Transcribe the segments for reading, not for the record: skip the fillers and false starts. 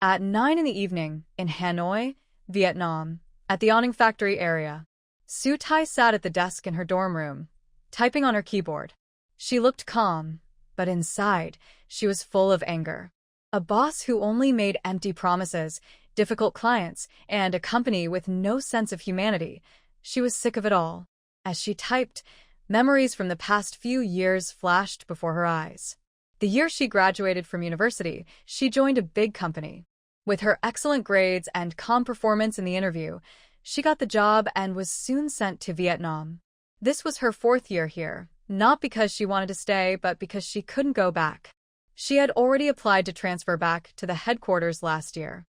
At 9 in the evening, in Hanoi, Vietnam, at the awning factory area, Sue Tai sat at the desk in her dorm room, typing on her keyboard. She looked calm, but inside, she was full of anger. A boss who only made empty promises, difficult clients, and a company with no sense of humanity. She was sick of it all. As she typed, memories from the past few years flashed before her eyes. The year she graduated from university, she joined a big company. With her excellent grades and calm performance in the interview, she got the job and was soon sent to Vietnam. This was her 4th year here, not because she wanted to stay, but because she couldn't go back. She had already applied to transfer back to the headquarters last year.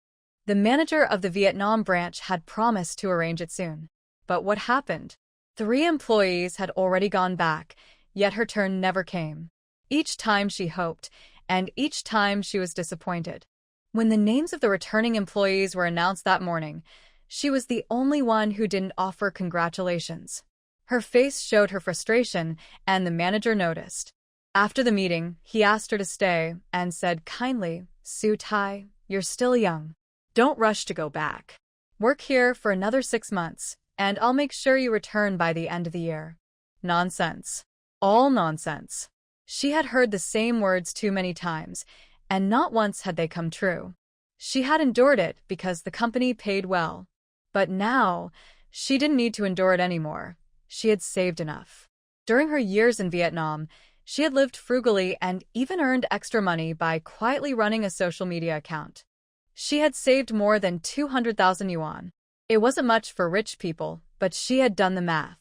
The manager of the Vietnam branch had promised to arrange it soon. But what happened? 3 employees had already gone back, yet her turn never came. Each time she hoped, and each time she was disappointed. When the names of the returning employees were announced that morning, she was the only one who didn't offer congratulations. Her face showed her frustration, and the manager noticed. After the meeting, he asked her to stay and said kindly, "Sue Tai, you're still young. Don't rush to go back. Work here for another 6 months, and I'll make sure you return by the end of the year." Nonsense. All nonsense. She had heard the same words too many times, and not once had they come true. She had endured it because the company paid well. But now, she didn't need to endure it anymore. She had saved enough. During her years in Vietnam, she had lived frugally and even earned extra money by quietly running a social media account. She had saved more than 200,000 yuan. It wasn't much for rich people, but she had done the math.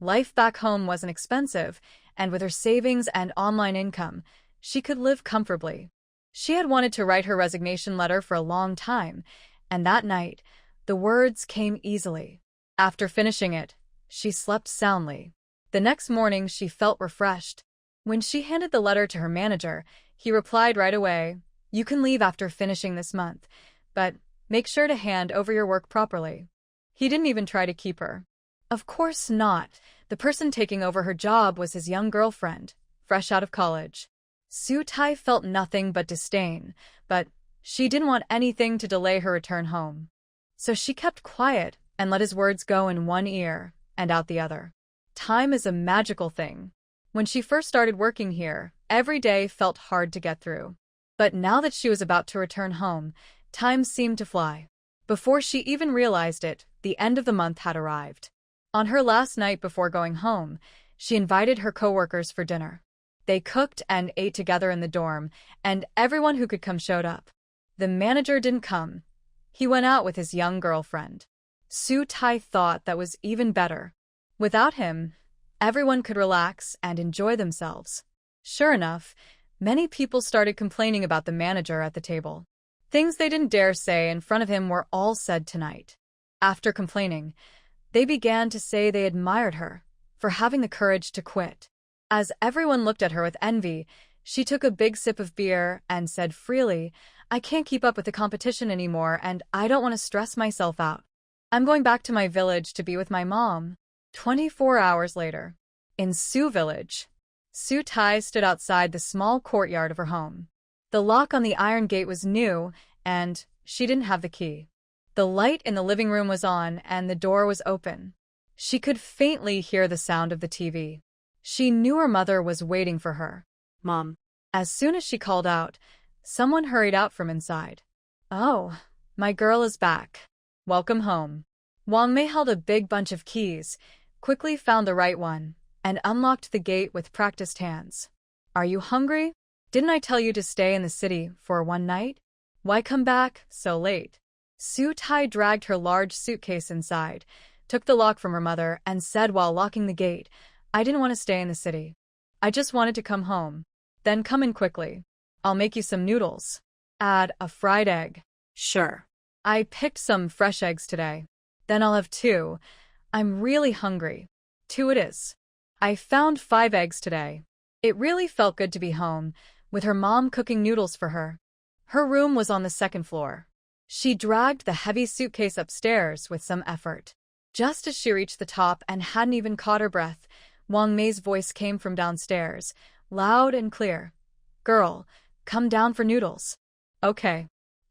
Life back home wasn't expensive, and with her savings and online income, she could live comfortably. She had wanted to write her resignation letter for a long time, and that night, the words came easily. After finishing it, she slept soundly. The next morning, she felt refreshed. When she handed the letter to her manager, he replied right away, "You can leave after finishing this month, but make sure to hand over your work properly." He didn't even try to keep her. Of course not. The person taking over her job was his young girlfriend, fresh out of college. Sue Tai felt nothing but disdain, but she didn't want anything to delay her return home. So she kept quiet and let his words go in one ear and out the other. Time is a magical thing. When she first started working here, every day felt hard to get through. But now that she was about to return home, time seemed to fly. Before she even realized it, the end of the month had arrived. On her last night before going home, she invited her coworkers for dinner. They cooked and ate together in the dorm, and everyone who could come showed up. The manager didn't come. He went out with his young girlfriend. Sue Tai thought that was even better. Without him, everyone could relax and enjoy themselves. Sure enough, many people started complaining about the manager at the table. Things they didn't dare say in front of him were all said tonight. After complaining, they began to say they admired her for having the courage to quit. As everyone looked at her with envy, she took a big sip of beer and said freely, "I can't keep up with the competition anymore, and I don't want to stress myself out. I'm going back to my village to be with my mom." 24 hours later, in Sue Village, Sue Tai stood outside the small courtyard of her home. The lock on the iron gate was new, and she didn't have the key. The light in the living room was on, and the door was open. She could faintly hear the sound of the TV. She knew her mother was waiting for her. "Mom." As soon as she called out, someone hurried out from inside. "Oh, my girl is back. Welcome home." Wang Mei held a big bunch of keys, quickly found the right one, and unlocked the gate with practiced hands. "Are you hungry? Didn't I tell you to stay in the city for one night? Why come back so late?" Sue Tai dragged her large suitcase inside, took the lock from her mother, and said while locking the gate, "I didn't want to stay in the city. I just wanted to come home. Then come in quickly. I'll make you some noodles. Add a fried egg." "Sure." "I picked some fresh eggs today. Then I'll have 2. I'm really hungry." 2 it is. "I found 5 eggs today." It really felt good to be home, with her mom cooking noodles for her. Her room was on the 2nd floor. She dragged the heavy suitcase upstairs with some effort. Just as she reached the top and hadn't even caught her breath, Wang Mei's voice came from downstairs, loud and clear. "Girl, come down for noodles." "Okay."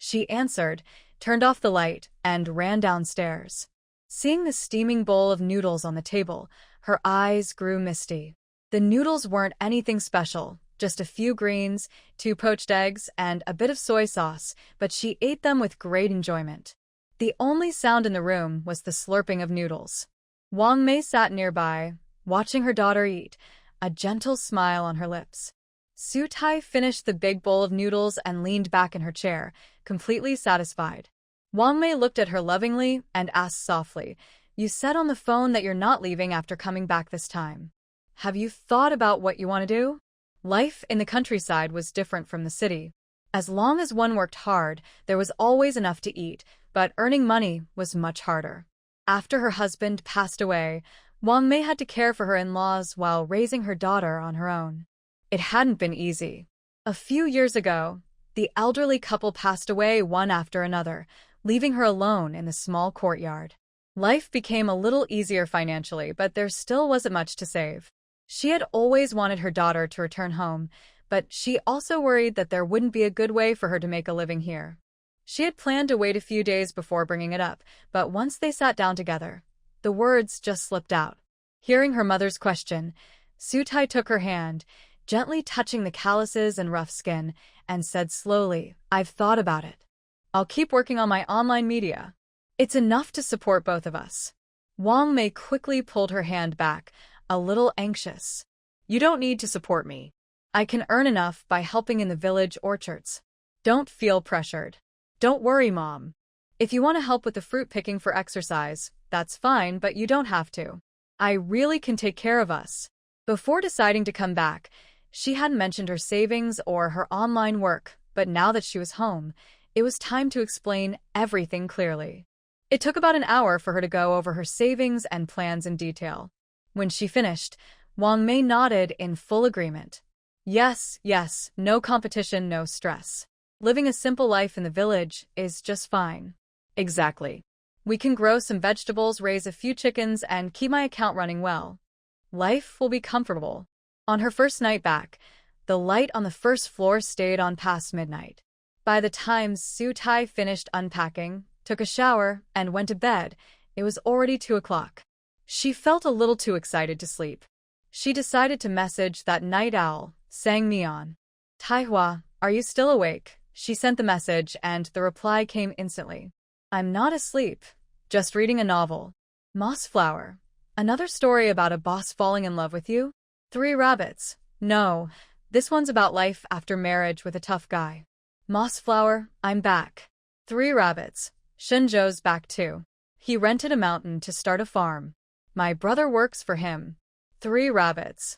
She answered, turned off the light, and ran downstairs. Seeing the steaming bowl of noodles on the table, her eyes grew misty. The noodles weren't anything special, just a few greens, 2 poached eggs, and a bit of soy sauce, but she ate them with great enjoyment. The only sound in the room was the slurping of noodles. Wang Mei sat nearby, watching her daughter eat, a gentle smile on her lips. Su Tai finished the big bowl of noodles and leaned back in her chair, completely satisfied. Wang Mei looked at her lovingly and asked softly, "You said on the phone that you're not leaving after coming back this time. Have you thought about what you want to do?" Life in the countryside was different from the city. As long as one worked hard, there was always enough to eat, but earning money was much harder. After her husband passed away, Wang Mei had to care for her in-laws while raising her daughter on her own. It hadn't been easy. A few years ago, the elderly couple passed away one after another, leaving her alone in the small courtyard. Life became a little easier financially, but there still wasn't much to save. She had always wanted her daughter to return home, but she also worried that there wouldn't be a good way for her to make a living here. She had planned to wait a few days before bringing it up, but once they sat down together, the words just slipped out. Hearing her mother's question, Su Tai took her hand, gently touching the calluses and rough skin, and said slowly, "I've thought about it. I'll keep working on my online media. It's enough to support both of us." Wang Mei quickly pulled her hand back, a little anxious. "You don't need to support me. I can earn enough by helping in the village orchards. Don't feel pressured." "Don't worry, Mom. If you want to help with the fruit picking for exercise, that's fine, but you don't have to. I really can take care of us." Before deciding to come back, she hadn't mentioned her savings or her online work, but now that she was home, it was time to explain everything clearly. It took about an hour for her to go over her savings and plans in detail. When she finished, Wang Mei nodded in full agreement. Yes, no competition, no stress. Living a simple life in the village is just fine." "Exactly. We can grow some vegetables, raise a few chickens, and keep my account running well. Life will be comfortable." On her first night back, the light on the first floor stayed on past midnight. By the time Su Tai finished unpacking, took a shower, and went to bed, it was already 2 o'clock. She felt a little too excited to sleep. She decided to message that night owl, Sang Meon. "Taihua, are you still awake?" She sent the message, and the reply came instantly. "I'm not asleep, just reading a novel. Mossflower. Another story about a boss falling in love with you? 3 rabbits. No, this one's about life after marriage with a tough guy. Mossflower, I'm back. 3 rabbits. Shen Zhou's back too. He rented a mountain to start a farm. My brother works for him. 3 rabbits.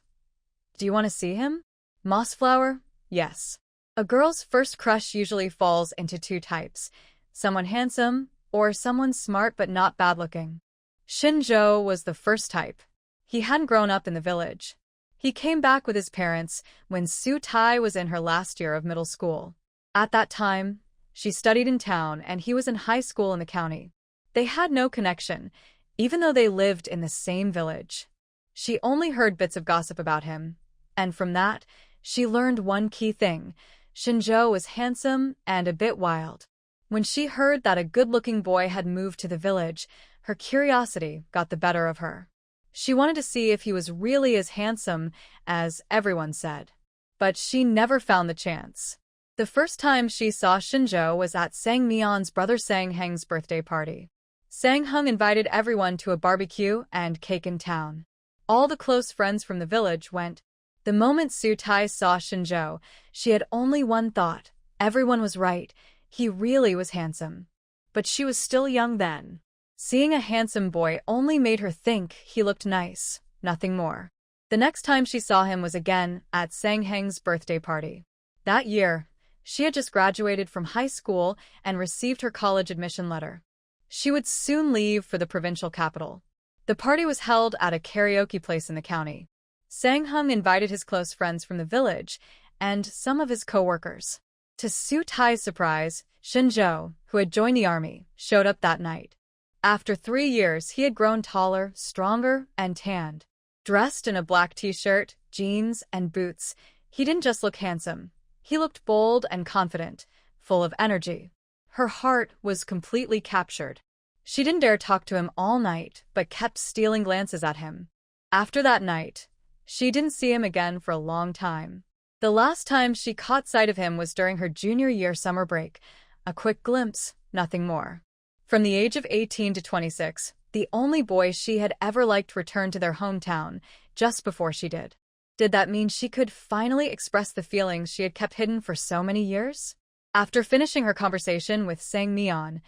Do you want to see him? Mossflower? Yes." A girl's first crush usually falls into 2 types, someone handsome or someone smart but not bad-looking. Shen Zhou was the first type. He hadn't grown up in the village. He came back with his parents when Su Tai was in her last year of middle school. At that time, she studied in town and he was in high school in the county. They had no connection, even though they lived in the same village. She only heard bits of gossip about him, and from that, she learned one key thing: Shen Zhou was handsome and a bit wild. When she heard that a good-looking boy had moved to the village, her curiosity got the better of her. She wanted to see if he was really as handsome as everyone said. But she never found the chance. The first time she saw Shen Zhou was at Sang Meon's brother Sang Heng's birthday party. Sang Heng invited everyone to a barbecue and cake in town. All the close friends from the village went. The moment Su Tai saw Shen Zhou, she had only one thought. Everyone was right. He really was handsome. But she was still young then. Seeing a handsome boy only made her think he looked nice, nothing more. The next time she saw him was again at Sang Heng's birthday party. That year, she had just graduated from high school and received her college admission letter. She would soon leave for the provincial capital. The party was held at a karaoke place in the county. Sang Heng invited his close friends from the village and some of his co-workers. To Su Tai's surprise, Shen Zhou, who had joined the army, showed up that night. After 3 years, he had grown taller, stronger, and tanned. Dressed in a black t-shirt, jeans, and boots, he didn't just look handsome. He looked bold and confident, full of energy. Her heart was completely captured. She didn't dare talk to him all night, but kept stealing glances at him. After that night, she didn't see him again for a long time. The last time she caught sight of him was during her junior year summer break. A quick glimpse, nothing more. From the age of 18 to 26, the only boy she had ever liked returned to their hometown just before she did. Did that mean she could finally express the feelings she had kept hidden for so many years? After finishing her conversation with Meon,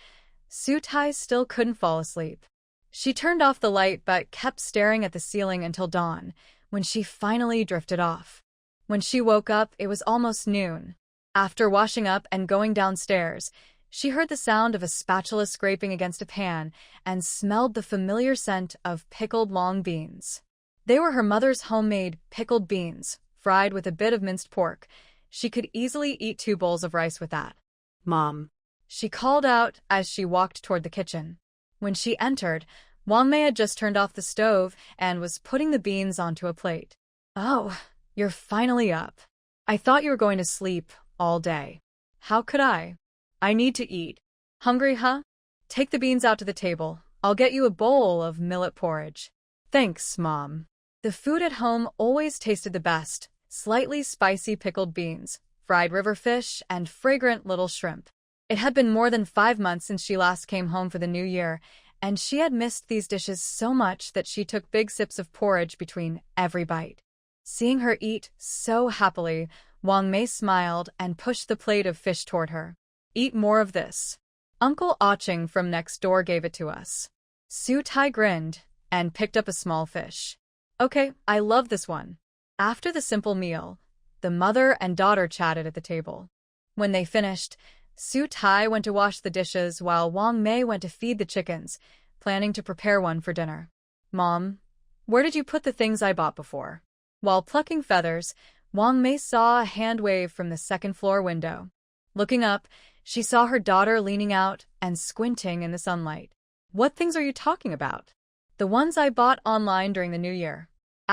Sutai still couldn't fall asleep. She turned off the light but kept staring at the ceiling until dawn, when she finally drifted off. When she woke up, it was almost noon. After washing up and going downstairs, she heard the sound of a spatula scraping against a pan and smelled the familiar scent of pickled long beans. They were her mother's homemade pickled beans, fried with a bit of minced pork. She could easily eat 2 bowls of rice with that. "Mom," she called out as she walked toward the kitchen. When she entered, Wang Mei had just turned off the stove and was putting the beans onto a plate. "Oh, you're finally up. I thought you were going to sleep all day." "How could I? I need to eat." "Hungry, huh? Take the beans out to the table. I'll get you a bowl of millet porridge." "Thanks, Mom." The food at home always tasted the best: slightly spicy pickled beans, fried river fish, and fragrant little shrimp. It had been more than 5 months since she last came home for the new year, and she had missed these dishes so much that she took big sips of porridge between every bite. Seeing her eat so happily, Wang Mei smiled and pushed the plate of fish toward her. "Eat more of this. Uncle Aching from next door gave it to us." Sutai grinned and picked up a small fish. "Okay, I love this one." After the simple meal, the mother and daughter chatted at the table. When they finished, Sutai went to wash the dishes while Wang Mei went to feed the chickens, planning to prepare one for dinner. "Mom, where did you put the things I bought before?" While plucking feathers, Wang Mei saw a hand wave from the second-floor window. Looking up, she saw her daughter leaning out and squinting in the sunlight. "What things are you talking about?" "The ones I bought online during the New Year.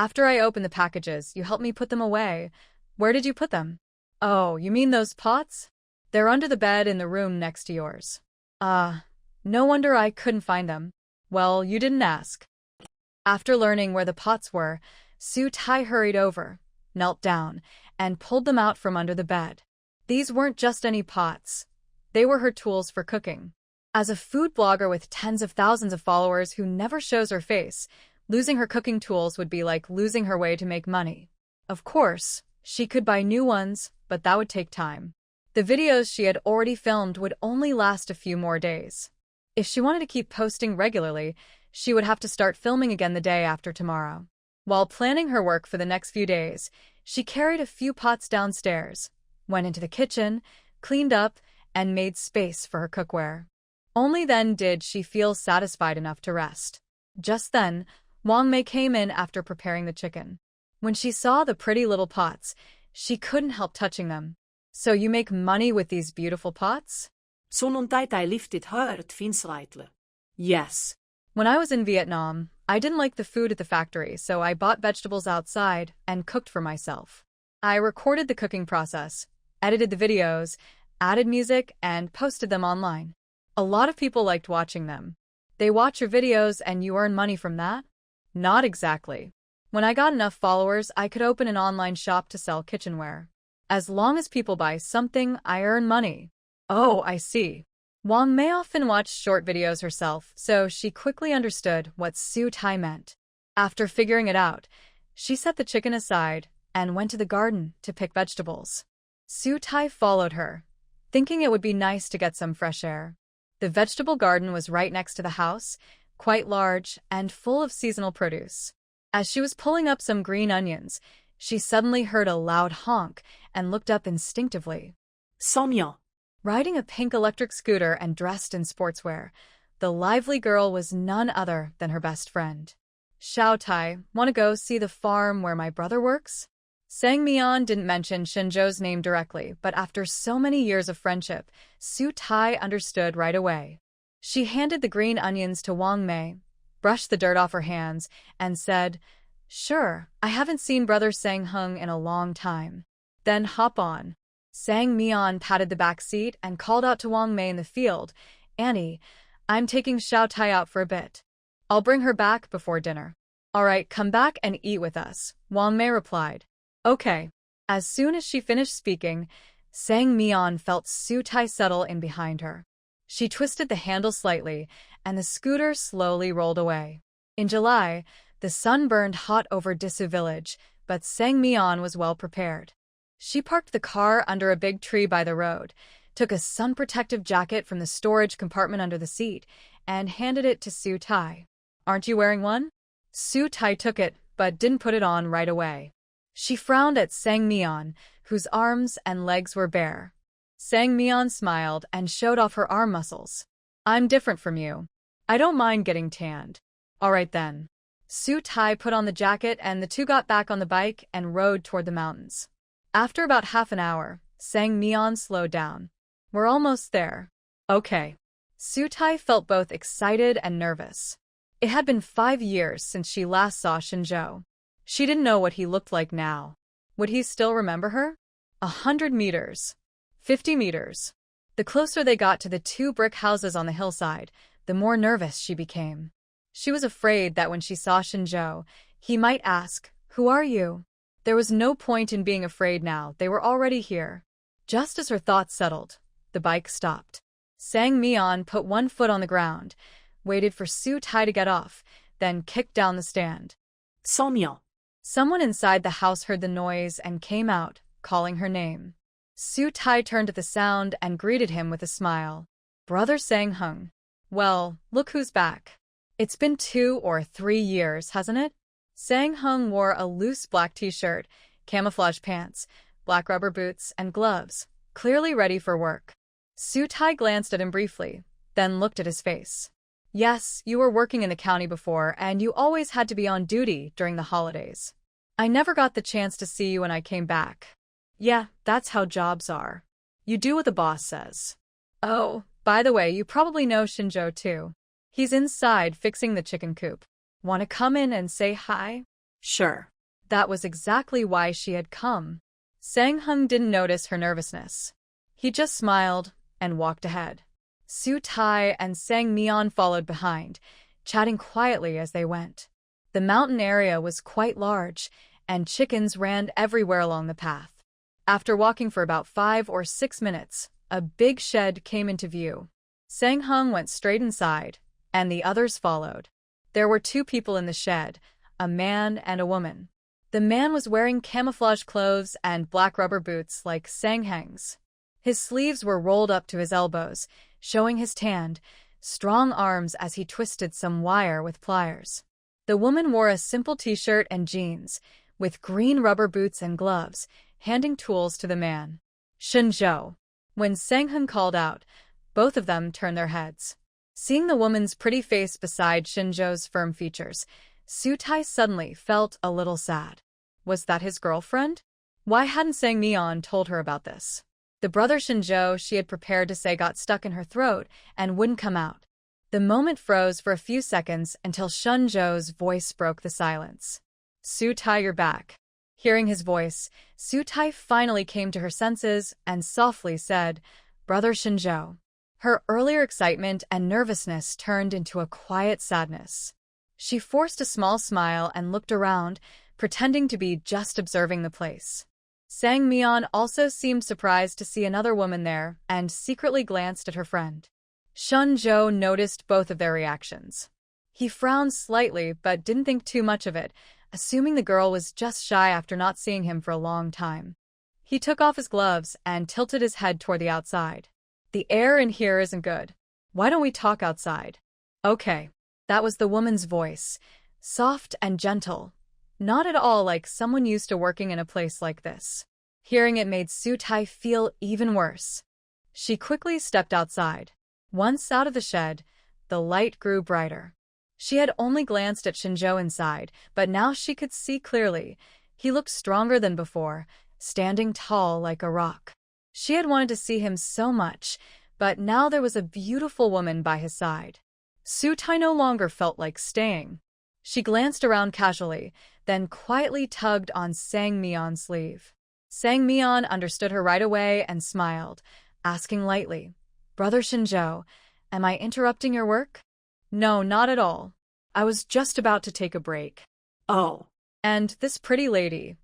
After I opened the packages, you helped me put them away. Where did you put them?" "Oh, you mean those pots? They're under the bed in the room next to yours." No wonder I couldn't find them." "Well, you didn't ask." After learning where the pots were, Sutai hurried over, knelt down, and pulled them out from under the bed. These weren't just any pots. They were her tools for cooking. As a food blogger with tens of thousands of followers who never shows her face, losing her cooking tools would be like losing her way to make money. Of course, she could buy new ones, but that would take time. The videos she had already filmed would only last a few more days. If she wanted to keep posting regularly, she would have to start filming again the day after tomorrow. While planning her work for the next few days, she carried a few pots downstairs, went into the kitchen, cleaned up, and made space for her cookware. Only then did she feel satisfied enough to rest. Just then, Wang Mei came in after preparing the chicken. When she saw the pretty little pots, she couldn't help touching them. "So you make money with these beautiful pots?" "Sunnuntai tai liftit hört finsreitle." "Yes. When I was in Vietnam, I didn't like the food at the factory, so I bought vegetables outside and cooked for myself. I recorded the cooking process, edited the videos, added music, and posted them online. A lot of people liked watching them." "They watch your videos and you earn money from that?" "Not exactly. When I got enough followers, I could open an online shop to sell kitchenware. As long as people buy something, I earn money." "Oh, I see." Wang Mei often watched short videos herself, so she quickly understood what Sutai meant. After figuring it out, she set the chicken aside and went to the garden to pick vegetables. Sutai followed her, thinking it would be nice to get some fresh air. The vegetable garden was right next to the house, quite large and full of seasonal produce. As she was pulling up some green onions, she suddenly heard a loud honk and looked up instinctively. "Sonja." Riding a pink electric scooter and dressed in sportswear, the lively girl was none other than her best friend. "Xiaotai, want to go see the farm where my brother works?" Meon didn't mention Shen Zhou's name directly, but after so many years of friendship, Sutai understood right away. She handed the green onions to Wang Mei, brushed the dirt off her hands, and said, "Sure, I haven't seen Brother Sang Hung in a long time." "Then hop on." Sang Meon patted the back seat and called out to Wang Mei in the field, "Annie, I'm taking Xiao Tai out for a bit. I'll bring her back before dinner." "All right, come back and eat with us," Wang Mei replied. "Okay." As soon as she finished speaking, Sang Meon felt Su Tai settle in behind her. She twisted the handle slightly, and the scooter slowly rolled away. In July, the sun burned hot over Disu village, but Sang Meon was well prepared. She parked the car under a big tree by the road, took a sun-protective jacket from the storage compartment under the seat, and handed it to Su Tai. "Aren't you wearing one?" Su Tai took it, but didn't put it on right away. She frowned at Sang Meon, whose arms and legs were bare. Sang Meon smiled and showed off her arm muscles. "I'm different from you. I don't mind getting tanned." "All right then." Su Tai put on the jacket and the two got back on the bike and rode toward the mountains. After about half an hour, Sang Meon slowed down. "We're almost there." "Okay." Su Tai felt both excited and nervous. It had been 5 years since she last saw Shen Zhou. She didn't know what he looked like now. Would he still remember her? 100 meters. 50 meters. The closer they got to the 2 brick houses on the hillside, the more nervous she became. She was afraid that when she saw Shen Zhou, he might ask, "Who are you?" There was no point in being afraid now, they were already here. Just as her thoughts settled, the bike stopped. Sang Meon put one foot on the ground, waited for Su Tai to get off, then kicked down the stand. Somya. Someone inside the house heard the noise and came out, calling her name. Su Tai turned at the sound and greeted him with a smile. "Brother Sang Hung. Well, look who's back. It's been 2 or 3 years, hasn't it?" Sang Hung wore a loose black t-shirt, camouflage pants, black rubber boots, and gloves, clearly ready for work. Su Tai glanced at him briefly, then looked at his face. "Yes, you were working in the county before, and you always had to be on duty during the holidays. I never got the chance to see you when I came back." "Yeah, that's how jobs are. You do what the boss says." "Oh, by the way, you probably know Shen Zhou too. He's inside fixing the chicken coop. Want to come in and say hi?" "Sure." That was exactly why she had come. Sang Hung didn't notice her nervousness. He just smiled and walked ahead. Su Tai and Sang Meon followed behind, chatting quietly as they went. The mountain area was quite large, and chickens ran everywhere along the path. After walking for about 5 or 6 minutes, a big shed came into view. Sang Hung went straight inside, and the others followed. There were 2 people in the shed, a man and a woman. The man was wearing camouflage clothes and black rubber boots like Sang Heng's. His sleeves were rolled up to his elbows, showing his tanned, strong arms as he twisted some wire with pliers. The woman wore a simple t-shirt and jeans, with green rubber boots and gloves, handing tools to the man. "Shen Zhou." When Sang Hung called out, both of them turned their heads. Seeing the woman's pretty face beside Shen Zhou's firm features, Su Tai suddenly felt a little sad. Was that his girlfriend? Why hadn't Sang Meon told her about this? The brother Shen Zhou she had prepared to say got stuck in her throat and wouldn't come out. The moment froze for a few seconds until Shen Zhou's voice broke the silence. "Su Tai, you're back." Hearing his voice, Su Tai finally came to her senses and softly said, "Brother Shen Zhou." Her earlier excitement and nervousness turned into a quiet sadness. She forced a small smile and looked around, pretending to be just observing the place. Sang Meon also seemed surprised to see another woman there and secretly glanced at her friend. Shen Zhou noticed both of their reactions. He frowned slightly but didn't think too much of it, assuming the girl was just shy after not seeing him for a long time. He took off his gloves and tilted his head toward the outside. "The air in here isn't good. Why don't we talk outside?" "Okay." That was the woman's voice, soft and gentle, not at all like someone used to working in a place like this. Hearing it made Su Tai feel even worse. She quickly stepped outside. Once out of the shed, the light grew brighter. She had only glanced at Shen Zhou inside, but now she could see clearly. He looked stronger than before, standing tall like a rock. She had wanted to see him so much, but now there was a beautiful woman by his side. Su Tai no longer felt like staying. She glanced around casually, then quietly tugged on Sang Meon's sleeve. Sang Meon understood her right away and smiled, asking lightly, "Brother Shen Zhou, am I interrupting your work?" "No, not at all. I was just about to take a break." Oh. "And this pretty lady,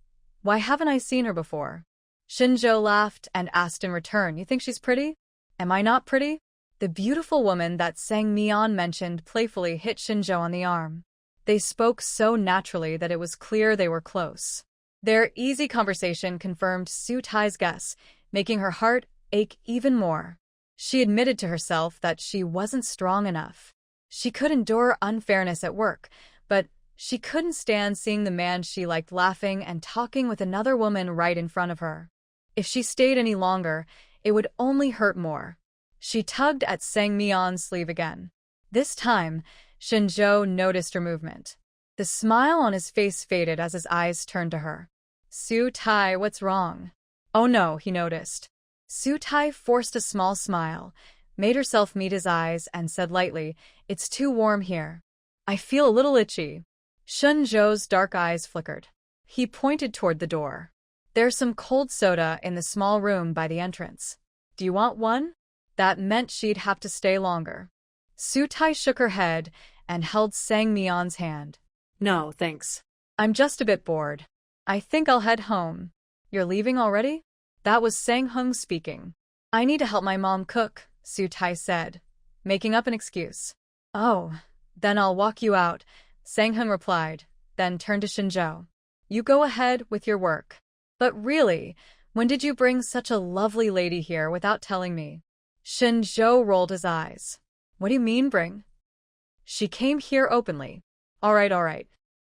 why haven't I seen her before?" Shen Zhou laughed and asked in return, "You think she's pretty? Am I not pretty?" The beautiful woman that Sang Meon mentioned playfully hit Shen Zhou on the arm. They spoke so naturally that it was clear they were close. Their easy conversation confirmed Su Tai's guess, making her heart ache even more. She admitted to herself that she wasn't strong enough. She could endure unfairness at work, but she couldn't stand seeing the man she liked laughing and talking with another woman right in front of her. If she stayed any longer, it would only hurt more. She tugged at Sang Meon's sleeve again. This time, Shen Zhou noticed her movement. The smile on his face faded as his eyes turned to her. "Su Tai, what's wrong?" "Oh no," he noticed. Su Tai forced a small smile, made herself meet his eyes, and said lightly, "It's too warm here. I feel a little itchy." Shen Zhou's dark eyes flickered. He pointed toward the door. "There's some cold soda in the small room by the entrance. Do you want one?" That meant she'd have to stay longer. Su Tai shook her head and held Sang Meon's hand. "No, thanks. "I'm just a bit bored. I think I'll head home." "You're leaving already?" That was Sang Hung speaking. "I need to help my mom cook," Su Tai said, making up an excuse. "Oh, then I'll walk you out," Sang Hung replied, then turned to Shen Zhou. "You go ahead with your work. But really, when did you bring such a lovely lady here without telling me?" Shen Zhou rolled his eyes. "What do you mean, bring?" "She came here openly." All right.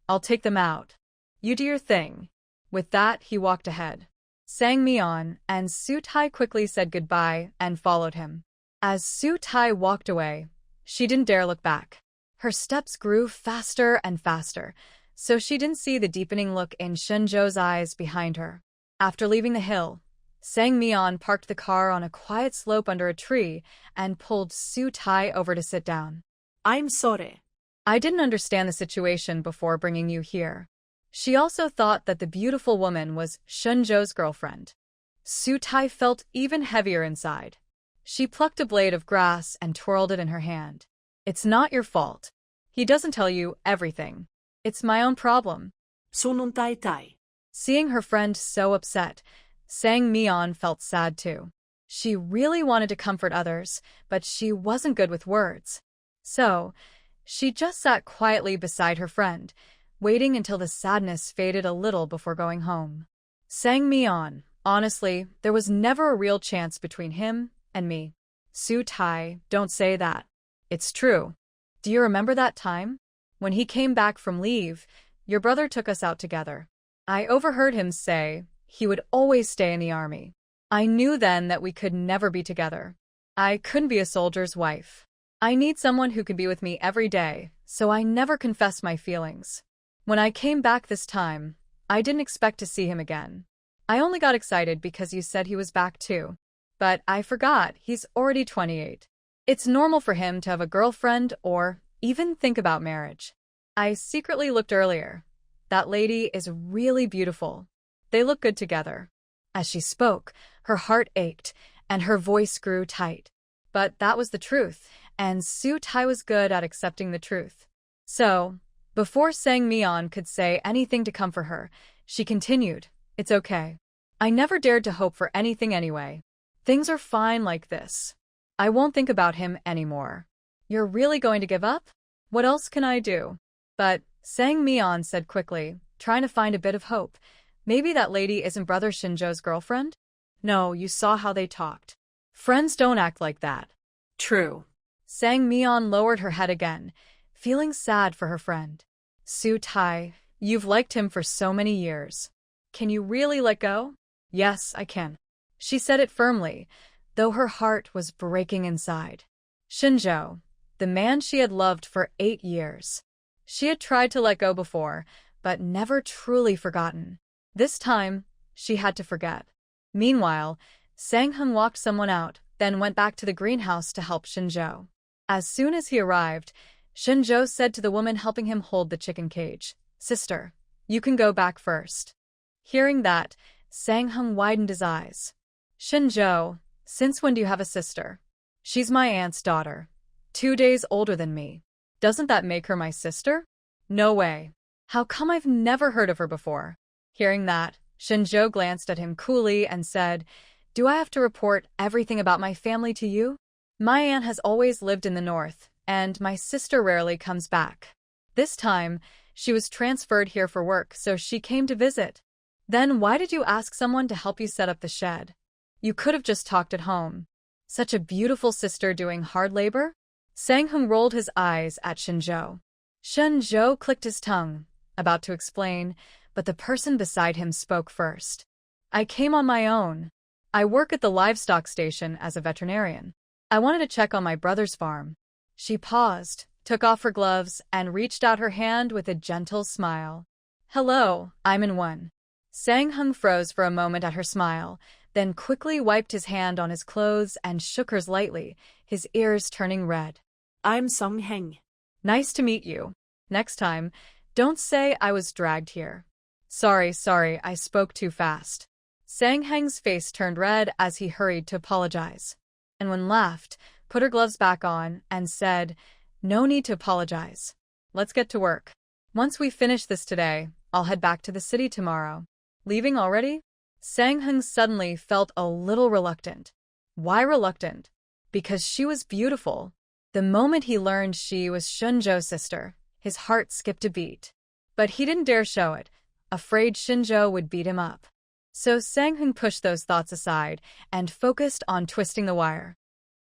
I'll take them out. You do your thing." With that, he walked ahead. Sang Meon and Su Tai quickly said goodbye and followed him. As Su Tai walked away, she didn't dare look back. Her steps grew faster and faster, so she didn't see the deepening look in Shen Zhou's eyes behind her. After leaving the hill, Sang Meon parked the car on a quiet slope under a tree and pulled Su Tai over to sit down. "I'm sorry. I didn't understand the situation before bringing you here." She also thought that the beautiful woman was Shen Zhou's girlfriend. Su Tai felt even heavier inside. She plucked a blade of grass and twirled it in her hand. "It's not your fault. He doesn't tell you everything. It's my own problem." Sunnuntai tai. Seeing her friend so upset, Sang Meon felt sad too. She really wanted to comfort others, but she wasn't good with words. So, she just sat quietly beside her friend, waiting until the sadness faded a little before going home. Sang Meon, honestly, there was never a real chance between him and me. "Su Tai, don't say that. It's true. Do you remember that time? When he came back from leave, your brother took us out together. I overheard him say he would always stay in the army. I knew then that we could never be together. I couldn't be a soldier's wife. I need someone who could be with me every day, so I never confessed my feelings. When I came back this time, I didn't expect to see him again. I only got excited because you said he was back too. But I forgot he's already 28. It's normal for him to have a girlfriend or even think about marriage. I secretly looked earlier. That lady is really beautiful. They look good together." As she spoke, her heart ached, and her voice grew tight. But that was the truth, and Su Tai was good at accepting the truth. So, before Sang Meon could say anything to comfort her, she continued, "It's okay. I never dared to hope for anything anyway. Things are fine like this. I won't think about him anymore." "You're really going to give up? What else can I do?" But Sang Meon said quickly, trying to find a bit of hope, "Maybe that lady isn't Brother Shen Zhou's girlfriend?" "No, you saw how they talked. Friends don't act like that." "True." Sang Meon lowered her head again, feeling sad for her friend. "Su Tai, you've liked him for so many years. Can you really let go?" "Yes, I can." She said it firmly, though her heart was breaking inside. Shen Zhou, the man she had loved for 8 years. She had tried to let go before, but never truly forgotten. This time, she had to forget. Meanwhile, Sang Hung walked someone out, then went back to the greenhouse to help Shen Zhou. As soon as he arrived, Shen Zhou said to the woman helping him hold the chicken cage, "Sister, you can go back first." Hearing that, Sang Hung widened his eyes. Shen Zhou, since when do you have a sister? She's my aunt's daughter. 2 days older than me. Doesn't that make her my sister? No way. How come I've never heard of her before? Hearing that, Shen Zhou glanced at him coolly and said, Do I have to report everything about my family to you? My aunt has always lived in the north, and my sister rarely comes back. This time, she was transferred here for work, so she came to visit. Then why did you ask someone to help you set up the shed? You could have just talked at home. Such a beautiful sister doing hard labor? Sang Hung rolled his eyes at Shen Zhou. Shen Zhou clicked his tongue, about to explain, but the person beside him spoke first. I came on my own. I work at the livestock station as a veterinarian. I wanted to check on my brother's farm. She paused, took off her gloves, and reached out her hand with a gentle smile. Hello, I'm in one. Sang Hung froze for a moment at her smile, then quickly wiped his hand on his clothes and shook hers lightly, his ears turning red. I'm Song Heng. Nice to meet you. Next time, don't say I was dragged here. Sorry, I spoke too fast. Sang Heng's face turned red as he hurried to apologize. And when laughed, put her gloves back on and said, No need to apologize. Let's get to work. Once we finish this today, I'll head back to the city tomorrow. Leaving already? Sang Heng suddenly felt a little reluctant. Why reluctant? Because she was beautiful. The moment he learned she was Shen Zhou's sister, his heart skipped a beat. But he didn't dare show it, afraid Shen Zhou would beat him up. So Sang Heng pushed those thoughts aside and focused on twisting the wire.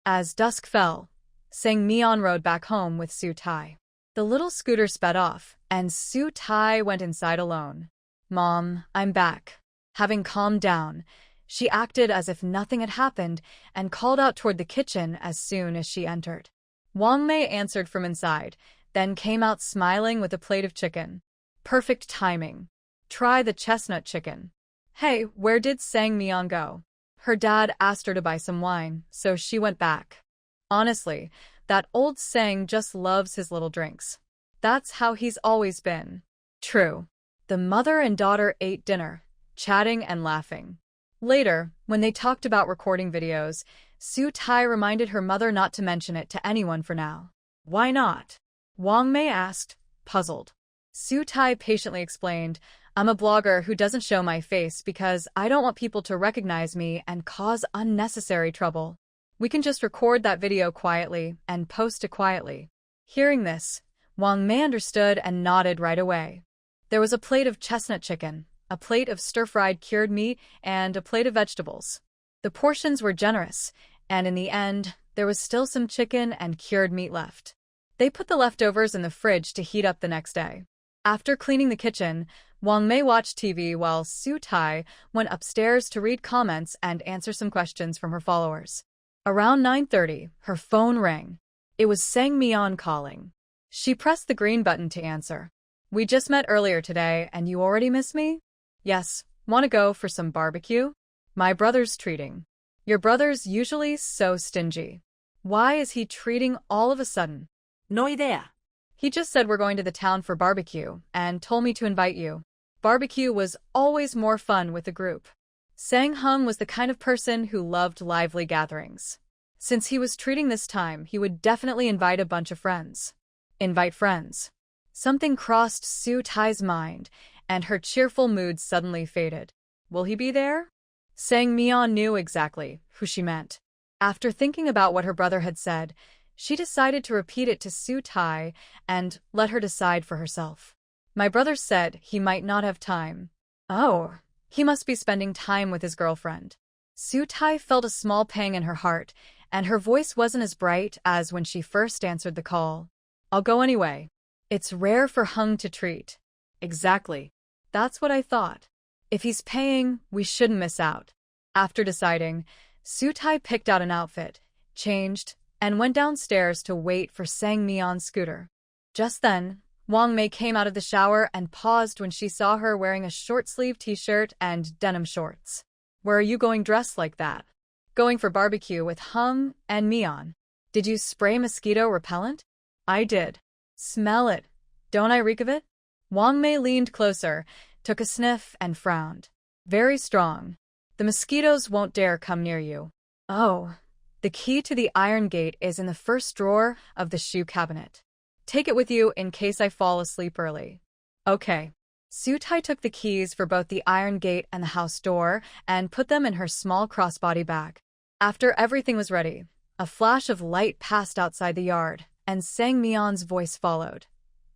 As dusk fell, Sang Meon rode back home with Su Tai. The little scooter sped off, and Su Tai went inside alone. Mom, I'm back. Having calmed down, she acted as if nothing had happened and called out toward the kitchen as soon as she entered. Wang Mei answered from inside, then came out smiling with a plate of chicken. Perfect timing. Try the chestnut chicken. Hey, where did Sang Meon go? Her dad asked her to buy some wine, so she went back. Honestly, that old Sang just loves his little drinks. That's how he's always been. True. The mother and daughter ate dinner, chatting and laughing. Later, when they talked about recording videos, Su Tai reminded her mother not to mention it to anyone for now. Why not? Wang Mei asked, puzzled. Su Tai patiently explained, I'm a blogger who doesn't show my face because I don't want people to recognize me and cause unnecessary trouble. We can just record that video quietly and post it quietly. Hearing this, Wang Mei understood and nodded right away. There was a plate of chestnut chicken, a plate of stir-fried cured meat, and a plate of vegetables. The portions were generous, and in the end, there was still some chicken and cured meat left. They put the leftovers in the fridge to heat up the next day. After cleaning the kitchen, Wang Mei watched TV while Su Tai went upstairs to read comments and answer some questions from her followers. Around 9:30, her phone rang. It was Sang Meon calling. She pressed the green button to answer. We just met earlier today, and you already miss me? Yes. Want to go for some barbecue? My brother's treating. Your brother's usually so stingy. Why is he treating all of a sudden? No idea. He just said we're going to the town for barbecue and told me to invite you. Barbecue was always more fun with the group. Sang Hung was the kind of person who loved lively gatherings. Since he was treating this time, he would definitely invite a bunch of friends. Invite friends. Something crossed Su Tai's mind, and her cheerful mood suddenly faded. Will he be there? Sang Meon knew exactly who she meant. After thinking about what her brother had said, she decided to repeat it to Su Tai and let her decide for herself. My brother said he might not have time. Oh, he must be spending time with his girlfriend. Su Tai felt a small pang in her heart, and her voice wasn't as bright as when she first answered the call. I'll go anyway. It's rare for Hung to treat. Exactly. That's what I thought. If he's paying, we shouldn't miss out. After deciding, Su Tai picked out an outfit, changed, and went downstairs to wait for Sang Meon's scooter. Just then, Wang Mei came out of the shower and paused when she saw her wearing a short-sleeved t-shirt and denim shorts. Where are you going dressed like that? Going for barbecue with Hung and Meon. Did you spray mosquito repellent? I did. Smell it. Don't I reek of it? Wang Mei leaned closer, took a sniff, and frowned. Very strong. The mosquitoes won't dare come near you. Oh, the key to the iron gate is in the first drawer of the shoe cabinet. Take it with you in case I fall asleep early. Okay. Sutai took the keys for both the iron gate and the house door and put them in her small crossbody bag. After everything was ready, a flash of light passed outside the yard, and Sang Meon's voice followed.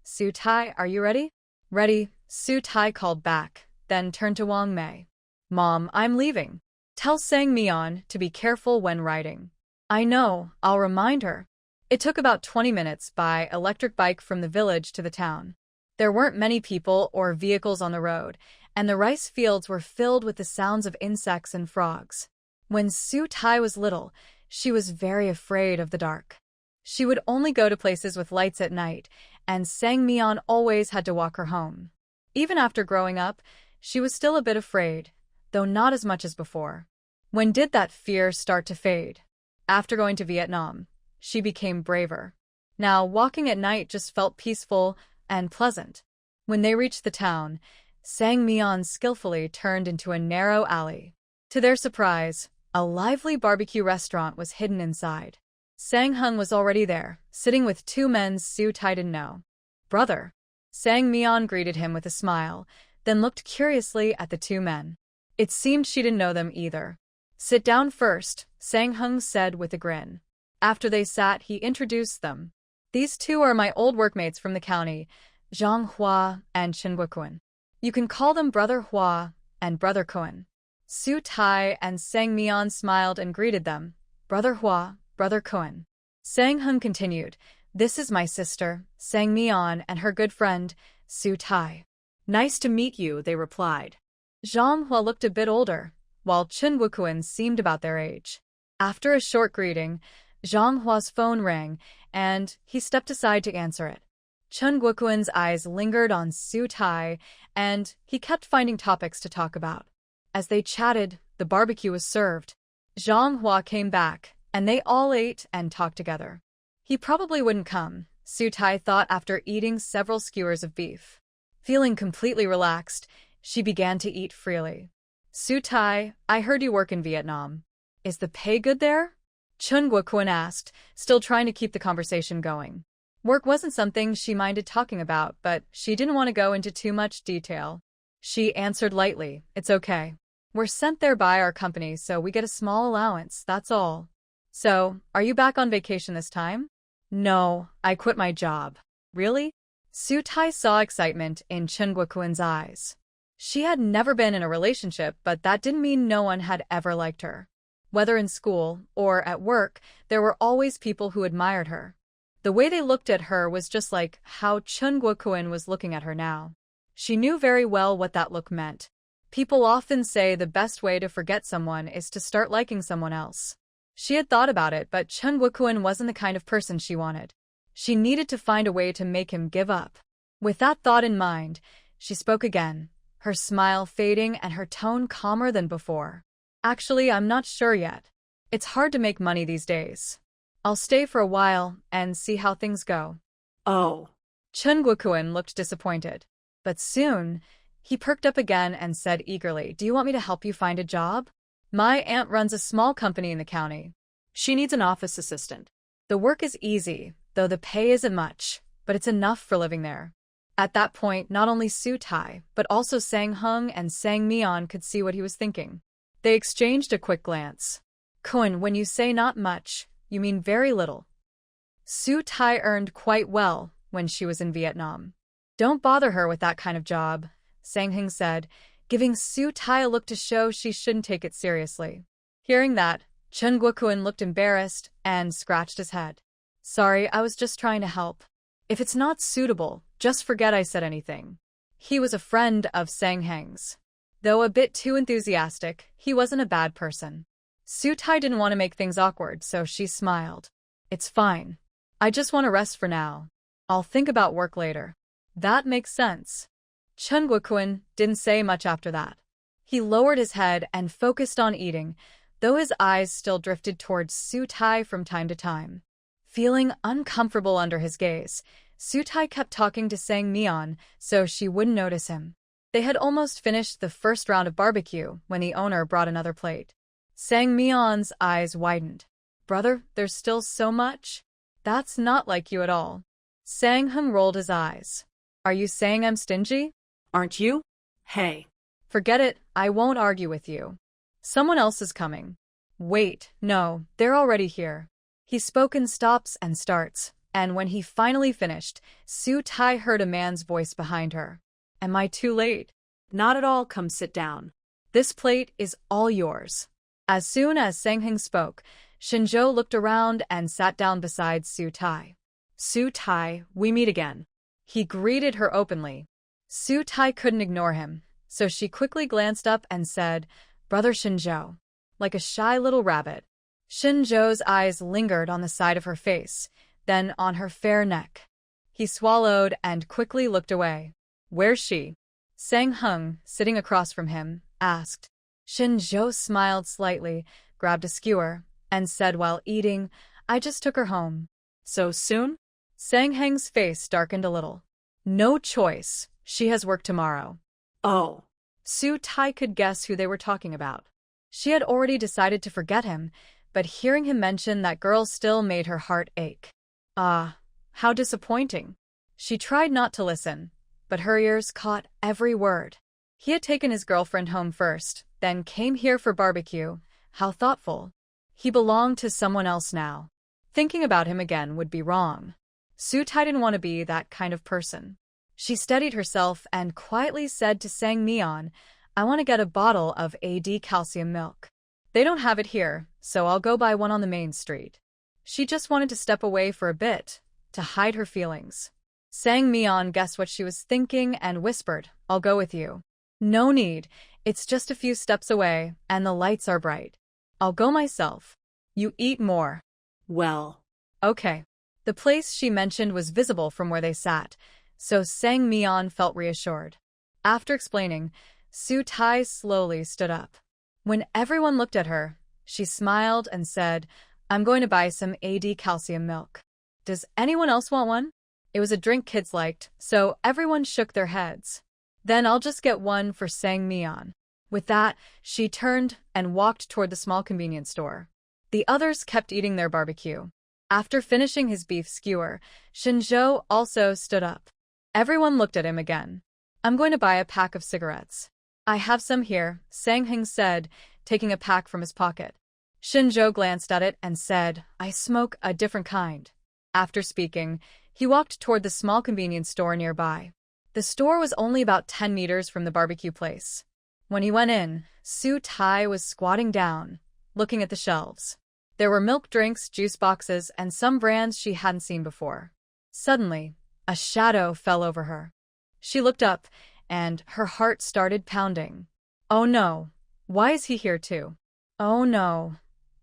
Sutai, are you ready? Ready, Sutai called back, then turned to Wang Mei. Mom, I'm leaving. Tell Sang Meon to be careful when riding. I know, I'll remind her. It took about 20 minutes by electric bike from the village to the town. There weren't many people or vehicles on the road, and the rice fields were filled with the sounds of insects and frogs. When Sutai was little, she was very afraid of the dark. She would only go to places with lights at night, and Sang Meon always had to walk her home. Even after growing up, she was still a bit afraid, though not as much as before. When did that fear start to fade? After going to Vietnam, she became braver. Now, walking at night just felt peaceful and pleasant. When they reached the town, Sang Meon skillfully turned into a narrow alley. To their surprise, a lively barbecue restaurant was hidden inside. Sang Hung was already there, sitting with two men Sutai didn't know. Brother. Sang Meon greeted him with a smile, then looked curiously at the two men. It seemed she didn't know them either. Sit down first, Sang Hung said with a grin. After they sat, he introduced them. These two are my old workmates from the county, Zhang Hua and Chen Guokuan. You can call them Brother Hua and Brother Kuan. Sutai and Sang Meon smiled and greeted them. Brother Hua, Brother Kuan. Sang Hung continued, This is my sister, Sang Meon, and her good friend, Sutai. Nice to meet you, they replied. Zhang Hua looked a bit older, while Chen Guokuan seemed about their age. After a short greeting, Zhang Hua's phone rang, and he stepped aside to answer it. Chen Guokuan's eyes lingered on Sutai, and he kept finding topics to talk about. As they chatted, the barbecue was served. Zhang Hua came back, and they all ate and talked together. He probably wouldn't come, Sutai thought after eating several skewers of beef. Feeling completely relaxed, she began to eat freely. Sutai, I heard you work in Vietnam. Is the pay good there? Chen Guokuan asked, still trying to keep the conversation going. Work wasn't something she minded talking about, but she didn't want to go into too much detail. She answered lightly, It's okay. We're sent there by our company, so we get a small allowance, that's all. So, are you back on vacation this time? No, I quit my job. Really? Sutai saw excitement in Chen Guokuan's eyes. She had never been in a relationship, but that didn't mean no one had ever liked her. Whether in school or at work, there were always people who admired her. The way they looked at her was just like how Chen Guokuan was looking at her now. She knew very well what that look meant. People often say the best way to forget someone is to start liking someone else. She had thought about it, but Chen Guokuan wasn't the kind of person she wanted. She needed to find a way to make him give up. With that thought in mind, she spoke again, her smile fading and her tone calmer than before. Actually, I'm not sure yet. It's hard to make money these days. I'll stay for a while and see how things go. Oh. Chen Guokuan looked disappointed. But soon, he perked up again and said eagerly, Do you want me to help you find a job? My aunt runs a small company in the county. She needs an office assistant. The work is easy, though the pay isn't much, but it's enough for living there. At that point, not only Sutai, but also Sang Hung and Sang Meon could see what he was thinking. They exchanged a quick glance. Kuan, when you say not much, you mean very little. Sutai earned quite well when she was in Vietnam. Don't bother her with that kind of job, Sang Hung said, giving Sutai a look to show she shouldn't take it seriously. Hearing that, Chen Guokuan looked embarrassed and scratched his head. Sorry, I was just trying to help. If it's not suitable, just forget I said anything. He was a friend of Sang Heng's. Though a bit too enthusiastic, he wasn't a bad person. Sutai didn't want to make things awkward, so she smiled. It's fine. I just want to rest for now. I'll think about work later. That makes sense. Chen Guokuan didn't say much after that. He lowered his head and focused on eating, though his eyes still drifted towards Sutai from time to time. Feeling uncomfortable under his gaze, Sutai kept talking to Sang Meon so she wouldn't notice him. They had almost finished the first round of barbecue when the owner brought another plate. Sang Meon's eyes widened. Brother, there's still so much? That's not like you at all. Sang Hung rolled his eyes. Are you saying I'm stingy? Aren't you? Hey. Forget it, I won't argue with you. Someone else is coming. Wait, no, they're already here. He spoke in stops and starts, and when he finally finished, Su Tai heard a man's voice behind her. Am I too late? Not at all, come sit down. This plate is all yours. As soon as Sang Hing spoke, Shen Zhou looked around and sat down beside Su Tai. Su Tai, we meet again. He greeted her openly. Su Tai couldn't ignore him, so she quickly glanced up and said, Brother Shen Zhou, like a shy little rabbit. Shen Zhou's eyes lingered on the side of her face, then on her fair neck. He swallowed and quickly looked away. Where's she? Sang Hung, sitting across from him, asked. Shen Zhou smiled slightly, grabbed a skewer, and said while eating, I just took her home. So soon? Sang Heng's face darkened a little. No choice, she has work tomorrow. Oh. Su Tai could guess who they were talking about. She had already decided to forget him, but hearing him mention that girl still made her heart ache. Ah, how disappointing. She tried not to listen, but her ears caught every word. He had taken his girlfriend home first, then came here for barbecue. How thoughtful. He belonged to someone else now. Thinking about him again would be wrong. Su Tai didn't want to be that kind of person. She steadied herself and quietly said to Sang Meon, I want to get a bottle of AD calcium milk. They don't have it here, so I'll go buy one on the main street. She just wanted to step away for a bit, to hide her feelings. Sang Meon guessed what she was thinking and whispered, I'll go with you. No need, it's just a few steps away, and the lights are bright. I'll go myself. You eat more. Well. Okay. The place she mentioned was visible from where they sat, so Sang Meon felt reassured. After explaining, Su Tai slowly stood up. When everyone looked at her, she smiled and said, I'm going to buy some AD calcium milk. Does anyone else want one? It was a drink kids liked, so everyone shook their heads. Then I'll just get one for Sang Meon. With that, she turned and walked toward the small convenience store. The others kept eating their barbecue. After finishing his beef skewer, Shen Zhou also stood up. Everyone looked at him again. I'm going to buy a pack of cigarettes. I have some here, Sang Hing said, taking a pack from his pocket. Shen Zhou glanced at it and said, I smoke a different kind. After speaking, he walked toward the small convenience store nearby. The store was only about 10 meters from the barbecue place. When he went in, Su Tai was squatting down, looking at the shelves. There were milk drinks, juice boxes, and some brands she hadn't seen before. Suddenly, a shadow fell over her. She looked up, and her heart started pounding. Oh no, why is he here too? Oh no,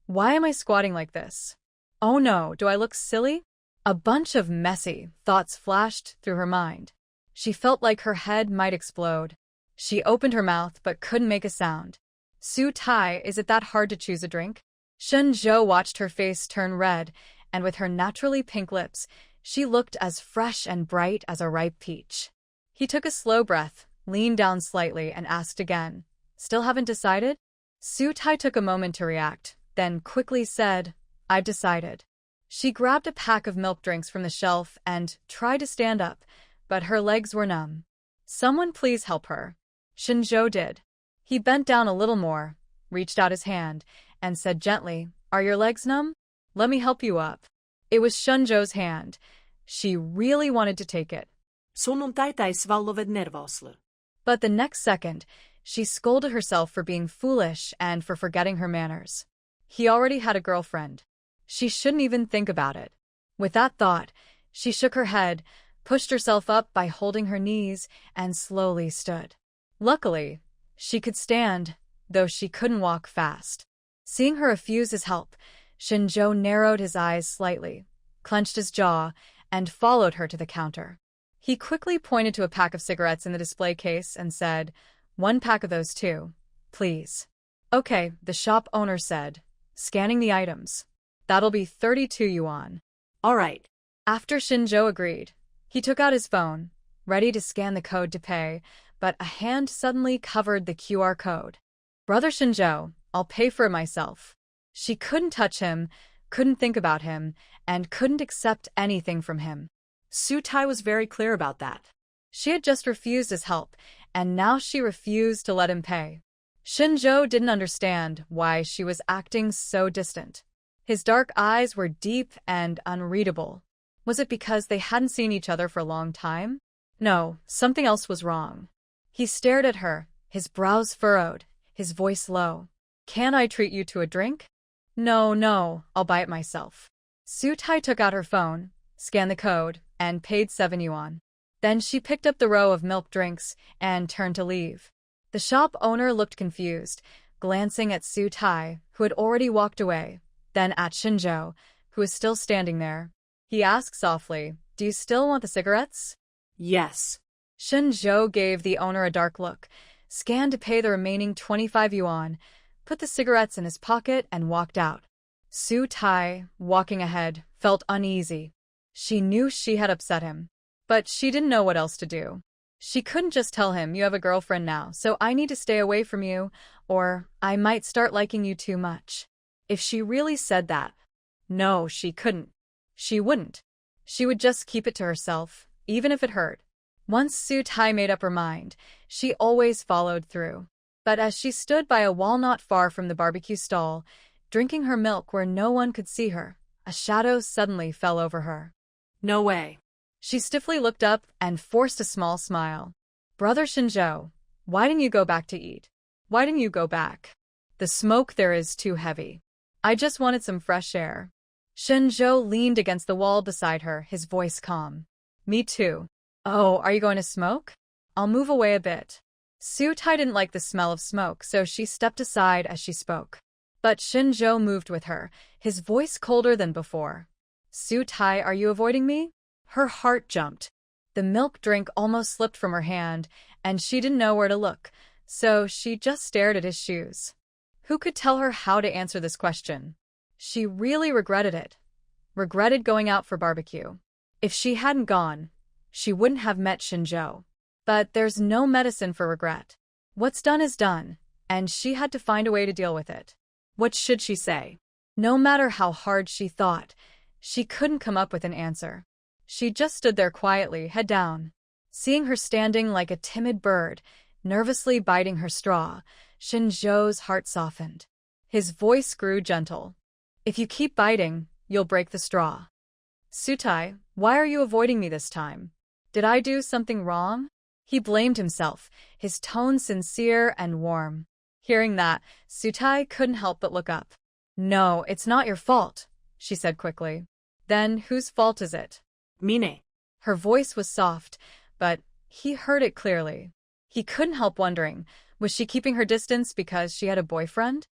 why am I squatting like this? Oh no, do I look silly? A bunch of messy thoughts flashed through her mind. She felt like her head might explode. She opened her mouth but couldn't make a sound. Su Tai, is it that hard to choose a drink? Shen Zhou watched her face turn red, and with her naturally pink lips, she looked as fresh and bright as a ripe peach. He took a slow breath, leaned down slightly, and asked again, Still haven't decided? Su Tai took a moment to react, then quickly said, I've decided. She grabbed a pack of milk drinks from the shelf and tried to stand up, but her legs were numb. Someone please help her. Shen Zhou did. He bent down a little more, reached out his hand, and said gently, Are your legs numb? Let me help you up. It was Shen Zhou's hand. She really wanted to take it. Sonun taitai svalloved nervosle. But the next second, she scolded herself for being foolish and for forgetting her manners. He already had a girlfriend. She shouldn't even think about it. With that thought, she shook her head, pushed herself up by holding her knees, and slowly stood. Luckily, she could stand, though she couldn't walk fast. Seeing her refuse his help, Shen Zhou narrowed his eyes slightly, clenched his jaw, and followed her to the counter. He quickly pointed to a pack of cigarettes in the display case and said, 1 pack of those too, please. Okay, the shop owner said, scanning the items. That'll be 32 yuan. All right. After Shen Zhou agreed, he took out his phone, ready to scan the code to pay, but a hand suddenly covered the QR code. Brother Shen Zhou, I'll pay for it myself. She couldn't touch him, couldn't think about him, and couldn't accept anything from him. Su Tai was very clear about that. She had just refused his help, and now she refused to let him pay. Shen Zhou didn't understand why she was acting so distant. His dark eyes were deep and unreadable. Was it because they hadn't seen each other for a long time? No, something else was wrong. He stared at her, his brows furrowed, his voice low. Can I treat you to a drink? No, I'll buy it myself. Su Tai took out her phone, scanned the code, and paid 7 yuan. Then she picked up the row of milk drinks and turned to leave. The shop owner looked confused, glancing at Su Tai, who had already walked away, then at Shen Zhou, who was still standing there. He asked softly, "Do you still want the cigarettes?" Yes. Shen Zhou gave the owner a dark look, scanned to pay the remaining 25 yuan, put the cigarettes in his pocket, and walked out. Su Tai, walking ahead, felt uneasy. She knew she had upset him, but she didn't know what else to do. She couldn't just tell him, "You have a girlfriend now, so I need to stay away from you, or I might start liking you too much." If she really said that, no, she couldn't. She wouldn't. She would just keep it to herself, even if it hurt. Once Su Tai made up her mind, she always followed through. But as she stood by a wall not far from the barbecue stall, drinking her milk where no one could see her, a shadow suddenly fell over her. No way. She stiffly looked up and forced a small smile. "Brother Shen Zhou, why didn't you go back to eat? Why didn't you go back? The smoke there is too heavy. I just wanted some fresh air." Shen Zhou leaned against the wall beside her, his voice calm. "Me too." "Oh, are you going to smoke? I'll move away a bit." Su Tai didn't like the smell of smoke, so she stepped aside as she spoke. But Shen Zhou moved with her, his voice colder than before. "Su Tai, are you avoiding me?" Her heart jumped. The milk drink almost slipped from her hand, and she didn't know where to look, so she just stared at his shoes. Who could tell her how to answer this question? She really regretted it. Regretted going out for barbecue. If she hadn't gone, she wouldn't have met Shen Zhou. But there's no medicine for regret. What's done is done, and she had to find a way to deal with it. What should she say? No matter how hard she thought, she couldn't come up with an answer. She just stood there quietly, head down. Seeing her standing like a timid bird, nervously biting her straw, Shen Zhou's heart softened. His voice grew gentle. "If you keep biting, you'll break the straw." "Su Tai, why are you avoiding me this time? Did I do something wrong?" He blamed himself, his tone sincere and warm. Hearing that, Su Tai couldn't help but look up. "No, it's not your fault," she said quickly. "Then whose fault is it?" Mine. Her voice was soft, but he heard it clearly. He couldn't help wondering, was she keeping her distance because she had a boyfriend?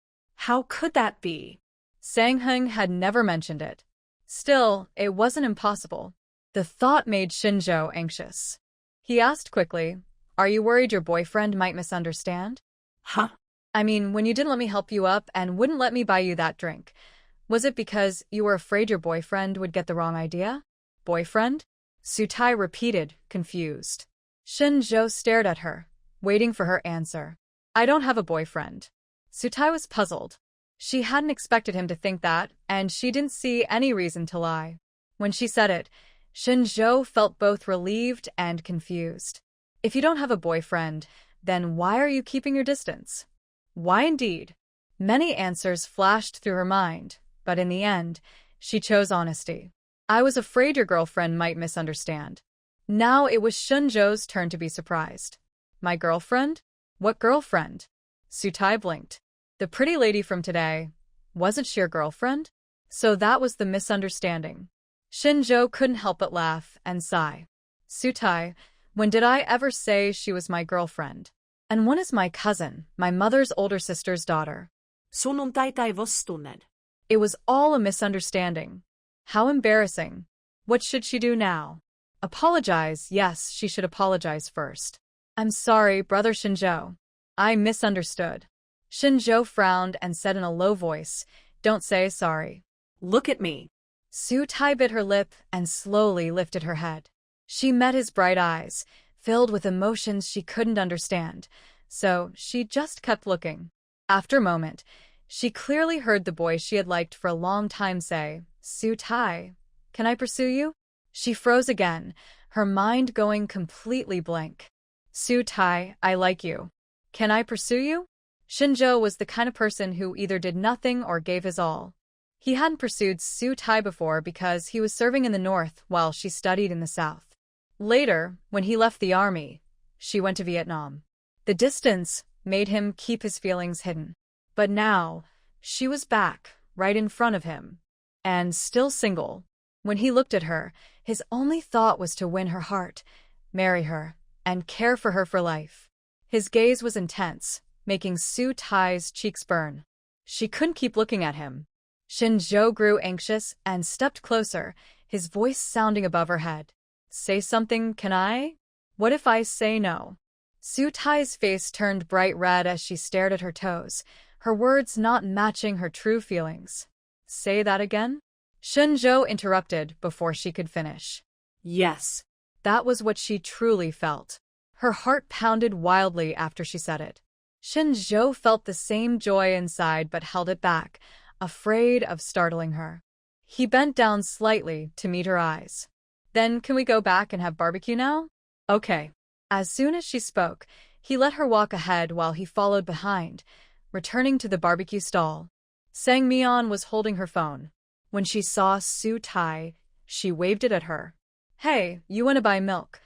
How could that be? Sang Heng had never mentioned it. Still, it wasn't impossible. The thought made Shen Zhou anxious. He asked quickly, "Are you worried your boyfriend might misunderstand?" Huh? "I mean, when you didn't let me help you up and wouldn't let me buy you that drink, was it because you were afraid your boyfriend would get the wrong idea?" "Boyfriend?" Su Tai repeated, confused. Shen Zhou stared at her, waiting for her answer. "I don't have a boyfriend." Su Tai was puzzled. She hadn't expected him to think that, and she didn't see any reason to lie. When she said it, Shen Zhou felt both relieved and confused. If you don't have a boyfriend, then why are you keeping your distance? Why indeed? Many answers flashed through her mind, but in the end, she chose honesty. "I was afraid your girlfriend might misunderstand." Now it was Shen Zhou's turn to be surprised. "My girlfriend? What girlfriend?" Su Tai blinked. "The pretty lady from today. Wasn't she your girlfriend?" So that was the misunderstanding. Shen Zhou couldn't help but laugh and sigh. "Su Tai, when did I ever say she was my girlfriend? And one is my cousin, my mother's older sister's daughter." Sun on taitai vos tunned. It was all a misunderstanding. How embarrassing. What should she do now? Apologize. Yes, she should apologize first. "I'm sorry, Brother Shen Zhou. I misunderstood." Shen Zhou frowned and said in a low voice, "Don't say sorry." Look at me. Su Tai bit her lip and slowly lifted her head. She met his bright eyes, filled with emotions she couldn't understand, so she just kept looking. After a moment, she clearly heard the boy she had liked for a long time say, "Su Tai, can I pursue you?" She froze again, her mind going completely blank. "Su Tai, I like you. Can I pursue you?" Shen Zhou was the kind of person who either did nothing or gave his all. He hadn't pursued Su Tai before because he was serving in the north while she studied in the south. Later, when he left the army, she went to Vietnam. The distance made him keep his feelings hidden. But now, she was back, right in front of him. And still single. When he looked at her, his only thought was to win her heart, marry her, and care for her for life. His gaze was intense, making Su Tai's cheeks burn. She couldn't keep looking at him. Shen Zhou grew anxious and stepped closer, his voice sounding above her head. "Say something, can I? What if I say no?" Su Tai's face turned bright red as she stared at her toes, her words not matching her true feelings. "Say that again?" Shen Zhou interrupted before she could finish. Yes. That was what she truly felt. Her heart pounded wildly after she said it. Shen Zhou felt the same joy inside but held it back, afraid of startling her. He bent down slightly to meet her eyes. "Then can we go back and have barbecue now?" "Okay." As soon as she spoke, he let her walk ahead while he followed behind, returning to the barbecue stall. Sang Meon was holding her phone. When she saw Su Tai, she waved it at her. "Hey, you want to buy milk?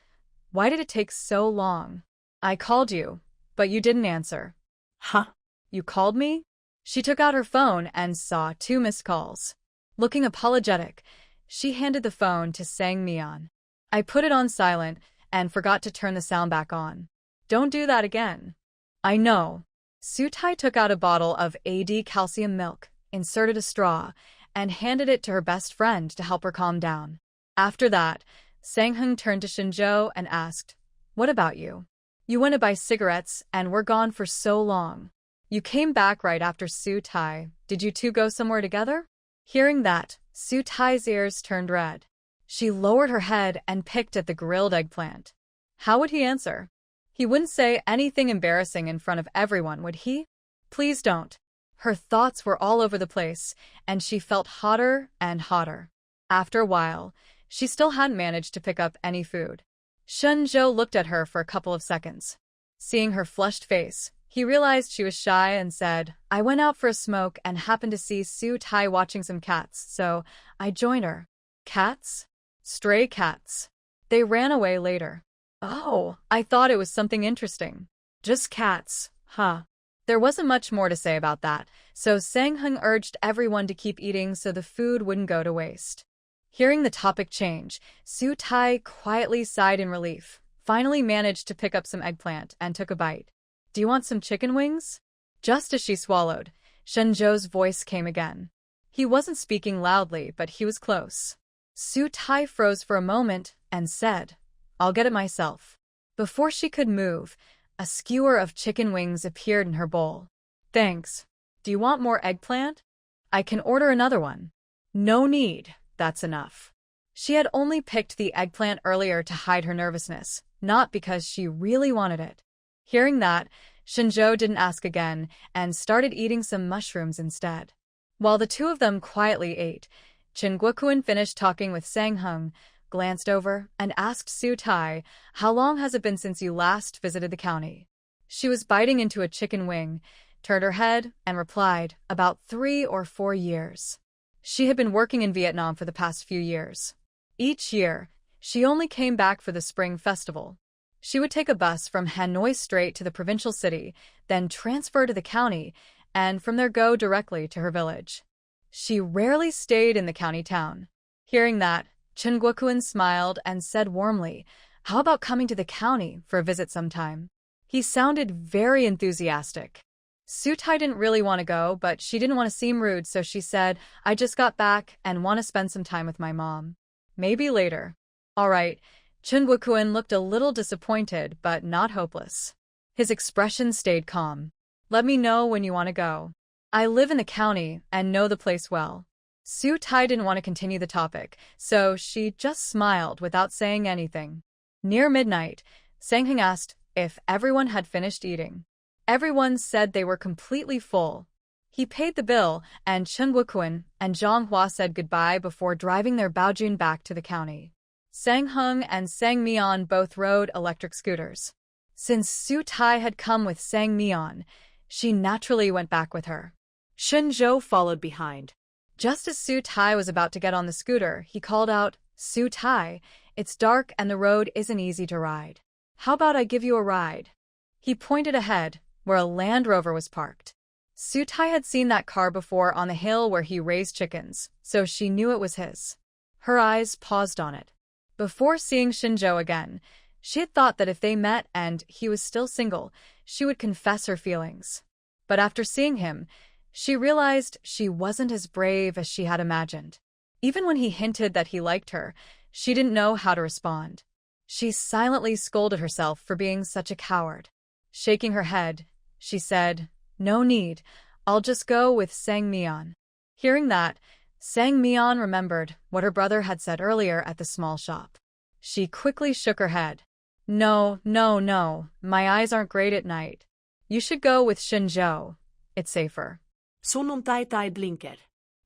Why did it take so long? I called you, but you didn't answer." Huh? "You called me?" She took out her phone and saw 2 missed calls. Looking apologetic, she handed the phone to Sang Meon. "I put it on silent and forgot to turn the sound back on. Don't do that again." "I know." Su Tai took out a bottle of AD calcium milk, inserted a straw, and handed it to her best friend to help her calm down. After that, Sang Heng turned to Shen Zhou and asked, "What about you? You went to buy cigarettes and were gone for so long. You came back right after Su Tai. Did you two go somewhere together?" Hearing that, Su Tai's ears turned red. She lowered her head and picked at the grilled eggplant. How would he answer? He wouldn't say anything embarrassing in front of everyone, would he? Please don't. Her thoughts were all over the place, and she felt hotter and hotter. After a while, she still hadn't managed to pick up any food. Shen Zhou looked at her for a couple of seconds. Seeing her flushed face, he realized she was shy and said, "I went out for a smoke and happened to see Su Tai watching some cats, so I joined her." "Cats?" "Stray cats. They ran away later." "Oh, I thought it was something interesting." "Just cats, huh?" There wasn't much more to say about that, so Sang Heng urged everyone to keep eating so the food wouldn't go to waste. Hearing the topic change, Su Tai quietly sighed in relief, finally managed to pick up some eggplant and took a bite. "Do you want some chicken wings?" Just as she swallowed, Shen Zhou's voice came again. He wasn't speaking loudly, but he was close. Su Tai froze for a moment and said, "I'll get it myself." Before she could move, a skewer of chicken wings appeared in her bowl. "Thanks. Do you want more eggplant? I can order another one." "No need, that's enough." She had only picked the eggplant earlier to hide her nervousness, not because she really wanted it. Hearing that, Shen Zhou didn't ask again and started eating some mushrooms instead. While the two of them quietly ate, Chen Guokuan finished talking with Sang Heng, glanced over, and asked Su Tai, "How long has it been since you last visited the county?" She was biting into a chicken wing, turned her head, and replied, "About 3 or 4 years." She had been working in Vietnam for the past few years. Each year, she only came back for the Spring Festival. She would take a bus from Hanoi straight to the provincial city, then transfer to the county, and from there go directly to her village. She rarely stayed in the county town. Hearing that, Chen Guokuan smiled and said warmly, "How about coming to the county for a visit sometime?" He sounded very enthusiastic. Su Tai didn't really want to go, but she didn't want to seem rude, so she said, "I just got back and want to spend some time with my mom. Maybe later." "All right." Chen Guokuan looked a little disappointed, but not hopeless. His expression stayed calm. "Let me know when you want to go. I live in the county and know the place well." Su Tai didn't want to continue the topic, so she just smiled without saying anything. Near midnight, Sang asked if everyone had finished eating. Everyone said they were completely full. He paid the bill, and Chen Wukuan and Zhang Hua said goodbye before driving their Baojun back to the county. Sang Heng and Sang Meon both rode electric scooters. Since Su Tai had come with Sang Meon, she naturally went back with her. Shen Zhou followed behind. Just as Su Tai was about to get on the scooter, he called out, "Su Tai, it's dark and the road isn't easy to ride. How about I give you a ride?" He pointed ahead, where a Land Rover was parked. Su Tai had seen that car before on the hill where he raised chickens, so she knew it was his. Her eyes paused on it. Before seeing Shen Zhou again, she had thought that if they met and he was still single, she would confess her feelings. But after seeing him, she realized she wasn't as brave as she had imagined. Even when he hinted that he liked her, she didn't know how to respond. She silently scolded herself for being such a coward. Shaking her head, she said, "No need, I'll just go with Sang Meon." Hearing that, Sang Meon remembered what her brother had said earlier at the small shop. She quickly shook her head. No, my eyes aren't great at night. You should go with Shen Zhou. It's safer." Sunnuntai tai blinker.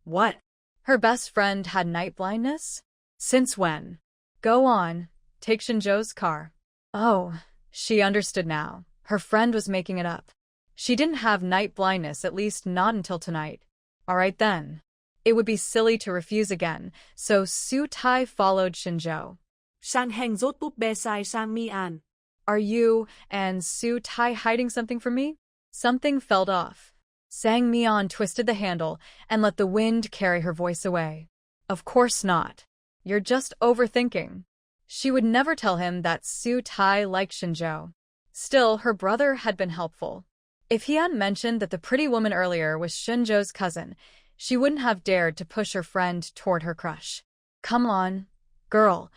What? Her best friend had night blindness? Since when? Go on, take Shen Zhou's car. Oh, she understood now. Her friend was making it up. She didn't have night blindness, at least not until tonight. All right then. It would be silly to refuse again, so Su Tai followed Shen Zhou. Sang Heng rốt búp bê sai sang Meon. Are you and Su Tai hiding something from me? Something fell off. Sang Meon twisted the handle and let the wind carry her voice away. Of course not. You're just overthinking. She would never tell him that Su Tai liked Shen Zhou. Still, her brother had been helpful. If he hadn't mentioned that the pretty woman earlier was Shen Zhou's cousin, she wouldn't have dared to push her friend toward her crush. Come on, girl.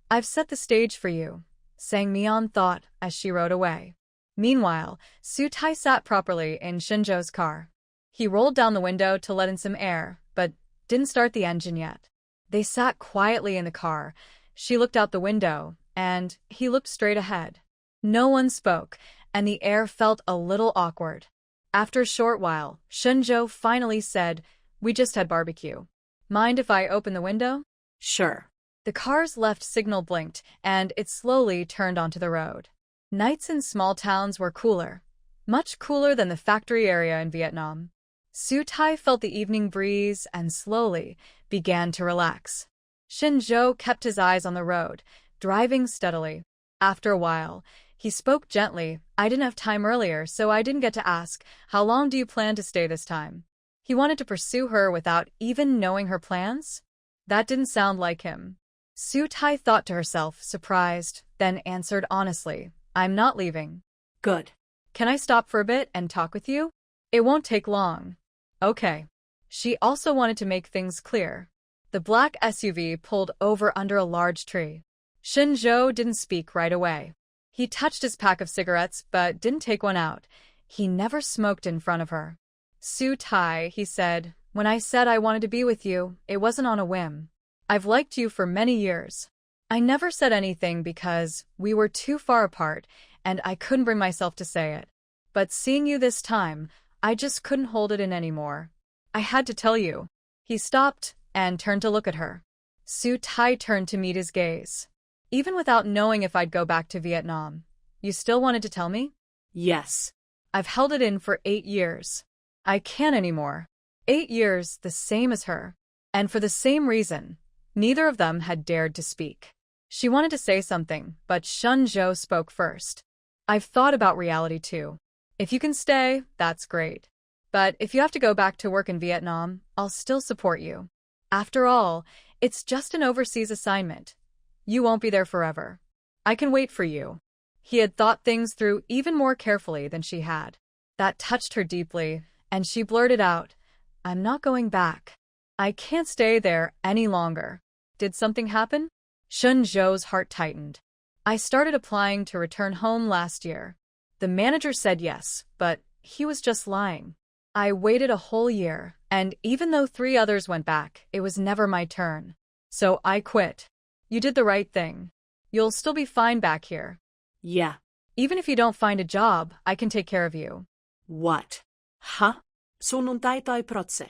I've set the stage for you, Sang Meon thought as she rode away. Meanwhile, Su Tai sat properly in Shen Zhou's car. He rolled down the window to let in some air, but didn't start the engine yet. They sat quietly in the car. She looked out the window, and he looked straight ahead. No one spoke, and the air felt a little awkward. After a short while, Shen Zhou finally said, "We just had barbecue. Mind if I open the window?" Sure. The car's left signal blinked, and it slowly turned onto the road. Nights in small towns were cooler, much cooler than the factory area in Vietnam. Su Tai felt the evening breeze and slowly began to relax. Shen Zhou kept his eyes on the road, driving steadily. After a while, he spoke gently. "I didn't have time earlier, so I didn't get to ask, how long do you plan to stay this time?" He wanted to pursue her without even knowing her plans? That didn't sound like him. Su Tai thought to herself, surprised, then answered honestly, "I'm not leaving." Good. "Can I stop for a bit and talk with you?" "It won't take long." "Okay." She also wanted to make things clear. The black SUV pulled over under a large tree. Shen Zhou didn't speak right away. He touched his pack of cigarettes but didn't take one out. He never smoked in front of her. "Su Tai," he said, "when I said I wanted to be with you, it wasn't on a whim. I've liked you for many years. I never said anything because we were too far apart and I couldn't bring myself to say it. But seeing you this time, I just couldn't hold it in anymore. I had to tell you." He stopped and turned to look at her. Su Tai turned to meet his gaze. "Even without knowing if I'd go back to Vietnam, you still wanted to tell me?" Yes. "I've held it in for 8 years. I can't anymore." 8 years, the same as her. And for the same reason, neither of them had dared to speak. She wanted to say something, but Shen Zhou spoke first. "I've thought about reality too. If you can stay, that's great. But if you have to go back to work in Vietnam, I'll still support you. After all, it's just an overseas assignment. You won't be there forever. I can wait for you." He had thought things through even more carefully than she had. That touched her deeply, and she blurted out, "I'm not going back. I can't stay there any longer." "Did something happen?" Shen Zhou's heart tightened. "I started applying to return home last year. The manager said yes, but he was just lying. I waited a whole year, and even though 3 others went back, it was never my turn. So I quit." "You did the right thing. You'll still be fine back here." Yeah. Even if you don't find a job, I can take care of you. What? Huh? Sunnuntai tai protse.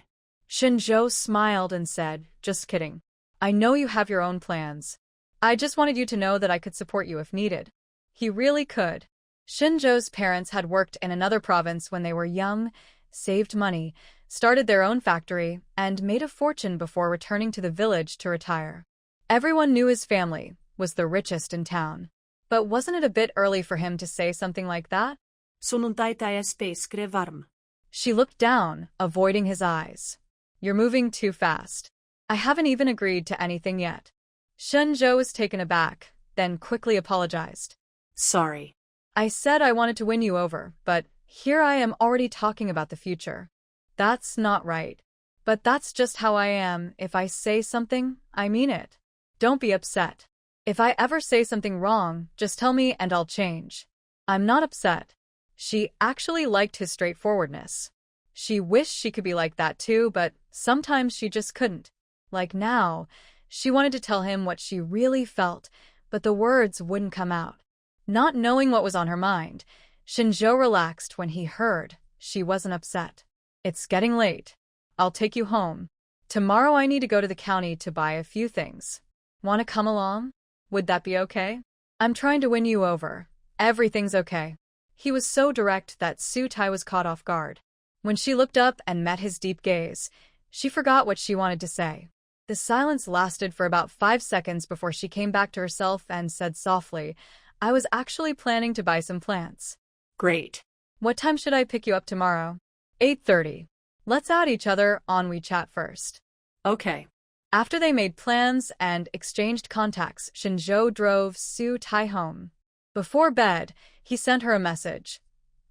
Shen Zhou smiled and said, just kidding. I know you have your own plans. I just wanted you to know that I could support you if needed. He really could. Shen Zhou's parents had worked in another province when they were young, saved money, started their own factory, and made a fortune before returning to the village to retire. Everyone knew his family was the richest in town. But wasn't it a bit early for him to say something like that? Sunnuntai tai speskre varm. She looked down, avoiding his eyes. You're moving too fast. I haven't even agreed to anything yet. Shen Zhou was taken aback, then quickly apologized. Sorry. I said I wanted to win you over, but here I am already talking about the future. That's not right. But that's just how I am. If I say something, I mean it. Don't be upset. If I ever say something wrong, just tell me and I'll change. I'm not upset. She actually liked his straightforwardness. She wished she could be like that too, but sometimes she just couldn't. Like now, she wanted to tell him what she really felt, but the words wouldn't come out. Not knowing what was on her mind, Shen Zhou relaxed when he heard she wasn't upset. It's getting late. I'll take you home. Tomorrow I need to go to the county to buy a few things. Want to come along? Would that be okay? I'm trying to win you over. Everything's okay. He was so direct that Su Tai was caught off guard. When she looked up and met his deep gaze, she forgot what she wanted to say. The silence lasted for about 5 seconds before she came back to herself and said softly, I was actually planning to buy some plants. Great. What time should I pick you up tomorrow? 8:30. Let's add each other on WeChat first. Okay. After they made plans and exchanged contacts, Shen Zhou drove Su Tai home. Before bed, he sent her a message.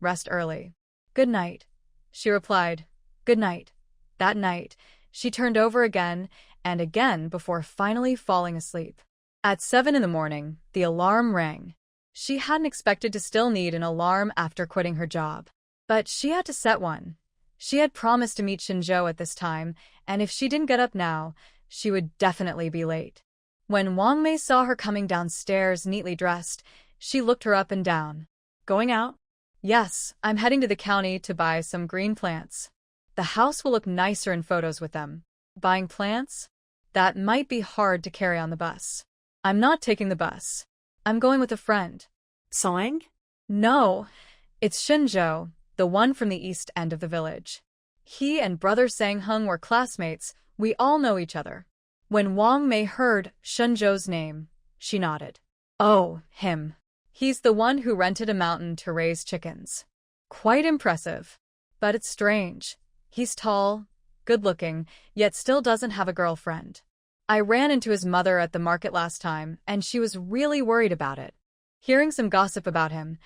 Rest early. Good night. She replied, good night. That night, she turned over again and again before finally falling asleep. At 7 in the morning, the alarm rang. She hadn't expected to still need an alarm after quitting her job. But she had to set one. She had promised to meet Shen Zhou at this time, and if she didn't get up now, she would definitely be late. When Wang Mei saw her coming downstairs neatly dressed, she looked her up and down. Going out? Yes, I'm heading to the county to buy some green plants. The house will look nicer in photos with them. Buying plants? That might be hard to carry on the bus. I'm not taking the bus. I'm going with a friend. Soeng? No, it's Shen Zhou, the one from the east end of the village. He and brother Sang Hung were classmates. We all know each other. When Wang Mei heard Shen Zhou's name, she nodded. Oh, him. He's the one who rented a mountain to raise chickens. Quite impressive. But it's strange. He's tall, good-looking, yet still doesn't have a girlfriend. I ran into his mother at the market last time, and she was really worried about it. Hearing some gossip about him,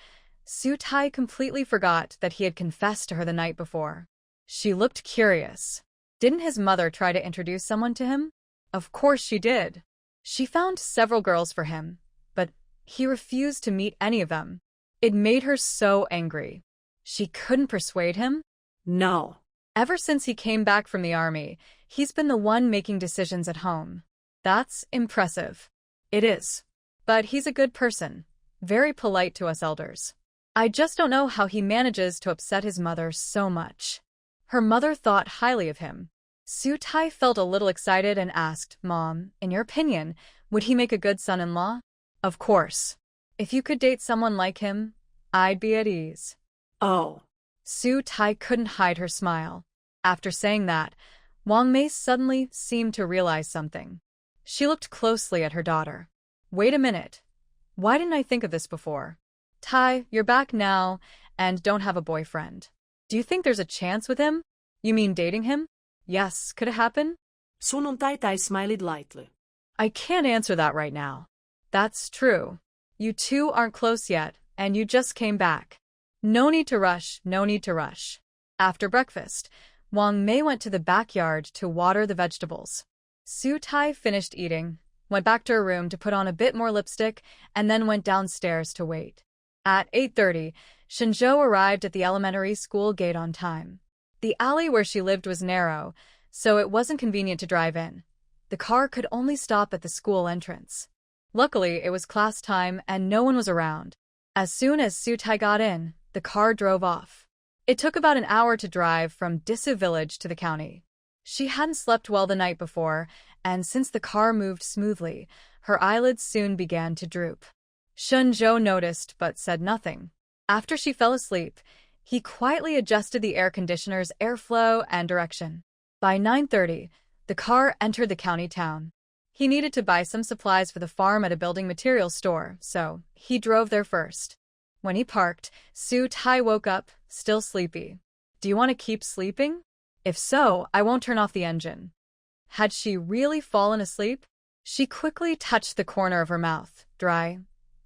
Su Tai completely forgot that he had confessed to her the night before. She looked curious. Didn't his mother try to introduce someone to him? Of course she did. She found several girls for him, but he refused to meet any of them. It made her so angry. She couldn't persuade him? No. Ever since he came back from the army, he's been the one making decisions at home. That's impressive. It is. But he's a good person. Very polite to us elders. I just don't know how he manages to upset his mother so much. Her mother thought highly of him. Su Tai felt a little excited and asked, Mom, in your opinion, would he make a good son-in-law? Of course. If you could date someone like him, I'd be at ease. Oh. Su Tai couldn't hide her smile. After saying that, Wang Mei suddenly seemed to realize something. She looked closely at her daughter. Wait a minute. Why didn't I think of this before? Tai, you're back now and don't have a boyfriend. Do you think there's a chance with him? You mean dating him? Yes, could it happen? Sunnuntai tai smiled lightly. I can't answer that right now. That's true. You two aren't close yet, and you just came back. No need to rush, no need to rush. After breakfast, Wang Mei went to the backyard to water the vegetables. Su Tai finished eating, went back to her room to put on a bit more lipstick, and then went downstairs to wait. At 8:30, Shen Zhou arrived at the elementary school gate on time. The alley where she lived was narrow, so it wasn't convenient to drive in. The car could only stop at the school entrance. Luckily, it was class time and no one was around. As soon as Su Tai got in, the car drove off. It took about an hour to drive from Disa village to the county. She hadn't slept well the night before, and since the car moved smoothly, her eyelids soon began to droop. Shen Zhou noticed but said nothing. After she fell asleep, he quietly adjusted the air conditioner's airflow and direction. By 9:30, the car entered the county town. He needed to buy some supplies for the farm at a building materials store, so he drove there first. When he parked, Su Tai woke up, still sleepy. "Do you want to keep sleeping? If so, I won't turn off the engine." Had she really fallen asleep? She quickly touched the corner of her mouth, dry.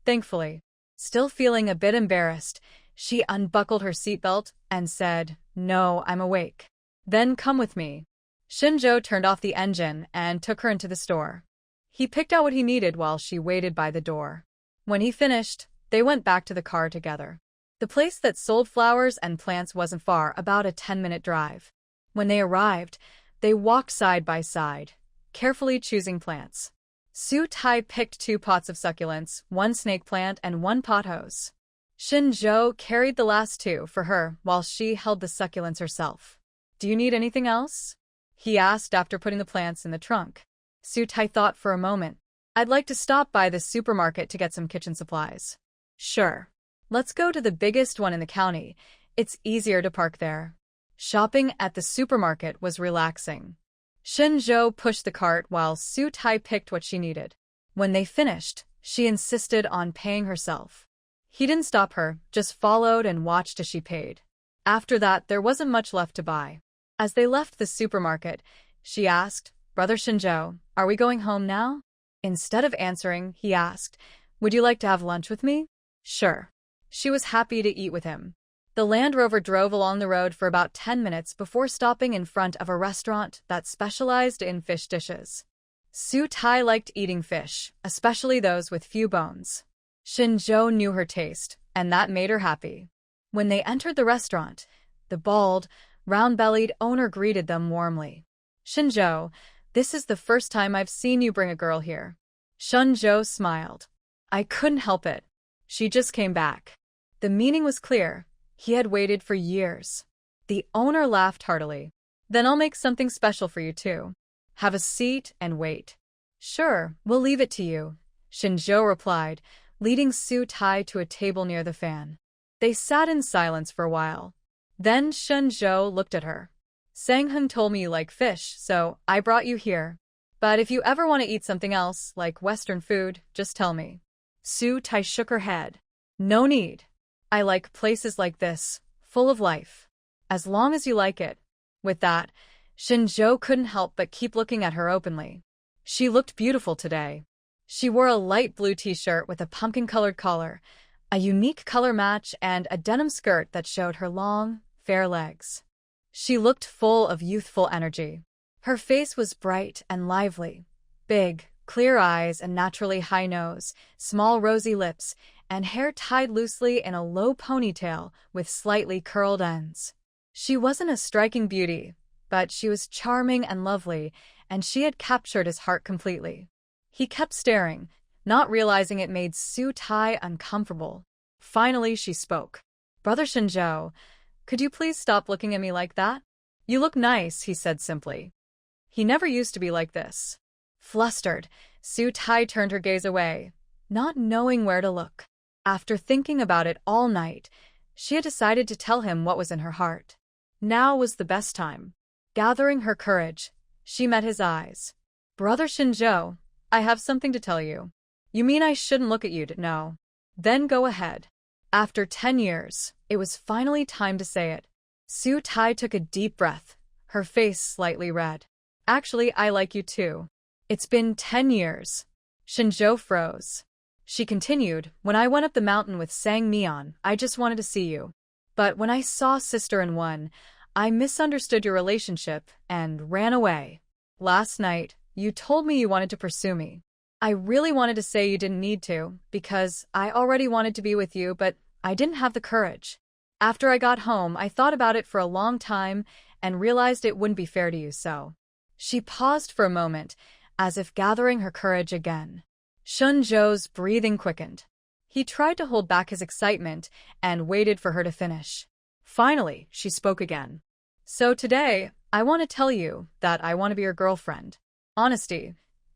Thankfully. Still feeling a bit embarrassed, she unbuckled her seatbelt and said, "No, I'm awake." "Then come with me." Shen Zhou turned off the engine and took her into the store. He picked out what he needed while she waited by the door. When he finished, they went back to the car together. The place that sold flowers and plants wasn't far, about a 10-minute drive. When they arrived, they walked side by side, carefully choosing plants. Su Tai picked 2 pots of succulents, 1 snake plant, and 1 pothose. Shen Zhou carried the last 2 for her while she held the succulents herself. "Do you need anything else?" he asked after putting the plants in the trunk. Su Tai thought for a moment. "I'd like to stop by the supermarket to get some kitchen supplies." "Sure. Let's go to the biggest one in the county. It's easier to park there." Shopping at the supermarket was relaxing. Shen Zhou pushed the cart while Su Tai picked what she needed. When they finished, she insisted on paying herself. He didn't stop her, just followed and watched as she paid. After that, there wasn't much left to buy. As they left the supermarket, she asked, "Brother Shen Zhou, are we going home now?" Instead of answering, he asked, "Would you like to have lunch with me?" "Sure." She was happy to eat with him. The Land Rover drove along the road for about 10 minutes before stopping in front of a restaurant that specialized in fish dishes. Su Tai liked eating fish, especially those with few bones. Shen Zhou knew her taste, and that made her happy. When they entered the restaurant, the bald, round-bellied owner greeted them warmly. "Shen Zhou, this is the first time I've seen you bring a girl here." Shen Zhou smiled. "I couldn't help it. She just came back." The meaning was clear. He had waited for years. The owner laughed heartily. "Then I'll make something special for you too. Have a seat and wait." "Sure, we'll leave it to you," Shen Zhou replied, leading Su Tai to a table near the fan. They sat in silence for a while. Then Shen Zhou looked at her. "Sang-hun told me you like fish, so I brought you here. But if you ever want to eat something else, like Western food, just tell me." Su Tai shook her head. "No need. I like places like this, full of life. As long as you like it." With that, Shen Zhou couldn't help but keep looking at her openly. She looked beautiful today. She wore a light blue t-shirt with a pumpkin-colored collar, a unique color match, and a denim skirt that showed her long, fair legs. She looked full of youthful energy. Her face was bright and lively. Big, clear eyes, a naturally high nose, small rosy lips, and hair tied loosely in a low ponytail with slightly curled ends. She wasn't a striking beauty, but she was charming and lovely, and she had captured his heart completely. He kept staring, not realizing it made Su Tai uncomfortable. Finally, she spoke. "Brother Shen Zhou, could you please stop looking at me like that?" "You look nice," he said simply. He never used to be like this. Flustered, Su Tai turned her gaze away, not knowing where to look. After thinking about it all night, she had decided to tell him what was in her heart. Now was the best time. Gathering her courage, she met his eyes. "Brother Shen Zhou, I have something to tell you." "You mean I shouldn't look at you to know?" "Then go ahead." After 10 years, it was finally time to say it. Su Tai took a deep breath, her face slightly red. "Actually, I like you too." "It's been 10 years. Shen Zhou froze. She continued, "When I went up the mountain with Meon, I just wanted to see you. But when I saw Sister in One, I misunderstood your relationship and ran away. Last night, you told me you wanted to pursue me. I really wanted to say you didn't need to, because I already wanted to be with you, but I didn't have the courage. After I got home, I thought about it for a long time and realized it wouldn't be fair to you, so." She paused for a moment, as if gathering her courage again. Shen Zhou's breathing quickened. He tried to hold back his excitement and waited for her to finish. Finally, she spoke again. So today, I want to tell you that I want to be your girlfriend. Honesty.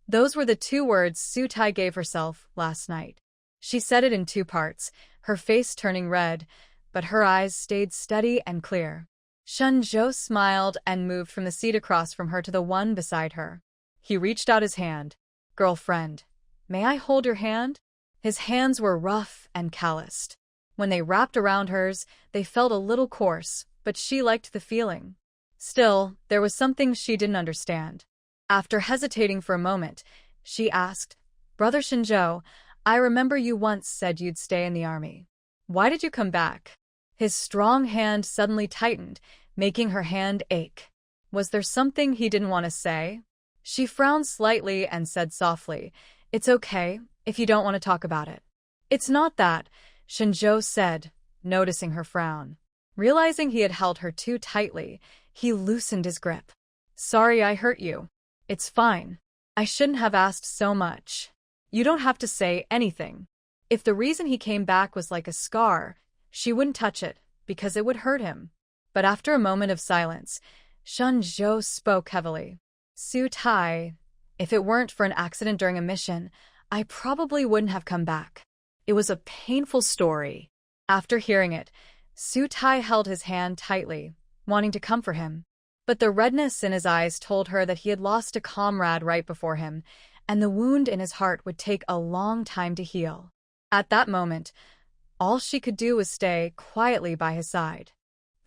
Those were the 2 words Sutai gave herself last night. She said it in 2 parts, her face turning red, but her eyes stayed steady and clear. Shen Zhou smiled and moved from the seat across from her to the one beside her. He reached out his hand. Girlfriend, may I hold your hand? His hands were rough and calloused. When they wrapped around hers, they felt a little coarse, but she liked the feeling. Still, there was something she didn't understand. After hesitating for a moment, she asked, Brother Shen Zhou, I remember you once said you'd stay in the army. Why did you come back? His strong hand suddenly tightened, making her hand ache. Was there something he didn't want to say? She frowned slightly and said softly, It's okay, if you don't want to talk about it. It's not that, Shen Zhou said, noticing her frown. Realizing he had held her too tightly, he loosened his grip. Sorry I hurt you. It's fine. I shouldn't have asked so much. You don't have to say anything. If the reason he came back was like a scar, she wouldn't touch it, because it would hurt him. But after a moment of silence, Shen Zhou spoke heavily. Sutai, if it weren't for an accident during a mission, I probably wouldn't have come back. It was a painful story. After hearing it, Sutai held his hand tightly, wanting to comfort him. But the redness in his eyes told her that he had lost a comrade right before him, and the wound in his heart would take a long time to heal. At that moment, all she could do was stay quietly by his side.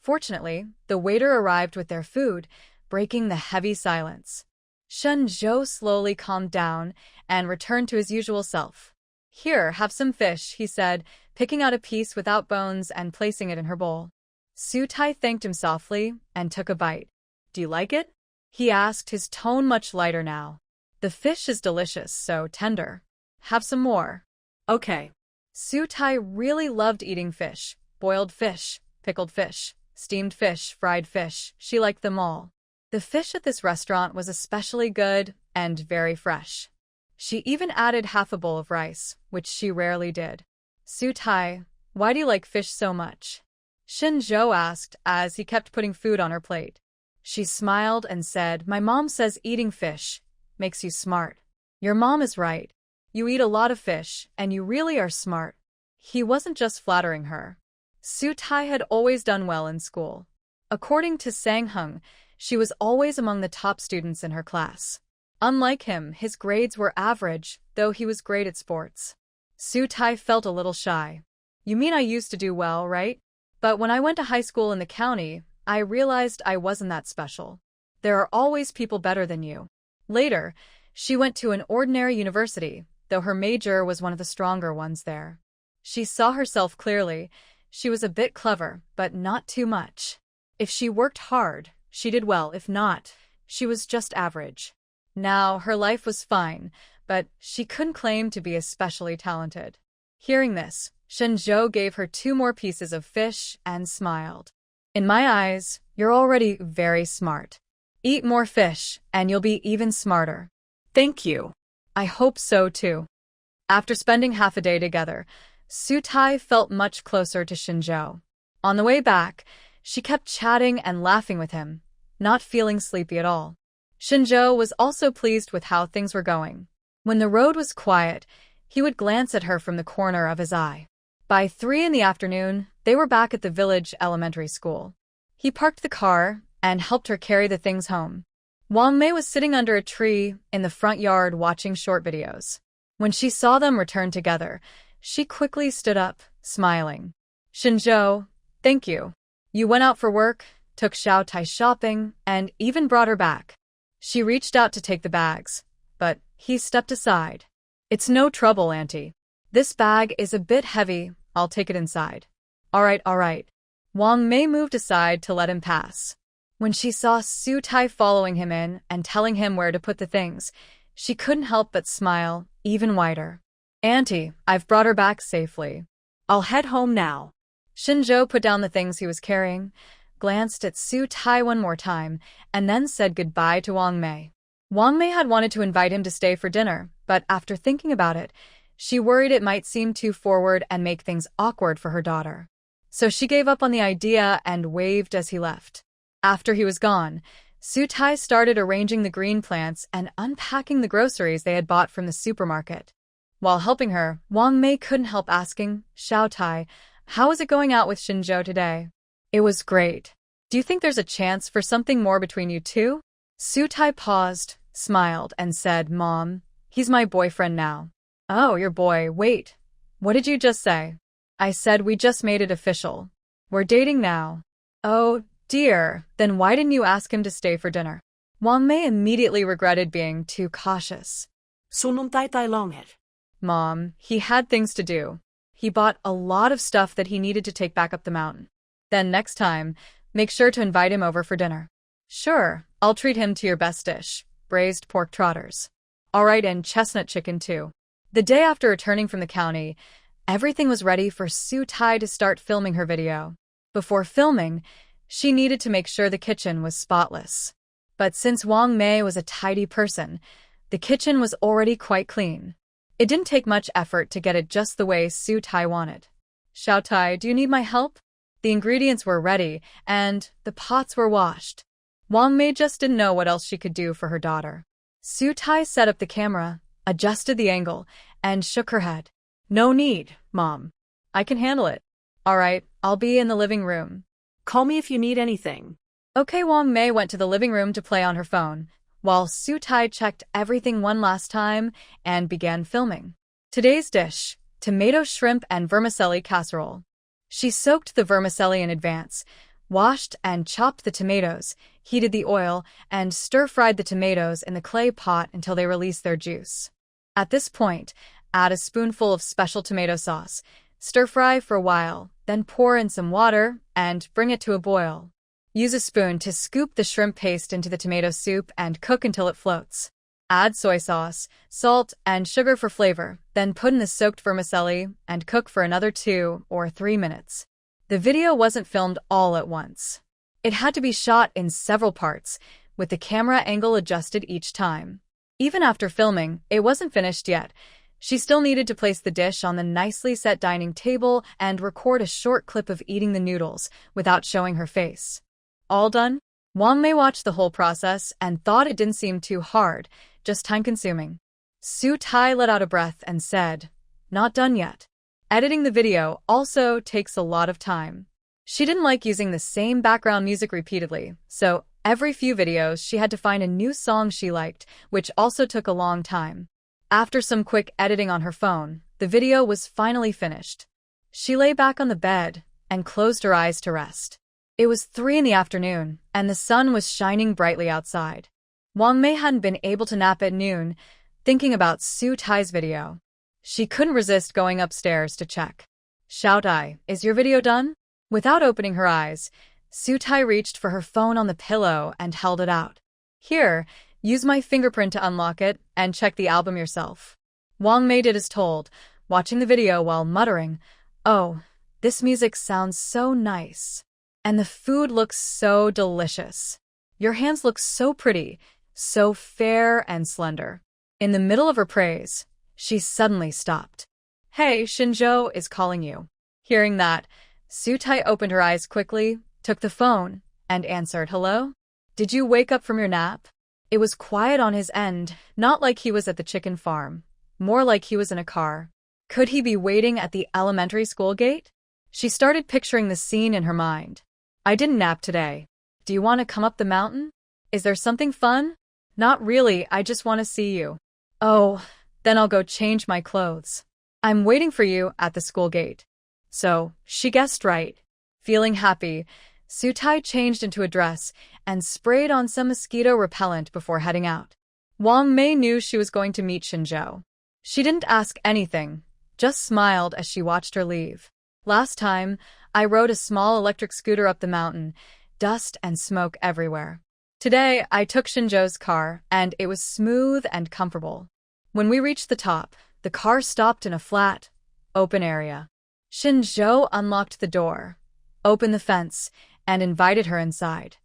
Fortunately, the waiter arrived with their food, breaking the heavy silence. Shen Zhou slowly calmed down and returned to his usual self. Here, have some fish, he said, picking out a piece without bones and placing it in her bowl. Sutai thanked him softly and took a bite. Do you like it? He asked, his tone much lighter now. The fish is delicious, so tender. Have some more. Okay. Sutai really loved eating fish. Boiled fish, pickled fish, steamed fish, fried fish. She liked them all. The fish at this restaurant was especially good and very fresh. She even added half a bowl of rice, which she rarely did. Sutai, why do you like fish so much? Shen Zhou asked as he kept putting food on her plate. She smiled and said, My mom says eating fish makes you smart. Your mom is right. You eat a lot of fish, and you really are smart. He wasn't just flattering her. Sutai had always done well in school. According to Sangheng, she was always among the top students in her class. Unlike him, his grades were average, though he was great at sports. Sutai felt a little shy. You mean I used to do well, right? But when I went to high school in the county, I realized I wasn't that special. There are always people better than you. Later, she went to an ordinary university, though her major was one of the stronger ones there. She saw herself clearly. She was a bit clever, but not too much. If she worked hard, she did well. If not, she was just average. Now, her life was fine, but she couldn't claim to be especially talented. Hearing this, Shen Zhou gave her 2 more pieces of fish and smiled. In my eyes, you're already very smart. Eat more fish, and you'll be even smarter. Thank you. I hope so too. After spending half a day together, Sutai felt much closer to Shen Zhou. On the way back, she kept chatting and laughing with him, not feeling sleepy at all. Shen Zhou was also pleased with how things were going. When the road was quiet, he would glance at her from the corner of his eye. By 3 in the afternoon, they were back at the village elementary school. He parked the car and helped her carry the things home. Wang Mei was sitting under a tree in the front yard watching short videos. When she saw them return together, she quickly stood up, smiling. Shen Zhou, thank you. You went out for work, took Xiao Tai shopping, and even brought her back. She reached out to take the bags, but he stepped aside. It's no trouble, Auntie. This bag is a bit heavy. I'll take it inside. All right. Wang Mei moved aside to let him pass. When she saw Sutai following him in and telling him where to put the things, she couldn't help but smile, even wider. Auntie, I've brought her back safely. I'll head home now. Shen Zhou put down the things he was carrying, glanced at Sutai one more time, and then said goodbye to Wang Mei. Wang Mei had wanted to invite him to stay for dinner, but after thinking about it, She worried it might seem too forward and make things awkward for her daughter. So she gave up on the idea and waved as he left. After he was gone, Sutai started arranging the green plants and unpacking the groceries they had bought from the supermarket. While helping her, Wang Mei couldn't help asking, "Xiaotai, how is it going out with Shen Zhou today?" "It was great. Do you think there's a chance for something more between you two?" Sutai paused, smiled, and said, "Mom, he's my boyfriend now." "Oh, your boy, wait. What did you just say?" "I said we just made it official. We're dating now." "Oh, dear, then why didn't you ask him to stay for dinner?" Wang Mei immediately regretted being too cautious. Sununtay long it. "Mom, he had things to do. He bought a lot of stuff that he needed to take back up the mountain. Then next time, make sure to invite him over for dinner." "Sure, I'll treat him to your best dish, braised pork trotters. All right, and chestnut chicken too." The day after returning from the county, everything was ready for Sutai to start filming her video. Before filming, she needed to make sure the kitchen was spotless. But since Wang Mei was a tidy person, the kitchen was already quite clean. It didn't take much effort to get it just the way Sutai wanted. "Xiaotai, do you need my help?" The ingredients were ready, and the pots were washed. Wang Mei just didn't know what else she could do for her daughter. Sutai set up the camera, adjusted the angle, and shook her head. "No need, Mom. I can handle it." "All right, I'll be in the living room. Call me if you need anything." Okay, Wang Mei went to the living room to play on her phone, while Sutai checked everything one last time and began filming. Today's dish: tomato shrimp and vermicelli casserole. She soaked the vermicelli in advance, washed and chopped the tomatoes, heated the oil, and stir-fried the tomatoes in the clay pot until they released their juice. At this point, add a spoonful of special tomato sauce, stir-fry for a while, then pour in some water and bring it to a boil. Use a spoon to scoop the shrimp paste into the tomato soup and cook until it floats. Add soy sauce, salt, and sugar for flavor, then put in the soaked vermicelli and cook for another 2 or 3 minutes. The video wasn't filmed all at once. It had to be shot in several parts, with the camera angle adjusted each time. Even after filming, it wasn't finished yet. She still needed to place the dish on the nicely set dining table and record a short clip of eating the noodles without showing her face. All done? Wang Mei watched the whole process and thought it didn't seem too hard, just time-consuming. Sutai let out a breath and said, "Not done yet." Editing the video also takes a lot of time. She didn't like using the same background music repeatedly, so every few videos she had to find a new song she liked, which also took a long time. After some quick editing on her phone, the video was finally finished. She lay back on the bed and closed her eyes to rest. It was 3 in the afternoon, and the sun was shining brightly outside. Wang Mei hadn't been able to nap at noon, thinking about Sutai's video. She couldn't resist going upstairs to check. "Xiaotai, is your video done?" Without opening her eyes, Sutai reached for her phone on the pillow and held it out. "Here, use my fingerprint to unlock it and check the album yourself." Wang Mei did as told, watching the video while muttering, "Oh, this music sounds so nice. And the food looks so delicious. Your hands look so pretty, so fair and slender." In the middle of her praise, she suddenly stopped. "Hey, Shen Zhou is calling you." Hearing that, Sutai opened her eyes quickly, took the phone, and answered, "Hello? Did you wake up from your nap?" It was quiet on his end, not like he was at the chicken farm, more like he was in a car. Could he be waiting at the elementary school gate? She started picturing the scene in her mind. "I didn't nap today. Do you want to come up the mountain? Is there something fun?" "Not really, I just want to see you." "Oh, then I'll go change my clothes. I'm waiting for you at the school gate." So, she guessed right. Feeling happy, Sutai changed into a dress and sprayed on some mosquito repellent before heading out. Wang Mei knew she was going to meet Shen Zhou. She didn't ask anything, just smiled as she watched her leave. "Last time, I rode a small electric scooter up the mountain, dust and smoke everywhere. Today, I took Shen Zhou's car, and it was smooth and comfortable. When we reached the top, the car stopped in a flat, open area. Shen Zhou unlocked the door, opened the fence, and invited her inside.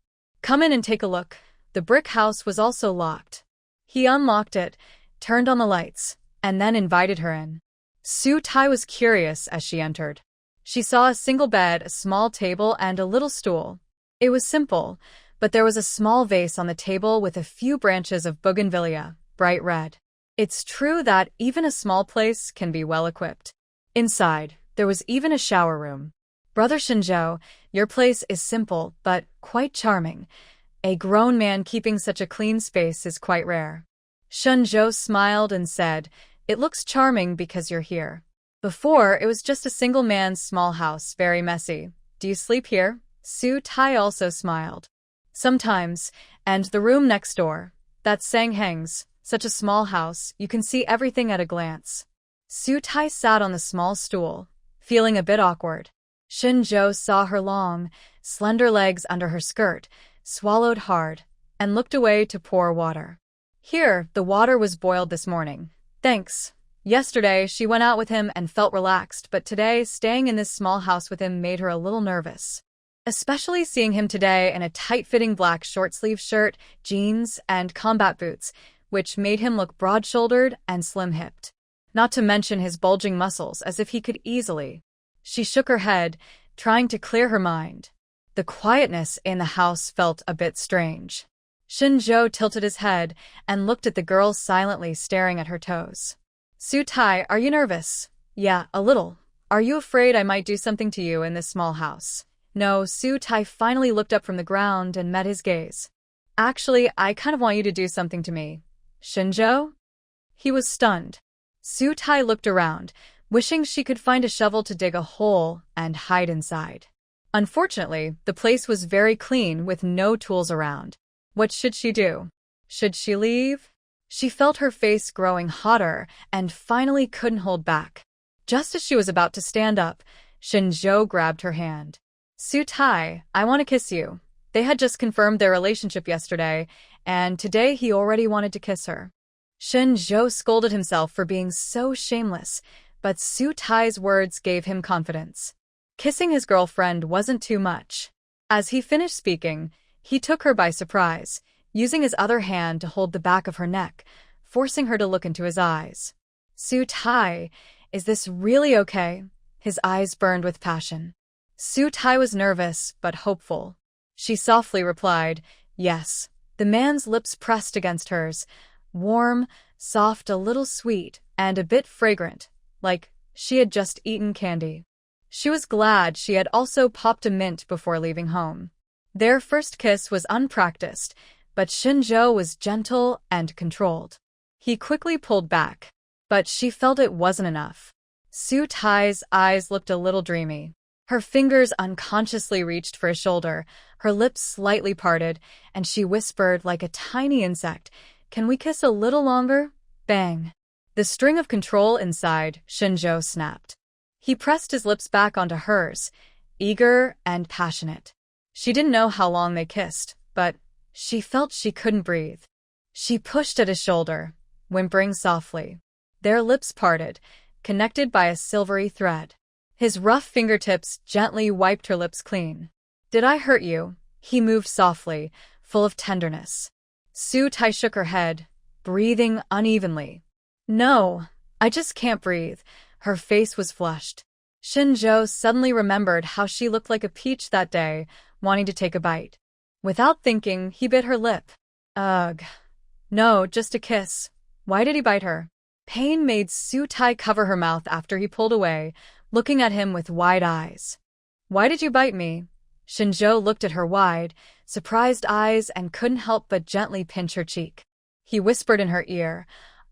"Come in and take a look." The brick house was also locked. He unlocked it, turned on the lights, and then invited her in. Su Tai was curious as she entered. She saw a single bed, a small table, and a little stool. It was simple, but there was a small vase on the table with a few branches of bougainvillea, bright red. It's true that even a small place can be well equipped. Inside, there was even a shower room. Brother Shen Zhou, your place is simple, but quite charming. A grown man keeping such a clean space is quite rare. Shen Zhou smiled and said, it looks charming because you're here. Before, it was just a single man's small house, very messy. Do you sleep here? Su Tai also smiled. Sometimes, and the room next door. That's Sangheng's, such a small house, you can see everything at a glance. Su Tai sat on the small stool, feeling a bit awkward. Shen Zhou saw her long, slender legs under her skirt, swallowed hard, and looked away to pour water. Here, the water was boiled this morning. Thanks. Yesterday, she went out with him and felt relaxed, but today, staying in this small house with him made her a little nervous. Especially seeing him today in a tight-fitting black short-sleeve shirt, jeans, and combat boots, which made him look broad-shouldered and slim-hipped. Not to mention his bulging muscles, as if he could easily. She shook her head, trying to clear her mind. The quietness in the house felt a bit strange. Shen Zhou tilted his head and looked at the girl silently staring at her toes. Su Tai, are you nervous? Yeah, a little. Are you afraid I might do something to you in this small house? No, Su Tai finally looked up from the ground and met his gaze. Actually, I kind of want you to do something to me. Shen Zhou? He was stunned. Su Tai looked around, wishing she could find a shovel to dig a hole and hide inside. Unfortunately, the place was very clean with no tools around. What should she do? Should she leave? She felt her face growing hotter and finally couldn't hold back. Just as she was about to stand up, Shen Zhou grabbed her hand. Su Tai, I want to kiss you. They had just confirmed their relationship yesterday, and today he already wanted to kiss her. Shen Zhou scolded himself for being so shameless, but Su Tai's words gave him confidence. Kissing his girlfriend wasn't too much. As he finished speaking, he took her by surprise, using his other hand to hold the back of her neck, forcing her to look into his eyes. Su Tai, is this really okay? His eyes burned with passion. Su Tai was nervous, but hopeful. She softly replied, yes. The man's lips pressed against hers, warm, soft, a little sweet, and a bit fragrant, like she had just eaten candy. She was glad she had also popped a mint before leaving home. Their first kiss was unpracticed, but Shen Zhou was gentle and controlled. He quickly pulled back, but she felt it wasn't enough. Su Tai's eyes looked a little dreamy. Her fingers unconsciously reached for his shoulder, her lips slightly parted, and she whispered like a tiny insect, "Can we kiss a little longer?" Bang! The string of control inside Shen Zhou snapped. He pressed his lips back onto hers, eager and passionate. She didn't know how long they kissed, but she felt she couldn't breathe. She pushed at his shoulder, whimpering softly. Their lips parted, connected by a silvery thread. His rough fingertips gently wiped her lips clean. "Did I hurt you?" He moved softly, full of tenderness. Su Tai shook her head, breathing unevenly. "No, I just can't breathe." Her face was flushed. Shen Zhou suddenly remembered how she looked like a peach that day, wanting to take a bite. Without thinking, he bit her lip. Ugh. No, just a kiss. Why did he bite her? Pain made Su Tai cover her mouth after he pulled away, looking at him with wide eyes. "Why did you bite me?" Shen Zhou looked at her wide, surprised eyes and couldn't help but gently pinch her cheek. He whispered in her ear,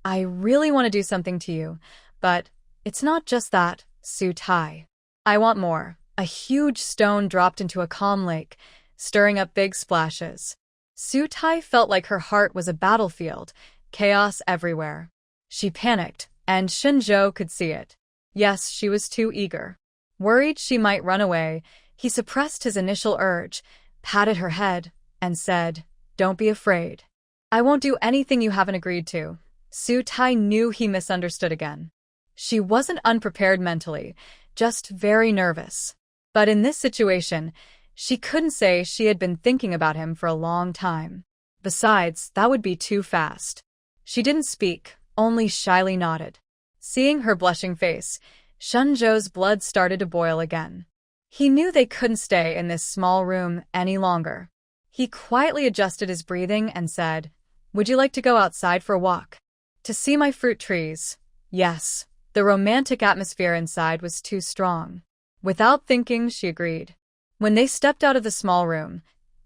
"I really want to do something to you, but it's not just that, Su Tai. I want more." A huge stone dropped into a calm lake, stirring up big splashes. Su Tai felt like her heart was a battlefield, chaos everywhere. She panicked, and Shen Zhou could see it. Yes, she was too eager. Worried she might run away, he suppressed his initial urge, patted her head, and said, "Don't be afraid. I won't do anything you haven't agreed to." Su Tai knew he misunderstood again. She wasn't unprepared mentally, just very nervous. But in this situation, she couldn't say she had been thinking about him for a long time. Besides, that would be too fast. She didn't speak, only shyly nodded. Seeing her blushing face, Shen Zhou's blood started to boil again. He knew they couldn't stay in this small room any longer. He quietly adjusted his breathing and said, "Would you like to go outside for a walk? To see my fruit trees?" Yes. The romantic atmosphere inside was too strong. Without thinking, she agreed. When they stepped out of the small room,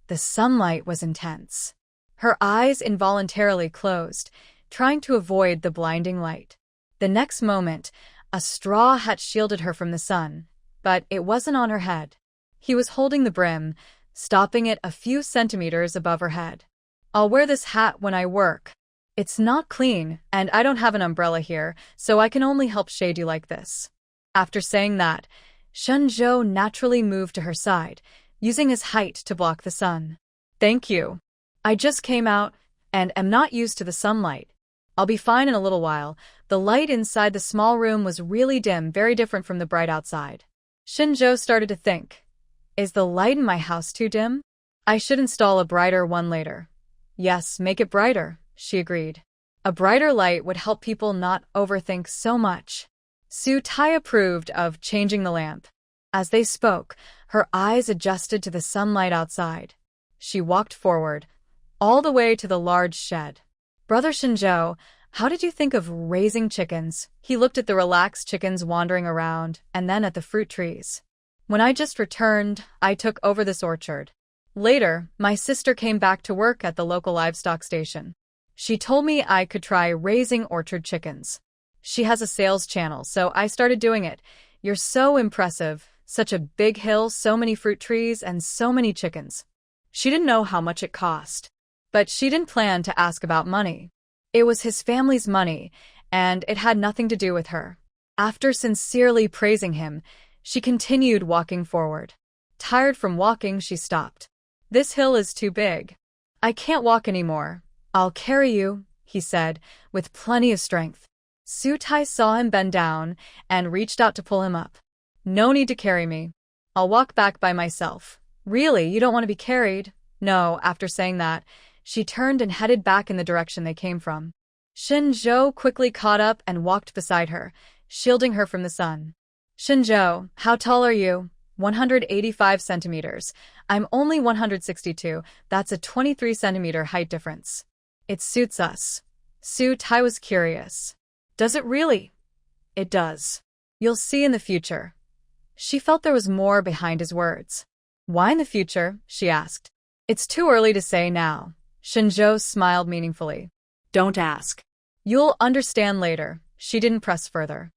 the sunlight was intense. Her eyes involuntarily closed, trying to avoid the blinding light. The next moment, a straw hat shielded her from the sun, but it wasn't on her head. He was holding the brim, stopping it a few centimeters above her head. "I'll wear this hat when I work. It's not clean, and I don't have an umbrella here, so I can only help shade you like this." After saying that, Shen Zhou naturally moved to her side, using his height to block the sun. "Thank you. I just came out, and am not used to the sunlight. I'll be fine in a little while." The light inside the small room was really dim, very different from the bright outside. Shen Zhou started to think, is the light in my house too dim? I should install a brighter one later. Yes, make it brighter, she agreed. A brighter light would help people not overthink so much. Su Tai approved of changing the lamp. As they spoke, her eyes adjusted to the sunlight outside. She walked forward, all the way to the large shed. "Brother Shen Zhou, how did you think of raising chickens?" He looked at the relaxed chickens wandering around, and then at the fruit trees. "When I just returned, I took over this orchard. Later, my sister came back to work at the local livestock station. She told me I could try raising orchard chickens. She has a sales channel, so I started doing it. You're so impressive. Such a big hill, so many fruit trees, and so many chickens." She didn't know how much it cost, but she didn't plan to ask about money. It was his family's money, and it had nothing to do with her. After sincerely praising him, she continued walking forward. Tired from walking, she stopped. "This hill is too big. I can't walk anymore. I'll carry you," he said, with plenty of strength. Su Tai saw him bend down and reached out to pull him up. "No need to carry me. I'll walk back by myself." "Really, you don't want to be carried?" "No." After saying that, she turned and headed back in the direction they came from. Shen Zhou quickly caught up and walked beside her, shielding her from the sun. "Shen Zhou, how tall are you?" 185 centimeters. "I'm only 162. That's a 23 centimeter height difference." "It suits us." Su Tai was curious. "Does it really?" "It does. You'll see in the future." She felt there was more behind his words. "Why in the future?" she asked. "It's too early to say now." Shen Zhou smiled meaningfully. Don't ask. "You'll understand later." She didn't press further.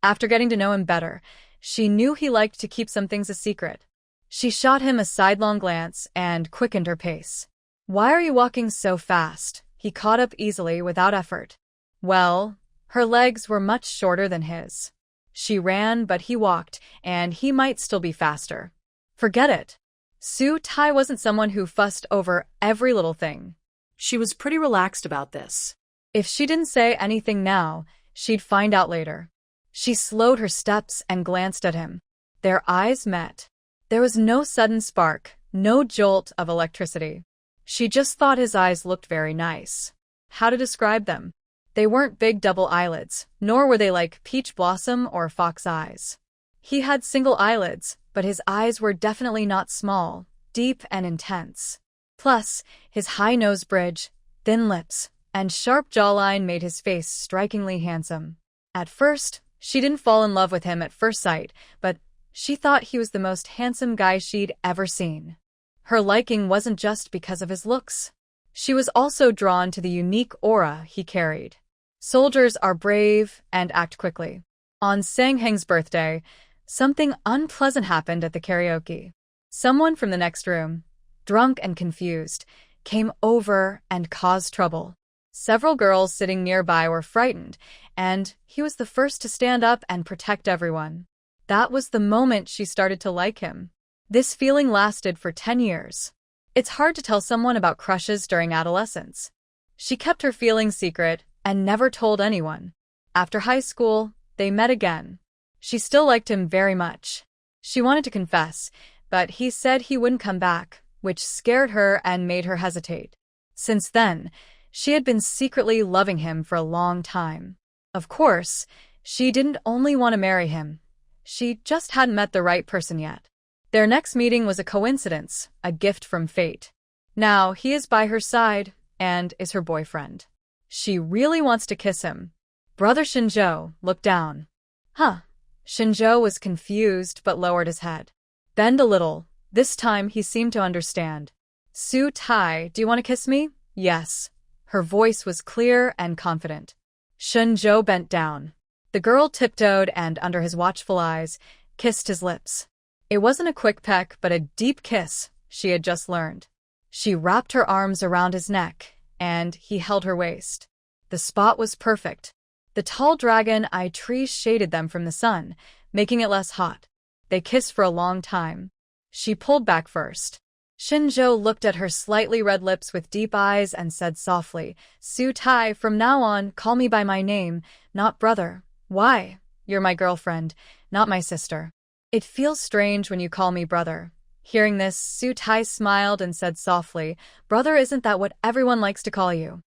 After getting to know him better, she knew he liked to keep some things a secret. She shot him a sidelong glance and quickened her pace. "Why are you walking so fast?" He caught up easily without effort. Well, her legs were much shorter than his. She ran, but he walked, and he might still be faster. Forget it. Su Tai wasn't someone who fussed over every little thing. She was pretty relaxed about this. If she didn't say anything now, she'd find out later. She slowed her steps and glanced at him. Their eyes met. There was no sudden spark, no jolt of electricity. She just thought his eyes looked very nice. How to describe them? They weren't big double eyelids, nor were they like peach blossom or fox eyes. He had single eyelids, but his eyes were definitely not small, deep and intense. Plus, his high nose bridge, thin lips, and sharp jawline made his face strikingly handsome. At first, she didn't fall in love with him at first sight, but she thought he was the most handsome guy she'd ever seen. Her liking wasn't just because of his looks. She was also drawn to the unique aura he carried. Soldiers are brave and act quickly. On Sang Heng's birthday, something unpleasant happened at the karaoke. Someone from the next room, drunk and confused, came over and caused trouble. Several girls sitting nearby were frightened, and he was the first to stand up and protect everyone. That was the moment she started to like him. This feeling lasted for 10 years. It's hard to tell someone about crushes during adolescence. She kept her feelings secret and never told anyone. After high school, they met again. She still liked him very much. She wanted to confess, but he said he wouldn't come back, which scared her and made her hesitate. Since then, she had been secretly loving him for a long time. Of course, She didn't only want to marry him. She just hadn't met the right person yet. Their next meeting was a coincidence, a gift from fate. Now he is by her side and is her boyfriend. She really wants to kiss him. Brother Shen Zhou looked down. Huh. Shen Zhou was confused but lowered his head. Bend a little. This time he seemed to understand. Su Tai, do you want to kiss me? Yes. Her voice was clear and confident. Shen Zhou bent down. The girl tiptoed and, under his watchful eyes, kissed his lips. It wasn't a quick peck, but a deep kiss, she had just learned. She wrapped her arms around his neck, and he held her waist. The spot was perfect. The tall dragon-eye trees shaded them from the sun, making it less hot. They kissed for a long time. She pulled back first. Shen Zhou looked at her slightly red lips with deep eyes and said softly, Su Tai, from now on, call me by my name, not brother. Why? You're my girlfriend, not my sister. It feels strange when you call me brother. Hearing this, Su Tai smiled and said softly, Brother, isn't that what everyone likes to call you?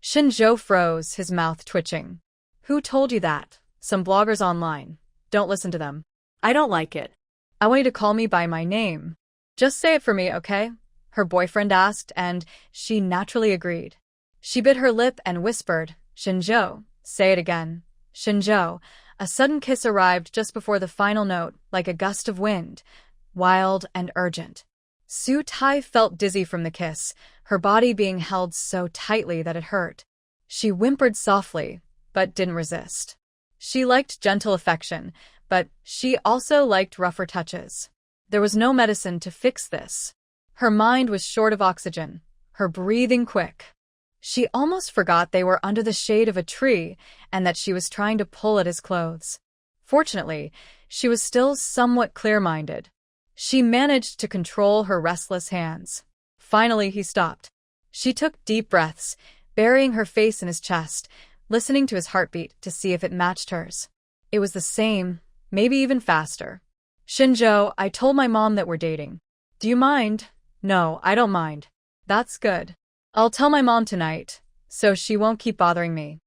Shen Zhou froze, his mouth twitching. Who told you that? Some bloggers online. Don't listen to them. I don't like it. I want you to call me by my name. Just say it for me, okay? Her boyfriend asked, and she naturally agreed. She bit her lip and whispered, Shen Zhou, say it again. Shen Zhou. A sudden kiss arrived just before the final note, like a gust of wind, wild and urgent. Su Tai felt dizzy from the kiss, her body being held so tightly that it hurt. She whimpered softly, but didn't resist. She liked gentle affection, but she also liked rougher touches. There was no medicine to fix this. Her mind was short of oxygen, her breathing quick. She almost forgot they were under the shade of a tree and that she was trying to pull at his clothes. Fortunately, she was still somewhat clear-minded. She managed to control her restless hands. Finally, he stopped. She took deep breaths, burying her face in his chest, listening to his heartbeat to see if it matched hers. It was the same, maybe even faster. Shen Zhou, I told my mom that we're dating. Do you mind? No, I don't mind. That's good. I'll tell my mom tonight, so she won't keep bothering me.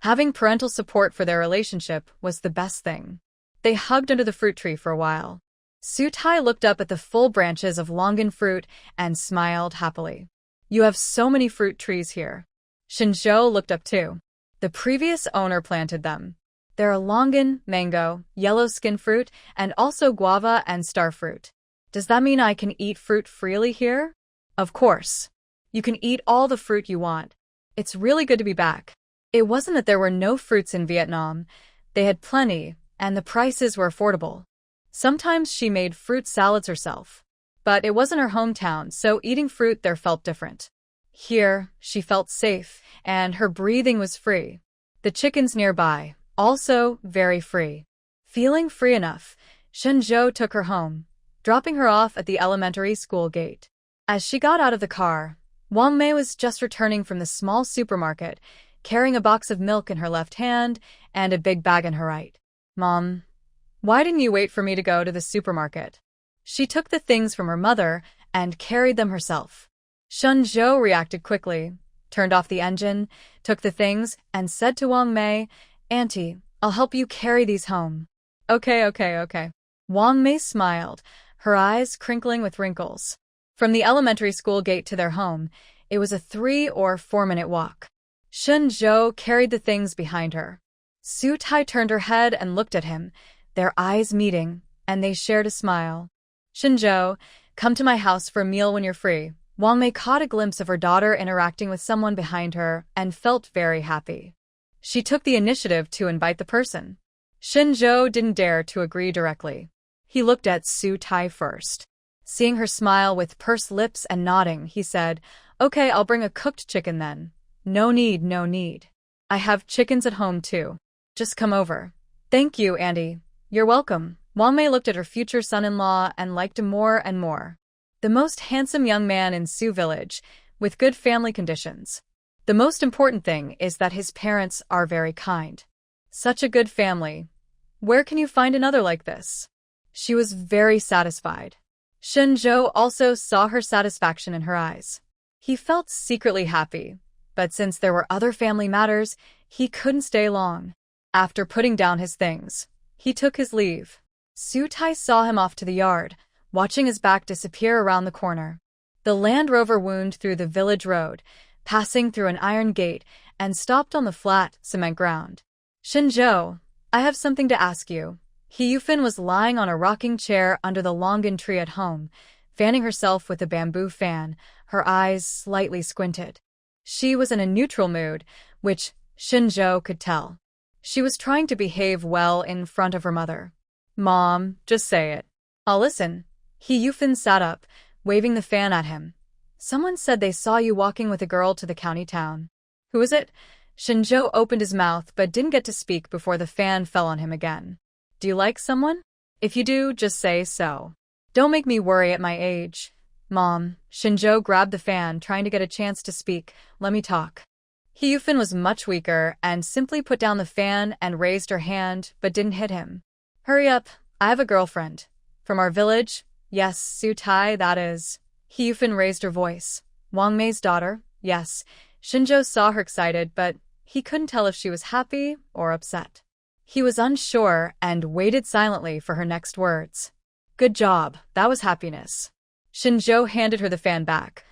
Having parental support for their relationship was the best thing. They hugged under the fruit tree for a while. Su Tai looked up at the full branches of longan fruit and smiled happily. You have so many fruit trees here. Shen Zhou looked up too. The previous owner planted them. There are longan, mango, yellow skin fruit, and also guava and star fruit. Does that mean I can eat fruit freely here? Of course. You can eat all the fruit you want. It's really good to be back. It wasn't that there were no fruits in Vietnam. They had plenty, and the prices were affordable. Sometimes she made fruit salads herself. But it wasn't her hometown, so eating fruit there felt different. Here, she felt safe, and her breathing was free. The chickens nearby, also very free. Feeling free enough, Shen Zhou took her home, dropping her off at the elementary school gate. As she got out of the car, Wang Mei was just returning from the small supermarket, carrying a box of milk in her left hand and a big bag in her right. Mom, why didn't you wait for me to go to the supermarket? She took the things from her mother and carried them herself. Shen Zhou reacted quickly, turned off the engine, took the things, and said to Wang Mei, Auntie, I'll help you carry these home. Okay. Wang Mei smiled, her eyes crinkling with wrinkles. From the elementary school gate to their home, it was a 3 or 4 minute walk. Shen Zhou carried the things behind her. Su Tai turned her head and looked at him, their eyes meeting, and they shared a smile. Shen Zhou, come to my house for a meal when you're free. Wang Mei caught a glimpse of her daughter interacting with someone behind her and felt very happy. She took the initiative to invite the person. Shen Zhou didn't dare to agree directly. He looked at Su Tai first. Seeing her smile with pursed lips and nodding, he said, Okay, I'll bring a cooked chicken then. No need. I have chickens at home too. Just come over. Thank you, Auntie. You're welcome. Wang Mei looked at her future son-in-law and liked him more and more. The most handsome young man in Sioux Village, with good family conditions. The most important thing is that his parents are very kind. Such a good family. Where can you find another like this? She was very satisfied. Shen Zhou also saw her satisfaction in her eyes. He felt secretly happy, but since there were other family matters, he couldn't stay long. After putting down his things, he took his leave. Sutai saw him off to the yard, watching his back disappear around the corner. The Land Rover wound through the village road, passing through an iron gate, and stopped on the flat, cement ground. Shen Zhou, I have something to ask you. Yufin was lying on a rocking chair under the longan tree at home, fanning herself with a bamboo fan, her eyes slightly squinted. She was in a neutral mood, which Shen Zhou could tell. She was trying to behave well in front of her mother. Mom, just say it. I'll listen. Yufin sat up, waving the fan at him. Someone said they saw you walking with a girl to the county town. Who is it? Shen Zhou opened his mouth but didn't get to speak before the fan fell on him again. Do you like someone? If you do, just say so. Don't make me worry at my age. Mom, Shen Zhou grabbed the fan, trying to get a chance to speak. Let me talk. Yufin was much weaker and simply put down the fan and raised her hand but didn't hit him. Hurry up, I have a girlfriend. From our village? Yes, Sutai, that is. Yufin raised her voice. Wang Mei's daughter? Yes. Shen Zhou saw her excited, but he couldn't tell if she was happy or upset. He was unsure and waited silently for her next words. Good job, that was happiness. Shen Zhou handed her the fan back.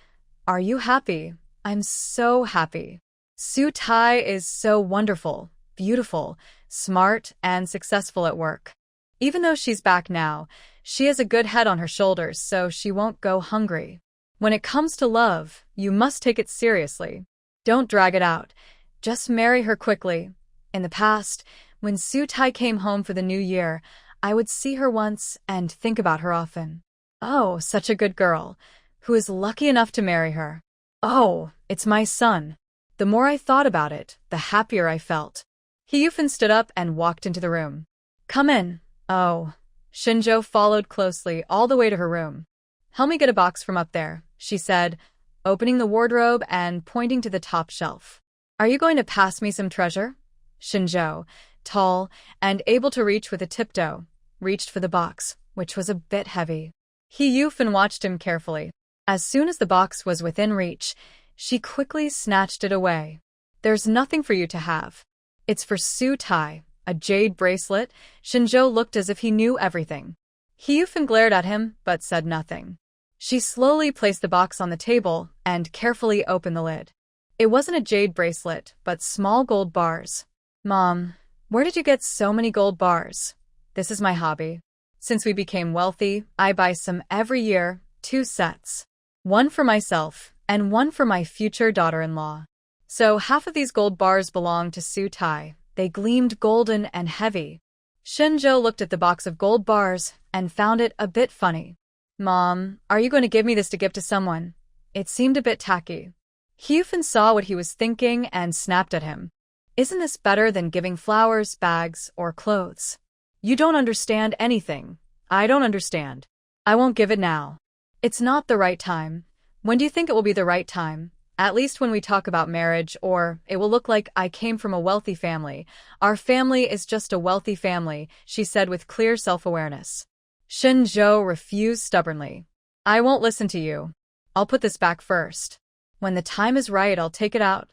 Are you happy? I'm so happy. Sutai is so wonderful, beautiful, smart, and successful at work. Even though she's back now, she has a good head on her shoulders, so she won't go hungry. When it comes to love, you must take it seriously. Don't drag it out. Just marry her quickly. In the past, when Sutai came home for the new year, I would see her once and think about her often. Oh, such a good girl. Who is lucky enough to marry her? Oh, it's my son. The more I thought about it, the happier I felt. Yufin stood up and walked into the room. Come in. Oh. Shen Zhou followed closely all the way to her room. Help me get a box from up there, she said, opening the wardrobe and pointing to the top shelf. Are you going to pass me some treasure? Shen Zhou, tall and able to reach with a tiptoe, reached for the box, which was a bit heavy. Yufin watched him carefully. As soon as the box was within reach, she quickly snatched it away. There's nothing for you to have. It's for Sutai, a jade bracelet. Shen Zhou looked as if he knew everything. Yufin glared at him, but said nothing. She slowly placed the box on the table and carefully opened the lid. It wasn't a jade bracelet, but small gold bars. Mom, where did you get so many gold bars? This is my hobby. Since we became wealthy, I buy some every year, 2 sets. One for myself, and one for my future daughter-in-law. So half of these gold bars belong to Sutai. They gleamed golden and heavy. Shen Zhou looked at the box of gold bars and found it a bit funny. Mom, are you going to give me this to give to someone? It seemed a bit tacky. Yufin saw what he was thinking and snapped at him. Isn't this better than giving flowers, bags, or clothes? You don't understand anything. I don't understand. I won't give it now. It's not the right time. When do you think it will be the right time? At least when we talk about marriage, or it will look like I came from a wealthy family. Our family is just a wealthy family, she said with clear self-awareness. Shen Zhou refused stubbornly. I won't listen to you. I'll put this back first. When the time is right, I'll take it out.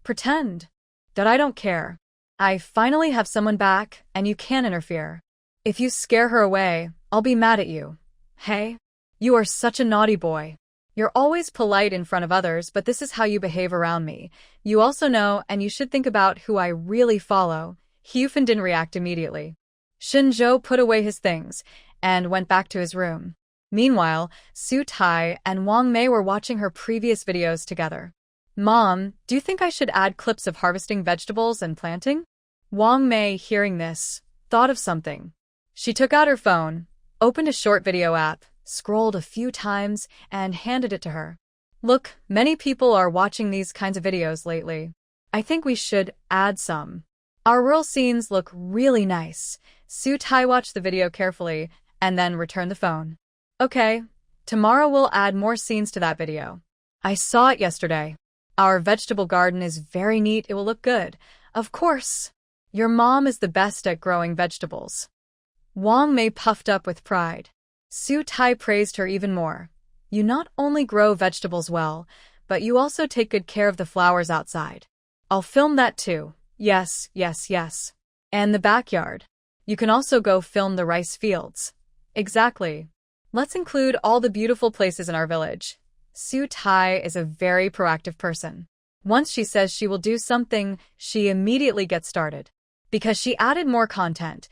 Pretend that I don't care. I finally have someone back, and you can't interfere. If you scare her away, I'll be mad at you. Hey? You are such a naughty boy. You're always polite in front of others, but this is how you behave around me. You also know, and you should think about who I really follow. Yufin didn't react immediately. Shen Zhou put away his things and went back to his room. Meanwhile, Sutai and Wang Mei were watching her previous videos together. Mom, do you think I should add clips of harvesting vegetables and planting? Wang Mei, hearing this, thought of something. She took out her phone, opened a short video app, scrolled a few times, and handed it to her. Look, many people are watching these kinds of videos lately. I think we should add some. Our rural scenes look really nice. Sutai watched the video carefully and then returned the phone. Okay, tomorrow we'll add more scenes to that video. I saw it yesterday. Our vegetable garden is very neat. It will look good. Of course. Your mom is the best at growing vegetables. Wang Mei puffed up with pride. Sutai praised her even more. You not only grow vegetables well, but you also take good care of the flowers outside. I'll film that too. Yes, yes, yes. And the backyard. You can also go film the rice fields. Exactly. Let's include all the beautiful places in our village. Su Tai is a very proactive person. Once she says she will do something, she immediately gets started. Because she added more content,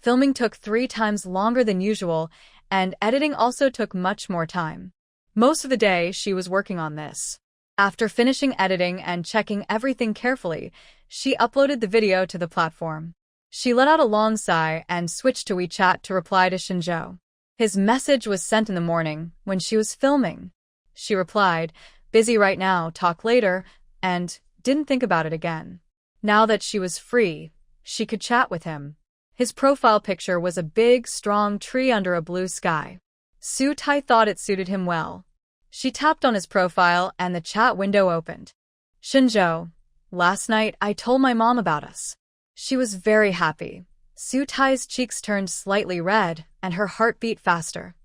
filming took 3 times longer than usual, and editing also took much more time. Most of the day, she was working on this. After finishing editing and checking everything carefully, she uploaded the video to the platform. She let out a long sigh and switched to WeChat to reply to Shen Zhou. His message was sent in the morning, when she was filming. She replied, "Busy right now, talk later," and didn't think about it again. Now that she was free, she could chat with him. His profile picture was a big, strong tree under a blue sky. Su Tai thought it suited him well. She tapped on his profile and the chat window opened. "Shen Zhou, last night I told my mom about us." She was very happy. Su Tai's cheeks turned slightly red and her heart beat faster.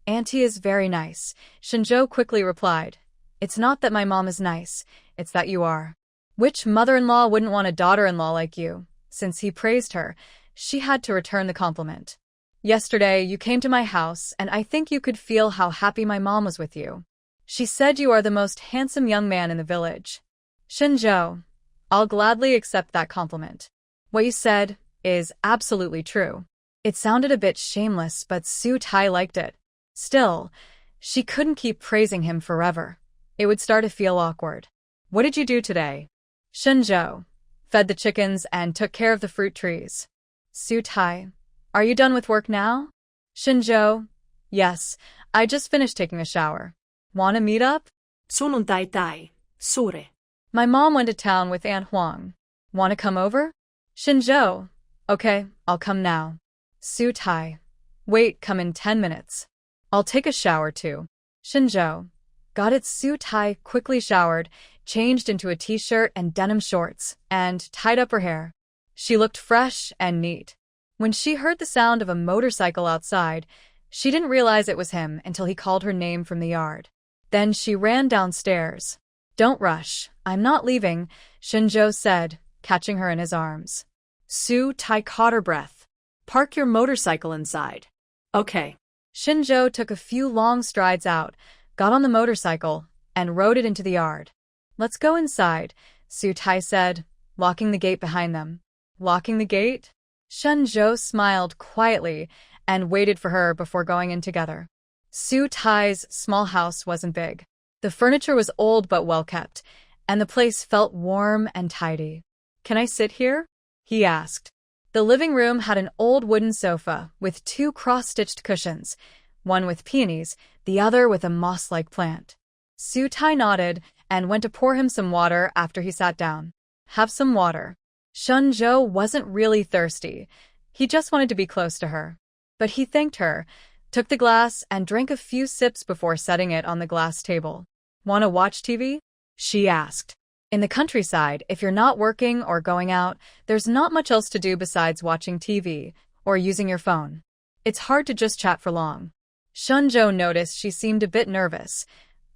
"Auntie is very nice," Shen Zhou quickly replied. "It's not that my mom is nice, it's that you are. Which mother-in-law wouldn't want a daughter-in-law like you?" Since he praised her, she had to return the compliment. "Yesterday you came to my house and I think you could feel how happy my mom was with you. She said you are the most handsome young man in the village." "Shen Zhou, I'll gladly accept that compliment. What you said is absolutely true." It sounded a bit shameless, but Su Tai liked it. Still, she couldn't keep praising him forever. It would start to feel awkward. "What did you do today?" Shen Zhou fed the chickens and took care of the fruit trees. Su Tai, "Are you done with work now?" Shen Zhou, "Yes, I just finished taking a shower. Wanna meet up?" Sono tai, sore. "My mom went to town with Aunt Huang. Wanna come over?" Shen Zhou, "Okay, I'll come now." Su Tai, "Wait, come in 10 minutes. I'll take a shower too." Shen Zhou, "Got it." Su Tai quickly showered, changed into a t-shirt and denim shorts, and tied up her hair. She looked fresh and neat. When she heard the sound of a motorcycle outside, she didn't realize it was him until he called her name from the yard. Then she ran downstairs. "Don't rush, I'm not leaving," Shen Zhou said, catching her in his arms. Su Tai caught her breath. "Park your motorcycle inside." "Okay." Shen Zhou took a few long strides out, got on the motorcycle, and rode it into the yard. "Let's go inside," Su Tai said, locking the gate behind them. "Locking the gate?" Shen Zhou smiled quietly and waited for her before going in together. Su Tai's small house wasn't big. The furniture was old but well kept, and the place felt warm and tidy. "Can I sit here?" he asked. The living room had an old wooden sofa with 2 cross-stitched cushions, one with peonies, the other with a moss-like plant. Su Tai nodded and went to pour him some water after he sat down. "Have some water." Shen Zhou wasn't really thirsty. He just wanted to be close to her. But he thanked her, took the glass, and drank a few sips before setting it on the glass table. "Wanna watch TV?" she asked. In the countryside, if you're not working or going out, there's not much else to do besides watching TV or using your phone. It's hard to just chat for long. Shen Zhou noticed she seemed a bit nervous,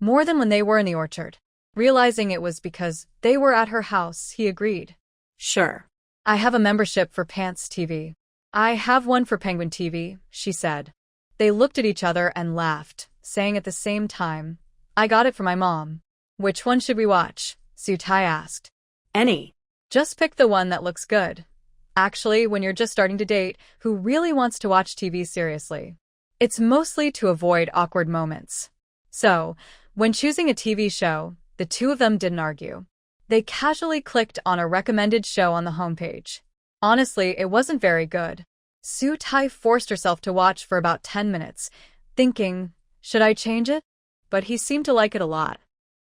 more than when they were in the orchard. Realizing it was because they were at her house, he agreed. "Sure. I have a membership for Pants TV." "I have one for Penguin TV," she said. They looked at each other and laughed, saying at the same time, "I got it for my mom." "Which one should we watch?" Su Tai asked. "Any. Just pick the one that looks good. Actually, when you're just starting to date, who really wants to watch TV seriously? It's mostly to avoid awkward moments." So, when choosing a TV show, the two of them didn't argue. They casually clicked on a recommended show on the homepage. Honestly, it wasn't very good. Su Tai forced herself to watch for about 10 minutes, thinking, should I change it? But he seemed to like it a lot.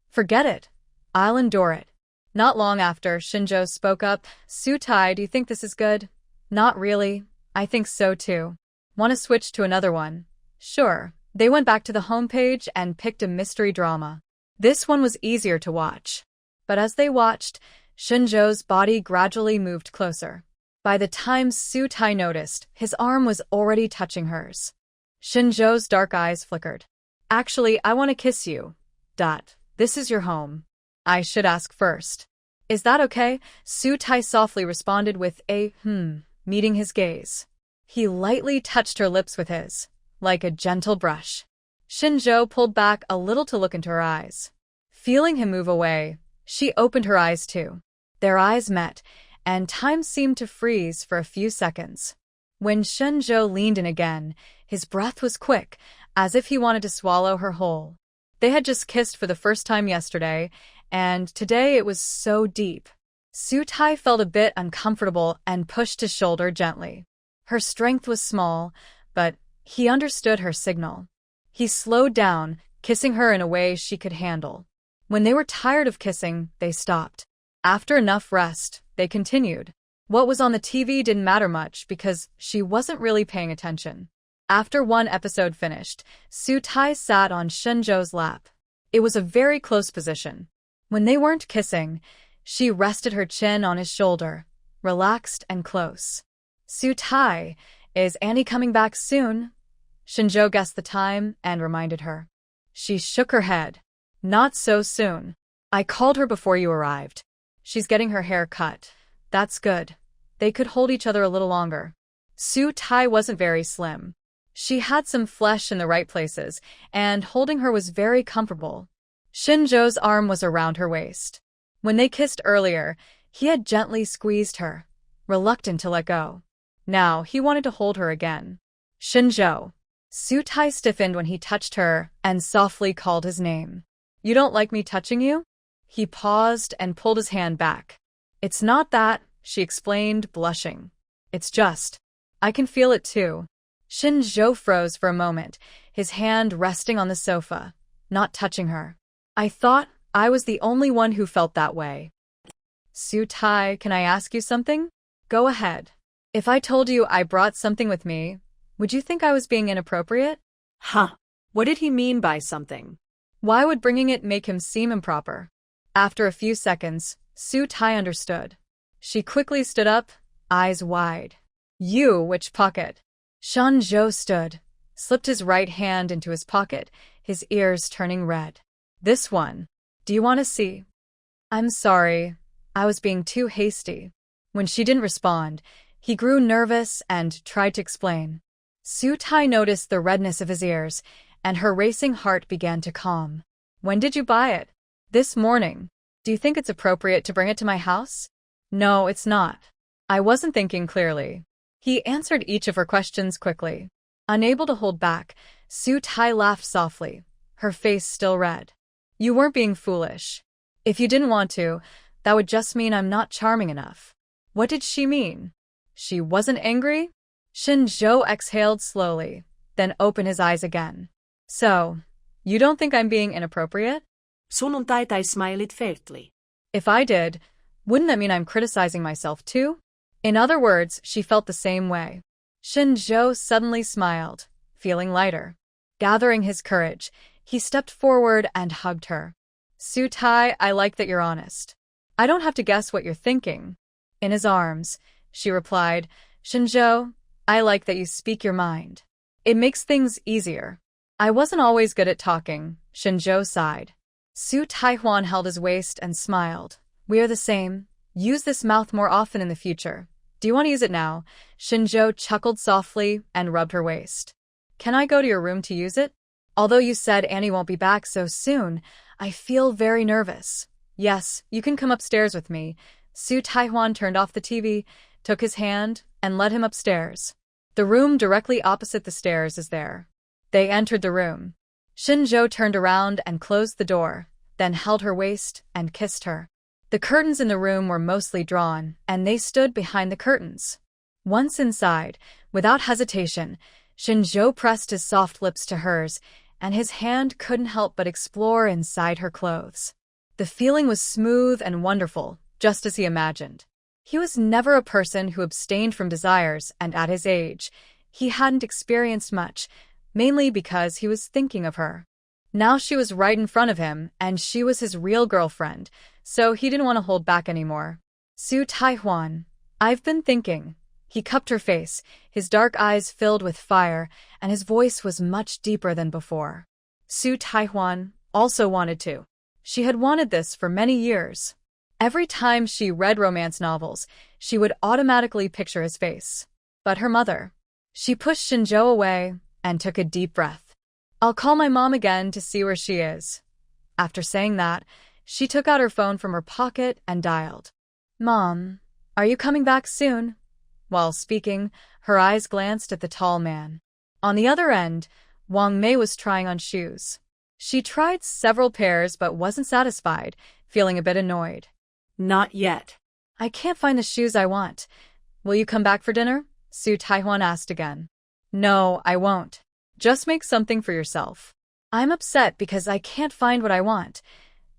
"Forget it. I'll endure it." Not long after, Shen Zhou spoke up. "Su Tai, do you think this is good?" "Not really. I think so too. Want to switch to another one?" "Sure." They went back to the homepage and picked a mystery drama. This one was easier to watch. But as they watched, Shen Zhou's body gradually moved closer. By the time Su Tai noticed, his arm was already touching hers. Shen Zhou's dark eyes flickered. "Actually, I want to kiss you. This is your home. I should ask first. Is that okay?" Su Tai softly responded with a meeting his gaze. He lightly touched her lips with his, like a gentle brush. Shen Zhou pulled back a little to look into her eyes. Feeling him move away, she opened her eyes too. Their eyes met, and time seemed to freeze for a few seconds. When Shen Zhou leaned in again, his breath was quick, as if he wanted to swallow her whole. They had just kissed for the first time yesterday, and today it was so deep. Su Tai felt a bit uncomfortable and pushed his shoulder gently. Her strength was small, but he understood her signal. He slowed down, kissing her in a way she could handle. When they were tired of kissing, they stopped. After enough rest, they continued. What was on the TV didn't matter much because she wasn't really paying attention. After one episode finished, Su Tai sat on Shen Zhou's lap. It was a very close position. When they weren't kissing, she rested her chin on his shoulder, relaxed and close. Su Tai, is Annie coming back soon? Shen Zhou guessed the time and reminded her. She shook her head. Not so soon. I called her before you arrived. She's getting her hair cut. That's good. They could hold each other a little longer. Su Tai wasn't very slim. She had some flesh in the right places, and holding her was very comfortable. Shen Zhou's arm was around her waist. When they kissed earlier, he had gently squeezed her, reluctant to let go. Now he wanted to hold her again. Shen Zhou. Su Tai stiffened when he touched her and softly called his name. You don't like me touching you? He paused and pulled his hand back. It's not that, she explained, blushing. It's just, I can feel it too. Shen Zhou froze for a moment, his hand resting on the sofa, not touching her. I thought I was the only one who felt that way. Su Tai, can I ask you something? Go ahead. If I told you I brought something with me, would you think I was being inappropriate? Huh. What did he mean by something? Why would bringing it make him seem improper? After a few seconds, Su Tai understood. She quickly stood up, eyes wide. You, which pocket? Shen Zhou stood, slipped his right hand into his pocket, his ears turning red. This one. Do you want to see? I'm sorry. I was being too hasty. When she didn't respond, he grew nervous and tried to explain. Su Tai noticed the redness of his ears, and her racing heart began to calm. When did you buy it? This morning. Do you think it's appropriate to bring it to my house? No, it's not. I wasn't thinking clearly. He answered each of her questions quickly. Unable to hold back, Su Tai laughed softly, her face still red. You weren't being foolish. If you didn't want to, that would just mean I'm not charming enough. What did she mean? She wasn't angry? Shen Zhou exhaled slowly, then opened his eyes again. So, you don't think I'm being inappropriate? Sunnuntai smiled faintly. If I did, wouldn't that mean I'm criticizing myself too? In other words, she felt the same way. Shen Zhou suddenly smiled, feeling lighter. Gathering his courage, he stepped forward and hugged her. Su Tai, I like that you're honest. I don't have to guess what you're thinking. In his arms, she replied, Shen Zhou, I like that you speak your mind. It makes things easier. I wasn't always good at talking, Shen Zhou sighed. Su Taihuan held his waist and smiled. We are the same. Use this mouth more often in the future. Do you want to use it now? Shen Zhou chuckled softly and rubbed her waist. Can I go to your room to use it? Although you said Annie won't be back so soon, I feel very nervous. Yes, you can come upstairs with me. Su Taihuan turned off the TV, took his hand, and led him upstairs. The room directly opposite the stairs is there. They entered the room. Shen Zhou turned around and closed the door, then held her waist and kissed her. The curtains in the room were mostly drawn, and they stood behind the curtains. Once inside, without hesitation, Shen Zhou pressed his soft lips to hers, and his hand couldn't help but explore inside her clothes. The feeling was smooth and wonderful, just as he imagined. He was never a person who abstained from desires, and at his age, he hadn't experienced much, mainly because he was thinking of her. Now she was right in front of him, and she was his real girlfriend, so he didn't want to hold back anymore. Su Taihuan, I've been thinking. He cupped her face, his dark eyes filled with fire, and his voice was much deeper than before. Su Taihuan also wanted to. She had wanted this for many years. Every time she read romance novels, she would automatically picture his face. But her mother. She pushed Shen Zhou away and took a deep breath. I'll call my mom again to see where she is. After saying that, she took out her phone from her pocket and dialed. Mom, are you coming back soon? While speaking, her eyes glanced at the tall man. On the other end, Wang Mei was trying on shoes. She tried several pairs but wasn't satisfied, feeling a bit annoyed. Not yet. I can't find the shoes I want. Will you come back for dinner? Su Taihuan asked again. No, I won't. Just make something for yourself. I'm upset because I can't find what I want.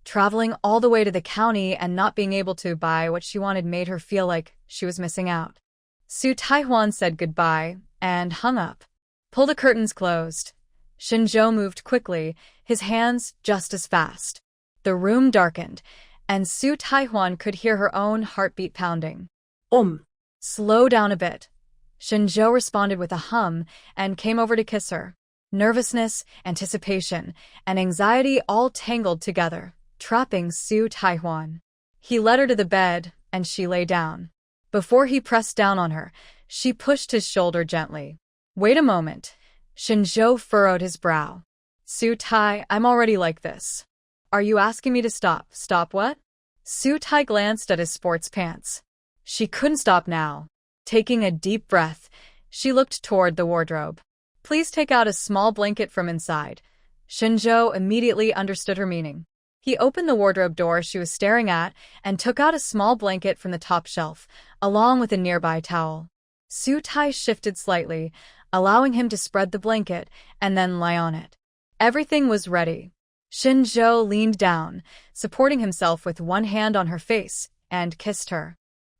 Traveling all the way to the county and not being able to buy what she wanted made her feel like she was missing out. Su Taihuan said goodbye and hung up. Pull the curtains closed. Shen Zhou moved quickly, his hands just as fast. The room darkened, and Su Taihuan could hear her own heartbeat pounding. Slow down a bit. Shen Zhou responded with a hum and came over to kiss her. Nervousness, anticipation, and anxiety all tangled together, trapping Su Taihuan. He led her to the bed, and she lay down. Before he pressed down on her, she pushed his shoulder gently. Wait a moment. Shen Zhou furrowed his brow. Su Tai, I'm already like this. Are you asking me to stop? Stop what? Su Tai glanced at his sports pants. She couldn't stop now. Taking a deep breath, she looked toward the wardrobe. Please take out a small blanket from inside. Shen Zhou immediately understood her meaning. He opened the wardrobe door she was staring at and took out a small blanket from the top shelf, along with a nearby towel. Su Tai shifted slightly, allowing him to spread the blanket and then lie on it. Everything was ready. Shen Zhou leaned down, supporting himself with one hand on her face, and kissed her.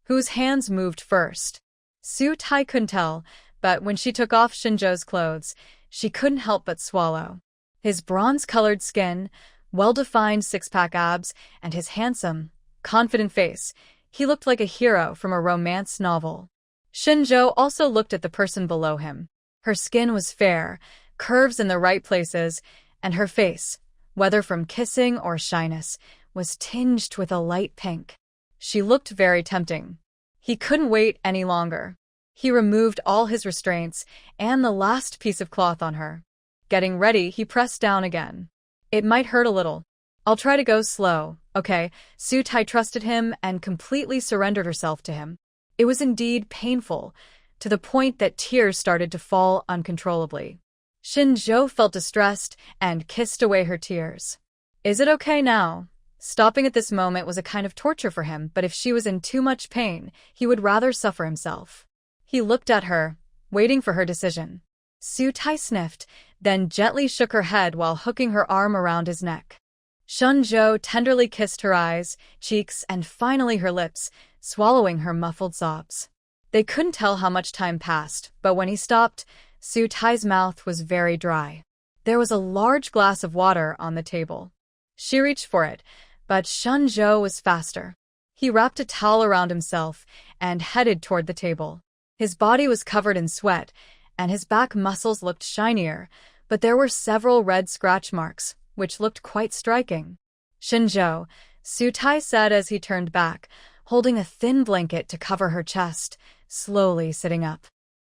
Whose hands moved first? Su Tai couldn't tell, but when she took off Shen Zhou's clothes, she couldn't help but swallow. His bronze-colored skin, well-defined six-pack abs, and his handsome, confident face, he looked like a hero from a romance novel. Shen Zhou also looked at the person below him. Her skin was fair, curves in the right places, and her face, whether from kissing or shyness, was tinged with a light pink. She looked very tempting. He couldn't wait any longer. He removed all his restraints and the last piece of cloth on her. Getting ready, he pressed down again. It might hurt a little. I'll try to go slow, okay? Su Tai trusted him and completely surrendered herself to him. It was indeed painful, to the point that tears started to fall uncontrollably. Shen Zhou felt distressed and kissed away her tears. Is it okay now? Stopping at this moment was a kind of torture for him, but if she was in too much pain, he would rather suffer himself. He looked at her, waiting for her decision. Su Tai sniffed, then gently shook her head while hooking her arm around his neck. Shen Zhou tenderly kissed her eyes, cheeks, and finally her lips, swallowing her muffled sobs. They couldn't tell how much time passed, but when he stopped, Su Tai's mouth was very dry. There was a large glass of water on the table. She reached for it, but Shen Zhou was faster. He wrapped a towel around himself and headed toward the table. His body was covered in sweat, and his back muscles looked shinier, but there were several red scratch marks, which looked quite striking. Shen Zhou, Su Tai said as he turned back, holding a thin blanket to cover her chest, slowly sitting up.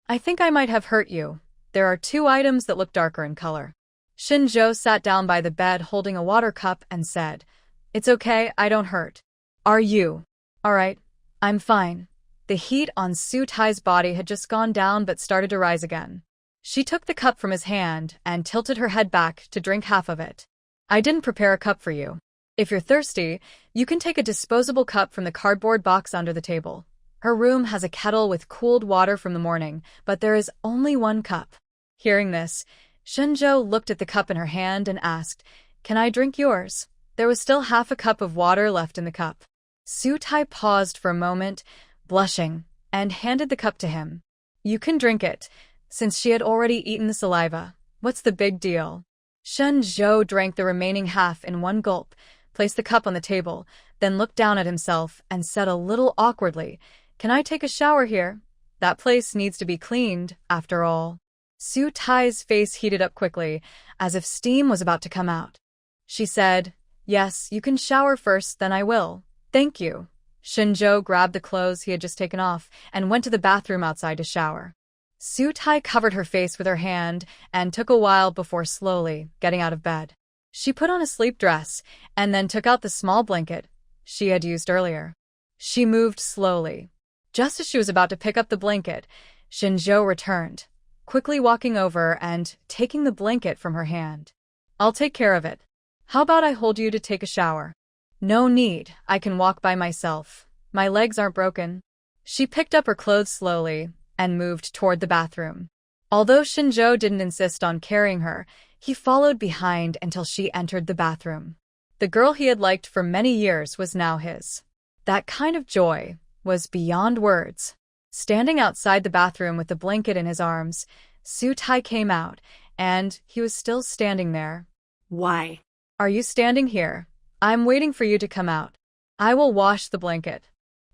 I think I might have hurt you. There are 2 items that look darker in color. Shen Zhou sat down by the bed holding a water cup and said, It's okay, I don't hurt. Are you? All right, I'm fine. The heat on Su Tai's body had just gone down but started to rise again. She took the cup from his hand and tilted her head back to drink half of it. I didn't prepare a cup for you. If you're thirsty, you can take a disposable cup from the cardboard box under the table. Her room has a kettle with cooled water from the morning, but there is only 1 cup. Hearing this, Shen Zhou looked at the cup in her hand and asked, Can I drink yours? There was still half a cup of water left in the cup. Su Tai paused for a moment, blushing, and handed the cup to him. You can drink it, since she had already eaten the saliva. What's the big deal? Shen Zhou drank the remaining half in 1 gulp, placed the cup on the table, then looked down at himself and said a little awkwardly, Can I take a shower here? That place needs to be cleaned, after all. Su Tai's face heated up quickly, as if steam was about to come out. She said, Yes, you can shower first, then I will. Thank you. Shen Zhou grabbed the clothes he had just taken off and went to the bathroom outside to shower. Su-tai covered her face with her hand and took a while before slowly getting out of bed. She put on a sleep dress and then took out the small blanket she had used earlier. She moved slowly. Just as she was about to pick up the blanket, Shen Zhou returned, quickly walking over and taking the blanket from her hand. I'll take care of it. How about I hold you to take a shower? No need, I can walk by myself. My legs aren't broken. She picked up her clothes slowly and moved toward the bathroom. Although Shen Zhou didn't insist on carrying her, he followed behind until she entered the bathroom. The girl he had liked for many years was now his. That kind of joy was beyond words. Standing outside the bathroom with the blanket in his arms, Su-tai came out, and he was still standing there. Why? Are you standing here? I'm waiting for you to come out. I will wash the blanket.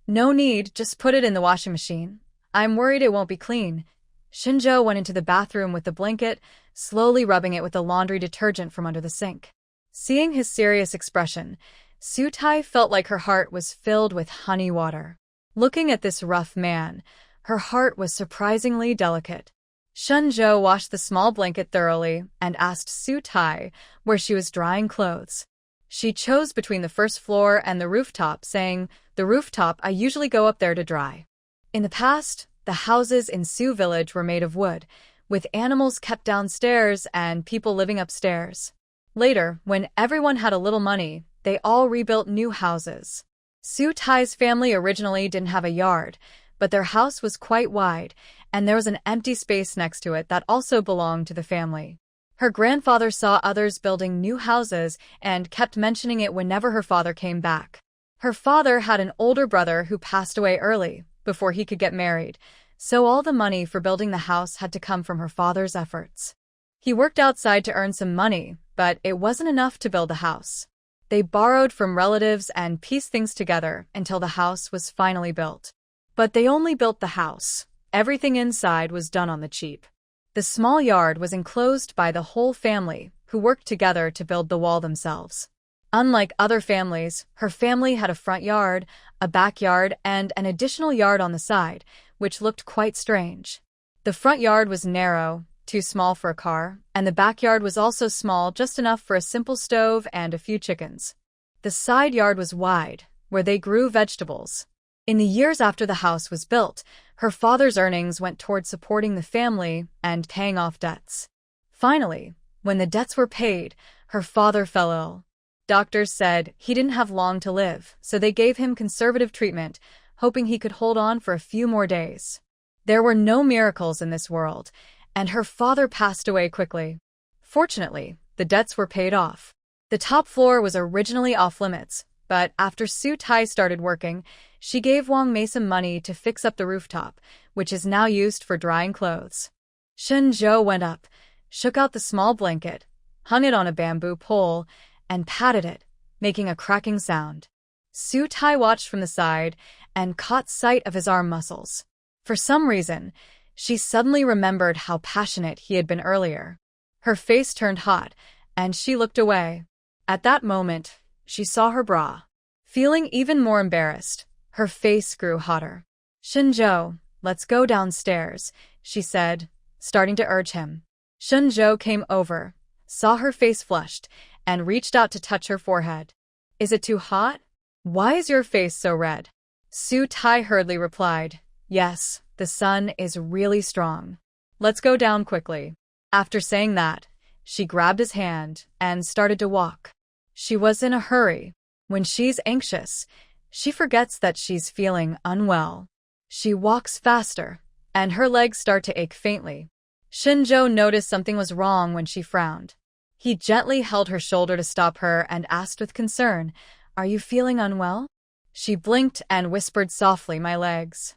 No need, just put it in the washing machine. I'm worried it won't be clean. Shen Zhou went into the bathroom with the blanket, slowly rubbing it with the laundry detergent from under the sink. Seeing his serious expression, Su-tai felt like her heart was filled with honey water. Looking at this rough man, her heart was surprisingly delicate. Shen Zhou washed the small blanket thoroughly and asked Su-tai where she was drying clothes. She chose between the first floor and the rooftop, saying, "The rooftop, I usually go up there to dry." In the past, the houses in Su village were made of wood, with animals kept downstairs and people living upstairs. Later, when everyone had a little money, they all rebuilt new houses. Su-tai's family originally didn't have a yard, but their house was quite wide, and there was an empty space next to it that also belonged to the family. Her grandfather saw others building new houses and kept mentioning it whenever her father came back. Her father had an older brother who passed away early, before he could get married, so all the money for building the house had to come from her father's efforts. He worked outside to earn some money, but it wasn't enough to build the house. They borrowed from relatives and pieced things together until the house was finally built. But they only built the house. Everything inside was done on the cheap. The small yard was enclosed by the whole family, who worked together to build the wall themselves. Unlike other families, her family had a front yard, a backyard, and an additional yard on the side, which looked quite strange. The front yard was narrow, too small for a car, and the backyard was also small, just enough for a simple stove and a few chickens. The side yard was wide, where they grew vegetables. In the years after the house was built, her father's earnings went toward supporting the family and paying off debts. Finally, when the debts were paid, her father fell ill. Doctors said he didn't have long to live, so they gave him conservative treatment, hoping he could hold on for a few more days. There were no miracles in this world, and her father passed away quickly. Fortunately, the debts were paid off. The top floor was originally off-limits, but after Su-tai started working, she gave Wang Mei some money to fix up the rooftop, which is now used for drying clothes. Shen Zhou went up, shook out the small blanket, hung it on a bamboo pole, and patted it, making a cracking sound. Su-tai watched from the side and caught sight of his arm muscles. For some reason, she suddenly remembered how passionate he had been earlier. Her face turned hot, and she looked away. At that moment, she saw her bra. Feeling even more embarrassed, her face grew hotter. "Shen Zhou, let's go downstairs," she said, starting to urge him. Shen Zhou came over, saw her face flushed, and reached out to touch her forehead. "Is it too hot? Why is your face so red?" Su-tai hurriedly replied, "Yes, the sun is really strong. Let's go down quickly." After saying that, she grabbed his hand and started to walk. She was in a hurry. When she's anxious, she forgets that she's feeling unwell. She walks faster, and her legs start to ache faintly. Shen Zhou noticed something was wrong when she frowned. He gently held her shoulder to stop her and asked with concern, "Are you feeling unwell?" She blinked and whispered softly, "My legs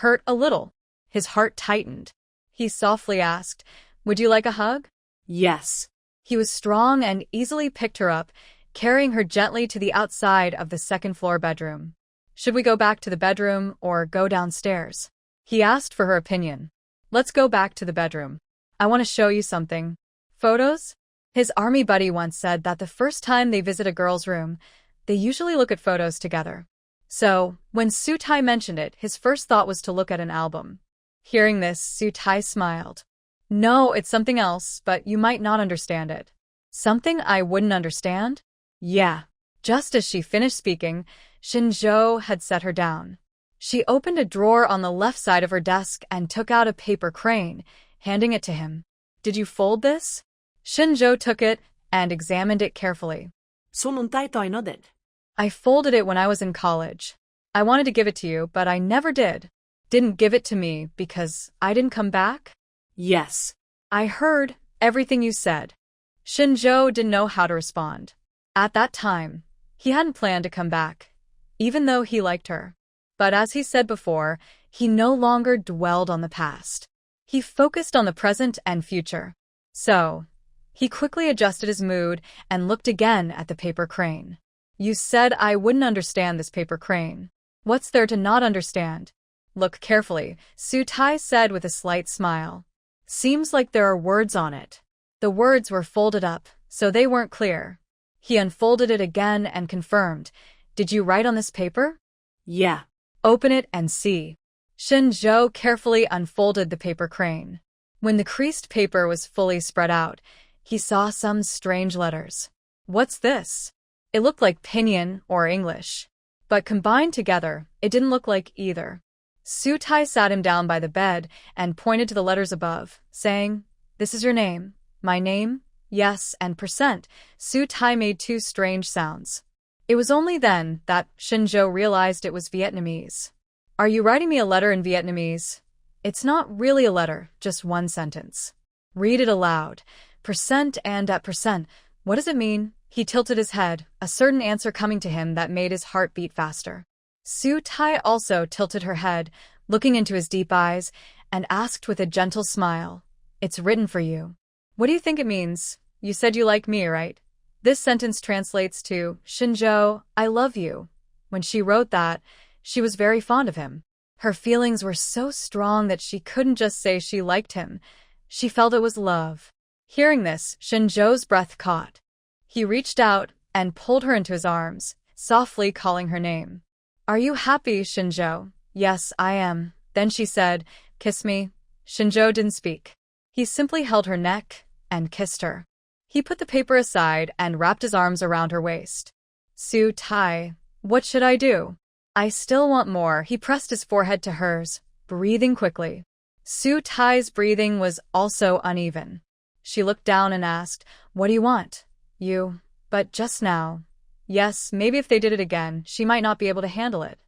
hurt a little." His heart tightened. He softly asked, "Would you like a hug?" Yes. He was strong and easily picked her up, carrying her gently to the outside of the second-floor bedroom. "Should we go back to the bedroom or go downstairs?" He asked for her opinion. "Let's go back to the bedroom. I want to show you something." "Photos?" His army buddy once said that the first time they visit a girl's room, they usually look at photos together. So, when Su Tai mentioned it, his first thought was to look at an album. Hearing this, Su Tai smiled. No, it's something else, but you might not understand it. Something I wouldn't understand? Yeah. Just as she finished speaking, Shen Zhou had set her down. She opened a drawer on the left side of her desk and took out a paper crane, handing it to him. Did you fold this? Shen Zhou took it and examined it carefully. I folded it when I was in college. I wanted to give it to you, but I never did. Didn't give it to me because I didn't come back? Yes. I heard everything you said. Shen Zhou didn't know how to respond. At that time, he hadn't planned to come back, even though he liked her. But as he said before, he no longer dwelled on the past. He focused on the present and future. So, he quickly adjusted his mood and looked again at the paper crane. You said I wouldn't understand this paper crane. What's there to not understand? Look carefully, Su Tai said with a slight smile. Seems like there are words on it. The words were folded up, so they weren't clear. He unfolded it again and confirmed. Did you write on this paper? Yeah. Open it and see. Shen Zhou carefully unfolded the paper crane. When the creased paper was fully spread out, he saw some strange letters. What's this? It looked like Pinyin or English. But combined together, it didn't look like either. Su Tai sat him down by the bed and pointed to the letters above, saying, This is your name. My name? Yes, and %. Su Tai made two strange sounds. It was only then that Shen Zhou realized it was Vietnamese. Are you writing me a letter in Vietnamese? It's not really a letter, just one sentence. Read it aloud. % and at %. What does it mean? He tilted his head, a certain answer coming to him that made his heart beat faster. Su Tai also tilted her head, looking into his deep eyes, and asked with a gentle smile, It's written for you. What do you think it means? You said you like me, right? This sentence translates to, Shen Zhou, I love you. When she wrote that, she was very fond of him. Her feelings were so strong that she couldn't just say she liked him. She felt it was love. Hearing this, Shen Zhou's breath caught. He reached out and pulled her into his arms, softly calling her name. Are you happy, Shen Zhou? Yes, I am. Then she said, Kiss me. Shen Zhou didn't speak. He simply held her neck and kissed her. He put the paper aside and wrapped his arms around her waist. Su Tai, what should I do? I still want more. He pressed his forehead to hers, breathing quickly. Su Tai's breathing was also uneven. She looked down and asked, What do you want? You. But just now. Yes, maybe if they did it again, she might not be able to handle it.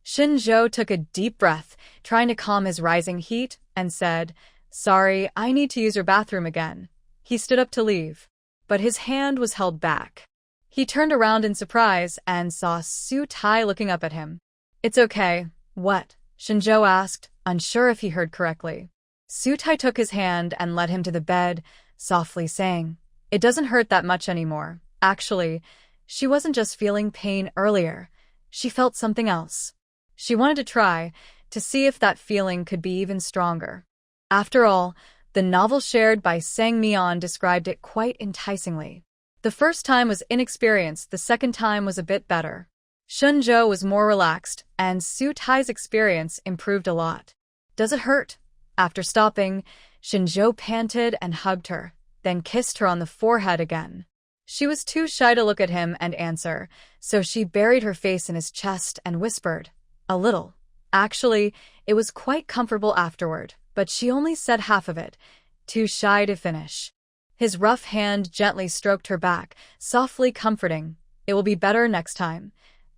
Shen Zhou took a deep breath, trying to calm his rising heat, and said, Sorry, I need to use your bathroom again. He stood up to leave, but his hand was held back. He turned around in surprise and saw Su Tai looking up at him. It's okay. What? Shen Zhou asked, unsure if he heard correctly. Su Tai took his hand and led him to the bed, softly saying, It doesn't hurt that much anymore. Actually, she wasn't just feeling pain earlier. She felt something else. She wanted to try to see if that feeling could be even stronger. After all, the novel shared by Meon described it quite enticingly. The first time was inexperienced, the second time was a bit better. Shen Zhou was more relaxed, and Su Tai's experience improved a lot. Does it hurt? After stopping, Shen Zhou panted and hugged her, then kissed her on the forehead again. She was too shy to look at him and answer, so she buried her face in his chest and whispered, A little. Actually, it was quite comfortable afterward, but she only said half of it, too shy to finish. His rough hand gently stroked her back, softly comforting. It will be better next time.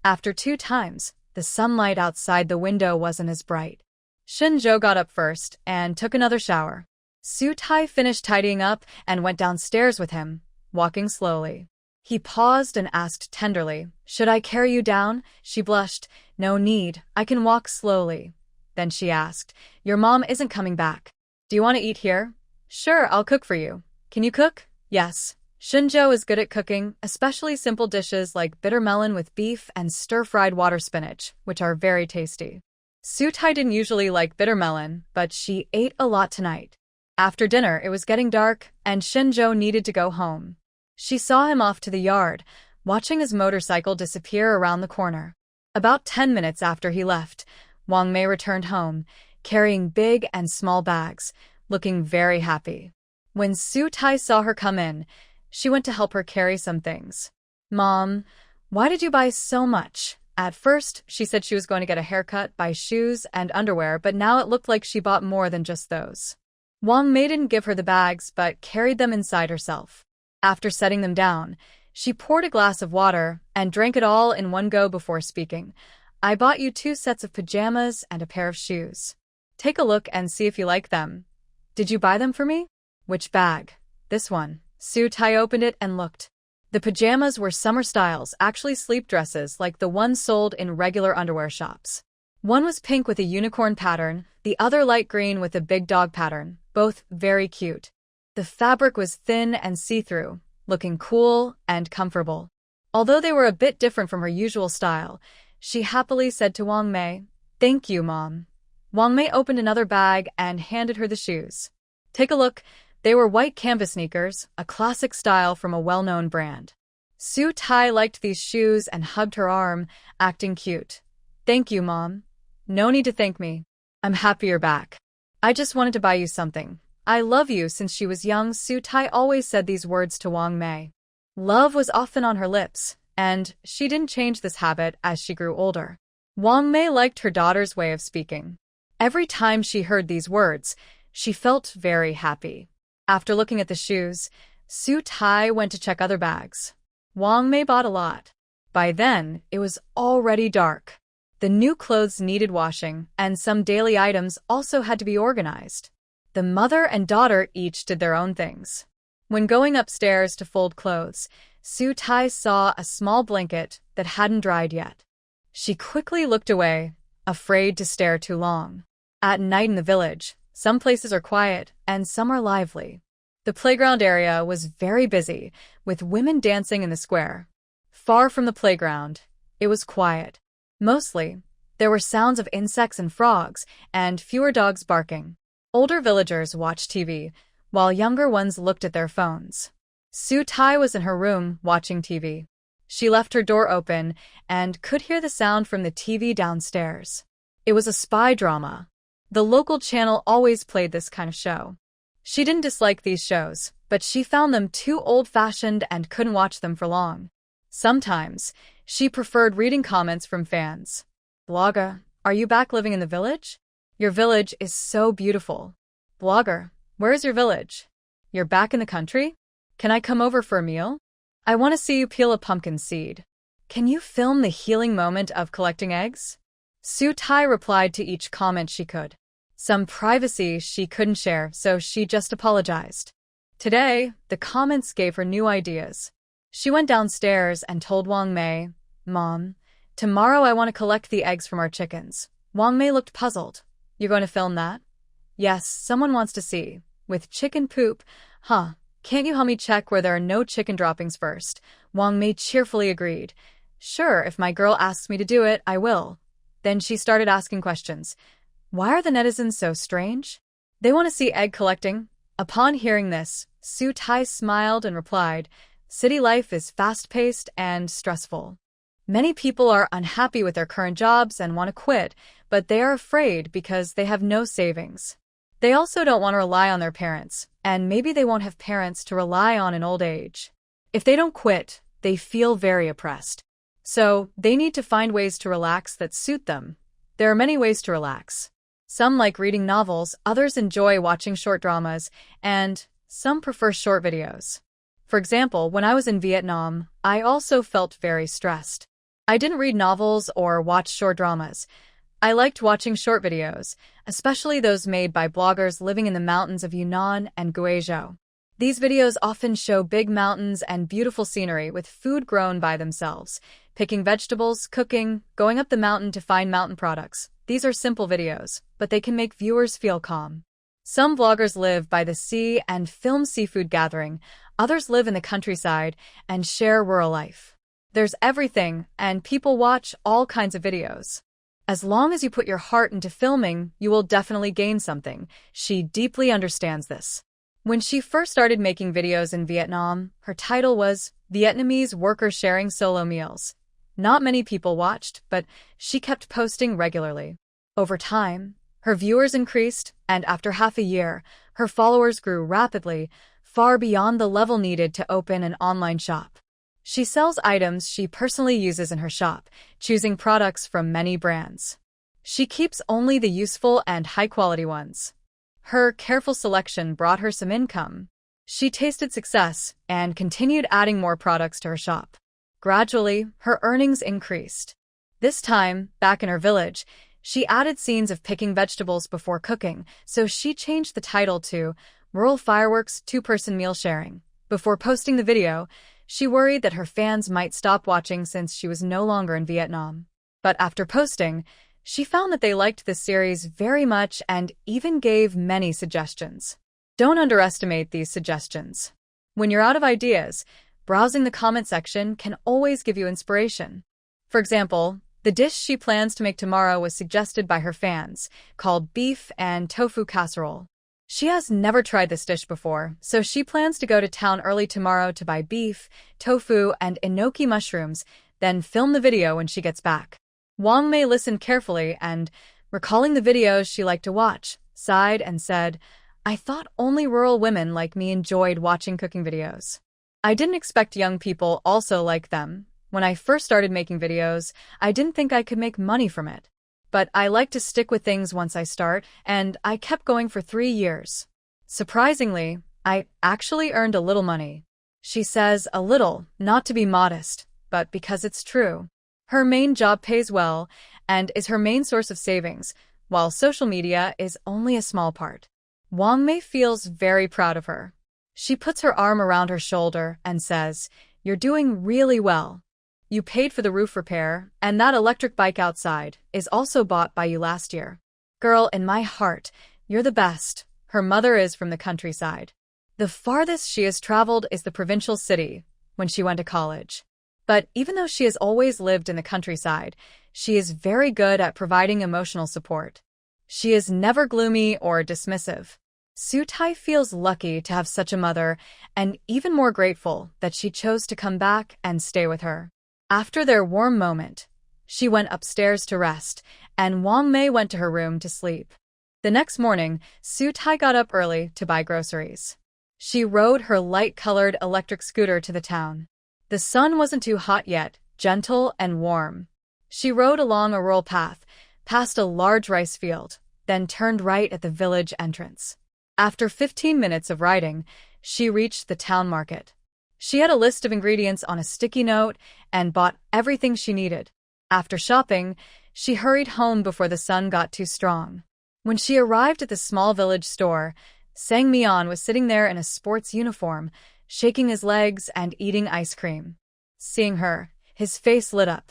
After 2 times, the sunlight outside the window wasn't as bright. Shen Zhou got up first and took another shower. Su Tai finished tidying up and went downstairs with him, walking slowly. He paused and asked tenderly, Should I carry you down? She blushed. No need, I can walk slowly. Then she asked, Your mom isn't coming back. Do you want to eat here? Sure, I'll cook for you. Can you cook? Yes. Shen Zhou is good at cooking, especially simple dishes like bitter melon with beef and stir-fried water spinach, which are very tasty. Su Tai didn't usually like bitter melon, but she ate a lot tonight. After dinner, it was getting dark, and Shen Zhou needed to go home. She saw him off to the yard, watching his motorcycle disappear around the corner. About 10 minutes after he left, Wang Mei returned home, carrying big and small bags, looking very happy. When Su Tai saw her come in, she went to help her carry some things. "Mom, why did you buy so much?" At first, she said she was going to get a haircut, buy shoes and underwear, but now it looked like she bought more than just those. Wang Mei didn't give her the bags, but carried them inside herself. After setting them down, she poured a glass of water and drank it all in one go before speaking. "I bought you 2 sets of pajamas and a pair of shoes. Take a look and see if you like them. Did you buy them for me?" "Which bag?" "This one." Su Tai opened it and looked. The pajamas were summer styles, actually sleep dresses like the ones sold in regular underwear shops. One was pink with a unicorn pattern, the other light green with a big dog pattern, both very cute. The fabric was thin and see-through, looking cool and comfortable. Although they were a bit different from her usual style, she happily said to Wang Mei, "Thank you, Mom." Wang Mei opened another bag and handed her the shoes. "Take a look." They were white canvas sneakers, a classic style from a well-known brand. Su Tai liked these shoes and hugged her arm, acting cute. "Thank you, Mom." "No need to thank me. I'm happy you're back. I just wanted to buy you something. I love you." Since she was young, Su Tai always said these words to Wang Mei. Love was often on her lips, and she didn't change this habit as she grew older. Wang Mei liked her daughter's way of speaking. Every time she heard these words, she felt very happy. After looking at the shoes, Su Tai went to check other bags. Wang Mei bought a lot. By then, it was already dark. The new clothes needed washing, and some daily items also had to be organized. The mother and daughter each did their own things. When going upstairs to fold clothes, Su Tai saw a small blanket that hadn't dried yet. She quickly looked away, afraid to stare too long. At night in the village, some places are quiet and some are lively. The playground area was very busy, with women dancing in the square. Far from the playground, it was quiet. Mostly, there were sounds of insects and frogs, and fewer dogs barking. Older villagers watched TV, while younger ones looked at their phones. Su Tai was in her room watching TV. She left her door open and could hear the sound from the TV downstairs. It was a spy drama. The local channel always played this kind of show. She didn't dislike these shows, but she found them too old-fashioned and couldn't watch them for long. Sometimes, she preferred reading comments from fans. "Blogger, are you back living in the village? Your village is so beautiful." "Blogger, where is your village? You're back in the country? Can I come over for a meal? I want to see you peel a pumpkin seed. Can you film the healing moment of collecting eggs?" Su Tai replied to each comment she could. Some privacy she couldn't share, so she just apologized. Today, the comments gave her new ideas. She went downstairs and told Wang Mei, "Mom, tomorrow I want to collect the eggs from our chickens." Wang Mei looked puzzled. "You're going to film that?" "Yes, someone wants to see. With chicken poop? Huh, can't you help me check where there are no chicken droppings first?" Wang Mei cheerfully agreed. "Sure, if my girl asks me to do it, I will." Then she started asking questions. Why are the netizens so strange? They want to see egg collecting. Upon hearing this, Su Tai smiled and replied, "City life is fast-paced and stressful. Many people are unhappy with their current jobs and want to quit, but they are afraid because they have no savings. They also don't want to rely on their parents, and maybe they won't have parents to rely on in old age. If they don't quit, they feel very oppressed. So, they need to find ways to relax that suit them. There are many ways to relax. Some like reading novels, others enjoy watching short dramas, and some prefer short videos. For example, when I was in Vietnam, I also felt very stressed. I didn't read novels or watch short dramas. I liked watching short videos, especially those made by bloggers living in the mountains of Yunnan and Guizhou. These videos often show big mountains and beautiful scenery with food grown by themselves, picking vegetables, cooking, going up the mountain to find mountain products. These are simple videos, but they can make viewers feel calm. Some bloggers live by the sea and film seafood gathering. Others live in the countryside and share rural life. There's everything, and people watch all kinds of videos. As long as you put your heart into filming, you will definitely gain something. She deeply understands this. When she first started making videos in Vietnam, her title was Vietnamese Workers Sharing Solo Meals. Not many people watched, but she kept posting regularly. Over time, her viewers increased, and after half a year, her followers grew rapidly, far beyond the level needed to open an online shop. She sells items she personally uses in her shop, choosing products from many brands. She keeps only the useful and high-quality ones. Her careful selection brought her some income. She tasted success and continued adding more products to her shop. Gradually, her earnings increased. This time, back in her village, she added scenes of picking vegetables before cooking, so she changed the title to Rural Fireworks Two-Person Meal Sharing. Before posting the video, she worried that her fans might stop watching since she was no longer in Vietnam. But after posting, she found that they liked this series very much and even gave many suggestions. Don't underestimate these suggestions. When you're out of ideas, browsing the comment section can always give you inspiration. For example, the dish she plans to make tomorrow was suggested by her fans, called beef and tofu casserole. She has never tried this dish before, so she plans to go to town early tomorrow to buy beef, tofu, and enoki mushrooms, then film the video when she gets back. Wang Mei listened carefully and, recalling the videos she liked to watch, sighed and said, "I thought only rural women like me enjoyed watching cooking videos. I didn't expect young people also like them. When I first started making videos, I didn't think I could make money from it. But I like to stick with things once I start, and I kept going for 3 years. Surprisingly, I actually earned a little money." She says a little, not to be modest, but because it's true. Her main job pays well and is her main source of savings, while social media is only a small part. Wang Mei feels very proud of her. She puts her arm around her shoulder and says, "You're doing really well. You paid for the roof repair, and that electric bike outside is also bought by you last year. Girl, in my heart, you're the best." Her mother is from the countryside. The farthest she has traveled is the provincial city, when she went to college. But even though she has always lived in the countryside, she is very good at providing emotional support. She is never gloomy or dismissive. Su Tai feels lucky to have such a mother, and even more grateful that she chose to come back and stay with her. After their warm moment, she went upstairs to rest, and Wang Mei went to her room to sleep. The next morning, Su Tai got up early to buy groceries. She rode her light-colored electric scooter to the town. The sun wasn't too hot yet, gentle and warm. She rode along a rural path, past a large rice field, then turned right at the village entrance. After 15 minutes of riding, she reached the town market. She had a list of ingredients on a sticky note and bought everything she needed. After shopping, she hurried home before the sun got too strong. When she arrived at the small village store, Sang Meon was sitting there in a sports uniform, shaking his legs and eating ice cream. Seeing her, his face lit up.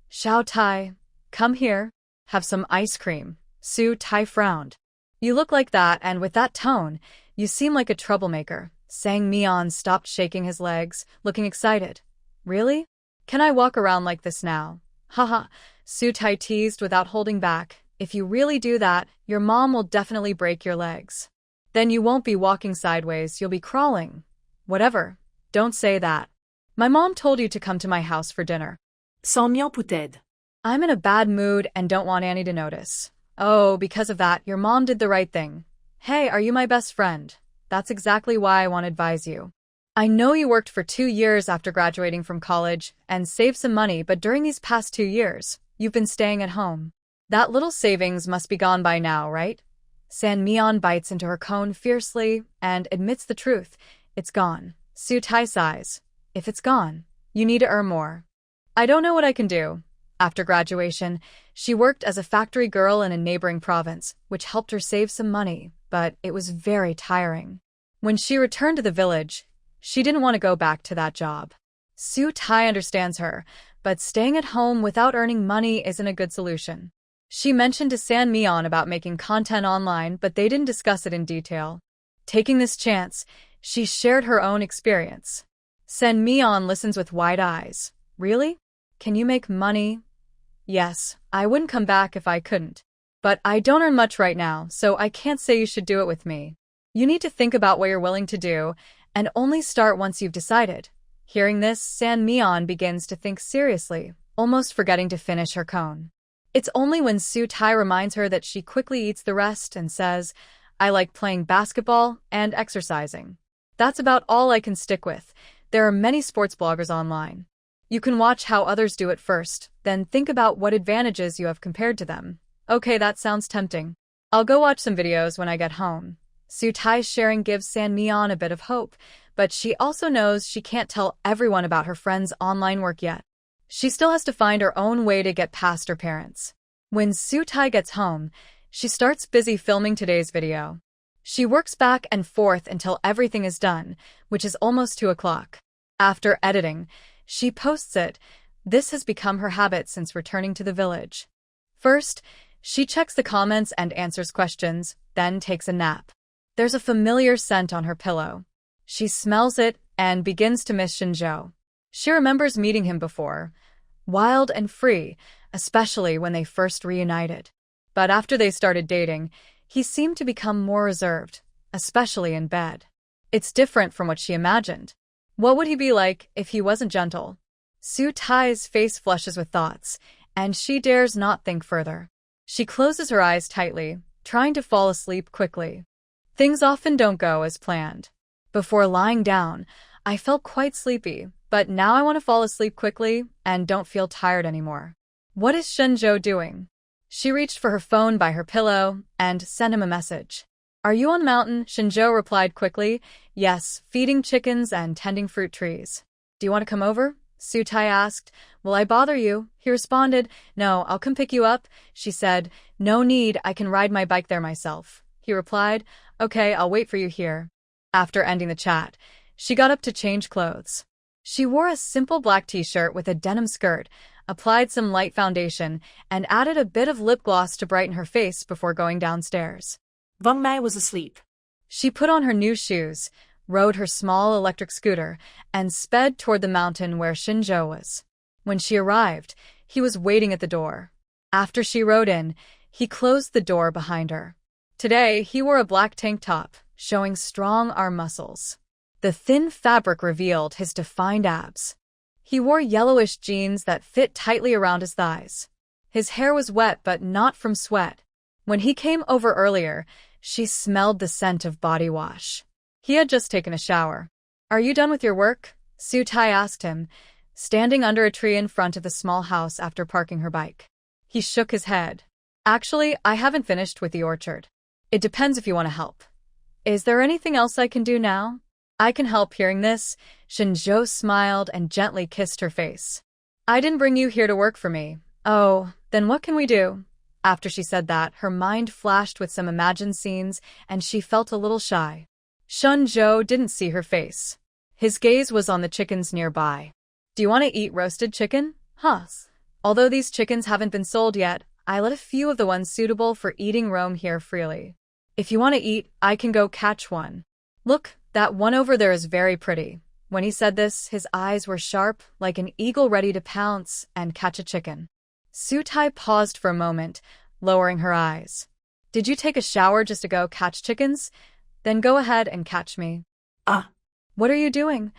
"Xiao Tai, come here, have some ice cream." Su Tai frowned. "You look like that, and with that tone, you seem like a troublemaker." Sang Meon stopped shaking his legs, looking excited. "Really? Can I walk around like this now?" "Haha," Su Tai teased without holding back. "If you really do that, your mom will definitely break your legs. Then you won't be walking sideways, you'll be crawling." "Whatever. Don't say that. My mom told you to come to my house for dinner." Sans Meon peut-être. "I'm in a bad mood and don't want Annie to notice." "Oh, because of that, your mom did the right thing." "Hey, are you my best friend?" "That's exactly why I want to advise you. I know you worked for 2 years after graduating from college and saved some money, but during these past 2 years, you've been staying at home. That little savings must be gone by now, right?" San Meon bites into her cone fiercely and admits the truth. "It's gone." Su Tai sighs. "If it's gone, you need to earn more." "I don't know what I can do." After graduation, she worked as a factory girl in a neighboring province, which helped her save some money, but it was very tiring. When she returned to the village, she didn't want to go back to that job. Su Tai understands her, but staying at home without earning money isn't a good solution. She mentioned to San Meon about making content online, but they didn't discuss it in detail. Taking this chance, she shared her own experience. San Meon listens with wide eyes. "Really? Can you make money?" "Yes, I wouldn't come back if I couldn't. But I don't earn much right now, so I can't say you should do it with me. You need to think about what you're willing to do, and only start once you've decided." Hearing this, San Meon begins to think seriously. almost forgetting to finish her cone. It's only when Su-tai reminds her that she quickly eats the rest and says, I like playing basketball and exercising. That's about all I can stick with. There are many sports bloggers online. You can watch how others do it first, then think about what advantages you have compared to them. Okay, that sounds tempting. I'll go watch some videos when I get home. Su-tai's sharing gives Meon a bit of hope, but she also knows she can't tell everyone about her friend's online work yet. She still has to find her own way to get past her parents. When Su-tai gets home, she starts busy filming today's video. She works back and forth until everything is done, which is almost 2 o'clock. After editing, she posts it. This has become her habit since returning to the village. First, she checks the comments and answers questions, then takes a nap. There's a familiar scent on her pillow. She smells it and begins to miss Shen Zhou. She remembers meeting him before, wild and free, especially when they first reunited. But after they started dating, he seemed to become more reserved, especially in bed. It's different from what she imagined. What would he be like if he wasn't gentle? Su-tai's face flushes with thoughts, and she dares not think further. She closes her eyes tightly, trying to fall asleep quickly. Things often don't go as planned. Before lying down, I felt quite sleepy, but now I want to fall asleep quickly and don't feel tired anymore. What is Shen Zhou doing? She reached for her phone by her pillow and sent him a message. Are you on the mountain? Shen Zhou replied quickly. Yes, feeding chickens and tending fruit trees. Do you want to come over? Su-tai asked. Will I bother you? He responded. No, I'll come pick you up. She said. No need, I can ride my bike there myself. He replied. Okay, I'll wait for you here. After ending the chat, she got up to change clothes. She wore a simple black t-shirt with a denim skirt, applied some light foundation, and added a bit of lip gloss to brighten her face before going downstairs. Vung Mai was asleep. She put on her new shoes, rode her small electric scooter, and sped toward the mountain where Shen Zhou was. When she arrived, he was waiting at the door. After she rode in, he closed the door behind her. Today, he wore a black tank top, showing strong arm muscles. The thin fabric revealed his defined abs. He wore yellowish jeans that fit tightly around his thighs. His hair was wet but not from sweat. When he came over earlier, she smelled the scent of body wash. He had just taken a shower. Are you done with your work? Su-tai asked him, standing under a tree in front of the small house after parking her bike. He shook his head. Actually, I haven't finished with the orchard. It depends if you want to help. Is there anything else I can do now? I can help. Hearing this, Shen Zhou smiled and gently kissed her face. I didn't bring you here to work for me. Oh, then what can we do? After she said that, her mind flashed with some imagined scenes and she felt a little shy. Shen Zhou didn't see her face. His gaze was on the chickens nearby. Do you want to eat roasted chicken? Huh. Although these chickens haven't been sold yet, I let a few of the ones suitable for eating roam here freely. If you want to eat, I can go catch one. Look, that one over there is very pretty. When he said this, his eyes were sharp, like an eagle ready to pounce and catch a chicken. Su-tai paused for a moment, lowering her eyes. Did you take a shower just to go catch chickens? Then go ahead and catch me. What are you doing?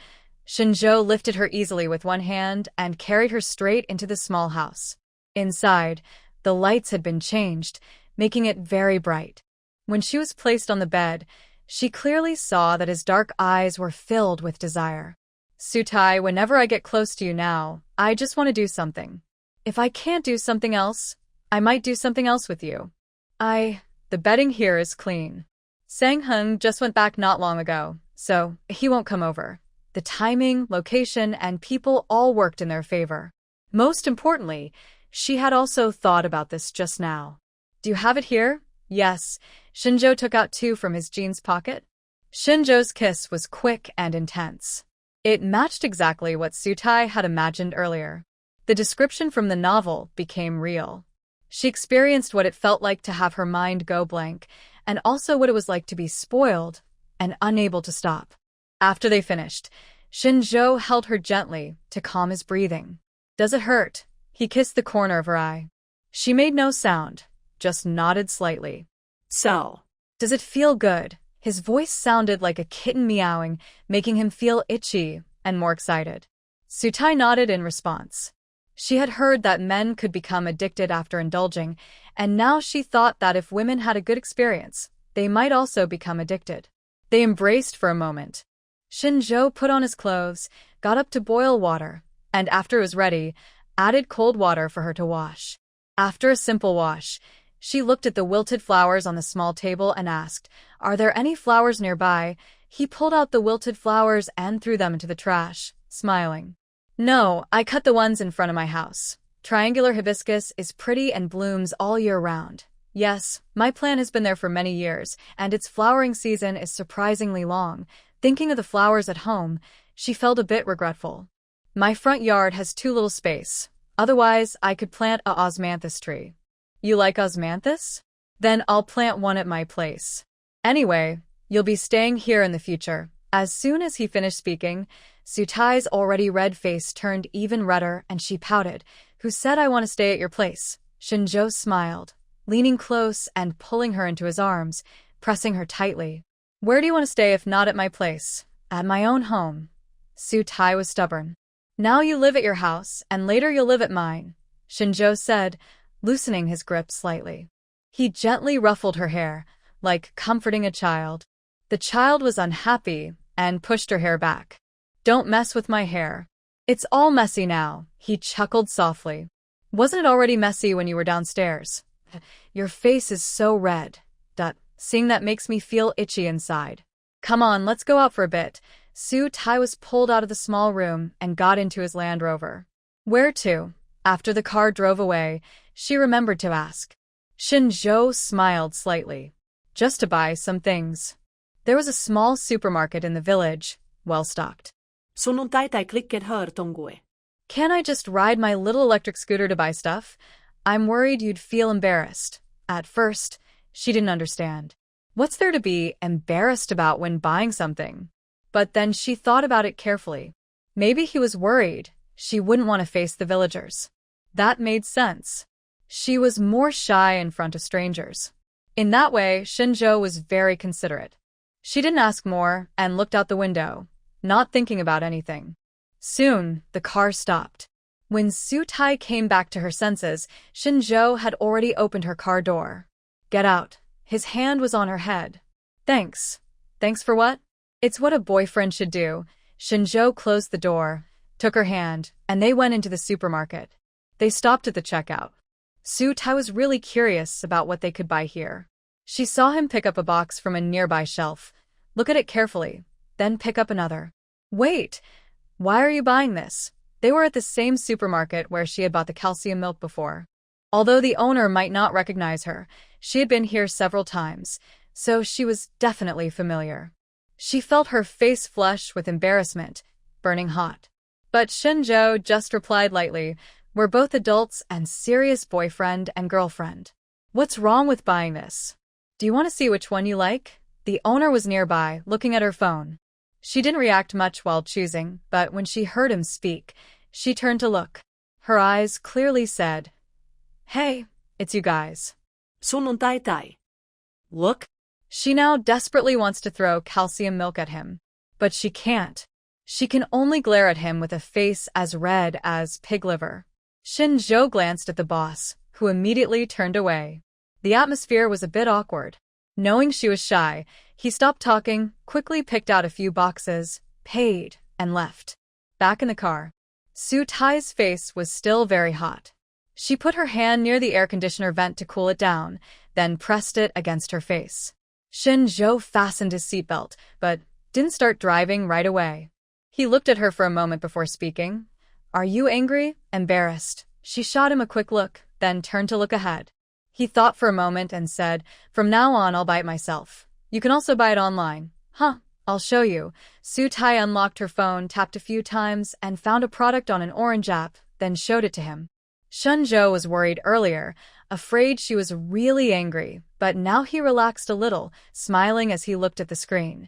Shen Zhou lifted her easily with one hand and carried her straight into the small house. Inside, the lights had been changed, making it very bright. When she was placed on the bed, she clearly saw that his dark eyes were filled with desire. Su-tai, whenever I get close to you now, I just want to do something. If I can't do something else, I might do something else with you. The bedding here is clean. Sang-hun just went back not long ago, so he won't come over. The timing, location, and people all worked in their favor. Most importantly, she had also thought about this just now. Do you have it here? Yes. Shen Zhou took out 2 from his jeans pocket. Shen Zhou's kiss was quick and intense. It matched exactly what Su-tai had imagined earlier. The description from the novel became real. She experienced what it felt like to have her mind go blank, and also what it was like to be spoiled and unable to stop. After they finished, Shen Zhou held her gently to calm his breathing. Does it hurt? He kissed the corner of her eye. She made no sound, just nodded slightly. So, does it feel good? His voice sounded like a kitten meowing, making him feel itchy and more excited. Su-tai nodded in response. She had heard that men could become addicted after indulging, and now she thought that if women had a good experience, they might also become addicted. They embraced for a moment. Shen Zhou put on his clothes, got up to boil water, and after it was ready, added cold water for her to wash. After a simple wash, she looked at the wilted flowers on the small table and asked, "Are there any flowers nearby?" He pulled out the wilted flowers and threw them into the trash, smiling. "No, I cut the ones in front of my house. Triangular hibiscus is pretty and blooms all year round. Yes, my plant has been there for many years, and its flowering season is surprisingly long." Thinking of the flowers at home, she felt a bit regretful. "My front yard has too little space. Otherwise, I could plant a osmanthus tree." "You like osmanthus? Then I'll plant one at my place. Anyway, you'll be staying here in the future." As soon as he finished speaking, Sutai's already red face turned even redder and she pouted. "Who said I want to stay at your place?" Shen Zhou smiled, leaning close and pulling her into his arms, pressing her tightly. "Where do you want to stay if not at my place?" "At my own home." Sutai was stubborn. "Now you live at your house, and later you'll live at mine," Shen Zhou said, loosening his grip slightly. He gently ruffled her hair, like comforting a child. The child was unhappy and pushed her hair back. "Don't mess with my hair. It's all messy now," he chuckled softly. "Wasn't it already messy when you were downstairs?" "Your face is so red. Seeing that makes me feel itchy inside." "Come on, let's go out for a bit." Sutai was pulled out of the small room and got into his Land Rover. "Where to?" After the car drove away, she remembered to ask. Shen Zhou smiled slightly. "Just to buy some things." There was a small supermarket in the village, well-stocked. Sunnon taitai-klicket Heartthrob. "Can I just ride my little electric scooter to buy stuff? I'm worried you'd feel embarrassed." At first, she didn't understand. What's there to be embarrassed about when buying something? But then she thought about it carefully. Maybe he was worried she wouldn't want to face the villagers. That made sense. She was more shy in front of strangers. In that way, Shen Zhou was very considerate. She didn't ask more and looked out the window, not thinking about anything. Soon, the car stopped. When Sutai came back to her senses, Shen Zhou had already opened her car door. "Get out." His hand was on her head. "Thanks." "Thanks for what?" "It's what a boyfriend should do." Shen Zhou closed the door, took her hand, and they went into the supermarket. They stopped at the checkout. Sutai was really curious about what they could buy here. She saw him pick up a box from a nearby shelf, look at it carefully, then pick up another. "Wait, why are you buying this?" They were at the same supermarket where she had bought the calcium milk before. Although the owner might not recognize her, she had been here several times, so she was definitely familiar. She felt her face flush with embarrassment, burning hot. But Shen Zhou just replied lightly, "We're both adults and serious boyfriend and girlfriend. What's wrong with buying this? Do you want to see which one you like?" The owner was nearby, looking at her phone. She didn't react much while choosing, but when she heard him speak, she turned to look. Her eyes clearly said, "Hey, it's you guys." Sunnon taitai. Look. She now desperately wants to throw calcium milk at him, but she can't. She can only glare at him with a face as red as pig liver. Shen Zhou glanced at the boss, who immediately turned away. The atmosphere was a bit awkward. Knowing she was shy, he stopped talking, quickly picked out a few boxes, paid, and left. Back in the car, Sutai's face was still very hot. She put her hand near the air conditioner vent to cool it down, then pressed it against her face. Shen Zhou fastened his seatbelt, but didn't start driving right away. He looked at her for a moment before speaking. "Are you angry? Embarrassed?" She shot him a quick look, then turned to look ahead. He thought for a moment and said, "From now on, I'll buy it myself. You can also buy it online." "Huh, I'll show you." Sutai unlocked her phone, tapped a few times, and found a product on an orange app, then showed it to him. Shen Zhou was worried earlier, afraid she was really angry, but now he relaxed a little, smiling as he looked at the screen.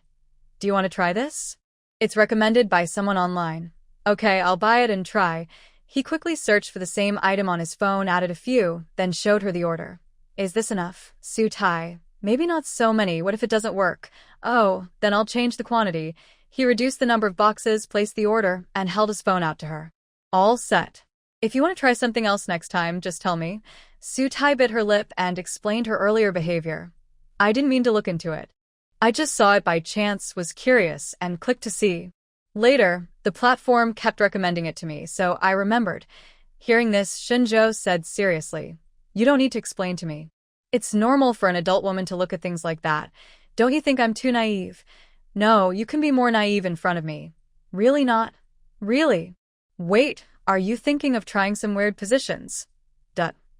"Do you want to try this? It's recommended by someone online." "Okay, I'll buy it and try." He quickly searched for the same item on his phone, added a few, then showed her the order. "Is this enough?" Sutai, "Maybe not so many. What if it doesn't work?" "Oh, then I'll change the quantity." He reduced the number of boxes, placed the order, and held his phone out to her. "All set." If you want to try something else next time, just tell me. Sutai bit her lip and explained her earlier behavior. I didn't mean to look into it. I just saw it by chance, was curious, and clicked to see. Later, the platform kept recommending it to me, so I remembered. Hearing this, Shen Zhou said seriously, "You don't need to explain to me. It's normal for an adult woman to look at things like that. Don't you think I'm too naive?" "No, you can be more naive in front of me." "Really not?" "Really?" "Wait, are you thinking of trying some weird positions?"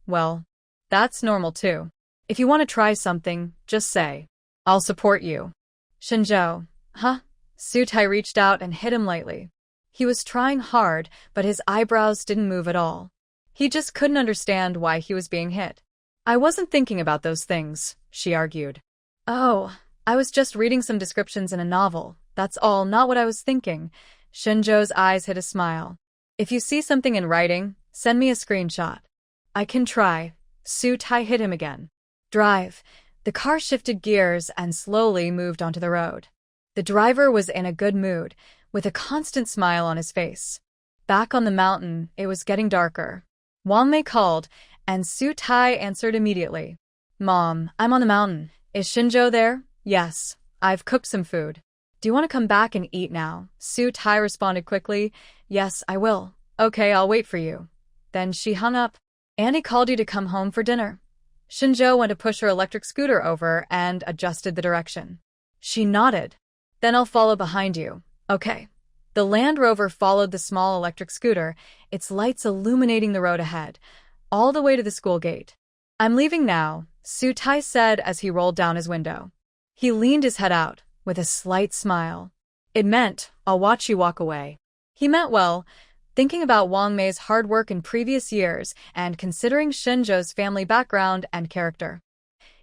Well, that's normal too. If you want to try something, just say. I'll support you." Shen Zhou, huh? Sutai reached out and hit him lightly. He was trying hard, but his eyebrows didn't move at all. He just couldn't understand why he was being hit. "I wasn't thinking about those things," she argued. "Oh, I was just reading some descriptions in a novel. That's all, not what I was thinking." Shen Zhou's eyes hid a smile. "If you see something in writing, send me a screenshot." "I can try." Sutai hit him again. "Drive." The car shifted gears and slowly moved onto the road. The driver was in a good mood, with a constant smile on his face. Back on the mountain, it was getting darker. Wang Mei called, and Sutai answered immediately. "Mom, I'm on the mountain. Is Shen Zhou there?" "Yes. I've cooked some food." "Do you want to come back and eat now?" Sutai responded quickly. "Yes, I will." "Okay, I'll wait for you." Then she hung up. "Annie called you to come home for dinner." Shen Zhou went to push her electric scooter over and adjusted the direction. She nodded. "Then I'll follow behind you." "Okay." The Land Rover followed the small electric scooter, its lights illuminating the road ahead, all the way to the school gate. "I'm leaving now," Sutai said as he rolled down his window. He leaned his head out, with a slight smile. It meant, "I'll watch you walk away." He meant well, thinking about Wang Mei's hard work in previous years and considering Shen Zhou's family background and character.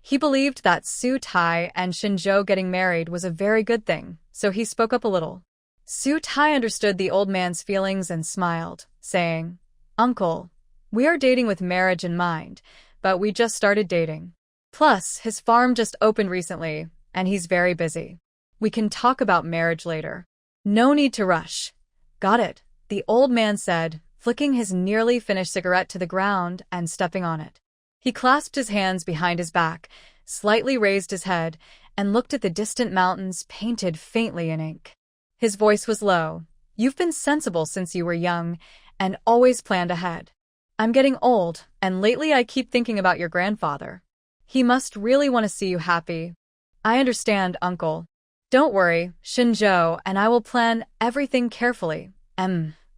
He believed that Sutai and Shen Zhou getting married was a very good thing, so he spoke up a little. Sutai understood the old man's feelings and smiled, saying, "Uncle, we are dating with marriage in mind, but we just started dating. Plus, his farm just opened recently, and he's very busy. We can talk about marriage later. No need to rush." "Got it," the old man said, flicking his nearly finished cigarette to the ground and stepping on it. He clasped his hands behind his back, slightly raised his head, and looked at the distant mountains painted faintly in ink. His voice was low. "You've been sensible since you were young, and always planned ahead. I'm getting old, and lately I keep thinking about your grandfather. He must really want to see you happy." "I understand, Uncle. Don't worry, Shen Zhou and I will plan everything carefully."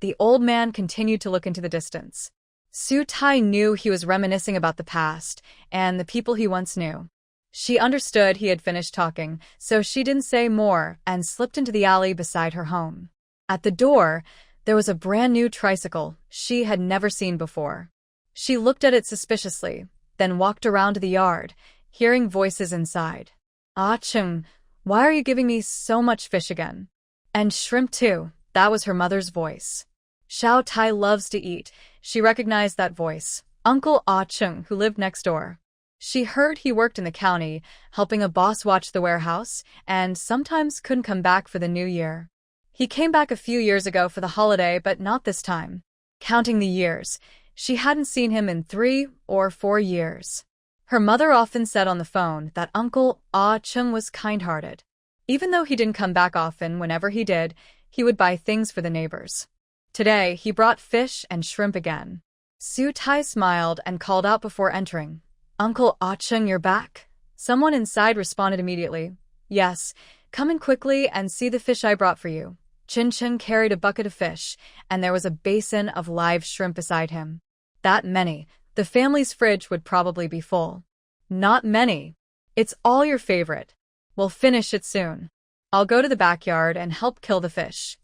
The old man continued to look into the distance. Sutai knew he was reminiscing about the past and the people he once knew. She understood he had finished talking, so she didn't say more and slipped into the alley beside her home. At the door, there was a brand new tricycle she had never seen before. She looked at it suspiciously, then walked around to the yard, hearing voices inside. "Ah Chung, why are you giving me so much fish again? And shrimp too." That was her mother's voice. Xiao Tai loves to eat. She recognized that voice. Uncle Ah Chung, who lived next door. She heard he worked in the county, helping a boss watch the warehouse, and sometimes couldn't come back for the new year. He came back a few years ago for the holiday, but not this time. Counting the years, she hadn't seen him in 3 or 4 years. Her mother often said on the phone that Uncle Ah Chung was kind-hearted. Even though he didn't come back often, whenever he did, he would buy things for the neighbors. Today, he brought fish and shrimp again. Sutai smiled and called out before entering. "Uncle Ah Chung, you're back?" Someone inside responded immediately. "Yes, come in quickly and see the fish I brought for you." Chin Chin carried a bucket of fish, and there was a basin of live shrimp beside him. That many, the family's fridge would probably be full. "Not many. It's all your favorite. We'll finish it soon. I'll go to the backyard and help kill the fish."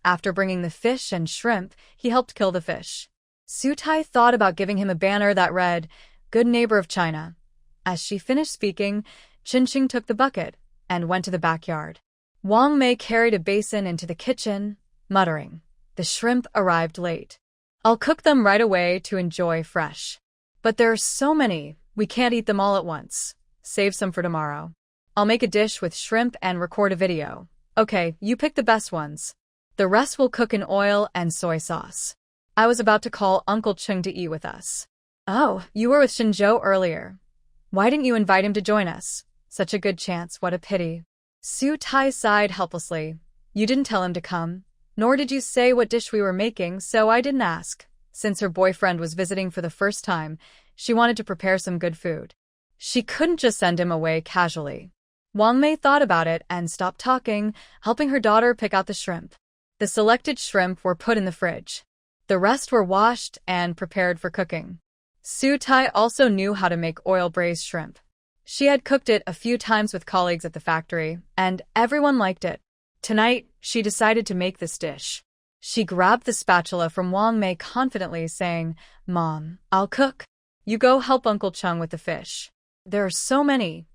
After bringing the fish and shrimp, he helped kill the fish. Sutai thought about giving him a banner that read, "Good Neighbor of China." As she finished speaking, Chin Ching took the bucket and went to the backyard. Wang Mei carried a basin into the kitchen, muttering, "The shrimp arrived late. I'll cook them right away to enjoy fresh. But there are so many, we can't eat them all at once. Save some for tomorrow. I'll make a dish with shrimp and record a video. Okay, you pick the best ones. The rest will cook in oil and soy sauce." I was about to call Uncle Chung to eat with us. Oh, you were with Shen Zhou earlier. Why didn't you invite him to join us? Such a good chance, what a pity. Su Tai sighed helplessly. You didn't tell him to come, nor did you say what dish we were making, so I didn't ask. Since her boyfriend was visiting for the first time, she wanted to prepare some good food. She couldn't just send him away casually. Wang Mei thought about it and stopped talking, helping her daughter pick out the shrimp. The selected shrimp were put in the fridge. The rest were washed and prepared for cooking. Su Tai also knew how to make oil-braised shrimp. She had cooked it a few times with colleagues at the factory, and everyone liked it. Tonight, she decided to make this dish. She grabbed the spatula from Wang Mei confidently, saying, Mom, I'll cook. You go help Uncle Chung with the fish. There are so many.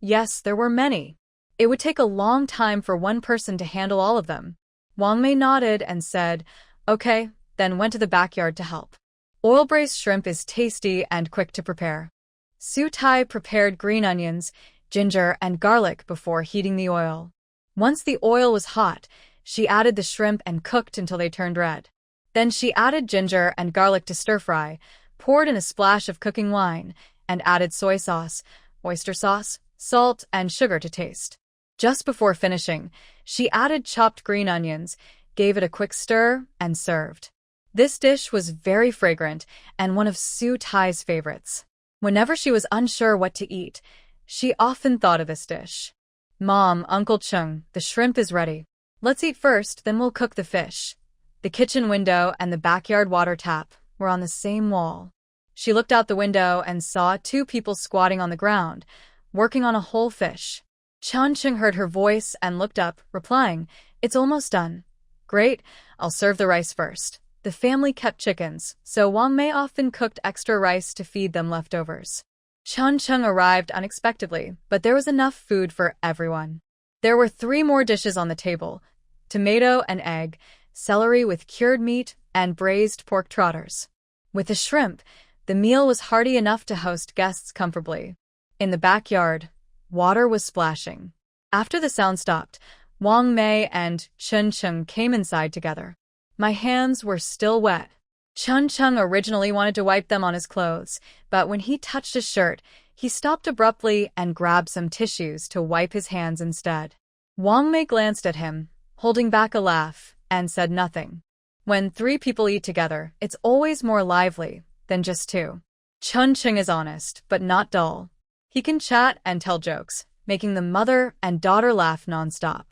Yes, there were many. It would take a long time for one person to handle all of them. Wang Mei nodded and said, okay, then went to the backyard to help. Oil-braised shrimp is tasty and quick to prepare. Su Tai prepared green onions, ginger, and garlic before heating the oil. Once the oil was hot, she added the shrimp and cooked until they turned red. Then she added ginger and garlic to stir-fry, poured in a splash of cooking wine, and added soy sauce, oyster sauce, salt, and sugar to taste. Just before finishing, she added chopped green onions, gave it a quick stir, and served. This dish was very fragrant and one of Su Tai's favorites. Whenever she was unsure what to eat, she often thought of this dish. Mom, Uncle Chung, the shrimp is ready. Let's eat first, then we'll cook the fish. The kitchen window and the backyard water tap were on the same wall. She looked out the window and saw two people squatting on the ground, working on a whole fish. Chun Chung heard her voice and looked up, replying, It's almost done. Great, I'll serve the rice first. The family kept chickens, so Wang Mei often cooked extra rice to feed them leftovers. Chun Chung arrived unexpectedly, but there was enough food for everyone. There were 3 more dishes on the table: tomato and egg, celery with cured meat, and braised pork trotters. With the shrimp, the meal was hearty enough to host guests comfortably. In the backyard, water was splashing. After the sound stopped, Wang Mei and Chun Chung came inside together. My hands were still wet. Chun Chung originally wanted to wipe them on his clothes, but when he touched his shirt, he stopped abruptly and grabbed some tissues to wipe his hands instead. Wang Mei glanced at him, holding back a laugh, and said nothing. When 3 people eat together, it's always more lively than just 2. Chun Chung is honest, but not dull. He can chat and tell jokes, making the mother and daughter laugh nonstop.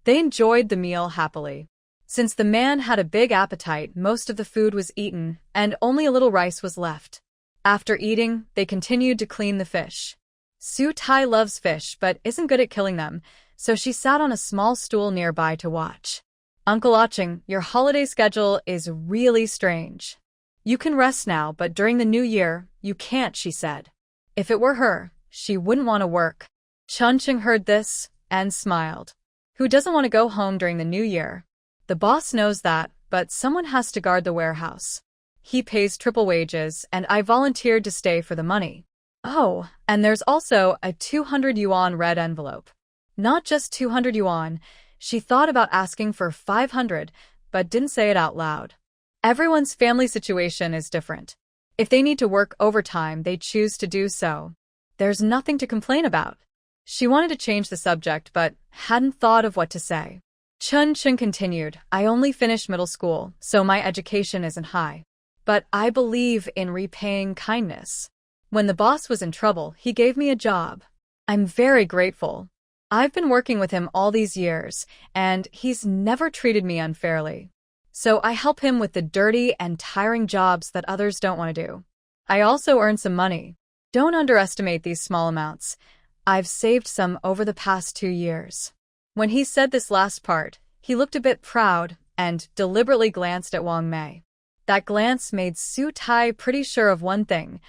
They enjoyed the meal happily. Since the man had a big appetite, most of the food was eaten, and only a little rice was left. After eating, they continued to clean the fish. Su Tai loves fish but isn't good at killing them, so she sat on a small stool nearby to watch. Uncle Aching, your holiday schedule is really strange. You can rest now, but during the new year, you can't, she said. If it were her, she wouldn't want to work. Chun Chung heard this and smiled. Who doesn't want to go home during the new year? The boss knows that, but someone has to guard the warehouse. He pays triple wages, and I volunteered to stay for the money. Oh, and there's also a 200 yuan red envelope. Not just 200 yuan, she thought about asking for 500, but didn't say it out loud. Everyone's family situation is different. If they need to work overtime, they choose to do so. There's nothing to complain about. She wanted to change the subject, but hadn't thought of what to say. Chun Chung continued, I only finished middle school, so my education isn't high. But I believe in repaying kindness. When the boss was in trouble, he gave me a job. I'm very grateful. I've been working with him all these years, and he's never treated me unfairly. So I help him with the dirty and tiring jobs that others don't want to do. I also earn some money. Don't underestimate these small amounts. I've saved some over the past 2 years. When he said this last part, he looked a bit proud and deliberately glanced at Wang Mei. That glance made Su Tai pretty sure of one thing: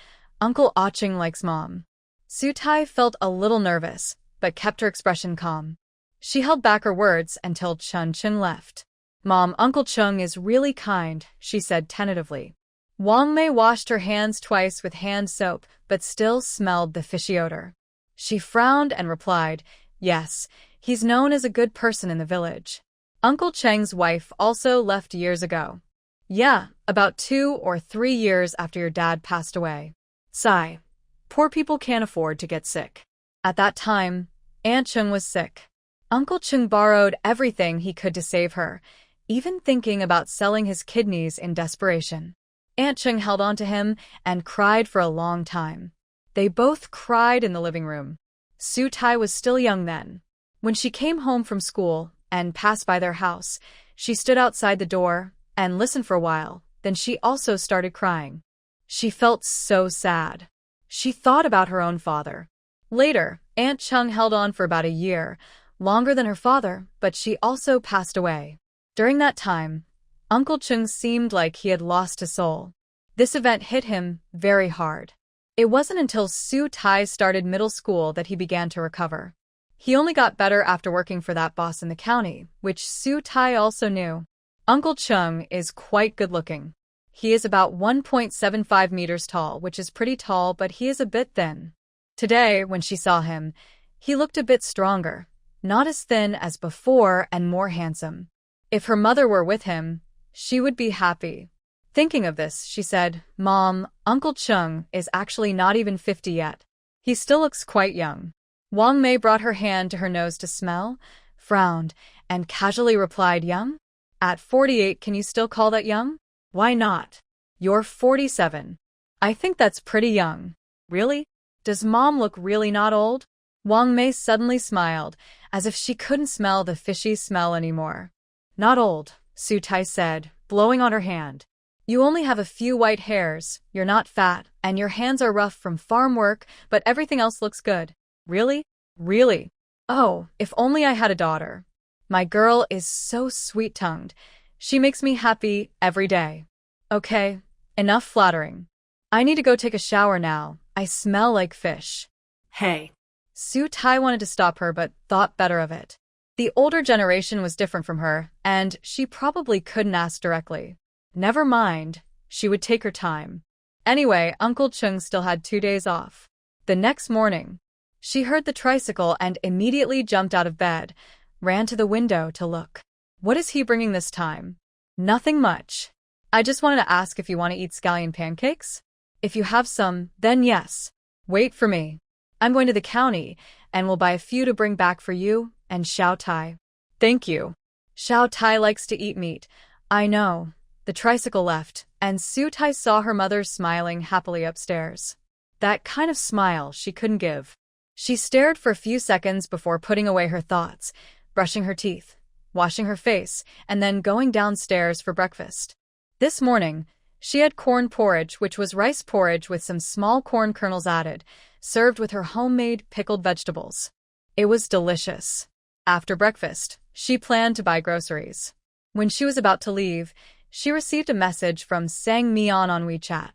Uncle Aching likes Mom. Su Tai felt a little nervous, but kept her expression calm. She held back her words until Chun Chung left. Mom, Uncle Chung is really kind, she said tentatively. Wang Mei washed her hands twice with hand soap, but still smelled the fishy odor. She frowned and replied, Yes, he's known as a good person in the village. Uncle Cheng's wife also left years ago. Yeah, about 2 or 3 years after your dad passed away. Sigh. Poor people can't afford to get sick. At that time, Aunt Chung was sick. Uncle Chung borrowed everything he could to save her, even thinking about selling his kidneys in desperation. Aunt Chung held on to him and cried for a long time. They both cried in the living room. Su Tai was still young then. When she came home from school and passed by their house, she stood outside the door and listened for a while. Then she also started crying. She felt so sad. She thought about her own father. Later, Aunt Chung held on for about a year, longer than her father, but she also passed away. During that time, Uncle Chung seemed like he had lost his soul. This event hit him very hard. It wasn't until Su Tai started middle school that he began to recover. He only got better after working for that boss in the county, which Su Tai also knew. Uncle Chung is quite good-looking. He is about 1.75 meters tall, which is pretty tall, but he is a bit thin. Today, when she saw him, he looked a bit stronger, not as thin as before and more handsome. If her mother were with him, she would be happy. Thinking of this, she said, "Mom, Uncle Chung is actually not even 50 yet. He still looks quite young." Wang Mei brought her hand to her nose to smell, frowned, and casually replied, "Young? At 48, can you still call that young?" Why not? "You're 47. I think that's pretty young." Really? "Does Mom look really not old?" Wang Mei suddenly smiled, as if she couldn't smell the fishy smell anymore. "Not old," Su Tai said, blowing on her hand. "You only have a few white hairs, you're not fat, and your hands are rough from farm work, but everything else looks good." Really? "Really? Oh, if only I had a daughter. My girl is so sweet-tongued. She makes me happy every day." "Okay, enough flattering. I need to go take a shower now. I smell like fish." Hey. Su Tai wanted to stop her but thought better of it. The older generation was different from her, and she probably couldn't ask directly. Never mind, she would take her time. Anyway, Uncle Chung still had 2 days off. The next morning, she heard the tricycle and immediately jumped out of bed, ran to the window to look. What is he bringing this time? Nothing much. I just wanted to ask if you want to eat scallion pancakes? If you have some, then yes. Wait for me. I'm going to the county, and will buy a few to bring back for you and Xiao Tai. Thank you. Xiao Tai likes to eat meat. I know. The tricycle left, and Su Tai saw her mother smiling happily upstairs. That kind of smile she couldn't give. She stared for a few seconds before putting away her thoughts, brushing her teeth, washing her face, and then going downstairs for breakfast. This morning, she had corn porridge, which was rice porridge with some small corn kernels added, served with her homemade pickled vegetables. It was delicious. After breakfast, she planned to buy groceries. When she was about to leave, she received a message from Sang Meon on WeChat.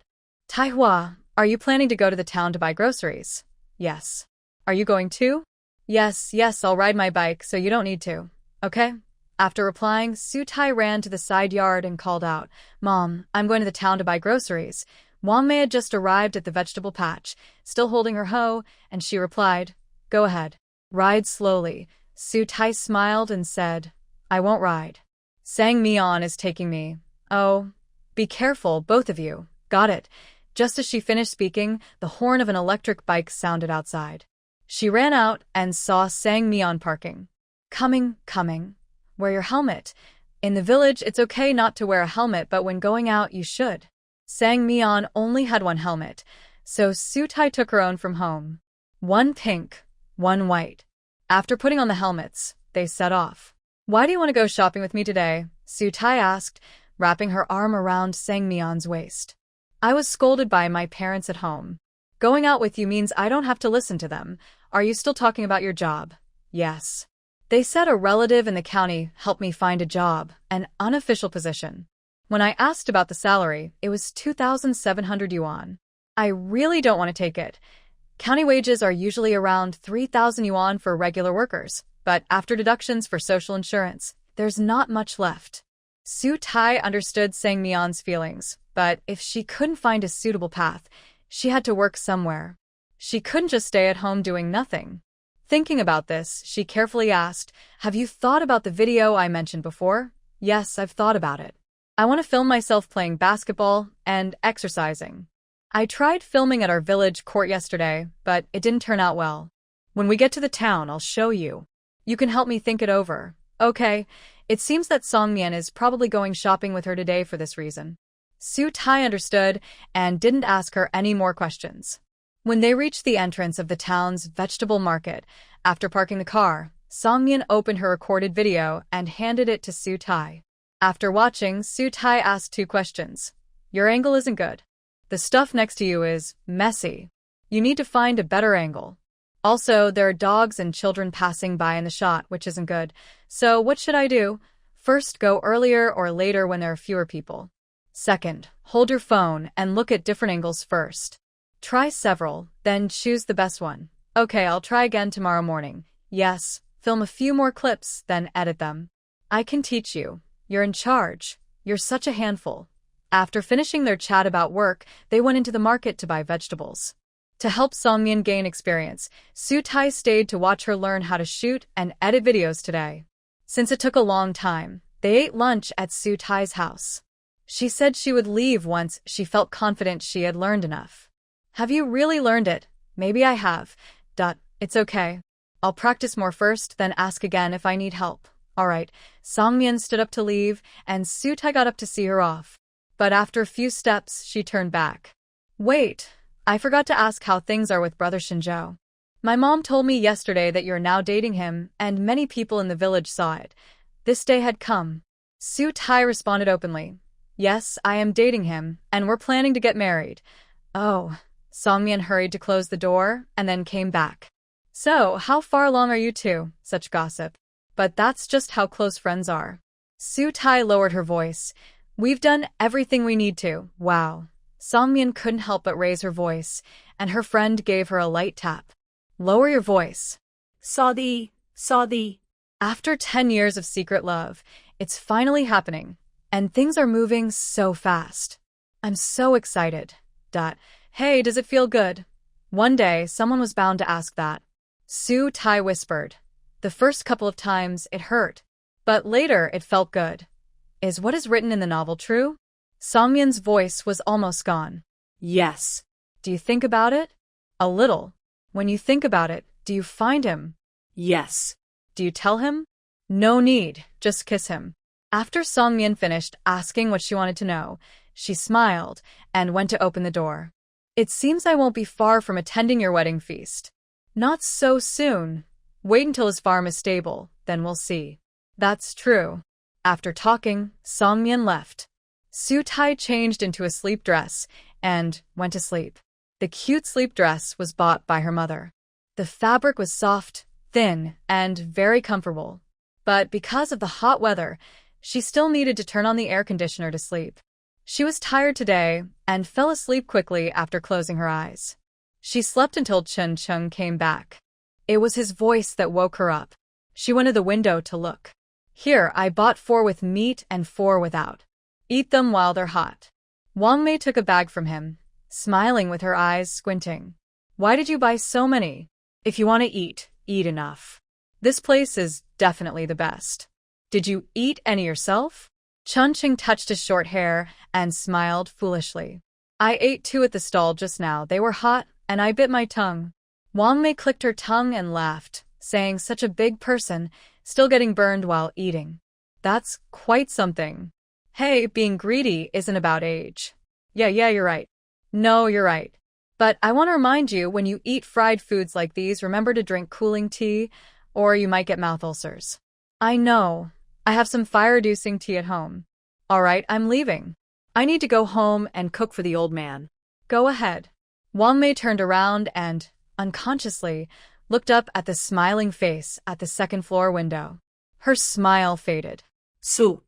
"Taihua, are you planning to go to the town to buy groceries?" "Yes." "Are you going too?" Yes, I'll ride my bike, so you don't need to. Okay?" After replying, Su Tai ran to the side yard and called out, "Mom, I'm going to the town to buy groceries." Wang Mei had just arrived at the vegetable patch, still holding her hoe, and she replied, "Go ahead. Ride slowly." Su Tai smiled and said, "I won't ride. Sang Meon is taking me." "Oh, be careful, both of you." "Got it." Just as she finished speaking, the horn of an electric bike sounded outside. She ran out and saw Sang Meon parking. Coming. Wear your helmet. In the village, it's okay not to wear a helmet, but when going out, you should." Sang Meon only had one helmet, so Su Tai took her own from home. One pink, one white. After putting on the helmets, they set off. "Why do you want to go shopping with me today?" Su Tai asked, wrapping her arm around Sang Meon's waist. "I was scolded by my parents at home. Going out with you means I don't have to listen to them. Are you still talking about your job?" "Yes. They said a relative in the county helped me find a job, an unofficial position. When I asked about the salary, it was 2,700 yuan. I really don't want to take it. County wages are usually around 3,000 yuan for regular workers, but after deductions for social insurance, there's not much left." Su Tai understood Sang Meon's feelings, but if she couldn't find a suitable path, she had to work somewhere. She couldn't just stay at home doing nothing. Thinking about this, she carefully asked, "Have you thought about the video I mentioned before?" "Yes, I've thought about it. I want to film myself playing basketball and exercising. I tried filming at our village court yesterday, but it didn't turn out well. When we get to the town, I'll show you. You can help me think it over. Okay, it seems that Songmyeon is probably going shopping with her today for this reason. Soo Tai understood and didn't ask her any more questions. When they reached the entrance of the town's vegetable market, after parking the car, Songmyeon opened her recorded video and handed it to Soo Tai. After watching, Soo Tai asked 2 questions. Your angle isn't good. The stuff next to you is messy. You need to find a better angle. Also, there are dogs and children passing by in the shot, which isn't good. So what should I do? First, go earlier or later when there are fewer people. Second, hold your phone and look at different angles first. Try several, then choose the best one. Okay, I'll try again tomorrow morning. Yes, film a few more clips, then edit them. I can teach you. You're in charge. You're such a handful. After finishing their chat about work, they went into the market to buy vegetables. To help Songmyeon gain experience, Soo Tai stayed to watch her learn how to shoot and edit videos today. Since it took a long time, they ate lunch at Soo Tai's house. She said she would leave once she felt confident she had learned enough. Have you really learned it? Maybe I have. It's okay. I'll practice more first, then ask again if I need help. Alright, Songmyeon stood up to leave, and Soo Tai got up to see her off. But after a few steps, she turned back. Wait, I forgot to ask how things are with brother Shen Zhou. My mom told me yesterday that you're now dating him, and many people in the village saw it. This day had come. Soo Tai responded openly. Yes, I am dating him, and we're planning to get married. Oh. Songmyeon hurried to close the door, and then came back. So, how far along are you two? Such gossip. But that's just how close friends are. Soo Tai lowered her voice. We've done everything we need to. Wow. Songmyeon couldn't help but raise her voice, and her friend gave her a light tap. Lower your voice. Sorry. After 10 years of secret love, it's finally happening, and things are moving so fast. I'm so excited. Hey, does it feel good? One day, someone was bound to ask that. Soo Tai whispered. The first couple of times, it hurt. But later, it felt good. Is what is written in the novel true? Songmyeon's voice was almost gone. Yes. Do you think about it? A little. When you think about it, do you find him? Yes. Do you tell him? No need, just kiss him. After Songmyeon finished asking what she wanted to know, she smiled and went to open the door. It seems I won't be far from attending your wedding feast. Not so soon. Wait until his farm is stable, then we'll see. That's true. After talking, Songmyeon left. Soo Tai changed into a sleep dress and went to sleep. The cute sleep dress was bought by her mother. The fabric was soft, thin, and very comfortable. But because of the hot weather, she still needed to turn on the air conditioner to sleep. She was tired today and fell asleep quickly after closing her eyes. She slept until Chun Chung came back. It was his voice that woke her up. She went to the window to look. Here, I bought 4 with meat and 4 without. Eat them while they're hot. Wang Mei took a bag from him, smiling with her eyes squinting. Why did you buy so many? If you want to eat enough. This place is definitely the best. Did you eat any yourself? Chun Ching touched his short hair and smiled foolishly. I ate 2 at the stall just now. They were hot, and I bit my tongue. Wang Mei clicked her tongue and laughed, saying such a big person, still getting burned while eating. That's quite something. Hey, being greedy isn't about age. Yeah, you're right. No, you're right. But I want to remind you, when you eat fried foods like these, remember to drink cooling tea, or you might get mouth ulcers. I know. I have some fire-reducing tea at home. Alright, I'm leaving. I need to go home and cook for the old man. Go ahead. Wang Mei turned around and, unconsciously, looked up at the smiling face at the second-floor window. Her smile faded. So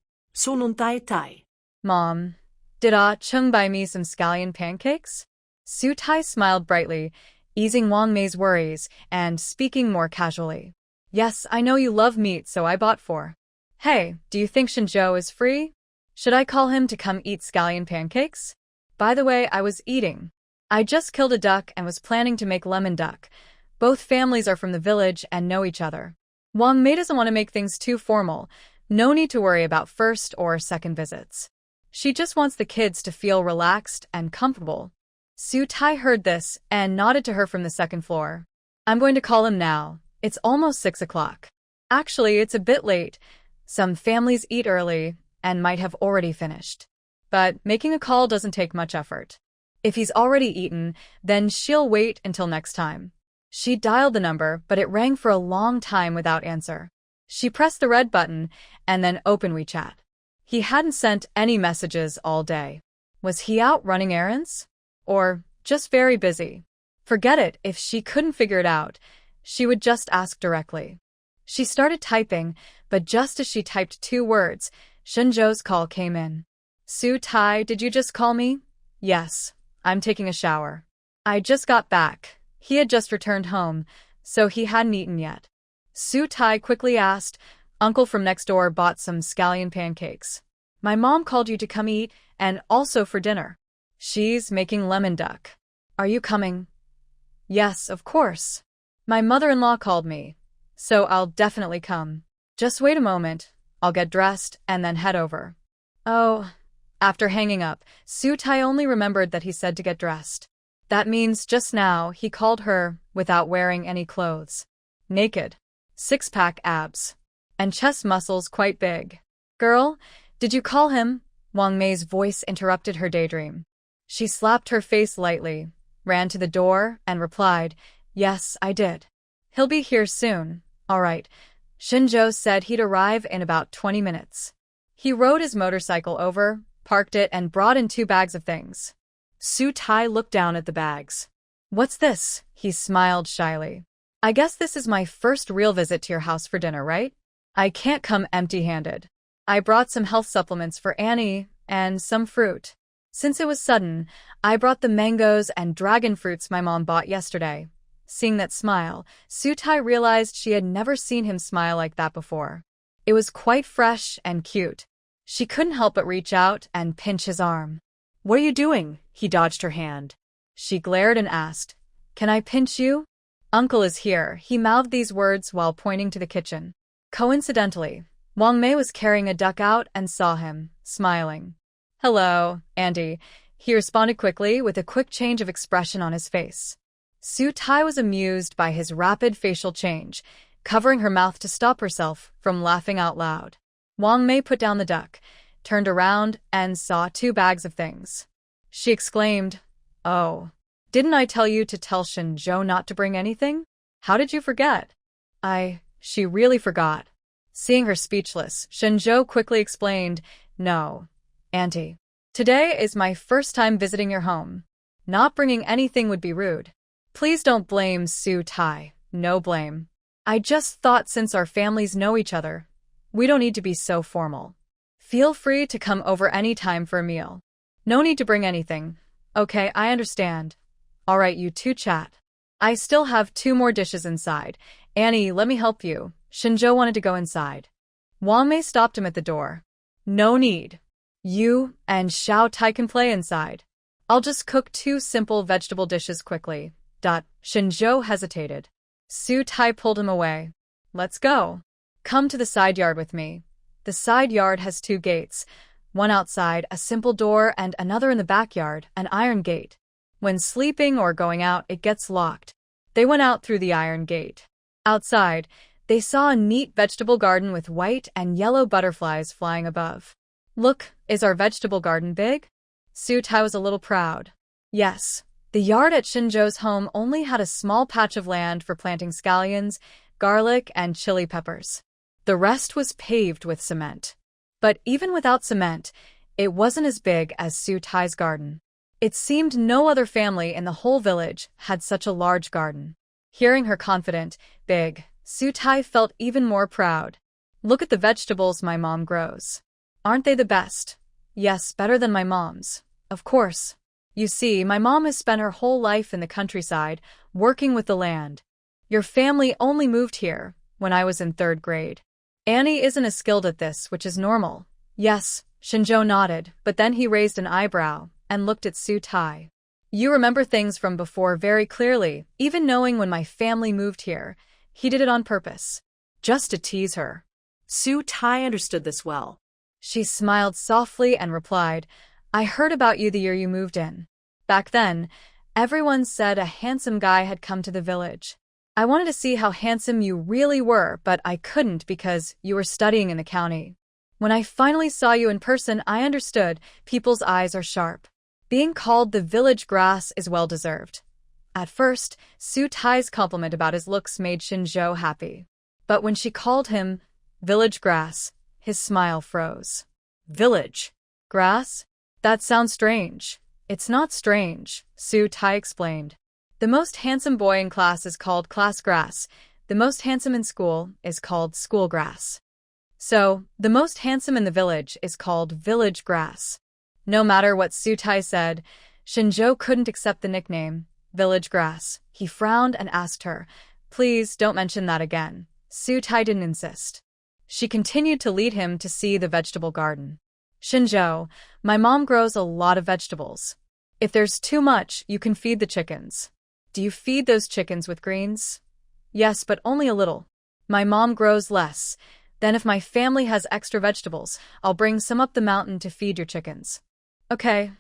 non tai. Mom, did Chung buy me some scallion pancakes? Soo Tai smiled brightly, easing Wang Mei's worries and speaking more casually. Yes, I know you love meat, so I bought 4. Hey, do you think Shen Zhou is free? Should I call him to come eat scallion pancakes? By the way, I was eating. I just killed a duck and was planning to make lemon duck. Both families are from the village and know each other. Wang Mei doesn't want to make things too formal. No need to worry about first or second visits. She just wants the kids to feel relaxed and comfortable. Su Tai heard this and nodded to her from the second floor. I'm going to call him now. It's almost 6 o'clock. Actually, it's a bit late. Some families eat early and might have already finished. But making a call doesn't take much effort. If he's already eaten, then she'll wait until next time. She dialed the number, but it rang for a long time without answer. She pressed the red button and then opened WeChat. He hadn't sent any messages all day. Was he out running errands? Or just very busy? Forget it, if she couldn't figure it out, she would just ask directly. She started typing, but just as she typed 2 words, Shen Zhou's call came in. Su Tai, did you just call me? Yes, I'm taking a shower. I just got back. He had just returned home, so he hadn't eaten yet. Su Tai quickly asked. Uncle from next door bought some scallion pancakes. My mom called you to come eat, and also for dinner. She's making lemon duck. Are you coming? Yes, of course. My mother-in-law called me, so I'll definitely come. Just wait a moment. I'll get dressed and then head over. Oh. After hanging up, Su Tai only remembered that he said to get dressed. That means just now he called her without wearing any clothes. Naked. 6-pack abs. And chest muscles quite big. Girl, did you call him? Wang Mei's voice interrupted her daydream. She slapped her face lightly, ran to the door, and replied, Yes, I did. He'll be here soon. All right. Shen Zhou said he'd arrive in about 20 minutes. He rode his motorcycle over, parked it, and brought in 2 bags of things. Su Tai looked down at the bags. What's this? He smiled shyly. I guess this is my first real visit to your house for dinner, right? I can't come empty-handed. I brought some health supplements for Annie and some fruit. Since it was sudden, I brought the mangoes and dragon fruits my mom bought yesterday. Seeing that smile, Su Tai realized she had never seen him smile like that before. It was quite fresh and cute. She couldn't help but reach out and pinch his arm. What are you doing? He dodged her hand. She glared and asked, Can I pinch you? Uncle is here. He mouthed these words while pointing to the kitchen. Coincidentally, Wang Mei was carrying a duck out and saw him, smiling. Hello, Andy. He responded quickly with a quick change of expression on his face. Su Tai was amused by his rapid facial change, covering her mouth to stop herself from laughing out loud. Wang Mei put down the duck, turned around, and saw 2 bags of things. She exclaimed, Oh, didn't I tell you to tell Shen Zhou not to bring anything? How did you forget? She really forgot. Seeing her speechless, Shen Zhou quickly explained, No, Auntie. Today is my first time visiting your home. Not bringing anything would be rude. Please don't blame Su Tai. No blame. I just thought since our families know each other, we don't need to be so formal. Feel free to come over any time for a meal. No need to bring anything. Okay, I understand. All right, you 2 chat. I still have 2 more dishes inside. Annie, let me help you. Shen Zhou wanted to go inside. Wang Mei stopped him at the door. No need. You and Xiao Tai can play inside. I'll just cook 2 simple vegetable dishes quickly. Shen Zhou hesitated. Su Tai pulled him away. Let's go. Come to the side yard with me. The side yard has 2 gates. One outside, a simple door, and another in the backyard, an iron gate. When sleeping or going out, it gets locked. They went out through the iron gate. Outside, they saw a neat vegetable garden with white and yellow butterflies flying above. Look, is our vegetable garden big? Su Tai was a little proud. Yes. The yard at Shen Zhou's home only had a small patch of land for planting scallions, garlic, and chili peppers. The rest was paved with cement. But even without cement, it wasn't as big as Su Tai's garden. It seemed no other family in the whole village had such a large garden. Hearing her confident, big, Su Tai felt even more proud. Look at the vegetables my mom grows. Aren't they the best? Yes, better than my mom's. Of course. You see, my mom has spent her whole life in the countryside, working with the land. Your family only moved here when I was in 3rd grade. Annie isn't as skilled at this, which is normal. Yes, Shen Zhou nodded, but then he raised an eyebrow and looked at Su Tai. You remember things from before very clearly, even knowing when my family moved here. He did it on purpose. Just to tease her. Su Tai understood this well. She smiled softly and replied, I heard about you the year you moved in. Back then, everyone said a handsome guy had come to the village. I wanted to see how handsome you really were, but I couldn't because you were studying in the county. When I finally saw you in person, I understood people's eyes are sharp. Being called the village grass is well-deserved. At first, Su Tai's compliment about his looks made Shen Zhou happy. But when she called him village grass, his smile froze. Village Grass? That sounds strange. It's not strange, Su Tai explained. The most handsome boy in class is called class grass. The most handsome in school is called school grass. So, the most handsome in the village is called village grass. No matter what Su Tai said, Shen Zhou couldn't accept the nickname, village grass. He frowned and asked her, please don't mention that again. Su Tai didn't insist. She continued to lead him to see the vegetable garden. Shen Zhou, my mom grows a lot of vegetables. If there's too much, you can feed the chickens. Do you feed those chickens with greens? Yes, but only a little. My mom grows less. Then if my family has extra vegetables, I'll bring some up the mountain to feed your chickens. Okay.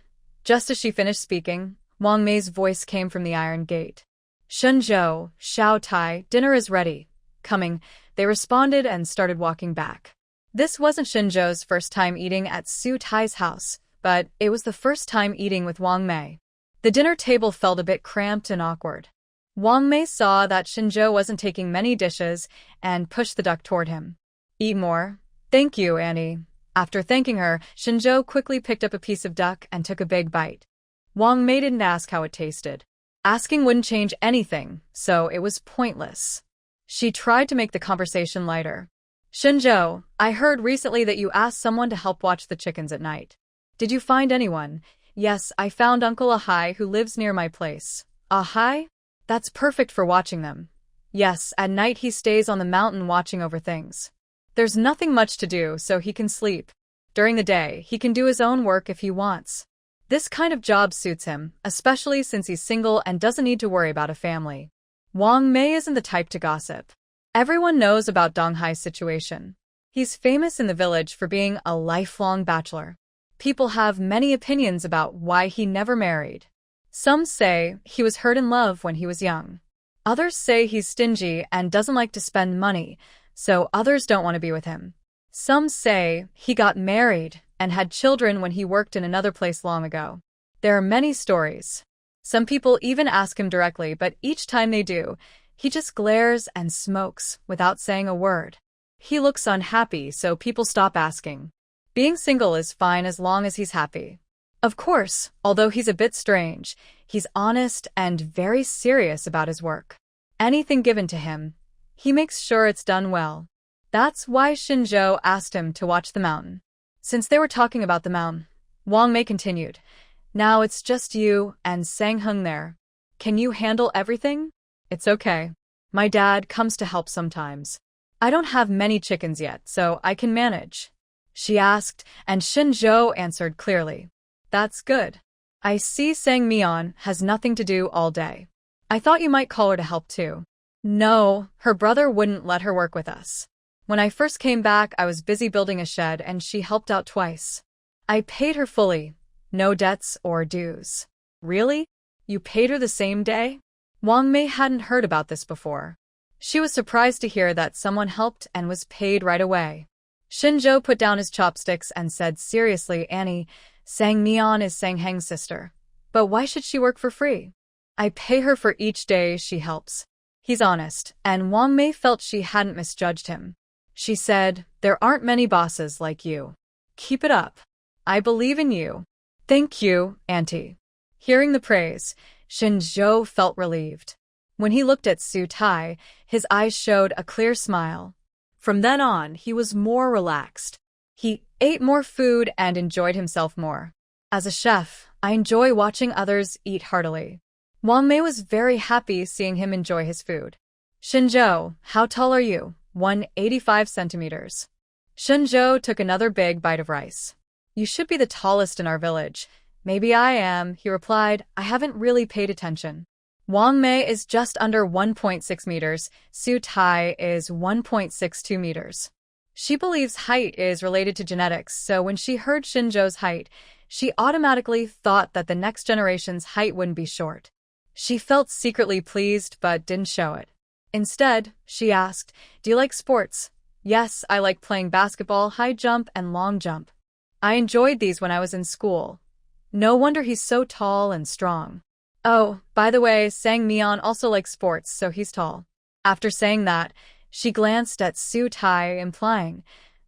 Just as she finished speaking, Wang Mei's voice came from the iron gate. Shen Zhou, Xiao Tai, dinner is ready. Coming, they responded and started walking back. This wasn't Shen Zhou's first time eating at Su Tai's house, but it was the first time eating with Wang Mei. The dinner table felt a bit cramped and awkward. Wang Mei saw that Shen Zhou wasn't taking many dishes and pushed the duck toward him. Eat more. Thank you, Annie. After thanking her, Shen Zhou quickly picked up a piece of duck and took a big bite. Wang Mei didn't ask how it tasted. Asking wouldn't change anything, so it was pointless. She tried to make the conversation lighter. Shen Zhou, I heard recently that you asked someone to help watch the chickens at night. Did you find anyone? Yes, I found Uncle Ahai who lives near my place. Ahai? That's perfect for watching them. Yes, at night he stays on the mountain watching over things. There's nothing much to do, so he can sleep. During the day, he can do his own work if he wants. This kind of job suits him, especially since he's single and doesn't need to worry about a family. Wang Mei isn't the type to gossip. Everyone knows about Dong Hai's situation. He's famous in the village for being a lifelong bachelor. People have many opinions about why he never married. Some say he was hurt in love when he was young. Others say he's stingy and doesn't like to spend money, so others don't want to be with him. Some say he got married and had children when he worked in another place long ago. There are many stories. Some people even ask him directly, but each time they do, he just glares and smokes without saying a word. He looks unhappy, so people stop asking. Being single is fine as long as he's happy. Of course, although he's a bit strange, he's honest and very serious about his work. Anything given to him, he makes sure it's done well. That's why Shen Zhou asked him to watch the mountain. Since they were talking about the mountain, Wang Mei continued, now it's just you and Sang Heng there. Can you handle everything? It's okay. My dad comes to help sometimes. I don't have many chickens yet, so I can manage. She asked, and Shen Zhou answered clearly. That's good. I see Sang Meon has nothing to do all day. I thought you might call her to help too. No, her brother wouldn't let her work with us. When I first came back, I was busy building a shed and she helped out twice. I paid her fully. No debts or dues. Really? You paid her the same day? Wang Mei hadn't heard about this before. She was surprised to hear that someone helped and was paid right away. Shen Zhou put down his chopsticks and said seriously, Annie, Sang Meon is Sang Heng's sister. But why should she work for free? I pay her for each day she helps. He's honest, and Wang Mei felt she hadn't misjudged him. She said, there aren't many bosses like you. Keep it up. I believe in you. Thank you, Auntie. Hearing the praise, Shen Zhou felt relieved. When he looked at Su Tai, his eyes showed a clear smile. From then on, he was more relaxed. He ate more food and enjoyed himself more. As a chef, I enjoy watching others eat heartily. Wang Mei was very happy seeing him enjoy his food. Shen Zhou, how tall are you? 185 centimeters. Shen Zhou took another big bite of rice. You should be the tallest in our village. Maybe I am, he replied. I haven't really paid attention. Wang Mei is just under 1.6 meters. Su Tai is 1.62 meters. She believes height is related to genetics, so when she heard Shen Zhou's height, she automatically thought that the next generation's height wouldn't be short. She felt secretly pleased but didn't show it. Instead, she asked, "Do you like sports?" "Yes, I like playing basketball, high jump, and long jump. I enjoyed these when I was in school." No wonder he's so tall and strong. Oh, by the way, Sang Meon also likes sports, so he's tall. After saying that, she glanced at Su Tai, implying,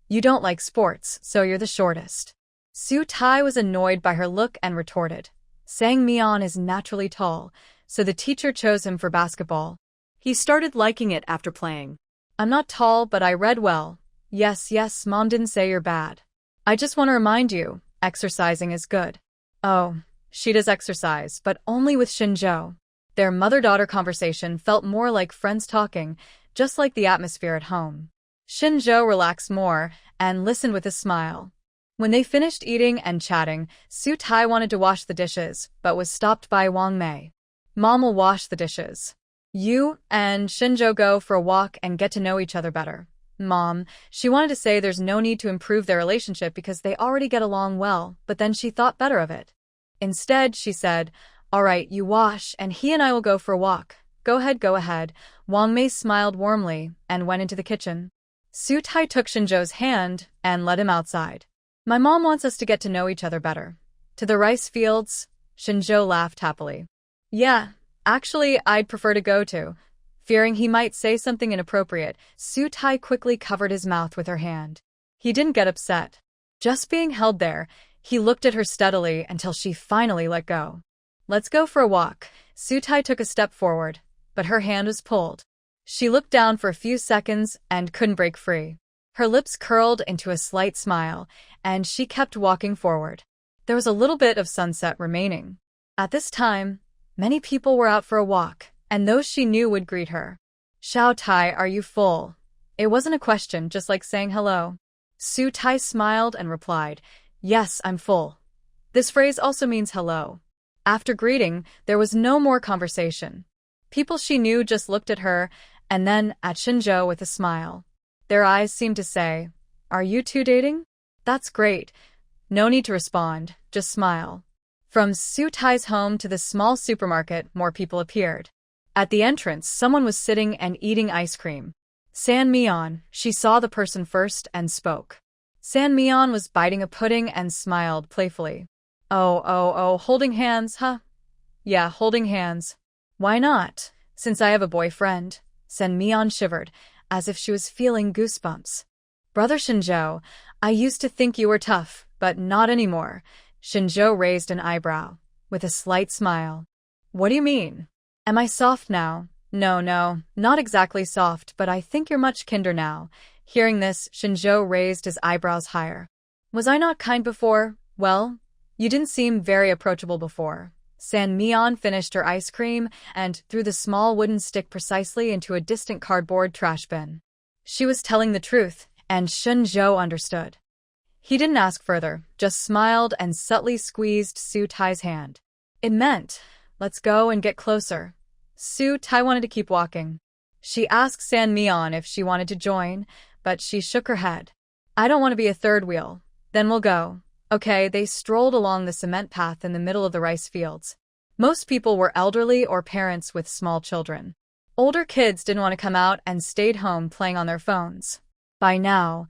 "You don't like sports, so you're the shortest." Su Tai was annoyed by her look and retorted, "Sang Meon is naturally tall, so the teacher chose him for basketball." He started liking it after playing. "I'm not tall, but I read well." Yes, Mom didn't say you're bad. "I just want to remind you, exercising is good." Oh, she does exercise, but only with Shen Zhou. Their mother-daughter conversation felt more like friends talking, just like the atmosphere at home. Shen Zhou relaxed more and listened with a smile. When they finished eating and chatting, Su Tai wanted to wash the dishes, but was stopped by Wang Mei. "Mom will wash the dishes. You and Shen Zhou go for a walk and get to know each other better." Mom, she wanted to say there's no need to improve their relationship because they already get along well, but then she thought better of it. Instead, she said, "All right, you wash, and he and I will go for a walk." Go ahead. Wang Mei smiled warmly and went into the kitchen. Su Tai took Shen Zhou's hand and led him outside. "My mom wants us to get to know each other better." "To the rice fields?" Shen Zhou laughed happily. "Yeah, actually, I'd prefer to go to." Fearing he might say something inappropriate, Su Tai quickly covered his mouth with her hand. He didn't get upset. Just being held there, he looked at her steadily until she finally let go. "Let's go for a walk." Su Tai took a step forward, but her hand was pulled. She looked down for a few seconds and couldn't break free. Her lips curled into a slight smile, and she kept walking forward. There was a little bit of sunset remaining. At this time, many people were out for a walk, and those she knew would greet her. "Xiao Tai, are you full?" It wasn't a question, just like saying hello. Su Tai smiled and replied, "Yes, I'm full." This phrase also means hello. After greeting, there was no more conversation. People she knew just looked at her, and then at Shen Zhou with a smile. Their eyes seemed to say, "Are you two dating?" "That's great." No need to respond, just smile. From Su Tai's home to the small supermarket, more people appeared. At the entrance, someone was sitting and eating ice cream. San Meon, she saw the person first and spoke. San Meon was biting a pudding and smiled playfully. Oh, holding hands, huh? Yeah, holding hands. Why not? Since I have a boyfriend. San Meon shivered, as if she was feeling goosebumps. Brother Shen Zhou, I used to think you were tough, but not anymore. Shen Zhou raised an eyebrow, with a slight smile. What do you mean? Am I soft now? No, not exactly soft, but I think you're much kinder now. Hearing this, Shen Zhou raised his eyebrows higher. Was I not kind before? Well, you didn't seem very approachable before. San Meon finished her ice cream and threw the small wooden stick precisely into a distant cardboard trash bin. She was telling the truth, and Shen Zhou understood. He didn't ask further, just smiled and subtly squeezed Su Tai's hand. It meant, let's go and get closer. Su Tai wanted to keep walking. She asked San Meon if she wanted to join, but she shook her head. I don't want to be a third wheel. Then we'll go. Okay, they strolled along the cement path in the middle of the rice fields. Most people were elderly or parents with small children. Older kids didn't want to come out and stayed home playing on their phones. By now,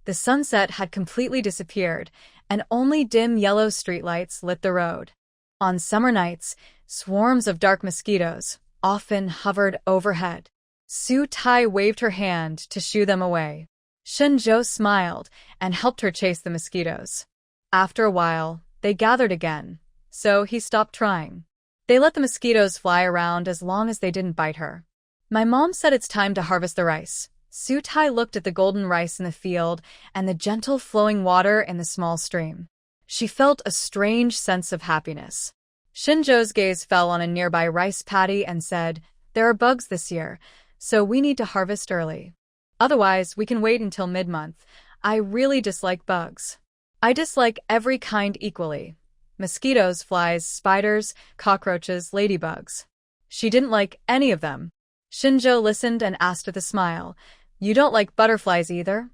the sunset had completely disappeared, and only dim yellow streetlights lit the road. On summer nights, swarms of dark mosquitoes often hovered overhead. Su Tai waved her hand to shoo them away. Shen Zhou smiled and helped her chase the mosquitoes. After a while, they gathered again, so he stopped trying. They let the mosquitoes fly around as long as they didn't bite her. My mom said it's time to harvest the rice. Su Tai looked at the golden rice in the field and the gentle flowing water in the small stream. She felt a strange sense of happiness. Shen Zhou's gaze fell on a nearby rice paddy and said, "There are bugs this year, so we need to harvest early. Otherwise, we can wait until mid-month. I really dislike bugs. I dislike every kind equally. Mosquitoes, flies, spiders, cockroaches, ladybugs." She didn't like any of them. Shen Zhou listened and asked with a smile, "You don't like butterflies either?"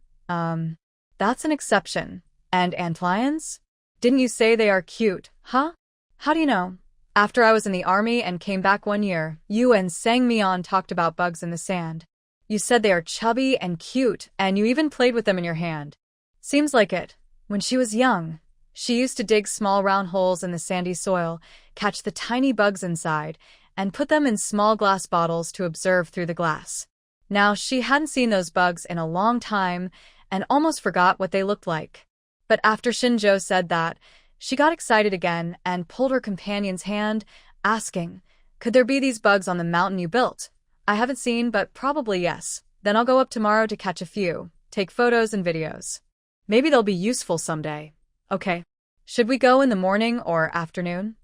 That's an exception. And antlions? Didn't you say they are cute, huh? How do you know? After I was in the army and came back one year, you and Sang Meon talked about bugs in the sand. You said they are chubby and cute, and you even played with them in your hand. Seems like it. When she was young, she used to dig small round holes in the sandy soil, catch the tiny bugs inside, and put them in small glass bottles to observe through the glass. Now, she hadn't seen those bugs in a long time and almost forgot what they looked like. But after Shen Zhou said that, she got excited again and pulled her companion's hand, asking, "Could there be these bugs on the mountain you built?" "I haven't seen, but probably yes. Then I'll go up tomorrow to catch a few, take photos and videos. Maybe they'll be useful someday." "Okay. Should we go in the morning or afternoon?"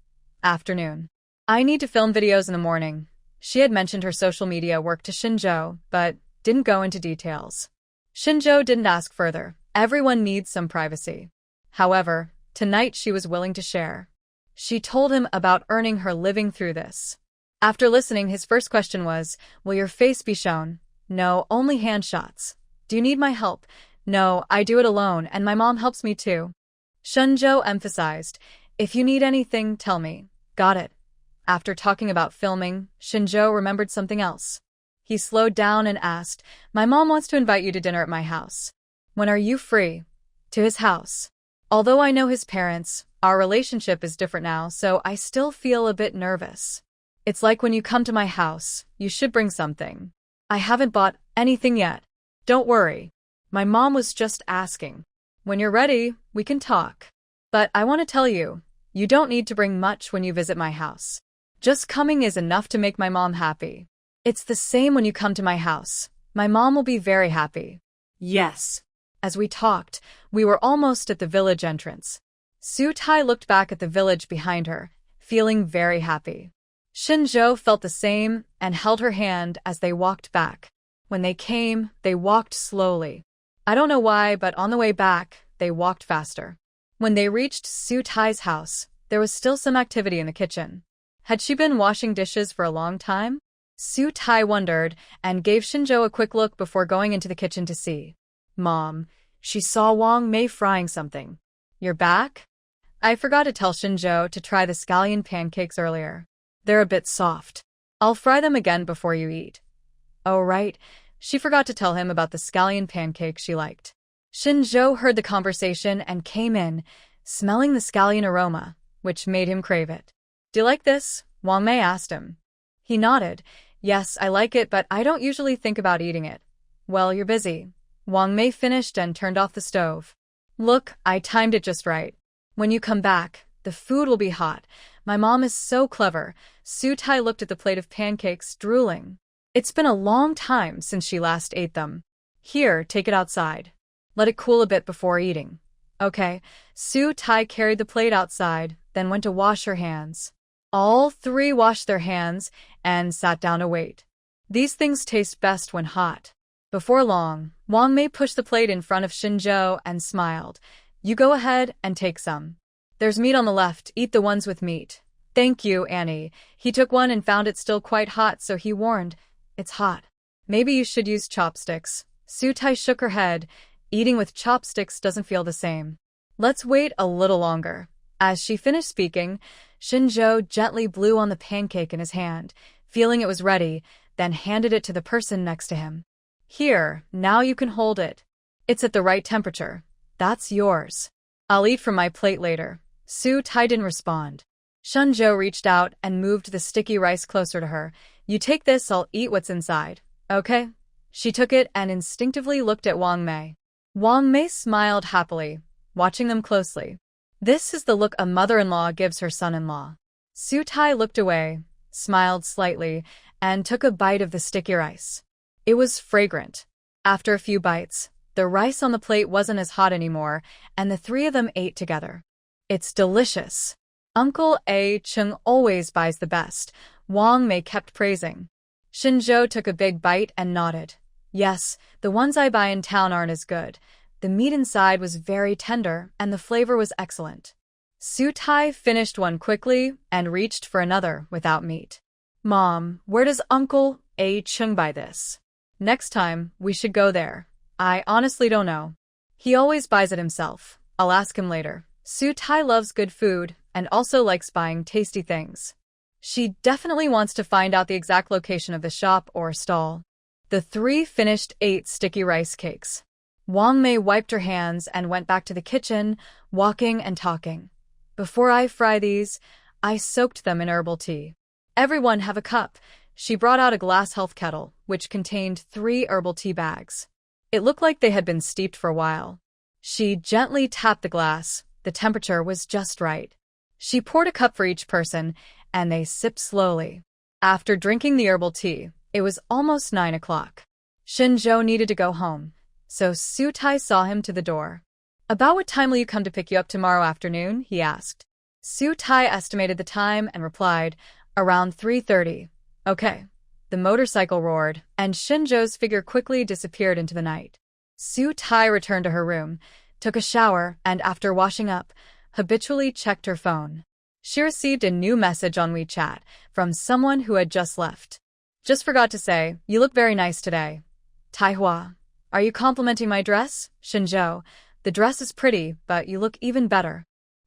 "Afternoon. I need to film videos in the morning." She had mentioned her social media work to Shen Zhou, but didn't go into details. Shen Zhou didn't ask further. Everyone needs some privacy. However, tonight she was willing to share. She told him about earning her living through this. After listening, his first question was, "Will your face be shown?" "No, only hand shots." "Do you need my help?" "No, I do it alone, and my mom helps me too." Shen Zhou emphasized, "If you need anything, tell me." "Got it." After talking about filming, Shen Zhou remembered something else. He slowed down and asked, "My mom wants to invite you to dinner at my house. When are you free?" "To his house. Although I know his parents, our relationship is different now, so I still feel a bit nervous. It's like when you come to my house, you should bring something." "I haven't bought anything yet." "Don't worry. My mom was just asking. When you're ready, we can talk. But I want to tell you, you don't need to bring much when you visit my house. Just coming is enough to make my mom happy. It's the same when you come to my house. My mom will be very happy." Yes. As we talked, we were almost at the village entrance. Su Tai looked back at the village behind her, feeling very happy. Shen Zhou felt the same and held her hand as they walked back. When they came, they walked slowly. I don't know why, but on the way back, they walked faster. When they reached Su Tai's house, there was still some activity in the kitchen. Had she been washing dishes for a long time? Su Tai wondered and gave Shen Zhou a quick look before going into the kitchen to see. "Mom, she saw Wang Mei frying something." "You're back?" "I forgot to tell Shen Zhou to try the scallion pancakes earlier. They're a bit soft. I'll fry them again before you eat." "Oh, right." She forgot to tell him about the scallion pancake she liked. Shen Zhou heard the conversation and came in, smelling the scallion aroma, which made him crave it. "Do you like this?" Wang Mei asked him. He nodded. "Yes, I like it, but I don't usually think about eating it." "Well, you're busy." Wang Mei finished and turned off the stove. "Look, I timed it just right. When you come back, the food will be hot. My mom is so clever." Su Tai looked at the plate of pancakes, drooling. It's been a long time since she last ate them. "Here, take it outside. Let it cool a bit before eating." "Okay." Su Tai carried the plate outside, then went to wash her hands. All three washed their hands and sat down to wait. These things taste best when hot. Before long, Wang Mei pushed the plate in front of Shen Zhou and smiled. "You go ahead and take some. There's meat on the left, eat the ones with meat." "Thank you, Annie." He took one and found it still quite hot, so he warned, "It's hot. Maybe you should use chopsticks." Su Tai shook her head. Eating with chopsticks doesn't feel the same. "Let's wait a little longer." As she finished speaking, Shen Zhou gently blew on the pancake in his hand, feeling it was ready, then handed it to the person next to him. "Here, now you can hold it. It's at the right temperature. That's yours. I'll eat from my plate later." Su Tai didn't respond. Shen Zhou reached out and moved the sticky rice closer to her. "You take this, I'll eat what's inside." "Okay." She took it and instinctively looked at Wang Mei. Wang Mei smiled happily, watching them closely. This is the look a mother-in-law gives her son-in-law. Su Tai looked away, smiled slightly, and took a bite of the sticky rice. It was fragrant. After a few bites, the rice on the plate wasn't as hot anymore, and the three of them ate together. "It's delicious. Uncle A. Chung always buys the best," Wang Mei kept praising. Shen Zhou took a big bite and nodded. "Yes, the ones I buy in town aren't as good. The meat inside was very tender, and the flavor was excellent." Su Tai finished one quickly and reached for another without meat. "Mom, where does Uncle A. Chung buy this? Next time, we should go there." "I honestly don't know." He always buys it himself. I'll ask him later. Su Tai loves good food and also likes buying tasty things. She definitely wants to find out the exact location of the shop or stall. The three finished 8 sticky rice cakes. Wang Mei wiped her hands and went back to the kitchen, walking and talking. Before I fry these, I soaked them in herbal tea. Everyone have a cup. She brought out a glass health kettle, which contained 3 herbal tea bags. It looked like they had been steeped for a while. She gently tapped the glass. The temperature was just right. She poured a cup for each person, and they sipped slowly. After drinking the herbal tea, it was almost 9 o'clock. Shen Zhou needed to go home, so Su Tai saw him to the door. About what time will you come to pick you up tomorrow afternoon? He asked. Su Tai estimated the time and replied, around 3:30. Okay. The motorcycle roared, and Shen Zhou's figure quickly disappeared into the night. Su Tai returned to her room, took a shower, and after washing up, habitually checked her phone. She received a new message on WeChat from someone who had just left. Just forgot to say, you look very nice today. Taihua, are you complimenting my dress? Shen Zhou, the dress is pretty, but you look even better.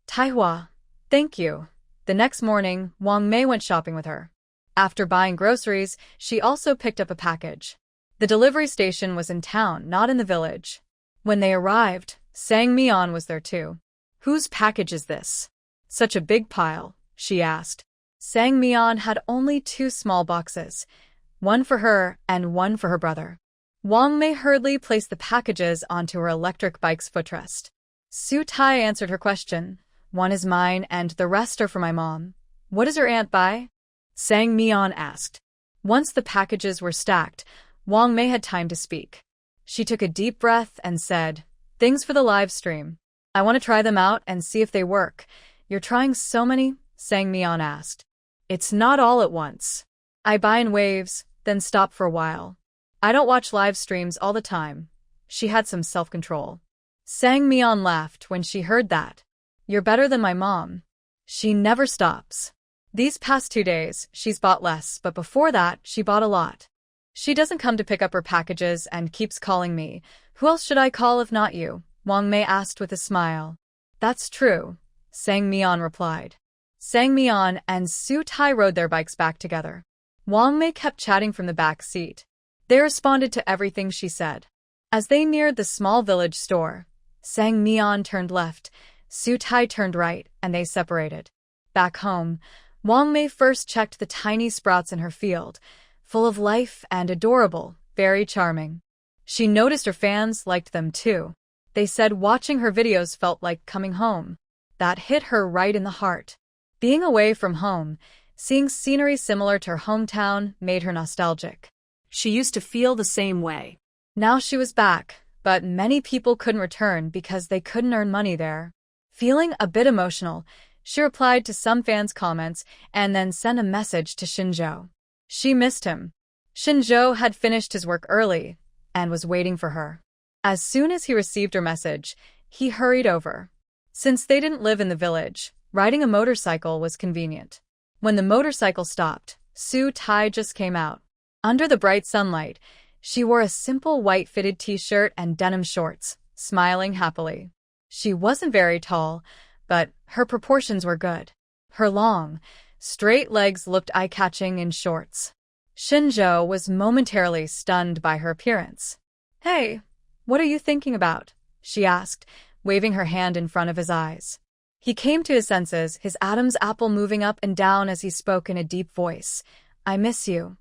Taihua, thank you. The next morning, Wang Mei went shopping with her. After buying groceries, she also picked up a package. The delivery station was in town, not in the village. When they arrived, Meon was there too. Whose package is this? Such a big pile, she asked. Meon had only 2 small boxes, one for her and one for her brother. Wang Mei hurriedly placed the packages onto her electric bike's footrest. Su Tai answered her question. One is mine and the rest are for my mom. What does your aunt buy? Meon asked. Once the packages were stacked, Wang Mei had time to speak. She took a deep breath and said, things for the live stream. I want to try them out and see if they work. You're trying so many? Meon asked. It's not all at once. I buy in waves, then stop for a while. I don't watch live streams all the time. She had some self-control. Meon laughed when she heard that. You're better than my mom. She never stops. These past 2 days, she's bought less, but before that, she bought a lot. She doesn't come to pick up her packages and keeps calling me. Who else should I call if not you? Wang Mei asked with a smile. That's true, Meon replied. Meon and Su Tai rode their bikes back together. Wang Mei kept chatting from the back seat. They responded to everything she said. As they neared the small village store, Meon turned left, Su Tai turned right, and they separated. Back home, Wang Mei first checked the tiny sprouts in her field, full of life and adorable, very charming. She noticed her fans liked them too. They said watching her videos felt like coming home. That hit her right in the heart. Being away from home, seeing scenery similar to her hometown made her nostalgic. She used to feel the same way. Now she was back, but many people couldn't return because they couldn't earn money there. Feeling a bit emotional, she replied to some fans' comments and then sent a message to Shen Zhou. She missed him. Shen Zhou had finished his work early and was waiting for her. As soon as he received her message, he hurried over. Since they didn't live in the village, riding a motorcycle was convenient. When the motorcycle stopped, Su Tai just came out. Under the bright sunlight, she wore a simple white fitted t-shirt and denim shorts, smiling happily. She wasn't very tall, but her proportions were good. Her long, straight legs looked eye-catching in shorts. Shen Zhou was momentarily stunned by her appearance. Hey, what are you thinking about? She asked, waving her hand in front of his eyes. He came to his senses, his Adam's apple moving up and down as he spoke in a deep voice. I miss you.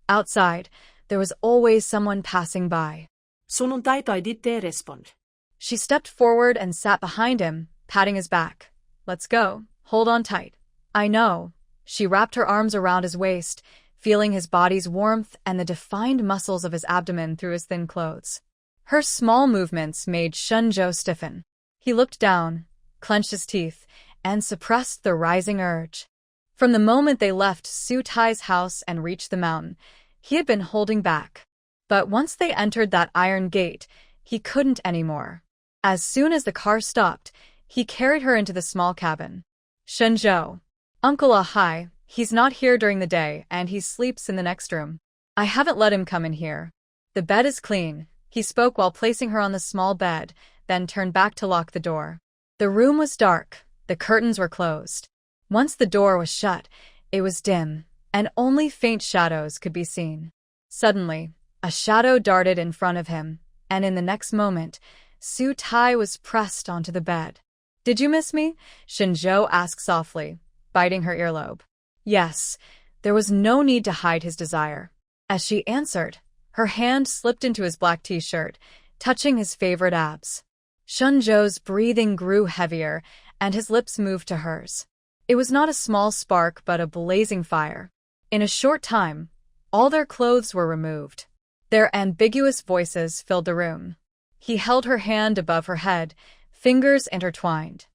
Outside, there was always someone passing by. Sunnuntai ditte respond. She stepped forward and sat behind him, patting his back. Let's go. Hold on tight. I know. She wrapped her arms around his waist, feeling his body's warmth and the defined muscles of his abdomen through his thin clothes. Her small movements made Shen Zhou stiffen. He looked down, clenched his teeth, and suppressed the rising urge. From the moment they left Su Tai's house and reached the mountain, he had been holding back. But once they entered that iron gate, he couldn't anymore. As soon as the car stopped, he carried her into the small cabin. Shen Zhou. Uncle Ahai, he's not here during the day and he sleeps in the next room. I haven't let him come in here. The bed is clean, he spoke while placing her on the small bed, then turned back to lock the door. The room was dark, the curtains were closed. Once the door was shut, it was dim, and only faint shadows could be seen. Suddenly, a shadow darted in front of him, and in the next moment, Su Tai was pressed onto the bed. "Did you miss me?" Shen Zhou asked softly, biting her earlobe. Yes, there was no need to hide his desire. As she answered, her hand slipped into his black t-shirt, touching his favorite abs. Shen Zhou's breathing grew heavier, and his lips moved to hers. It was not a small spark but a blazing fire. In a short time, all their clothes were removed. Their ambiguous voices filled the room. He held her hand above her head, fingers intertwined.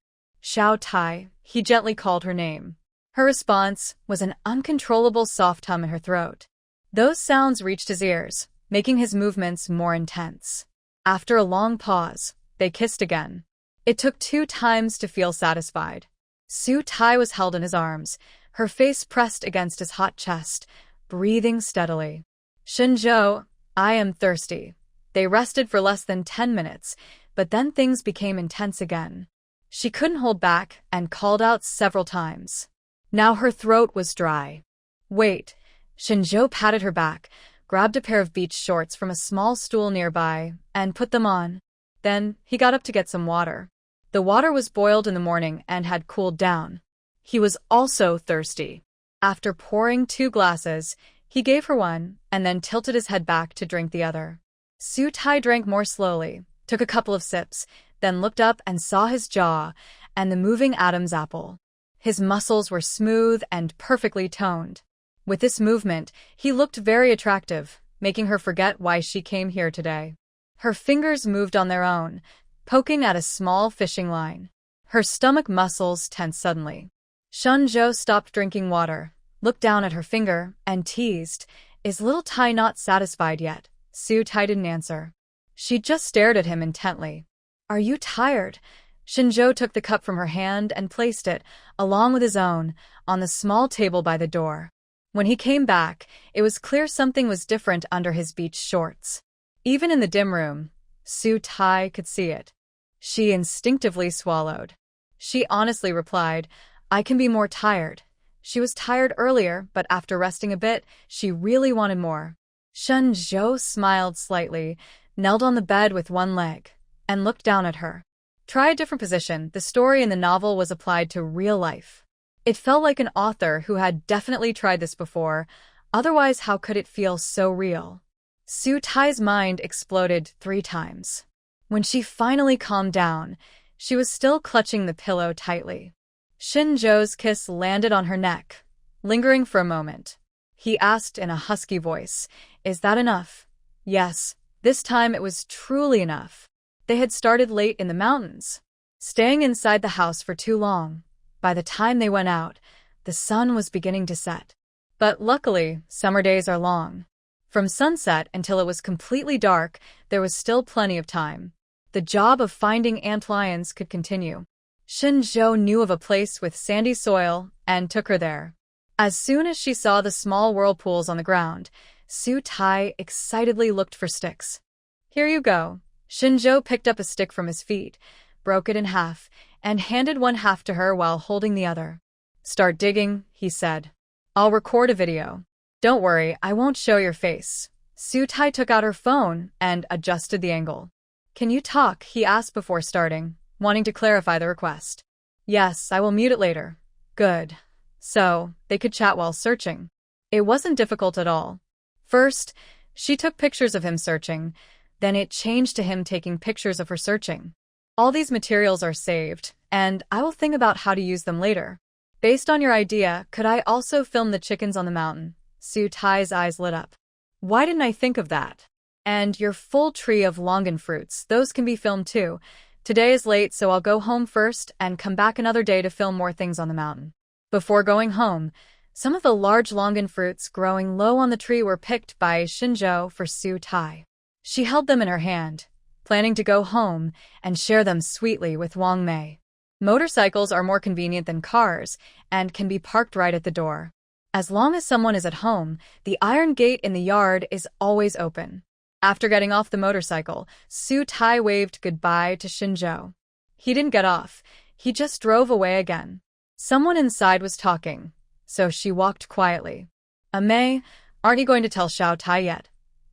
"Xiao Tai," he gently called her name. Her response was an uncontrollable soft hum in her throat. Those sounds reached his ears, making his movements more intense. After a long pause, they kissed again. It took 2 times to feel satisfied. Su Tai was held in his arms, her face pressed against his hot chest, breathing steadily. "Shen Zhou, I am thirsty." They rested for less than 10 minutes, but then things became intense again. She couldn't hold back and called out several times. Now her throat was dry. "Wait." Shen Zhou patted her back, grabbed a pair of beach shorts from a small stool nearby, and put them on. Then he got up to get some water. The water was boiled in the morning and had cooled down. He was also thirsty. After pouring 2 glasses, he gave her one and then tilted his head back to drink the other. Su Tai drank more slowly, took a couple of sips, then looked up and saw his jaw and the moving Adam's apple. His muscles were smooth and perfectly toned. With this movement, he looked very attractive, making her forget why she came here today. Her fingers moved on their own, poking at a small fishing line. Her stomach muscles tensed suddenly. Shen Zhou stopped drinking water, looked down at her finger, and teased, "Is little Tai not satisfied yet?" Su Tai didn't answer. She just stared at him intently. "Are you tired?" Shen Zhou took the cup from her hand and placed it, along with his own, on the small table by the door. When he came back, it was clear something was different under his beach shorts. Even in the dim room, Su Tai could see it. She instinctively swallowed. She honestly replied, "I can be more tired." She was tired earlier, but after resting a bit, she really wanted more. Shen Zhou smiled slightly, knelt on the bed with one leg, and looked down at her. Try a different position. The story in the novel was applied to real life. It felt like an author who had definitely tried this before, otherwise how could it feel so real? Su Tai's mind exploded 3 times. When she finally calmed down, she was still clutching the pillow tightly. Shen Zhou's kiss landed on her neck, lingering for a moment. He asked in a husky voice, "Is that enough?" Yes, this time it was truly enough. They had started late in the mountains, staying inside the house for too long. By the time they went out, the sun was beginning to set. But luckily, summer days are long. From sunset until it was completely dark, there was still plenty of time. The job of finding antlions could continue. Shen Zhou knew of a place with sandy soil and took her there. As soon as she saw the small whirlpools on the ground, Su Tai excitedly looked for sticks. "Here you go." Shen Zhou picked up a stick from his feet, broke it in half, and handed one half to her while holding the other. "Start digging," he said. "I'll record a video. Don't worry, I won't show your face." Su Tai took out her phone and adjusted the angle. "Can you talk?" he asked before starting, wanting to clarify the request. "Yes, I will mute it later." "Good." So, they could chat while searching. It wasn't difficult at all. First, she took pictures of him searching, then it changed to him taking pictures of her searching. "All these materials are saved, and I will think about how to use them later. Based on your idea, could I also film the chickens on the mountain?" Su Tai's eyes lit up. "Why didn't I think of that? And your full tree of longan fruits, those can be filmed too. Today is late, so I'll go home first and come back another day to film more things on the mountain." Before going home, some of the large longan fruits growing low on the tree were picked by Shen Zhou for Su Tai. She held them in her hand, planning to go home and share them sweetly with Wang Mei. Motorcycles are more convenient than cars and can be parked right at the door. As long as someone is at home, the iron gate in the yard is always open. After getting off the motorcycle, Su Tai waved goodbye to Shen Zhou. He didn't get off, he just drove away again. Someone inside was talking, so she walked quietly. May, aren't you going to tell Xiao Tai yet?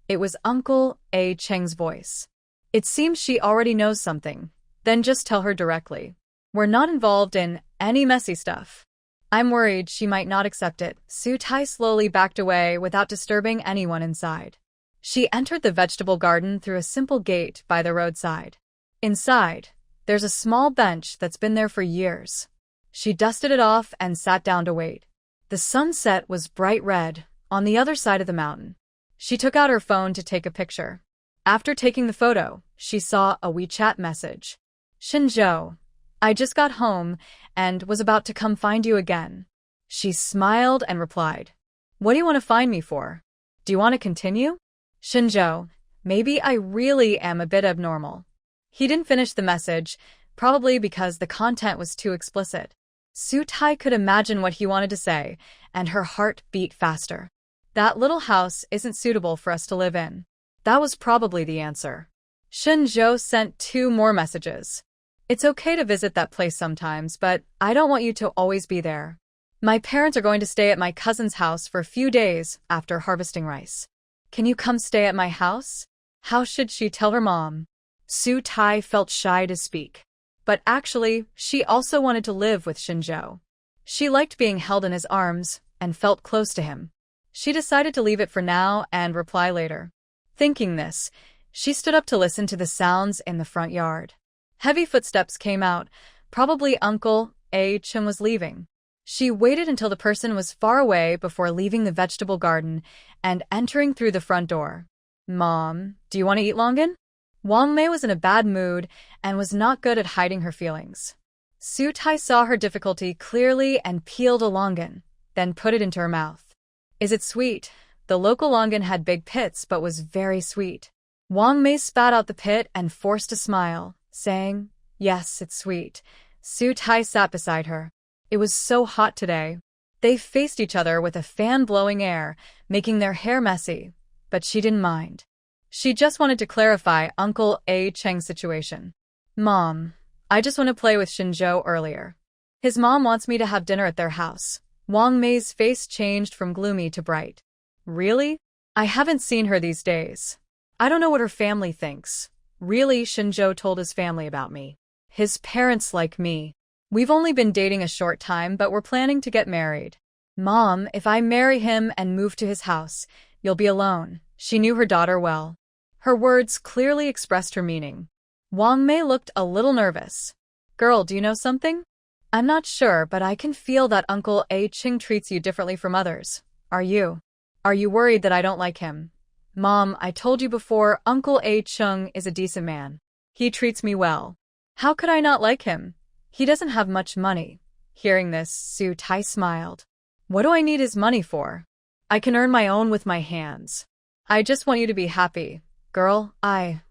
It was Uncle A Cheng's voice. It seems she already knows something, then just tell her directly. We're not involved in any messy stuff. I'm worried she might not accept it. Su Tai slowly backed away without disturbing anyone inside. She entered the vegetable garden through a simple gate by the roadside. Inside, there's a small bench that's been there for years. She dusted it off and sat down to wait. The sunset was bright red on the other side of the mountain. She took out her phone to take a picture. After taking the photo, she saw a WeChat message. Shen Zhou, I just got home and was about to come find you again. She smiled and replied, what do you want to find me for? Do you want to continue? Shen Zhou, maybe I really am a bit abnormal. He didn't finish the message, probably because the content was too explicit. Su Tai could imagine what he wanted to say, and her heart beat faster. That little house isn't suitable for us to live in. That was probably the answer. Shen Zhou sent 2 more messages. It's okay to visit that place sometimes, but I don't want you to always be there. My parents are going to stay at my cousin's house for a few days after harvesting rice. Can you come stay at my house? How should she tell her mom? Su Tai felt shy to speak. But actually, she also wanted to live with Shen Zhou. She liked being held in his arms and felt close to him. She decided to leave it for now and reply later. Thinking this, she stood up to listen to the sounds in the front yard. Heavy footsteps came out. Probably Uncle A Cheng was leaving. She waited until the person was far away before leaving the vegetable garden and entering through the front door. Mom, do you want to eat longan? Wang Mei was in a bad mood and was not good at hiding her feelings. Su Tai saw her difficulty clearly and peeled a longan, then put it into her mouth. Is it sweet? The local longan had big pits but was very sweet. Wang Mei spat out the pit and forced a smile, saying, yes, it's sweet. Su Tai sat beside her. It was so hot today. They faced each other with a fan blowing air, making their hair messy, but she didn't mind. She just wanted to clarify Uncle A Cheng's situation. Mom, I just want to play with Shen Zhou earlier. His mom wants me to have dinner at their house. Wang Mei's face changed from gloomy to bright. Really? I haven't seen her these days. I don't know what her family thinks. Really, Shen Zhou told his family about me. His parents like me. We've only been dating a short time, but we're planning to get married. Mom, if I marry him and move to his house, you'll be alone. She knew her daughter well. Her words clearly expressed her meaning. Wang Mei looked a little nervous. Girl, do you know something? I'm not sure, but I can feel that Uncle A Cheng treats you differently from others. Are you? Are you worried that I don't like him? Mom, I told you before, Uncle A Cheng is a decent man. He treats me well. How could I not like him? He doesn't have much money. Hearing this, Su Tai smiled. What do I need his money for? I can earn my own with my hands. I just want you to be happy. Girl,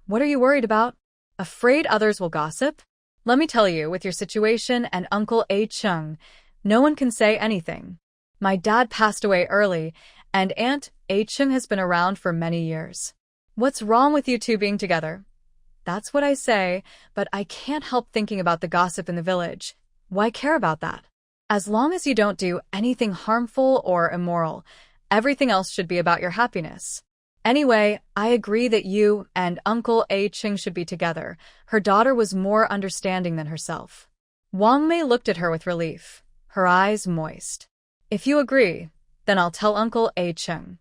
what are you worried about? Afraid others will gossip? Let me tell you, with your situation and Uncle A Cheng, no one can say anything. My dad passed away early, and Aunt A Cheng has been around for many years. What's wrong with you two being together? That's what I say, but I can't help thinking about the gossip in the village. Why care about that? As long as you don't do anything harmful or immoral, everything else should be about your happiness. Anyway, I agree that you and Uncle A Cheng should be together. Her daughter was more understanding than herself. Wang Mei looked at her with relief, her eyes moist. If you agree, then I'll tell Uncle A Cheng.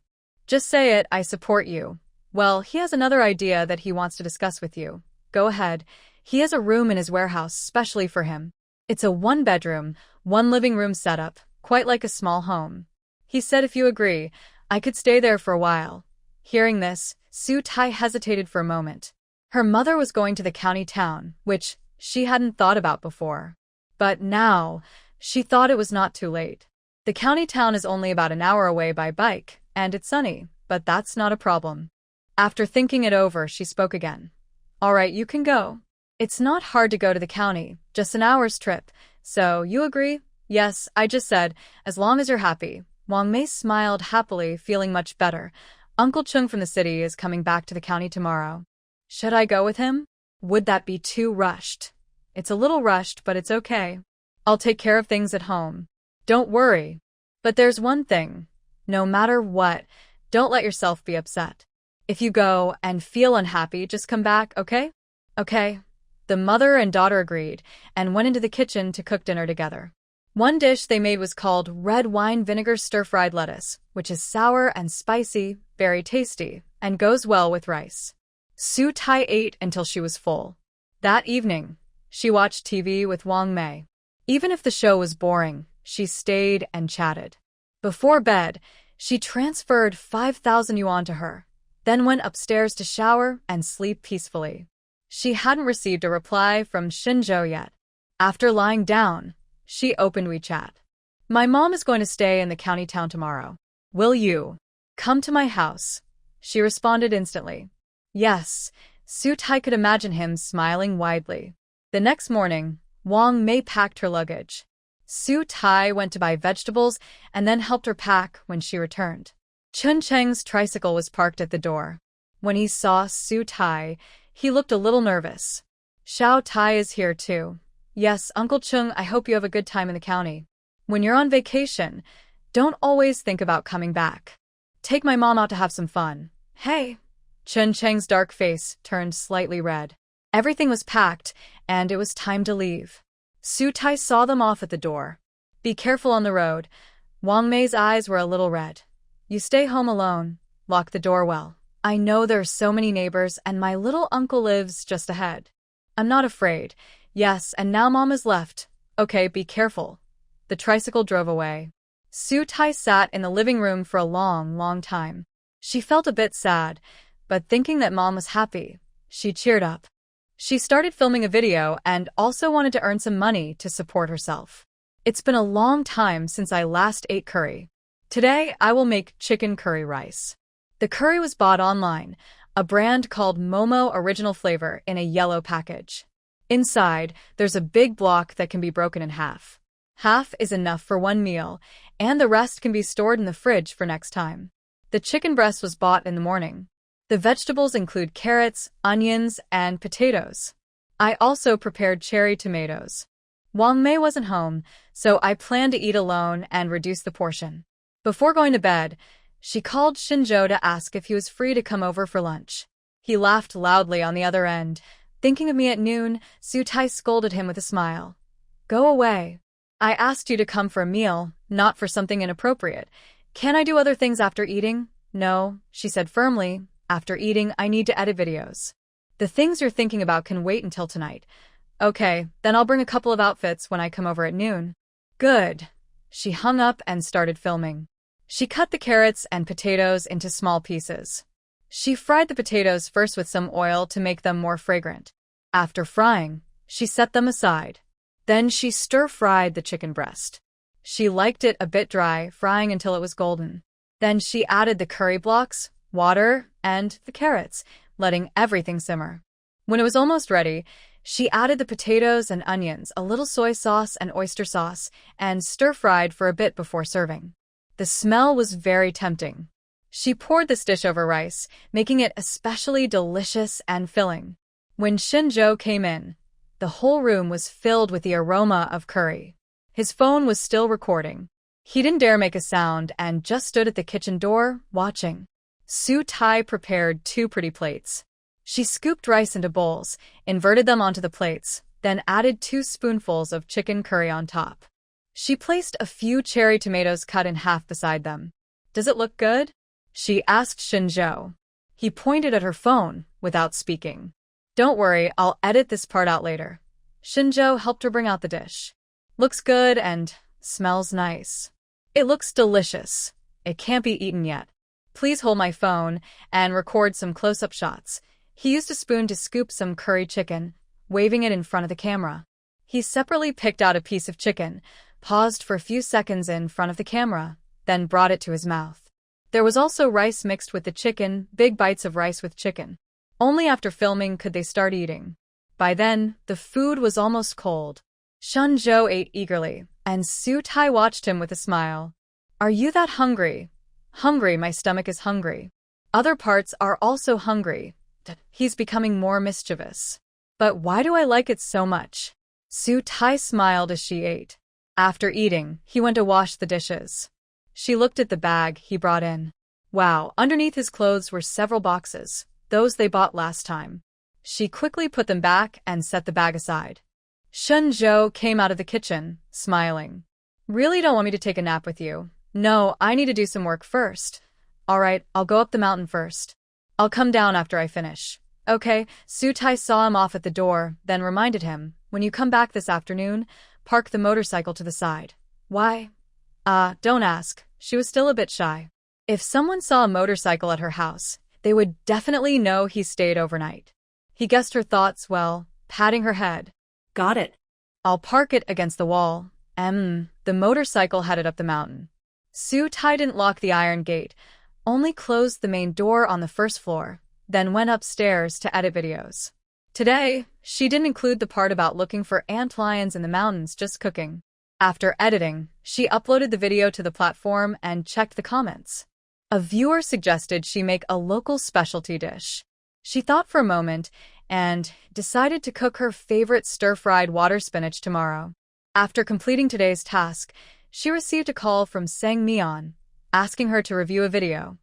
Just say it, I support you. Well, he has another idea that he wants to discuss with you. Go ahead. He has a room in his warehouse specially for him. It's a 1-bedroom, 1 living room setup, quite like a small home. He said if you agree, I could stay there for a while. Hearing this, Su Tai hesitated for a moment. Her mother was going to the county town, which she hadn't thought about before. But now, she thought it was not too late. The county town is only about an hour away by bike, and it's sunny, but that's not a problem. After thinking it over, she spoke again. All right, you can go. It's not hard to go to the county, just an hour's trip. So, you agree? Yes, I just said, as long as you're happy. Wang Mei smiled happily, feeling much better. Uncle Chung from the city is coming back to the county tomorrow. Should I go with him? Would that be too rushed? It's a little rushed, but it's okay. I'll take care of things at home. Don't worry. But there's one thing. No matter what, don't let yourself be upset. If you go and feel unhappy, just come back, okay? Okay. The mother and daughter agreed and went into the kitchen to cook dinner together. One dish they made was called red wine vinegar stir-fried lettuce, which is sour and spicy, very tasty, and goes well with rice. Su Tai ate until she was full. That evening, she watched TV with Wang Mei. Even if the show was boring, she stayed and chatted. Before bed, she transferred 5,000 yuan to her, then went upstairs to shower and sleep peacefully. She hadn't received a reply from Shen Zhou yet. After lying down, she opened WeChat. My mom is going to stay in the county town tomorrow. Will you come to my house? She responded instantly. Yes, Su Tai could imagine him smiling widely. The next morning, Wang Mei packed her luggage. Su Tai went to buy vegetables and then helped her pack when she returned. Chun Cheng's tricycle was parked at the door. When he saw Su Tai, he looked a little nervous. Xiao Tai is here too. Yes, Uncle Chung, I hope you have a good time in the county. When you're on vacation, don't always think about coming back. Take my mom out to have some fun. Hey. Chun Cheng's dark face turned slightly red. Everything was packed, and it was time to leave. Su Tai saw them off at the door. Be careful on the road. Wang Mei's eyes were a little red. You stay home alone. Lock the door well. I know there are so many neighbors, and my little uncle lives just ahead. I'm not afraid. Yes, and now Mom has left. Okay, be careful. The tricycle drove away. Su Tai sat in the living room for a long time. She felt a bit sad, but thinking that Mom was happy, she cheered up. She started filming a video and also wanted to earn some money to support herself. It's been a long time since I last ate curry. Today, I will make chicken curry rice. The curry was bought online, a brand called Momo Original Flavor in a yellow package. Inside, there's a big block that can be broken in half. Half is enough for one meal, and the rest can be stored in the fridge for next time. The chicken breast was bought in the morning. The vegetables include carrots, onions, and potatoes. I also prepared cherry tomatoes. Wang Mei wasn't home, so I planned to eat alone and reduce the portion. Before going to bed, she called Shen Zhou to ask if he was free to come over for lunch. He laughed loudly on the other end. Thinking of me at noon, Su Tai scolded him with a smile. Go away. I asked you to come for a meal, not for something inappropriate. Can I do other things after eating? No, she said firmly. After eating, I need to edit videos. The things you're thinking about can wait until tonight. Okay, then I'll bring a couple of outfits when I come over at noon. Good. She hung up and started filming. She cut the carrots and potatoes into small pieces. She fried the potatoes first with some oil to make them more fragrant. After frying, she set them aside. Then she stir-fried the chicken breast. She liked it a bit dry, frying until it was golden. Then she added the curry blocks, water, and the carrots, letting everything simmer. When it was almost ready, she added the potatoes and onions, a little soy sauce and oyster sauce, and stir-fried for a bit before serving. The smell was very tempting. She poured this dish over rice, making it especially delicious and filling. When Shen Zhou came in, the whole room was filled with the aroma of curry. His phone was still recording. He didn't dare make a sound and just stood at the kitchen door, watching. Su Tai prepared 2 pretty plates. She scooped rice into bowls, inverted them onto the plates, then added 2 spoonfuls of chicken curry on top. She placed a few cherry tomatoes cut in half beside them. Does it look good? She asked Shen Zhou. He pointed at her phone without speaking. Don't worry, I'll edit this part out later. Shen Zhou helped her bring out the dish. Looks good and smells nice. It looks delicious. It can't be eaten yet. Please hold my phone and record some close-up shots. He used a spoon to scoop some curry chicken, waving it in front of the camera. He separately picked out a piece of chicken, paused for a few seconds in front of the camera, then brought it to his mouth. There was also rice mixed with the chicken, big bites of rice with chicken. Only after filming could they start eating. By then, the food was almost cold. Shen Zhou ate eagerly, and Su Tai watched him with a smile. Are you that hungry? Hungry, my stomach is hungry. Other parts are also hungry. He's becoming more mischievous. But why do I like it so much? Su Tai smiled as she ate. After eating, he went to wash the dishes. She looked at the bag he brought in. Wow, underneath his clothes were several boxes, those they bought last time. She quickly put them back and set the bag aside. Shen Zhou came out of the kitchen, smiling. Really don't want me to take a nap with you? No, I need to do some work first. Alright, I'll go up the mountain first. I'll come down after I finish. Okay, Su Tai saw him off at the door, then reminded him, when you come back this afternoon, park the motorcycle to the side. Why? Don't ask. She was still a bit shy. If someone saw a motorcycle at her house, they would definitely know he stayed overnight. He guessed her thoughts well, patting her head. Got it. I'll park it against the wall. The motorcycle headed up the mountain. Su Tai didn't lock the iron gate, only closed the main door on the first floor, then went upstairs to edit videos. Today, she didn't include the part about looking for antlions in the mountains, just cooking. After editing, she uploaded the video to the platform and checked the comments. A viewer suggested she make a local specialty dish. She thought for a moment and decided to cook her favorite stir-fried water spinach tomorrow. After completing today's task, she received a call from Meon, asking her to review a video.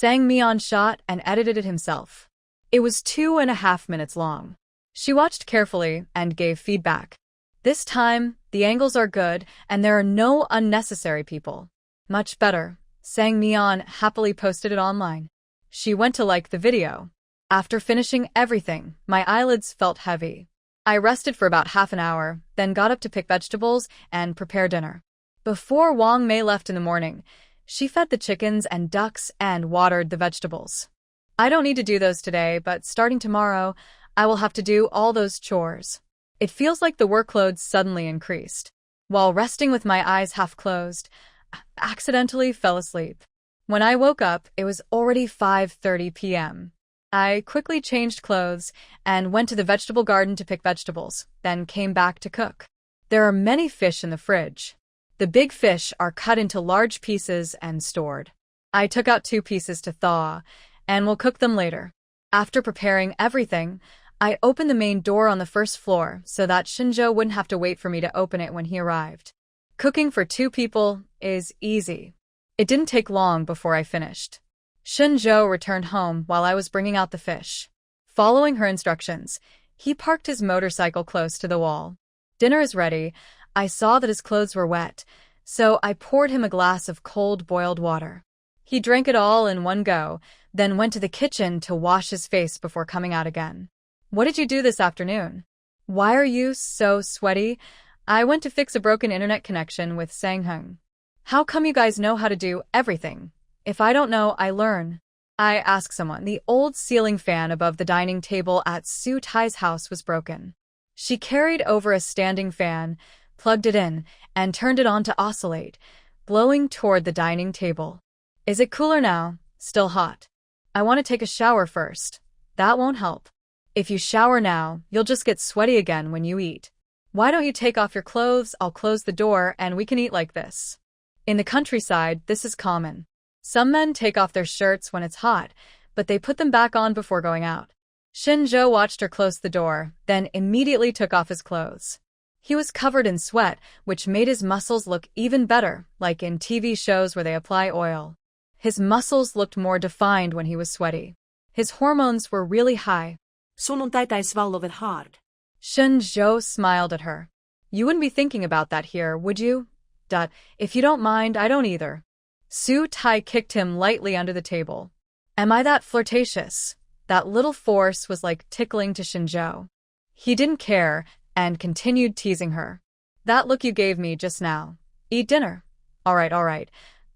Meon shot and edited it himself. It was 2.5 minutes long. She watched carefully and gave feedback. This time, the angles are good and there are no unnecessary people. Much better. Meon happily posted it online. She went to like the video. After finishing everything, my eyelids felt heavy. I rested for about half an hour, then got up to pick vegetables and prepare dinner. Before Wang Mei left in the morning, she fed the chickens and ducks and watered the vegetables. I don't need to do those today, but starting tomorrow, I will have to do all those chores. It feels like the workload suddenly increased. While resting with my eyes half closed, I accidentally fell asleep. When I woke up, it was already 5:30 p.m. I quickly changed clothes and went to the vegetable garden to pick vegetables, then came back to cook. There are many fish in the fridge. The big fish are cut into large pieces and stored. I took out 2 pieces to thaw, and will cook them later. After preparing everything, I opened the main door on the first floor so that Shen Zhou wouldn't have to wait for me to open it when he arrived. Cooking for 2 people is easy. It didn't take long before I finished. Shen Zhou returned home while I was bringing out the fish. Following her instructions, he parked his motorcycle close to the wall. Dinner is ready. I saw that his clothes were wet, so I poured him a glass of cold boiled water. He drank it all in one go, then went to the kitchen to wash his face before coming out again. What did you do this afternoon? Why are you so sweaty? I went to fix a broken internet connection with Sangheng. How come you guys know how to do everything? If I don't know, I learn. I asked someone. The old ceiling fan above the dining table at Su Tai's house was broken. She carried over a standing fan, plugged it in, and turned it on to oscillate, blowing toward the dining table. Is it cooler now? Still hot. I want to take a shower first. That won't help. If you shower now, you'll just get sweaty again when you eat. Why don't you take off your clothes? I'll close the door and we can eat like this. In the countryside, this is common. Some men take off their shirts when it's hot, but they put them back on before going out. Shen Zhou watched her close the door, then immediately took off his clothes. He was covered in sweat, which made his muscles look even better, like in TV shows where they apply oil. His muscles looked more defined when he was sweaty. His hormones were really high. Sunnuntai taisi vallovet hard. Shen Zhou smiled at her. You wouldn't be thinking about that here, would you? If you don't mind, I don't either. Su Tai kicked him lightly under the table. Am I that flirtatious? That little force was like tickling to Shen Zhou. He didn't care and continued teasing her. That look you gave me just now. Eat dinner. All right.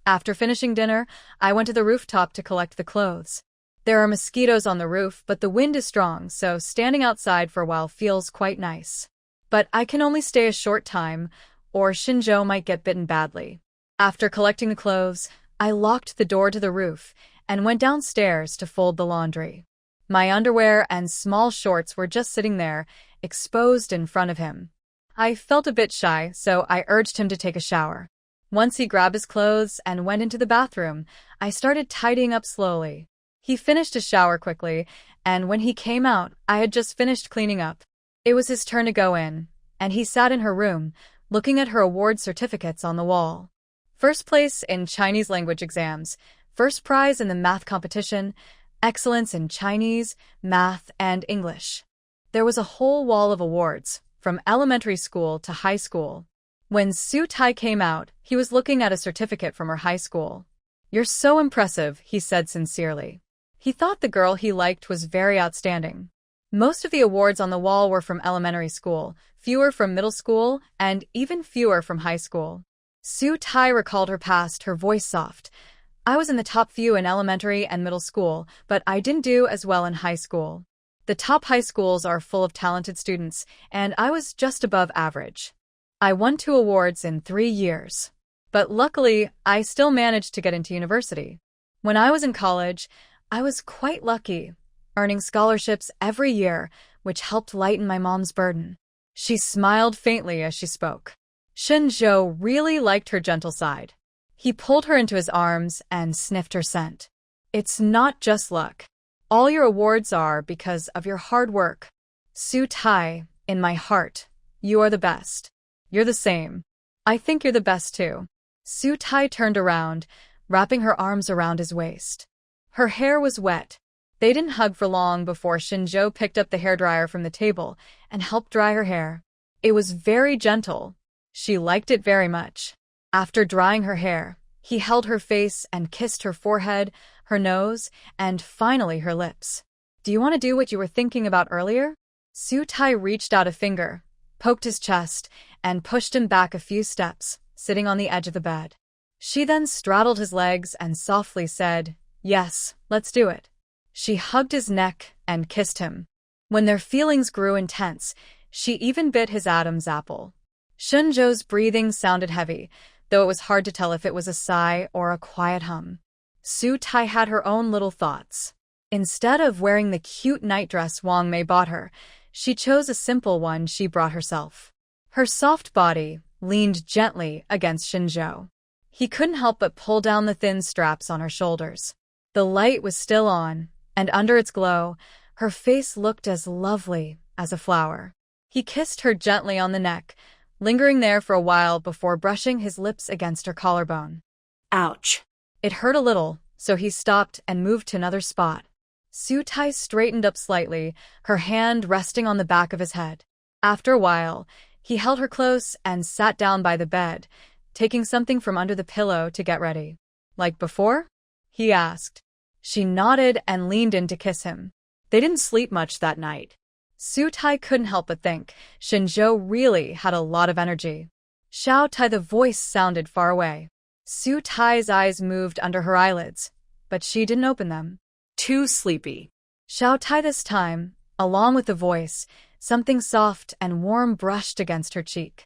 After finishing dinner, I went to the rooftop to collect the clothes. There are mosquitoes on the roof, but the wind is strong, so standing outside for a while feels quite nice. But I can only stay a short time, or Shen Zhou might get bitten badly. After collecting the clothes, I locked the door to the roof and went downstairs to fold the laundry. My underwear and small shorts were just sitting there, exposed in front of him. I felt a bit shy, so I urged him to take a shower. Once he grabbed his clothes and went into the bathroom, I started tidying up slowly. He finished his shower quickly, and when he came out, I had just finished cleaning up. It was his turn to go in, and he sat in her room, looking at her award certificates on the wall. First place in Chinese language exams, first prize in the math competition, excellence in Chinese, math, and English. There was a whole wall of awards, from elementary school to high school. When Su Tai came out, he was looking at a certificate from her high school. "You're so impressive," he said sincerely. He thought the girl he liked was very outstanding. Most of the awards on the wall were from elementary school, fewer from middle school, and even fewer from high school. Su Tai recalled her past, her voice soft. "I was in the top few in elementary and middle school, but I didn't do as well in high school. The top high schools are full of talented students, and I was just above average. I won 2 awards in 3 years. But luckily, I still managed to get into university. When I was in college, I was quite lucky, earning scholarships every year, which helped lighten my mom's burden." She smiled faintly as she spoke. Shen Zhou really liked her gentle side. He pulled her into his arms and sniffed her scent. "It's not just luck. All your awards are because of your hard work. Su Tai, in my heart, you are the best. You're the same. I think you're the best too." Su Tai turned around, wrapping her arms around his waist. Her hair was wet. They didn't hug for long before Shen Zhou picked up the hairdryer from the table and helped dry her hair. It was very gentle. She liked it very much. After drying her hair, he held her face and kissed her forehead, her nose, and finally her lips. "Do you want to do what you were thinking about earlier?" Su Tai reached out a finger, poked his chest, and pushed him back a few steps, sitting on the edge of the bed. She then straddled his legs and softly said, "Yes, let's do it." She hugged his neck and kissed him. When their feelings grew intense, she even bit his Adam's apple. Shen Zhou's breathing sounded heavy, though it was hard to tell if it was a sigh or a quiet hum. Su Tai had her own little thoughts. Instead of wearing the cute nightdress Wang Mei bought her, she chose a simple one she brought herself. Her soft body leaned gently against Shen Zhou. He couldn't help but pull down the thin straps on her shoulders. The light was still on, and under its glow, her face looked as lovely as a flower. He kissed her gently on the neck, lingering there for a while before brushing his lips against her collarbone. Ouch. It hurt a little, so he stopped and moved to another spot. Su Tai straightened up slightly, her hand resting on the back of his head. After a while, he held her close and sat down by the bed, taking something from under the pillow to get ready. "Like before?" he asked. She nodded and leaned in to kiss him. They didn't sleep much that night. Su Tai couldn't help but think Shen Zhou really had a lot of energy. "Xiao Tai," the voice sounded far away. Su Tai's eyes moved under her eyelids, but she didn't open them. Too sleepy. Xiao Tai this time, along with the voice, something soft and warm brushed against her cheek.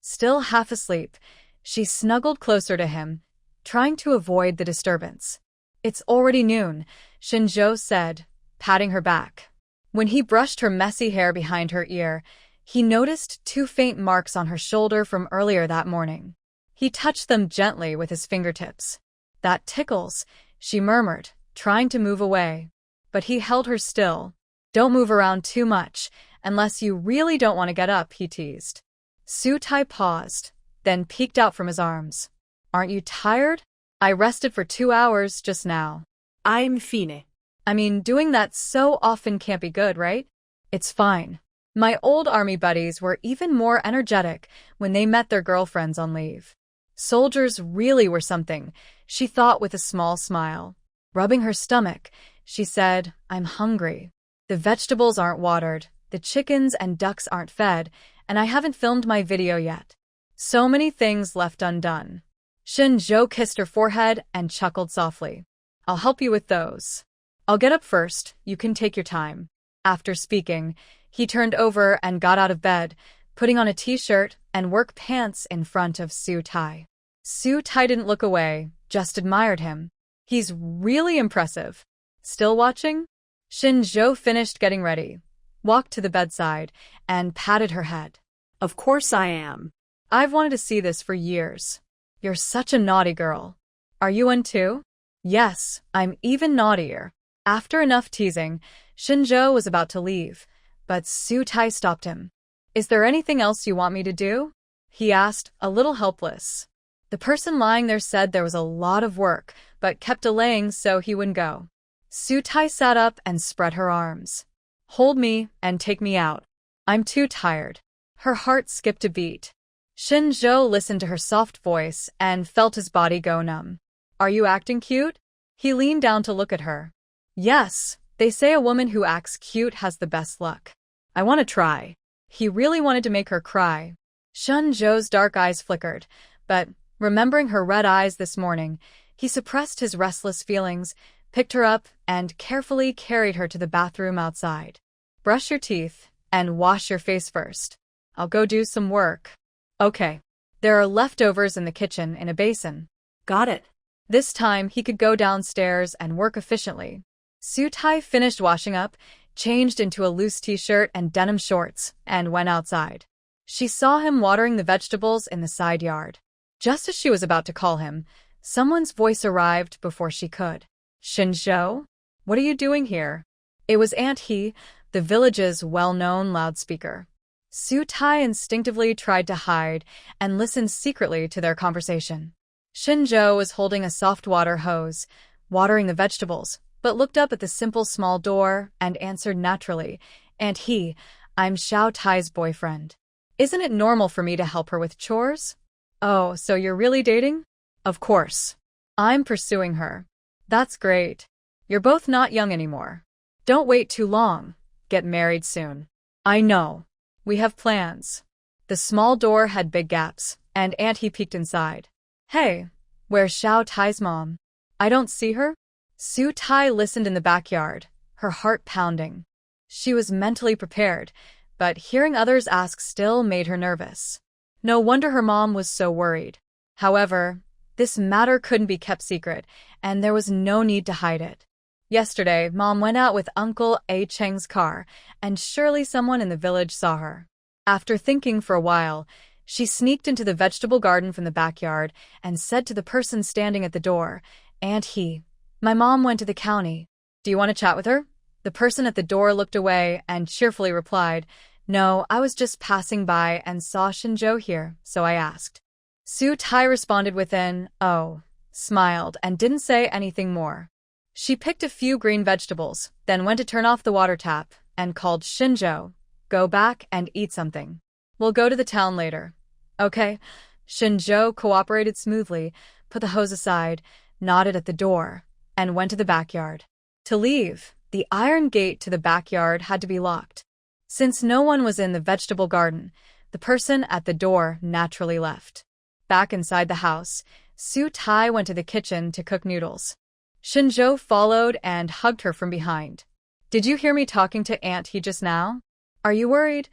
Still half asleep, she snuggled closer to him, trying to avoid the disturbance. "It's already noon," Shen Zhou said, patting her back. When he brushed her messy hair behind her ear, he noticed 2 faint marks on her shoulder from earlier that morning. He touched them gently with his fingertips. "That tickles," she murmured, trying to move away. But he held her still. "Don't move around too much, unless you really don't want to get up," he teased. Su Tai paused, then peeked out from his arms. "Aren't you tired? I rested for 2 hours just now." I'm fine. "I mean, doing that so often can't be good, right?" "It's fine. My old army buddies were even more energetic when they met their girlfriends on leave. Soldiers really were something," she thought with a small smile. Rubbing her stomach, she said, "I'm hungry. The vegetables aren't watered, the chickens and ducks aren't fed, and I haven't filmed my video yet. So many things left undone." Shen Zhou kissed her forehead and chuckled softly. "I'll help you with those. I'll get up first, you can take your time." After speaking, he turned over and got out of bed, putting on a t-shirt and work pants in front of Su Tai. Su Tai didn't look away, just admired him. "He's really impressive." "Still watching?" Shen Zhou finished getting ready, walked to the bedside, and patted her head. Of course I am. "I've wanted to see this for years. You're such a naughty girl. Are you one too?" Yes, I'm even naughtier. After enough teasing, Shen Zhou was about to leave, but Su Tai stopped him. Is there anything else you want me to do? He asked, a little helpless. The person lying there said there was a lot of work, but kept delaying so he wouldn't go. Su Tai sat up and spread her arms. Hold me and take me out. I'm too tired. Her heart skipped a beat. Shen Zhou listened to her soft voice and felt his body go numb. Are you acting cute? He leaned down to look at her. Yes, they say a woman who acts cute has the best luck. I want to try. He really wanted to make her cry. Shen Zhou's dark eyes flickered, but remembering her red eyes this morning, he suppressed his restless feelings, picked her up, and carefully carried her to the bathroom outside. Brush your teeth and wash your face first. I'll go do some work. Okay. There are leftovers in the kitchen in a basin. Got it. This time he could go downstairs and work efficiently. Su Tai finished washing up, changed into a loose t-shirt and denim shorts, and went outside. She saw him watering the vegetables in the side yard. Just as she was about to call him, someone's voice arrived before she could. Shen Zhou? What are you doing here? It was Aunt He, the village's well-known loudspeaker. Su Tai instinctively tried to hide and listened secretly to their conversation. Shen Zhou was holding a soft water hose, watering the vegetables, but looked up at the simple small door and answered naturally, Aunt He, I'm Xiao Tai's boyfriend. Isn't it normal for me to help her with chores? Oh, so you're really dating? Of course. I'm pursuing her. That's great. You're both not young anymore. Don't wait too long. Get married soon. I know. We have plans. The small door had big gaps, and Aunt He peeked inside. Hey, where's Xiao Tai's mom? I don't see her? Su Tai listened in the backyard, her heart pounding. She was mentally prepared, but hearing others ask still made her nervous. No wonder her mom was so worried. However, this matter couldn't be kept secret, and there was no need to hide it. Yesterday, Mom went out with Uncle A Cheng's car, and surely someone in the village saw her. After thinking for a while, she sneaked into the vegetable garden from the backyard and said to the person standing at the door, Aunt He, my mom went to the county. Do you want to chat with her? The person at the door looked away and cheerfully replied, No, I was just passing by and saw Shen Zhou here, so I asked. Su Tai responded with an, oh, smiled and didn't say anything more. She picked a few green vegetables, then went to turn off the water tap and called Shen Zhou, Go back and eat something. We'll go to the town later. Okay. Shen Zhou cooperated smoothly, put the hose aside, nodded at the door, and went to the backyard. To leave, the iron gate to the backyard had to be locked. Since no one was in the vegetable garden, the person at the door naturally left. Back inside the house, Su Tai went to the kitchen to cook noodles. Shen Zhou followed and hugged her from behind. Did you hear me talking to Aunt He just now? Are you worried?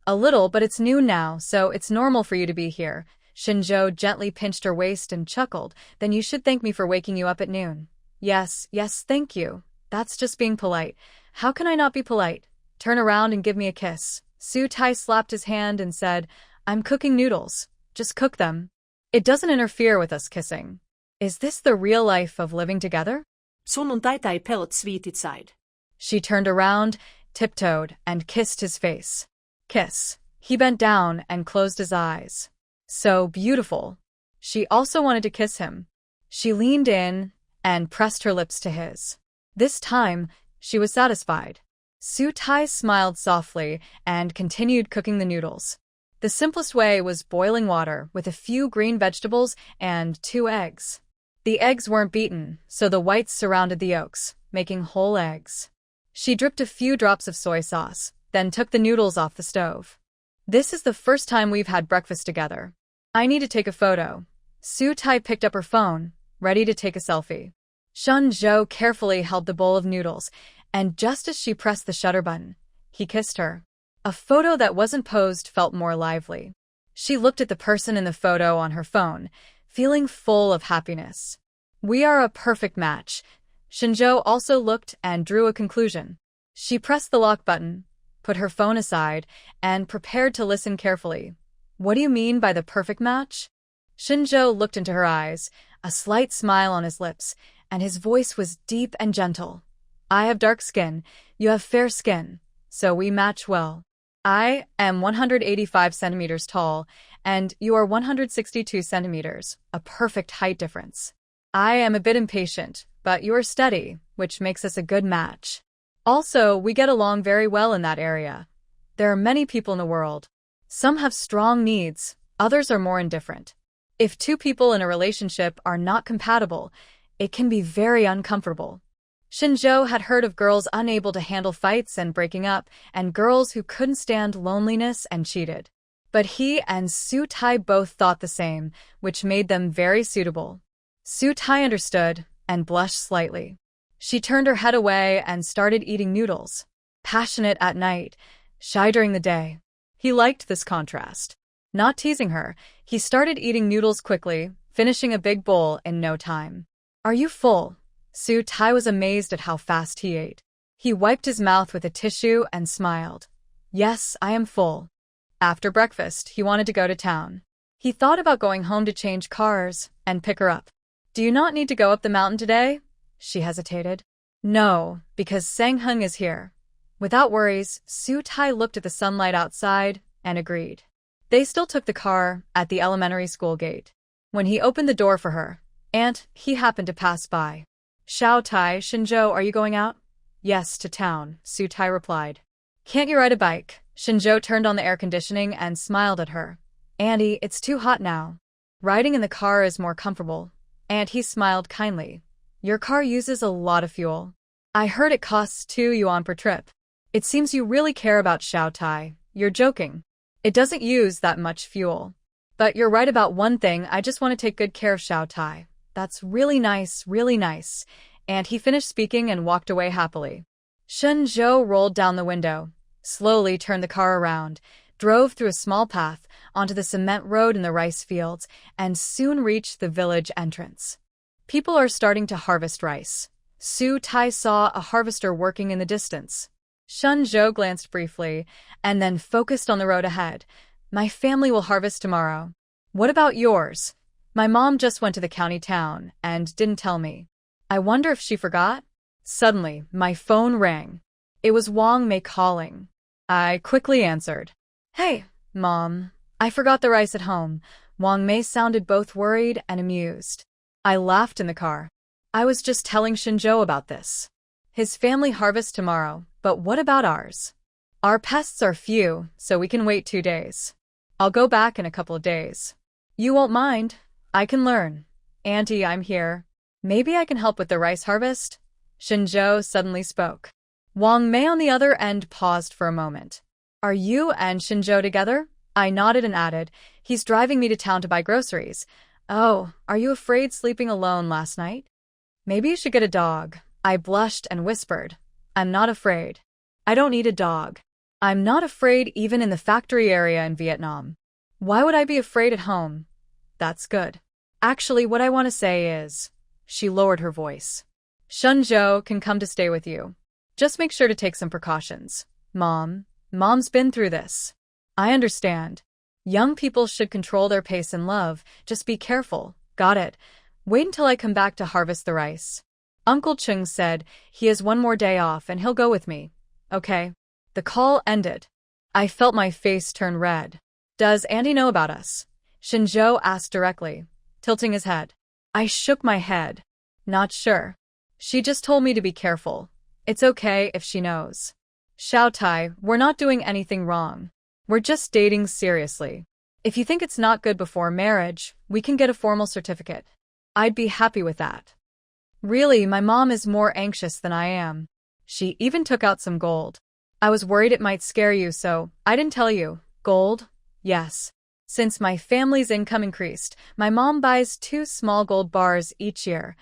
A little, but it's noon now, so it's normal for you to be here. Shen Zhou gently pinched her waist and chuckled. Then you should thank me for waking you up at noon. Yes, thank you. That's just being polite. How can I not be polite? Turn around and give me a kiss. Su Tai slapped his hand and said, I'm cooking noodles. Just cook them. It doesn't interfere with us kissing. Is this the real life of living together? Sunnuntai tai pelot sviititsaid. She turned around, tiptoed, and kissed his face. Kiss. He bent down and closed his eyes. So beautiful. She also wanted to kiss him. She leaned in and pressed her lips to his. This time, she was satisfied. Su Tai smiled softly and continued cooking the noodles. The simplest way was boiling water with a few green vegetables and 2 eggs. The eggs weren't beaten, so the whites surrounded the yolks, making whole eggs. She dripped a few drops of soy sauce, then took the noodles off the stove. This is the first time we've had breakfast together. I need to take a photo. Su Tai picked up her phone, ready to take a selfie. Shen Zhou carefully held the bowl of noodles, and just as she pressed the shutter button, he kissed her. A photo that wasn't posed felt more lively. She looked at the person in the photo on her phone, feeling full of happiness. We are a perfect match. Shen Zhou also looked and drew a conclusion. She pressed the lock button, put her phone aside, and prepared to listen carefully. What do you mean by the perfect match? Shen Zhou looked into her eyes, a slight smile on his lips, and his voice was deep and gentle. I have dark skin, you have fair skin, so we match well. I am 185 centimeters tall, and you are 162 centimeters, a perfect height difference. I am a bit impatient, but you are steady, which makes us a good match. Also, we get along very well in that area. There are many people in the world. Some have strong needs, others are more indifferent. If two people in a relationship are not compatible, it can be very uncomfortable. Shen Zhou had heard of girls unable to handle fights and breaking up, and girls who couldn't stand loneliness and cheated. But he and Su Tai both thought the same, which made them very suitable. Su Tai understood and blushed slightly. She turned her head away and started eating noodles. Passionate at night, shy during the day. He liked this contrast. Not teasing her, he started eating noodles quickly, finishing a big bowl in no time. Are you full? Su Tai was amazed at how fast he ate. He wiped his mouth with a tissue and smiled. Yes, I am full. After breakfast, he wanted to go to town. He thought about going home to change cars and pick her up. Do you not need to go up the mountain today? She hesitated. No, because Sang-hung is here. Without worries, Su Tai looked at the sunlight outside and agreed. They still took the car at the elementary school gate. When he opened the door for her, he happened to pass by. Xiao Tai, Shen Zhou, are you going out? Yes, to town, Su Tai replied. Can't you ride a bike? Shen Zhou turned on the air conditioning and smiled at her. Auntie, it's too hot now. Riding in the car is more comfortable. And he smiled kindly. Your car uses a lot of fuel. I heard it costs 2 yuan per trip. It seems you really care about Xiao Tai. You're joking. It doesn't use that much fuel. But you're right about one thing, I just want to take good care of Xiao Tai. That's really nice, really nice. And he finished speaking and walked away happily. Shen Zhou rolled down the window, slowly turned the car around, drove through a small path onto the cement road in the rice fields, and soon reached the village entrance. People are starting to harvest rice. Su Tai saw a harvester working in the distance. Shen Zhou glanced briefly, and then focused on the road ahead. My family will harvest tomorrow. What about yours? My mom just went to the county town and didn't tell me. I wonder if she forgot? Suddenly, my phone rang. It was Wang Mei calling. I quickly answered. Hey, Mom. I forgot the rice at home. Wang Mei sounded both worried and amused. I laughed in the car. I was just telling Shen Zhou about this. His family harvests tomorrow, but what about ours? Our pests are few, so we can wait 2 days. I'll go back in a couple of days. You won't mind? I can learn. Auntie, I'm here. Maybe I can help with the rice harvest? Shen Zhou suddenly spoke. Wang Mei on the other end paused for a moment. Are you and Shen Zhou together? I nodded and added, he's driving me to town to buy groceries. Oh, are you afraid sleeping alone last night? Maybe you should get a dog. I blushed and whispered. I'm not afraid. I don't need a dog. I'm not afraid even in the factory area in Vietnam. Why would I be afraid at home? That's good. Actually, what I want to say is... She lowered her voice. Shen Zhou can come to stay with you. Just make sure to take some precautions. Mom's been through this. I understand. Young people should control their pace in love. Just be careful. Got it. Wait until I come back to harvest the rice. Uncle Chung said he has 1 more day off and he'll go with me. Okay. The call ended. I felt my face turn red. Does Andy know about us? Shen Zhou asked directly, tilting his head. I shook my head. Not sure. She just told me to be careful. It's okay if she knows. Xiao Tai, we're not doing anything wrong. We're just dating seriously. If you think it's not good before marriage, we can get a formal certificate. I'd be happy with that. Really, my mom is more anxious than I am. She even took out some gold. I was worried it might scare you, so I didn't tell you. Gold? Yes. Since my family's income increased, my mom buys 2 small gold bars each year.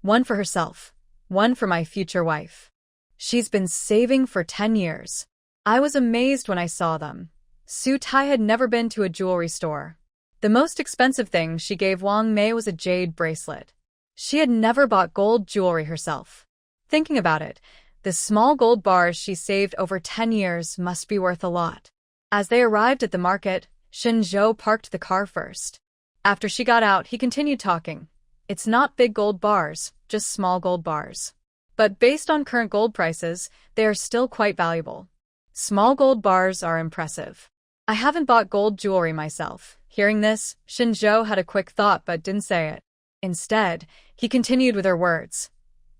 1 for herself, 1 for my future wife. She's been saving for 10 years. I was amazed when I saw them. Su Tai had never been to a jewelry store. The most expensive thing she gave Wang Mei was a jade bracelet. She had never bought gold jewelry herself. Thinking about it, the small gold bars she saved over 10 years must be worth a lot. As they arrived at the market, Shen Zhou parked the car first. After she got out, he continued talking. It's not big gold bars, just small gold bars. But based on current gold prices, they are still quite valuable. Small gold bars are impressive. I haven't bought gold jewelry myself. Hearing this, Shen Zhou had a quick thought but didn't say it. Instead, he continued with her words.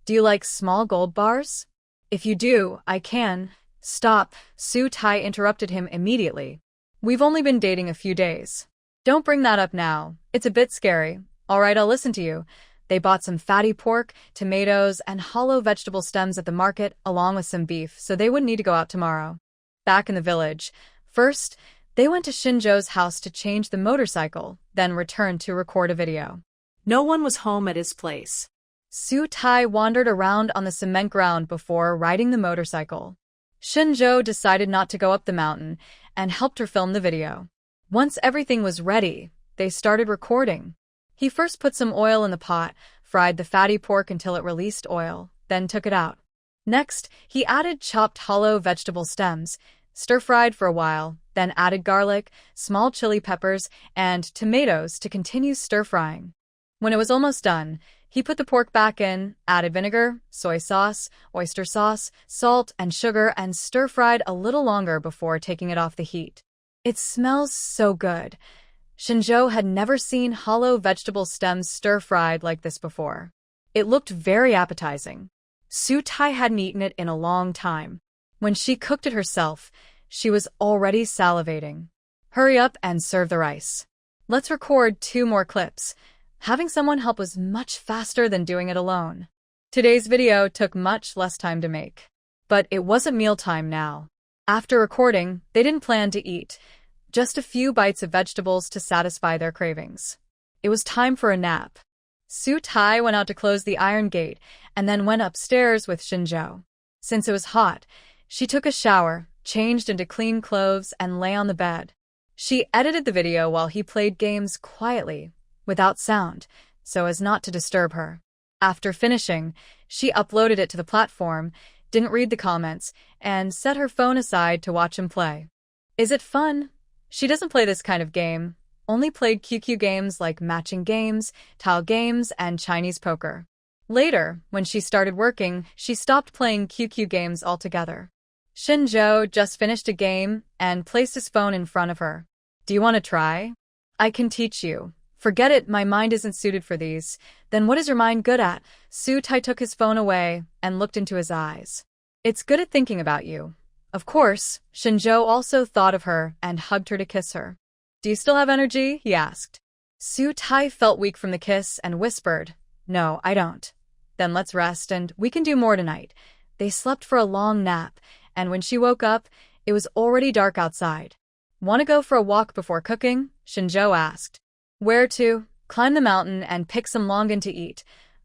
Do you like small gold bars? If you do, I can. Stop, Su Tai interrupted him immediately. We've only been dating a few days. Don't bring that up now. It's a bit scary. All right, I'll listen to you. They bought some fatty pork, tomatoes, and hollow vegetable stems at the market, along with some beef, so they wouldn't need to go out tomorrow. Back in the village, first, they went to Shen Zhou's house to change the motorcycle, then returned to record a video. No one was home at his place. Su Tai wandered around on the cement ground before riding the motorcycle. Shen Zhou decided not to go up the mountain and helped her film the video. Once everything was ready, they started recording. He first put some oil in the pot, fried the fatty pork until it released oil, then took it out. Next, he added chopped hollow vegetable stems, stir-fried for a while, then added garlic, small chili peppers, and tomatoes to continue stir-frying. When it was almost done, he put the pork back in, added vinegar, soy sauce, oyster sauce, salt, and sugar, and stir-fried a little longer before taking it off the heat. It smells so good. Shen Zhou had never seen hollow vegetable stems stir-fried like this before. It looked very appetizing. Su Tai hadn't eaten it in a long time. When she cooked it herself, she was already salivating. Hurry up and serve the rice. Let's record 2 more clips. Having someone help was much faster than doing it alone. Today's video took much less time to make. But it wasn't mealtime now. After recording, they didn't plan to eat. Just a few bites of vegetables to satisfy their cravings. It was time for a nap. Su Tai went out to close the iron gate and then went upstairs with Shen Zhou. Since it was hot, she took a shower, changed into clean clothes, and lay on the bed. She edited the video while he played games quietly, without sound, so as not to disturb her. After finishing, she uploaded it to the platform, didn't read the comments, and set her phone aside to watch him play. Is it fun? She doesn't play this kind of game, only played QQ games like matching games, tile games, and Chinese poker. Later, when she started working, she stopped playing QQ games altogether. Shen Zhou just finished a game and placed his phone in front of her. Do you want to try? I can teach you. Forget it, my mind isn't suited for these. Then what is your mind good at? Su Tai took his phone away and looked into his eyes. It's good at thinking about you. Of course, Shen Zhou also thought of her and hugged her to kiss her. Do you still have energy? He asked. Su Tai felt weak from the kiss and whispered, No, I don't. Then let's rest and we can do more tonight. They slept for a long nap, and when she woke up, it was already dark outside. Want to go for a walk before cooking? Shen Zhou asked. Where to? Climb the mountain and pick some longan to eat.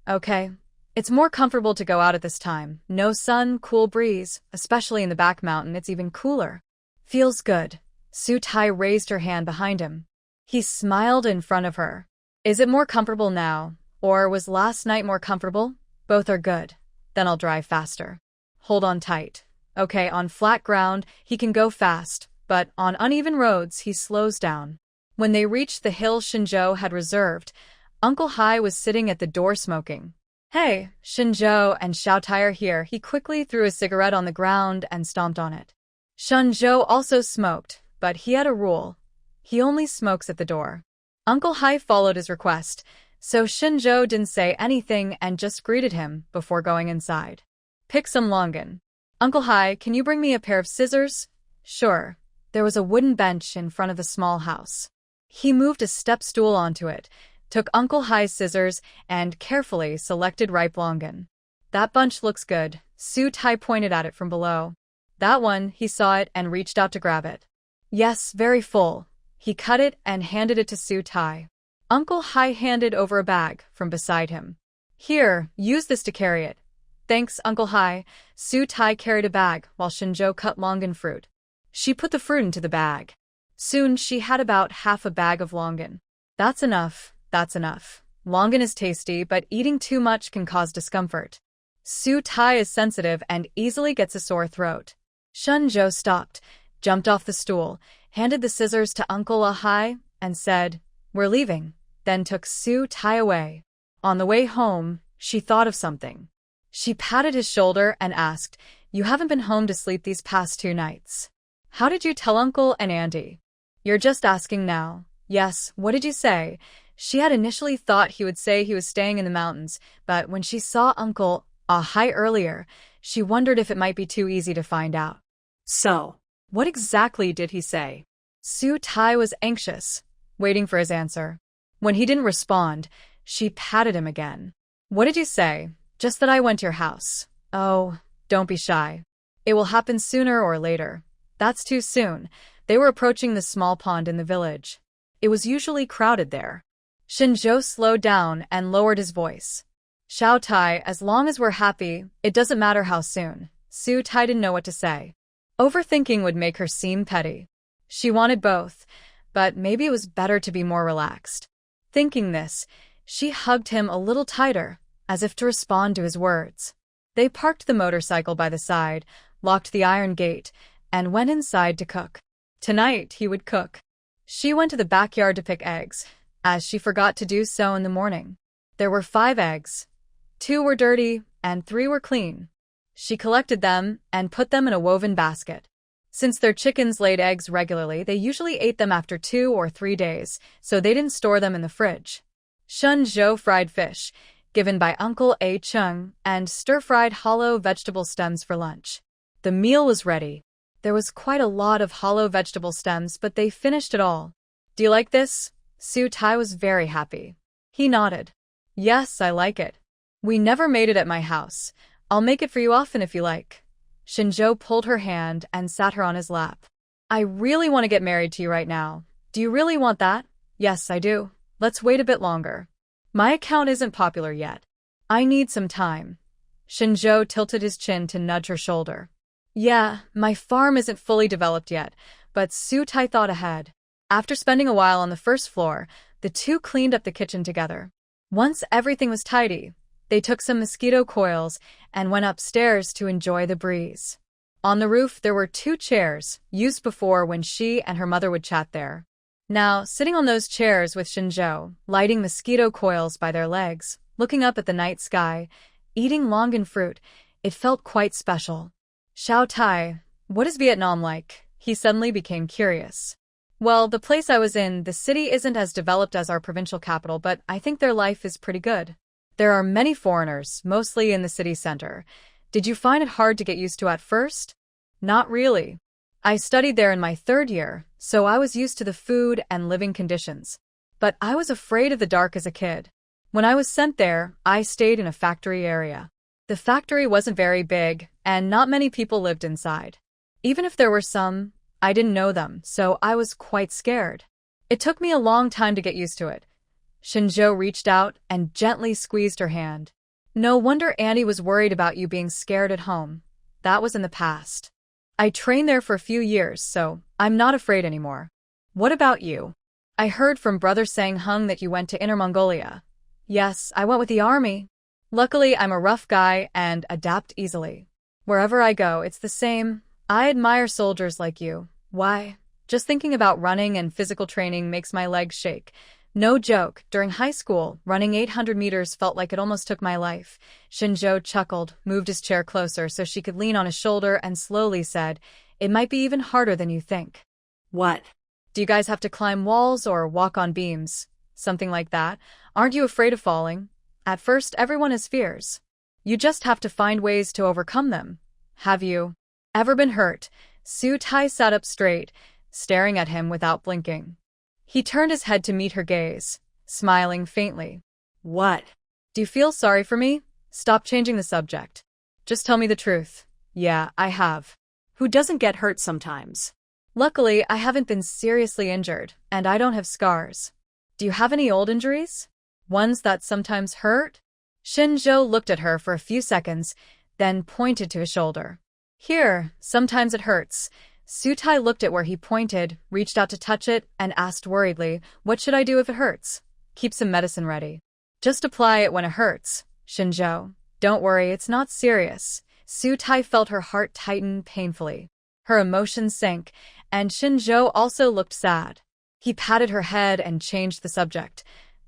Okay. It's more comfortable to go out at this time. No sun, cool breeze, especially in the back mountain, it's even cooler. Feels good. Su Tai raised her hand behind him. He smiled in front of her. Is it more comfortable now? Or was last night more comfortable? Both are good. Then I'll drive faster. Hold on tight. Okay, on flat ground, he can go fast, but on uneven roads, he slows down. When they reached the hill Shen Zhou had reserved, Uncle Hai was sitting at the door smoking. Hey, Shen Zhou and Xiao Tai are here. He quickly threw a cigarette on the ground and stomped on it. Shen Zhou also smoked, but he had a rule. He only smokes at the door. Uncle Hai followed his request, so Shen Zhou didn't say anything and just greeted him before going inside. Pick some longan. Uncle Hai, can you bring me a pair of scissors? Sure. There was a wooden bench in front of the small house. He moved a step stool onto it, took Uncle Hai's scissors, and carefully selected ripe longan. That bunch looks good. Su Tai pointed at it from below. That one, he saw it and reached out to grab it. Yes, very full. He cut it and handed it to Su Tai. Uncle Hai handed over a bag from beside him. Here, use this to carry it. Thanks, Uncle Hai. Su Tai carried a bag while Shen Zhou cut longan fruit. She put the fruit into the bag. Soon she had about half a bag of longan. That's enough. That's enough. Longan is tasty, but eating too much can cause discomfort. Su Tai is sensitive and easily gets a sore throat. Shen Zhou stopped, jumped off the stool, handed the scissors to Uncle Hai, and said, We're leaving, then took Su Tai away. On the way home, she thought of something. She patted his shoulder and asked, "You haven't been home to sleep these past 2 nights. How did you tell Uncle and Auntie?" "You're just asking now." "Yes, what did you say?" She had initially thought he would say he was staying in the mountains, but when she saw Uncle Ahai earlier, she wondered if it might be too easy to find out. So, what exactly did he say? Su Tai was anxious, waiting for his answer. When he didn't respond, she patted him again. "What did you say?" "Just that I went to your house." "Oh, don't be shy. It will happen sooner or later." "That's too soon." They were approaching the small pond in the village. It was usually crowded there. Shen Zhou slowed down and lowered his voice. "Xiao Tai, as long as we're happy, it doesn't matter how soon." Su Tai didn't know what to say. Overthinking would make her seem petty. She wanted both, but maybe it was better to be more relaxed. Thinking this, she hugged him a little tighter, as if to respond to his words. They parked the motorcycle by the side, locked the iron gate, and went inside to cook. Tonight he would cook. She went to the backyard to pick eggs, as she forgot to do so in the morning. There were 5 eggs. 2 were dirty, and 3 were clean. She collected them and put them in a woven basket. Since their chickens laid eggs regularly, they usually ate them after 2 or 3 days, so they didn't store them in the fridge. Shen Zhou fried fish, given by Uncle A Chung, and stir-fried hollow vegetable stems for lunch. The meal was ready. There was quite a lot of hollow vegetable stems, but they finished it all. "Do you like this?" Su Tai was very happy. He nodded. "Yes, I like it. We never made it at my house. I'll make it for you often if you like." Shen Zhou pulled her hand and sat her on his lap. "I really want to get married to you right now. Do you really want that?" "Yes, I do. Let's wait a bit longer. My account isn't popular yet. I need some time." Shen Zhou tilted his chin to nudge her shoulder. "Yeah, my farm isn't fully developed yet," but Su Tai thought ahead. After spending a while on the first floor, the two cleaned up the kitchen together. Once everything was tidy, they took some mosquito coils and went upstairs to enjoy the breeze. On the roof there were 2 chairs, used before when she and her mother would chat there. Now, sitting on those chairs with Shen Zhou, lighting mosquito coils by their legs, looking up at the night sky, eating longan fruit, it felt quite special. "Xiao Tai, what is Vietnam like?" He suddenly became curious. "Well, the place I was in, the city isn't as developed as our provincial capital, but I think their life is pretty good. There are many foreigners, mostly in the city center. Did you find it hard to get used to at first?" "Not really. I studied there in my 3rd year, so I was used to the food and living conditions. But I was afraid of the dark as a kid. When I was sent there, I stayed in a factory area. The factory wasn't very big, and not many people lived inside. Even if there were some, I didn't know them, so I was quite scared. It took me a long time to get used to it." Shen Zhou reached out and gently squeezed her hand. "No wonder Annie was worried about you being scared at home. That was in the past. I trained there for a few years, so I'm not afraid anymore. What about you? I heard from Brother Sang Hung that you went to Inner Mongolia." "Yes, I went with the army. Luckily, I'm a rough guy and adapt easily. Wherever I go, it's the same. I admire soldiers like you. Why? Just thinking about running and physical training makes my legs shake. No joke, during high school, running 800 meters felt like it almost took my life." Shen Zhou chuckled, moved his chair closer so she could lean on his shoulder, and slowly said, "It might be even harder than you think." What? "Do you guys have to climb walls or walk on beams? Something like that. Aren't you afraid of falling? At first, everyone has fears. You just have to find ways to overcome them. Have you ever been hurt?" Su Tai sat up straight, staring at him without blinking. He turned his head to meet her gaze, smiling faintly. What? "Do you feel sorry for me? Stop changing the subject. Just tell me the truth." "Yeah, I have." Who doesn't get hurt sometimes? "Luckily, I haven't been seriously injured, and I don't have scars." "Do you have any old injuries? Ones that sometimes hurt?" Shen Zhou looked at her for a few seconds, then pointed to his shoulder. "Here, sometimes it hurts." Su Tai looked at where he pointed, reached out to touch it, and asked worriedly, "What should I do if it hurts?" "Keep some medicine ready. Just apply it when it hurts." "Shen Zhou, don't worry, it's not serious." Su Tai felt her heart tighten painfully. Her emotions sank, and Shen Zhou also looked sad. He patted her head and changed the subject.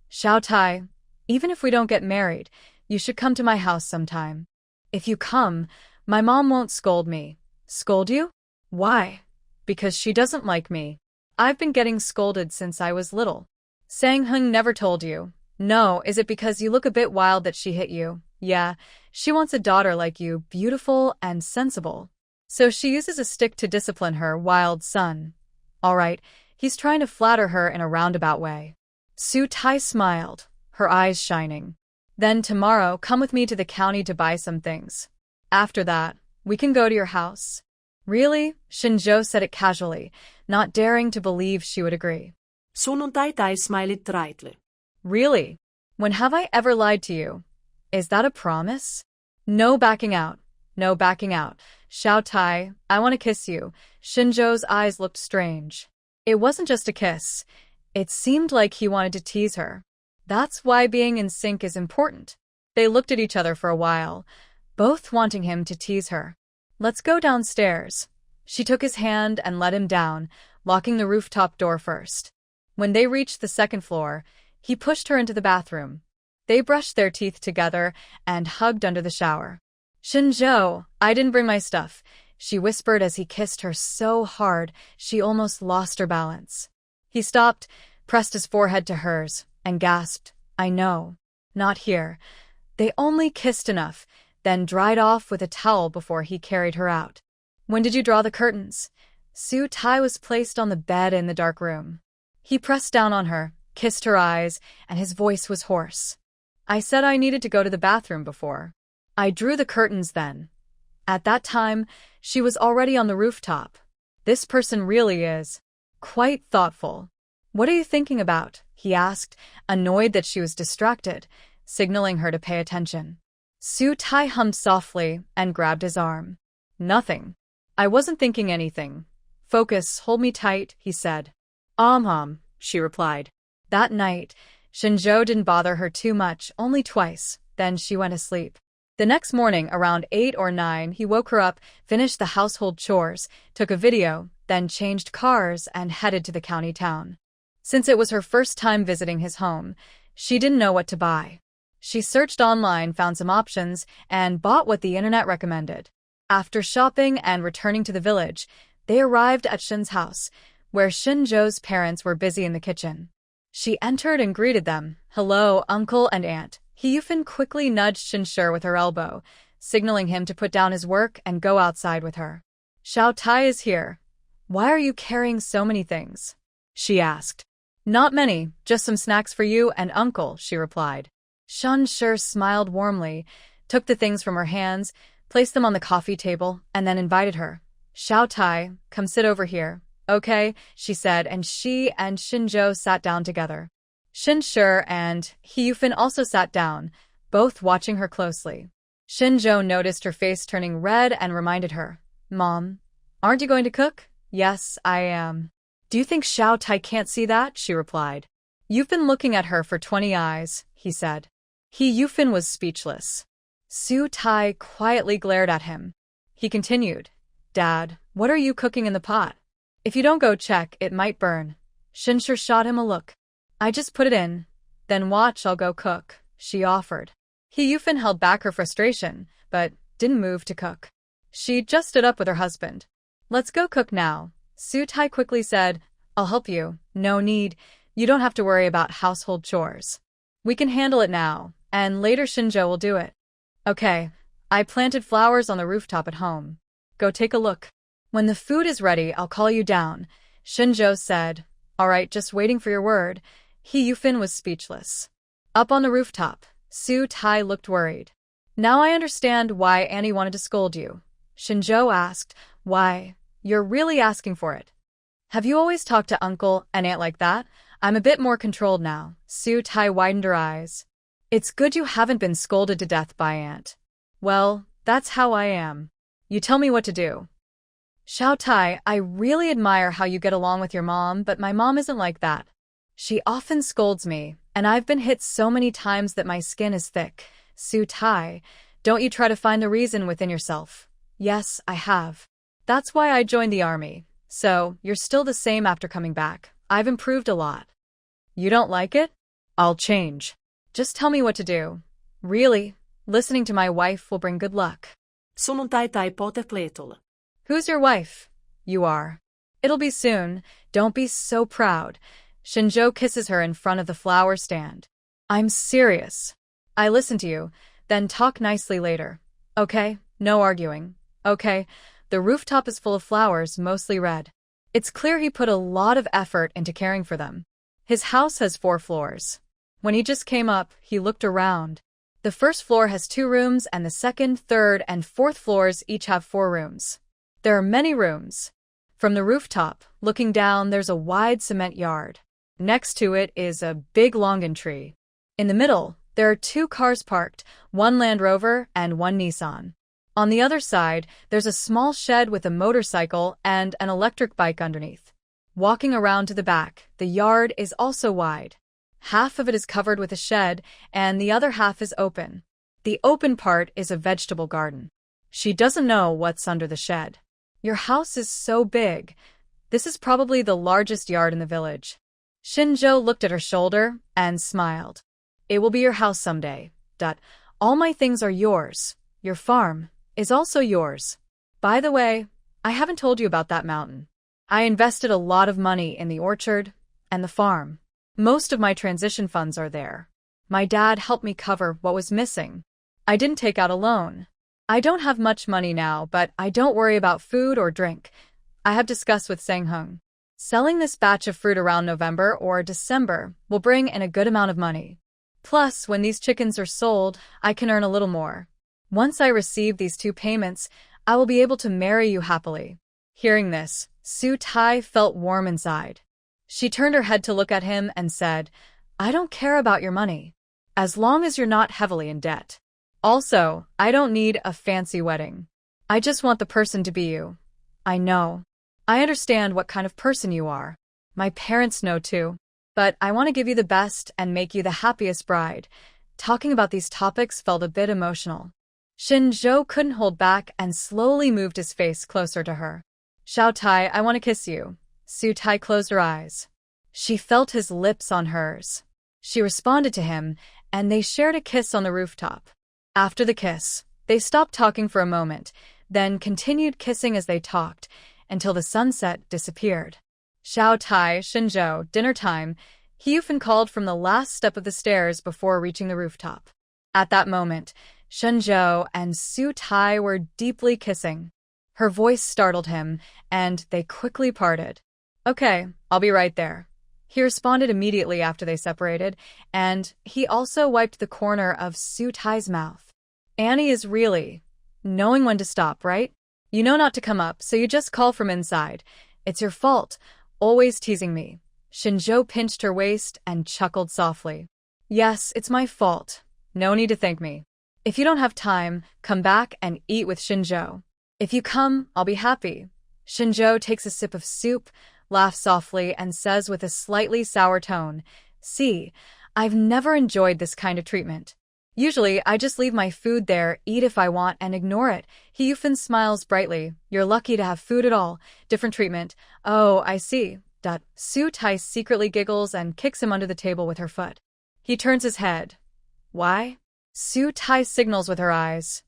"Xiao Tai, Even if we don't get married, you should come to my house sometime. If you come, my mom won't scold me. Scold you? Why? Because she doesn't like me. I've been getting scolded since I was little. Sang-Hung never told you. No, is it because you look a bit wild that she hit you? Yeah, she wants a daughter like you, beautiful and sensible. So she uses a stick to discipline her wild son. All right, he's trying to flatter her in a roundabout way. Su-Tai smiled, her eyes shining. Then tomorrow, come with me to the county to buy some things. After that, we can go to your house. Really? Shen Zhou said it casually, not daring to believe she would agree. Sunnuntai smiled brightly. Really? When have I ever lied to you? Is that a promise? No backing out. No backing out. Xiao Tai, I want to kiss you. Shen Zhou's eyes looked strange. It wasn't just a kiss. It seemed like he wanted to tease her. That's why being in sync is important. They looked at each other for a while, both wanting him to tease her. Let's go downstairs. She took his hand and led him down, locking the rooftop door first. When they reached the second floor, he pushed her into the bathroom. They brushed their teeth together and hugged under the shower. Shen Zhou, I didn't bring my stuff, she whispered as he kissed her so hard she almost lost her balance. He stopped, pressed his forehead to hers, and gasped, I know. Not here. They only kissed enough, then dried off with a towel before he carried her out. When did you draw the curtains? Su-Tai was placed on the bed in the dark room. He pressed down on her, kissed her eyes, and his voice was hoarse. I said I needed to go to the bathroom before. I drew the curtains then. At that time, she was already on the rooftop. This person really is quite thoughtful. What are you thinking about? He asked, annoyed that she was distracted, signaling her to pay attention. Su-Tai hummed softly and grabbed his arm. Nothing. I wasn't thinking anything. Focus, hold me tight, he said. She replied. That night, Shen Zhou didn't bother her too much, only twice, then she went asleep. The next morning, around 8 or 9, he woke her up, finished the household chores, took a video, then changed cars and headed to the county town. Since it was her first time visiting his home, she didn't know what to buy. She searched online, found some options, and bought what the internet recommended. After shopping and returning to the village, they arrived at Shen's house, where Shen Zhou's parents were busy in the kitchen. She entered and greeted them. Hello, uncle and aunt. He Yufan quickly nudged Shen Zhou with her elbow, signaling him to put down his work and go outside with her. Xiao Tai is here. Why are you carrying so many things? She asked. Not many, just some snacks for you and uncle, she replied. Shen Zhou smiled warmly, took the things from her hands, placed them on the coffee table, and then invited her. Xiao Tai, come sit over here. Okay, she said, and she and Shen Zhou sat down together. Shen Zhou and He Yufan also sat down, both watching her closely. Shen Zhou noticed her face turning red and reminded her, Mom, aren't you going to cook? Yes, I am. Do you think Xiao Tai can't see that? She replied. You've been looking at her for 20 eyes, he said. He Yufan was speechless. Su-Tai quietly glared at him. He continued, Dad, what are you cooking in the pot? If you don't go check, it might burn. Shen Zhou shot him a look. I just put it in. Then watch, I'll go cook, she offered. He Yufan held back her frustration, but didn't move to cook. She just stood up with her husband. Let's go cook now. Su-Tai quickly said, I'll help you. No need. You don't have to worry about household chores. We can handle it now, and later Shen Zhou will do it. Okay, I planted flowers on the rooftop at home. Go take a look. When the food is ready, I'll call you down, Shen Zhou said. All right, just waiting for your word. He Yufan was speechless. Up on the rooftop, Su-Tai looked worried. Now I understand why Annie wanted to scold you. Shen Zhou asked, Why? You're really asking for it. Have you always talked to uncle and aunt like that? I'm a bit more controlled now. Su-Tai widened her eyes. It's good you haven't been scolded to death by aunt. Well, that's how I am. You tell me what to do. Xiao Tai, I really admire how you get along with your mom, but my mom isn't like that. She often scolds me, and I've been hit so many times that my skin is thick. Su-Tai, don't you try to find the reason within yourself. Yes, I have. That's why I joined the army. So, you're still the same after coming back. I've improved a lot. You don't like it? I'll change. Just tell me what to do. Really, listening to my wife will bring good luck. Sunnuntai pote pleetolle. Who's your wife? You are. It'll be soon. Don't be so proud. Shen Zhou kisses her in front of the flower stand. I'm serious. I listen to you, then talk nicely later. Okay? No arguing. Okay? The rooftop is full of flowers, mostly red. It's clear he put a lot of effort into caring for them. His house has 4 floors. When he just came up, he looked around. The first floor has 2 rooms and the second, third, and fourth floors each have 4 rooms. There are many rooms. From the rooftop, looking down, there's a wide cement yard. Next to it is a big longan tree. In the middle, there are 2 cars parked, 1 Land Rover and 1 Nissan. On the other side, there's a small shed with a motorcycle and an electric bike underneath. Walking around to the back, the yard is also wide. Half of it is covered with a shed, and the other half is open. The open part is a vegetable garden. She doesn't know what's under the shed. Your house is so big. This is probably the largest yard in the village. Shen Zhou looked at her shoulder and smiled. It will be your house someday. All my things are yours. Your farm is also yours. By the way, I haven't told you about that mountain. I invested a lot of money in the orchard and the farm. Most of my transition funds are there. My dad helped me cover what was missing. I didn't take out a loan. I don't have much money now, but I don't worry about food or drink. I have discussed with Sang-hung. Selling this batch of fruit around November or December will bring in a good amount of money. Plus, when these chickens are sold, I can earn a little more. Once I receive these 2 payments, I will be able to marry you happily. Hearing this, Su Tai felt warm inside. She turned her head to look at him and said, I don't care about your money, as long as you're not heavily in debt. Also, I don't need a fancy wedding. I just want the person to be you. I know. I understand what kind of person you are. My parents know too. But I want to give you the best and make you the happiest bride. Talking about these topics felt a bit emotional. Shen Zhou couldn't hold back and slowly moved his face closer to her. Xiao Tai, I want to kiss you. Su Tai closed her eyes. She felt his lips on hers. She responded to him, and they shared a kiss on the rooftop. After the kiss, they stopped talking for a moment, then continued kissing as they talked, until the sunset disappeared. Xiao Tai, Shen Zhou, dinner time. Heufan called from the last step of the stairs before reaching the rooftop. At that moment, Shen Zhou and Su Tai were deeply kissing. Her voice startled him, and they quickly parted. Okay, I'll be right there. He responded immediately after they separated, and he also wiped the corner of Su Tai's mouth. Annie is really knowing when to stop, right? You know not to come up, so you just call from inside. It's your fault, always teasing me. Shen Zhou pinched her waist and chuckled softly. Yes, it's my fault. No need to thank me. If you don't have time, come back and eat with Shen Zhou. If you come, I'll be happy. Shen Zhou takes a sip of soup, laughs softly, and says with a slightly sour tone, See, I've never enjoyed this kind of treatment. Usually, I just leave my food there, eat if I want, and ignore it. Heufan smiles brightly. You're lucky to have food at all. Different treatment. Oh, I see. Su Tai secretly giggles and kicks him under the table with her foot. He turns his head. Why? Su Tai signals with her eyes.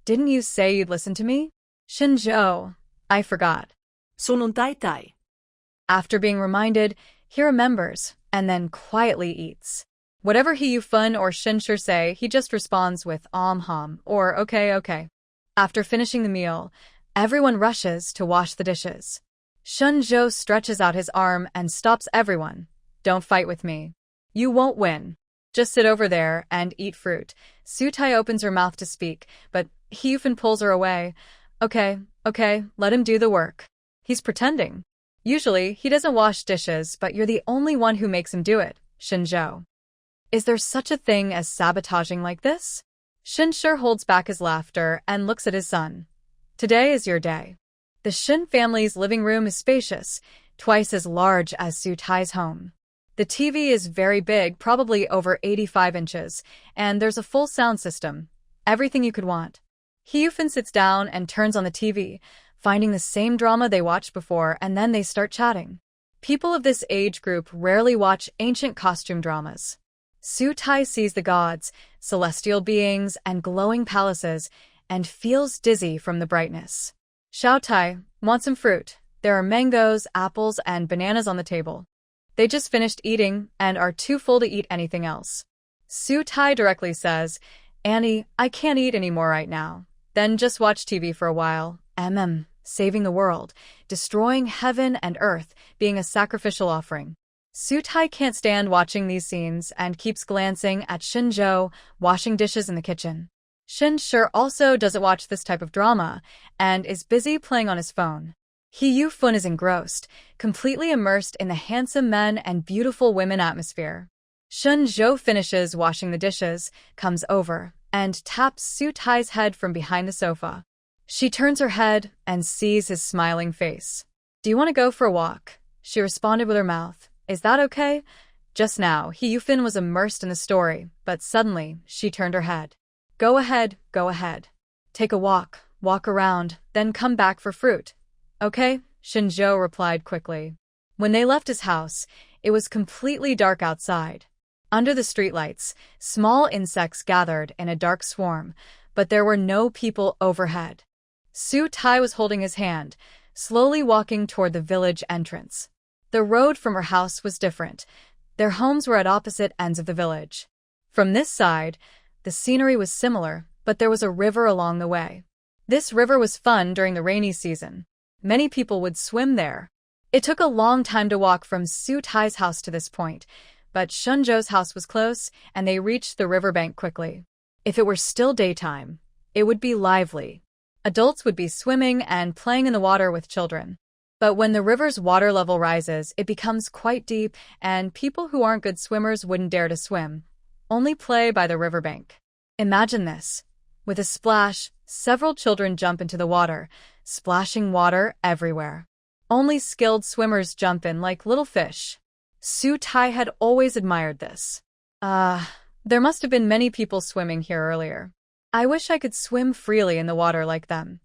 Didn't you say you'd listen to me? Shen Zhou. I forgot. Sunnuntai. After being reminded, he remembers, and then quietly eats. Whatever Heufan or Shen Zhou say, he just responds with hum, or okay. After finishing the meal, everyone rushes to wash the dishes. Shen Zhou stretches out his arm and stops everyone. Don't fight with me. You won't win. Just sit over there and eat fruit. Su Tai opens her mouth to speak, but Heufan pulls her away. Okay, let him do the work. He's pretending. Usually, he doesn't wash dishes, but you're the only one who makes him do it, Shen Zhou. Is there such a thing as sabotaging like this? Shen Zhou holds back his laughter and looks at his son. Today is your day. The Shen family's living room is spacious, twice as large as Su Tai's home. The TV is very big, probably over 85 inches, and there's a full sound system. Everything you could want. Heufan sits down and turns on the TV, finding the same drama they watched before, and then they start chatting. People of this age group rarely watch ancient costume dramas. Su Tai sees the gods, celestial beings, and glowing palaces, and feels dizzy from the brightness. Xiao Tai, want some fruit? There are mangoes, apples, and bananas on the table. They just finished eating and are too full to eat anything else. Su Tai directly says, Annie, I can't eat anymore right now. Then just watch TV for a while. Saving the world, destroying heaven and earth, being a sacrificial offering. Su Tai can't stand watching these scenes and keeps glancing at Shen Zhou, washing dishes in the kitchen. Shen Zhou also doesn't watch this type of drama and is busy playing on his phone. He Yufun is engrossed, completely immersed in the handsome men and beautiful women atmosphere. Shen Zhou finishes washing the dishes, comes over, and taps Su Tai's head from behind the sofa. She turns her head and sees his smiling face. Do you want to go for a walk? She responded with her mouth. Is that okay? Just now, Yufin was immersed in the story, but suddenly, she turned her head. Go ahead, go ahead. Take a walk around, then come back for fruit. Okay, Shen Zhou replied quickly. When they left his house, it was completely dark outside. Under the streetlights, small insects gathered in a dark swarm, but there were no people overhead. Su Tai was holding his hand, slowly walking toward the village entrance. The road from her house was different. Their homes were at opposite ends of the village. From this side, the scenery was similar, but there was a river along the way. This river was fun during the rainy season. Many people would swim there. It took a long time to walk from Su Tai's house to this point, but Shen Zhou's house was close, and they reached the riverbank quickly. If it were still daytime, it would be lively. Adults would be swimming and playing in the water with children. But when the river's water level rises, it becomes quite deep, and people who aren't good swimmers wouldn't dare to swim. Only play by the riverbank. Imagine this. With a splash, several children jump into the water, splashing water everywhere. Only skilled swimmers jump in like little fish. Su Tai had always admired this. There must have been many people swimming here earlier. I wish I could swim freely in the water like them.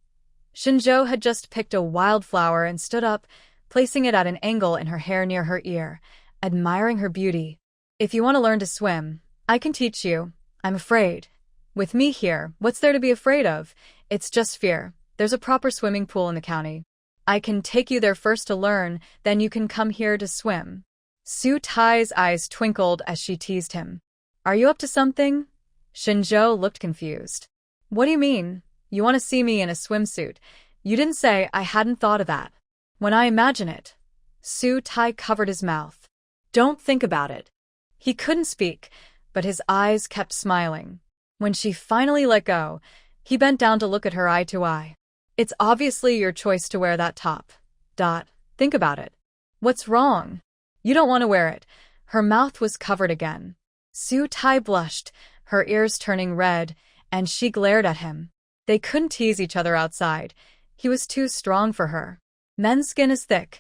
Shen Zhou had just picked a wildflower and stood up, placing it at an angle in her hair near her ear, admiring her beauty. If you want to learn to swim, I can teach you. I'm afraid. With me here, what's there to be afraid of? It's just fear. There's a proper swimming pool in the county. I can take you there first to learn, then you can come here to swim. Su Tai's eyes twinkled as she teased him. Are you up to something? Shen Zhou looked confused. What do you mean? You want to see me in a swimsuit? You didn't say. I hadn't thought of that. When I imagine it. Su Tai covered his mouth. Don't think about it. He couldn't speak, but his eyes kept smiling. When she finally let go, he bent down to look at her eye to eye. It's obviously your choice to wear that top. Think about it. What's wrong? You don't want to wear it. Her mouth was covered again. Su Tai blushed, her ears turning red, and she glared at him. They couldn't tease each other outside. He was too strong for her. Men's skin is thick.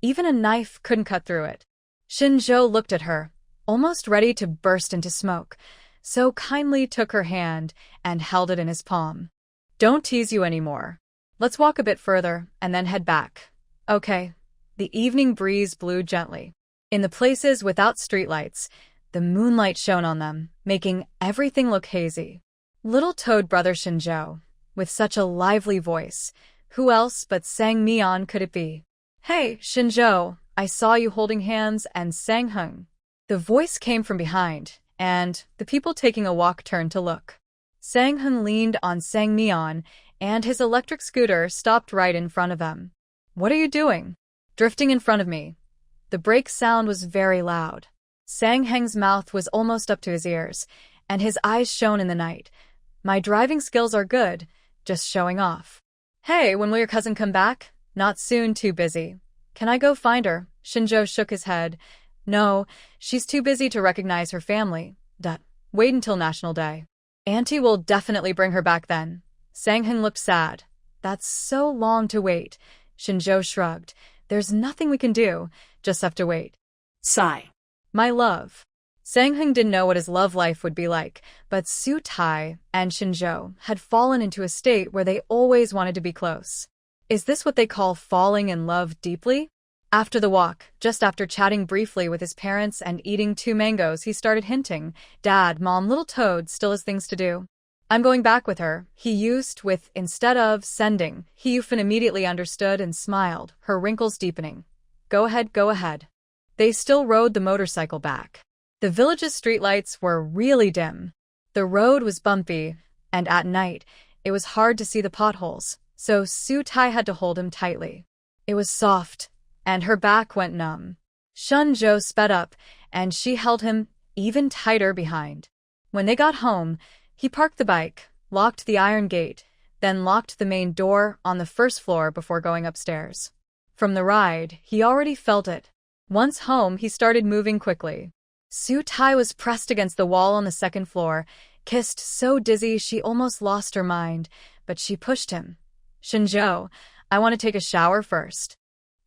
Even a knife couldn't cut through it. Shen Zhou looked at her, almost ready to burst into smoke, so kindly took her hand and held it in his palm. Don't tease you anymore. Let's walk a bit further and then head back. Okay. The evening breeze blew gently. In the places without streetlights, the moonlight shone on them, making everything look hazy. Little toad brother Shen Zhou, with such a lively voice. Who else but Sang Meon could it be? Hey, Shen Zhou, I saw you holding hands and Sang Hung. The voice came from behind, and the people taking a walk turned to look. Sang Hung leaned on Sang Meon, and his electric scooter stopped right in front of them. What are you doing? Drifting in front of me. The brake sound was very loud. Sang Heng's mouth was almost up to his ears, and his eyes shone in the night. My driving skills are good, just showing off. Hey, when will your cousin come back? Not soon, too busy. Can I go find her? Shen Zhou shook his head. No, she's too busy to recognize her family. Wait until National Day. Auntie will definitely bring her back then. Sang Heng looked sad. That's so long to wait. Shen Zhou shrugged. There's nothing we can do, just have to wait. Sigh. My love. Sang Heng didn't know what his love life would be like, but Su Tai and Shen Zhou had fallen into a state where they always wanted to be close. Is this what they call falling in love deeply? After the walk, just after chatting briefly with his parents and eating 2 mangoes, he started hinting, Dad, Mom, little Toad still has things to do. I'm going back with her, he used with instead of sending. Hyufin immediately understood and smiled, her wrinkles deepening. Go ahead, go ahead. They still rode the motorcycle back. The village's streetlights were really dim. The road was bumpy, and at night, it was hard to see the potholes, so Su-tai had to hold him tightly. It was soft, and her back went numb. Shen Zhou sped up, and she held him even tighter behind. When they got home, he parked the bike, locked the iron gate, then locked the main door on the first floor before going upstairs. From the ride, he already felt it. Once home, he started moving quickly. Su-tai was pressed against the wall on the second floor, kissed so dizzy she almost lost her mind, but she pushed him. Shen Zhou, I want to take a shower first.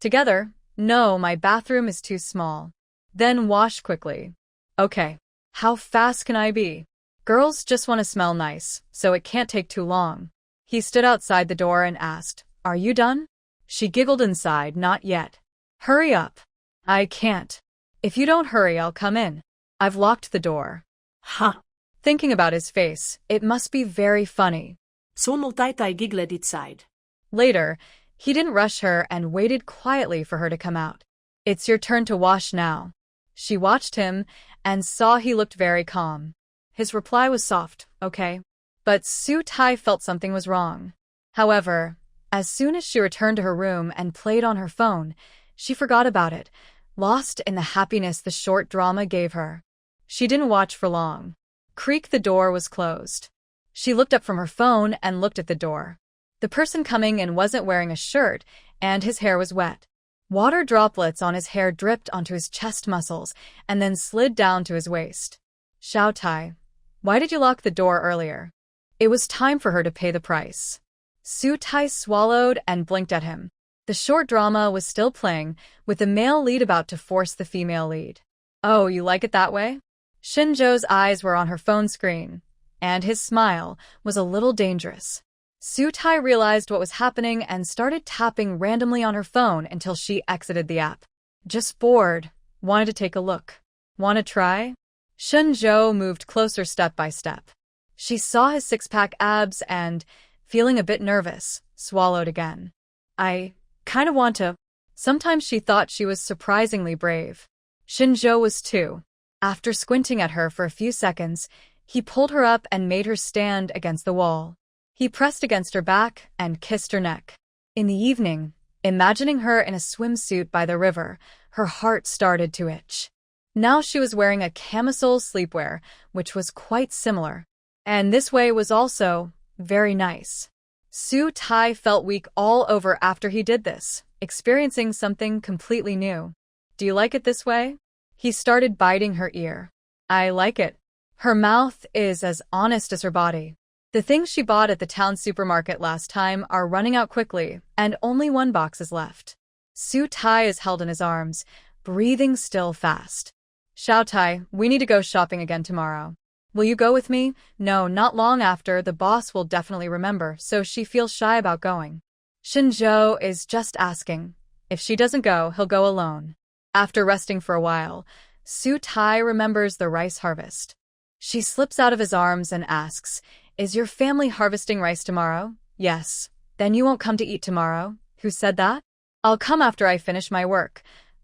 Together, no, my bathroom is too small. Then wash quickly. Okay. How fast can I be? Girls just want to smell nice, so it can't take too long. He stood outside the door and asked, Are you done? She giggled inside, Not yet. Hurry up. I can't. If you don't hurry, I'll come in. I've locked the door. Ha. Thinking about his face, it must be very funny. Zonul taitai giggled inside. Later, he didn't rush her and waited quietly for her to come out. It's your turn to wash now. She watched him and saw he looked very calm. His reply was soft, okay. But Su-tai felt something was wrong. However, as soon as she returned to her room and played on her phone, she forgot about it, lost in the happiness the short drama gave her. She didn't watch for long. Creak, the door was closed. She looked up from her phone and looked at the door. The person coming in wasn't wearing a shirt, and his hair was wet. Water droplets on his hair dripped onto his chest muscles and then slid down to his waist. Xiao-tai, why did you lock the door earlier? It was time for her to pay the price. Su-tai swallowed and blinked at him. The short drama was still playing, with the male lead about to force the female lead. Oh, you like it that way? Shen Zhou's eyes were on her phone screen, and his smile was a little dangerous. Su-tai realized what was happening and started tapping randomly on her phone until she exited the app. Just bored. Wanted to take a look. Wanna try? Shen Zhou moved closer step by step. She saw his six-pack abs and, feeling a bit nervous, swallowed again. I kind of want to. Sometimes she thought she was surprisingly brave. Shen Zhou was too. After squinting at her for a few seconds, he pulled her up and made her stand against the wall. He pressed against her back and kissed her neck. In the evening, imagining her in a swimsuit by the river, her heart started to itch. Now she was wearing a camisole sleepwear, which was quite similar. And this way was also very nice. Su-tai felt weak all over after he did this, experiencing something completely new. Do you like it this way? He started biting her ear. I like it. Her mouth is as honest as her body. The things she bought at the town supermarket last time are running out quickly, and only one box is left. Su-tai is held in his arms, breathing still fast. Xiao-tai, we need to go shopping again tomorrow. Will you go with me? No, not long after, the boss will definitely remember, so she feels shy about going. Shen Zhou is just asking. If she doesn't go, he'll go alone. After resting for a while, Su-tai remembers the rice harvest. She slips out of his arms and asks, Is your family harvesting rice tomorrow? Yes. Then you won't come to eat tomorrow? Who said that? I'll come after I finish my work.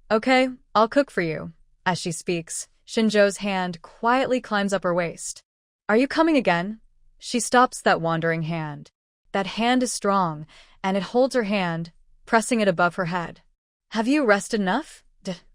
Okay, I'll cook for you. As she speaks, Shen Zhou's hand quietly climbs up her waist. Are you coming again? She stops that wandering hand. That hand is strong, and it holds her hand, pressing it above her head. Have you rested enough?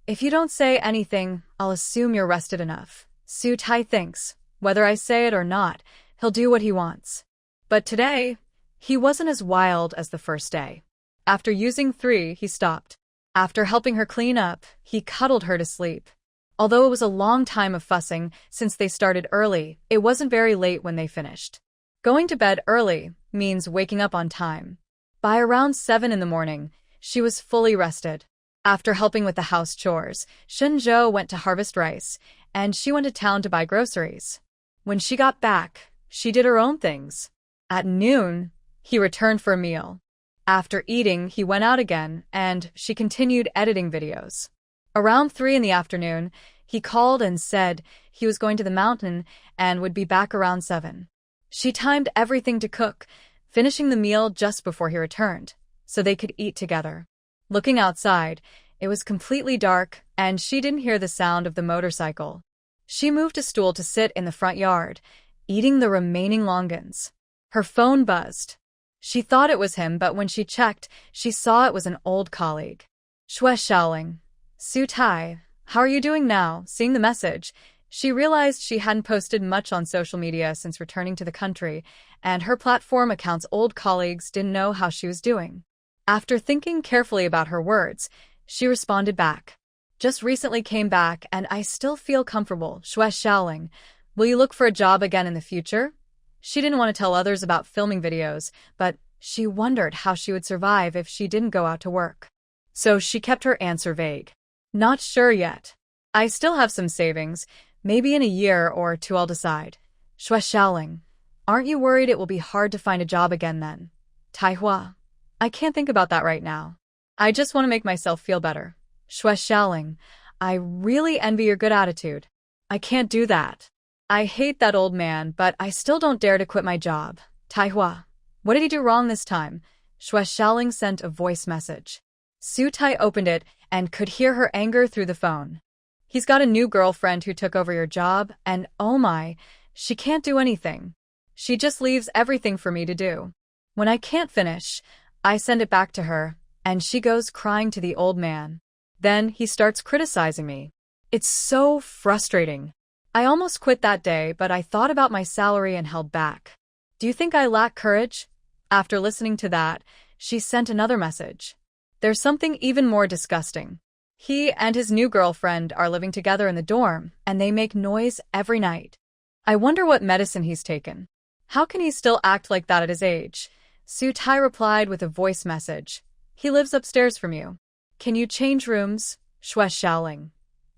If you don't say anything, I'll assume you're rested enough. Su-tai thinks, whether I say it or not, he'll do what he wants. But today, he wasn't as wild as the first day. After using 3, he stopped. After helping her clean up, he cuddled her to sleep. Although it was a long time of fussing since they started early, it wasn't very late when they finished. Going to bed early means waking up on time. By around 7 in the morning, she was fully rested. After helping with the house chores, Shen Zhou went to harvest rice, and she went to town to buy groceries. When she got back, she did her own things. At noon, he returned for a meal. After eating, he went out again, and she continued editing videos. Around 3 in the afternoon, he called and said he was going to the mountain and would be back around 7. She timed everything to cook, finishing the meal just before he returned, so they could eat together. Looking outside, it was completely dark, and she didn't hear the sound of the motorcycle. She moved a stool to sit in the front yard, eating the remaining longans. Her phone buzzed. She thought it was him, but when she checked, she saw it was an old colleague. Xue Xiaoling. Su Tai, how are you doing now? Seeing the message, she realized she hadn't posted much on social media since returning to the country, and her platform account's old colleagues didn't know how she was doing. After thinking carefully about her words, she responded back. Just recently came back, and I still feel comfortable. Xue Xiaoling, will you look for a job again in the future? She didn't want to tell others about filming videos, but she wondered how she would survive if she didn't go out to work. So she kept her answer vague. Not sure yet. I still have some savings. Maybe in a year or 2 I'll decide. Xue Xiaoling, aren't you worried it will be hard to find a job again then? Taihua, I can't think about that right now. I just want to make myself feel better. Xue Xiaoling, I really envy your good attitude. I can't do that. I hate that old man, but I still don't dare to quit my job. Taihua, what did he do wrong this time? Xue Xiaoling sent a voice message. Su Tai opened it and could hear her anger through the phone. He's got a new girlfriend who took over your job, and oh my, she can't do anything. She just leaves everything for me to do. When I can't finish, I send it back to her, and she goes crying to the old man. Then he starts criticizing me. It's so frustrating. I almost quit that day, but I thought about my salary and held back. Do you think I lack courage? After listening to that, she sent another message. There's something even more disgusting. He and his new girlfriend are living together in the dorm, and they make noise every night. I wonder what medicine he's taken. How can he still act like that at his age? Su Tai replied with a voice message. He lives upstairs from you. Can you change rooms? Xue Xiaoling.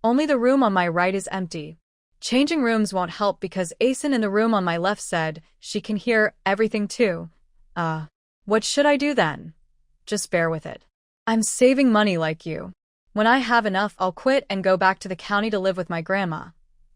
Only the room on my right is empty. Changing rooms won't help because Asen in the room on my left said she can hear everything too. What should I do then? Just bear with it. I'm saving money like you. When I have enough, I'll quit and go back to the county to live with my grandma.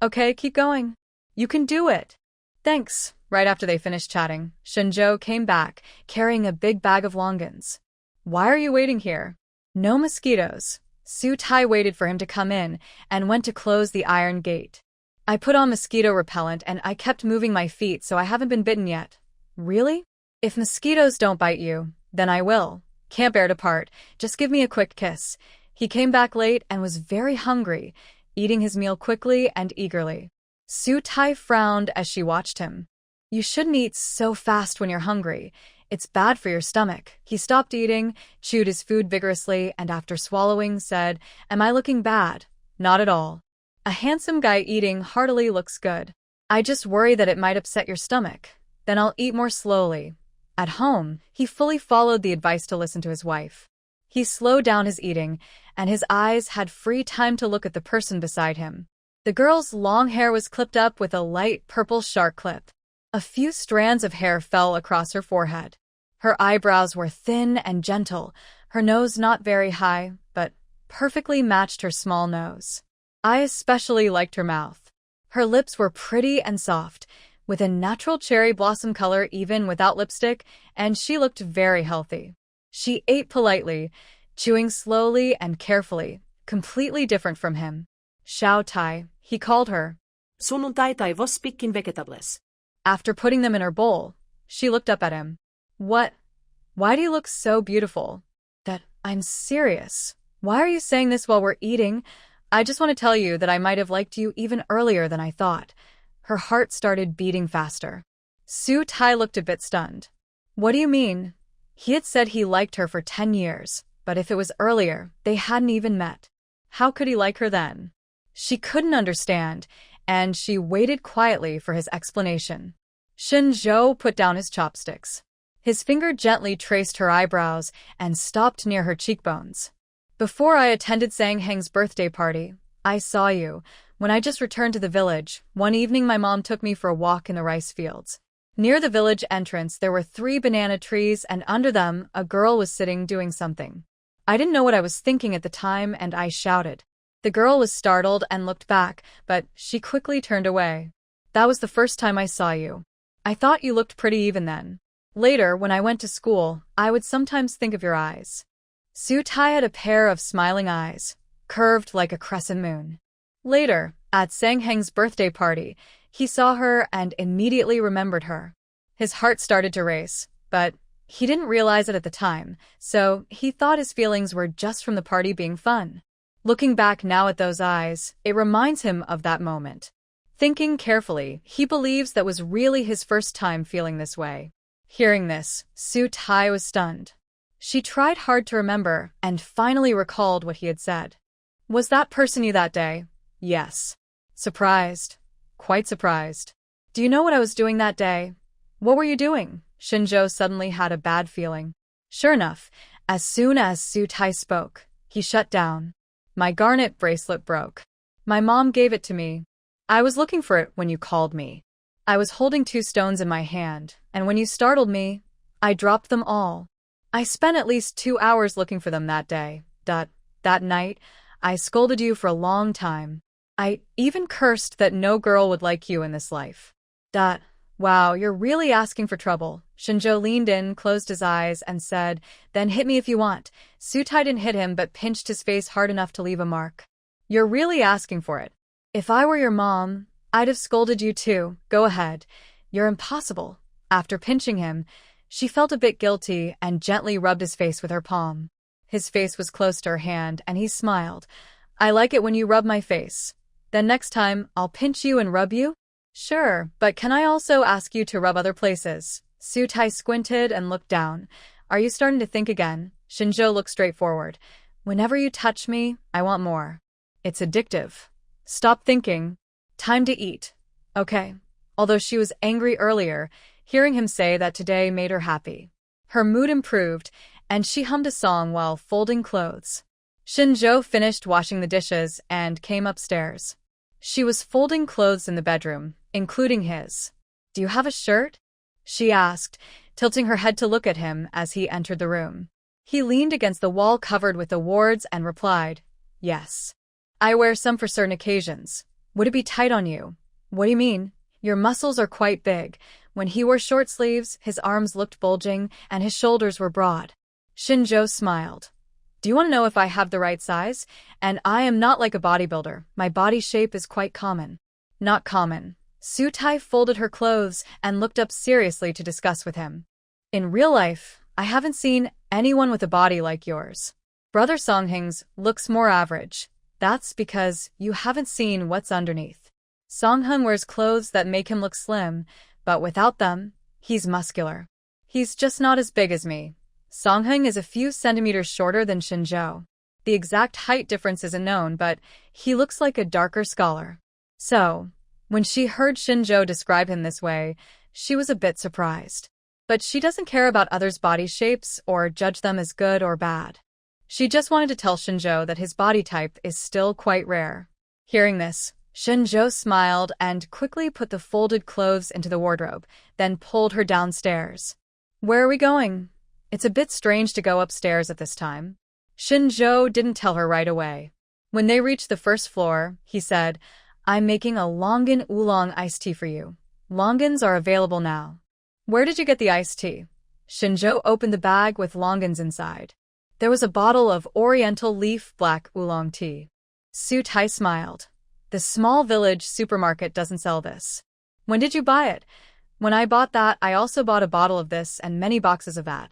Okay, keep going. You can do it. Thanks. Right after they finished chatting, Shen Zhou came back, carrying a big bag of longans. Why are you waiting here? No mosquitoes. Su Tai waited for him to come in and went to close the iron gate. I put on mosquito repellent and I kept moving my feet, so I haven't been bitten yet. Really? If mosquitoes don't bite you, then I will. Can't bear to part. Just give me a quick kiss. He came back late and was very hungry, eating his meal quickly and eagerly. Su Tai frowned as she watched him. You shouldn't eat so fast when you're hungry. It's bad for your stomach. He stopped eating, chewed his food vigorously, and after swallowing said, Am I looking bad? Not at all. A handsome guy eating heartily looks good. I just worry that it might upset your stomach. Then I'll eat more slowly. At home, he fully followed the advice to listen to his wife. He slowed down his eating, and his eyes had free time to look at the person beside him. The girl's long hair was clipped up with a light purple shark clip. A few strands of hair fell across her forehead. Her eyebrows were thin and gentle, her nose not very high, but perfectly matched her small nose. I especially liked her mouth. Her lips were pretty and soft, with a natural cherry blossom color even without lipstick, and she looked very healthy. She ate politely, chewing slowly and carefully, completely different from him. Xiao Tai, he called her. Sunun taitai vos pikkin vegetables. After putting them in her bowl, she looked up at him. What? Why do you look so beautiful? That I'm serious. Why are you saying this while we're eating? I just want to tell you that I might have liked you even earlier than I thought. Her heart started beating faster. Su Tai looked a bit stunned. What do you mean? He had said he liked her for 10 years, but if it was earlier, they hadn't even met. How could he like her then? She couldn't understand, and she waited quietly for his explanation. Shen Zhou put down his chopsticks. His finger gently traced her eyebrows and stopped near her cheekbones. Before I attended Sang Heng's birthday party, I saw you. When I just returned to the village, one evening my mom took me for a walk in the rice fields. Near the village entrance, there were 3 banana trees, and under them, a girl was sitting doing something. I didn't know what I was thinking at the time, and I shouted. The girl was startled and looked back, but she quickly turned away. That was the first time I saw you. I thought you looked pretty even then. Later, when I went to school, I would sometimes think of your eyes. Su Tai had a pair of smiling eyes, curved like a crescent moon. Later, at Sang Heng's birthday party, he saw her and immediately remembered her. His heart started to race, but he didn't realize it at the time, so he thought his feelings were just from the party being fun. Looking back now at those eyes, it reminds him of that moment. Thinking carefully, he believes that was really his first time feeling this way. Hearing this, Su Tai was stunned. She tried hard to remember and finally recalled what he had said. Was that person you that day? Yes. Surprised. Quite surprised. Do you know what I was doing that day? What were you doing? Shen Zhou suddenly had a bad feeling. Sure enough, as soon as Su Tai spoke, he shut down. My garnet bracelet broke. My mom gave it to me. I was looking for it when you called me. I was holding 2 stones in my hand, and when you startled me, I dropped them all. I spent at least 2 hours looking for them that day. That night, I scolded you for a long time. I even cursed that no girl would like you in this life. Wow, you're really asking for trouble. Shen Zhou leaned in, closed his eyes, and said, then hit me if you want. Su Tai didn't hit him but pinched his face hard enough to leave a mark. You're really asking for it. If I were your mom, I'd have scolded you too. Go ahead. You're impossible. After pinching him, she felt a bit guilty and gently rubbed his face with her palm. His face was close to her hand, and he smiled. I like it when you rub my face. Then next time, I'll pinch you and rub you? Sure, but can I also ask you to rub other places? Su Tai squinted and looked down. Are you starting to think again? Shen Zhou looked straight forward. Whenever you touch me, I want more. It's addictive. Stop thinking. Time to eat. Okay. Although she was angry earlier, hearing him say that today made her happy. Her mood improved, and she hummed a song while folding clothes. Shen Zhou finished washing the dishes and came upstairs. She was folding clothes in the bedroom, including his. Do you have a shirt? She asked, tilting her head to look at him as he entered the room. He leaned against the wall covered with awards and replied, yes. I wear some for certain occasions. Would it be tight on you? What do you mean? Your muscles are quite big. When he wore short sleeves, his arms looked bulging and his shoulders were broad. Shen Zhou smiled. Do you want to know if I have the right size? And I am not like a bodybuilder. My body shape is quite common. Not common. Su Tai folded her clothes and looked up seriously to discuss with him. In real life, I haven't seen anyone with a body like yours. Brother Songheng's looks more average. That's because you haven't seen what's underneath. Songheng wears clothes that make him look slim, but without them, he's muscular. He's just not as big as me. Songheng is a few centimeters shorter than Shen Zhou. The exact height difference isn't known, but he looks like a darker scholar. So, when she heard Shen Zhou describe him this way, she was a bit surprised. But she doesn't care about others' body shapes or judge them as good or bad. She just wanted to tell Shen Zhou that his body type is still quite rare. Hearing this, Shen Zhou smiled and quickly put the folded clothes into the wardrobe, then pulled her downstairs. Where are we going? It's a bit strange to go upstairs at this time. Shen Zhou didn't tell her right away. When they reached the first floor, he said, I'm making a Longan Oolong iced tea for you. Longans are available now. Where did you get the iced tea? Shen Zhou opened the bag with Longans inside. There was a bottle of Oriental Leaf Black Oolong tea. Su Tai smiled. The small village supermarket doesn't sell this. When did you buy it? When I bought that, I also bought a bottle of this and many boxes of that.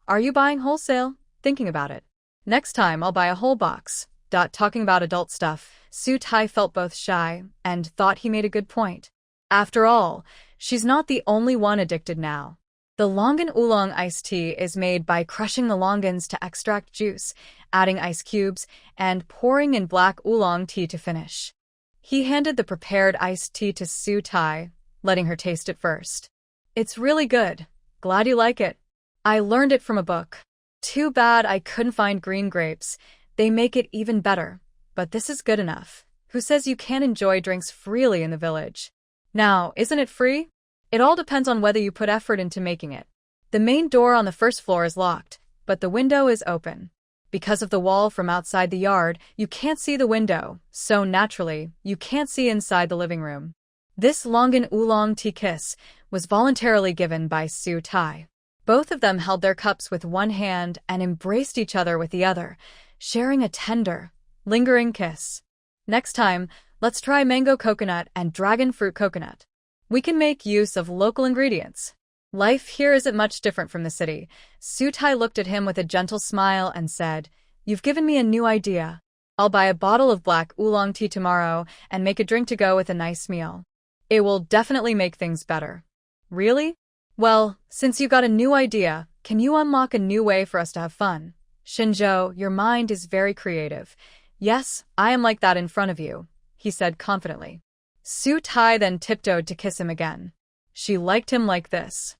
Are you buying wholesale? Thinking about it. Next time I'll buy a whole box. Talking about adult stuff, Su Tai felt both shy and thought he made a good point. After all, she's not the only one addicted now. The Longan Oolong iced tea is made by crushing the longans to extract juice, adding ice cubes, and pouring in black oolong tea to finish. He handed the prepared iced tea to Su Tai, letting her taste it first. It's really good. Glad you like it. I learned it from a book. Too bad I couldn't find green grapes. They make it even better. But this is good enough. Who says you can't enjoy drinks freely in the village? Now, isn't it free? It all depends on whether you put effort into making it. The main door on the first floor is locked, but the window is open. Because of the wall from outside the yard, you can't see the window, so naturally, you can't see inside the living room. This Longan Oolong tea kiss was voluntarily given by Su Tai. Both of them held their cups with one hand and embraced each other with the other, sharing a tender, lingering kiss. Next time, let's try mango coconut and dragon fruit coconut. We can make use of local ingredients. Life here isn't much different from the city. Su Tai looked at him with a gentle smile and said, "You've given me a new idea. I'll buy a bottle of black oolong tea tomorrow and make a drink to go with a nice meal. It will definitely make things better." "Really? Well, since you got a new idea, can you unlock a new way for us to have fun? Shen Zhou, your mind is very creative." "Yes, I am like that in front of you," he said confidently. Su Tai then tiptoed to kiss him again. She liked him like this.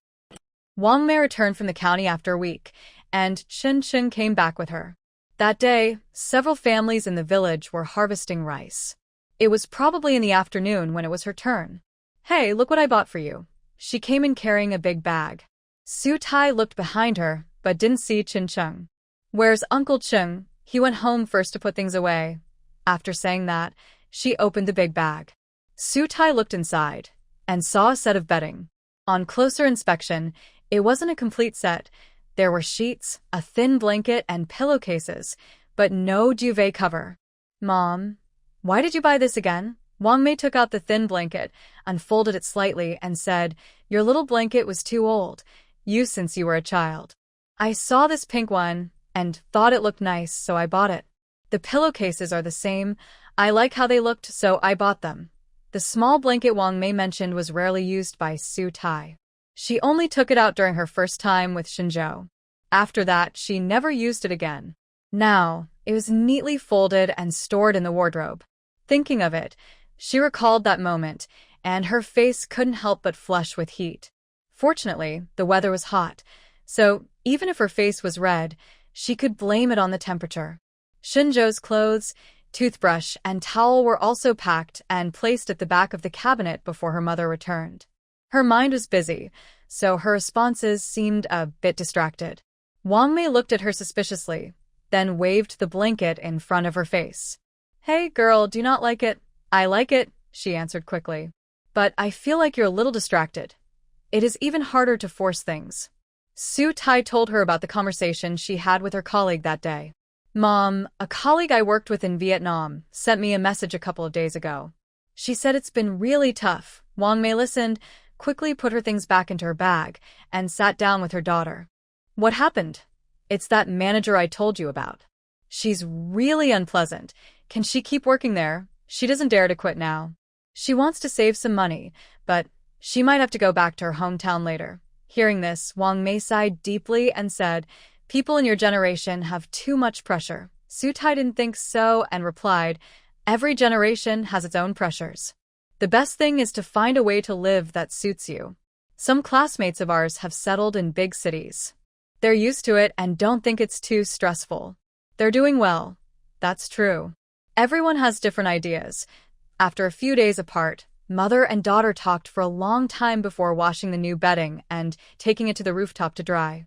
Wang Mei returned from the county after a week, and Shen Zhou came back with her. That day, several families in the village were harvesting rice. It was probably in the afternoon when it was her turn. "Hey, look what I bought for you." She came in carrying a big bag. Su Tai looked behind her, but didn't see Chen Cheng. "Where's Uncle Cheng? He went home first to put things away." After saying that, she opened the big bag. Su Tai looked inside and saw a set of bedding. On closer inspection, it wasn't a complete set. There were sheets, a thin blanket, and pillowcases, but no duvet cover. "Mom, why did you buy this again?" Wang Mei took out the thin blanket, unfolded it slightly, and said, "Your little blanket was too old. Used since you were a child. I saw this pink one and thought it looked nice, so I bought it. The pillowcases are the same. I like how they looked, so I bought them." The small blanket Wang Mei mentioned was rarely used by Su Tai. She only took it out during her first time with Shen Zhou. After that, she never used it again. Now, it was neatly folded and stored in the wardrobe. Thinking of it, she recalled that moment, and her face couldn't help but flush with heat. Fortunately, the weather was hot, so even if her face was red, she could blame it on the temperature. Shen Zhou's clothes, toothbrush, and towel were also packed and placed at the back of the cabinet before her mother returned. Her mind was busy, so her responses seemed a bit distracted. Wang Mei looked at her suspiciously, then waved the blanket in front of her face. "Hey, girl, do you not like it?" "I like it," she answered quickly. "But I feel like you're a little distracted. It is even harder to force things." Su Tai told her about the conversation she had with her colleague that day. "Mom, a colleague I worked with in Vietnam sent me a message a couple of days ago. She said it's been really tough." Wang Mei listened, quickly put her things back into her bag, and sat down with her daughter. "What happened?" "It's that manager I told you about. She's really unpleasant. Can she keep working there? She doesn't dare to quit now. She wants to save some money, but she might have to go back to her hometown later." Hearing this, Wang Mei sighed deeply and said, "People in your generation have too much pressure." Su Tai didn't think so and replied, "Every generation has its own pressures. The best thing is to find a way to live that suits you. Some classmates of ours have settled in big cities. They're used to it and don't think it's too stressful. They're doing well." "That's true. Everyone has different ideas." After a few days apart, mother and daughter talked for a long time before washing the new bedding and taking it to the rooftop to dry.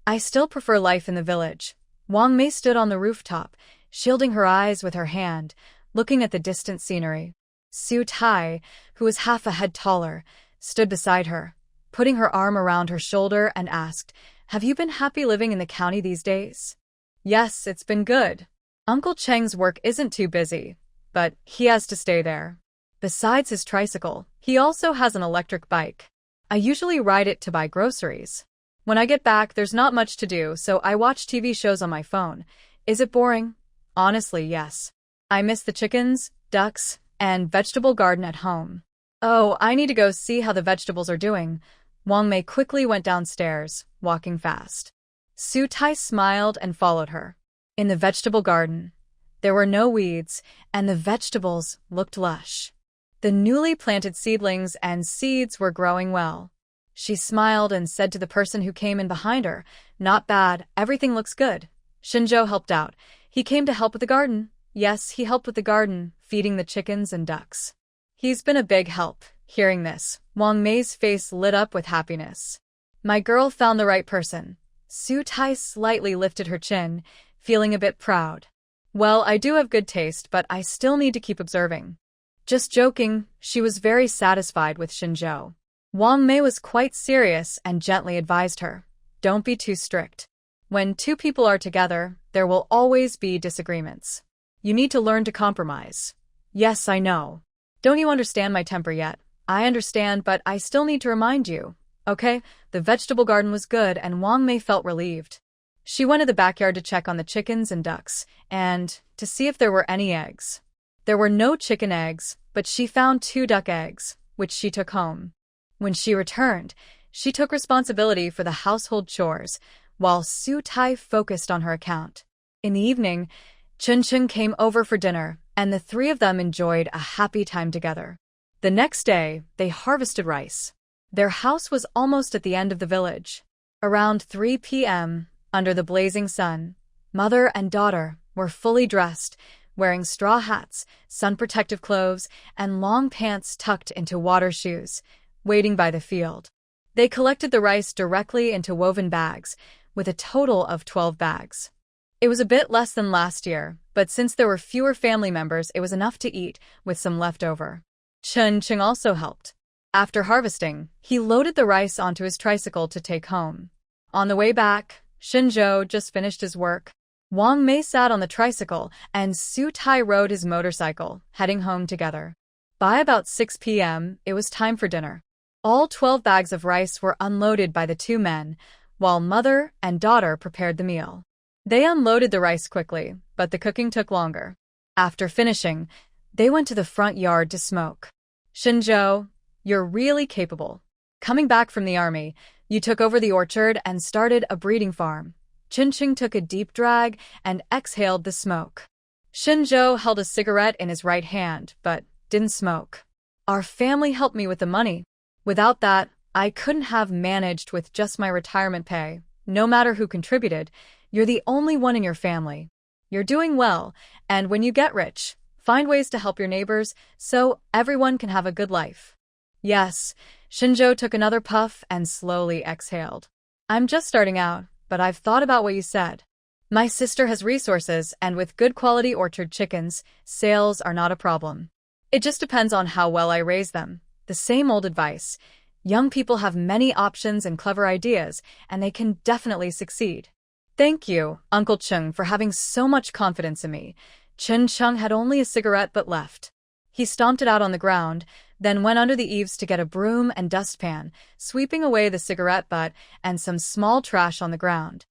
I still prefer life in the village." Wang Mei stood on the rooftop, shielding her eyes with her hand, looking at the distant scenery. Su Tai, who was half a head taller, stood beside her, putting her arm around her shoulder and asked, "Have you been happy living in the county these days?" "Yes, it's been good. Uncle Cheng's work isn't too busy, but he has to stay there. Besides his tricycle, he also has an electric bike. I usually ride it to buy groceries. When I get back, there's not much to do, so I watch TV shows on my phone. Is it boring?" "Honestly, yes. I miss the chickens, ducks, and vegetable garden at home." "Oh, I need to go see how the vegetables are doing." Wang Mei quickly went downstairs, walking fast. Su Tai smiled and followed her. In the vegetable garden, there were no weeds, and the vegetables looked lush. The newly planted seedlings and seeds were growing well. She smiled and said to the person who came in behind her, "Not bad, everything looks good." Shen Zhou helped out. "He came to help with the garden." "Yes, he helped with the garden, feeding the chickens and ducks. He's been a big help. Hearing this, Wang Mei's face lit up with happiness. My girl found the right person. Su Tai slightly lifted her chin, feeling a bit proud. Well, I do have good taste, but I still need to keep observing. Just joking, she was very satisfied with Shen Zhou. Wang Mei was quite serious and gently advised her. Don't be too strict. When two people are together, there will always be disagreements. You need to learn to compromise. Yes, I know. Don't you understand my temper yet? I understand, but I still need to remind you. Okay, the vegetable garden was good and Wang Mei felt relieved. She went to the backyard to check on the chickens and ducks, and to see if there were any eggs. There were no chicken eggs, but she found 2 duck eggs, which she took home. When she returned, she took responsibility for the household chores, while Su Tai focused on her account. In the evening, Chen Chen came over for dinner, and the 3 of them enjoyed a happy time together. The next day, they harvested rice. Their house was almost at the end of the village. Around 3 p.m., under the blazing sun, mother and daughter were fully dressed, wearing straw hats, sun-protective clothes, and long pants tucked into water shoes, waiting by the field. They collected the rice directly into woven bags, with a total of 12 bags. It was a bit less than last year, but since there were fewer family members, it was enough to eat, with some leftover. Chen Cheng also helped. After harvesting, he loaded the rice onto his tricycle to take home. On the way back, Shen Zhou just finished his work. Wang Mei sat on the tricycle, and Su Tai rode his motorcycle, heading home together. By about 6 p.m., it was time for dinner. All 12 bags of rice were unloaded by the 2 men, while mother and daughter prepared the meal. They unloaded the rice quickly, but the cooking took longer. After finishing, they went to the front yard to smoke. Shen Zhou, you're really capable. Coming back from the army, you took over the orchard and started a breeding farm. Chen Qing took a deep drag and exhaled the smoke. Shen Zhou held a cigarette in his right hand, but didn't smoke. Our family helped me with the money. Without that, I couldn't have managed with just my retirement pay. No matter who contributed, you're the only one in your family. You're doing well, and when you get rich, find ways to help your neighbors so everyone can have a good life. Yes, Shen Zhou took another puff and slowly exhaled. I'm just starting out, but I've thought about what you said. My sister has resources, and with good quality orchard chickens, sales are not a problem. It just depends on how well I raise them. The same old advice. Young people have many options and clever ideas, and they can definitely succeed. Thank you, Uncle Chung, for having so much confidence in me. Chen Chung had only a cigarette but left. He stomped it out on the ground, then went under the eaves to get a broom and dustpan, sweeping away the cigarette butt and some small trash on the ground.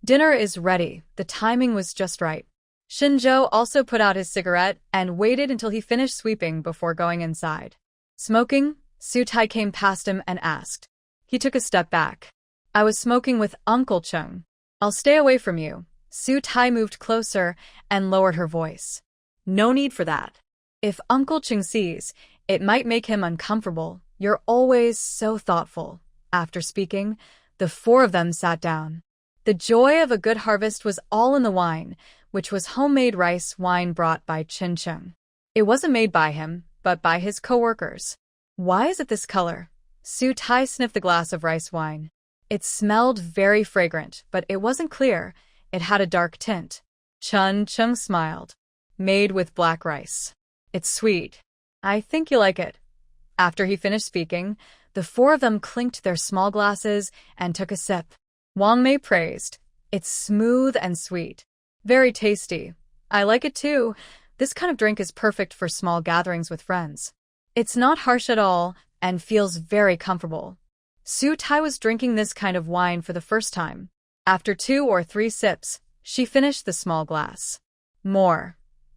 Dinner is ready. The timing was just right. Shen Zhou also put out his cigarette and waited until he finished sweeping before going inside. Smoking? Su Tai came past him and asked. He took a step back. I was smoking with Uncle Chung. I'll stay away from you. Su Tai moved closer and lowered her voice. No need for that. If Uncle Chung sees, it might make him uncomfortable. You're always so thoughtful. After speaking, the 4 of them sat down. The joy of a good harvest was all in the wine, which was homemade rice wine brought by Chen Chung. It wasn't made by him, but by his co-workers. Why is it this color? Su Tai sniffed the glass of rice wine. It smelled very fragrant, but it wasn't clear. It had a dark tint. Chen Chung smiled. Made with black rice. It's sweet. I think you like it. After he finished speaking, the 4 of them clinked their small glasses and took a sip. Wang Mei praised. It's smooth and sweet. Very tasty. I like it too. This kind of drink is perfect for small gatherings with friends. It's not harsh at all and feels very comfortable. Su Tai was drinking this kind of wine for the first time. After 2 or 3 sips, she finished the small glass. More.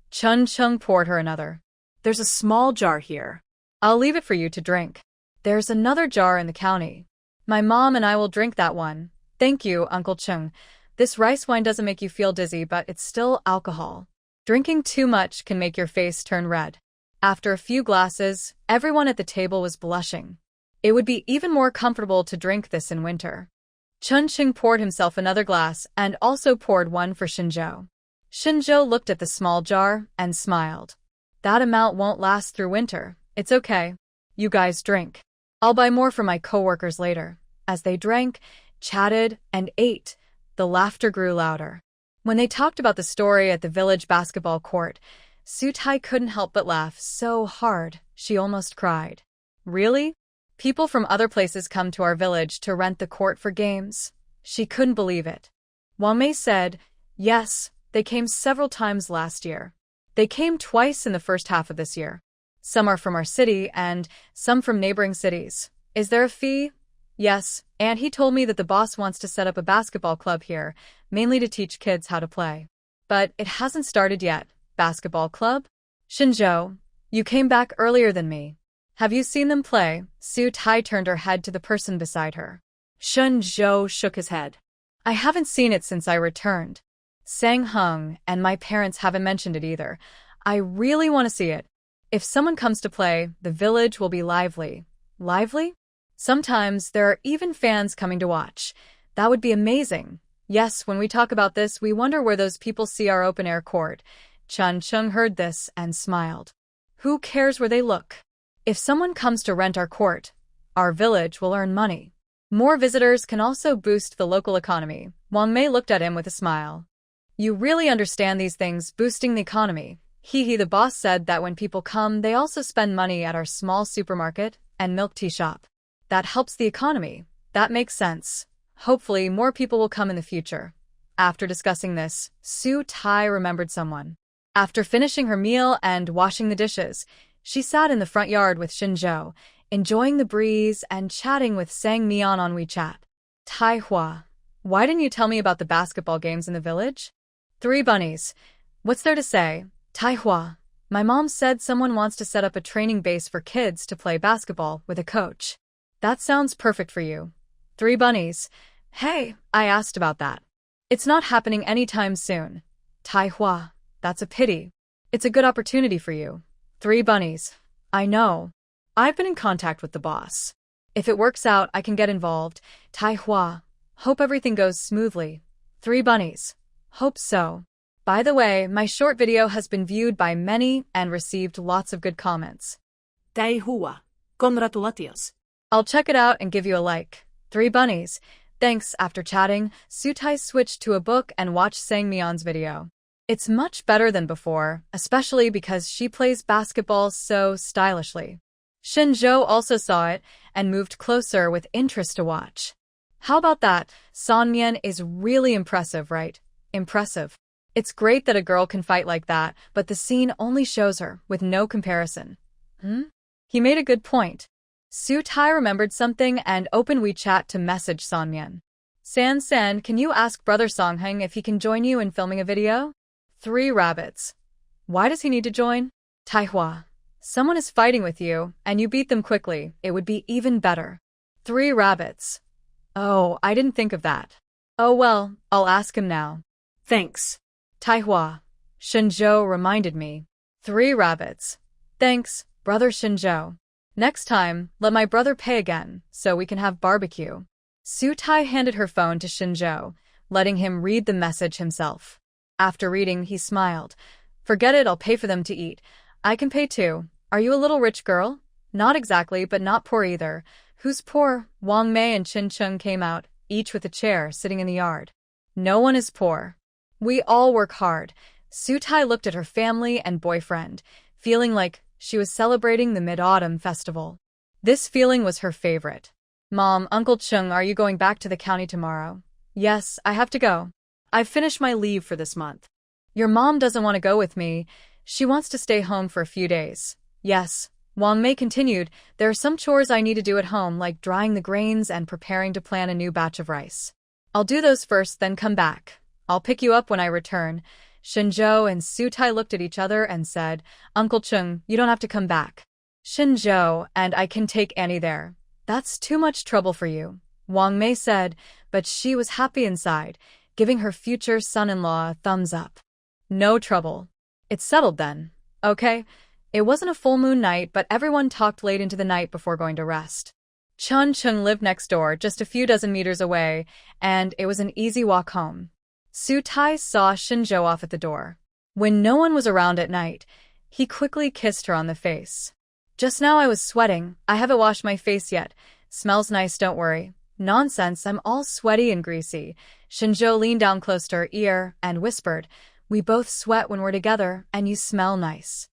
Chen Chung poured her another. There's a small jar here. I'll leave it for you to drink. There's another jar in the county. My mom and I will drink that one. Thank you, Uncle Chung. This rice wine doesn't make you feel dizzy, but it's still alcohol. Drinking too much can make your face turn red. After a few glasses, everyone at the table was blushing. It would be even more comfortable to drink this in winter. Chen Qing poured himself another glass and also poured one for Shen Zhou. Shen Zhou looked at the small jar and smiled. That amount won't last through winter. It's okay. You guys drink. I'll buy more for my coworkers later. As they drank, chatted, and ate, the laughter grew louder. When they talked about the story at the village basketball court, Sutai couldn't help but laugh so hard she almost cried. Really? People from other places come to our village to rent the court for games? She couldn't believe it. Wang Mei said, yes, they came several times last year. They came twice in the first half of this year. Some are from our city and some from neighboring cities. Is there a fee? Yes, and he told me that the boss wants to set up a basketball club here, mainly to teach kids how to play. But it hasn't started yet. Basketball club? Shen Zhou, you came back earlier than me. Have you seen them play? Su Tai turned her head to the person beside her. Shen Zhou shook his head. I haven't seen it since I returned. Sang Hung and my parents haven't mentioned it either. I really want to see it. If someone comes to play, the village will be lively. Lively? Sometimes there are even fans coming to watch. That would be amazing. Yes, when we talk about this, we wonder where those people see our open-air court. Chun Chung heard this and smiled. Who cares where they look? If someone comes to rent our court, our village will earn money. More visitors can also boost the local economy. Wang Mei looked at him with a smile. You really understand these things boosting the economy. The boss said that when people come, they also spend money at our small supermarket and milk tea shop. That helps the economy. That makes sense. Hopefully, more people will come in the future. After discussing this, Su Tai remembered someone. After finishing her meal and washing the dishes, she sat in the front yard with Shen Zhou, enjoying the breeze and chatting with Sang Meon on WeChat. Tai Hua, why didn't you tell me about the basketball games in the village? 3 bunnies. What's there to say? Tai Hua, my mom said someone wants to set up a training base for kids to play basketball with a coach. That sounds perfect for you. 3 bunnies. Hey, I asked about that. It's not happening anytime soon. Tai Hua, that's a pity. It's a good opportunity for you. 3 bunnies. I know. I've been in contact with the boss. If it works out, I can get involved. Tai Hua, hope everything goes smoothly. 3 bunnies. Hope so. By the way, my short video has been viewed by many and received lots of good comments. Tai Hua, congratulations. I'll check it out and give you a like. 3 bunnies. Thanks. After chatting, Sutai switched to a book and watched Sang Meon's video. It's much better than before, especially because she plays basketball so stylishly. Shen Zhou also saw it and moved closer with interest to watch. How about that? San Mian is really impressive, right? Impressive. It's great that a girl can fight like that, but the scene only shows her, with no comparison. He made a good point. Su Tai remembered something and opened WeChat to message San Mian. San, can you ask Brother Songheng if he can join you in filming a video? 3 rabbits. Why does he need to join? Tai Hua, someone is fighting with you, and you beat them quickly. It would be even better. 3 rabbits. Oh, I didn't think of that. Oh well, I'll ask him now. Thanks. Tai Hua, Shen Zhou reminded me. 3 rabbits. Thanks, Brother Shen Zhou. Next time, let my brother pay again, so we can have barbecue. Su Tai handed her phone to Shen Zhou, letting him read the message himself. After reading, he smiled. Forget it, I'll pay for them to eat. I can pay too. Are you a little rich girl? Not exactly, but not poor either. Who's poor? Wang Mei and Chin Chung came out, each with a chair, sitting in the yard. No one is poor. We all work hard. Su Tai looked at her family and boyfriend, feeling like she was celebrating the Mid-Autumn Festival. This feeling was her favorite. Mom, Uncle Chung, are you going back to the county tomorrow? Yes, I have to go. I've finished my leave for this month. Your mom doesn't want to go with me. She wants to stay home for a few days. Yes. Wang Mei continued, there are some chores I need to do at home, like drying the grains and preparing to plant a new batch of rice. I'll do those first, then come back. I'll pick you up when I return. Shen Zhou and Su Tai looked at each other and said, Uncle Chung, you don't have to come back. Shen Zhou, and I can take Annie there. That's too much trouble for you, Wang Mei said, but she was happy inside, giving her future son-in-law a thumbs up. No trouble. It's settled then. Okay. It wasn't a full moon night, but everyone talked late into the night before going to rest. Chun Chung lived next door, just a few dozen meters away, and it was an easy walk home. Su Tai saw Shen Zhou off at the door. When no one was around at night, he quickly kissed her on the face. Just now I was sweating. I haven't washed my face yet. Smells nice, don't worry. Nonsense, I'm all sweaty and greasy. Shen Zhou leaned down close to her ear and whispered, we both sweat when we're together, and you smell nice.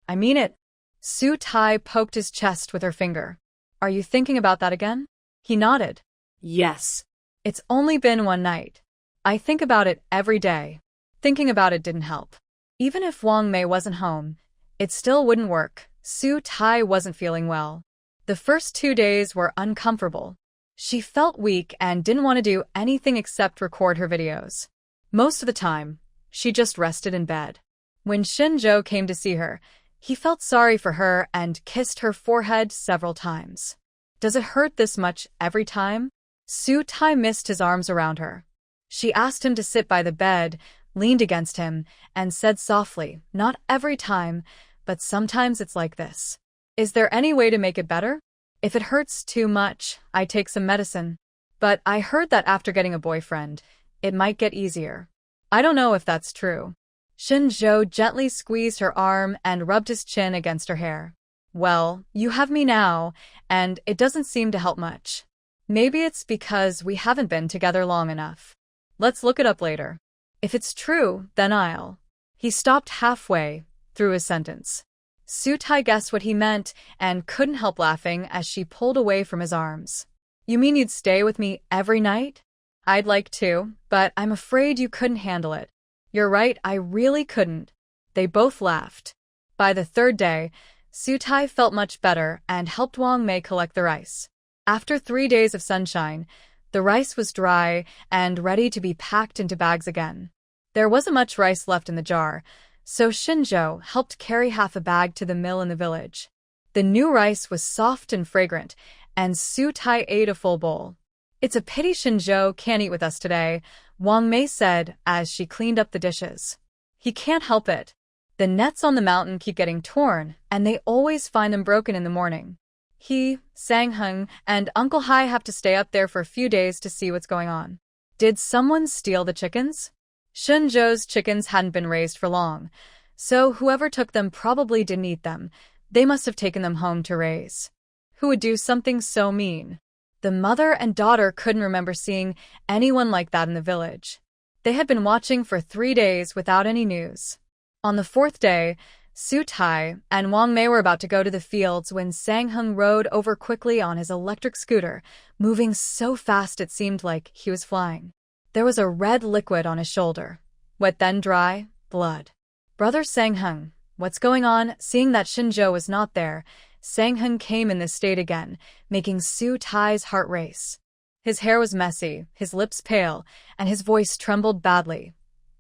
I mean it. Su Tai poked his chest with her finger. Are you thinking about that again? He nodded. Yes. It's only been one night. I think about it every day. Thinking about it didn't help. Even if Wang Mei wasn't home, it still wouldn't work. Su Tai wasn't feeling well. The first 2 days were uncomfortable. She felt weak and didn't want to do anything except record her videos. Most of the time, she just rested in bed. When Shen Zhou came to see her, he felt sorry for her and kissed her forehead several times. Does it hurt this much every time? Su Tai missed his arms around her. She asked him to sit by the bed, leaned against him, and said softly, not every time, but sometimes it's like this. Is there any way to make it better? If it hurts too much, I take some medicine. But I heard that after getting a boyfriend, it might get easier. I don't know if that's true. Shen Zhou gently squeezed her arm and rubbed his chin against her hair. Well, you have me now, and it doesn't seem to help much. Maybe it's because we haven't been together long enough. Let's look it up later. If it's true, then I'll. He stopped halfway through his sentence. Su Tai guessed what he meant and couldn't help laughing as she pulled away from his arms. You mean you'd stay with me every night? I'd like to, but I'm afraid you couldn't handle it. You're right, I really couldn't. They both laughed. By the third day, Su Tai felt much better and helped Wang Mei collect the rice. After 3 days of sunshine, the rice was dry and ready to be packed into bags again. There wasn't much rice left in the jar, so Shen Zhou helped carry half a bag to the mill in the village. The new rice was soft and fragrant, and Su Tai ate a full bowl. It's a pity Shen Zhou can't eat with us today, Wang Mei said as she cleaned up the dishes. He can't help it. The nets on the mountain keep getting torn, and they always find them broken in the morning. He, Sang Heng, and Uncle Hai have to stay up there for a few days to see what's going on. Did someone steal the chickens? Shen Zhou's chickens hadn't been raised for long, so whoever took them probably didn't eat them. They must have taken them home to raise. Who would do something so mean? The mother and daughter couldn't remember seeing anyone like that in the village. They had been watching for 3 days without any news. On the 4th day, Su Tai and Wang Mei were about to go to the fields when Sang Heng rode over quickly on his electric scooter, moving so fast it seemed like he was flying. There was a red liquid on his shoulder. Wet then dry, blood. Brother Sang Heng, what's going on? Seeing that Shen Zhou was not there, Sang Heng came in this state again, making Su Tai's heart race. His hair was messy, his lips pale, and his voice trembled badly.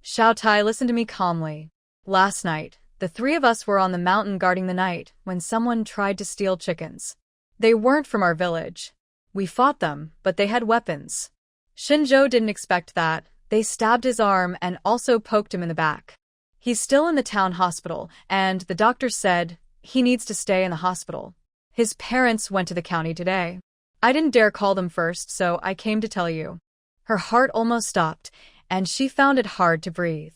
Xiao Tai, listen to me calmly. Last night, the 3 of us were on the mountain guarding the night when someone tried to steal chickens. They weren't from our village. We fought them, but they had weapons. Shen Zhou didn't expect that. They stabbed his arm and also poked him in the back. He's still in the town hospital, and the doctor said he needs to stay in the hospital. His parents went to the county today. I didn't dare call them first, so I came to tell you. Her heart almost stopped, and she found it hard to breathe.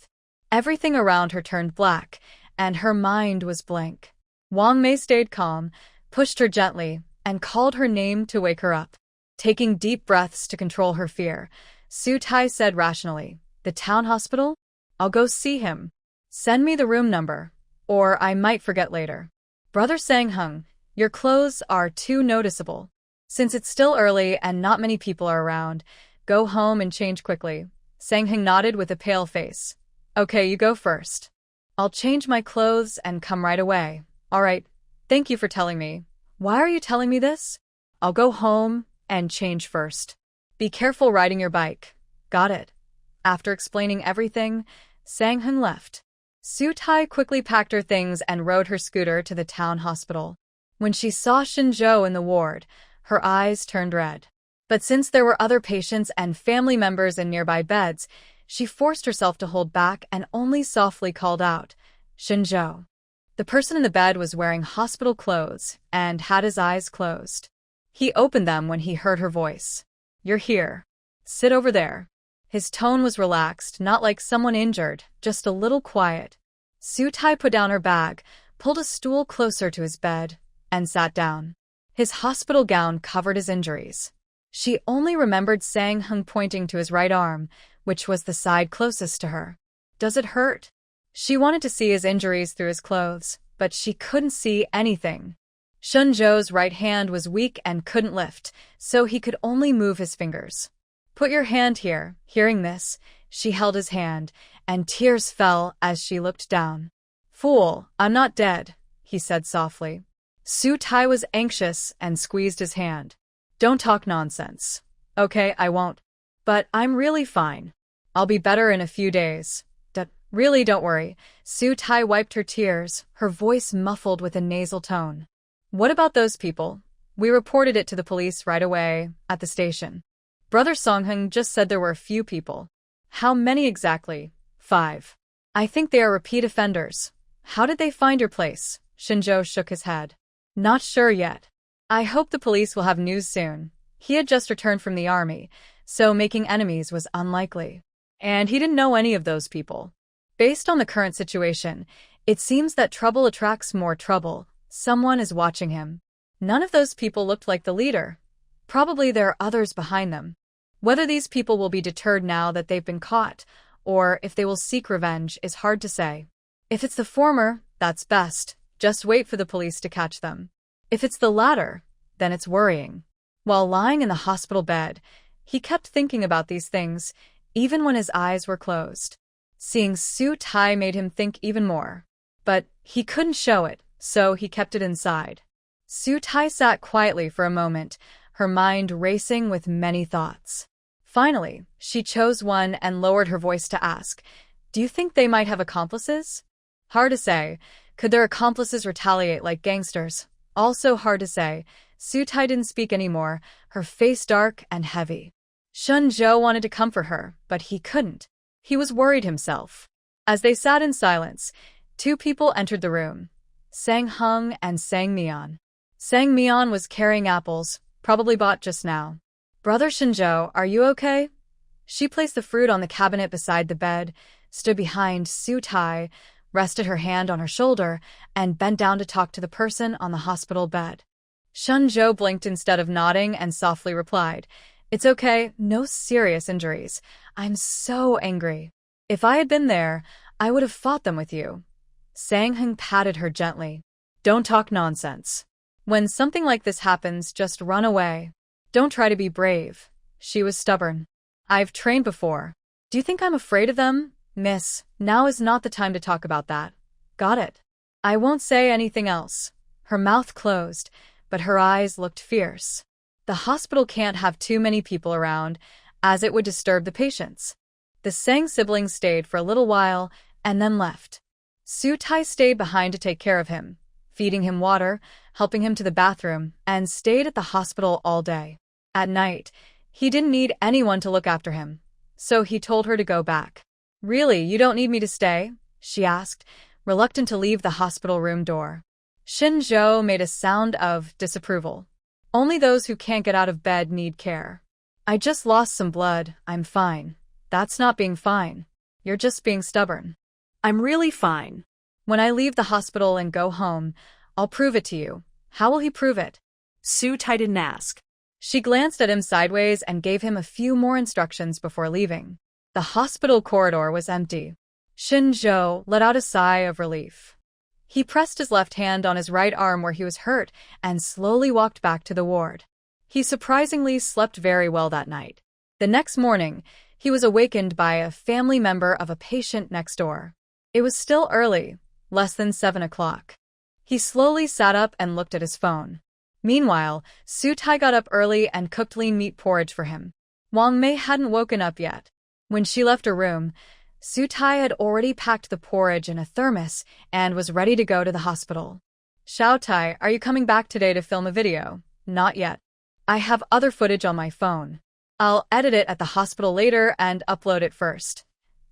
Everything around her turned black, and her mind was blank. Wang Mei stayed calm, pushed her gently, and called her name to wake her up. Taking deep breaths to control her fear, Su Tai said rationally, the town hospital? I'll go see him. Send me the room number, or I might forget later. Brother Sang Heng, your clothes are too noticeable. Since it's still early and not many people are around, go home and change quickly. Sang Heng nodded with a pale face. Okay, you go first. I'll change my clothes and come right away. All right, thank you for telling me. Why are you telling me this? I'll go home and change first. Be careful riding your bike. Got it. After explaining everything, Sang Heng left. Su Tai quickly packed her things and rode her scooter to the town hospital. When she saw Shen Zhou in the ward, her eyes turned red. But since there were other patients and family members in nearby beds, she forced herself to hold back and only softly called out, Shen Zhou. The person in the bed was wearing hospital clothes and had his eyes closed. He opened them when he heard her voice. You're here. Sit over there. His tone was relaxed, not like someone injured, just a little quiet. Su Tai put down her bag, pulled a stool closer to his bed, and sat down. His hospital gown covered his injuries. She only remembered Sang Hung pointing to his right arm, which was the side closest to her. Does it hurt? She wanted to see his injuries through his clothes, but she couldn't see anything. Shen Zhou's right hand was weak and couldn't lift, so he could only move his fingers. Put your hand here. Hearing this, she held his hand, and tears fell as she looked down. Fool, I'm not dead, he said softly. Su Tai was anxious and squeezed his hand. Don't talk nonsense. Okay, I won't. But I'm really fine. I'll be better in a few days. Really, don't worry. Su Tai wiped her tears, her voice muffled with a nasal tone. What about those people? We reported it to the police right away, at the station. Brother Songheng just said there were a few people. How many exactly? 5. I think they are repeat offenders. How did they find your place? Shen Zhou shook his head. Not sure yet. I hope the police will have news soon. He had just returned from the army, so making enemies was unlikely. And he didn't know any of those people. Based on the current situation, it seems that trouble attracts more trouble. Someone is watching him. None of those people looked like the leader. Probably there are others behind them. Whether these people will be deterred now that they've been caught, or if they will seek revenge, is hard to say. If it's the former, that's best. Just wait for the police to catch them. If it's the latter, then it's worrying. While lying in the hospital bed, he kept thinking about these things, even when his eyes were closed. Seeing Su Tai made him think even more. But he couldn't show it, so he kept it inside. Su Tai sat quietly for a moment, her mind racing with many thoughts. Finally, she chose one and lowered her voice to ask, Do you think they might have accomplices? Hard to say. Could their accomplices retaliate like gangsters? Also hard to say. Su Tai didn't speak anymore, her face dark and heavy. Shen Zhou wanted to comfort her, but he couldn't. He was worried himself. As they sat in silence, 2 people entered the room. Sang Hung and Sang Meon. Sang Meon was carrying apples, probably bought just now. Brother Shen Zhou, are you okay? She placed the fruit on the cabinet beside the bed, stood behind Su Tai, rested her hand on her shoulder, and bent down to talk to the person on the hospital bed. Shen Zhou blinked instead of nodding and softly replied, It's okay, no serious injuries. I'm so angry. If I had been there, I would have fought them with you. Sang Hung patted her gently. Don't talk nonsense. When something like this happens, just run away. Don't try to be brave. She was stubborn. I've trained before. Do you think I'm afraid of them? Miss, now is not the time to talk about that. Got it. I won't say anything else. Her mouth closed, but her eyes looked fierce. The hospital can't have too many people around, as it would disturb the patients. The Sang siblings stayed for a little while and then left. Su Tai stayed behind to take care of him, feeding him water, helping him to the bathroom, and stayed at the hospital all day. At night, he didn't need anyone to look after him, so he told her to go back. Really, you don't need me to stay? She asked, reluctant to leave the hospital room door. Shen Zhou made a sound of disapproval. Only those who can't get out of bed need care. I just lost some blood, I'm fine. That's not being fine. You're just being stubborn. I'm really fine. When I leave the hospital and go home, I'll prove it to you. How will he prove it? Su Tai didn't ask. She glanced at him sideways and gave him a few more instructions before leaving. The hospital corridor was empty. Shen Zhou let out a sigh of relief. He pressed his left hand on his right arm where he was hurt and slowly walked back to the ward. He surprisingly slept very well that night. The next morning, he was awakened by a family member of a patient next door. It was still early, less than 7 o'clock. He slowly sat up and looked at his phone. Meanwhile, Su Tai got up early and cooked lean meat porridge for him. Wang Mei hadn't woken up yet. When she left her room, Su Tai had already packed the porridge in a thermos and was ready to go to the hospital. Xiao Tai, are you coming back today to film a video? Not yet. I have other footage on my phone. I'll edit it at the hospital later and upload it first.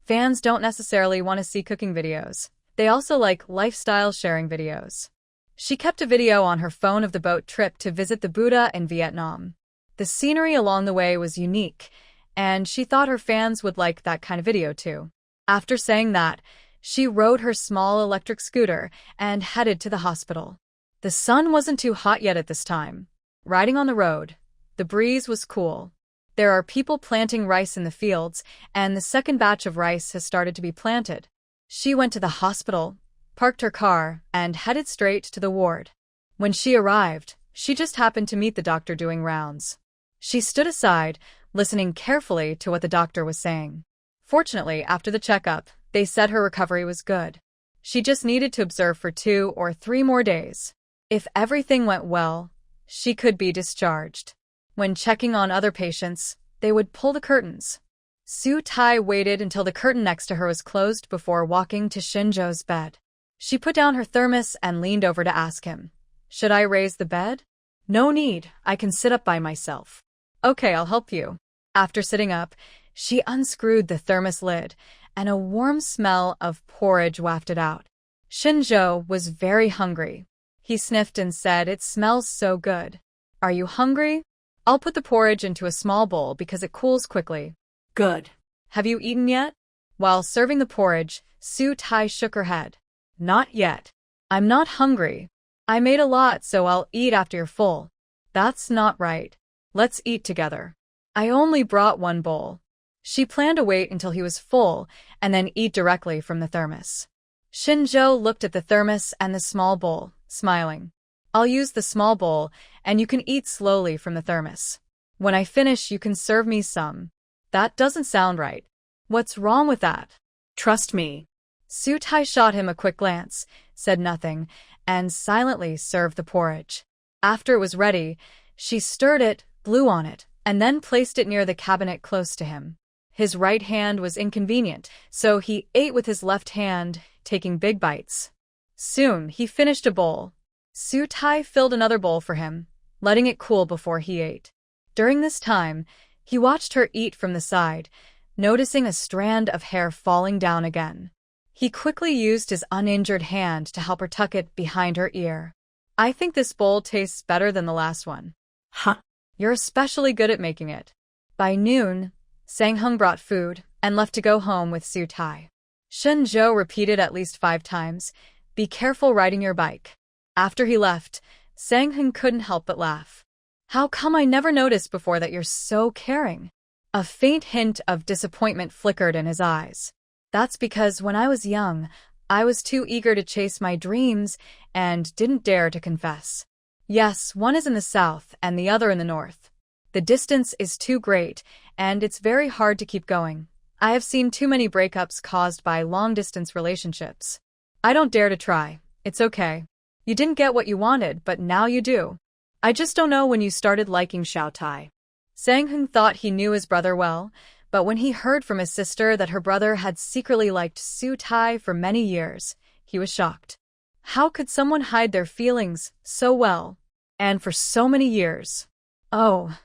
Fans don't necessarily want to see cooking videos. They also like lifestyle sharing videos. She kept a video on her phone of the boat trip to visit the Buddha in Vietnam. The scenery along the way was unique, and she thought her fans would like that kind of video too. After saying that, she rode her small electric scooter and headed to the hospital. The sun wasn't too hot yet at this time. Riding on the road, the breeze was cool. There are people planting rice in the fields, and the second batch of rice has started to be planted. She went to the hospital, parked her car, and headed straight to the ward. When she arrived, she just happened to meet the doctor doing rounds. She stood aside, listening carefully to what the doctor was saying. Fortunately, after the checkup, they said her recovery was good. She just needed to observe for 2 or 3 more days. If everything went well, she could be discharged. When checking on other patients, they would pull the curtains. Su Tai waited until the curtain next to her was closed before walking to Shen Zhou's bed. She put down her thermos and leaned over to ask him, "Should I raise the bed?" No need, I can sit up by myself. Okay, I'll help you. After sitting up, she unscrewed the thermos lid, and a warm smell of porridge wafted out. Shen Zhou was very hungry. He sniffed and said, "It smells so good. Are you hungry? I'll put the porridge into a small bowl because it cools quickly." Good. Have you eaten yet? While serving the porridge, Su Tai shook her head. Not yet. I'm not hungry. I made a lot, so I'll eat after you're full. That's not right. Let's eat together. I only brought 1 bowl. She planned to wait until he was full and then eat directly from the thermos. Shen Zhou looked at the thermos and the small bowl, smiling. I'll use the small bowl, and you can eat slowly from the thermos. When I finish, you can serve me some. That doesn't sound right. What's wrong with that? Trust me. Su Tai shot him a quick glance, said nothing, and silently served the porridge. After it was ready, she stirred it, blew on it, and then placed it near the cabinet close to him. His right hand was inconvenient, so he ate with his left hand, taking big bites. Soon, he finished a bowl. Su Tai filled another bowl for him, letting it cool before he ate. During this time, he watched her eat from the side, noticing a strand of hair falling down again. He quickly used his uninjured hand to help her tuck it behind her ear. I think this bowl tastes better than the last one. Huh? You're especially good at making it. By noon, Sang Hung brought food and left to go home with Su Tai. Shen Zhou repeated at least 5 times, "Be careful riding your bike." After he left, Sang Hung couldn't help but laugh. How come I never noticed before that you're so caring? A faint hint of disappointment flickered in his eyes. That's because when I was young, I was too eager to chase my dreams and didn't dare to confess. Yes, one is in the south and the other in the north. The distance is too great, and it's very hard to keep going. I have seen too many breakups caused by long-distance relationships. I don't dare to try. It's okay. You didn't get what you wanted, but now you do. I just don't know when you started liking Xiao Tai. Sang Hung thought he knew his brother well, but when he heard from his sister that her brother had secretly liked Su Tai for many years, he was shocked. How could someone hide their feelings so well, and for so many years? Oh,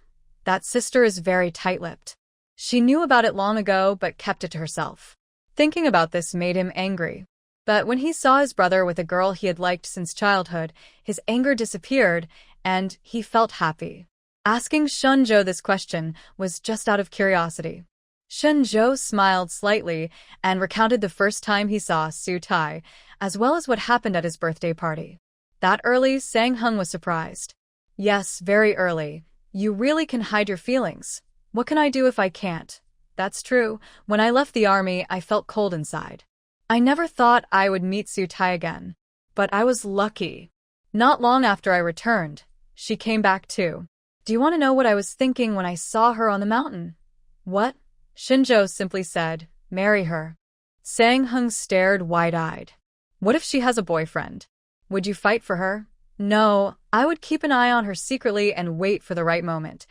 that sister is very tight-lipped. She knew about it long ago but kept it to herself. Thinking about this made him angry. But when he saw his brother with a girl he had liked since childhood, his anger disappeared, and he felt happy. Asking Shen Zhou this question was just out of curiosity. Shen Zhou smiled slightly and recounted the first time he saw Su Tai, as well as what happened at his birthday party. That early, Sang Hung was surprised. Yes, very early. You really can hide your feelings. What can I do if I can't? That's true. When I left the army, I felt cold inside. I never thought I would meet Su Tai again. But I was lucky. Not long after I returned, she came back too. Do you want to know what I was thinking when I saw her on the mountain? What? Shen Zhou simply said, "Marry her." Sang Hung stared wide-eyed. What if she has a boyfriend? Would you fight for her? No, I would keep an eye on her secretly and wait for the right moment.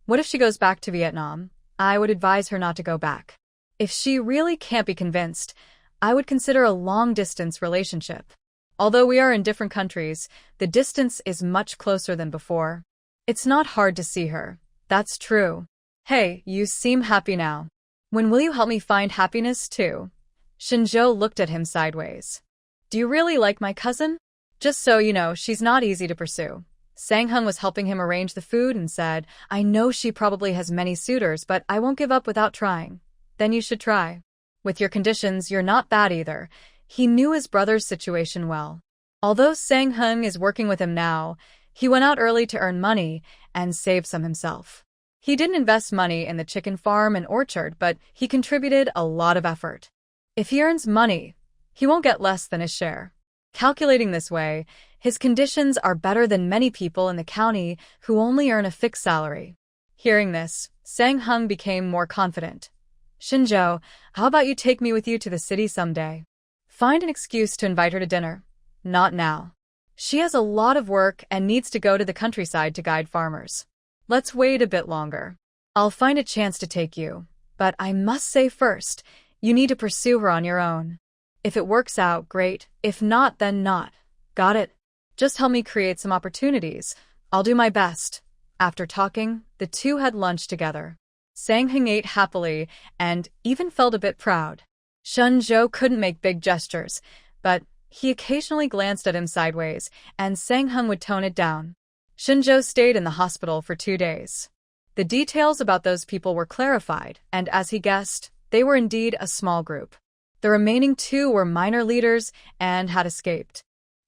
What if she goes back to Vietnam? I would advise her not to go back. If she really can't be convinced, I would consider a long-distance relationship. Although we are in different countries, the distance is much closer than before. It's not hard to see her. That's true. Hey, you seem happy now. When will you help me find happiness too? Shen Zhou looked at him sideways. Do you really like my cousin? Just so you know, she's not easy to pursue. Sang Hung was helping him arrange the food and said, I know she probably has many suitors, but I won't give up without trying. Then you should try. With your conditions, you're not bad either. He knew his brother's situation well. Although Sang Hung is working with him now, he went out early to earn money and save some himself. He didn't invest money in the chicken farm and orchard, but he contributed a lot of effort. If he earns money, he won't get less than his share. Calculating this way, his conditions are better than many people in the county who only earn a fixed salary. Hearing this, Sang Hung became more confident. Shen Zhou, how about you take me with you to the city someday? Find an excuse to invite her to dinner. Not now. She has a lot of work and needs to go to the countryside to guide farmers. Let's wait a bit longer. I'll find a chance to take you, but I must say first, you need to pursue her on your own. If it works out, great. If not, then not. Got it? Just help me create some opportunities. I'll do my best. After talking, the two had lunch together. Sang Hung ate happily and even felt a bit proud. Shen Zhou couldn't make big gestures, but he occasionally glanced at him sideways, and Sang Hung would tone it down. Shen Zhou stayed in the hospital for 2 days. The details about those people were clarified, and as he guessed, they were indeed a small group. The remaining 2 were minor leaders and had escaped.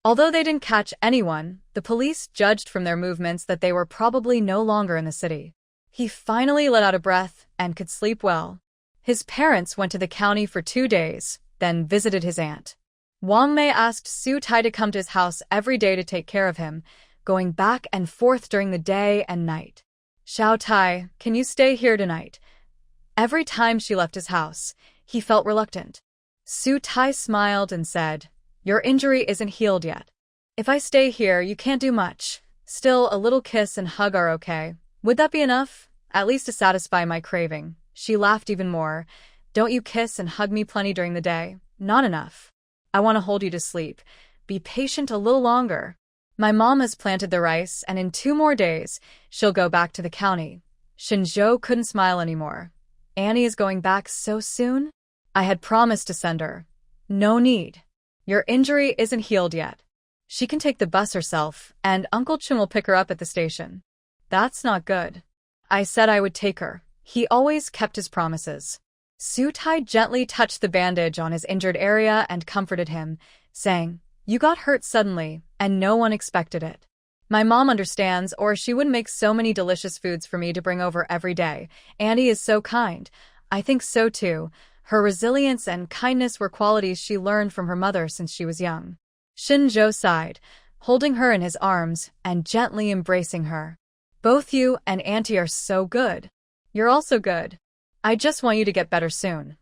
Although they didn't catch anyone, the police judged from their movements that they were probably no longer in the city. He finally let out a breath and could sleep well. His parents went to the county for 2 days, then visited his aunt. Wang Mei asked Su Tai to come to his house every day to take care of him, going back and forth during the day and night. Xiao Tai, can you stay here tonight? Every time she left his house, he felt reluctant. Su Tai smiled and said, your injury isn't healed yet. If I stay here, you can't do much. Still, a little kiss and hug are okay. Would that be enough? At least to satisfy my craving. She laughed even more. Don't you kiss and hug me plenty during the day? Not enough. I want to hold you to sleep. Be patient a little longer. My mom has planted the rice, and in 2 more days, she'll go back to the county. Shen Zhou couldn't smile anymore. Annie is going back so soon? I had promised to send her. No need. Your injury isn't healed yet. She can take the bus herself, and Uncle Chun will pick her up at the station. That's not good. I said I would take her. He always kept his promises. Su Tai gently touched the bandage on his injured area and comforted him, saying, you got hurt suddenly, and no one expected it. My mom understands, or she wouldn't make so many delicious foods for me to bring over every day. Annie is so kind. I think so too. Her resilience and kindness were qualities she learned from her mother since she was young. Shen Zhou sighed, holding her in his arms and gently embracing her. Both you and Auntie are so good. You're also good. I just want you to get better soon.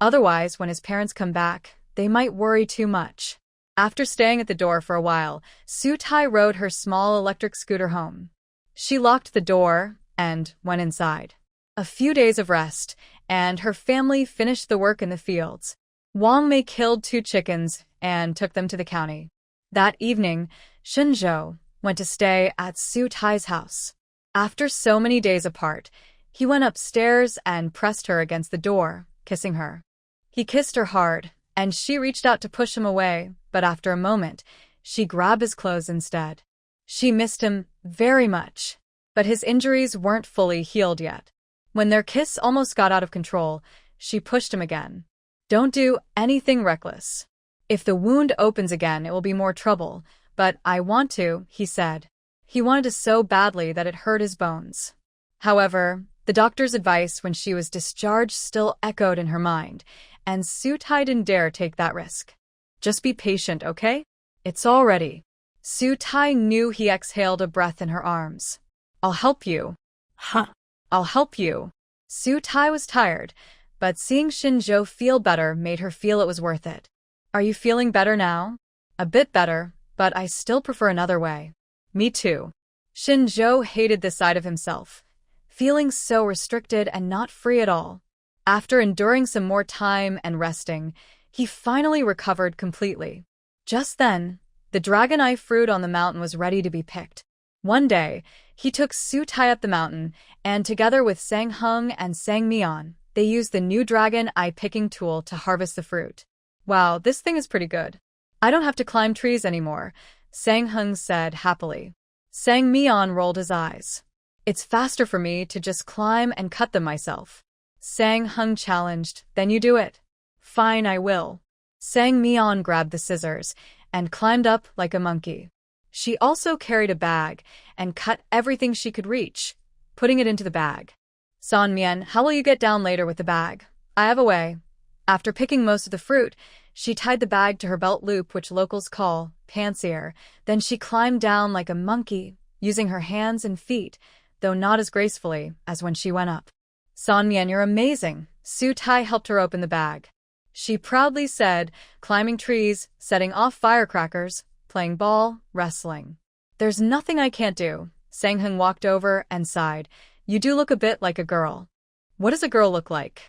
Otherwise, when his parents come back, they might worry too much. After staying at the door for a while, Su Tai rode her small electric scooter home. She locked the door and went inside. A few days of rest, and her family finished the work in the fields. Wang Mei killed 2 chickens and took them to the county. That evening, Shen Zhou went to stay at Su Tai's house. After so many days apart, he went upstairs and pressed her against the door, kissing her. He kissed her hard, and she reached out to push him away, but after a moment, she grabbed his clothes instead. She missed him very much, but his injuries weren't fully healed yet. When their kiss almost got out of control, she pushed him again. Don't do anything reckless. If the wound opens again, it will be more trouble, but I want to, he said. He wanted to so badly that it hurt his bones. However, the doctor's advice when she was discharged still echoed in her mind, and Su Tai didn't dare take that risk. Just be patient, okay? It's all ready. Su Tai knew he exhaled a breath in her arms. I'll help you. Huh. I'll help you. Su Tai was tired, but seeing Shen Zhou feel better made her feel it was worth it. Are you feeling better now? A bit better, but I still prefer another way. Me too. Shen Zhou hated this side of himself, feeling so restricted and not free at all. After enduring some more time and resting, he finally recovered completely. Just then, the dragon eye fruit on the mountain was ready to be picked. One day, he took Su Tai up the mountain, and together with Sang Hung and Sang Meon, they used the new dragon eye picking tool to harvest the fruit. Wow, this thing is pretty good. I don't have to climb trees anymore, Sang Hung said happily. Sang Meon rolled his eyes. It's faster for me to just climb and cut them myself. Sang Hung challenged, then you do it. Fine, I will. Sang Meon grabbed the scissors, and climbed up like a monkey. She also carried a bag and cut everything she could reach, putting it into the bag. San Mian, how will you get down later with the bag? I have a way. After picking most of the fruit, she tied the bag to her belt loop, which locals call pansier. Then she climbed down like a monkey, using her hands and feet, though not as gracefully as when she went up. San Mian, you're amazing. Su Tai helped her open the bag. She proudly said, climbing trees, setting off firecrackers, playing ball, wrestling. There's nothing I can't do. Sang Heng walked over and sighed. You do look a bit like a girl. What does a girl look like?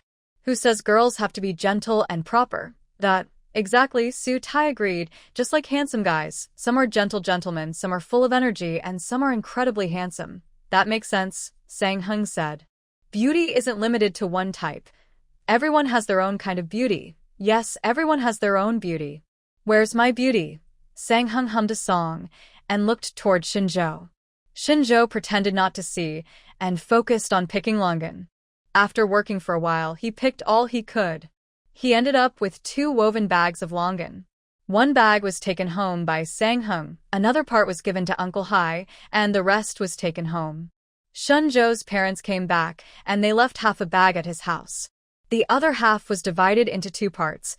Who says girls have to be gentle and proper? That, exactly, Su Tai agreed, just like handsome guys. Some are gentle gentlemen, some are full of energy, and some are incredibly handsome. That makes sense, Sang Heng said. Beauty isn't limited to one type. Everyone has their own kind of beauty. Yes, everyone has their own beauty. Where's my beauty? Sang Heng hummed a song and looked toward Shen Zhou. Shen Zhou pretended not to see and focused on picking longan. After working for a while, he picked all he could. He ended up with 2 woven bags of longan. One bag was taken home by Sang Heng, another part was given to Uncle Hai, and the rest was taken home. Shen Zhou's parents came back, and they left half a bag at his house. The other half was divided into 2 parts.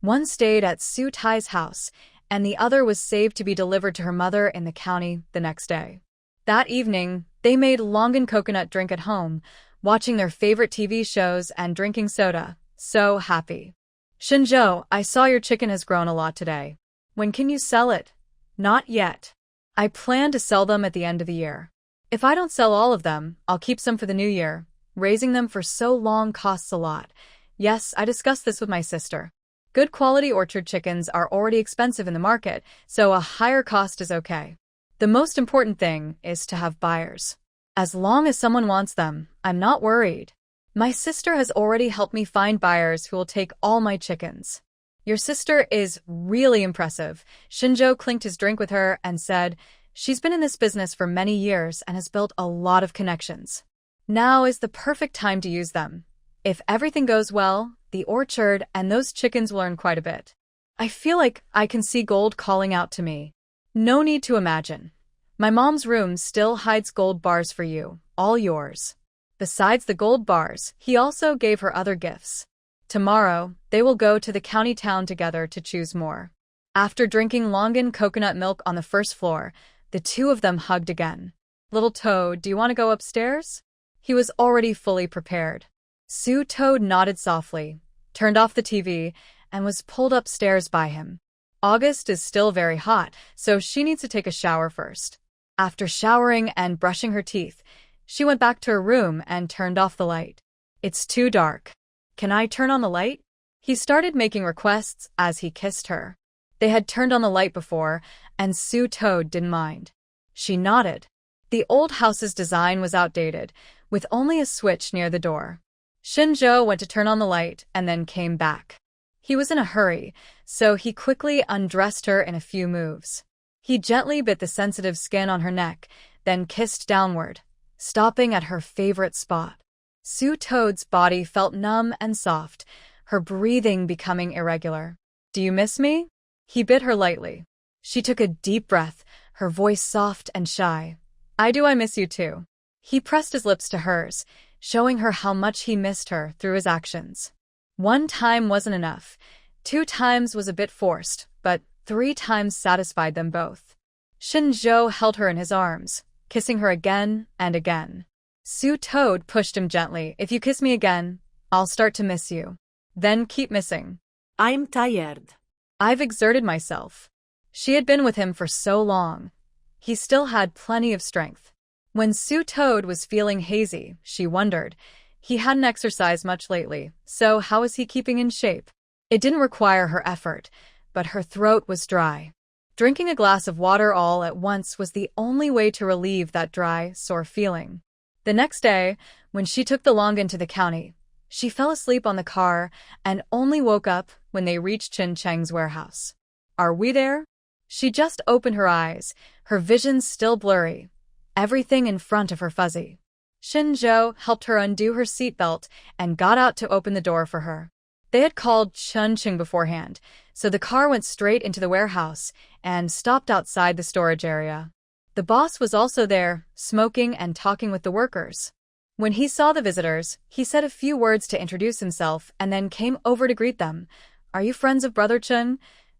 One stayed at Su Tai's house, and the other was saved to be delivered to her mother in the county the next day. That evening, they made longan coconut drink at home, watching their favorite TV shows and drinking soda. So happy. Shen Zhou, I saw your chicken has grown a lot today. When can you sell it? Not yet. I plan to sell them at the end of the year. If I don't sell all of them, I'll keep some for the new year. Raising them for so long costs a lot. Yes, I discussed this with my sister. Good quality orchard chickens are already expensive in the market, so a higher cost is okay. The most important thing is to have buyers. As long as someone wants them, I'm not worried. My sister has already helped me find buyers who will take all my chickens. Your sister is really impressive. Shen Zhou clinked his drink with her and said, she's been in this business for many years and has built a lot of connections. Now is the perfect time to use them. If everything goes well, the orchard and those chickens will earn quite a bit. I feel like I can see gold calling out to me. No need to imagine. My mom's room still hides gold bars for you, all yours. Besides the gold bars, he also gave her other gifts. Tomorrow, they will go to the county town together to choose more. After drinking longan coconut milk on the first floor, the 2 of them hugged again. Little Toad, do you want to go upstairs? He was already fully prepared. Su Toad nodded softly, turned off the TV, and was pulled upstairs by him. August is still very hot, so she needs to take a shower first. After showering and brushing her teeth, she went back to her room and turned off the light. It's too dark. Can I turn on the light? He started making requests as he kissed her. They had turned on the light before, and Su Toad didn't mind. She nodded. The old house's design was outdated, with only a switch near the door. Shen Zhou went to turn on the light and then came back. He was in a hurry, so he quickly undressed her in a few moves. He gently bit the sensitive skin on her neck, then kissed downward, stopping at her favorite spot. Su Toad's body felt numb and soft, her breathing becoming irregular. Do you miss me? He bit her lightly. She took a deep breath, her voice soft and shy. I miss you too. He pressed his lips to hers, showing her how much he missed her through his actions. 1 time wasn't enough. 2 times was a bit forced, but 3 times satisfied them both. Shen Zhou held her in his arms, kissing her again and again. Su Toad pushed him gently. If you kiss me again, I'll start to miss you. Then keep missing. I'm tired. I've exerted myself. She had been with him for so long. He still had plenty of strength. When Su Toad was feeling hazy, she wondered. He hadn't exercised much lately, so how was he keeping in shape? It didn't require her effort, but her throat was dry. Drinking a glass of water all at once was the only way to relieve that dry, sore feeling. The next day, when she took the longan to the county, she fell asleep on the car and only woke up when they reached Chin Cheng's warehouse. Are we there? She just opened her eyes, her vision still blurry, everything in front of her fuzzy. Shen Zhou helped her undo her seatbelt and got out to open the door for her. They had called Chun Ching beforehand, so the car went straight into the warehouse and stopped outside the storage area. The boss was also there, smoking and talking with the workers. When he saw the visitors, he said a few words to introduce himself and then came over to greet them. "Are you friends of Brother Chun?"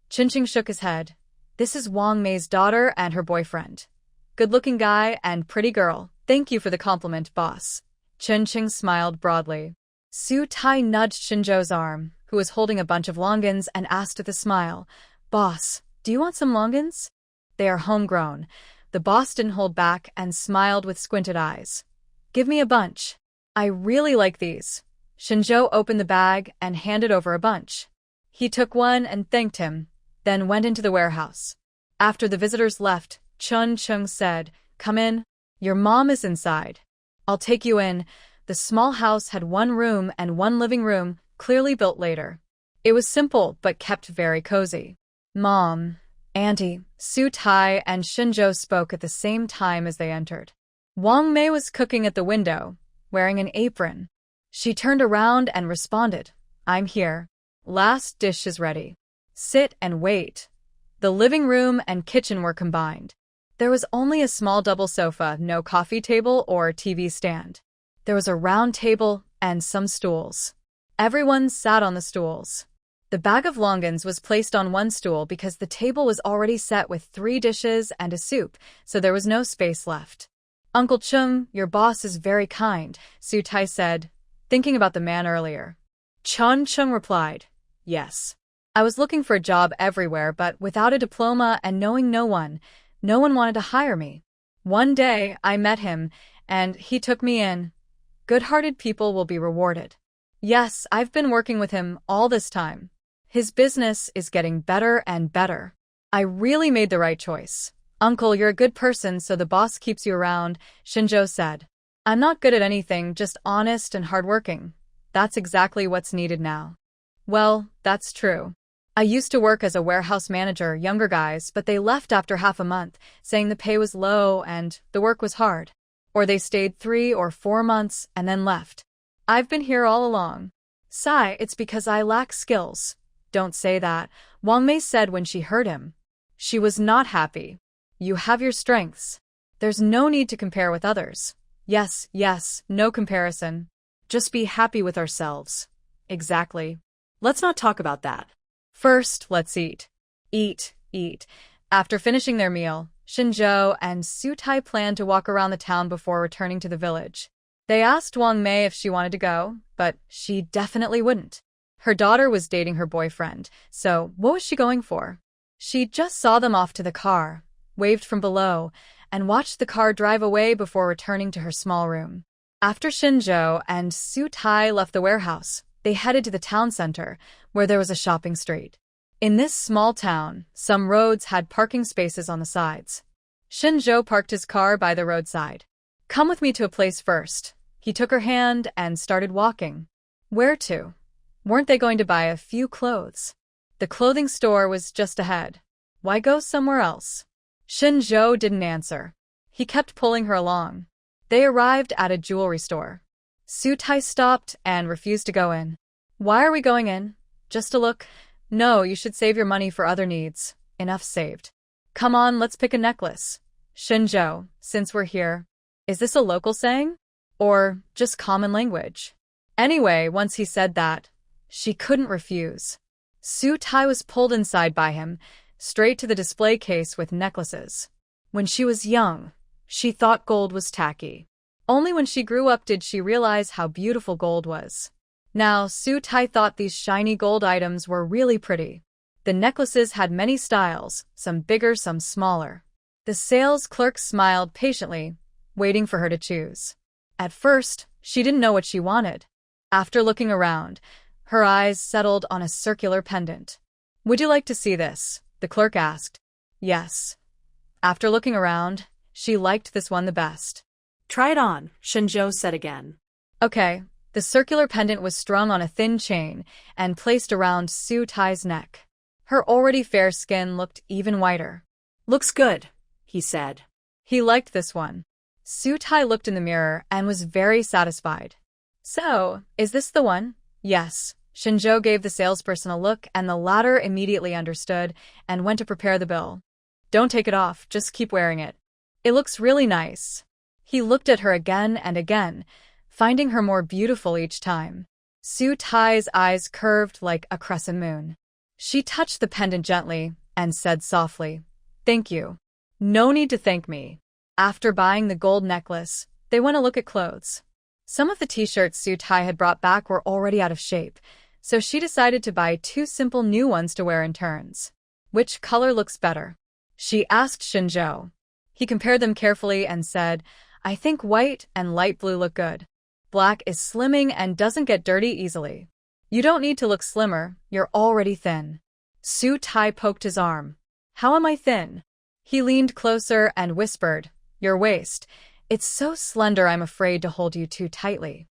Chun Ching shook his head. "This is Wang Mei's daughter and her boyfriend. Good-looking guy and pretty girl. Thank you for the compliment, boss." Chun Ching smiled broadly. Su Tai nudged Shen Zhou's arm, who was holding a bunch of longans, and asked with a smile, "Boss, do you want some longans?" "They are homegrown." The boss didn't hold back and smiled with squinted eyes. "Give me a bunch. I really like these." Shen Zhou opened the bag and handed over a bunch. He took one and thanked him, then went into the warehouse. After the visitors left, Chun Chung said, "Come in. Your mom is inside. I'll take you in." The small house had one room and one living room, clearly built later. It was simple but kept very cozy. "Mom, Auntie," Su Tai and Shen Zhou spoke at the same time as they entered. Wang Mei was cooking at the window, wearing an apron. She turned around and responded, "I'm here. Last dish is ready. Sit and wait." The living room and kitchen were combined. There was only a small double sofa, no coffee table or TV stand. There was a round table and some stools. Everyone sat on the stools. The bag of longans was placed on one stool because the table was already set with 3 dishes and a soup, so there was no space left. "Uncle Chung, your boss is very kind," Su Tai said, thinking about the man earlier. Chun Chung replied, "Yes. I was looking for a job everywhere, but without a diploma and knowing no one wanted to hire me. One day, I met him, and he took me in. Good-hearted people will be rewarded. Yes, I've been working with him all this time. His business is getting better and better. I really made the right choice." "Uncle, you're a good person, so the boss keeps you around," Shen Zhou said. "I'm not good at anything, just honest and hardworking. That's exactly what's needed now." "Well, that's true. I used to work as a warehouse manager, younger guys, but they left after half a month, saying the pay was low and the work was hard. Or they stayed 3 or 4 months and then left. I've been here all along." "Sigh, it's because I lack skills." "Don't say that," Wang Mei said when she heard him. She was not happy. "You have your strengths. There's no need to compare with others." Yes, no comparison. Just be happy with ourselves." "Exactly. Let's not talk about that. First, let's eat." Eat. After finishing their meal, Shen Zhou and Su Tai planned to walk around the town before returning to the village. They asked Wang Mei if she wanted to go, but she definitely wouldn't. Her daughter was dating her boyfriend, so what was she going for? She just saw them off to the car, waved from below, and watched the car drive away before returning to her small room. After Shen Zhou and Su Tai left the warehouse, they headed to the town center, where there was a shopping street. In this small town, some roads had parking spaces on the sides. Shen Zhou parked his car by the roadside. "Come with me to a place first." He took her hand and started walking. Where to? Weren't they going to buy a few clothes? The clothing store was just ahead. Why go somewhere else? Shen Zhou didn't answer. He kept pulling her along. They arrived at a jewelry store. Su Tai stopped and refused to go in. "Why are we going in? Just to look?" "No, you should save your money for other needs. Enough saved. Come on, let's pick a necklace." "Shen Zhou, since we're here, is this a local saying? Or just common language?" Anyway, once he said that, she couldn't refuse. Su Tai was pulled inside by him, straight to the display case with necklaces. When she was young, she thought gold was tacky. Only when she grew up did she realize how beautiful gold was. Now, Su Tai thought these shiny gold items were really pretty. The necklaces had many styles, some bigger, some smaller. The sales clerk smiled patiently, waiting for her to choose. At first, she didn't know what she wanted. After looking around, her eyes settled on a circular pendant. "Would you like to see this?" the clerk asked. Yes. After looking around, she liked this one the best. "Try it on," Shen Zhou said again. Okay. The circular pendant was strung on a thin chain and placed around Su Tai's neck. Her already fair skin looked even whiter. "Looks good," he said. He liked this one. Su Tai looked in the mirror and was very satisfied. "So, is this the one?" "Yes," Shen Zhou gave the salesperson a look, and the latter immediately understood and went to prepare the bill. Don't take it off, just keep wearing it. It looks really nice. He looked at her again and again, finding her more beautiful each time. Su Tai's eyes curved like a crescent moon. She touched the pendant gently and said softly, "Thank you." "No need to thank me." After buying the gold necklace, they went to look at clothes. Some of the t-shirts Su Tai had brought back were already out of shape, so she decided to buy 2 simple new ones to wear in turns. "Which color looks better?" she asked Shen Zhou. He compared them carefully and said, "I think white and light blue look good. Black is slimming and doesn't get dirty easily." "You don't need to look slimmer, you're already thin." Su Tai poked his arm. "How am I thin?" He leaned closer and whispered, "Your waist. It's so slender I'm afraid to hold you too tightly."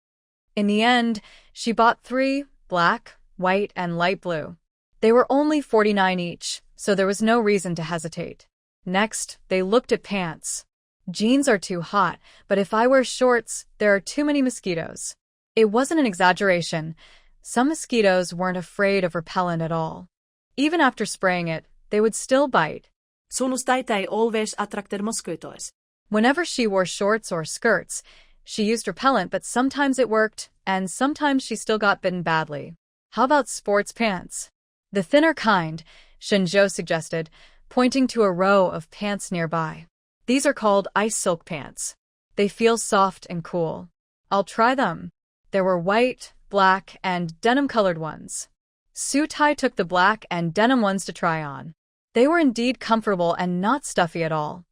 In the end, she bought 3, black, white, and light blue. They were only $49 each, so there was no reason to hesitate. Next, they looked at pants. "Jeans are too hot, but if I wear shorts, there are too many mosquitoes." It wasn't an exaggeration. Some mosquitoes weren't afraid of repellent at all. Even after spraying it, they would still bite. Sunnustajta ei always attracted mosquitoes. Whenever she wore shorts or skirts, she used repellent, but sometimes it worked, and sometimes she still got bitten badly. "How about sports pants?" "The thinner kind," Shen Zhou suggested, pointing to a row of pants nearby. "These are called ice silk pants. They feel soft and cool. I'll try them." There were white, black, and denim-colored ones. Su Tai took the black and denim ones to try on. They were indeed comfortable and not stuffy at all.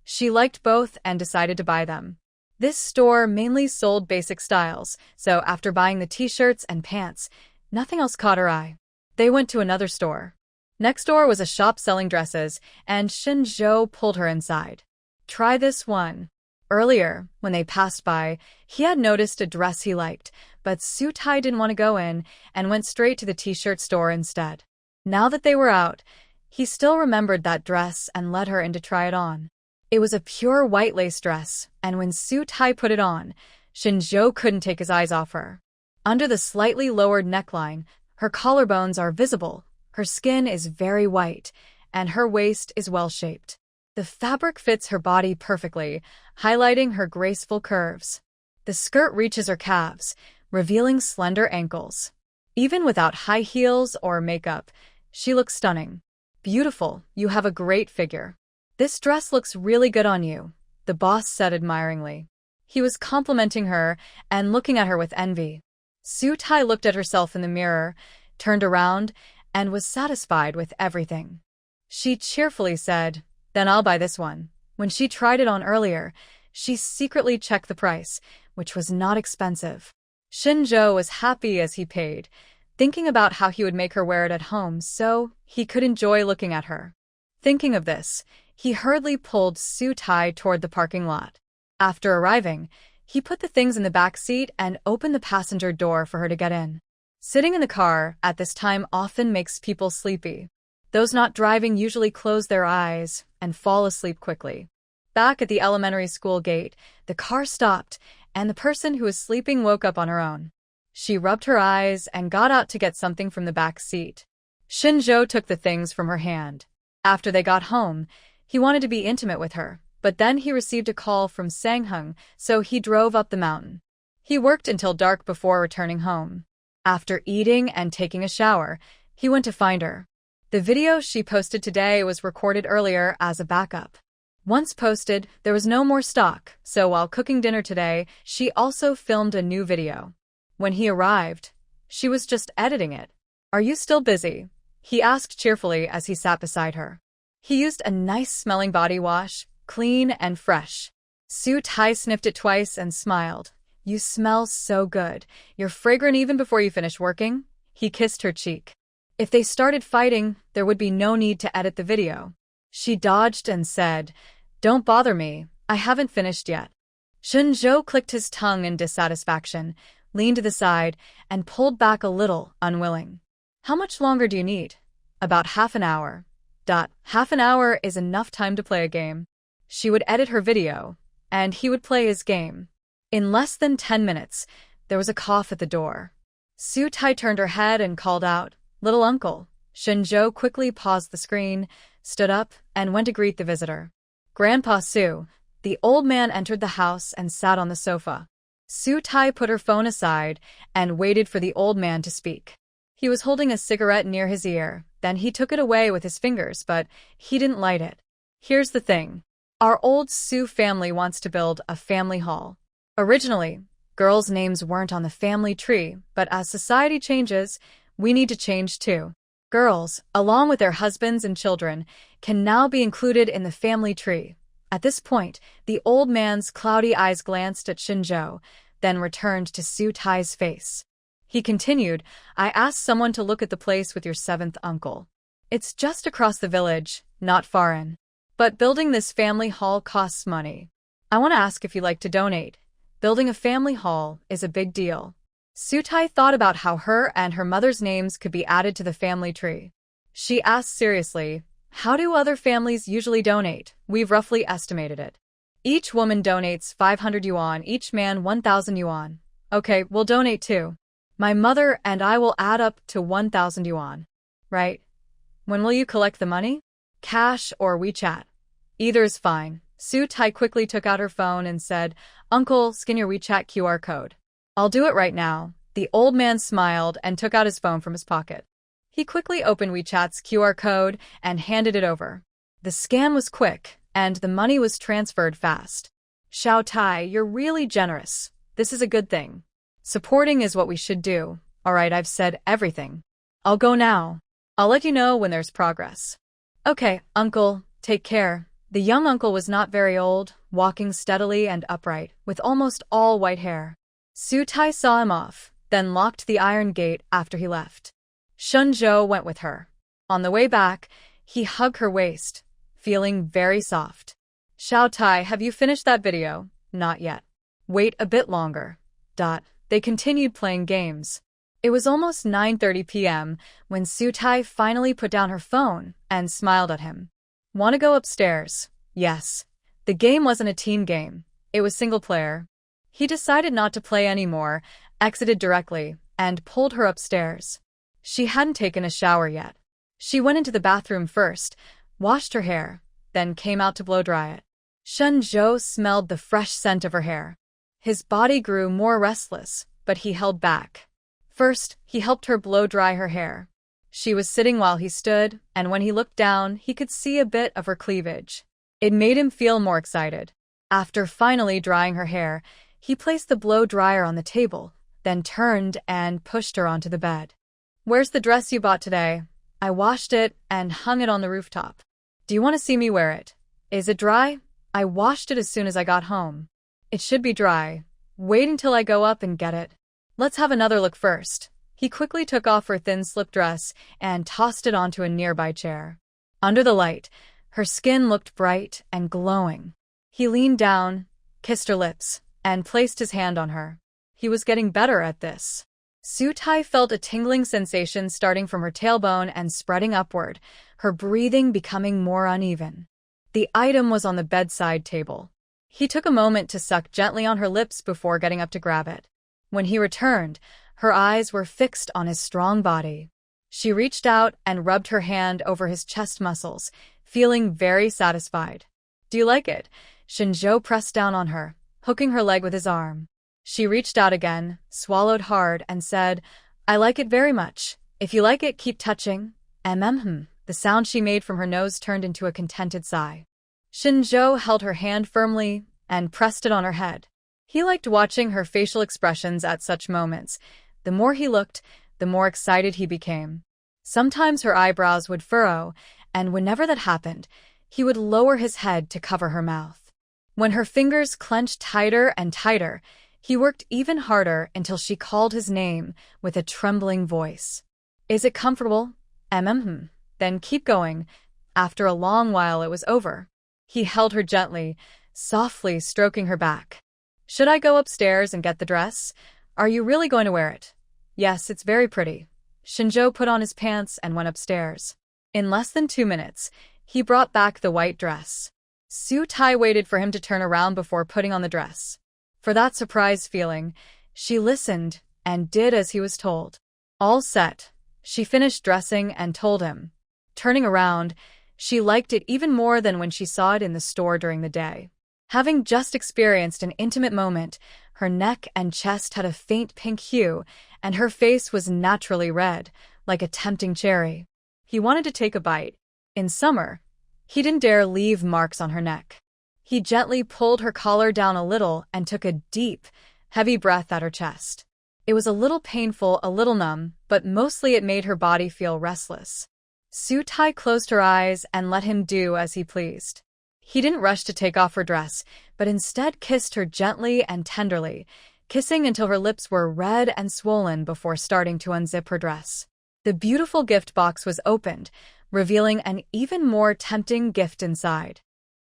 She liked both and decided to buy them. This store mainly sold basic styles, so after buying the t-shirts and pants, nothing else caught her eye. They went to another store. Next door was a shop selling dresses, and Shen Zhou pulled her inside. "Try this one." Earlier, when they passed by, he had noticed a dress he liked, but Su Tai didn't want to go in and went straight to the t-shirt store instead. Now that they were out, he still remembered that dress and led her in to try it on. It was a pure white lace dress, and when Su Tai put it on, Shen Zhou couldn't take his eyes off her. Under the slightly lowered neckline, her collarbones are visible, her skin is very white, and her waist is well-shaped. The fabric fits her body perfectly, highlighting her graceful curves. The skirt reaches her calves, revealing slender ankles. Even without high heels or makeup, she looks stunning. "Beautiful, you have a great figure." "This dress looks really good on you," the boss said admiringly. He was complimenting her and looking at her with envy. Su Tai looked at herself in the mirror, turned around, and was satisfied with everything. She cheerfully said, "Then I'll buy this one." When she tried it on earlier, she secretly checked the price, which was not expensive. Shen Zhou was happy as he paid, thinking about how he would make her wear it at home so he could enjoy looking at her. Thinking of this, he hurriedly pulled Su Tai toward the parking lot. After arriving, he put the things in the back seat and opened the passenger door for her to get in. Sitting in the car at this time often makes people sleepy. Those not driving usually close their eyes and fall asleep quickly. Back at the elementary school gate, the car stopped, and the person who was sleeping woke up on her own. She rubbed her eyes and got out to get something from the back seat. Shen Zhou took the things from her hand. After they got home, he wanted to be intimate with her, but then he received a call from Sangheng, so he drove up the mountain. He worked until dark before returning home. After eating and taking a shower, he went to find her. The video she posted today was recorded earlier as a backup. Once posted, there was no more stock, so while cooking dinner today, she also filmed a new video. When he arrived, she was just editing it. "Are you still busy?" he asked cheerfully as he sat beside her. He used a nice-smelling body wash, clean and fresh. Su Tai sniffed it twice and smiled. "You smell so good. You're fragrant even before you finish working." He kissed her cheek. If they started fighting, there would be no need to edit the video. She dodged and said, "Don't bother me, I haven't finished yet." Shen Zhou clicked his tongue in dissatisfaction, leaned to the side, and pulled back a little, unwilling. "How much longer do you need?" "About half an hour." Half an hour is enough time to play a game. She would edit her video, and he would play his game. In less than 10 minutes, there was a cough at the door. Su Tai turned her head and called out, "Little uncle." Shen Zhou quickly paused the screen, stood up, and went to greet the visitor. Grandpa Su. The old man entered the house and sat on the sofa. Su Tai put her phone aside and waited for the old man to speak. He was holding a cigarette near his ear, then he took it away with his fingers, but he didn't light it. Here's the thing. Our old Su family wants to build a family hall. Originally, girls' names weren't on the family tree, but as society changes, we need to change too. Girls, along with their husbands and children, can now be included in the family tree. At this point, the old man's cloudy eyes glanced at Shen Zhou, then returned to Su Tai's face. He continued, "I asked someone to look at the place with your seventh uncle. It's just across the village, not far in. But building this family hall costs money. I want to ask if you'd like to donate. Building a family hall is a big deal." Su Tai thought about how her and her mother's names could be added to the family tree. She asked seriously, "How do other families usually donate?" "We've roughly estimated it. Each woman donates 500 yuan, each man 1,000 yuan. Okay, we'll donate too. My mother and I will add up to 1,000 yuan. Right? When will you collect the money? Cash or WeChat?" "Either is fine." Su Tai quickly took out her phone and said, "Uncle, scan your WeChat QR code." "I'll do it right now." The old man smiled and took out his phone from his pocket. He quickly opened WeChat's QR code and handed it over. The scan was quick, and the money was transferred fast. "Xiao Tai, you're really generous. This is a good thing. Supporting is what we should do. Alright, I've said everything. I'll go now. I'll let you know when there's progress." "Okay, uncle, take care." The young uncle was not very old, walking steadily and upright, with almost all white hair. Su Tai saw him off, then locked the iron gate after he left. Shen Zhou went with her. On the way back, he hugged her waist, feeling very soft. "Xiao Tai, have you finished that video?" "Not yet." "Wait a bit longer." They continued playing games. It was almost 9:30 p.m. when Su Tai finally put down her phone and smiled at him. "Want to go upstairs?" "Yes." The game wasn't a team game. It was single player. He decided not to play anymore, exited directly, and pulled her upstairs. She hadn't taken a shower yet. She went into the bathroom first, washed her hair, then came out to blow-dry it. Shen Zhou smelled the fresh scent of her hair. His body grew more restless, but he held back. First, he helped her blow-dry her hair. She was sitting while he stood, and when he looked down, he could see a bit of her cleavage. It made him feel more excited. After finally drying her hair, he placed the blow-dryer on the table, then turned and pushed her onto the bed. "Where's the dress you bought today?" "I washed it and hung it on the rooftop." "Do you want to see me wear it?" "Is it dry?" "I washed it as soon as I got home." "It should be dry. Wait until I go up and get it." "Let's have another look first." He quickly took off her thin slip dress and tossed it onto a nearby chair. Under the light, her skin looked bright and glowing. He leaned down, kissed her lips, and placed his hand on her. He was getting better at this. Su Tai felt a tingling sensation starting from her tailbone and spreading upward, her breathing becoming more uneven. The item was on the bedside table. He took a moment to suck gently on her lips before getting up to grab it. When he returned, her eyes were fixed on his strong body. She reached out and rubbed her hand over his chest muscles, feeling very satisfied. "Do you like it?" Shen Zhou pressed down on her, hooking her leg with his arm. She reached out again, swallowed hard, and said, "I like it very much. If you like it, keep touching." The sound she made from her nose turned into a contented sigh. Shen Zhou held her hand firmly and pressed it on her head. He liked watching her facial expressions at such moments. The more he looked, the more excited he became. Sometimes her eyebrows would furrow, and whenever that happened, he would lower his head to cover her mouth. When her fingers clenched tighter and tighter, he worked even harder until she called his name with a trembling voice. "Is it comfortable?" Then keep going." After a long while it was over. He held her gently, softly stroking her back. "Should I go upstairs and get the dress? Are you really going to wear it?" "Yes, it's very pretty." Shen Zhou put on his pants and went upstairs. In less than 2 minutes, he brought back the white dress. Su Tai waited for him to turn around before putting on the dress. For that surprise feeling, she listened, and did as he was told. All set, she finished dressing and told him. Turning around, she liked it even more than when she saw it in the store during the day. Having just experienced an intimate moment, her neck and chest had a faint pink hue, and her face was naturally red, like a tempting cherry. He wanted to take a bite. In summer, he didn't dare leave marks on her neck. He gently pulled her collar down a little and took a deep, heavy breath at her chest. It was a little painful, a little numb, but mostly it made her body feel restless. Su-tai closed her eyes and let him do as he pleased. He didn't rush to take off her dress, but instead kissed her gently and tenderly, kissing until her lips were red and swollen before starting to unzip her dress. The beautiful gift box was opened, revealing an even more tempting gift inside.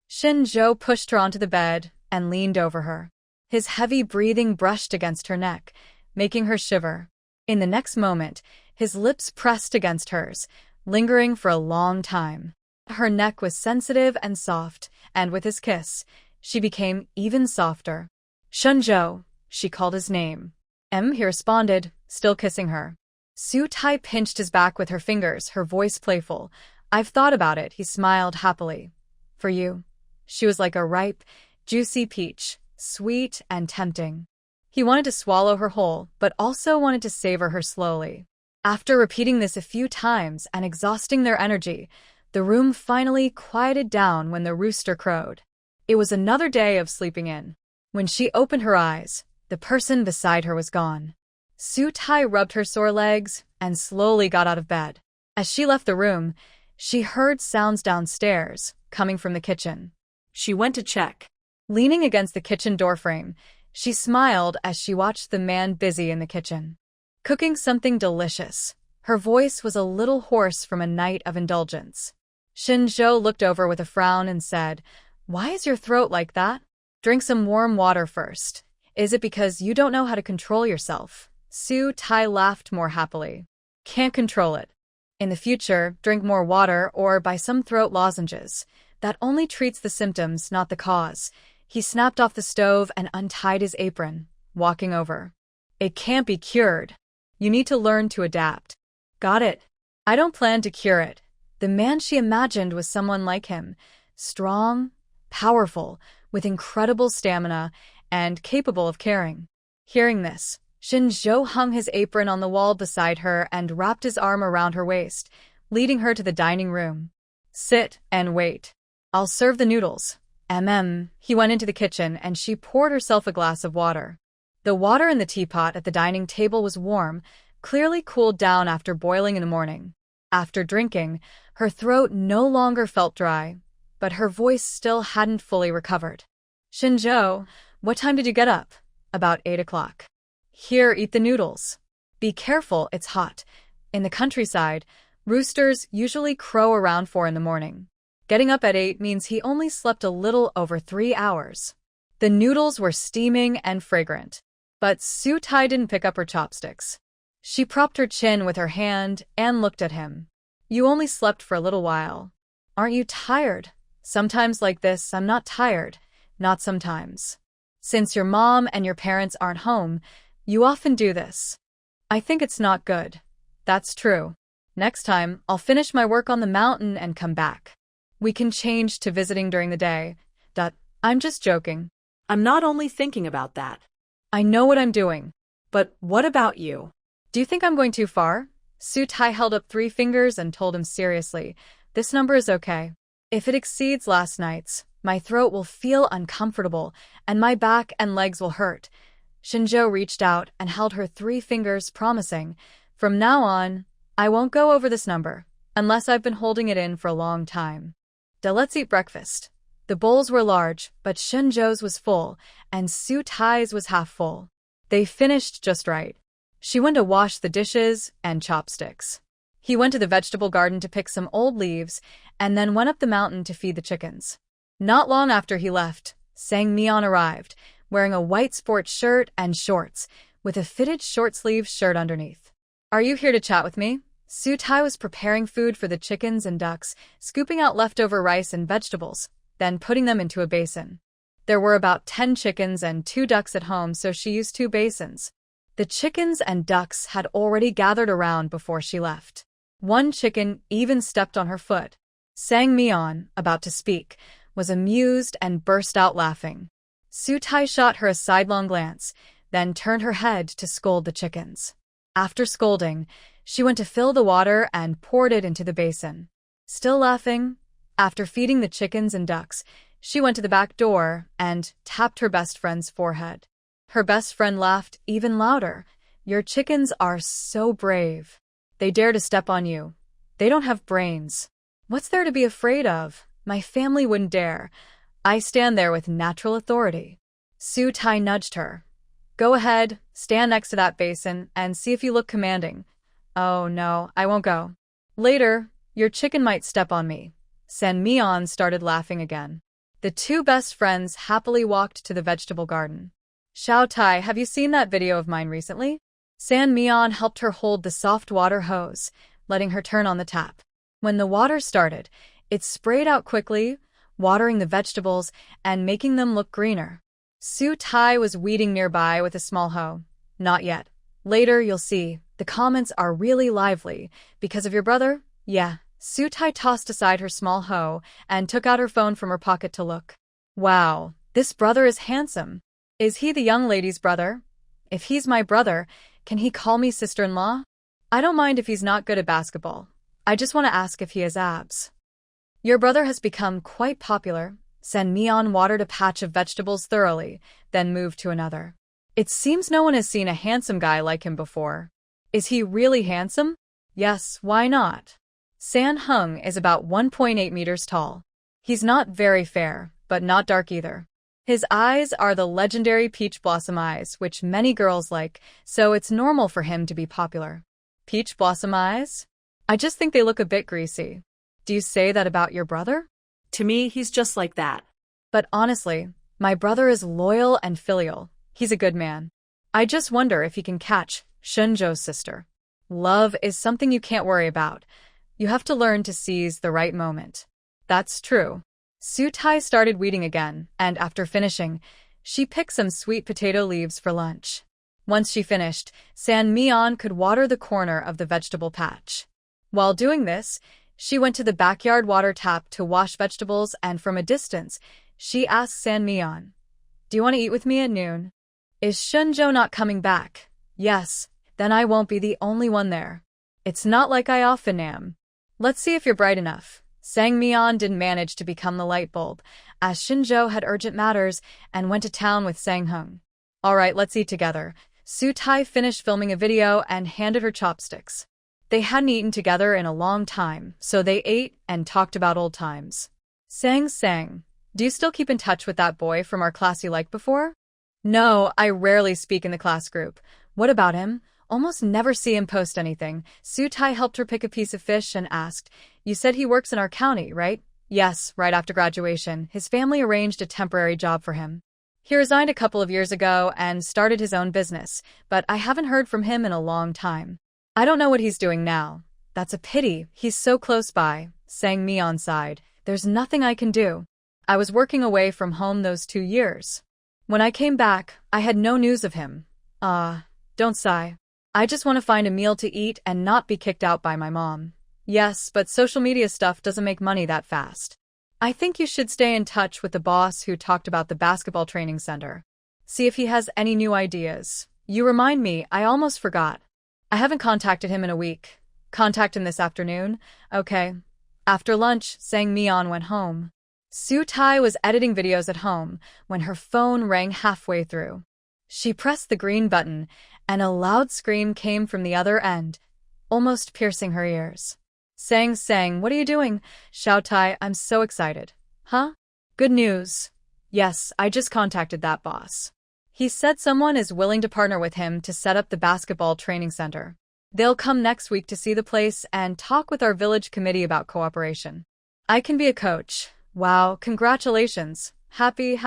Shen Zhou pushed her onto the bed and leaned over her. His heavy breathing brushed against her neck, making her shiver. In the next moment, his lips pressed against hers, lingering for a long time. Her neck was sensitive and soft, and with his kiss, she became even softer. Shen Zhou, she called his name. He responded, still kissing her. Su-tai pinched his back with her fingers, her voice playful. I've thought about it, he smiled happily. For you. She was like a ripe, juicy peach, sweet and tempting. He wanted to swallow her whole, but also wanted to savor her slowly. After repeating this a few times and exhausting their energy, the room finally quieted down when the rooster crowed. It was another day of sleeping in. When she opened her eyes, the person beside her was gone. Su-tai rubbed her sore legs and slowly got out of bed. As she left the room, she heard sounds downstairs, coming from the kitchen. She went to check. Leaning against the kitchen doorframe, she smiled as she watched the man busy in the kitchen, cooking something delicious. Her voice was a little hoarse from a night of indulgence. Shen Zhou looked over with a frown and said, "Why is your throat like that? Drink some warm water first. Is it because you don't know how to control yourself?" Su-tai laughed more happily. Can't control it. In the future, drink more water or buy some throat lozenges. That only treats the symptoms, not the cause. He snapped off the stove and untied his apron, walking over. It can't be cured. You need to learn to adapt. Got it. I don't plan to cure it. The man she imagined was someone like him, strong, powerful, with incredible stamina, and capable of caring. Hearing this, Shen Zhou hung his apron on the wall beside her and wrapped his arm around her waist, leading her to the dining room. Sit and wait. I'll serve the noodles. He went into the kitchen and she poured herself a glass of water. The water in the teapot at the dining table was warm, clearly cooled down after boiling in the morning. After drinking, her throat no longer felt dry, but her voice still hadn't fully recovered. Shen Zhou, what time did you get up? About 8 o'clock. Here, eat the noodles. Be careful, it's hot. In the countryside, roosters usually crow around 4 in the morning. Getting up at 8 means he only slept a little over 3 hours. The noodles were steaming and fragrant. But Su-tai didn't pick up her chopsticks. She propped her chin with her hand and looked at him. You only slept for a little while. Aren't you tired? Sometimes like this, I'm not tired. Not sometimes. Since your mom and your parents aren't home, you often do this. I think it's not good. That's true. Next time, I'll finish my work on the mountain and come back. We can change to visiting during the day. I'm just joking. I'm not only thinking about that. I know what I'm doing. But what about you? Do you think I'm going too far? Su-tai held up 3 fingers and told him seriously, this number is okay. If it exceeds last night's, my throat will feel uncomfortable and my back and legs will hurt. Shen Zhou reached out and held her 3 fingers, promising, from now on, I won't go over this number, unless I've been holding it in for a long time. Let's eat breakfast. The bowls were large, but Shen Zhou's was full, and Su-tai's was half full. They finished just right. She went to wash the dishes and chopsticks. He went to the vegetable garden to pick some old leaves, and then went up the mountain to feed the chickens. Not long after he left, Meon arrived, wearing a white sports shirt and shorts, with a fitted short-sleeved shirt underneath. Are you here to chat with me? Su-tai was preparing food for the chickens and ducks, scooping out leftover rice and vegetables, then putting them into a basin. There were about 10 chickens and 2 ducks at home, so she used 2 basins. The chickens and ducks had already gathered around before she left. One chicken even stepped on her foot. Sang Meon, about to speak, was amused and burst out laughing. Sutai shot her a sidelong glance, then turned her head to scold the chickens. After scolding, she went to fill the water and poured it into the basin. Still laughing, after feeding the chickens and ducks, she went to the back door and tapped her best friend's forehead. Her best friend laughed even louder. "Your chickens are so brave. They dare to step on you. They don't have brains. What's there to be afraid of? My family wouldn't dare. I stand there with natural authority." Sutai nudged her. "Go ahead, stand next to that basin and see if you look commanding." "Oh no, I won't go. Later, your chicken might step on me." San Meon started laughing again. The two best friends happily walked to the vegetable garden. "Xiaotai, have you seen that video of mine recently?" San Meon helped her hold the soft water hose, letting her turn on the tap. When the water started, it sprayed out quickly, watering the vegetables and making them look greener. Sutai was weeding nearby with a small hoe. "Not yet. Later, you'll see. The comments are really lively. Because of your brother?" "Yeah." Sutai tossed aside her small hoe and took out her phone from her pocket to look. "Wow, this brother is handsome. Is he the young lady's brother? If he's my brother, can he call me sister-in-law? I don't mind if he's not good at basketball. I just want to ask if he has abs." "Your brother has become quite popular." San Meon watered a patch of vegetables thoroughly, then moved to another. "It seems no one has seen a handsome guy like him before." "Is he really handsome?" "Yes, why not?" San Hung is about 1.8 meters tall. He's not very fair, but not dark either. His eyes are the legendary peach blossom eyes, which many girls like, so it's normal for him to be popular. Peach blossom eyes? I just think they look a bit greasy. Do you say that about your brother? To me, he's just like that. But honestly, my brother is loyal and filial. He's a good man. I just wonder if he can catch Shen Zhou's sister. Love is something you can't worry about. You have to learn to seize the right moment. That's true. Sutai started weeding again, and after finishing, she picked some sweet potato leaves for lunch. Once she finished, San Meon could water the corner of the vegetable patch. While doing this, she went to the backyard water tap to wash vegetables, and from a distance, she asked San Meon, "Do you want to eat with me at noon?" "Is Shen Zhou not coming back?" "Yes, then I won't be the only one there. It's not like I often am. Let's see if you're bright enough." Sang Meon didn't manage to become the light bulb, as Shen Zhou had urgent matters and went to town with Sang Hung. "All right, let's eat together." Sutai finished filming a video and handed her chopsticks. They hadn't eaten together in a long time, so they ate and talked about old times. Sang, do you still keep in touch with that boy from our class you liked before?" "No, I rarely speak in the class group. What about him? Almost never see him post anything." Sutai helped her pick a piece of fish and asked, "You said he works in our county, right?" "Yes, right after graduation. His family arranged a temporary job for him. He resigned a couple of years ago and started his own business, but I haven't heard from him in a long time. I don't know what he's doing now." "That's a pity. He's so close by." Sang Meon sighed. "There's nothing I can do. I was working away from home those 2 years. When I came back, I had no news of him." Don't sigh. I just want to find a meal to eat and not be kicked out by my mom." "Yes, but social media stuff doesn't make money that fast. I think you should stay in touch with the boss who talked about the basketball training center. See if he has any new ideas. You remind me, I almost forgot. I haven't contacted him in a week. Contact him this afternoon?" "Okay." After lunch, Sang Meon went home. Sutai was editing videos at home when her phone rang halfway through. She pressed the green button, and a loud scream came from the other end, almost piercing her ears. Sang, what are you doing?" "Xiaotai, I'm so excited." "Huh? Good news." "Yes, I just contacted that boss. He said someone is willing to partner with him to set up the basketball training center. They'll come next week to see the place and talk with our village committee about cooperation. I can be a coach." "Wow, congratulations. Happy.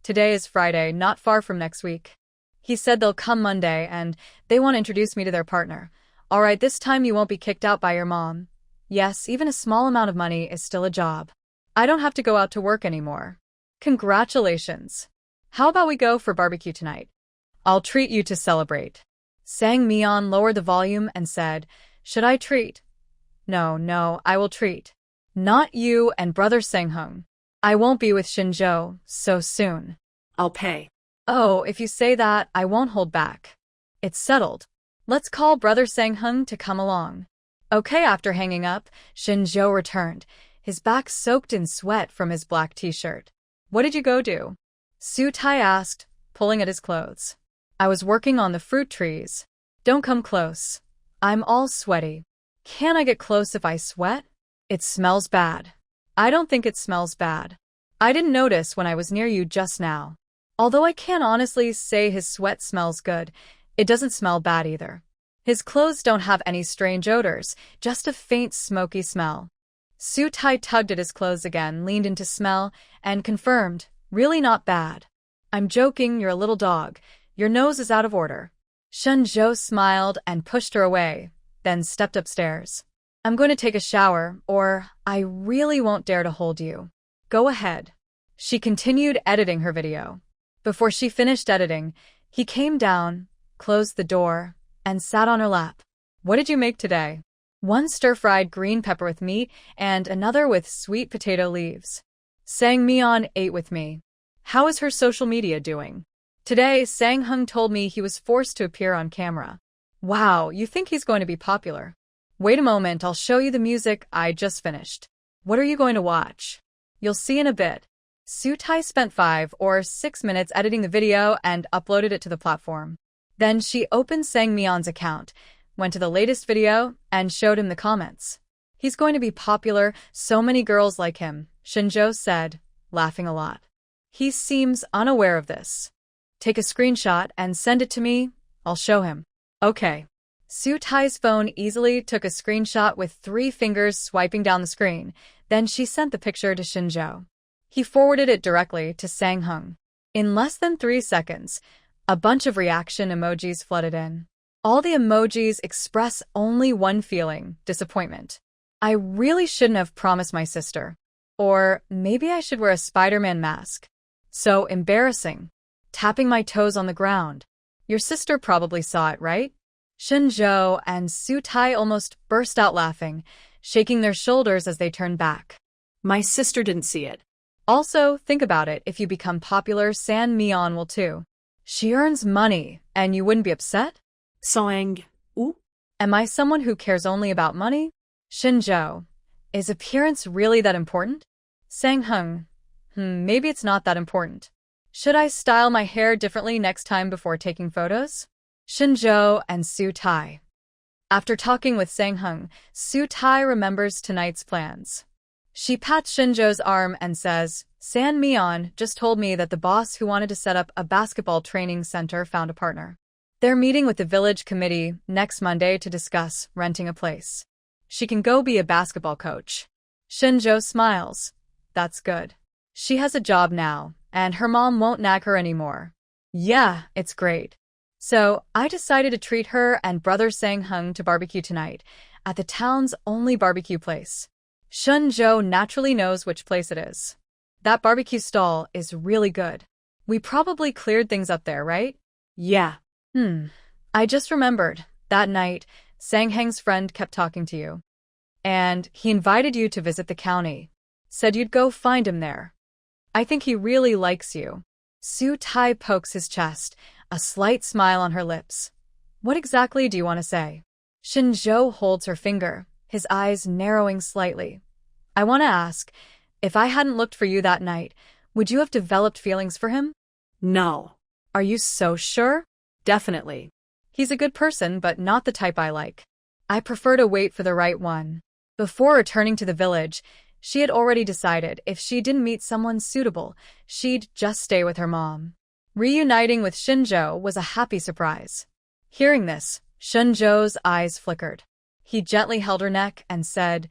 Today is Friday, not far from next week. He said they'll come Monday and they want to introduce me to their partner." "All right, this time you won't be kicked out by your mom." "Yes, even a small amount of money is still a job. I don't have to go out to work anymore." "Congratulations. How about we go for barbecue tonight?" I'll treat you to celebrate. Sang Meon lowered the volume and said, should I treat? No, I will treat. Not you and brother Sang-hung. I won't be with Shen Zhou so soon. I'll pay. Oh, if you say that, I won't hold back. It's settled. Let's call brother Sang-hung to come along. Okay, after hanging up, Shen Zhou returned, his back soaked in sweat from his black t-shirt. What did you go do? Su Tai asked, pulling at his clothes. I was working on the fruit trees. Don't come close. I'm all sweaty. Can I get close if I sweat? It smells bad. I don't think it smells bad. I didn't notice when I was near you just now. Although I can't honestly say his sweat smells good, it doesn't smell bad either. His clothes don't have any strange odors, just a faint smoky smell. Su Tai tugged at his clothes again, leaned in to smell, and confirmed, really not bad. I'm joking, you're a little dog. Your nose is out of order. Shen Zhou smiled and pushed her away, then stepped upstairs. I'm going to take a shower, or I really won't dare to hold you. Go ahead. She continued editing her video. Before she finished editing, he came down, closed the door, and sat on her lap. What did you make today? One stir-fried green pepper with meat and another with sweet potato leaves. Sang Meon ate with me. How is her social media doing? Today, Sang-hung told me he was forced to appear on camera. Wow, you think he's going to be popular? Wait a moment, I'll show you the music I just finished. What are you going to watch? You'll see in a bit. Su Tai spent 5 or 6 minutes editing the video and uploaded it to the platform. Then she opened Sang Meon's account, went to the latest video, and showed him the comments. He's going to be popular, so many girls like him, Shen Zhou said, laughing a lot. He seems unaware of this. Take a screenshot and send it to me, I'll show him. Okay. Su Tai's phone easily took a screenshot with 3 fingers swiping down the screen, then she sent the picture to Shen Zhou. He forwarded it directly to Sang-hung. In less than 3 seconds, a bunch of reaction emojis flooded in. All the emojis express only one feeling, disappointment. I really shouldn't have promised my sister. Or maybe I should wear a Spider-Man mask. So embarrassing. Tapping my toes on the ground. Your sister probably saw it, right? Shen Zhou and Su Tai almost burst out laughing, shaking their shoulders as they turned back. My sister didn't see it. Also, think about it, if you become popular, San Meon will too. She earns money, and you wouldn't be upset? Sang. Ooh. Am I someone who cares only about money? Shen Zhou. Is appearance really that important? Sang-hung. Maybe it's not that important. Should I style my hair differently next time before taking photos? Shen Zhou and Su Tai. After talking with Sang-hung, Su Tai remembers tonight's plans. She pats Shen Zhou's arm and says, San Meon just told me that the boss who wanted to set up a basketball training center found a partner. They're meeting with the village committee next Monday to discuss renting a place. She can go be a basketball coach. Shen Zhou smiles. That's good. She has a job now, and her mom won't nag her anymore. Yeah, it's great. So, I decided to treat her and brother Sang-hung to barbecue tonight, at the town's only barbecue place. Shen Zhou naturally knows which place it is. That barbecue stall is really good. We probably cleared things up there, right? Yeah. I just remembered, that night, Sang-hang's friend kept talking to you. And he invited you to visit the county. Said you'd go find him there. I think he really likes you. Su Tai pokes his chest, a slight smile on her lips. What exactly do you want to say? Shen Zhou holds her finger, his eyes narrowing slightly. I want to ask, if I hadn't looked for you that night, would you have developed feelings for him? No. Are you so sure? Definitely. He's a good person, but not the type I like. I prefer to wait for the right one. Before returning to the village, she had already decided if she didn't meet someone suitable, she'd just stay with her mom. Reuniting with Shen Zhou was a happy surprise. Hearing this, Shen Zhou's eyes flickered. He gently held her neck and said,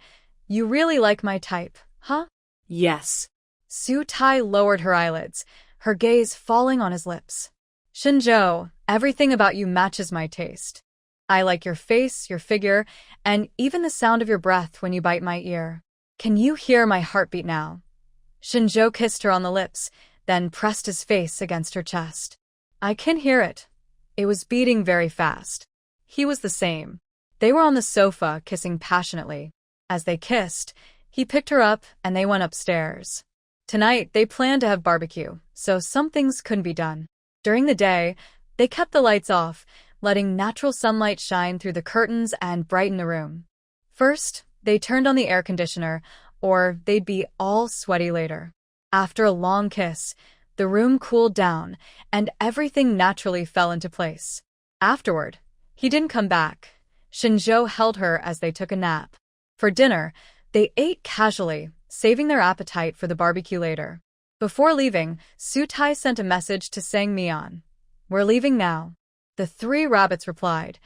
You really like my type, huh? Yes. Su Tai lowered her eyelids, her gaze falling on his lips. Shen Zhou, everything about you matches my taste. I like your face, your figure, and even the sound of your breath when you bite my ear. Can you hear my heartbeat now? Shen Zhou kissed her on the lips, then pressed his face against her chest. I can hear it. It was beating very fast. He was the same. They were on the sofa, kissing passionately. As they kissed, he picked her up and they went upstairs. Tonight, they planned to have barbecue, so some things couldn't be done. During the day, they kept the lights off, letting natural sunlight shine through the curtains and brighten the room. First, they turned on the air conditioner, or they'd be all sweaty later. After a long kiss, the room cooled down, and everything naturally fell into place. Afterward, he didn't come back. Shen Zhou held her as they took a nap. For dinner, they ate casually, saving their appetite for the barbecue later. Before leaving, Su Tai sent a message to Sang Meon. "We're leaving now." The three rabbits replied,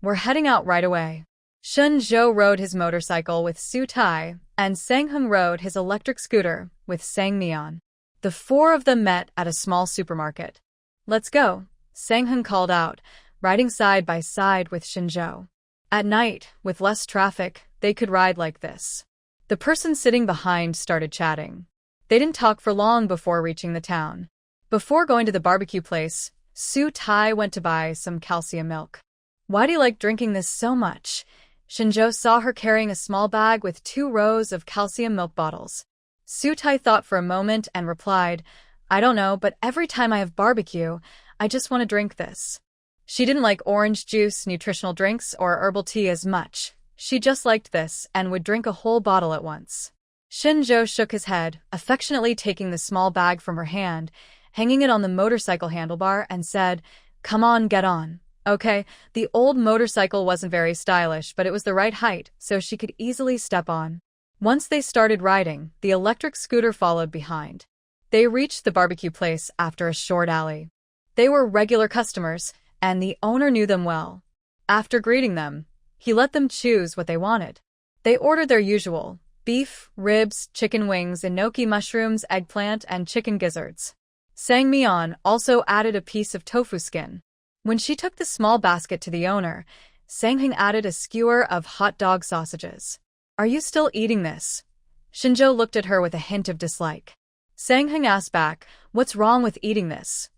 "We're heading out right away." Shen Zhou rode his motorcycle with Su Tai, and Sang Heng rode his electric scooter with Sang Meon. The four of them met at a small supermarket. "Let's go," Sang Heng called out, riding side by side with Shen Zhou. At night, with less traffic, they could ride like this. The person sitting behind started chatting. They didn't talk for long before reaching the town. Before going to the barbecue place, Su Tai went to buy some calcium milk. "Why do you like drinking this so much?" Shen Zhou saw her carrying a small bag with 2 rows of calcium milk bottles. Su Tai thought for a moment and replied, "I don't know, but every time I have barbecue, I just want to drink this." She didn't like orange juice, nutritional drinks, or herbal tea as much. She just liked this and would drink a whole bottle at once. Shen Zhou shook his head, affectionately taking the small bag from her hand, hanging it on the motorcycle handlebar, and said, "Come on, get on." Okay, the old motorcycle wasn't very stylish, but it was the right height, so she could easily step on. Once they started riding, the electric scooter followed behind. They reached the barbecue place after a short alley. They were regular customers, and the owner knew them well. After greeting them, he let them choose what they wanted. They ordered their usual: beef, ribs, chicken wings, enoki mushrooms, eggplant, and chicken gizzards. Sang Meon also added a piece of tofu skin. When she took the small basket to the owner, Sang Heng added a skewer of hot dog sausages. "Are you still eating this?" Shen Zhou looked at her with a hint of dislike. Sang Heng asked back, "What's wrong with eating this?"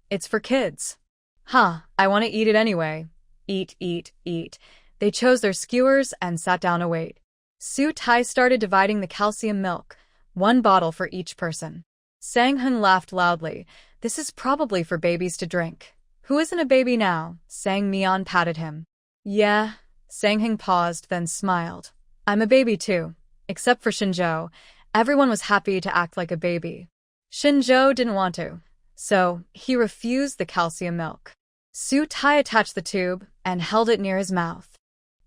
"It's for kids." "Huh, I want to eat it anyway." "Eat, eat, eat." They chose their skewers and sat down to wait. Su Tai started dividing the calcium milk, 1 bottle for each person. Sang Heng laughed loudly. "This is probably for babies to drink." "Who isn't a baby now?" Sang Meon patted him. "Yeah." Sang Heng paused, then smiled. "I'm a baby too." Except for Shen Zhou, everyone was happy to act like a baby. Shen Zhou didn't want to, so he refused the calcium milk. Su Tai attached the tube and held it near his mouth.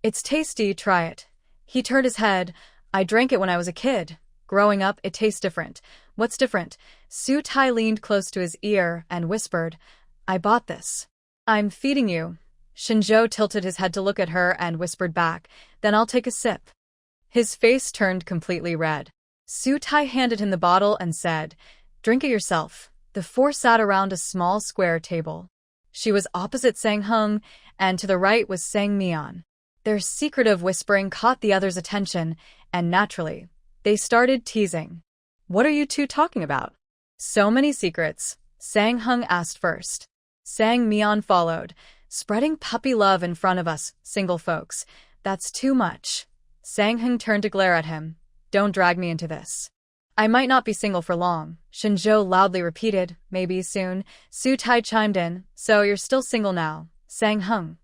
"It's tasty, try it." He turned his head. "I drank it when I was a kid. Growing up, it tastes different." "What's different?" Su Tai leaned close to his ear and whispered, "I bought this." "I'm feeding you." Shen Zhou tilted his head to look at her and whispered back, "Then I'll take a sip." His face turned completely red. Su Tai handed him the bottle and said, "Drink it yourself." The four sat around a small square table. She was opposite Sang Heng, and to the right was Sang Meon. Their secretive whispering caught the others' attention, and naturally, they started teasing. "What are you two talking about?" "So many secrets," Sang Heng asked first. Sang Meon followed. "Spreading puppy love in front of us, single folks. That's too much." Sang Heng turned to glare at him. "Don't drag me into this." "I might not be single for long," Shen Zhou loudly repeated. "Maybe soon." Su Tai chimed in. "So you're still single now." Sang Heng.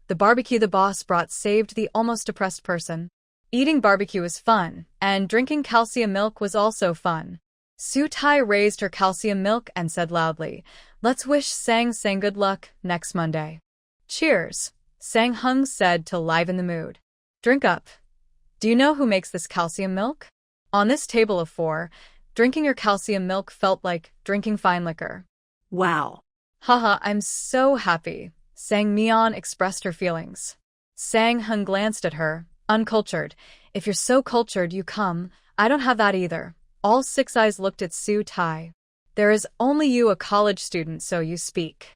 The barbecue the boss brought saved the almost depressed person. Eating barbecue was fun, and drinking calcium milk was also fun. Su Tai raised her calcium milk and said loudly, "Let's wish Sang good luck next Monday." "Cheers," Sang Heng said to liven the mood. "Drink up." "Do you know who makes this calcium milk?" On this table of 4, drinking your calcium milk felt like drinking fine liquor. Wow. "Haha, I'm so happy." Sang Meon expressed her feelings. Sang Heng glanced at her, uncultured. "If you're so cultured, you come." "I don't have that either." All 6 eyes looked at Su Tai. "There is only you, a college student, so you speak."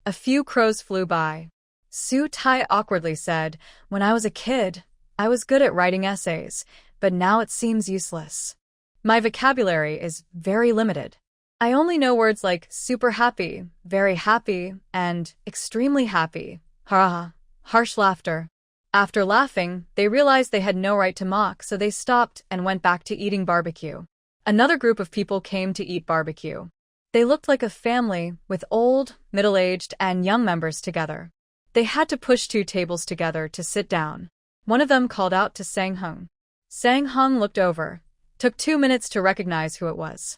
A few crows flew by. Su Tai awkwardly said, "When I was a kid, I was good at writing essays, but now it seems useless. My vocabulary is very limited." I only know words like super happy, very happy, and extremely happy. Ha! Harsh laughter. After laughing, they realized they had no right to mock, so they stopped and went back to eating barbecue. Another group of people came to eat barbecue. They looked like a family, with old, middle-aged, and young members together. They had to push 2 tables together to sit down. One of them called out to Sang Hung. Sang Hung looked over. Took 2 minutes to recognize who it was.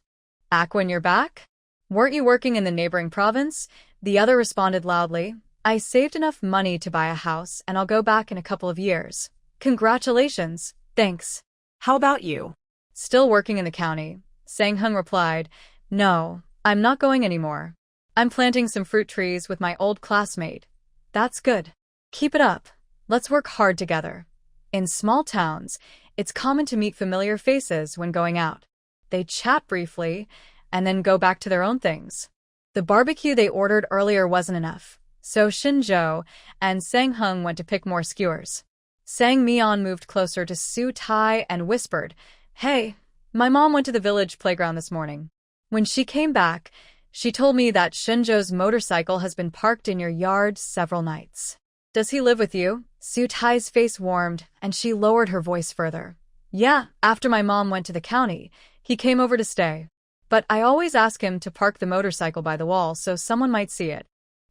When you're back? Weren't you working in the neighboring province? The other responded loudly. I saved enough money to buy a house, and I'll go back in a couple of years. Congratulations. Thanks. How about you? Still working in the county. Sang Hung replied, No, I'm not going anymore. I'm planting some fruit trees with my old classmate. That's good. Keep it up. Let's work hard together. In small towns, it's common to meet familiar faces when going out. They chat briefly, and then go back to their own things. The barbecue they ordered earlier wasn't enough, so Shen Zhou and Sang Hung went to pick more skewers. Sang Meon moved closer to Su Tai and whispered, Hey, my mom went to the village playground this morning. When she came back, she told me that Shen Zhou's motorcycle has been parked in your yard several nights. Does he live with you? Su Tai's face warmed, and she lowered her voice further. Yeah, after my mom went to the county, he came over to stay. But I always ask him to park the motorcycle by the wall so someone might see it.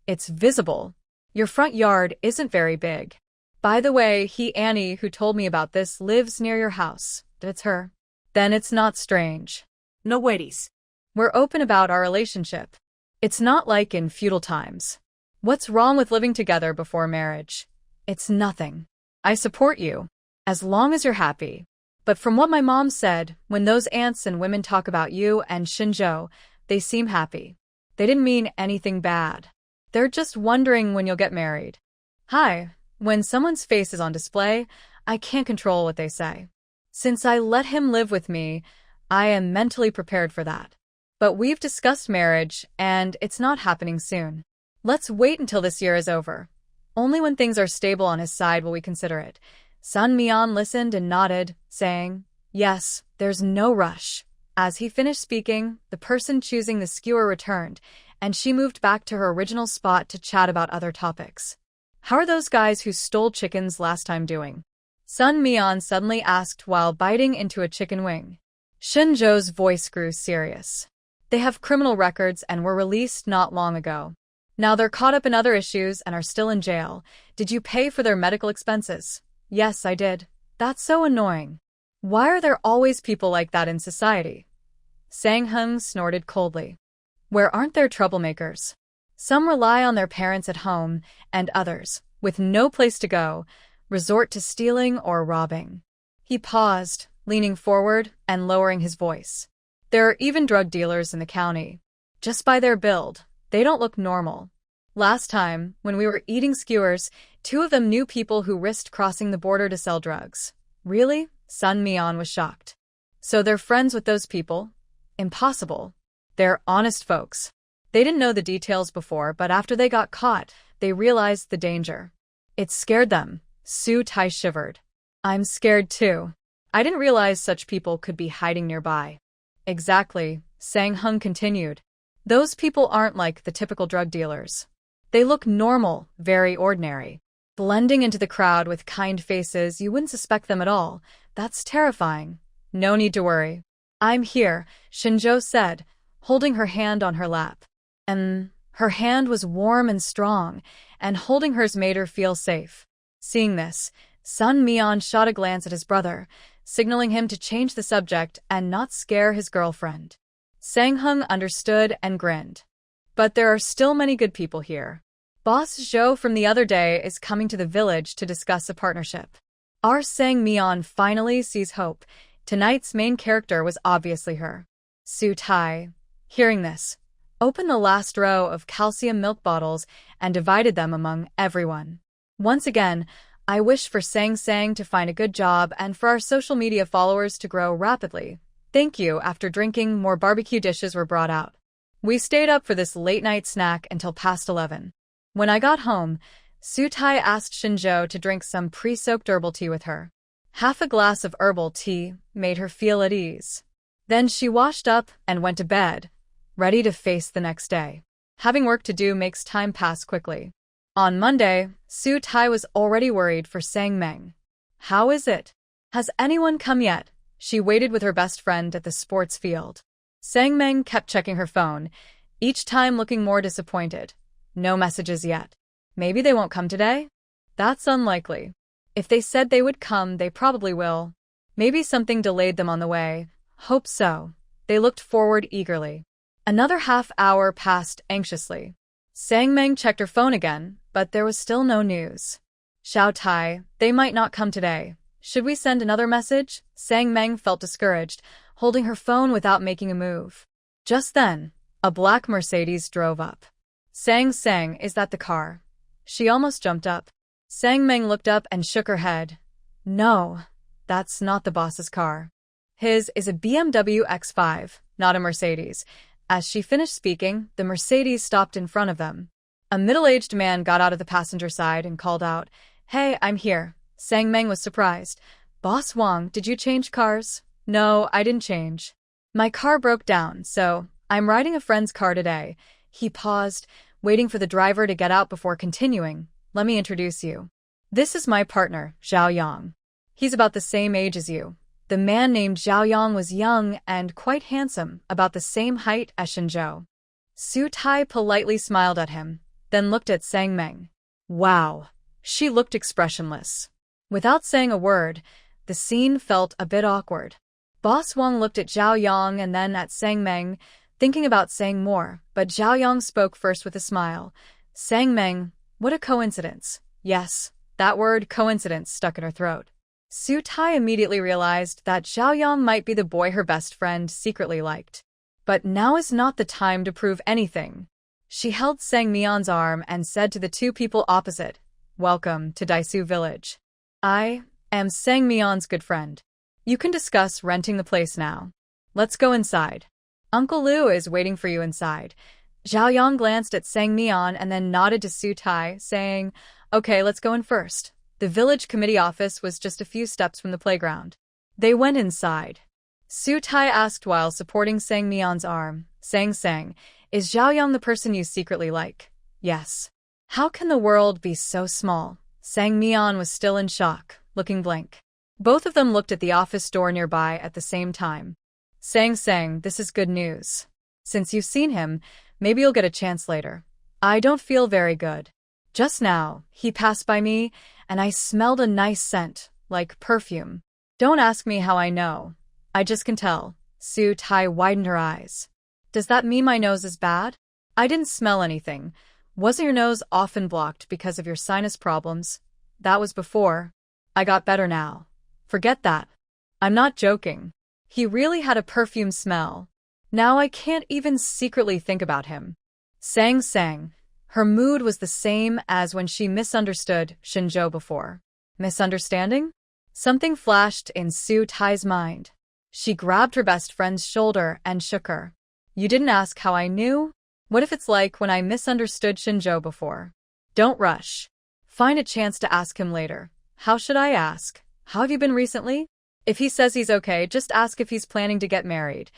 It's visible. Your front yard isn't very big. By the way, Annie, who told me about this, lives near your house. It's her. Then it's not strange. No waities. We're open about our relationship. It's not like in feudal times. What's wrong with living together before marriage? It's nothing. I support you. As long as you're happy. But from what my mom said, when those aunts and women talk about you and Shen Zhou, they seem happy. They didn't mean anything bad. They're just wondering when you'll get married. Hi, when someone's face is on display, I can't control what they say. Since I let him live with me, I am mentally prepared for that. But we've discussed marriage, and it's not happening soon. Let's wait until this year is over. Only when things are stable on his side will we consider it. Sun Meon listened and nodded, saying, Yes, there's no rush. As he finished speaking, the person choosing the skewer returned, and she moved back to her original spot to chat about other topics. How are those guys who stole chickens last time doing? Sun Meon suddenly asked while biting into a chicken wing. Shen Zhou's voice grew serious. They have criminal records and were released not long ago. Now they're caught up in other issues and are still in jail. Did you pay for their medical expenses? Yes, I did. That's so annoying. Why are there always people like that in society? Sang Hung snorted coldly. Where aren't there troublemakers? Some rely on their parents at home, and others, with no place to go, resort to stealing or robbing. He paused, leaning forward and lowering his voice. There are even drug dealers in the county. Just by their build, they don't look normal. Last time, when we were eating skewers, 2 of them knew people who risked crossing the border to sell drugs. Really? Sun Meon was shocked. So they're friends with those people? Impossible. They're honest folks. They didn't know the details before, but after they got caught, they realized the danger. It scared them. Su Tai shivered. I'm scared too. I didn't realize such people could be hiding nearby. Exactly, Sang Hung continued. Those people aren't like the typical drug dealers. They look normal, very ordinary. Blending into the crowd with kind faces, you wouldn't suspect them at all. That's terrifying. No need to worry. I'm here, Shen Zhou said, holding her hand on her lap. Her hand was warm and strong, and holding hers made her feel safe. Seeing this, Sun Meon shot a glance at his brother, signaling him to change the subject and not scare his girlfriend. Sang Hung understood and grinned. But there are still many good people here. Boss Zhou from the other day is coming to the village to discuss a partnership. Our Sang Meon finally sees hope. Tonight's main character was obviously her. Su Tai, hearing this, opened the last row of calcium milk bottles and divided them among everyone. Once again, I wish for Sang Sang to find a good job and for our social media followers to grow rapidly. Thank you. After drinking, more barbecue dishes were brought out. We stayed up for this late-night snack until past 11. When I got home, Su Tai asked Shen Zhou to drink some pre-soaked herbal tea with her. Half a glass of herbal tea made her feel at ease. Then she washed up and went to bed. ready to face the next day. Having work to do makes time pass quickly. On Monday, Su Tai was already worried for Sang Meng. How is it? Has anyone come yet? She waited with her best friend at the sports field. Sang Meng kept checking her phone, each time looking more disappointed. No messages yet. Maybe they won't come today? That's unlikely. If they said they would come, they probably will. Maybe something delayed them on the way. Hope so. They looked forward eagerly. Another half-hour passed anxiously. Sang Meng checked her phone again, but there was still no news. Xiao Tai, they might not come today. Should we send another message? Sang Meng felt discouraged, holding her phone without making a move. Just then, a black Mercedes drove up. Sang, is that the car? She almost jumped up. Sang Meng looked up and shook her head. No, that's not the boss's car. His is a BMW X5, not a Mercedes. As she finished speaking, the Mercedes stopped in front of them. A middle-aged man got out of the passenger side and called out, "Hey, I'm here." Sang Meng was surprised. "Boss Wang, did you change cars?" "No, I didn't change. My car broke down, so I'm riding a friend's car today." He paused, waiting for the driver to get out before continuing. "Let me introduce you. This is my partner, Zhao Yang. He's about the same age as you." The man named Zhao Yang was young and quite handsome, about the same height as Shen Zhou. Su Tai politely smiled at him, then looked at Sang Meng. Wow. She looked expressionless. Without saying a word, the scene felt a bit awkward. Boss Wang looked at Zhao Yang and then at Sang Meng, thinking about saying more, but Zhao Yang spoke first with a smile. "Sang Meng, what a coincidence." Yes, that word coincidence stuck in her throat. Su Tai immediately realized that Zhao Yang might be the boy her best friend secretly liked. But now is not the time to prove anything. She held Sang Meon's arm and said to the two people opposite, "Welcome to Daisu Village. I am Sang Meon's good friend. You can discuss renting the place now. Let's go inside. Uncle Lu is waiting for you inside." Zhao Yang glanced at Sang Meon and then nodded to Su Tai, saying, "Okay, let's go in first." The village committee office was just a few steps from the playground. They went inside. Su Tai asked while supporting Sang Meon's arm, Sang, is Zhao Yang the person you secretly like?" "Yes." "How can the world be so small?" Sang Meon was still in shock, looking blank. Both of them looked at the office door nearby at the same time. Sang, this is good news. Since you've seen him, maybe you'll get a chance later. I don't feel very good. Just now, he passed by me, and I smelled a nice scent, like perfume. Don't ask me how I know. I just can tell." Su Tai widened her eyes. "Does that mean my nose is bad?" "I didn't smell anything. Wasn't your nose often blocked because of your sinus problems?" "That was before. I got better now. Forget that. I'm not joking. He really had a perfume smell. Now I can't even secretly think about him." Sang. Her mood was the same as when she misunderstood Shen Zhou before. Misunderstanding? Something flashed in Su Tai's mind. She grabbed her best friend's shoulder and shook her. "You didn't ask how I knew? What if it's like when I misunderstood Shen Zhou before?" "Don't rush. Find a chance to ask him later." "How should I ask? How have you been recently?" "If he says he's okay, just ask if he's planning to get married."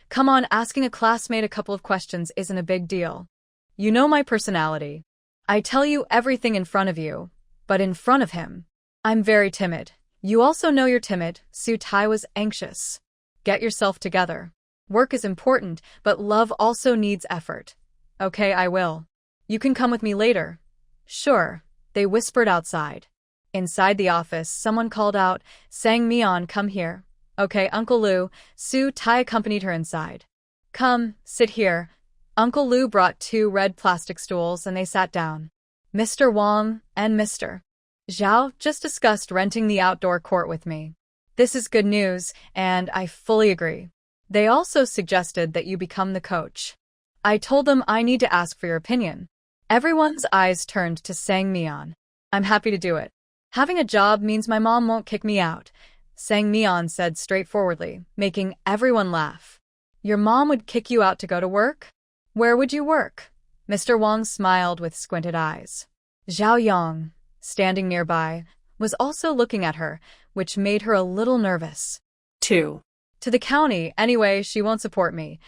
Come on, asking a classmate a couple of questions isn't a big deal. You know my personality. I tell you everything in front of you, but in front of him, I'm very timid. You also know you're timid." Su Tai was anxious. "Get yourself together. Work is important, but love also needs effort." "Okay, I will. You can come with me later." "Sure." They whispered outside. Inside the office, someone called out, "Sang Meon, come here." "Okay, Uncle Lu." Su Tai accompanied her inside. "Come, sit here." Uncle Lu brought 2 red plastic stools and they sat down. "Mr. Wang and Mr. Zhao just discussed renting the outdoor court with me. This is good news, and I fully agree. They also suggested that you become the coach. I told them I need to ask for your opinion." Everyone's eyes turned to Sang Meon. "I'm happy to do it. Having a job means my mom won't kick me out," Sang Meon said straightforwardly, making everyone laugh. "Your mom would kick you out to go to work? Where would you work?" Mr. Wang smiled with squinted eyes. Zhao Yang, standing nearby, was also looking at her, which made her a little nervous. 2. "To the county, anyway, she won't support me.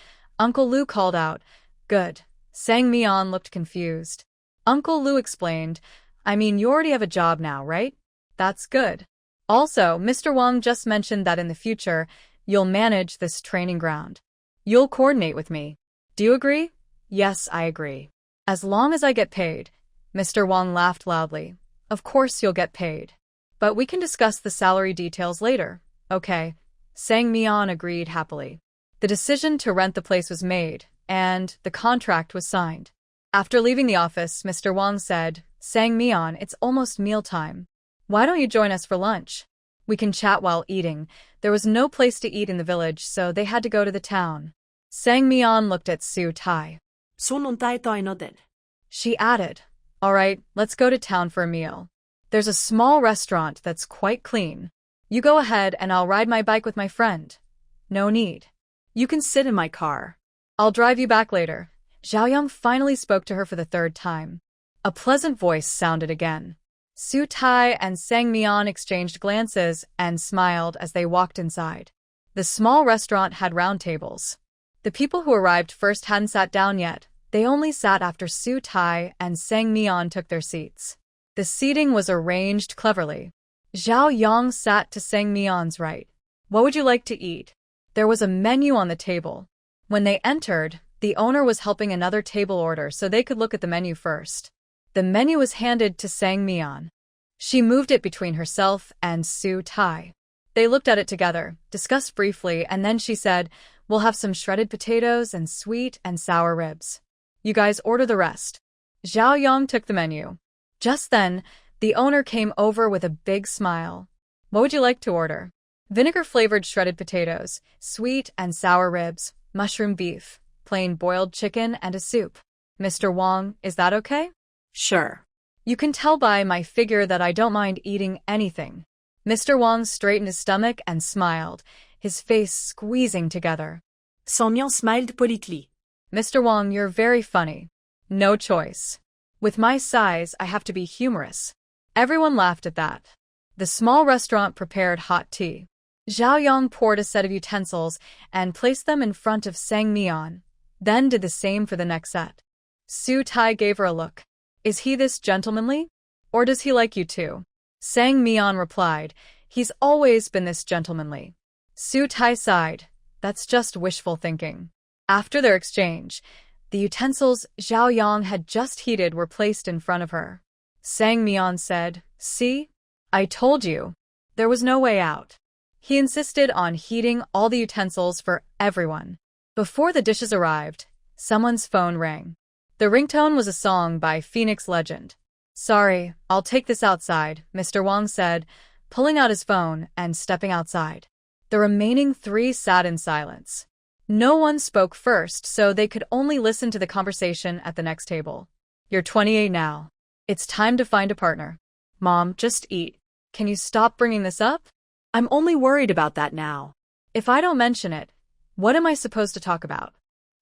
Uncle Lu called out. Good. Sang Meon looked confused. Uncle Lu explained, I mean, you already have a job now, right? That's good. Also, Mr. Wang just mentioned that in the future, you'll manage this training ground. You'll coordinate with me. Do you agree? Yes, I agree. As long as I get paid. Mr. Wang laughed loudly. Of course you'll get paid. But we can discuss the salary details later. Okay. Sang Meon agreed happily. The decision to rent the place was made, and the contract was signed. After leaving the office, Mr. Wang said, Sang Meon, it's almost mealtime. Why don't you join us for lunch? We can chat while eating. There was no place to eat in the village, so they had to go to the town. Sang Meon looked at Su Tai. She added, All right, let's go to town for a meal. There's a small restaurant that's quite clean. You go ahead and I'll ride my bike with my friend. No need. You can sit in my car. I'll drive you back later. Xiaoyang finally spoke to her for the third time. A pleasant voice sounded again. Su Tai and Sang Meon exchanged glances and smiled as they walked inside. The small restaurant had round tables. The people who arrived first hadn't sat down yet. They only sat after Su Tai and Sang Meon took their seats. The seating was arranged cleverly. Zhao Yang sat to Sang Meon's right. What would you like to eat? There was a menu on the table. When they entered, the owner was helping another table order so they could look at the menu first. The menu was handed to Sang Meon. She moved it between herself and Su Tai. They looked at it together, discussed briefly, and then she said, We'll have some shredded potatoes and sweet and sour ribs. You guys order the rest. Zhao Yang took the menu. Just then, the owner came over with a big smile. What would you like to order? Vinegar-flavored shredded potatoes, sweet and sour ribs, mushroom beef, plain boiled chicken, and a soup. Mr. Wang, is that okay? Sure. You can tell by my figure that I don't mind eating anything. Mr. Wang straightened his stomach and smiled, his face squeezing together. Sang smiled politely. Mr. Wang, you're very funny. No choice. With my size, I have to be humorous. Everyone laughed at that. The small restaurant prepared hot tea. Zhao Yang poured a set of utensils and placed them in front of Sang Meon, then did the same for the next set. Su Tai gave her a look. Is he this gentlemanly? Or does he like you too? Sang Meon replied, He's always been this gentlemanly. Su Tai sighed. That's just wishful thinking. After their exchange, the utensils Zhao Yang had just heated were placed in front of her. Sang Meon said, See? I told you. There was no way out. He insisted on heating all the utensils for everyone. Before the dishes arrived, someone's phone rang. The ringtone was a song by Phoenix Legend. Sorry, I'll take this outside, Mr. Wang said, pulling out his phone and stepping outside. The remaining three sat in silence. No one spoke first, so they could only listen to the conversation at the next table. You're 28 now. It's time to find a partner. Mom, just eat. Can you stop bringing this up? I'm only worried about that now. If I don't mention it, what am I supposed to talk about?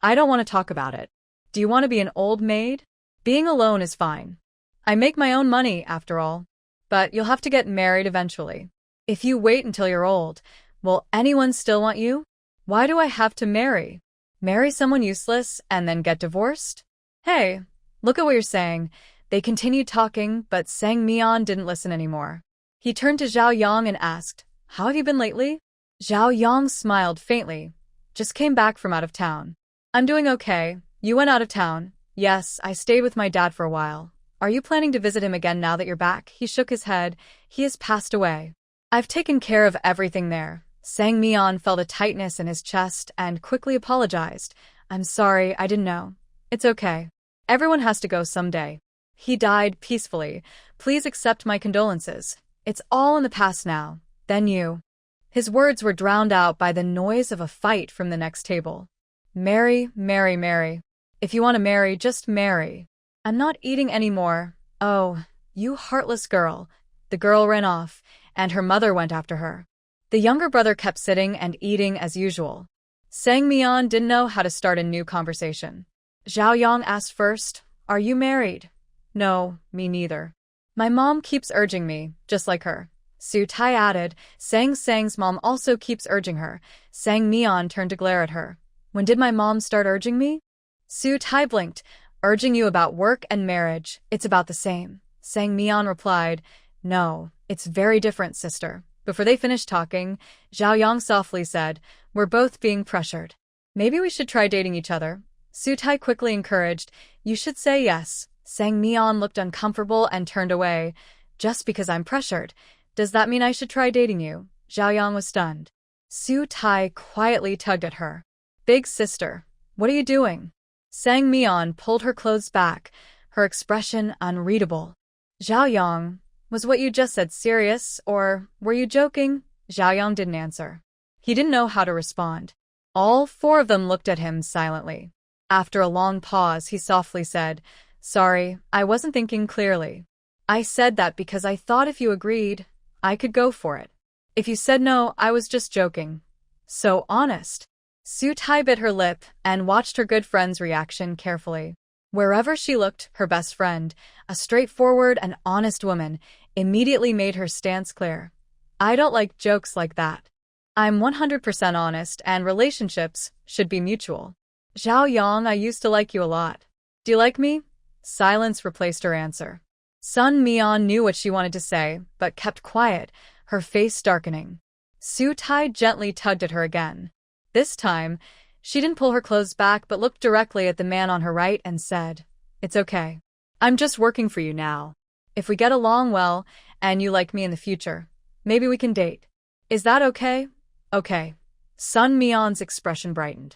I don't want to talk about it. Do you want to be an old maid? Being alone is fine. I make my own money, after all. But you'll have to get married eventually. If you wait until you're old, will anyone still want you? Why do I have to marry? Marry someone useless and then get divorced? Hey, look at what you're saying. They continued talking, but Sang Meon didn't listen anymore. He turned to Zhao Yang and asked, How have you been lately? Zhao Yang smiled faintly. Just came back from out of town. I'm doing okay. You went out of town. Yes, I stayed with my dad for a while. Are you planning to visit him again now that you're back? He shook his head. He has passed away. I've taken care of everything there. Sang Meon felt a tightness in his chest and quickly apologized. I'm sorry, I didn't know. It's okay. Everyone has to go someday. He died peacefully. Please accept my condolences. It's all in the past now. Then you. His words were drowned out by the noise of a fight from the next table. Marry, marry, marry. If you want to marry, just marry. I'm not eating anymore. Oh, you heartless girl. The girl ran off, and her mother went after her. The younger brother kept sitting and eating as usual. Sang Meon didn't know how to start a new conversation. Zhao Yang asked first, Are you married? No, me neither. My mom keeps urging me, just like her. Su Tai added, Sang's mom also keeps urging her. Sang Meon turned to glare at her. When did my mom start urging me? Su Tai blinked. Urging you about work and marriage. It's about the same. Sang Meon replied, no, it's very different, sister. Before they finished talking, Zhao Yang softly said, we're both being pressured. Maybe we should try dating each other. Su Tai quickly encouraged, you should say yes. Sang Meon looked uncomfortable and turned away. Just because I'm pressured. Does that mean I should try dating you? Zhao Yang was stunned. Su Tai quietly tugged at her. Big sister, what are you doing? Sang Meon pulled her clothes back, her expression unreadable. Zhao Yang, was what you just said serious, or were you joking? Zhao Yang didn't answer. He didn't know how to respond. All four of them looked at him silently. After a long pause, he softly said, sorry, I wasn't thinking clearly. I said that because I thought if you agreed, I could go for it. If you said no, I was just joking. So honest. Su Tai bit her lip and watched her good friend's reaction carefully. Wherever she looked, her best friend, a straightforward and honest woman, immediately made her stance clear. I don't like jokes like that. I'm 100% honest and relationships should be mutual. Zhao Yang, I used to like you a lot. Do you like me? Silence replaced her answer. Sun Meon knew what she wanted to say, but kept quiet, her face darkening. Su Tai gently tugged at her again. This time, she didn't pull her clothes back but looked directly at the man on her right and said, it's okay. I'm just working for you now. If we get along well, and you like me in the future, maybe we can date. Is that okay? Okay. Sun Meon's expression brightened.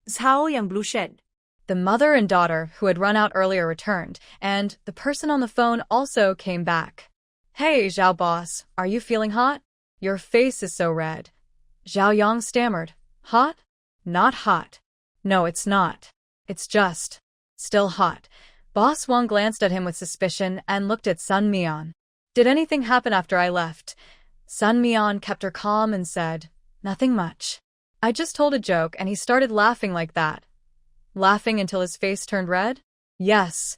Zhao Yang blushed. The mother and daughter who had run out earlier returned, and the person on the phone also came back. Hey, Zhao boss, are you feeling hot? Your face is so red. Zhao Yang stammered. Hot? Not hot. No, it's not. It's just still hot. Boss Wang glanced at him with suspicion and looked at Sun Meon. Did anything happen after I left? Sun Meon kept her calm and said, nothing much. I just told a joke and he started laughing like that. Laughing until his face turned red? Yes,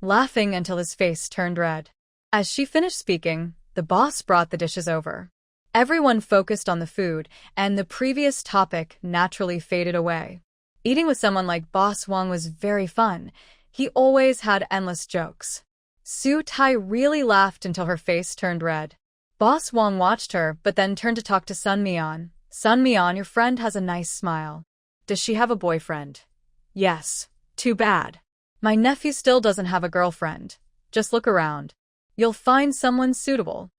laughing until his face turned red. As she finished speaking, the boss brought the dishes over. Everyone focused on the food, and the previous topic naturally faded away. Eating with someone like Boss Wang was very fun. He always had endless jokes. Su Tai really laughed until her face turned red. Boss Wang watched her, but then turned to talk to Sun Meon. Sun Meon, your friend has a nice smile. Does she have a boyfriend? Yes. Too bad. My nephew still doesn't have a girlfriend. Just look around. You'll find someone suitable.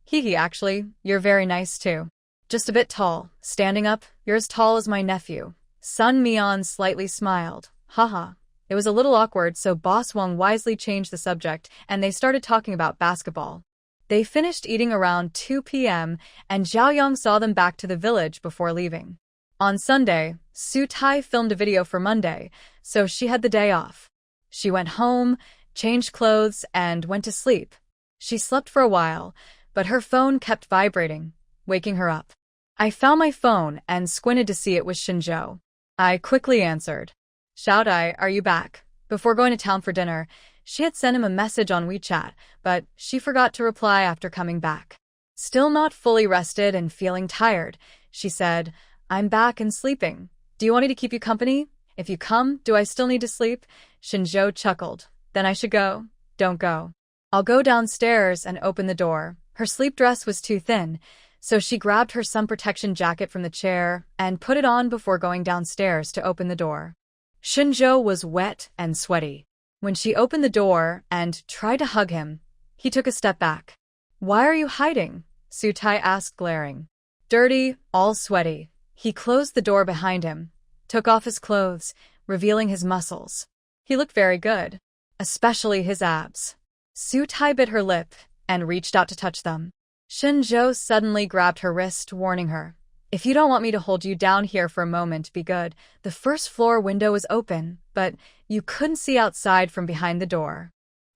Hee actually, you're very nice too. Just a bit tall. Standing up, you're as tall as my nephew. Sun Meon slightly smiled. Haha. It was a little awkward, so Boss Wang wisely changed the subject, and they started talking about basketball. They finished eating around 2 p.m., and Zhao Yang saw them back to the village before leaving. On Sunday, Su Tai filmed a video for Monday, so she had the day off. She went home, changed clothes, and went to sleep. She slept for a while, but her phone kept vibrating, waking her up. I found my phone and squinted to see it was Shen Zhou. I quickly answered. Xiaodai, are you back? Before going to town for dinner, she had sent him a message on WeChat, but she forgot to reply after coming back. Still not fully rested and feeling tired, she said, I'm back and sleeping. Do you want me to keep you company? If you come, do I still need to sleep? Shen Zhou chuckled. Then I should go. Don't go. I'll go downstairs and open the door. Her sleep dress was too thin, so she grabbed her sun protection jacket from the chair and put it on before going downstairs to open the door. Shen Zhou was wet and sweaty. When she opened the door and tried to hug him, he took a step back. Why are you hiding? Su Tai asked, glaring. Dirty, all sweaty. He closed the door behind him, took off his clothes, revealing his muscles. He looked very good, especially his abs. Su Tai bit her lip and reached out to touch them. Shen Zhou suddenly grabbed her wrist, warning her. If you don't want me to hold you down here for a moment, be good. The first floor window was open, but you couldn't see outside from behind the door.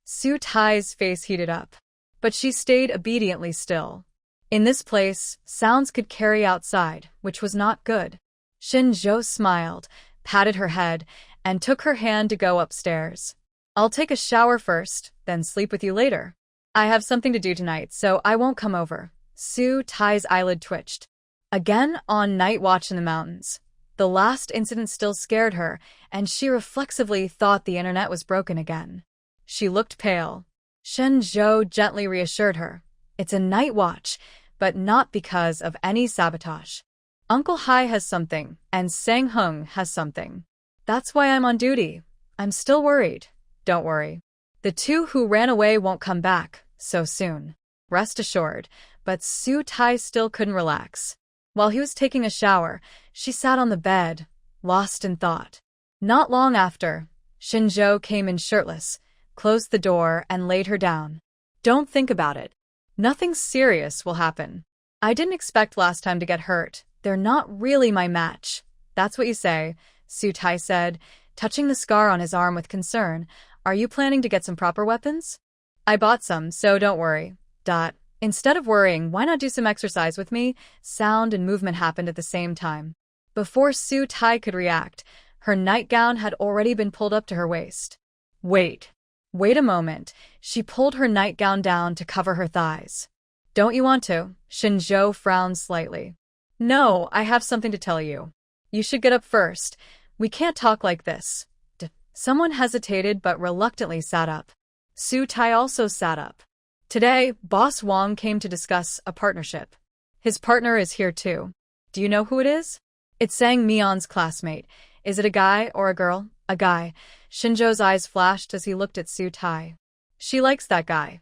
Su Tai's face heated up, but she stayed obediently still. In this place, sounds could carry outside, which was not good. Shen Zhou smiled, patted her head, and took her hand to go upstairs. I'll take a shower first, then sleep with you later. I have something to do tonight, so I won't come over. Su Tai's eyelid twitched. Again on night watch in the mountains. The last incident still scared her, and she reflexively thought the internet was broken again. She looked pale. Shen Zhou gently reassured her. It's a night watch, but not because of any sabotage. Uncle Hai has something, and Sang Hung has something. That's why I'm on duty. I'm still worried. Don't worry. The two who ran away won't come back so soon. Rest assured, but Su Tai still couldn't relax. While he was taking a shower, she sat on the bed, lost in thought. Not long after, Shen Zhou came in shirtless, closed the door, and laid her down. Don't think about it. Nothing serious will happen. I didn't expect last time to get hurt. They're not really my match. That's what you say, Su Tai said, touching the scar on his arm with concern. Are you planning to get some proper weapons? I bought some, so don't worry. Instead of worrying, why not do some exercise with me? Sound and movement happened at the same time. Before Su Tai could react, her nightgown had already been pulled up to her waist. Wait a moment. She pulled her nightgown down to cover her thighs. Don't you want to? Shen Zhou frowned slightly. No, I have something to tell you. You should get up first. We can't talk like this. Someone hesitated but reluctantly sat up. Su Tai also sat up. Today, Boss Wang came to discuss a partnership. His partner is here too. Do you know who it is? It's Sang Meon's classmate. Is it a guy or a girl? A guy. Shen Zhou's eyes flashed as he looked at Su Tai. She likes that guy.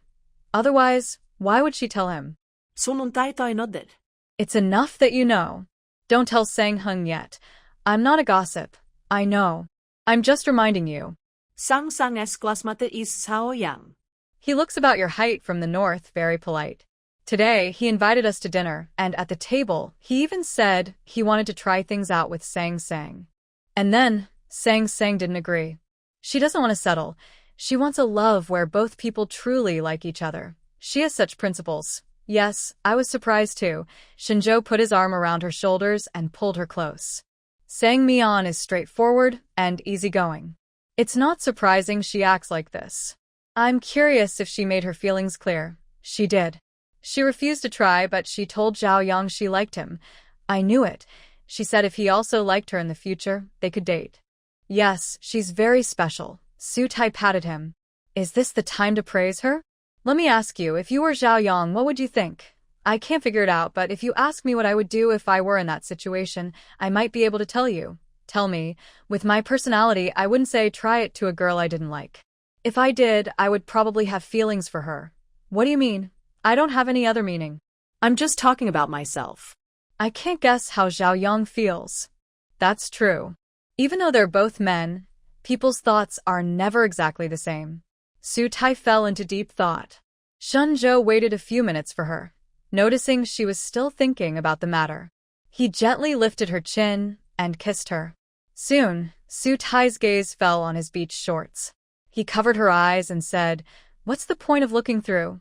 Otherwise, why would she tell him? Sununtay tayo nodded. It's enough that you know. Don't tell Sang Hung yet. I'm not a gossip. I know. I'm just reminding you. Sang-Sang's classmate is Sao Yang. He looks about your height from the north, very polite. Today, he invited us to dinner, and at the table, he even said he wanted to try things out with Sang Sang. And then, Sang Sang didn't agree. She doesn't want to settle. She wants a love where both people truly like each other. She has such principles. Yes, I was surprised too. Shen Zhou put his arm around her shoulders and pulled her close. Sang Meon is straightforward and easygoing. It's not surprising she acts like this. I'm curious if she made her feelings clear. She did. She refused to try, but she told Zhao Yang she liked him. I knew it. She said if he also liked her in the future, they could date. Yes, she's very special. Su Tai patted him. Is this the time to praise her? Let me ask you, if you were Zhao Yang, what would you think? I can't figure it out, but if you ask me what I would do if I were in that situation, I might be able to tell you. Tell me. With my personality, I wouldn't say try it to a girl I didn't like. If I did, I would probably have feelings for her. What do you mean? I don't have any other meaning. I'm just talking about myself. I can't guess how Zhao Yang feels. That's true. Even though they're both men, people's thoughts are never exactly the same. Su Tai fell into deep thought. Shen Zhou waited a few minutes for her, noticing she was still thinking about the matter. He gently lifted her chin and kissed her. Soon, Su Tai's gaze fell on his beach shorts. He covered her eyes and said, "What's the point of looking through?"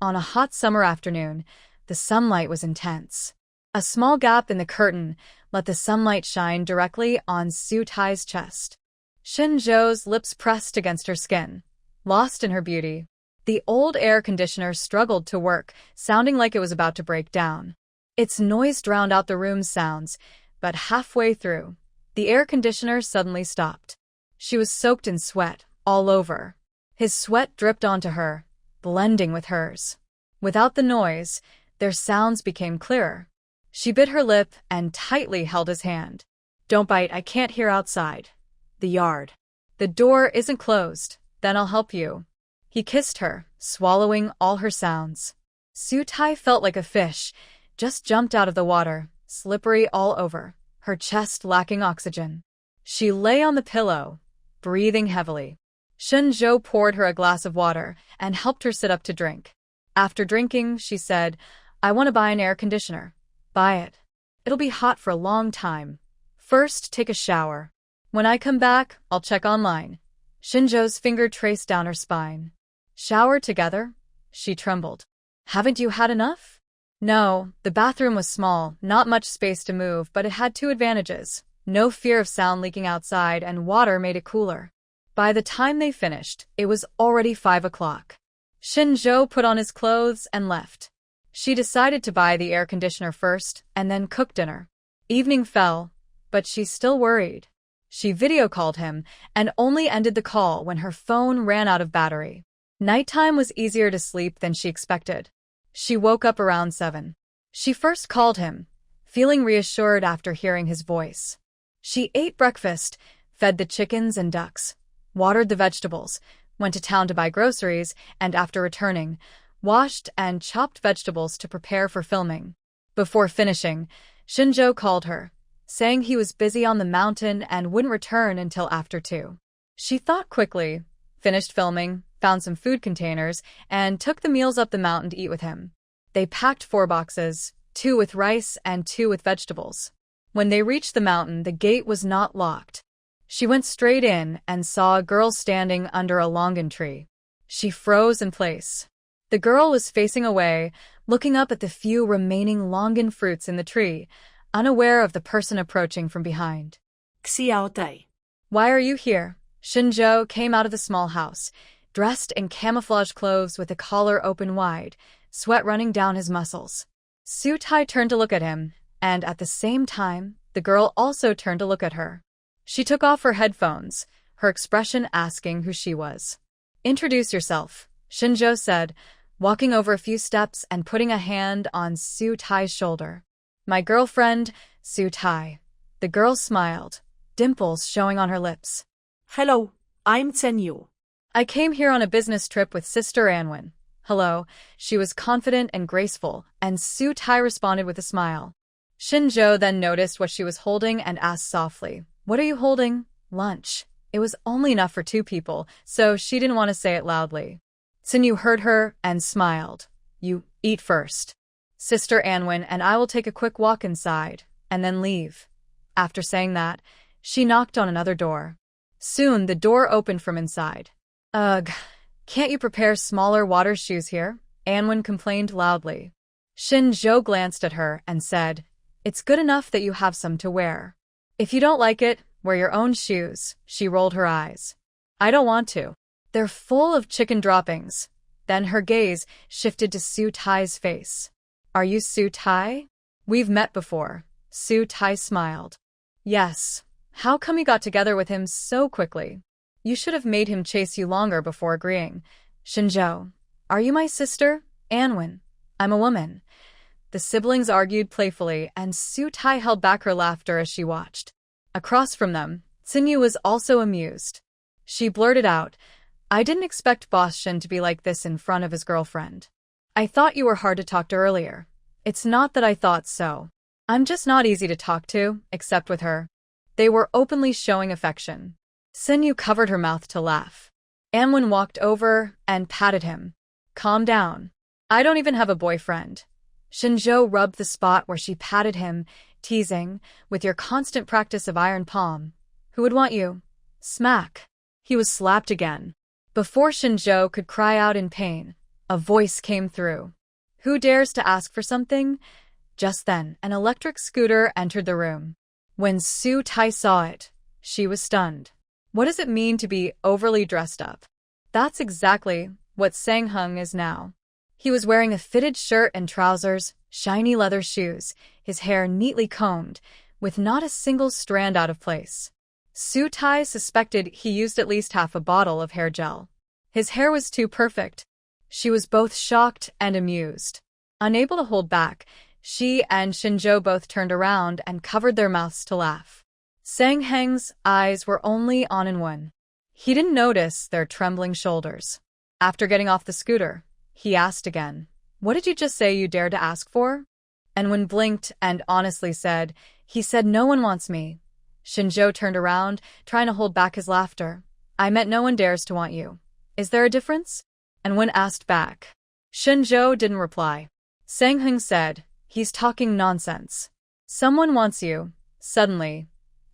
On a hot summer afternoon, the sunlight was intense. A small gap in the curtain let the sunlight shine directly on Su Tai's chest. Shen Zhou's lips pressed against her skin, lost in her beauty. The old air conditioner struggled to work, sounding like it was about to break down. Its noise drowned out the room's sounds, but halfway through, the air conditioner suddenly stopped. She was soaked in sweat, all over. His sweat dripped onto her, blending with hers. Without the noise, their sounds became clearer. She bit her lip and tightly held his hand. Don't bite, I can't hear outside. The yard. The door isn't closed, then I'll help you. He kissed her, swallowing all her sounds. Su Tai felt like a fish, just jumped out of the water, slippery all over, her chest lacking oxygen. She lay on the pillow, breathing heavily. Shen Zhou poured her a glass of water and helped her sit up to drink. After drinking, she said, I want to buy an air conditioner. Buy it. It'll be hot for a long time. First, take a shower. When I come back, I'll check online. Shen Zhou's finger traced down her spine. Shower together? She trembled. Haven't you had enough? No, the bathroom was small, not much space to move, but it had two advantages. No fear of sound leaking outside, and water made it cooler. By the time they finished, it was already 5 o'clock. Shen Zhou put on his clothes and left. She decided to buy the air conditioner first, and then cook dinner. Evening fell. but she still worried. She video called him and only ended the call when her phone ran out of battery. Nighttime was easier to sleep than she expected. She woke up around 7. She first called him, feeling reassured after hearing his voice. She ate breakfast, fed the chickens and ducks, watered the vegetables, went to town to buy groceries, and after returning, washed and chopped vegetables to prepare for filming. Before finishing, Shen Zhou called her, saying he was busy on the mountain and wouldn't return until after 2. She thought quickly, finished filming, found some food containers, and took the meals up the mountain to eat with him. They packed 4 boxes, 2 with rice and 2 with vegetables. When they reached the mountain, the gate was not locked. She went straight in and saw a girl standing under a longan tree. She froze in place. The girl was facing away, looking up at the few remaining longan fruits in the tree, unaware of the person approaching from behind. Xiaotai. Why are you here? Shen Zhou came out of the small house, dressed in camouflage clothes with the collar open wide, sweat running down his muscles. Su Tai turned to look at him, and at the same time, the girl also turned to look at her. She took off her headphones, her expression asking who she was. Introduce yourself, Shen Zhou said, walking over a few steps and putting a hand on Su Tai's shoulder. My girlfriend, Su Tai. The girl smiled, dimples showing on her lips. Hello, I'm Chen Zhou. I came here on a business trip with Sister Anwen. Hello. She was confident and graceful, and Su Tai responded with a smile. Shen Zhou then noticed what she was holding and asked softly, What are you holding? Lunch. It was only enough for 2 people, so she didn't want to say it loudly. Chen Yu heard her and smiled. You eat first. Sister Anwen and I will take a quick walk inside, and then leave. After saying that, she knocked on another door. Soon the door opened from inside. Ugh, can't you prepare smaller water shoes here? Anwen complained loudly. Shen Zhou glanced at her and said, It's good enough that you have some to wear. If you don't like it, wear your own shoes. She rolled her eyes. I don't want to. They're full of chicken droppings. Then her gaze shifted to Su Tai's face. Are you Su Tai? We've met before. Su Tai smiled. Yes. How come you got together with him so quickly? You should have made him chase you longer before agreeing. Shen Zhou, are you my sister? Anwen. I'm a woman. The siblings argued playfully, and Su Tai held back her laughter as she watched. Across from them, Xinyu was also amused. She blurted out, I didn't expect Boss Shen to be like this in front of his girlfriend. I thought you were hard to talk to earlier. It's not that I thought so. I'm just not easy to talk to, except with her. They were openly showing affection. Xinyu covered her mouth to laugh. Anwen walked over and patted him. Calm down. I don't even have a boyfriend. Shen Zhou rubbed the spot where she patted him, teasing, with your constant practice of iron palm. Who would want you? Smack. He was slapped again. Before Shen Zhou could cry out in pain, a voice came through. Who dares to ask for something? Just then, an electric scooter entered the room. When Su Tai saw it, she was stunned. What does it mean to be overly dressed up? That's exactly what Sang Hung is now. He was wearing a fitted shirt and trousers, shiny leather shoes, his hair neatly combed, with not a single strand out of place. Su Tai suspected he used at least half a bottle of hair gel. His hair was too perfect. She was both shocked and amused. Unable to hold back, she and Shen Zhou both turned around and covered their mouths to laugh. Sang Heng's eyes were only on Anwen. He didn't notice their trembling shoulders. After getting off the scooter, he asked again, What did you just say you dared to ask for? Anwen blinked and honestly said, He said no one wants me. Shen Zhou turned around, trying to hold back his laughter. I meant no one dares to want you. Is there a difference? Anwen asked back. Shen Zhou didn't reply. Sang Heng said, He's talking nonsense. Someone wants you. Suddenly,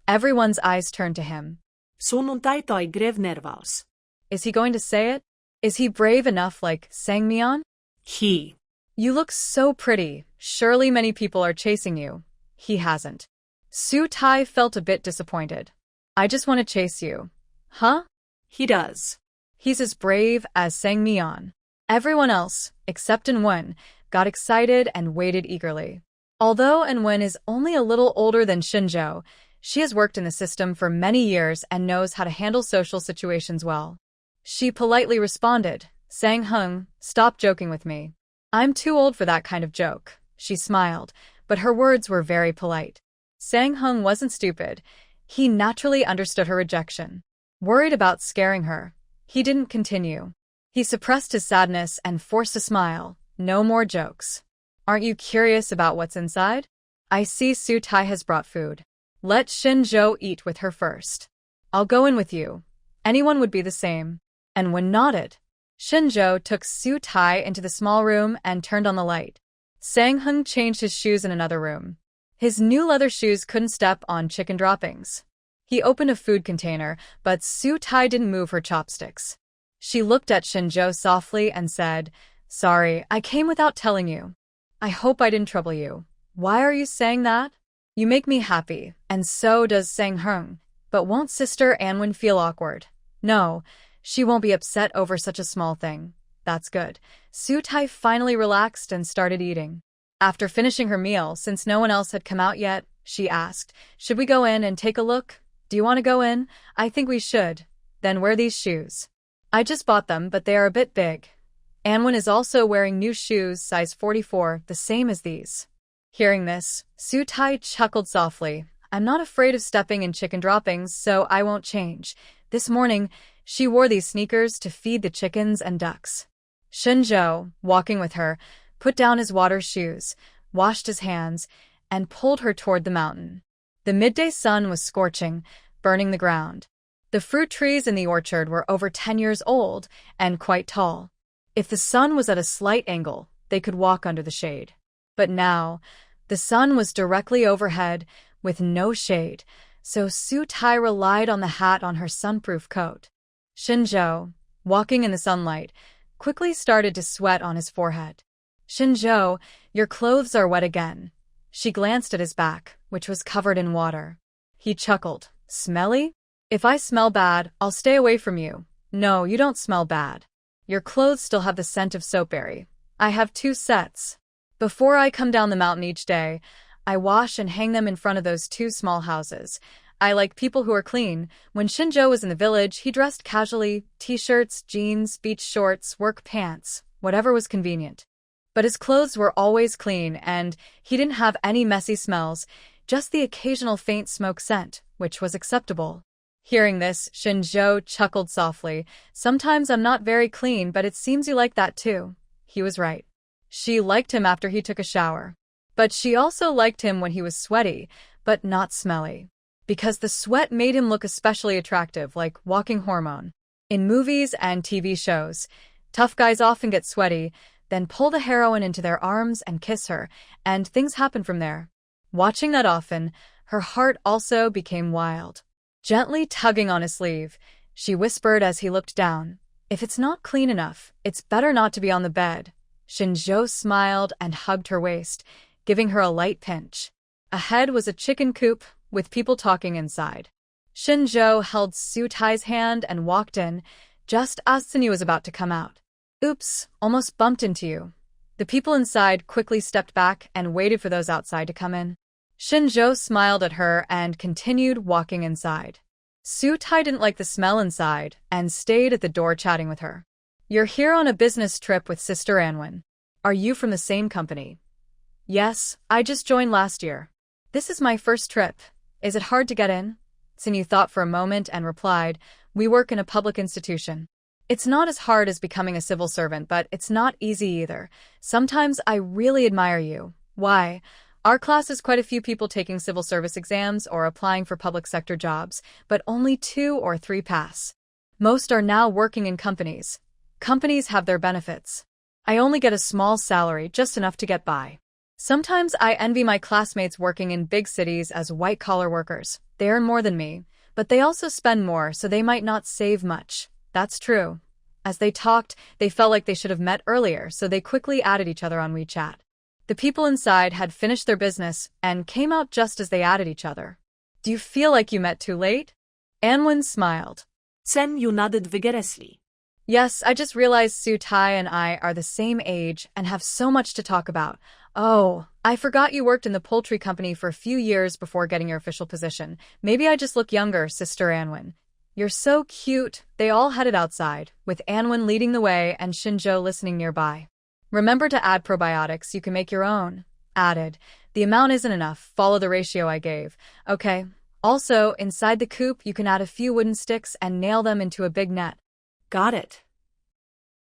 everyone's eyes turned to him. Sunnuntai toi grevnervaus. Is he going to say it? Is he brave enough like Sang Meon? He. You look so pretty. Surely many people are chasing you. He hasn't. Su Tai felt a bit disappointed. I just want to chase you. Huh? He does. He's as brave as Sang Meon. Everyone else, except Anwen, got excited and waited eagerly. Although Anwen is only a little older than Shen Zhou, She has worked in the system for many years and knows how to handle social situations well. She politely responded, "Sang-hung, stop joking with me. I'm too old for that kind of joke." She smiled, but her words were very polite. Sang-hung wasn't stupid. He naturally understood her rejection. Worried about scaring her, he didn't continue. He suppressed his sadness and forced a smile. "No more jokes. Aren't you curious about what's inside? I see Su Tai has brought food. Let Shen Zhou eat with her first. I'll go in with you. Anyone would be the same." And when nodded, Shen Zhou took Su Tai into the small room and turned on the light. Sang-hung changed his shoes in another room. His new leather shoes couldn't step on chicken droppings. He opened a food container, but Su Tai didn't move her chopsticks. She looked at Shen Zhou softly and said, "Sorry, I came without telling you. I hope I didn't trouble you." "Why are you saying that? You make me happy, and so does Sang-hung. But won't Sister Anwen feel awkward?" "No, she won't be upset over such a small thing." "That's good." Su Tai finally relaxed and started eating. After finishing her meal, since no one else had come out yet, she asked, "Should we go in and take a look?" "Do you want to go in?" "I think we should." "Then wear these shoes. I just bought them, but they are a bit big." Anwen is also wearing new shoes, size 44, the same as these. Hearing this, Su Tai chuckled softly. "I'm not afraid of stepping in chicken droppings, so I won't change." This morning, she wore these sneakers to feed the chickens and ducks. Shen Zhou, walking with her, put down his water shoes, washed his hands, and pulled her toward the mountain. The midday sun was scorching, burning the ground. The fruit trees in the orchard were over 10 years old and quite tall. If the sun was at a slight angle, they could walk under the shade. But now, the sun was directly overhead, with no shade, so Su Tai relied on the hat on her sunproof coat. Shen Zhou, walking in the sunlight, quickly started to sweat on his forehead. "Shen Zhou, your clothes are wet again." She glanced at his back, which was covered in water. He chuckled. "Smelly? If I smell bad, I'll stay away from you." "No, you don't smell bad. Your clothes still have the scent of soapberry. I have 2 sets. Before I come down the mountain each day, I wash and hang them in front of those 2 small houses. I like people who are clean." When Shen Zhou was in the village, he dressed casually, t-shirts, jeans, beach shorts, work pants, whatever was convenient. But his clothes were always clean, and he didn't have any messy smells, just the occasional faint smoke scent, which was acceptable. Hearing this, Shen Zhou chuckled softly. "Sometimes I'm not very clean, but it seems you like that too." He was right. She liked him after he took a shower. But she also liked him when he was sweaty, but not smelly. Because the sweat made him look especially attractive, like walking hormone. In movies and TV shows, tough guys often get sweaty, then pull the heroine into their arms and kiss her, and things happen from there. Watching that often, her heart also became wild. Gently tugging on his sleeve, she whispered as he looked down, "If it's not clean enough, it's better not to be on the bed." Shen Zhou smiled and hugged her waist, giving her a light pinch. Ahead was a chicken coop, with people talking inside. Shen Zhou held Su Tai's hand and walked in, just as Sunny was about to come out. "Oops, almost bumped into you." The people inside quickly stepped back and waited for those outside to come in. Shen Zhou smiled at her and continued walking inside. Su Tai didn't like the smell inside and stayed at the door chatting with her. "You're here on a business trip with Sister Anwen. Are you from the same company?" "Yes, I just joined last year." "This is my first trip. Is it hard to get in?" Sinyu thought for a moment and replied, "We work in a public institution. It's not as hard as becoming a civil servant, but it's not easy either. Sometimes I really admire you." "Why?" "Our class has quite a few people taking civil service exams or applying for public sector jobs, but only 2 or 3 pass. Most are now working in companies. Companies have their benefits. I only get a small salary, just enough to get by. Sometimes I envy my classmates working in big cities as white-collar workers. They earn more than me, but they also spend more, so they might not save much." "That's true." As they talked, they felt like they should have met earlier, so they quickly added each other on WeChat. The people inside had finished their business and came out just as they added each other. "Do you feel like you met too late?" Anwen smiled. Sen nodded vigorously. Yes, I just realized Su Tai and I are the same age and have so much to talk about. Oh, I forgot you worked in the poultry company for a few years before getting your official position. Maybe I just look younger, Sister Anwen. You're so cute. They all headed outside, with Anwen leading the way and Shen Zhou listening nearby. Remember to add probiotics, you can make your own. Added. The amount isn't enough, follow the ratio I gave. Okay. Also, inside the coop, you can add a few wooden sticks and nail them into a big net. Got it.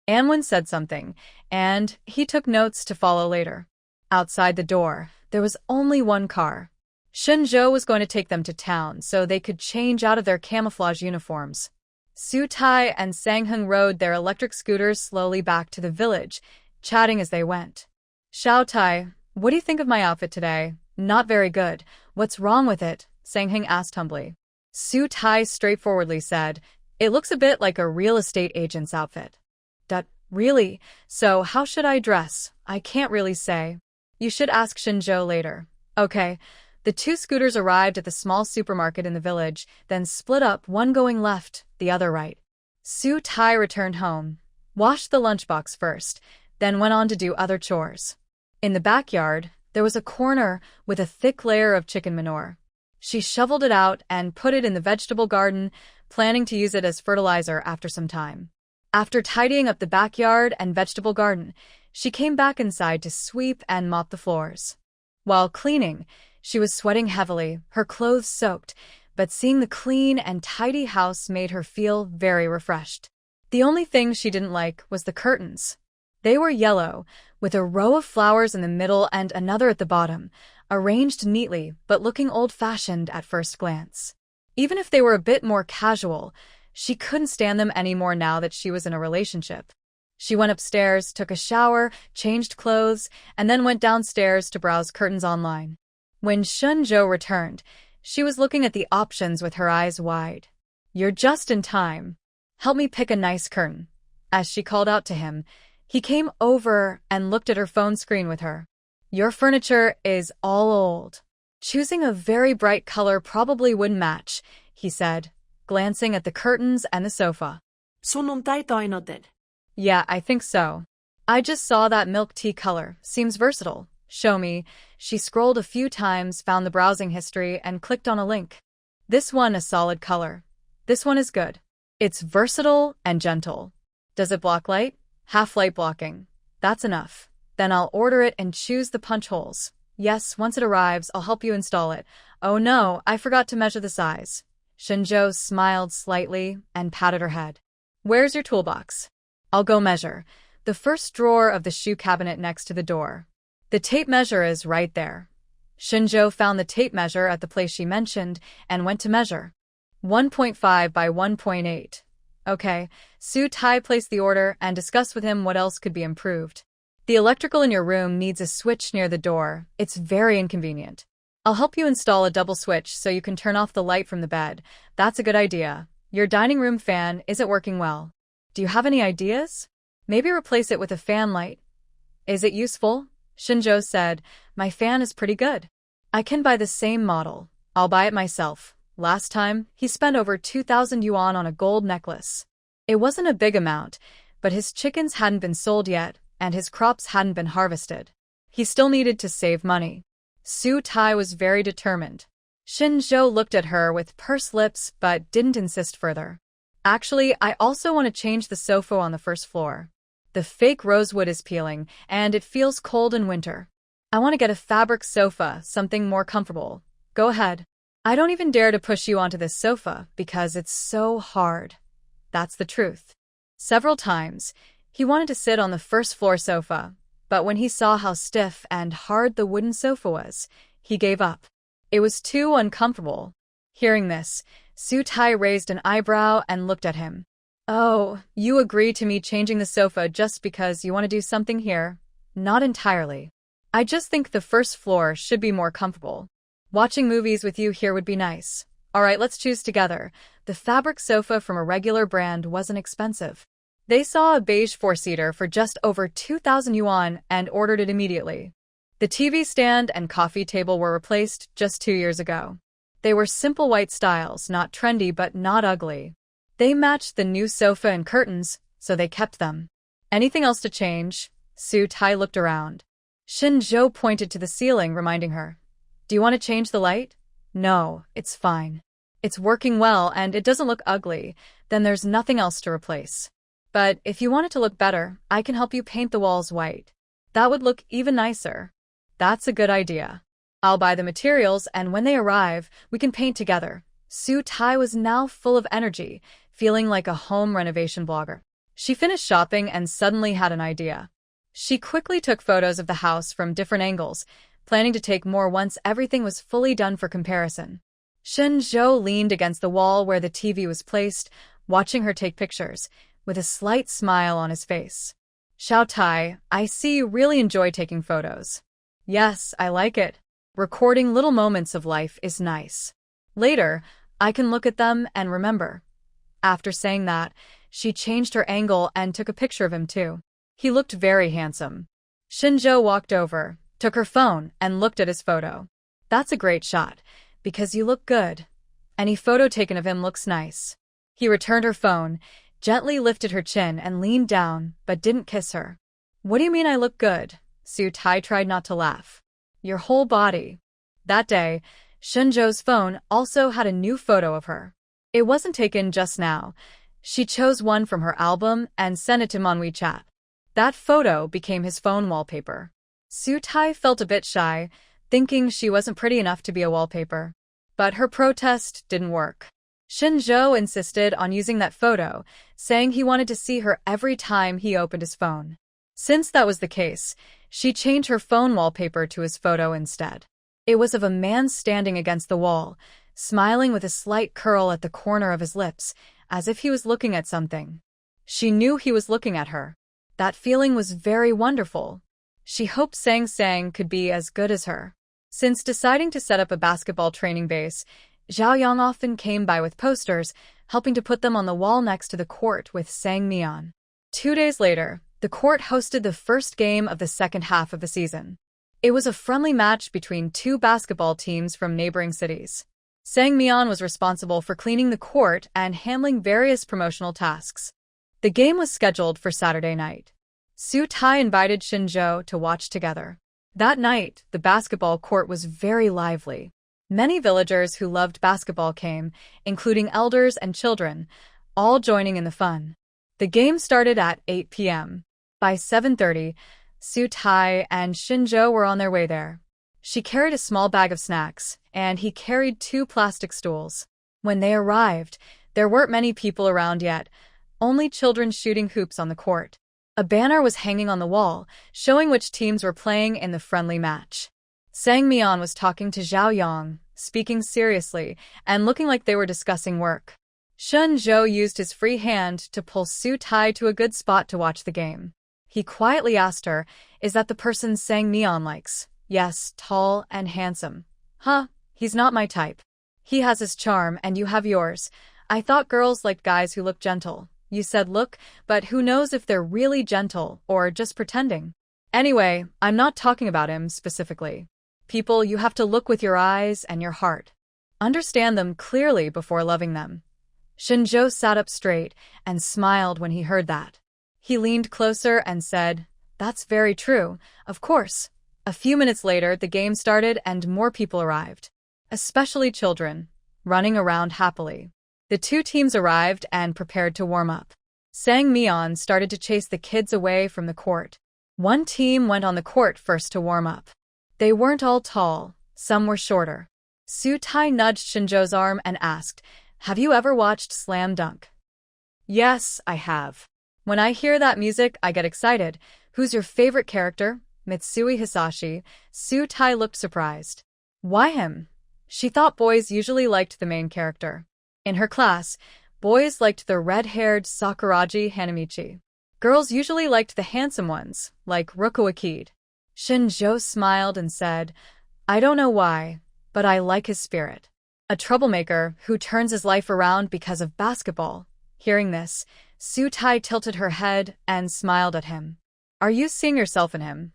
Anwen said something, and he took notes to follow later. Outside the door, there was only one car. Shen Zhou was going to take them to town so they could change out of their camouflage uniforms. Su Tai and Sangheng rode their electric scooters slowly back to the village, chatting as they went. Xiao Tai, what do you think of my outfit today? Not very good. What's wrong with it? Sangheng asked humbly. Su Tai straightforwardly said, it looks a bit like a real estate agent's outfit. Really? So how should I dress? I can't really say. You should ask Shen Zhou later. Okay. The two scooters arrived at the small supermarket in the village, then split up, one going left, the other right. Su Tai returned home, washed the lunchbox first, then went on to do other chores. In the backyard, there was a corner with a thick layer of chicken manure. She shoveled it out and put it in the vegetable garden, planning to use it as fertilizer after some time. After tidying up the backyard and vegetable garden, she came back inside to sweep and mop the floors. While cleaning, she was sweating heavily, her clothes soaked, but seeing the clean and tidy house made her feel very refreshed. The only thing she didn't like was the curtains. They were yellow, with a row of flowers in the middle and another at the bottom, arranged neatly but looking old-fashioned at first glance. Even if they were a bit more casual, she couldn't stand them anymore now that she was in a relationship. She went upstairs, took a shower, changed clothes, and then went downstairs to browse curtains online. When Shen Zhou returned, she was looking at the options with her eyes wide. You're just in time. Help me pick a nice curtain. As she called out to him, he came over and looked at her phone screen with her. Your furniture is all old. Choosing a very bright color probably wouldn't match, he said, glancing at the curtains and the sofa. Sunnuntai toinodel. Yeah, I think so. I just saw that milk tea color. Seems versatile. Show me. She scrolled a few times, found the browsing history, and clicked on a link. This one a solid color. This one is good. It's versatile and gentle. Does it block light? Half light blocking. That's enough. Then I'll order it and choose the punch holes. Yes, once it arrives, I'll help you install it. Oh no, I forgot to measure the size. Shen Zhou smiled slightly and patted her head. Where's your toolbox? I'll go measure. The first drawer of the shoe cabinet next to the door. The tape measure is right there. Shen Zhou found the tape measure at the place she mentioned and went to measure. 1.5 by 1.8. Okay, Su Tai placed the order and discussed with him what else could be improved. The electrical in your room needs a switch near the door. It's very inconvenient. I'll help you install a double switch so you can turn off the light from the bed. That's a good idea. Your dining room fan isn't working well. Do you have any ideas? Maybe replace it with a fan light. Is it useful? Shen Zhou said, my fan is pretty good. I can buy the same model. I'll buy it myself. Last time, he spent over 2,000 yuan on a gold necklace. It wasn't a big amount, but his chickens hadn't been sold yet, and his crops hadn't been harvested. He still needed to save money. Su Tai was very determined. Shen Zhou looked at her with pursed lips but didn't insist further. Actually, I also want to change the sofa on the first floor. The fake rosewood is peeling, and it feels cold in winter. I want to get a fabric sofa, something more comfortable. Go ahead. I don't even dare to push you onto this sofa because it's so hard. That's the truth. Several times, he wanted to sit on the first floor sofa, but when he saw how stiff and hard the wooden sofa was, he gave up. It was too uncomfortable. Hearing this, Su Tai raised an eyebrow and looked at him. Oh, you agree to me changing the sofa just because you want to do something here? Not entirely. I just think the first floor should be more comfortable. Watching movies with you here would be nice. Alright, let's choose together. The fabric sofa from a regular brand wasn't expensive. They saw a beige four-seater for just over 2,000 yuan and ordered it immediately. The TV stand and coffee table were replaced just 2 years ago. They were simple white styles, not trendy but not ugly. They matched the new sofa and curtains, so they kept them. Anything else to change? Su Tai looked around. Shen Zhou pointed to the ceiling, reminding her. Do you want to change the light? No, it's fine. It's working well and it doesn't look ugly, then there's nothing else to replace. But if you want it to look better, I can help you paint the walls white. That would look even nicer. That's a good idea. I'll buy the materials and when they arrive, we can paint together. Su Tai was now full of energy, feeling like a home renovation blogger. She finished shopping and suddenly had an idea. She quickly took photos of the house from different angles, planning to take more once everything was fully done for comparison. Shen Zhou leaned against the wall where the TV was placed, watching her take pictures, with a slight smile on his face. Xiao Tai, I see you really enjoy taking photos. Yes, I like it. Recording little moments of life is nice. Later, I can look at them and remember. After saying that, she changed her angle and took a picture of him too. He looked very handsome. Shen Zhou walked over, took her phone, and looked at his photo. That's a great shot, because you look good. Any photo taken of him looks nice. He returned her phone, gently lifted her chin and leaned down, but didn't kiss her. What do you mean I look good? Su Tai tried not to laugh. Your whole body. That day, Shen Zhou's phone also had a new photo of her. It wasn't taken just now. She chose one from her album and sent it to him on WeChat. That photo became his phone wallpaper. Su Tai felt a bit shy, thinking she wasn't pretty enough to be a wallpaper. But her protest didn't work. Shen Zhou insisted on using that photo, saying he wanted to see her every time he opened his phone. Since that was the case, she changed her phone wallpaper to his photo instead. It was of a man standing against the wall, smiling with a slight curl at the corner of his lips, as if he was looking at something. She knew he was looking at her. That feeling was very wonderful. She hoped Sang Sang could be as good as her. Since deciding to set up a basketball training base, Zhao Yang often came by with posters, helping to put them on the wall next to the court with Sang Meon. 2 days later, the court hosted the first game of the second half of the season. It was a friendly match between two basketball teams from neighboring cities. Sang Meon was responsible for cleaning the court and handling various promotional tasks. The game was scheduled for Saturday night. Su Tai invited Shen Zhou to watch together. That night, the basketball court was very lively. Many villagers who loved basketball came, including elders and children, all joining in the fun. The game started at 8 p.m. By 7:30, Su Tai and Shen Zhou were on their way there. She carried a small bag of snacks, and he carried 2 plastic stools. When they arrived, there weren't many people around yet, only children shooting hoops on the court. A banner was hanging on the wall, showing which teams were playing in the friendly match. Sang Meon was talking to Zhao Yang, speaking seriously, and looking like they were discussing work. Shen Zhou used his free hand to pull Su Tai to a good spot to watch the game. He quietly asked her, "Is that the person Sang Meon likes?" "Yes, tall and handsome." "Huh, he's not my type. He has his charm and you have yours. I thought girls liked guys who look gentle. You said look, but who knows if they're really gentle or just pretending. Anyway, I'm not talking about him specifically. People, you have to look with your eyes and your heart. Understand them clearly before loving them." Shen Zhou sat up straight and smiled when he heard that. He leaned closer and said, "That's very true, of course." A few minutes later, the game started and more people arrived, especially children, running around happily. The 2 teams arrived and prepared to warm up. Sang Meon started to chase the kids away from the court. One team went on the court first to warm up. They weren't all tall, some were shorter. Su Tai nudged Shen Zhou's arm and asked, "Have you ever watched Slam Dunk?" "Yes, I have. When I hear that music, I get excited. Who's your favorite character?" "Mitsui Hisashi." Su Tai looked surprised. "Why him?" She thought boys usually liked the main character. In her class, boys liked the red-haired Sakuragi Hanamichi. Girls usually liked the handsome ones, like Ruko Akid. Shen Zhou smiled and said, "I don't know why, but I like his spirit. A troublemaker who turns his life around because of basketball." Hearing this, Su Tai tilted her head and smiled at him. "Are you seeing yourself in him?"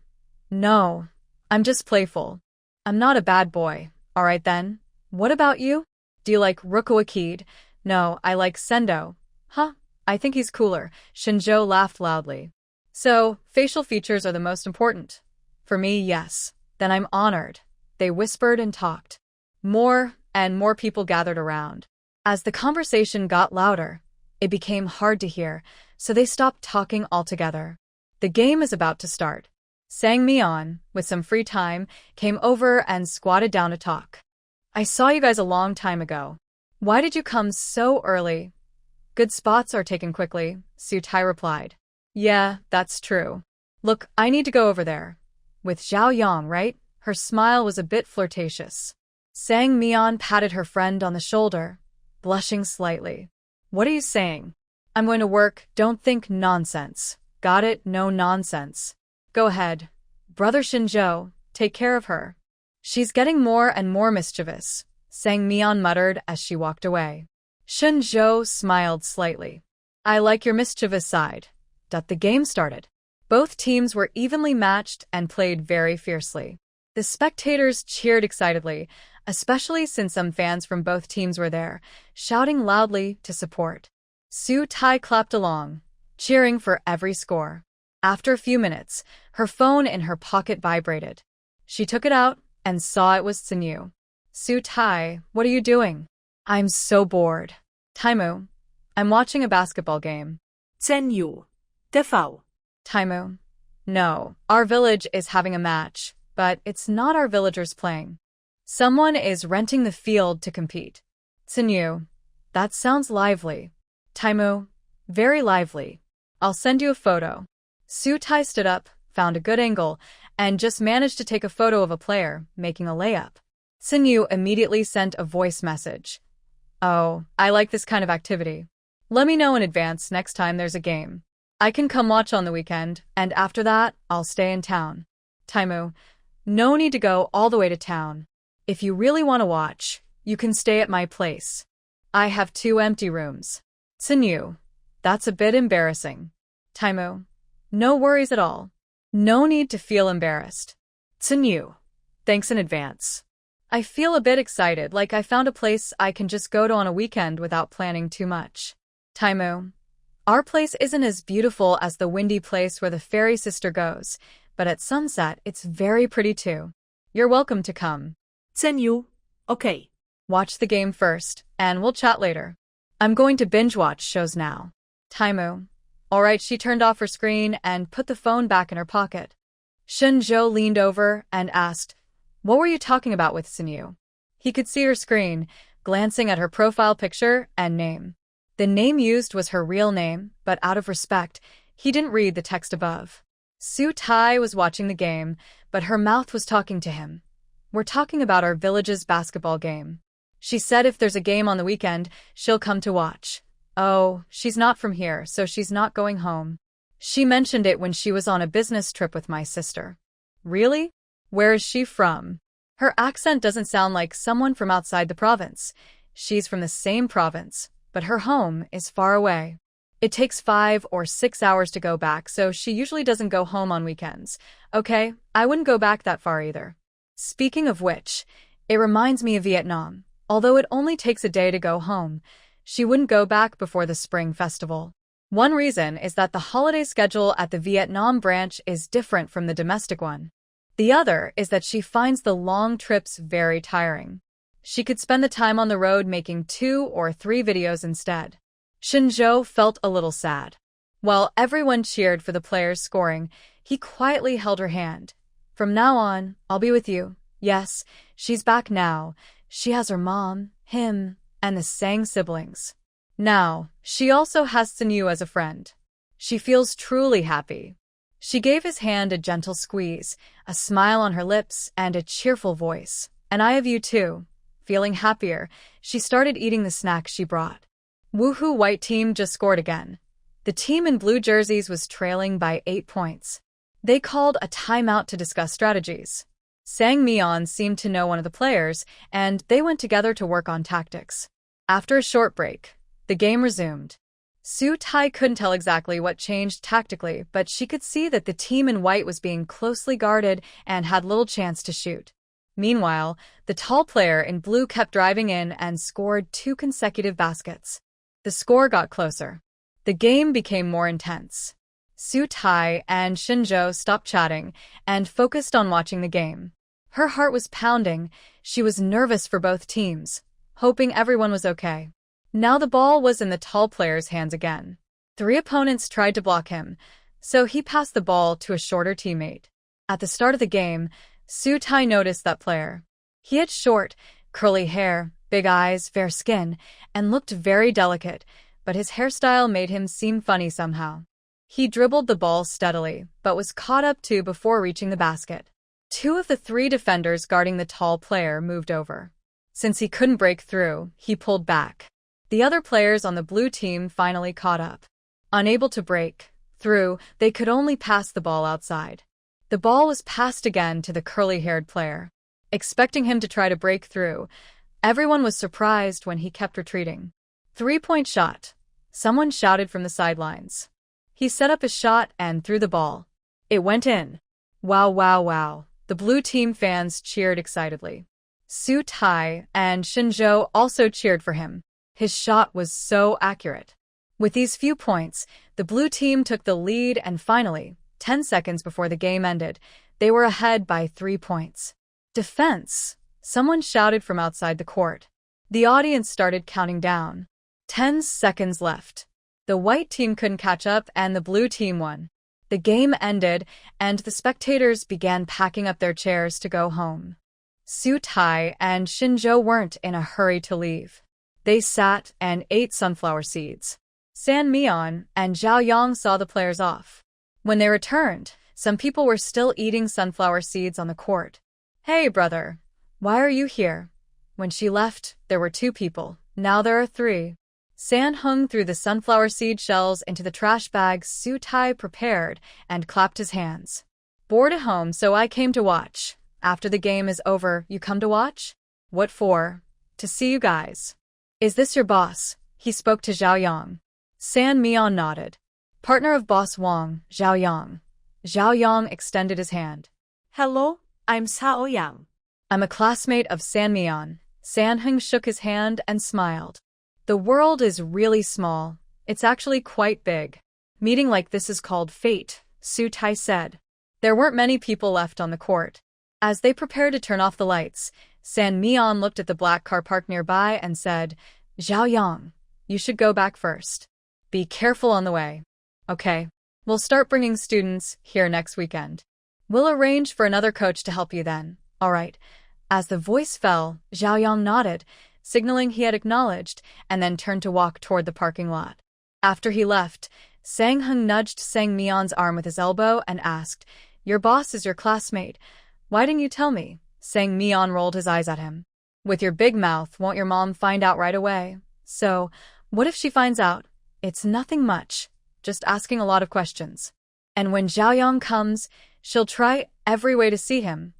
"No, I'm just playful. I'm not a bad boy." "All right then. What about you? Do you like Ruko Akid?" "No, I like Sendo." "Huh? I think he's cooler. Shen Zhou laughed loudly. So, facial features are the most important. For me, yes. Then I'm honored. They whispered and talked. More and more people gathered around. As the conversation got louder, it became hard to hear, so they stopped talking altogether. The game is about to start. Sang Meon, with some free time, came over and squatted down to talk. I saw you guys a long time ago. Why did you come so early? Good spots are taken quickly, Su Tai replied. Yeah, that's true. Look, I need to go over there. With Zhao Yang, right? Her smile was a bit flirtatious. Sang Meon patted her friend on the shoulder, blushing slightly. What are you saying? I'm going to work, don't think nonsense. Got it? No nonsense. Go ahead. Brother Shen Zhou, take care of her. She's getting more and more mischievous, Sang Meon muttered as she walked away. Shen Zhou smiled slightly. I like your mischievous side. The game started. Both teams were evenly matched and played very fiercely. The spectators cheered excitedly, especially since some fans from both teams were there, shouting loudly to support. Su Tai clapped along, cheering for every score. After a few minutes, her phone in her pocket vibrated. She took it out and saw it was Tsinyu. Su Tai, what are you doing? I'm so bored. Taimu, I'm watching a basketball game. Tsinyu. TV. Taimu, no, our village is having a match, but it's not our villagers playing. Someone is renting the field to compete. Tsinyu, that sounds lively. Taimu, very lively. I'll send you a photo. Su Tai stood up, found a good angle, and just managed to take a photo of a player making a layup. Tsinyu immediately sent a voice message. Oh, I like this kind of activity. Let me know in advance next time there's a game. I can come watch on the weekend, and after that, I'll stay in town. Taimu, no need to go all the way to town. If you really want to watch, you can stay at my place. I have 2 empty rooms. Tsinyu, that's a bit embarrassing. Taimu, no worries at all. No need to feel embarrassed. Tsinyu, thanks in advance. I feel a bit excited, like I found a place I can just go to on a weekend without planning too much. Taimu, our place isn't as beautiful as the windy place where the fairy sister goes, but at sunset it's very pretty too. You're welcome to come. Tsinyu, okay. Watch the game first, and we'll chat later. I'm going to binge watch shows now. Taimu, alright. She turned off her screen and put the phone back in her pocket. Shen Zhou leaned over and asked, what were you talking about with Tsinyu? He could see her screen, glancing at her profile picture and name. The name used was her real name, but out of respect, he didn't read the text above. Su Tai was watching the game, but her mouth was talking to him. We're talking about our village's basketball game. She said if there's a game on the weekend, she'll come to watch. Oh, she's not from here, so she's not going home. She mentioned it when she was on a business trip with my sister. Really? Where is she from? Her accent doesn't sound like someone from outside the province. She's from the same province, but her home is far away. It takes 5 or 6 hours to go back, so she usually doesn't go home on weekends. Okay, I wouldn't go back that far either. Speaking of which, it reminds me of Vietnam. Although it only takes a day to go home, she wouldn't go back before the Spring Festival. One reason is that the holiday schedule at the Vietnam branch is different from the domestic one. The other is that she finds the long trips very tiring. She could spend the time on the road making 2 or 3 videos instead. Shen Zhou felt a little sad. While everyone cheered for the players scoring, he quietly held her hand. From now on, I'll be with you. Yes, she's back now. She has her mom, him, and the Sang siblings. Now, she also has Tsinyu as a friend. She feels truly happy. She gave his hand a gentle squeeze, a smile on her lips, and a cheerful voice. And I have you too. Feeling happier, she started eating the snacks she brought. Woohoo! White team just scored again. The team in blue jerseys was trailing by 8 points. They called a timeout to discuss strategies. Sang Meon seemed to know one of the players, and they went together to work on tactics. After a short break, the game resumed. Su Tai couldn't tell exactly what changed tactically, but she could see that the team in white was being closely guarded and had little chance to shoot. Meanwhile, the tall player in blue kept driving in and scored 2 consecutive baskets. The score got closer. The game became more intense. Su Tai and Shen Zhou stopped chatting and focused on watching the game. Her heart was pounding. She was nervous for both teams, hoping everyone was okay. Now the ball was in the tall player's hands again. 3 opponents tried to block him, so he passed the ball to a shorter teammate. At the start of the game, Su Tai noticed that player. He had short, curly hair, big eyes, fair skin, and looked very delicate, but his hairstyle made him seem funny somehow. He dribbled the ball steadily, but was caught up too before reaching the basket. 2 of the 3 defenders guarding the tall player moved over. Since he couldn't break through, he pulled back. The other players on the blue team finally caught up. Unable to break through, they could only pass the ball outside. The ball was passed again to the curly-haired player. Expecting him to try to break through, everyone was surprised when he kept retreating. 3-point shot. Someone shouted from the sidelines. He set up his shot and threw the ball. It went in. Wow, wow, wow. The blue team fans cheered excitedly. Su Tai and Shen Zhou also cheered for him. His shot was so accurate. With these few points, the blue team took the lead and finally, 10 seconds before the game ended, they were ahead by 3 points. Defense! Someone shouted from outside the court. The audience started counting down. 10 seconds left. The white team couldn't catch up and the blue team won. The game ended and the spectators began packing up their chairs to go home. Su Tai and Shen Zhou weren't in a hurry to leave. They sat and ate sunflower seeds. Meon and Zhao Yang saw the players off. When they returned, some people were still eating sunflower seeds on the court. Hey, brother, why are you here? When she left, there were 2 people. Now there are 3. San Hung threw the sunflower seed shells into the trash bag Su Tai prepared and clapped his hands. Bored at home, so I came to watch. After the game is over, you come to watch? What for? To see you guys. Is this your boss? He spoke to Zhao Yang. Meon nodded. Partner of Boss Wang, Zhao Yang. Zhao Yang extended his hand. Hello, I'm Sao Yang. I'm a classmate of Meon. San Hung shook his hand and smiled. The world is really small. It's actually quite big. Meeting like this is called fate, Su Tai said. There weren't many people left on the court. As they prepared to turn off the lights, Meon looked at the black car parked nearby and said, Zhao Yang, you should go back first. Be careful on the way. Okay, we'll start bringing students here next weekend. We'll arrange for another coach to help you then. All right. As the voice fell, Zhao Yang nodded, signaling he had acknowledged, and then turned to walk toward the parking lot. After he left, Sang Hung nudged Sang Meon's arm with his elbow and asked, Your boss is your classmate. Why didn't you tell me? Sang Meon rolled his eyes at him. With your big mouth, won't your mom find out right away? So, what if she finds out? It's nothing much, just asking a lot of questions. And when Zhao Yang comes, she'll try every way to see him.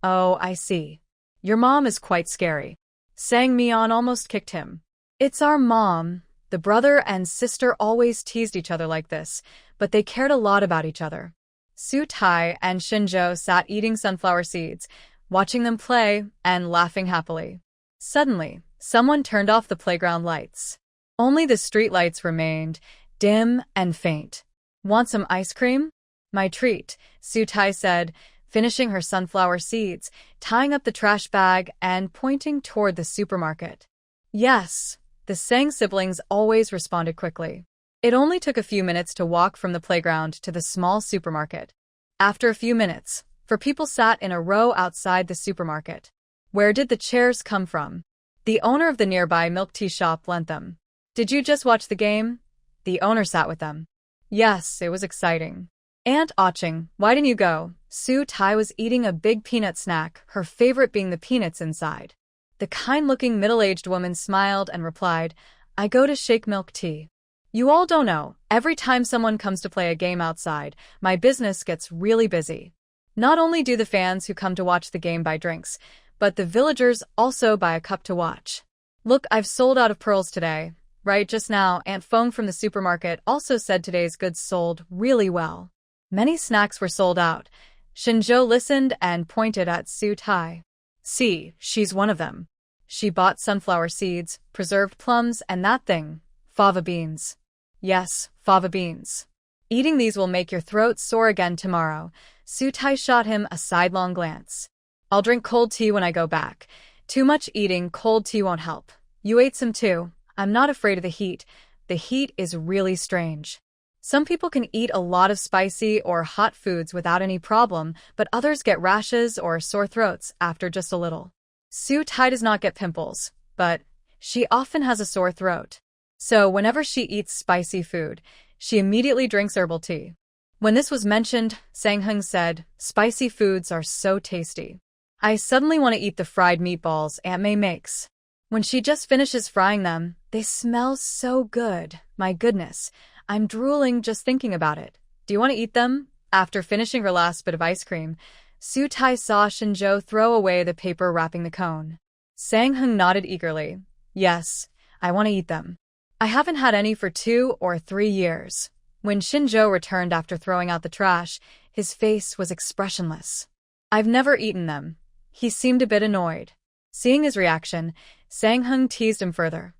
Oh, I see. Your mom is quite scary. Sang Meon almost kicked him. It's our mom. The brother and sister always teased each other like this, but they cared a lot about each other. Su Tai and Shen Zhou sat eating sunflower seeds, watching them play and laughing happily. Suddenly, someone turned off the playground lights. Only the street lights remained, dim and faint. Want some ice cream? My treat, Su Tai said, finishing her sunflower seeds, tying up the trash bag and pointing toward the supermarket. Yes, the Sang siblings always responded quickly. It only took a few minutes to walk from the playground to the small supermarket. After a few minutes, 4 people sat in a row outside the supermarket. Where did the chairs come from? The owner of the nearby milk tea shop lent them. Did you just watch the game? The owner sat with them. Yes, it was exciting. Aunt Aching, why didn't you go? Su Tai was eating a big peanut snack, her favorite being the peanuts inside. The kind-looking middle-aged woman smiled and replied, I go to shake milk tea. You all don't know, every time someone comes to play a game outside, my business gets really busy. Not only do the fans who come to watch the game buy drinks, but the villagers also buy a cup to watch. Look, I've sold out of pearls today. Right just now, Aunt Feng from the supermarket also said today's goods sold really well. Many snacks were sold out. Shen Zhou listened and pointed at Su Tai. See, she's one of them. She bought sunflower seeds, preserved plums, and that thing, fava beans. Yes, fava beans. Eating these will make your throat sore again tomorrow. Sutai shot him a sidelong glance. I'll drink cold tea when I go back. Too much eating cold tea won't help. You ate some too. I'm not afraid of the heat. The heat is really strange. Some people can eat a lot of spicy or hot foods without any problem, but others get rashes or sore throats after just a little. Sutai does not get pimples, but she often has a sore throat. So whenever she eats spicy food, she immediately drinks herbal tea. When this was mentioned, Sang Hung said, "Spicy foods are so tasty. I suddenly want to eat the fried meatballs Aunt May makes. When she just finishes frying them, they smell so good. My goodness, I'm drooling just thinking about it. Do you want to eat them?" After finishing her last bit of ice cream, Sutai saw Shen Zhou throw away the paper wrapping the cone. Sang Hung nodded eagerly. "Yes, I want to eat them. I haven't had any for 2 or 3 years." When Shen Zhou returned after throwing out the trash, his face was expressionless. "I've never eaten them." He seemed a bit annoyed. Seeing his reaction, Sang Hung teased him further.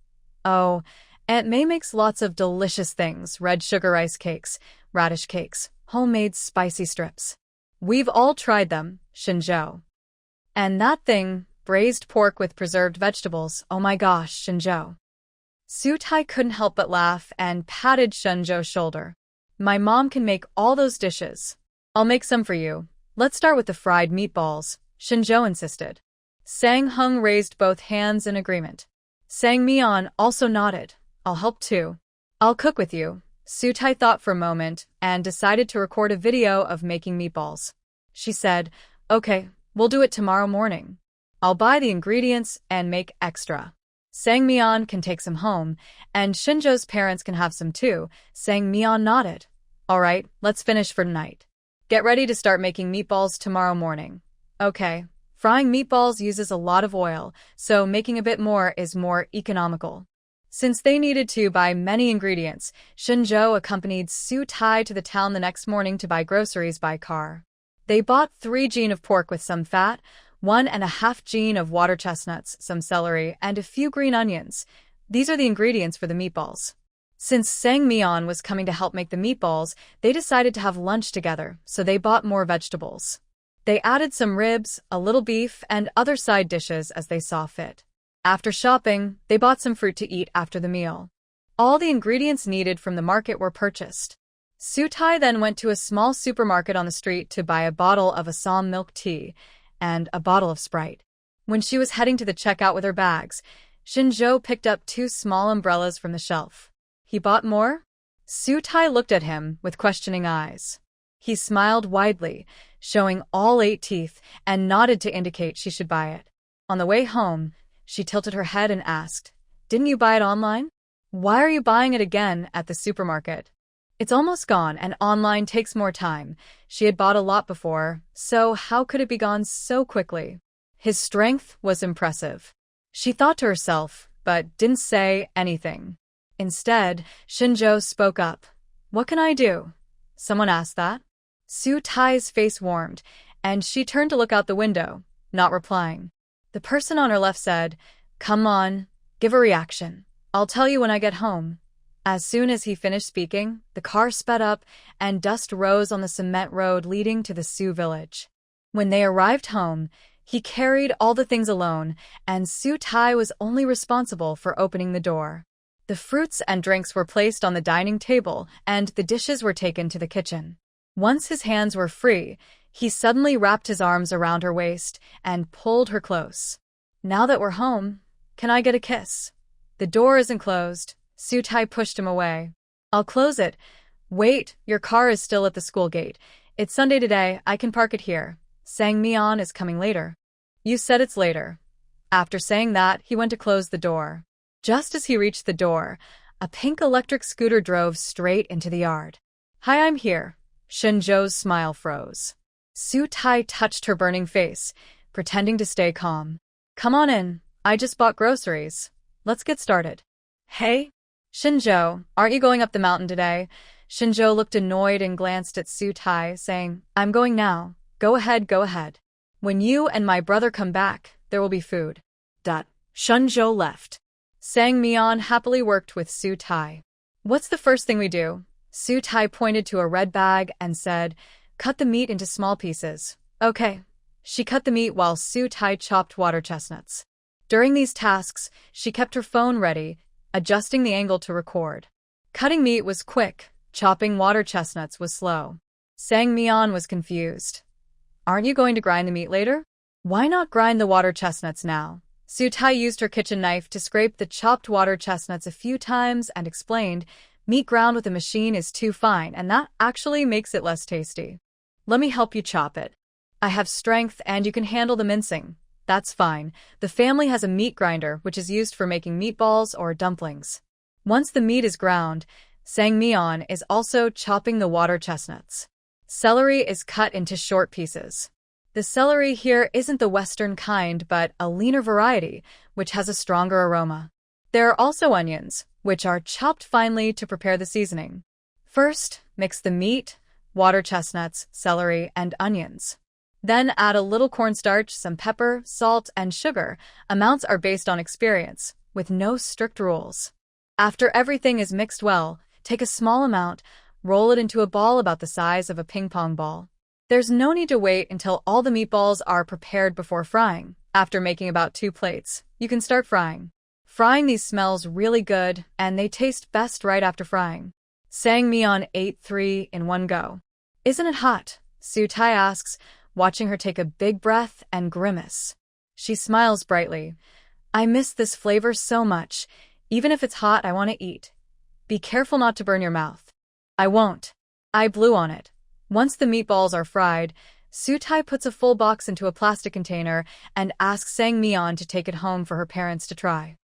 "Oh, Aunt May makes lots of delicious things, red sugar rice cakes, radish cakes, homemade spicy strips. We've all tried them, Shen Zhou. And that thing, braised pork with preserved vegetables, oh my gosh, Shen Zhou." Sutai couldn't help but laugh and patted Shen Zhou's shoulder. "My mom can make all those dishes. I'll make some for you. Let's start with the fried meatballs," Shen Zhou insisted. Sang Hung raised both hands in agreement. Sang Meon also nodded. "I'll help too. I'll cook with you." Sutai thought for a moment and decided to record a video of making meatballs. She said, "Okay, we'll do it tomorrow morning. I'll buy the ingredients and make extra. Sang Meon can take some home, and Shen Zhou's parents can have some too." Sang Meon nodded. "All right, let's finish for tonight. Get ready to start making meatballs tomorrow morning." "Okay." Frying meatballs uses a lot of oil, so making a bit more is more economical. Since they needed to buy many ingredients, Shen Zhou accompanied Sutai to the town the next morning to buy groceries by car. They bought 3 jin of pork with some fat, 1.5 jin of water chestnuts, some celery, and a few green onions. These are the ingredients for the meatballs. Since Sang Meon was coming to help make the meatballs, they decided to have lunch together, so they bought more vegetables. They added some ribs, a little beef, and other side dishes as they saw fit. After shopping, they bought some fruit to eat after the meal. All the ingredients needed from the market were purchased. Sutai then went to a small supermarket on the street to buy a bottle of Assam milk tea and a bottle of Sprite. When she was heading to the checkout with her bags, Shen Zhou picked up 2 small umbrellas from the shelf. "He bought more?" Sutai looked at him with questioning eyes. He smiled widely, showing all 8 teeth, and nodded to indicate she should buy it. On the way home, she tilted her head and asked, "Didn't you buy it online? Why are you buying it again at the supermarket?" "It's almost gone, and online takes more time. She had bought a lot before, so how could it be gone so quickly?" His strength was impressive. She thought to herself, but didn't say anything. Instead, Shen Zhou spoke up. "What can I do?" Someone asked that. Sutai's face warmed, and she turned to look out the window, not replying. The person on her left said, "Come on, give a reaction. I'll tell you when I get home." As soon as he finished speaking, the car sped up, and dust rose on the cement road leading to the Sioux village. When they arrived home, he carried all the things alone, and Sutai was only responsible for opening the door. The fruits and drinks were placed on the dining table, and the dishes were taken to the kitchen. Once his hands were free, he suddenly wrapped his arms around her waist and pulled her close. "Now that we're home, can I get a kiss?" "The door isn't closed." Sutai pushed him away. "I'll close it." "Wait, your car is still at the school gate. It's Sunday today, I can park it here. Sang Meon is coming later." "You said it's later." After saying that, he went to close the door. Just as he reached the door, a pink electric scooter drove straight into the yard. "Hi, I'm here." Shen Zhou's smile froze. Sutai touched her burning face, pretending to stay calm. "Come on in. I just bought groceries. Let's get started." "Hey, Shen Zhou, aren't you going up the mountain today?" Shen Zhou looked annoyed and glanced at Sutai, saying, "I'm going now. Go ahead, go ahead. When you and my brother come back, there will be food." Shen Zhou left. Sang Meon happily worked with Sutai. What's the first thing we do? Su Tai pointed to a red bag and said, cut the meat into small pieces. Okay. She cut the meat while Su Tai chopped water chestnuts. During these tasks, she kept her phone ready, adjusting the angle to record. Cutting meat was quick, chopping water chestnuts was slow. Meon was confused. Aren't you going to grind the meat later? Why not grind the water chestnuts now? Su Tai used her kitchen knife to scrape the chopped water chestnuts a few times and explained, meat ground with a machine is too fine and that actually makes it less tasty. Let me help you chop it. I have strength and you can handle the mincing. That's fine. The family has a meat grinder which is used for making meatballs or dumplings. Once the meat is ground, Meon is also chopping the water chestnuts. Celery is cut into short pieces. The celery here isn't the Western kind but a leaner variety, which has a stronger aroma. There are also onions, which are chopped finely to prepare the seasoning. First, mix the meat, water chestnuts, celery, and onions. Then add a little cornstarch, some pepper, salt, and sugar. Amounts are based on experience, with no strict rules. After everything is mixed well, take a small amount, roll it into a ball about the size of a ping-pong ball. There's no need to wait until all the meatballs are prepared before frying. After making about 2 plates, you can start frying. Frying these smells really good, and they taste best right after frying. Meon ate 3 in one go. Isn't it hot? Su Tai asks, watching her take a big breath and grimace. She smiles brightly. I miss this flavor so much. Even if it's hot, I want to eat. Be careful not to burn your mouth. I won't. I blew on it. Once the meatballs are fried, Su Tai puts a full box into a plastic container and asks Meon to take it home for her parents to try.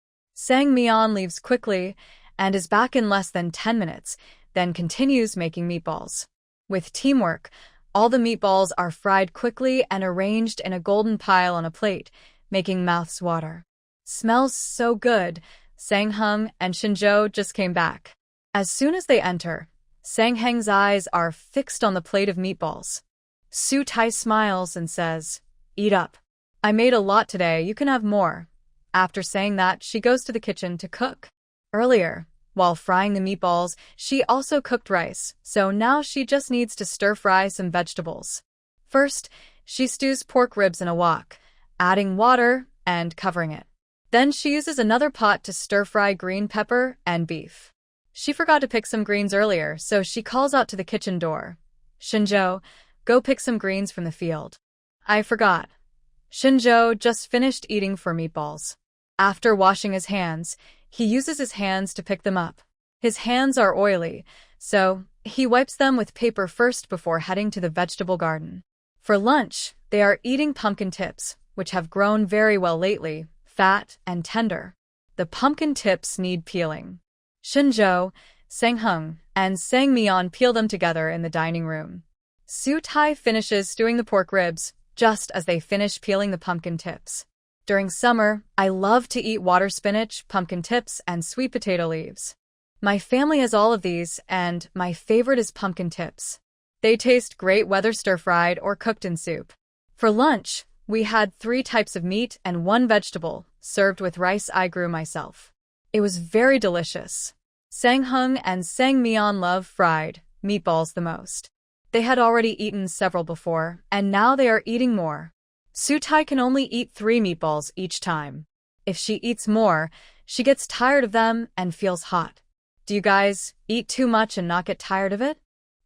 Meon leaves quickly and is back in less than 10 minutes, then continues making meatballs. With teamwork, all the meatballs are fried quickly and arranged in a golden pile on a plate, making mouths water. Smells so good. Sang Heng and Shen Zhou just came back. As soon as they enter, Sang Heng's eyes are fixed on the plate of meatballs. Su Tai smiles and says, eat up. I made a lot today, you can have more. After saying that, she goes to the kitchen to cook. Earlier, while frying the meatballs, she also cooked rice, so now she just needs to stir-fry some vegetables. First, she stews pork ribs in a wok, adding water and covering it. Then she uses another pot to stir-fry green pepper and beef. She forgot to pick some greens earlier, so she calls out to the kitchen door. Shen Zhou, go pick some greens from the field. I forgot. Shen Zhou just finished eating 4 meatballs. After washing his hands, he uses his hands to pick them up. His hands are oily, so he wipes them with paper first before heading to the vegetable garden. For lunch, they are eating pumpkin tips, which have grown very well lately, fat and tender. The pumpkin tips need peeling. Shen Zhou, Sang Heng, and Sang Meon peel them together in the dining room. Su Tai finishes stewing the pork ribs, just as they finish peeling the pumpkin tips. During summer, I love to eat water spinach, pumpkin tips, and sweet potato leaves. My family has all of these, and my favorite is pumpkin tips. They taste great whether stir-fried or cooked in soup. For lunch, we had 3 types of meat and 1 vegetable, served with rice I grew myself. It was very delicious. Sang Heng and Sang Meon love fried meatballs the most. They had already eaten several before, and now they are eating more. Su Tai can only eat 3 meatballs each time. If she eats more, she gets tired of them and feels hot. Do you guys eat too much and not get tired of it?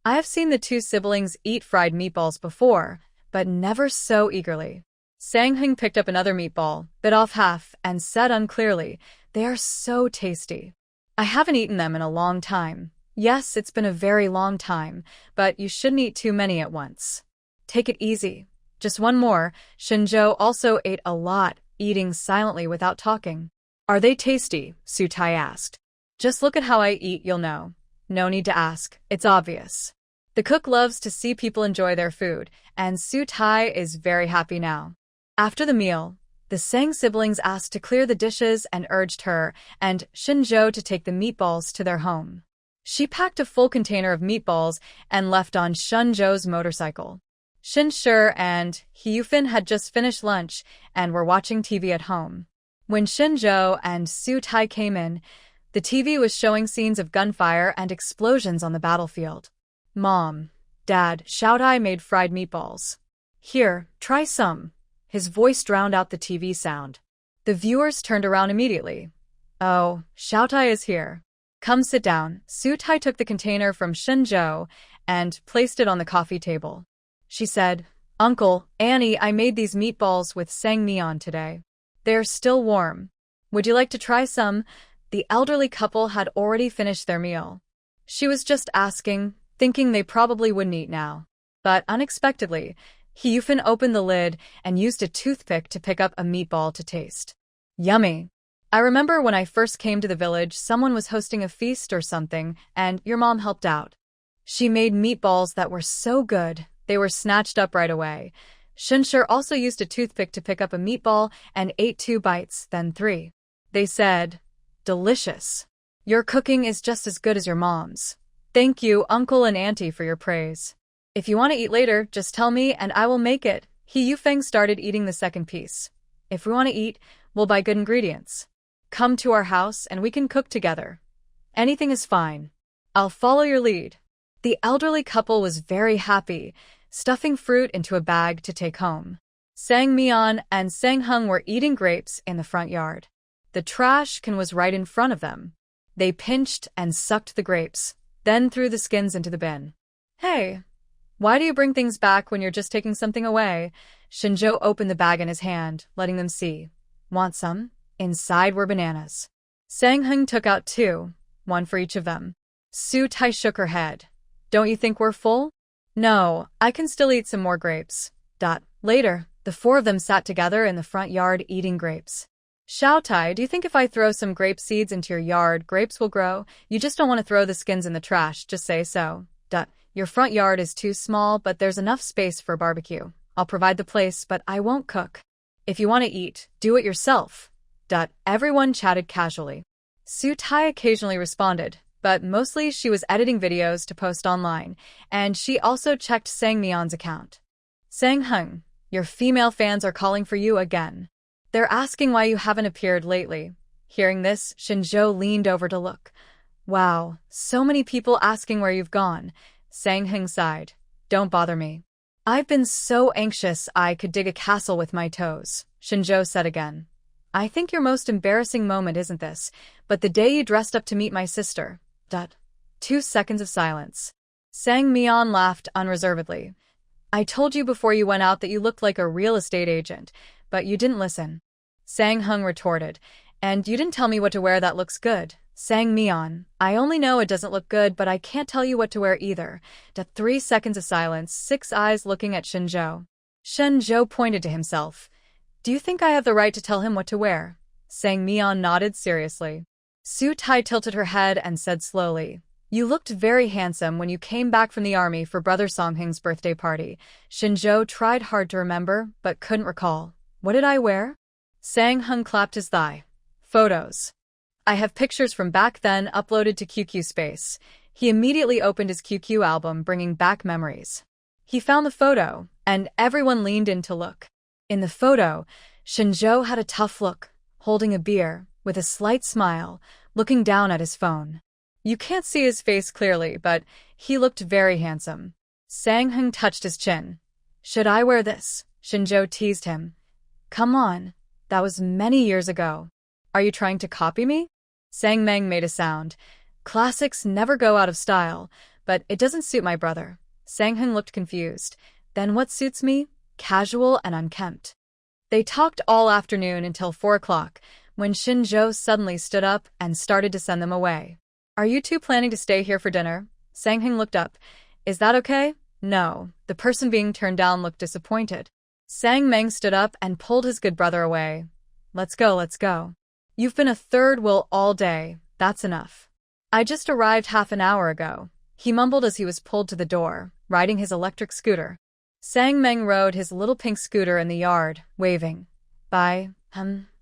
I have seen the 2 siblings eat fried meatballs before, but never so eagerly. Sang Heng picked up another meatball, bit off half, and said unclearly, they are so tasty. I haven't eaten them in a long time. Yes, it's been a very long time, but you shouldn't eat too many at once. Take it easy. Just 1 more. Shen Zhou also ate a lot, eating silently without talking. Are they tasty? Su Tai asked. Just look at how I eat, you'll know. No need to ask, it's obvious. The cook loves to see people enjoy their food, and Su Tai is very happy now. After the meal, the Sang siblings asked to clear the dishes and urged her and Shen Zhou to take the meatballs to their home. She packed a full container of meatballs and left on Shen Zhou's motorcycle. Shen Shi and Hyufin had just finished lunch and were watching TV at home. When Shen Zhou and Su Tai came in, The TV was showing scenes of gunfire and explosions on the battlefield. Mom, Dad, Xiaotai made fried meatballs. Here, try some. His voice drowned out the TV sound. The viewers turned around immediately. Oh, Xiaotai is here. Come sit down. Sutai took the container from Shen Zhou and placed it on the coffee table. She said, Uncle, Annie, I made these meatballs with sang Meon today. They're still warm. Would you like to try some? The elderly couple had already finished their meal. She was just asking, thinking they probably wouldn't eat now. But unexpectedly, He Yufan opened the lid and used a toothpick to pick up a meatball to taste. Yummy. I remember when I first came to the village, someone was hosting a feast or something, and your mom helped out. She made meatballs that were so good, they were snatched up right away. Shenshur also used a toothpick to pick up a meatball and ate 2 bites, then 3. They said, delicious. Your cooking is just as good as your mom's. Thank you, Uncle and Auntie, for your praise. If you want to eat later, just tell me and I will make it. He Yufeng started eating the second piece. If we want to eat, we'll buy good ingredients. Come to our house and we can cook together. Anything is fine. I'll follow your lead. The elderly couple was very happy, stuffing fruit into a bag to take home. Sang Meon and Sang Hung were eating grapes in the front yard. The trash can was right in front of them. They pinched and sucked the grapes, then threw the skins into the bin. Hey, why do you bring things back when you're just taking something away? Shen Zhou opened the bag in his hand, letting them see. Want some? Inside were bananas. Sang Hung took out 2, 1 for each of them. Su Tai shook her head. Don't you think we're full? No, I can still eat some more grapes. Later, the 4 of them sat together in the front yard eating grapes. Xiaotai, do you think if I throw some grape seeds into your yard, grapes will grow? You just don't want to throw the skins in the trash, just say so. Your front yard is too small, but there's enough space for a barbecue. I'll provide the place, but I won't cook. If you want to eat, do it yourself. Everyone chatted casually. Su Tai occasionally responded, but mostly she was editing videos to post online, and she also checked Sang Meon's account. Sang Hung, your female fans are calling for you again. They're asking why you haven't appeared lately. Hearing this, Shen Zhou leaned over to look. Wow, so many people asking where you've gone. Sang Hung sighed. Don't bother me. I've been so anxious I could dig a castle with my toes, Shen Zhou said again. I think your most embarrassing moment isn't this, but the day you dressed up to meet my sister. 2 seconds of silence. Sang Meon laughed unreservedly. I told you before you went out that you looked like a real estate agent, but you didn't listen. Sang Hung retorted, and you didn't tell me what to wear that looks good. Sang Meon, I only know it doesn't look good, but I can't tell you what to wear either. 3 seconds of silence, 6 eyes looking at Shen Zhou. Shen Zhou pointed to himself. Do you think I have the right to tell him what to wear? Sang Meon nodded seriously. Su Tai tilted her head and said slowly, You looked very handsome when you came back from the army for Brother Songheng's birthday party. Shen Zhou tried hard to remember, but couldn't recall. What did I wear? Sang Hung clapped his thigh. Photos. I have pictures from back then uploaded to QQ Space. He immediately opened his QQ album, bringing back memories. He found the photo, and everyone leaned in to look. In the photo, Shen Zhou had a tough look, holding a beer, with a slight smile, looking down at his phone. You can't see his face clearly, but he looked very handsome. Sang Hung touched his chin. Should I wear this? Shen Zhou teased him. Come on, that was many years ago. Are you trying to copy me? Sang Meng made a sound. Classics never go out of style, but it doesn't suit my brother. Sang Hung looked confused. Then what suits me? Casual and unkempt. They talked all afternoon until 4 o'clock, when Shen Zhou suddenly stood up and started to send them away. Are you two planning to stay here for dinner? Sang Hung looked up. Is that okay? No. The person being turned down looked disappointed. Sang Meng stood up and pulled his good brother away. Let's go, let's go. You've been a third wheel all day. That's enough. I just arrived half an hour ago. He mumbled as he was pulled to the door, riding his electric scooter. Sang Meng rode his little pink scooter in the yard, waving. Bye.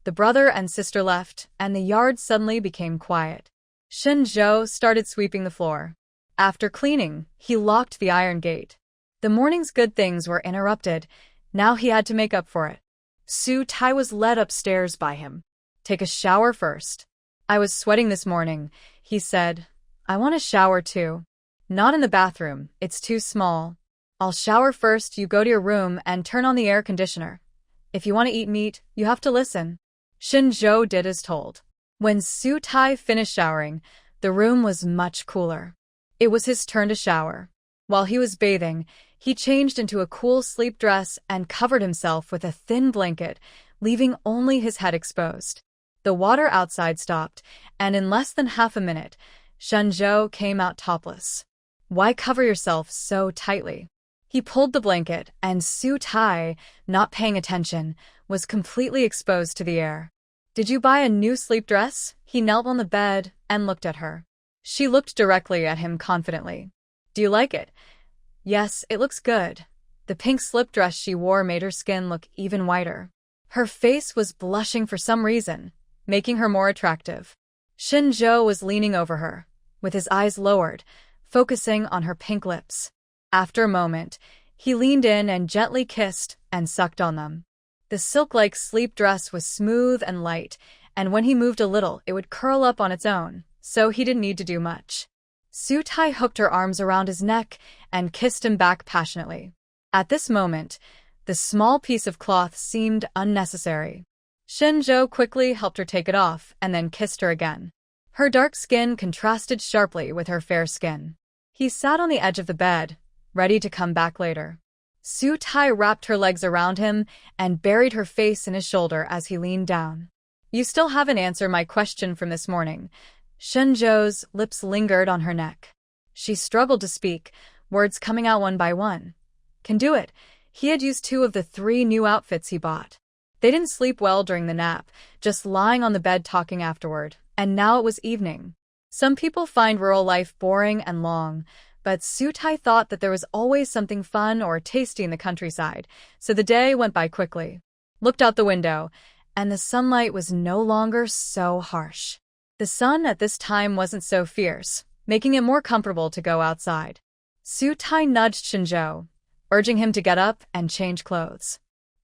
The brother and sister left, and the yard suddenly became quiet. Shen Zhou started sweeping the floor. After cleaning, he locked the iron gate. The morning's good things were interrupted. Now he had to make up for it. Su Tai was led upstairs by him. Take a shower first. I was sweating this morning, he said. I want a shower too. Not in the bathroom, it's too small. I'll shower first, you go to your room and turn on the air conditioner. If you want to eat meat, you have to listen. Shen Zhou did as told. When Su Tai finished showering, the room was much cooler. It was his turn to shower. While he was bathing, he changed into a cool sleep dress and covered himself with a thin blanket, leaving only his head exposed. The water outside stopped, and in less than half a minute, Shen Zhou came out topless. Why cover yourself so tightly? He pulled the blanket, and Su Tai, not paying attention, was completely exposed to the air. Did you buy a new sleep dress? He knelt on the bed and looked at her. She looked directly at him confidently. Do you like it? Yes, it looks good. The pink slip dress she wore made her skin look even whiter. Her face was blushing for some reason, making her more attractive. Shen Zhou was leaning over her, with his eyes lowered, focusing on her pink lips. After a moment, he leaned in and gently kissed and sucked on them. The silk-like sleep dress was smooth and light, and when he moved a little, it would curl up on its own, so he didn't need to do much. Su Tai hooked her arms around his neck and kissed him back passionately. At this moment, the small piece of cloth seemed unnecessary. Shen Zhou quickly helped her take it off and then kissed her again. Her dark skin contrasted sharply with her fair skin. He sat on the edge of the bed, ready to come back later. Su Tai wrapped her legs around him and buried her face in his shoulder as he leaned down. You still haven't answered my question from this morning. Shen Zhou's lips lingered on her neck. She struggled to speak, words coming out one by one. Can do it. He had used 2 of the 3 new outfits he bought. They didn't sleep well during the nap, just lying on the bed talking afterward, and now it was evening. Some people find rural life boring and long, but Su Tai thought that there was always something fun or tasty in the countryside, so the day went by quickly. Looked out the window, and the sunlight was no longer so harsh. The sun at this time wasn't so fierce, making it more comfortable to go outside. Su Tai nudged Shen Zhou, urging him to get up and change clothes.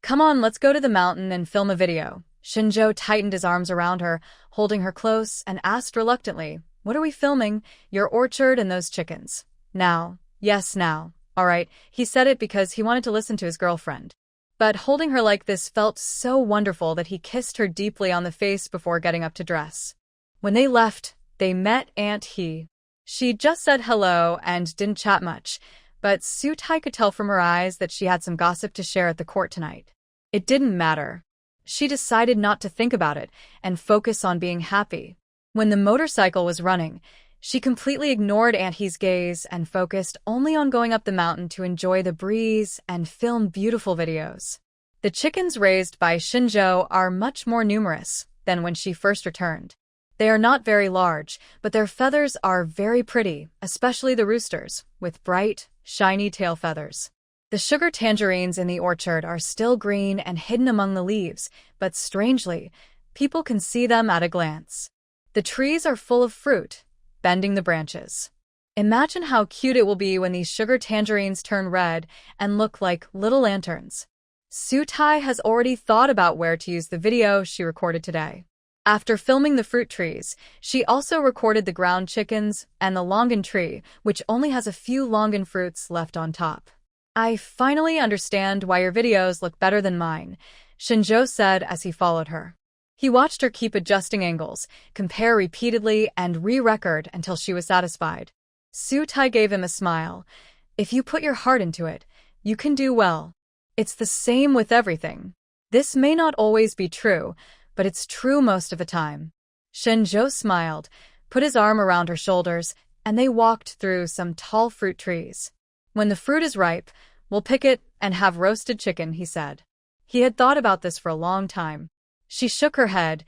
Come on, let's go to the mountain and film a video. Shen Zhou tightened his arms around her, holding her close, and asked reluctantly, What are we filming? Your orchard and those chickens. Now. Yes, now. All right. He said it because he wanted to listen to his girlfriend. But holding her like this felt so wonderful that he kissed her deeply on the face before getting up to dress. When they left, they met Aunt He. She just said hello and didn't chat much, but Su Tai could tell from her eyes that she had some gossip to share at the court tonight. It didn't matter. She decided not to think about it and focus on being happy. When the motorcycle was running, she completely ignored Aunt He's gaze and focused only on going up the mountain to enjoy the breeze and film beautiful videos. The chickens raised by Shen Zhou are much more numerous than when she first returned. They are not very large, but their feathers are very pretty, especially the roosters, with bright, shiny tail feathers. The sugar tangerines in the orchard are still green and hidden among the leaves, but strangely, people can see them at a glance. The trees are full of fruit, bending the branches. Imagine how cute it will be when these sugar tangerines turn red and look like little lanterns. Su Tai has already thought about where to use the video she recorded today. After filming the fruit trees, she also recorded the ground chickens and the longan tree, which only has a few longan fruits left on top. I finally understand why your videos look better than mine, Shen Zhou said as he followed her. He watched her keep adjusting angles, compare repeatedly, and re-record until she was satisfied. Su Tai gave him a smile. If you put your heart into it, you can do well. It's the same with everything. This may not always be true, but it's true most of the time. Shen Zhou smiled, put his arm around her shoulders, and they walked through some tall fruit trees. When the fruit is ripe, we'll pick it and have roasted chicken, he said. He had thought about this for a long time. She shook her head.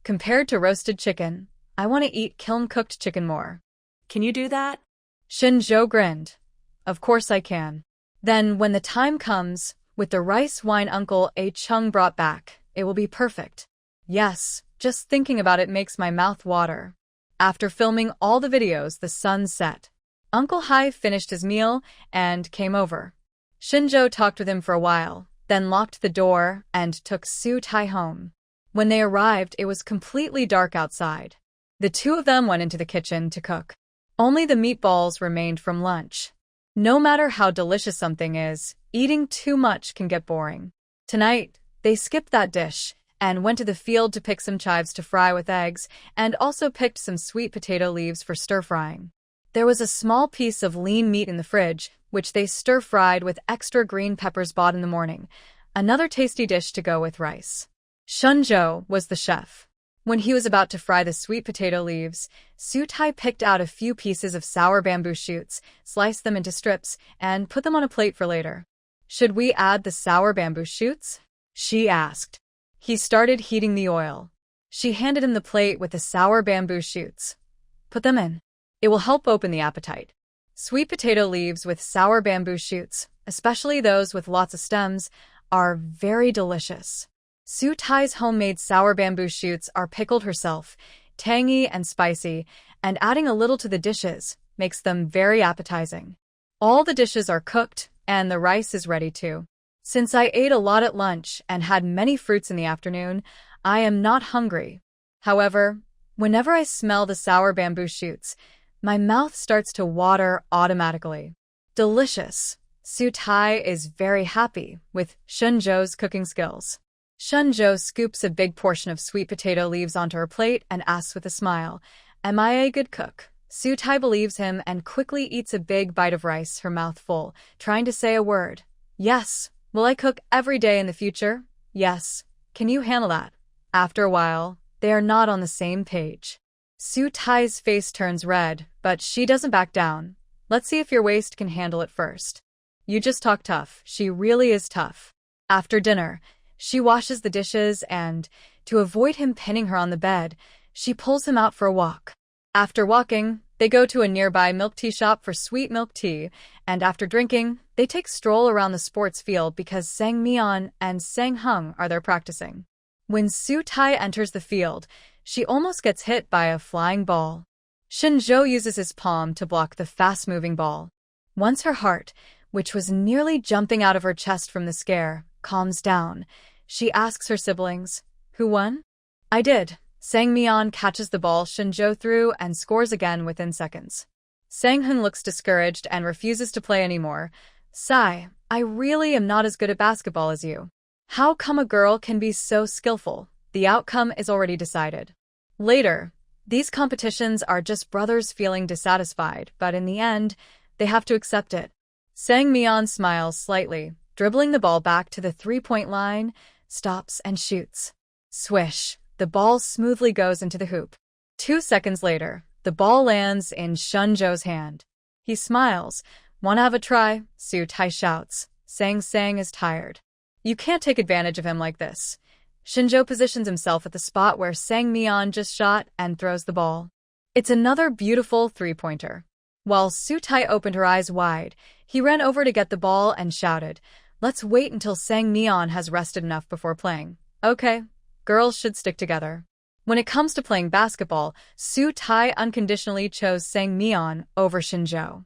Compared to roasted chicken, I want to eat kiln-cooked chicken more. Can you do that? Shen Zhou grinned. Of course I can. Then, when the time comes, with the rice wine Uncle A Chung brought back, it will be perfect. Yes, just thinking about it makes my mouth water. After filming all the videos, the sun set. Uncle Hai finished his meal and came over. Shen Zhou talked with him for a while, then locked the door and took Su Tai home. When they arrived, it was completely dark outside. The two of them went into the kitchen to cook. Only the meatballs remained from lunch. No matter how delicious something is, eating too much can get boring. Tonight, they skipped that dish and went to the field to pick some chives to fry with eggs, and also picked some sweet potato leaves for stir-frying. There was a small piece of lean meat in the fridge, which they stir-fried with extra green peppers bought in the morning, another tasty dish to go with rice. Shen Zhou was the chef. When he was about to fry the sweet potato leaves, Sutai picked out a few pieces of sour bamboo shoots, sliced them into strips, and put them on a plate for later. "Should we add the sour bamboo shoots?" she asked. He started heating the oil. She handed him the plate with the sour bamboo shoots. "Put them in. It will help open the appetite." Sweet potato leaves with sour bamboo shoots, especially those with lots of stems, are very delicious. Sutai's homemade sour bamboo shoots are pickled herself, tangy and spicy, and adding a little to the dishes makes them very appetizing. All the dishes are cooked, and the rice is ready too. Since I ate a lot at lunch and had many fruits in the afternoon, I am not hungry. However, whenever I smell the sour bamboo shoots, my mouth starts to water automatically. Delicious. Sutai is very happy with Shen Zhou's cooking skills. Shen Zhou scoops a big portion of sweet potato leaves onto her plate and asks with a smile, "Am I a good cook?" Sutai believes him and quickly eats a big bite of rice, her mouth full, trying to say a word. "Yes. Will I cook every day in the future?" "Yes. Can you handle that?" After a while, they are not on the same page. Sutai's face turns red, but she doesn't back down. "Let's see if your waist can handle it first." "You just talk tough." She really is tough. After dinner, she washes the dishes and, to avoid him pinning her on the bed, she pulls him out for a walk. After walking, they go to a nearby milk tea shop for sweet milk tea, and after drinking, they take a stroll around the sports field because Sang Meon and Sang Hung are there practicing. When Sutai enters the field, she almost gets hit by a flying ball. Shen Zhou uses his palm to block the fast-moving ball. Once her heart, which was nearly jumping out of her chest from the scare, calms down, she asks her siblings, "Who won?" "I did." Sang Meon catches the ball Shen Zhou threw and scores again within seconds. Sang Hung looks discouraged and refuses to play anymore. "Sigh, I really am not as good at basketball as you. How come a girl can be so skillful?" The outcome is already decided. Later, these competitions are just brothers feeling dissatisfied, but in the end, they have to accept it. Sang Meon smiles slightly, dribbling the ball back to the three-point line, stops and shoots. Swish, the ball smoothly goes into the hoop. 2 seconds later, the ball lands in Shen Zhou's hand. He smiles. "Wanna have a try?" Sutai shouts. Sang is tired. "You can't take advantage of him like this." Shen Zhou positions himself at the spot where Sang Meon just shot and throws the ball. It's another beautiful three-pointer. While Sutai opened her eyes wide, he ran over to get the ball and shouted, "Let's wait until Sang Meon has rested enough before playing." "Okay. Girls should stick together." When it comes to playing basketball, Sutai unconditionally chose Sang Meon over Shen Zhou.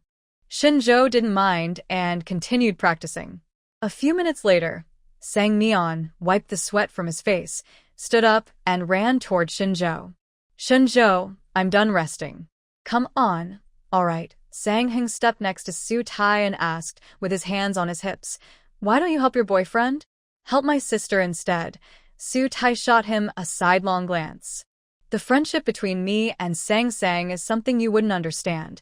Shen Zhou didn't mind and continued practicing. A few minutes later, Sang Meon wiped the sweat from his face, stood up, and ran toward Shen Zhou. "Shen Zhou, I'm done resting." "Come on." "All right." Sang Hung stepped next to Sutai and asked, with his hands on his hips, "Why don't you help your boyfriend?" "Help my sister instead." Sutai shot him a sidelong glance. "The friendship between me and Sang is something you wouldn't understand."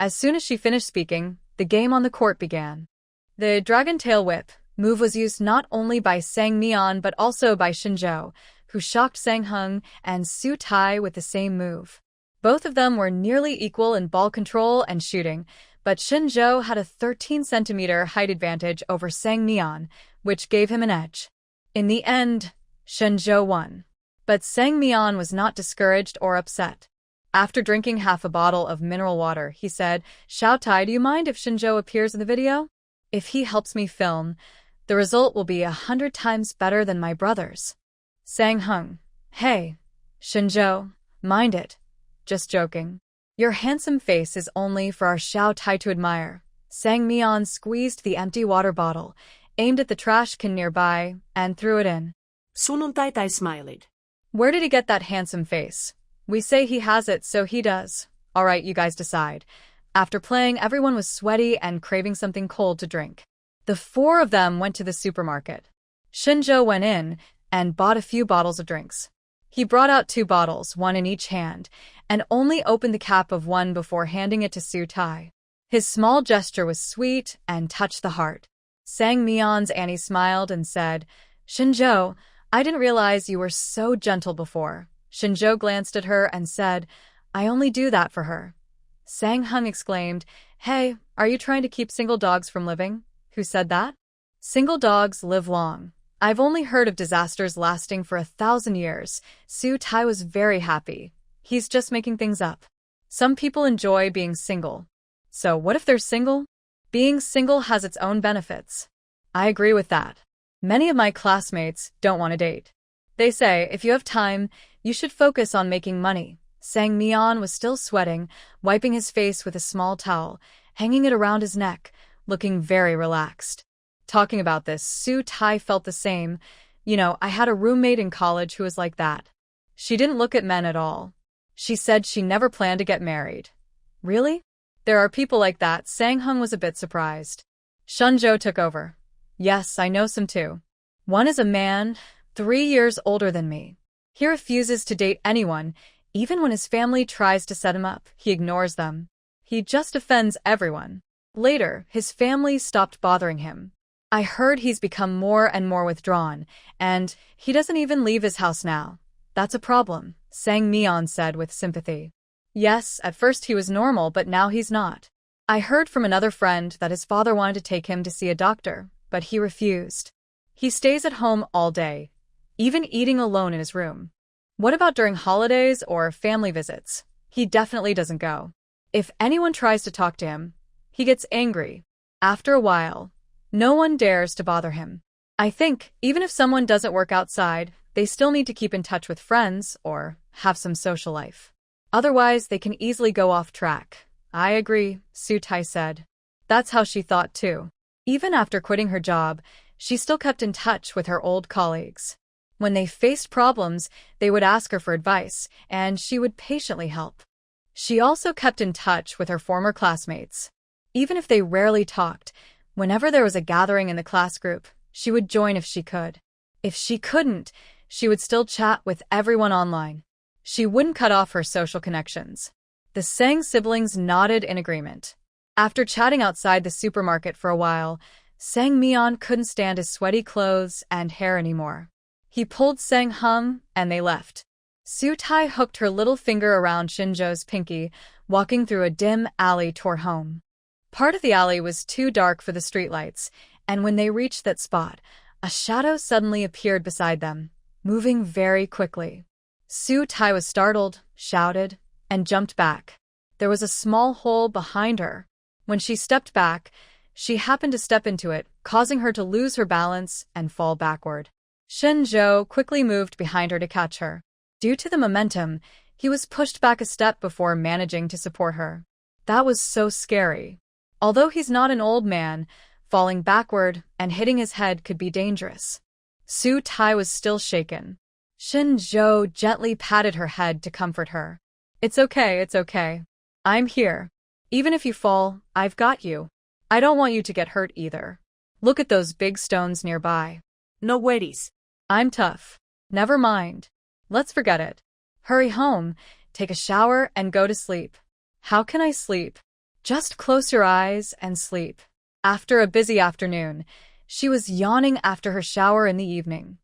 As soon as she finished speaking, the game on the court began. The Dragon Tail Whip move was used not only by Sang Meon but also by Shen Zhou, who shocked Sang Hung and Sutai with the same move. Both of them were nearly equal in ball control and shooting, but Shen Zhou had a 13-centimeter height advantage over Sang Meon, which gave him an edge. In the end, Shen Zhou won. But Sang Meon was not discouraged or upset. After drinking half a bottle of mineral water, he said, "Xiaotai, do you mind if Shen Zhou appears in the video? If he helps me film, the result will be 100 times better than my brother's." Sang Hung, "Hey, Shen Zhou, mind it. Just joking. Your handsome face is only for our Xiaotai to admire." Sang Meon squeezed the empty water bottle, aimed at the trash can nearby, and threw it in. Sununtaitai smiled. "Where did he get that handsome face?" We say he has it, so he does. All right, you guys decide. After playing, everyone was sweaty and craving something cold to drink. The four of them went to the supermarket. Shen Zhou went in and bought a few bottles of drinks. He brought out 2 bottles, one in each hand, and only opened the cap of one before handing it to Su Tai. His small gesture was sweet and touched the heart. Sang Meon's Annie smiled and said, Shen Zhou, I didn't realize you were so gentle before. Shen Zhou glanced at her and said, I only do that for her. Sang Hung exclaimed, Hey, are you trying to keep single dogs from living? Who said that? Single dogs live long. I've only heard of disasters lasting for 1,000 years. Su Tai was very happy. He's just making things up. Some people enjoy being single. So what if they're single? Being single has its own benefits. I agree with that. Many of my classmates don't want to date. They say, if you have time, you should focus on making money. Sang Meon was still sweating, wiping his face with a small towel, hanging it around his neck, looking very relaxed. Talking about this, Su Tai felt the same. I had a roommate in college who was like that. She didn't look at men at all. She said she never planned to get married. Really? There are people like that. Sang Hung was a bit surprised. Shen Zhou took over. Yes, I know some too. One is a man, 3 years older than me. He refuses to date anyone, even when his family tries to set him up. He ignores them. He just offends everyone. Later, his family stopped bothering him. I heard he's become more and more withdrawn, and he doesn't even leave his house now. That's a problem, Sang Meon said with sympathy. Yes, at first he was normal, but now he's not. I heard from another friend that his father wanted to take him to see a doctor, but he refused. He stays at home all day, even eating alone in his room. What about during holidays or family visits? He definitely doesn't go. If anyone tries to talk to him, he gets angry. After a while, no one dares to bother him. I think, even if someone doesn't work outside, they still need to keep in touch with friends or have some social life. Otherwise, they can easily go off track. I agree, Su Tai said. That's how she thought too. Even after quitting her job, she still kept in touch with her old colleagues. When they faced problems, they would ask her for advice, and she would patiently help. She also kept in touch with her former classmates. Even if they rarely talked, whenever there was a gathering in the class group, she would join if she could. If she couldn't, she would still chat with everyone online. She wouldn't cut off her social connections. The Sang siblings nodded in agreement. After chatting outside the supermarket for a while, Sang Meon couldn't stand his sweaty clothes and hair anymore. He pulled Sang Hung, and they left. Su Tai hooked her little finger around Shen Zhou's pinky, walking through a dim alley toward home. Part of the alley was too dark for the streetlights, and when they reached that spot, a shadow suddenly appeared beside them, moving very quickly. Su Tai was startled, shouted, and jumped back. There was a small hole behind her. When she stepped back, she happened to step into it, causing her to lose her balance and fall backward. Shen Zhou quickly moved behind her to catch her. Due to the momentum, he was pushed back a step before managing to support her. That was so scary. Although he's not an old man, falling backward and hitting his head could be dangerous. Su Tai was still shaken. Shen Zhou gently patted her head to comfort her. It's okay. I'm here. Even if you fall, I've got you. I don't want you to get hurt either. Look at those big stones nearby. No worries. I'm tough. Never mind. Let's forget it. Hurry home, take a shower, and go to sleep. How can I sleep? Just close your eyes and sleep. After a busy afternoon, she was yawning after her shower in the evening.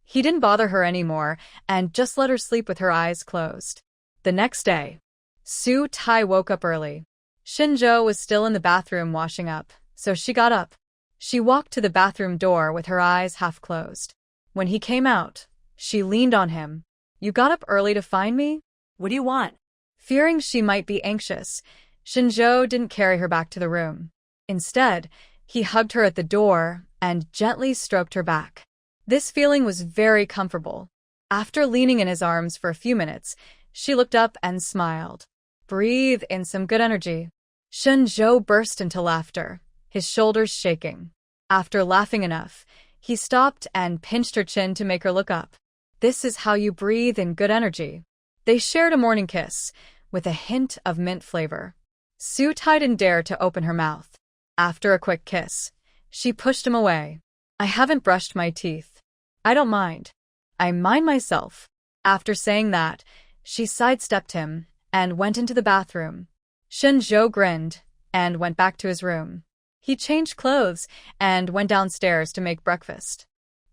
He didn't bother her anymore and just let her sleep with her eyes closed. The next day, Su Tai woke up early. Shen Zhou was still in the bathroom washing up, so she got up. She walked to the bathroom door with her eyes half closed. When he came out, she leaned on him. You got up early to find me? What do you want? Fearing she might be anxious, Shen Zhou didn't carry her back to the room. Instead, he hugged her at the door and gently stroked her back. This feeling was very comfortable. After leaning in his arms for a few minutes, she looked up and smiled. Breathe in some good energy. Shen Zhou burst into laughter, his shoulders shaking. After laughing enough, he stopped and pinched her chin to make her look up. This is how you breathe in good energy. They shared a morning kiss, with a hint of mint flavor. Sutai didn't dare to open her mouth. After a quick kiss, she pushed him away. I haven't brushed my teeth. I don't mind. I mind myself. After saying that, she sidestepped him and went into the bathroom. Shen Zhou grinned and went back to his room. He changed clothes and went downstairs to make breakfast.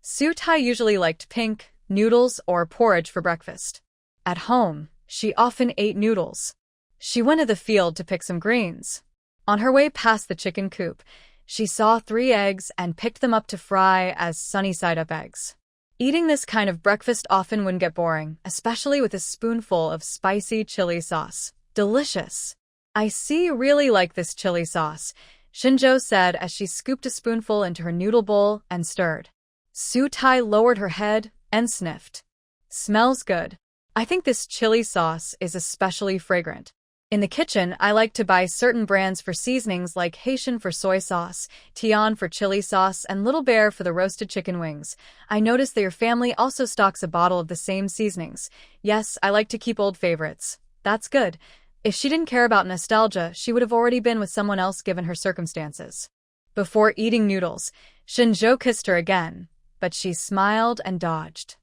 Sutai usually liked pink, noodles, or porridge for breakfast. At home, she often ate noodles. She went to the field to pick some greens. On her way past the chicken coop, she saw 3 eggs and picked them up to fry as sunny-side-up eggs. Eating this kind of breakfast often wouldn't get boring, especially with a spoonful of spicy chili sauce. Delicious. I see you really like this chili sauce, Shen Zhou said as she scooped a spoonful into her noodle bowl and stirred. Sutai lowered her head and sniffed. Smells good. I think this chili sauce is especially fragrant. In the kitchen, I like to buy certain brands for seasonings like Haitian for soy sauce, Tian for chili sauce, and Little Bear for the roasted chicken wings. I noticed that your family also stocks a bottle of the same seasonings. Yes, I like to keep old favorites. That's good. If she didn't care about nostalgia, she would have already been with someone else given her circumstances. Before eating noodles, Shen Zhou kissed her again, but she smiled and dodged.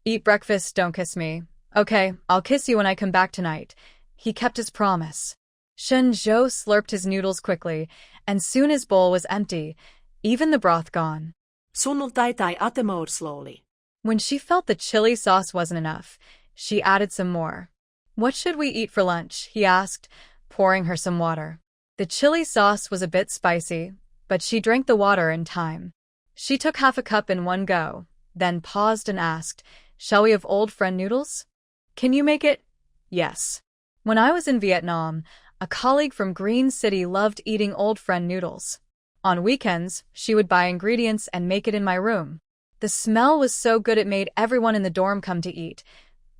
Eat breakfast, don't kiss me. Okay, I'll kiss you when I come back tonight. He kept his promise. Shen Zhou slurped his noodles quickly, and soon his bowl was empty, even the broth gone. Sunnuntai tai ate more slowly. When she felt the chili sauce wasn't enough, she added some more. What should we eat for lunch? He asked, pouring her some water. The chili sauce was a bit spicy, but she drank the water in time. She took half a cup in one go, then paused and asked, "Shall we have old friend noodles? Can you make it?" Yes. When I was in Vietnam, a colleague from Green City loved eating old friend noodles. On weekends, she would buy ingredients and make it in my room. The smell was so good it made everyone in the dorm come to eat.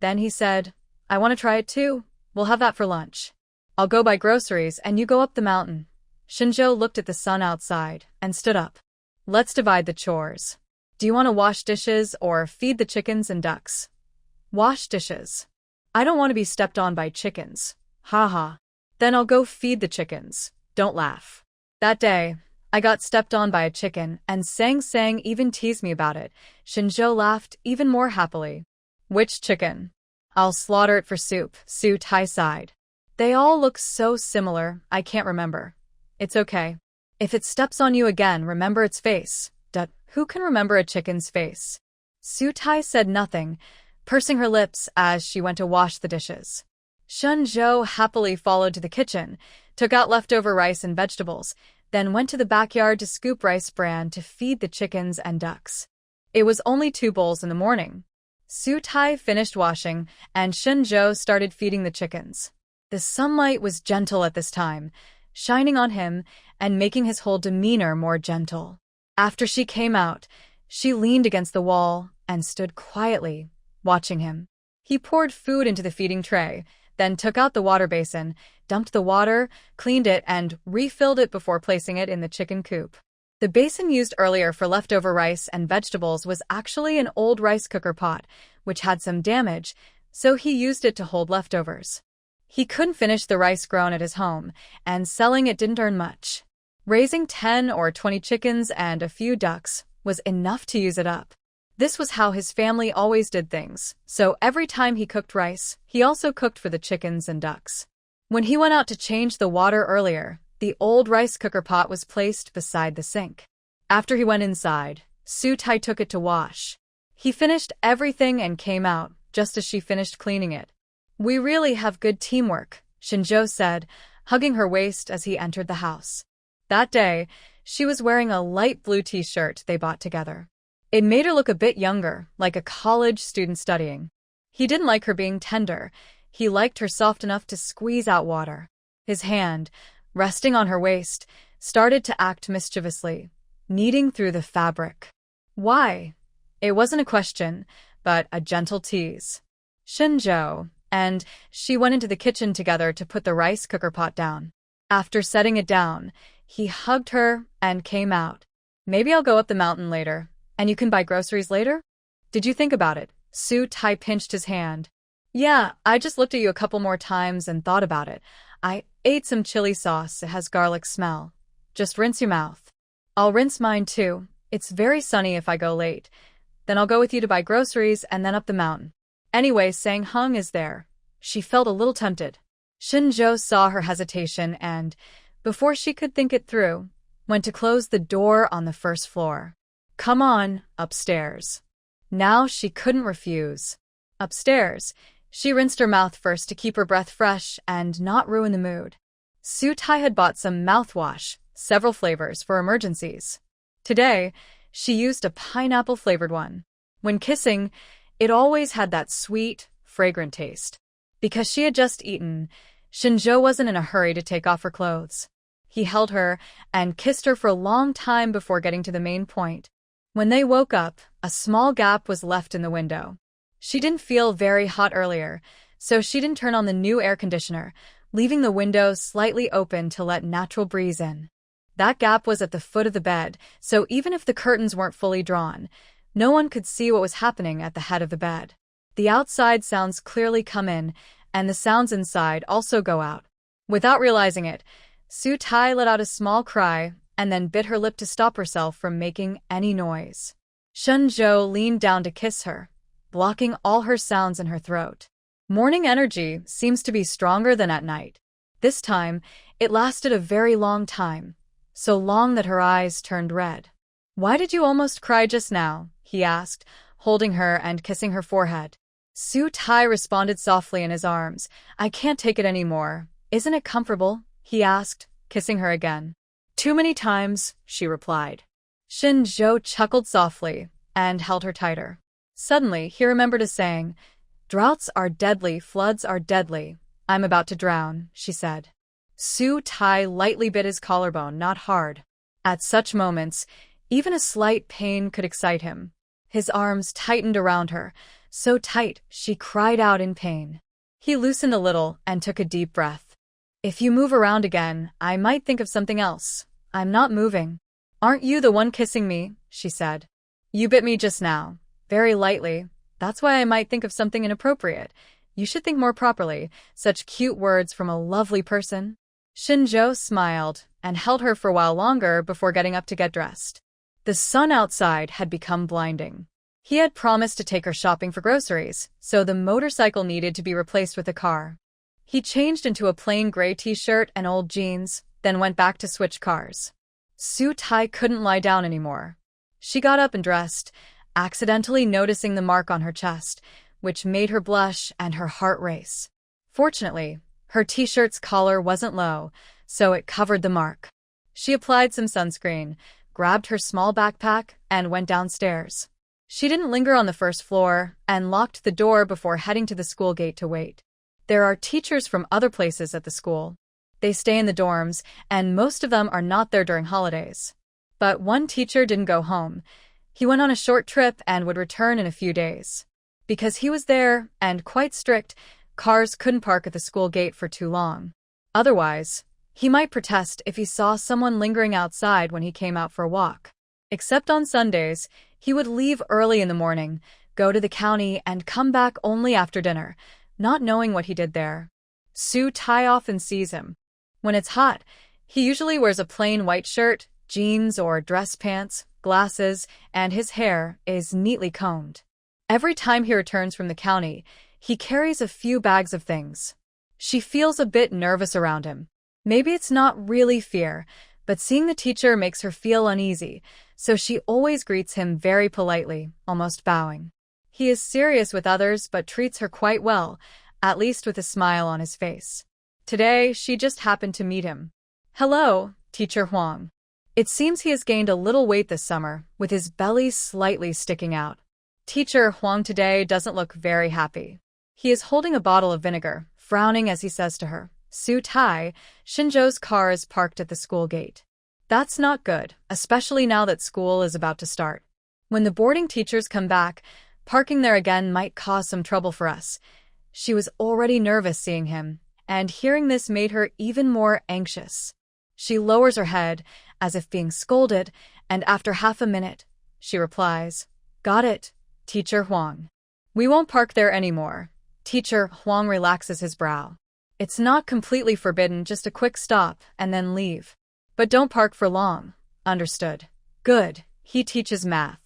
Then he said, "I want to try it too. We'll have that for lunch. I'll go buy groceries and you go up the mountain." Shen Zhou looked at the sun outside and stood up. "Let's divide the chores. Do you want to wash dishes or feed the chickens and ducks?" "Wash dishes. I don't want to be stepped on by chickens. Ha. Then I'll go feed the chickens. Don't laugh." That day, I got stepped on by a chicken and Sang even teased me about it. Shen Zhou laughed even more happily. "Which chicken?" "I'll slaughter it for soup," Sutai sighed. "They all look so similar, I can't remember." "It's okay. If it steps on you again, remember its face." Who can remember a chicken's face? Sutai said nothing, pursing her lips as she went to wash the dishes. Shen Zhou happily followed to the kitchen, took out leftover rice and vegetables, then went to the backyard to scoop rice bran to feed the chickens and ducks. It was only 2 bowls in the morning. Sutai finished washing, and Shen Zhou started feeding the chickens. The sunlight was gentle at this time, shining on him and making his whole demeanor more gentle. After she came out, she leaned against the wall and stood quietly, watching him. He poured food into the feeding tray, then took out the water basin, dumped the water, cleaned it, and refilled it before placing it in the chicken coop. The basin used earlier for leftover rice and vegetables was actually an old rice cooker pot, which had some damage, so he used it to hold leftovers. He couldn't finish the rice grown at his home, and selling it didn't earn much. Raising 10 or 20 chickens and a few ducks was enough to use it up. This was how his family always did things, so every time he cooked rice, he also cooked for the chickens and ducks. When he went out to change the water earlier, the old rice cooker pot was placed beside the sink. After he went inside, Sutai took it to wash. He finished everything and came out, just as she finished cleaning it. "We really have good teamwork," Shen Zhou said, hugging her waist as he entered the house. That day, she was wearing a light blue t-shirt they bought together. It made her look a bit younger, like a college student studying. He didn't like her being tender. He liked her soft enough to squeeze out water. His hand, resting on her waist, started to act mischievously, kneading through the fabric. Why? It wasn't a question, but a gentle tease. Shen Zhou and she went into the kitchen together to put the rice cooker pot down. After setting it down, he hugged her and came out. "Maybe I'll go up the mountain later. And you can buy groceries later? Did you think about it?" Sutai pinched his hand. Yeah, I just looked at you a couple more times and thought about it. I ate some chili sauce. It has garlic smell. Just rinse your mouth. I'll rinse mine too. It's very sunny if I go late. Then I'll go with you to buy groceries and then up the mountain. Anyway, Sang Hung is there. She felt a little tempted. Shen Zhou saw her hesitation and, before she could think it through, went to close the door on the first floor. Come on, upstairs. Now she couldn't refuse. Upstairs, she rinsed her mouth first to keep her breath fresh and not ruin the mood. Su Tai had bought some mouthwash, several flavors for emergencies. Today, she used a pineapple-flavored one. When kissing, it always had that sweet, fragrant taste. Because she had just eaten, Shen Zhou wasn't in a hurry to take off her clothes. He held her and kissed her for a long time before getting to the main point. When they woke up, a small gap was left in the window. She didn't feel very hot earlier, so she didn't turn on the new air conditioner, leaving the window slightly open to let natural breeze in. That gap was at the foot of the bed, so even if the curtains weren't fully drawn, no one could see what was happening at the head of the bed. The outside sounds clearly come in, and the sounds inside also go out. Without realizing it, Su Tai let out a small cry and then bit her lip to stop herself from making any noise. Shen Zhou leaned down to kiss her, blocking all her sounds in her throat. Morning energy seems to be stronger than at night. This time, it lasted a very long time, so long that her eyes turned red. Why did you almost cry just now? He asked, holding her and kissing her forehead. Su Tai responded softly in his arms. I can't take it anymore. Isn't it comfortable? He asked, kissing her again. Too many times, she replied. Shen Zhou chuckled softly and held her tighter. Suddenly, he remembered a saying, droughts are deadly, floods are deadly. I'm about to drown, she said. Su Tai lightly bit his collarbone, not hard. At such moments, even a slight pain could excite him. His arms tightened around her, so tight she cried out in pain. He loosened a little and took a deep breath. If you move around again, I might think of something else. I'm not moving. Aren't you the one kissing me? She said. You bit me just now. Very lightly. That's why I might think of something inappropriate. You should think more properly. Such cute words from a lovely person. Shen Zhou smiled and held her for a while longer before getting up to get dressed. The sun outside had become blinding. He had promised to take her shopping for groceries, so the motorcycle needed to be replaced with a car. He changed into a plain gray t-shirt and old jeans, then went back to switch cars. Su Tai couldn't lie down anymore. She got up and dressed, accidentally noticing the mark on her chest, which made her blush and her heart race. Fortunately, her t-shirt's collar wasn't low, so it covered the mark. She applied some sunscreen, grabbed her small backpack, and went downstairs. She didn't linger on the first floor and locked the door before heading to the school gate to wait. There are teachers from other places at the school. They stay in the dorms, and most of them are not there during holidays. But one teacher didn't go home. He went on a short trip and would return in a few days. Because he was there, and quite strict, cars couldn't park at the school gate for too long. Otherwise, he might protest if he saw someone lingering outside when he came out for a walk. Except on Sundays, he would leave early in the morning, go to the county, and come back only after dinner, not knowing what he did there. Su Tai often sees him. When it's hot, he usually wears a plain white shirt, jeans or dress pants, glasses, and his hair is neatly combed. Every time he returns from the county, he carries a few bags of things. She feels a bit nervous around him. Maybe it's not really fear, but seeing the teacher makes her feel uneasy, so she always greets him very politely, almost bowing. He is serious with others but treats her quite well, at least with a smile on his face. Today, she just happened to meet him. Hello, Teacher Huang. It seems he has gained a little weight this summer, with his belly slightly sticking out. Teacher Huang today doesn't look very happy. He is holding a bottle of vinegar, frowning as he says to her, Su Tai, Shen Zhou's car is parked at the school gate. That's not good, especially now that school is about to start. When the boarding teachers come back, parking there again might cause some trouble for us. She was already nervous seeing him, and hearing this made her even more anxious. She lowers her head, as if being scolded, and after half a minute, she replies, Got it, Teacher Huang. We won't park there anymore. Teacher Huang relaxes his brow. It's not completely forbidden, just a quick stop and then leave. But don't park for long. Understood. Good. He teaches math.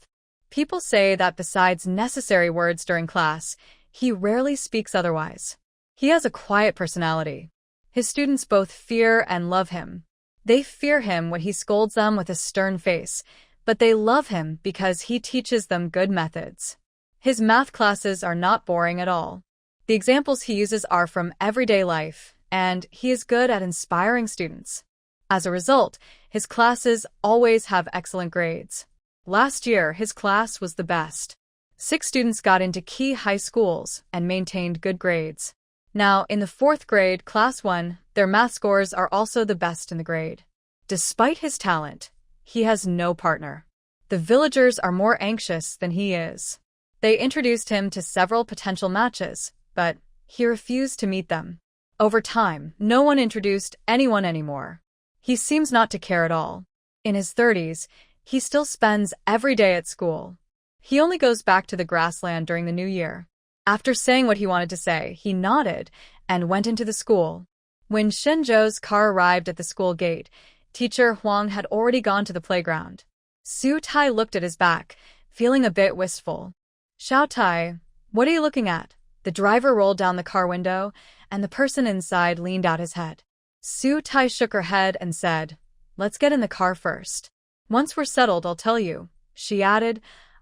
People say that besides necessary words during class, he rarely speaks otherwise. He has a quiet personality. His students both fear and love him. They fear him when he scolds them with a stern face, but they love him because he teaches them good methods. His math classes are not boring at all. The examples he uses are from everyday life, and he is good at inspiring students. As a result, his classes always have excellent grades. Last year, his class was the best. 6 students got into key high schools and maintained good grades. Now, in the 4th grade, Class 1, their math scores are also the best in the grade. Despite his talent, he has no partner. The villagers are more anxious than he is. They introduced him to several potential matches, but he refused to meet them. Over time, no one introduced anyone anymore. He seems not to care at all. In his 30s, he still spends every day at school. He only goes back to the grassland during the new year. After saying what he wanted to say, he nodded and went into the school. When Shen Zhou's car arrived at the school gate, Teacher Huang had already gone to the playground. Su Tai looked at his back, feeling a bit wistful. Xiao Tai, what are you looking at? The driver rolled down the car window, and the person inside leaned out his head. Su Tai shook her head and said, "Let's get in the car first. Once we're settled, I'll tell you." She added,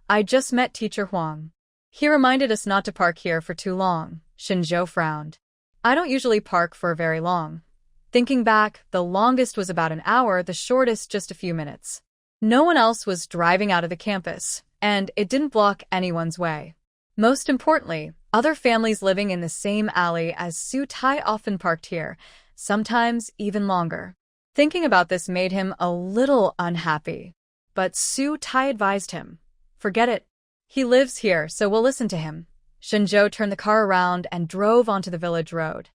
"I just met Teacher Huang. He reminded us not to park here for too long." Shen Zhou frowned. "I don't usually park for very long." Thinking back, the longest was about an hour, the shortest just a few minutes. No one else was driving out of the campus, and it didn't block anyone's way. Most importantly, other families living in the same alley as Su Tai often parked here, sometimes even longer. Thinking about this made him a little unhappy. But Su Tai advised him, "Forget it. He lives here, so we'll listen to him." Shen Zhou turned the car around and drove onto the village road.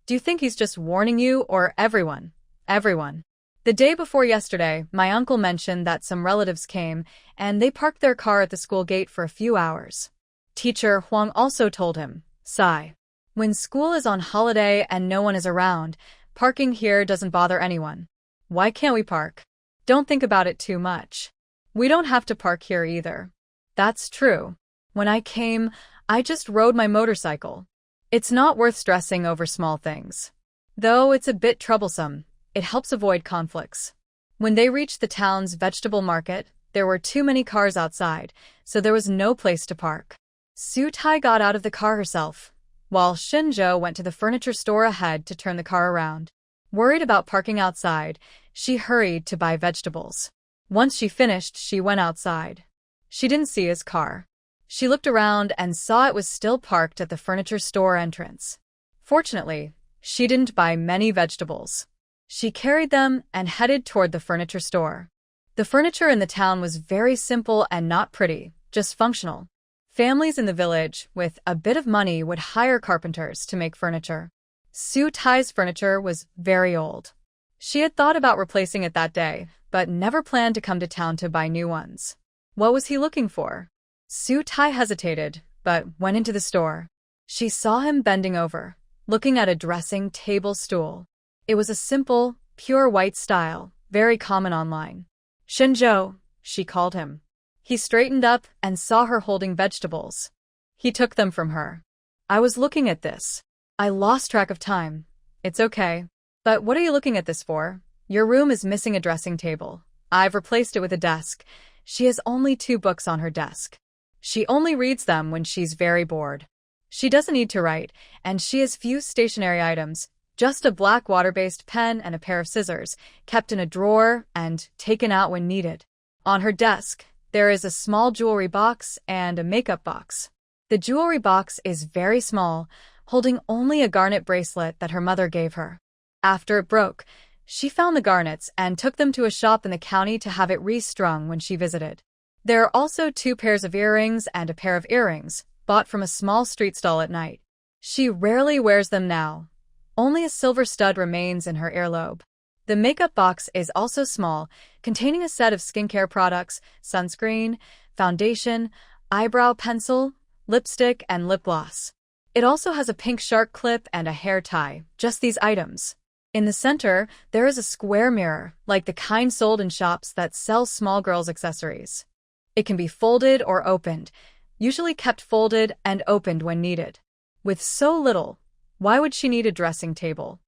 "Do you think he's just warning you or everyone?" "Everyone. The day before yesterday, my uncle mentioned that some relatives came, and they parked their car at the school gate for a few hours." Teacher Huang also told him, "Sigh. When school is on holiday and no one is around, parking here doesn't bother anyone. Why can't we park? Don't think about it too much. We don't have to park here either." "That's true. When I came, I just rode my motorcycle. It's not worth stressing over small things. Though it's a bit troublesome, it helps avoid conflicts." When they reached the town's vegetable market, there were too many cars outside, so there was no place to park. Su Tai got out of the car herself, while Shen Zhou went to the furniture store ahead to turn the car around. Worried about parking outside, she hurried to buy vegetables. Once she finished, she went outside. She didn't see his car. She looked around and saw it was still parked at the furniture store entrance. Fortunately, she didn't buy many vegetables. She carried them and headed toward the furniture store. The furniture in the town was very simple and not pretty, just functional. Families in the village with a bit of money would hire carpenters to make furniture. Su Tai's furniture was very old. She had thought about replacing it that day, but never planned to come to town to buy new ones. What was he looking for? Su Tai hesitated, but went into the store. She saw him bending over, looking at a dressing table stool. It was a simple, pure white style, very common online. "Shen Zhou," she called him. He straightened up and saw her holding vegetables. He took them from her. "I was looking at this. I lost track of time." "It's okay. But what are you looking at this for? Your room is missing a dressing table. I've replaced it with a desk." She has only 2 books on her desk. She only reads them when she's very bored. She doesn't need to write, and she has few stationery items, just a black water-based pen and a pair of scissors, kept in a drawer and taken out when needed. On her desk, there is a small jewelry box and a makeup box. The jewelry box is very small, holding only a garnet bracelet that her mother gave her. After it broke, she found the garnets and took them to a shop in the county to have it restrung when she visited. There are also 2 pairs of earrings and a pair of earrings, bought from a small street stall at night. She rarely wears them now. Only a silver stud remains in her earlobe. The makeup box is also small, containing a set of skincare products, sunscreen, foundation, eyebrow pencil, lipstick, and lip gloss. It also has a pink shark clip and a hair tie, just these items. In the center, there is a square mirror, like the kind sold in shops that sell small girls' accessories. It can be folded or opened, usually kept folded and opened when needed. With so little, why would she need a dressing table?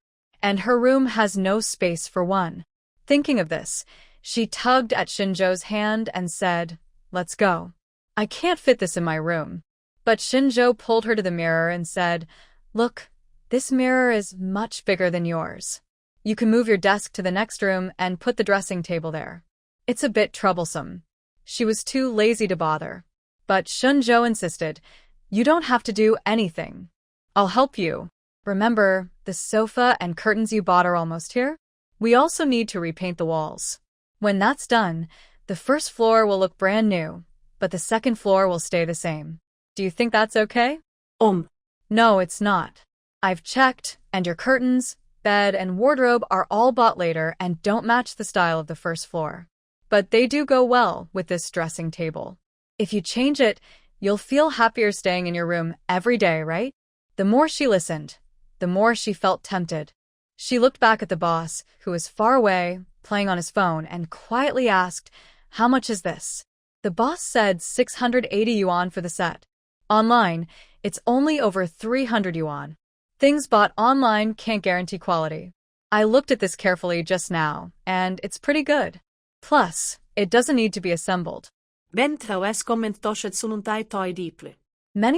And her room has no space for one. Thinking of this, she tugged at Shen Zhou's hand and said, "Let's go. I can't fit this in my room." But Shen Zhou pulled her to the mirror and said, "Look, this mirror is much bigger than yours. You can move your desk to the next room and put the dressing table there. It's a bit troublesome." She was too lazy to bother. But Shen Zhou insisted, "You don't have to do anything. I'll help you. Remember, the sofa and curtains you bought are almost here? We also need to repaint the walls. When that's done, the first floor will look brand new, but the second floor will stay the same. Do you think that's okay?" No, it's not. I've checked, and your curtains, bed, and wardrobe are all bought later and don't match the style of the first floor. But they do go well with this dressing table. If you change it, you'll feel happier staying in your room every day, right? The more she listened, the more she felt tempted. She looked back at the boss, who was far away, playing on his phone, and quietly asked, "How much is this?" The boss said 680 yuan for the set. Online, it's only over 300 yuan. Things bought online can't guarantee quality. I looked at this carefully just now, and it's pretty good. Plus, it doesn't need to be assembled. Many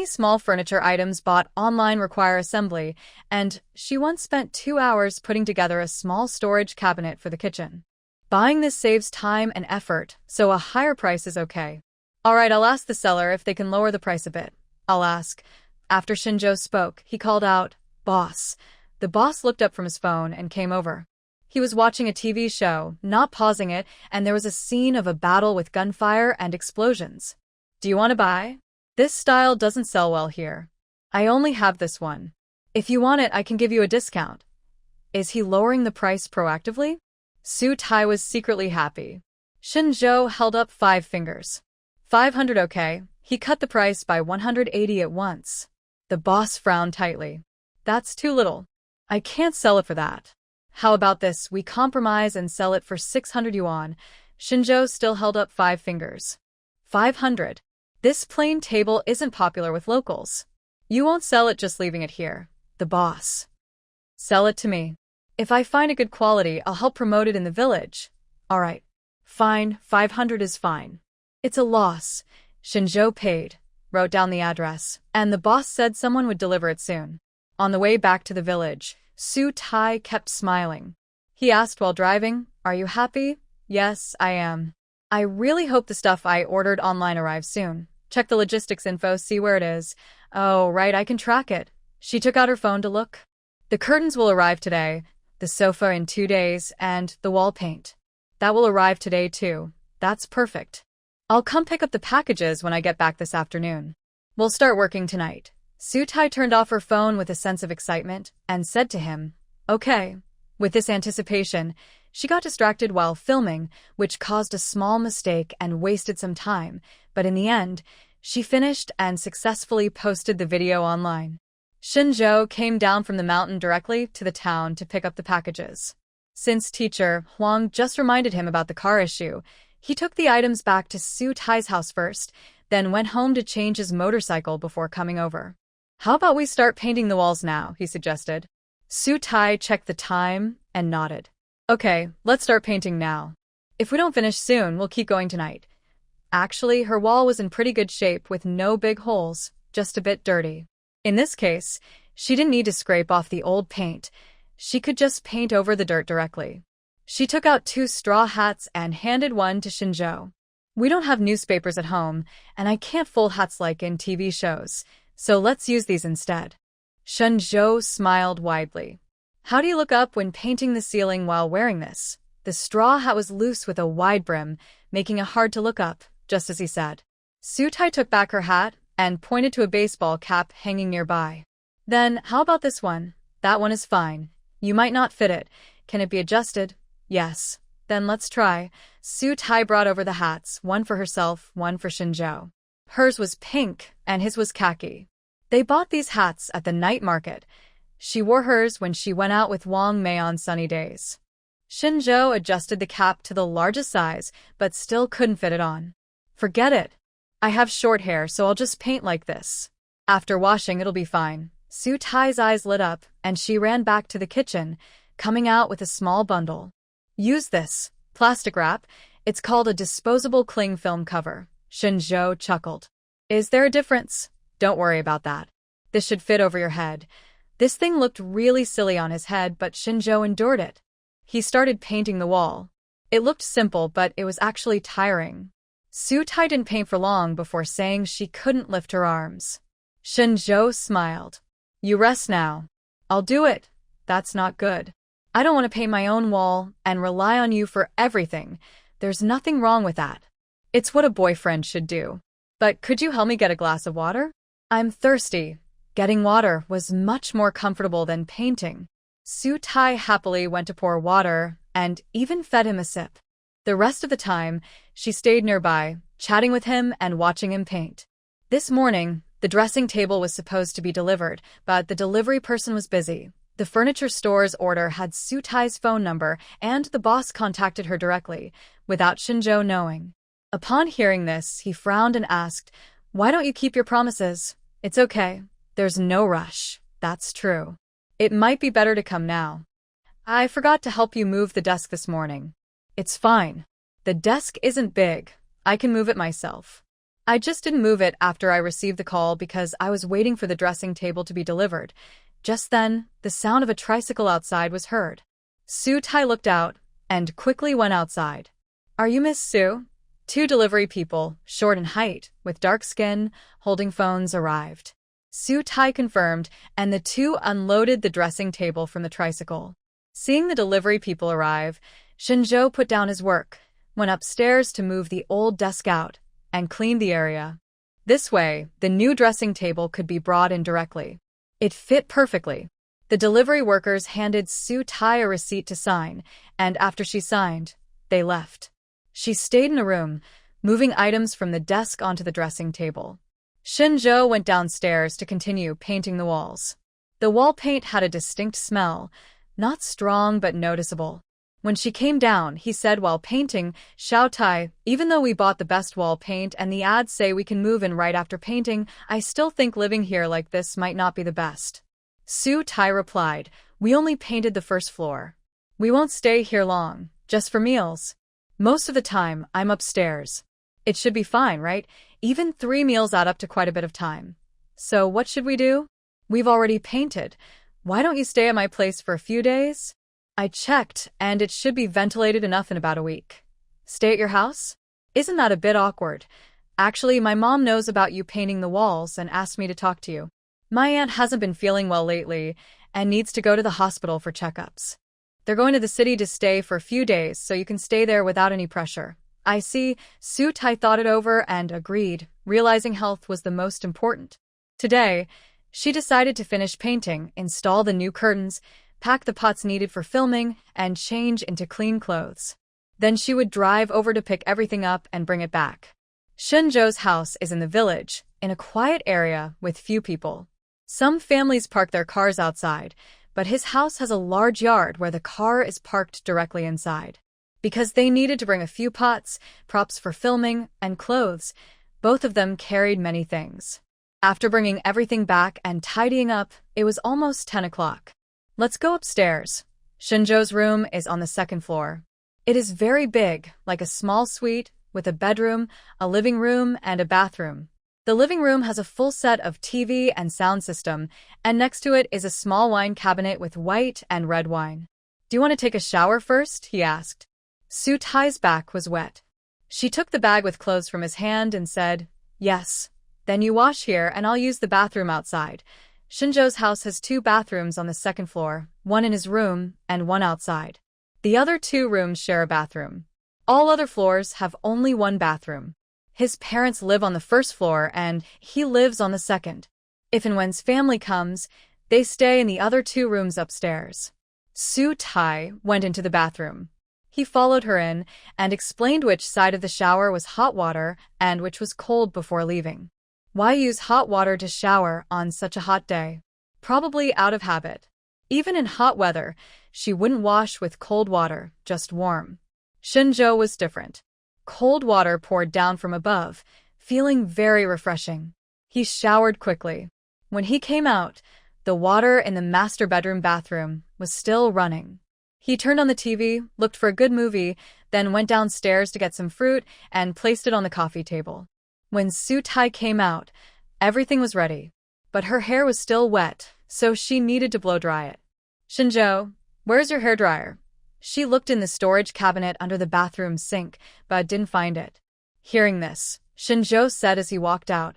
small furniture items bought online require assembly, and she once spent 2 hours putting together a small storage cabinet for the kitchen. Buying this saves time and effort, so a higher price is okay. All right, I'll ask the seller if they can lower the price a bit. I'll ask. After Shen Zhou spoke, he called out, "Boss." The boss looked up from his phone and came over. He was watching a TV show, not pausing it, and there was a scene of a battle with gunfire and explosions. "Do you want to buy? This style doesn't sell well here. I only have this one. If you want it, I can give you a discount." Is he lowering the price proactively? Su Tai was secretly happy. Shen Zhou held up 5 fingers. 500 okay. He cut the price by 180 at once. The boss frowned tightly. "That's too little. I can't sell it for that. How about this, we compromise and sell it for 600 yuan. Shen Zhou still held up 5 fingers. 500. This plain table isn't popular with locals. You won't sell it just leaving it here. The boss. Sell it to me. If I find a good quality, I'll help promote it in the village. All right. Fine, 500 is fine. It's a loss. Shen Zhou paid, wrote down the address, and the boss said someone would deliver it soon. On the way back to the village, Su Tai kept smiling. He asked while driving, "Are you happy?" "Yes, I am. I really hope the stuff I ordered online arrives soon. Check the logistics info, see where it is. Oh, right, I can track it." She took out her phone to look. "The curtains will arrive today, the sofa in 2 days, and the wall paint. That will arrive today too. That's perfect. I'll come pick up the packages when I get back this afternoon. We'll start working tonight." Su Tai turned off her phone with a sense of excitement and said to him, "Okay." With this anticipation, she got distracted while filming, which caused a small mistake and wasted some time, but in the end, she finished and successfully posted the video online. Shen Zhou came down from the mountain directly to the town to pick up the packages. Since teacher Huang just reminded him about the car issue, he took the items back to Su Tai's house first, then went home to change his motorcycle before coming over. "How about we start painting the walls now?" he suggested. Su Tai checked the time and nodded. "Okay, let's start painting now. If we don't finish soon, we'll keep going tonight." Actually, her wall was in pretty good shape with no big holes, just a bit dirty. In this case, she didn't need to scrape off the old paint. She could just paint over the dirt directly. She took out 2 straw hats and handed one to Shen Zhou. "We don't have newspapers at home, and I can't fold hats like in TV shows, so let's use these instead." Shen Zhou smiled widely. "How do you look up when painting the ceiling while wearing this?" The straw hat was loose with a wide brim, making it hard to look up, just as he said. Su Tai took back her hat and pointed to a baseball cap hanging nearby. "Then, how about this one? That one is fine. You might not fit it. Can it be adjusted?" "Yes." "Then let's try." Su Tai brought over the hats, one for herself, one for Shen Zhou. Hers was pink, and his was khaki. They bought these hats at the night market. She wore hers when she went out with Wang Mei on sunny days. Shen Zhou adjusted the cap to the largest size, but still couldn't fit it on. Forget it. I have short hair, so I'll just paint like this. After washing, it'll be fine. Su Tai's eyes lit up, and she ran back to the kitchen, coming out with a small bundle. Use this plastic wrap. It's called a disposable cling film cover. Shen Zhou chuckled. Is there a difference? Don't worry about that. This should fit over your head. This thing looked really silly on his head, but Shen Zhou endured it. He started painting the wall. It looked simple, but it was actually tiring. Su Tai didn't paint for long before saying she couldn't lift her arms. Shen Zhou smiled. You rest now. I'll do it. That's not good. I don't want to paint my own wall and rely on you for everything. There's nothing wrong with that. It's what a boyfriend should do. But could you help me get a glass of water? I'm thirsty. Getting water was much more comfortable than painting. Su Tai happily went to pour water and even fed him a sip. The rest of the time, she stayed nearby, chatting with him and watching him paint. This morning, the dressing table was supposed to be delivered, but the delivery person was busy. The furniture store's order had Su Tai's phone number, and the boss contacted her directly, without Shen Zhou knowing. Upon hearing this, he frowned and asked, "Why don't you keep your promises? It's okay. There's no rush. That's true. It might be better to come now. I forgot to help you move the desk this morning." It's fine. The desk isn't big. I can move it myself. I just didn't move it after I received the call because I was waiting for the dressing table to be delivered. Just then, the sound of a tricycle outside was heard. Su Tai looked out and quickly went outside. Are you Miss Su? Two delivery people, short in height, with dark skin, holding phones, arrived. Su Tai confirmed, and the two unloaded the dressing table from the tricycle. Seeing the delivery people arrive, Shen Zhou put down his work, went upstairs to move the old desk out, and cleaned the area. This way, the new dressing table could be brought in directly. It fit perfectly. The delivery workers handed Su Tai a receipt to sign, and after she signed, they left. She stayed in a room, moving items from the desk onto the dressing table. Shen Zhou went downstairs to continue painting the walls. The wall paint had a distinct smell, not strong but noticeable. When she came down, he said while painting, "Xiao Tai, even though we bought the best wall paint and the ads say we can move in right after painting, I still think living here like this might not be the best." Su Tai replied, "We only painted the first floor. We won't stay here long, just for meals. Most of the time, I'm upstairs. It should be fine, right? Even 3 meals add up to quite a bit of time. So what should we do? We've already painted. Why don't you stay at my place for a few days? I checked, and it should be ventilated enough in about a week. Stay at your house? Isn't that a bit awkward? Actually, my mom knows about you painting the walls and asked me to talk to you. My aunt hasn't been feeling well lately and needs to go to the hospital for checkups. They're going to the city to stay for a few days, so you can stay there without any pressure." I see. Su Tai thought it over and agreed, realizing health was the most important. Today, she decided to finish painting, install the new curtains, pack the pots needed for filming, and change into clean clothes. Then she would drive over to pick everything up and bring it back. Shen Zhou's house is in the village, in a quiet area with few people. Some families park their cars outside, but his house has a large yard where the car is parked directly inside. Because they needed to bring a few pots, props for filming, and clothes, both of them carried many things. After bringing everything back and tidying up, it was almost 10 o'clock. Let's go upstairs. Shen Zhou's room is on the second floor. It is very big, like a small suite, with a bedroom, a living room, and a bathroom. The living room has a full set of TV and sound system, and next to it is a small wine cabinet with white and red wine. Do you want to take a shower first? He asked. Su Tai's back was wet. She took the bag with clothes from his hand and said, "Yes. Then you wash here and I'll use the bathroom outside." Shen Zhou's house has 2 bathrooms on the second floor, one in his room and one outside. The other 2 rooms share a bathroom. All other floors have only 1 bathroom. His parents live on the first floor and he lives on the second. If and when his family comes, they stay in the other 2 rooms upstairs. Su Tai went into the bathroom. He followed her in and explained which side of the shower was hot water and which was cold before leaving. Why use hot water to shower on such a hot day? Probably out of habit. Even in hot weather, she wouldn't wash with cold water, just warm. Shen Zhou was different. Cold water poured down from above, feeling very refreshing. He showered quickly. When he came out, the water in the master bedroom bathroom was still running. He turned on the TV, looked for a good movie, then went downstairs to get some fruit and placed it on the coffee table. When Su Tai came out, everything was ready. But her hair was still wet, so she needed to blow dry it. Shen Zhou, where's your hairdryer? She looked in the storage cabinet under the bathroom sink, but didn't find it. Hearing this, Shen Zhou said as he walked out,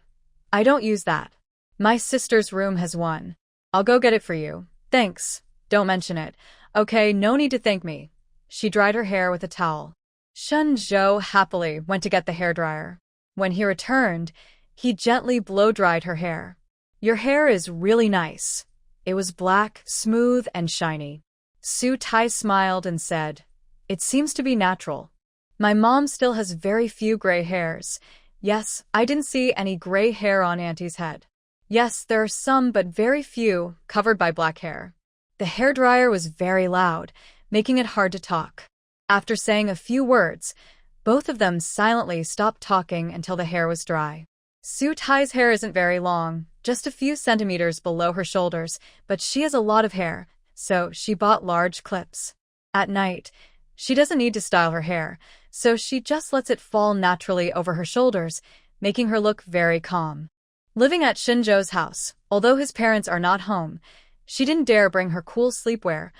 I don't use that. My sister's room has one. I'll go get it for you. Thanks. Don't mention it. Okay, no need to thank me. She dried her hair with a towel. Shen Zhou happily went to get the hairdryer. When he returned, he gently blow-dried her hair. Your hair is really nice. It was black, smooth, and shiny. Su Tai smiled and said, It seems to be natural. My mom still has very few gray hairs. Yes, I didn't see any gray hair on Auntie's head. Yes, there are some but very few, covered by black hair. The hairdryer was very loud, making it hard to talk. After saying a few words, both of them silently stopped talking until the hair was dry. Su Tai's hair isn't very long, just a few centimeters below her shoulders, but she has a lot of hair, so she bought large clips. At night, she doesn't need to style her hair, so she just lets it fall naturally over her shoulders, making her look very calm. Living at Shen Zhou's house, although his parents are not home, she didn't dare bring her cool sleepwear,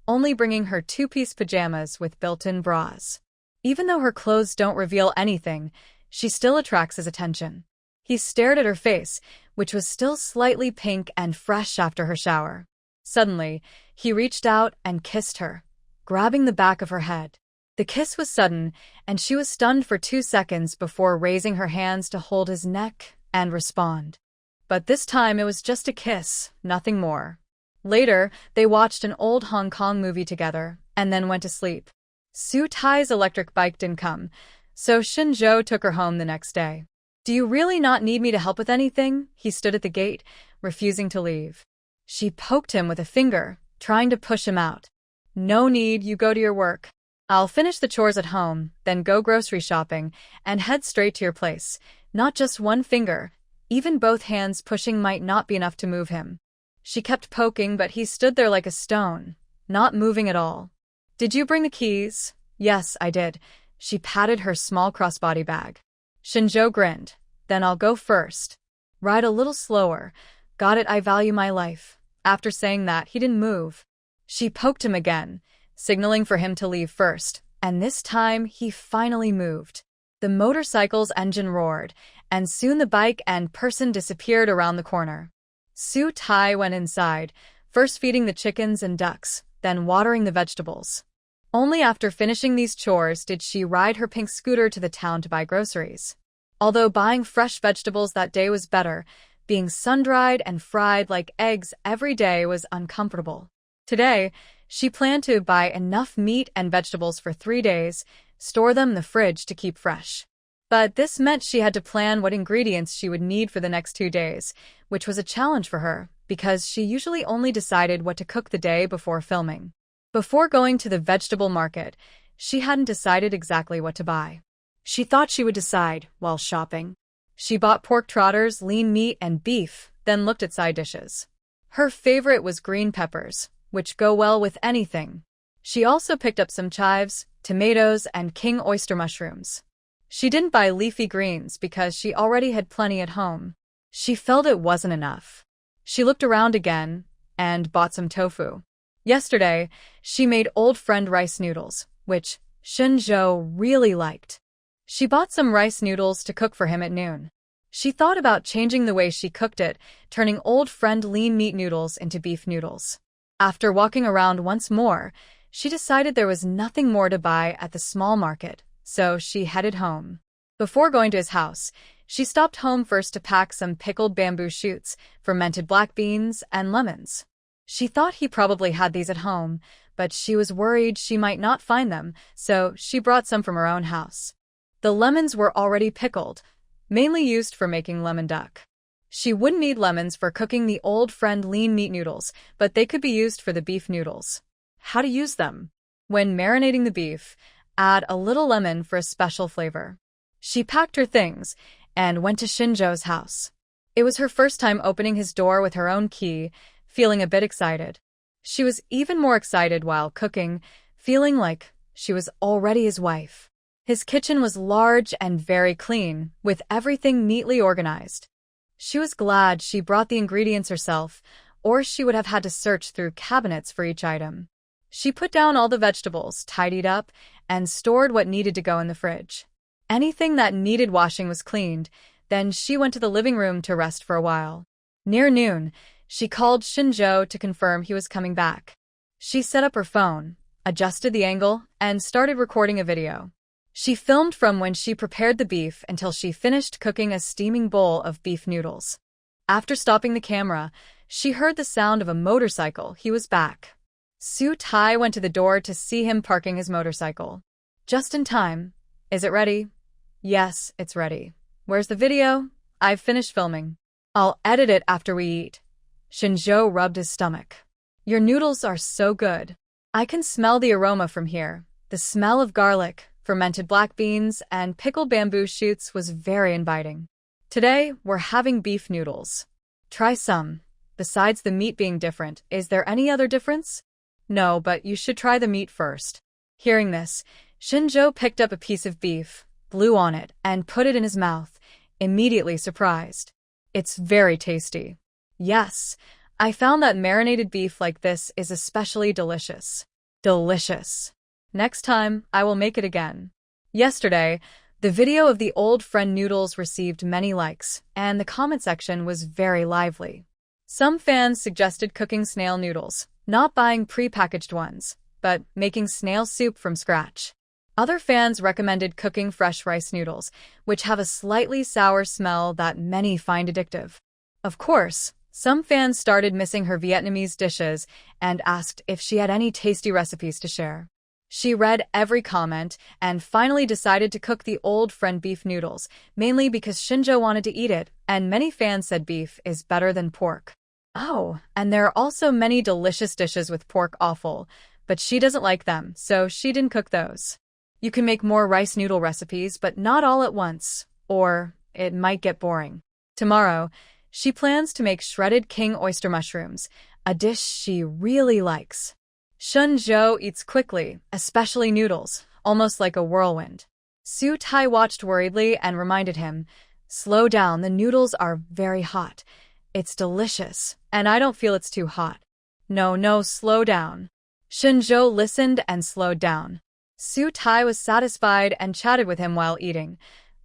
only bringing her two-piece pajamas with built-in bras. Even though her clothes don't reveal anything, she still attracts his attention. He stared at her face, which was still slightly pink and fresh after her shower. Suddenly, he reached out and kissed her, grabbing the back of her head. The kiss was sudden, and she was stunned for 2 seconds before raising her hands to hold his neck and respond. But this time it was just a kiss, nothing more. Later, they watched an old Hong Kong movie together, and then went to sleep. Su Tai's electric bike didn't come, so Shen Zhou took her home the next day. Do you really not need me to help with anything? He stood at the gate, refusing to leave. She poked him with a finger, trying to push him out. No need, you go to your work. I'll finish the chores at home, then go grocery shopping, and head straight to your place. Not just one finger, even both hands pushing might not be enough to move him. She kept poking, but he stood there like a stone, not moving at all. Did you bring the keys? Yes, I did. She patted her small crossbody bag. Shen Zhou grinned. Then I'll go first. Ride a little slower. Got it, I value my life. After saying that, he didn't move. She poked him again, signaling for him to leave first, and this time he finally moved. The motorcycle's engine roared, and soon the bike and person disappeared around the corner. Su Tai went inside, first feeding the chickens and ducks, then watering the vegetables. Only after finishing these chores did she ride her pink scooter to the town to buy groceries. Although buying fresh vegetables that day was better, being sun-dried and fried like eggs every day was uncomfortable. Today, she planned to buy enough meat and vegetables for 3 days, store them in the fridge to keep fresh. But this meant she had to plan what ingredients she would need for the next 2 days, which was a challenge for her, because she usually only decided what to cook the day before filming. Before going to the vegetable market, she hadn't decided exactly what to buy. She thought she would decide while shopping. She bought pork trotters, lean meat, and beef, then looked at side dishes. Her favorite was green peppers, which go well with anything. She also picked up some chives, tomatoes, and king oyster mushrooms. She didn't buy leafy greens because she already had plenty at home. She felt it wasn't enough. She looked around again and bought some tofu. Yesterday, she made old friend rice noodles, which Shen Zhou really liked. She bought some rice noodles to cook for him at noon. She thought about changing the way she cooked it, turning old friend lean meat noodles into beef noodles. After walking around once more, she decided there was nothing more to buy at the small market, so she headed home. Before going to his house, she stopped home first to pack some pickled bamboo shoots, fermented black beans, and lemons. She thought he probably had these at home, but she was worried she might not find them, so she brought some from her own house. The lemons were already pickled, mainly used for making lemon duck. She wouldn't need lemons for cooking the old friend lean meat noodles, but they could be used for the beef noodles. How to use them? When marinating the beef, add a little lemon for a special flavor. She packed her things and went to Shen Zhou's house. It was her first time opening his door with her own key, feeling a bit excited. She was even more excited while cooking, feeling like she was already his wife. His kitchen was large and very clean, with everything neatly organized. She was glad she brought the ingredients herself, or she would have had to search through cabinets for each item. She put down all the vegetables, tidied up, and stored what needed to go in the fridge. Anything that needed washing was cleaned, then she went to the living room to rest for a while. Near noon, she called Shen Zhou to confirm he was coming back. She set up her phone, adjusted the angle, and started recording a video. She filmed from when she prepared the beef until she finished cooking a steaming bowl of beef noodles. After stopping the camera, she heard the sound of a motorcycle. He was back. Su Tai went to the door to see him parking his motorcycle. Just in time. Is it ready? Yes, it's ready. Where's the video? I've finished filming. I'll edit it after we eat. Shen Zhou rubbed his stomach. Your noodles are so good. I can smell the aroma from here. The smell of garlic, fermented black beans, and pickled bamboo shoots was very inviting. Today, we're having beef noodles. Try some. Besides the meat being different, is there any other difference? No, but you should try the meat first. Hearing this, Shen Zhou picked up a piece of beef, blew on it, and put it in his mouth, immediately surprised. It's very tasty. Yes, I found that marinated beef like this is especially delicious. Delicious. Next time, I will make it again. Yesterday, the video of the old friend noodles received many likes, and the comment section was very lively. Some fans suggested cooking snail noodles, not buying pre-packaged ones, but making snail soup from scratch. Other fans recommended cooking fresh rice noodles, which have a slightly sour smell that many find addictive. Of course, some fans started missing her Vietnamese dishes and asked if she had any tasty recipes to share. She read every comment and finally decided to cook the old friend beef noodles, mainly because Shen Zhou wanted to eat it, and many fans said beef is better than pork. Oh, and there are also many delicious dishes with pork offal, but she doesn't like them, so she didn't cook those. You can make more rice noodle recipes, but not all at once, or it might get boring. Tomorrow, she plans to make shredded king oyster mushrooms, a dish she really likes. Shen Zhou eats quickly, especially noodles, almost like a whirlwind. Su Tai watched worriedly and reminded him, "Slow down, the noodles are very hot. It's delicious, and I don't feel it's too hot." No, slow down. Shen Zhou listened and slowed down. Su Tai was satisfied and chatted with him while eating.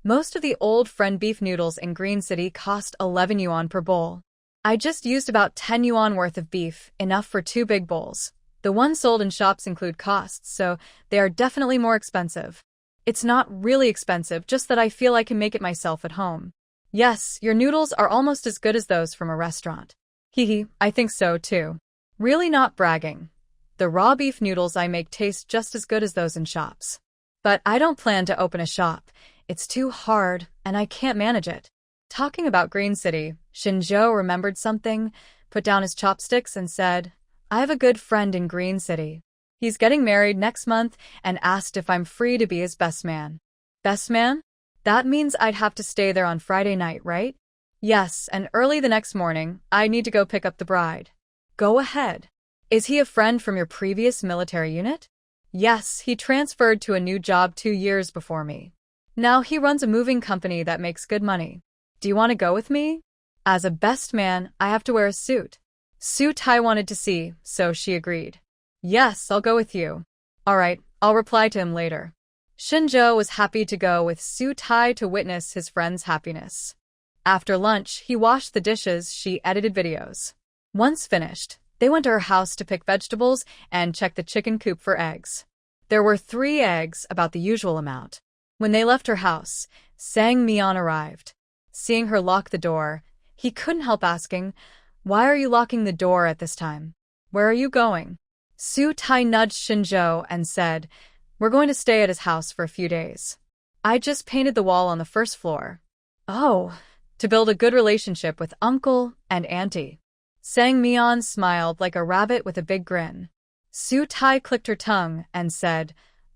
Most of the old friend beef noodles in Green City cost 11 yuan per bowl. I just used about 10 yuan worth of beef, enough for 2 big bowls. The ones sold in shops include costs, so they are definitely more expensive. It's not really expensive, just that I feel I can make it myself at home. Yes, your noodles are almost as good as those from a restaurant. Hehe, I think so too. Really not bragging. The raw beef noodles I make taste just as good as those in shops. But I don't plan to open a shop. It's too hard, and I can't manage it. Talking about Green City, Shen Zhou remembered something, put down his chopsticks and said, I have a good friend in Green City. He's getting married next month and asked if I'm free to be his best man. Best man? That means I'd have to stay there on Friday night, right? Yes, and early the next morning, I need to go pick up the bride. Go ahead. Is he a friend from your previous military unit? Yes, he transferred to a new job 2 years before me. Now he runs a moving company that makes good money. Do you want to go with me? As a best man, I have to wear a suit. Su Tai wanted to see, so she agreed. Yes, I'll go with you. All right, I'll reply to him later. Shen Zhou was happy to go with Su Tai to witness his friend's happiness. After lunch, he washed the dishes, she edited videos. Once finished, they went to her house to pick vegetables and check the chicken coop for eggs. There were 3 eggs, about the usual amount. When they left her house, Sang Meon arrived. Seeing her lock the door, he couldn't help asking, Why are you locking the door at this time? Where are you going? Su Tai nudged Shen Zhou and said, We're going to stay at his house for a few days. I just painted the wall on the first floor. Oh, to build a good relationship with uncle and auntie. Sang Meon smiled like a rabbit with a big grin. Su Tai clicked her tongue and said,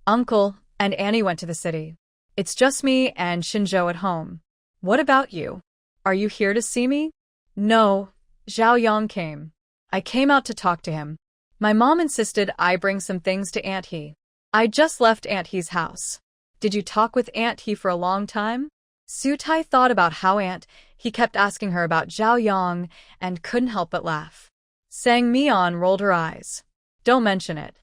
Uncle and Annie went to the city. It's just me and Shen Zhou at home. What about you? Are you here to see me? No, Zhao Yang came. I came out to talk to him. My mom insisted I bring some things to Aunt He. I just left Aunt He's house. Did you talk with Aunt He for a long time? Su Tai thought about how Aunt He kept asking her about Zhao Yang and couldn't help but laugh. Sang Meon rolled her eyes. Don't mention it.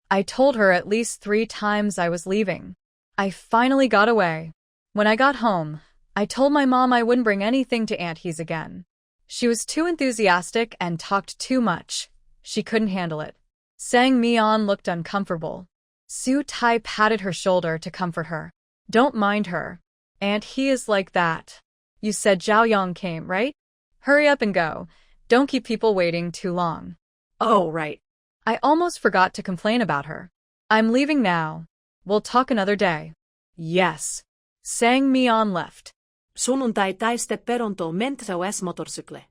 I told her at least 3 times I was leaving. I finally got away. When I got home, I told my mom I wouldn't bring anything to Aunt He's again. She was too enthusiastic and talked too much. She couldn't handle it. Sang Meon looked uncomfortable. Su Tai patted her shoulder to comfort her. Don't mind her. Aunt He is like that. You said Zhao Yang came, right? Hurry up and go. Don't keep people waiting too long. Oh, right. I almost forgot to complain about her. I'm leaving now. We'll talk another day. Yes. Sang Meon left. Sunnuntai täiste peronto mentraues motorsykle.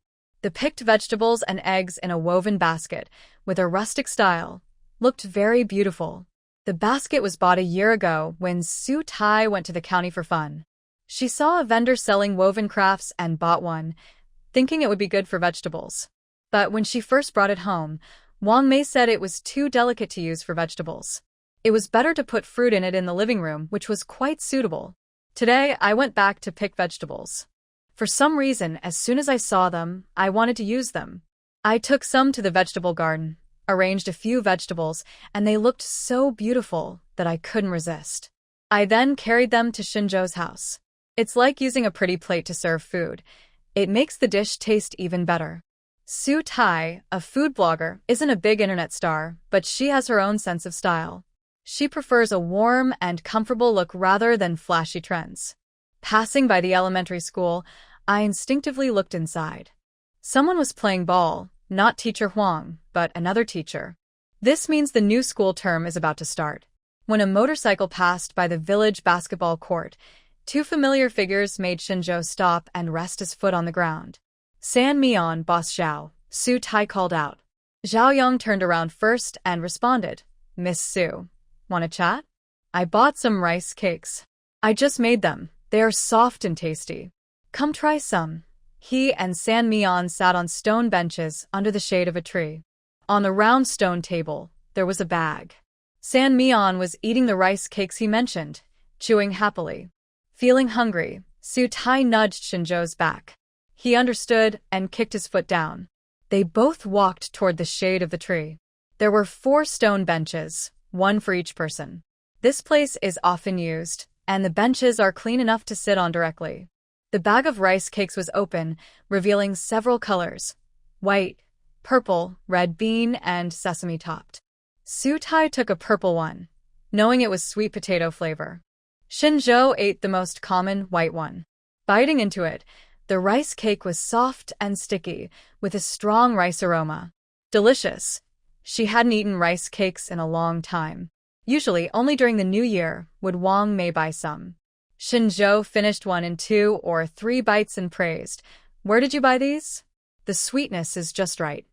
The picked vegetables and eggs in a woven basket, with a rustic style, looked very beautiful. The basket was bought a year ago when Su Tai went to the county for fun. She saw a vendor selling woven crafts and bought one, thinking it would be good for vegetables. But when she first brought it home, Wang Mei said it was too delicate to use for vegetables. It was better to put fruit in it in the living room, which was quite suitable. Today, I went back to pick vegetables. For some reason, as soon as I saw them, I wanted to use them. I took some to the vegetable garden, arranged a few vegetables, and they looked so beautiful that I couldn't resist. I then carried them to Shen Zhou's house. It's like using a pretty plate to serve food. It makes the dish taste even better. Su Tai, a food blogger, isn't a big internet star, but she has her own sense of style. She prefers a warm and comfortable look rather than flashy trends. Passing by the elementary school, I instinctively looked inside. Someone was playing ball, not Teacher Huang, but another teacher. This means the new school term is about to start. When a motorcycle passed by the village basketball court, 2 familiar figures made Shen Zhou stop and rest his foot on the ground. San Meon, Boss Zhao, Su Tai called out. Zhao Yang turned around first and responded, Miss Su, wanna chat? I bought some rice cakes. I just made them. They are soft and tasty. Come try some. He and San Meon sat on stone benches under the shade of a tree. On the round stone table, there was a bag. San Meon was eating the rice cakes he mentioned, chewing happily. Feeling hungry, Su Tai nudged Shen Zhou's back. He understood and kicked his foot down. They both walked toward the shade of the tree. There were 4 stone benches, 1 for each person. This place is often used, and the benches are clean enough to sit on directly. The bag of rice cakes was open, revealing several colors: white, purple, red bean, and sesame topped. Su Tai took a purple one, knowing it was sweet potato flavor. Shen Zhou ate the most common white one. Biting into it, the rice cake was soft and sticky, with a strong rice aroma. Delicious. She hadn't eaten rice cakes in a long time. Usually, only during the New Year would Wang Mei buy some. Shen Zhou finished 1 in 2 or 3 bites and praised, Where did you buy these? The sweetness is just right.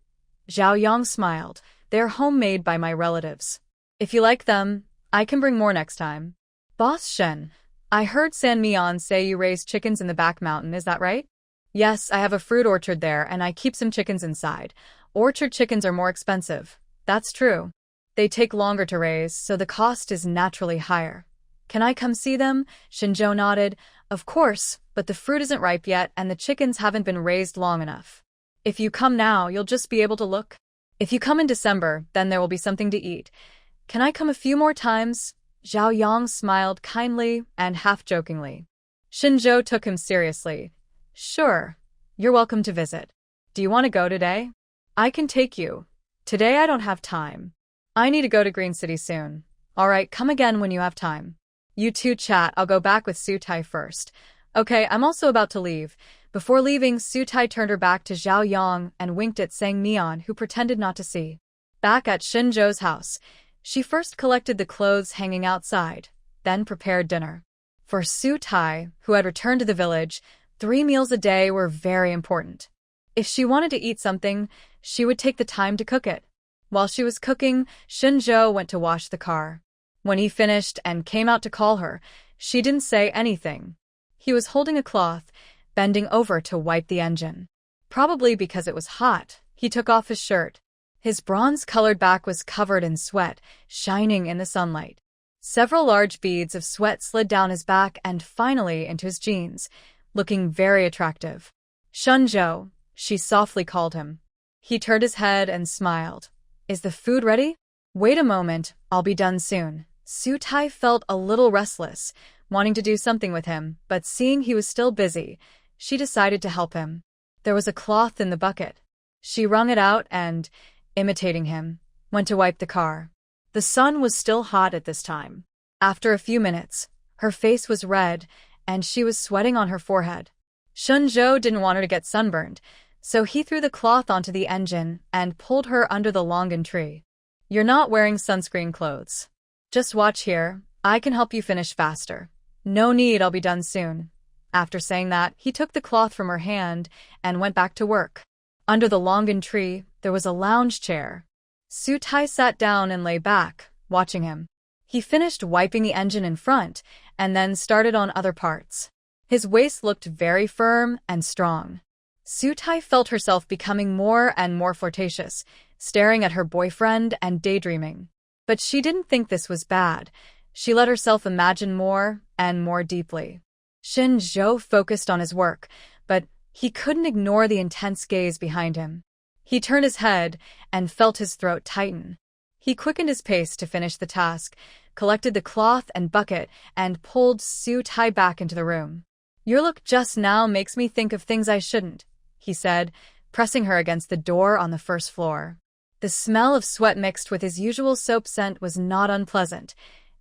Zhao Yang smiled. They're homemade by my relatives. If you like them, I can bring more next time. Boss Shen, I heard San Meon say you raise chickens in the back mountain, is that right? Yes, I have a fruit orchard there and I keep some chickens inside. Orchard chickens are more expensive. That's true. They take longer to raise, so the cost is naturally higher. Can I come see them? Shen Zhou nodded. Of course, but the fruit isn't ripe yet and the chickens haven't been raised long enough. If you come now, you'll just be able to look. If you come in December, then there will be something to eat. Can I come a few more times? Zhao Yang smiled kindly and half-jokingly. Shen Zhou took him seriously. Sure, you're welcome to visit. Do you want to go today? I can take you. Today I don't have time. I need to go to Green City soon. All right, come again when you have time. You two chat, I'll go back with Su Tai first. Okay, I'm also about to leave. Before leaving, Su Tai turned her back to Zhao Yang and winked at Sang Meon, who pretended not to see. Back at Shen Zhou's house, she first collected the clothes hanging outside, then prepared dinner. For Su Tai, who had returned to the village, 3 meals a day were very important. If she wanted to eat something, she would take the time to cook it. While she was cooking, Shen Zhou went to wash the car. When he finished and came out to call her, she didn't say anything. He was holding a cloth, bending over to wipe the engine. Probably because it was hot, he took off his shirt. His bronze-colored back was covered in sweat, shining in the sunlight. Several large beads of sweat slid down his back and finally into his jeans, looking very attractive. Shen Zhou, she softly called him. He turned his head and smiled. Is the food ready? Wait a moment, I'll be done soon. Su Tai felt a little restless, wanting to do something with him, but seeing he was still busy, she decided to help him. There was a cloth in the bucket. She wrung it out and, imitating him, went to wipe the car. The sun was still hot at this time. After a few minutes, her face was red, and she was sweating on her forehead. Shen Zhou didn't want her to get sunburned, so he threw the cloth onto the engine and pulled her under the longan tree. You're not wearing sunscreen clothes. Just watch here, I can help you finish faster. No need, I'll be done soon. After saying that, he took the cloth from her hand and went back to work. Under the longan tree, there was a lounge chair. Su Tai sat down and lay back, watching him. He finished wiping the engine in front and then started on other parts. His waist looked very firm and strong. Su Tai felt herself becoming more and more flirtatious, staring at her boyfriend and daydreaming. But she didn't think this was bad. She let herself imagine more and more deeply. Shen Zhou focused on his work, but he couldn't ignore the intense gaze behind him. He turned his head and felt his throat tighten. He quickened his pace to finish the task, collected the cloth and bucket, and pulled Su Tai back into the room. Your look just now makes me think of things I shouldn't, he said, pressing her against the door on the first floor. The smell of sweat mixed with his usual soap scent was not unpleasant.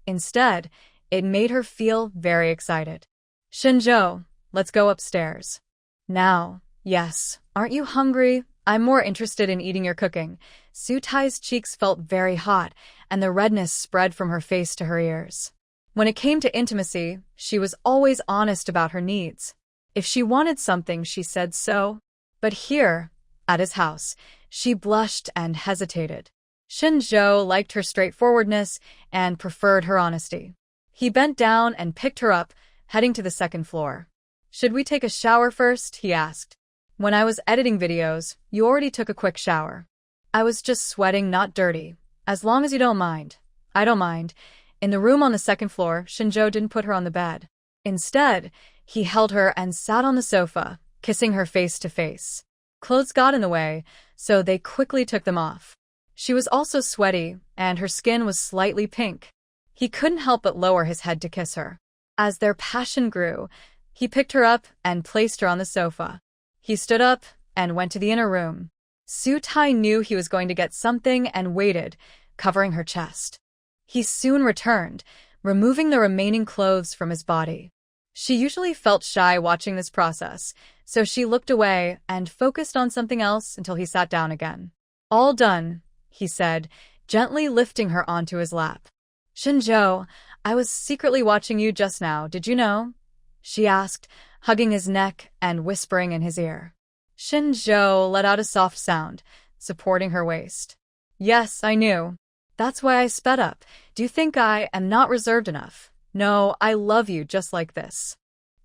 Instead, it made her feel very excited. Shen Zhou, let's go upstairs. Now, yes, aren't you hungry? I'm more interested in eating your cooking. Su Tai's cheeks felt very hot, and the redness spread from her face to her ears. When it came to intimacy, she was always honest about her needs. If she wanted something, she said so. But here, at his house, she blushed and hesitated. Shen Zhou liked her straightforwardness and preferred her honesty. He bent down and picked her up, heading to the second floor. Should we take a shower first? He asked. When I was editing videos, you already took a quick shower. I was just sweating, not dirty. As long as you don't mind. I don't mind. In the room on the second floor, Shen Zhou didn't put her on the bed. Instead, he held her and sat on the sofa, kissing her face to face. Clothes got in the way, so they quickly took them off. She was also sweaty, and her skin was slightly pink. He couldn't help but lower his head to kiss her. As their passion grew, he picked her up and placed her on the sofa. He stood up and went to the inner room. Su Tai knew he was going to get something and waited, covering her chest. He soon returned, removing the remaining clothes from his body. She usually felt shy watching this process, so she looked away and focused on something else until he sat down again. All done, he said, gently lifting her onto his lap. Shen Zhou, I was secretly watching you just now, did you know? She asked, hugging his neck and whispering in his ear. Shen Zhou let out a soft sound, supporting her waist. Yes, I knew. That's why I sped up. Do you think I am not reserved enough? No, I love you just like this.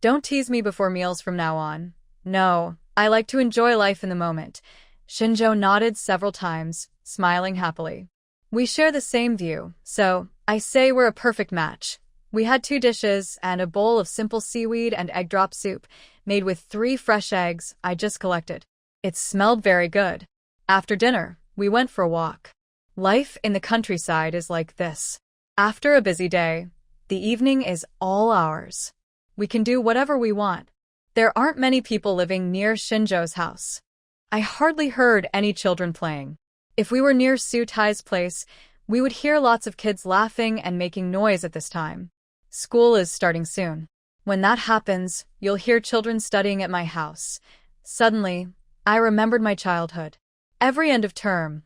Don't tease me before meals from now on. No, I like to enjoy life in the moment. Shen Zhou nodded several times, smiling happily. We share the same view, so I say we're a perfect match. We had 2 dishes and a bowl of simple seaweed and egg drop soup, made with 3 fresh eggs I just collected. It smelled very good. After dinner, we went for a walk. Life in the countryside is like this. After a busy day, the evening is all ours. We can do whatever we want. There aren't many people living near Shen Zhou's house. I hardly heard any children playing. If we were near Su Tai's place, we would hear lots of kids laughing and making noise at this time. School is starting soon. When that happens, you'll hear children studying at my house. Suddenly, I remembered my childhood. Every end of term,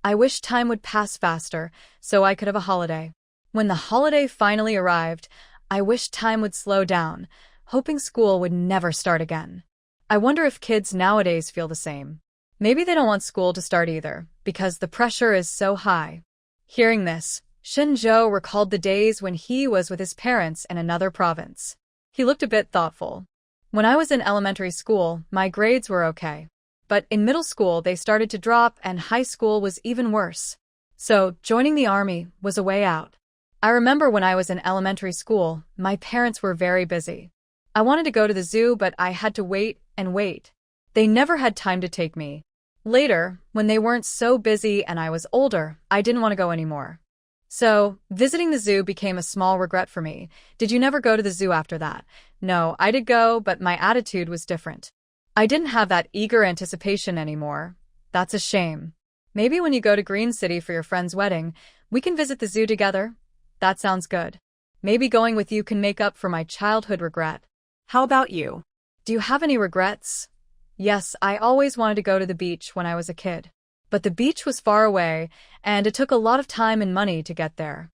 I wish time would pass faster so I could have a holiday. When the holiday finally arrived, I wished time would slow down, hoping school would never start again. I wonder if kids nowadays feel the same. Maybe they don't want school to start either, because the pressure is so high. Hearing this, Shen Zhou recalled the days when he was with his parents in another province. He looked a bit thoughtful. When I was in elementary school, my grades were okay. But in middle school, they started to drop, and high school was even worse. So, joining the army was a way out. I remember when I was in elementary school, my parents were very busy. I wanted to go to the zoo, but I had to wait and wait. They never had time to take me. Later, when they weren't so busy and I was older, I didn't want to go anymore. So, visiting the zoo became a small regret for me. Did you never go to the zoo after that? No, I did go, but my attitude was different. I didn't have that eager anticipation anymore. That's a shame. Maybe when you go to Green City for your friend's wedding, we can visit the zoo together? That sounds good. Maybe going with you can make up for my childhood regret. How about you? Do you have any regrets? Yes, I always wanted to go to the beach when I was a kid. But the beach was far away, and it took a lot of time and money to get there.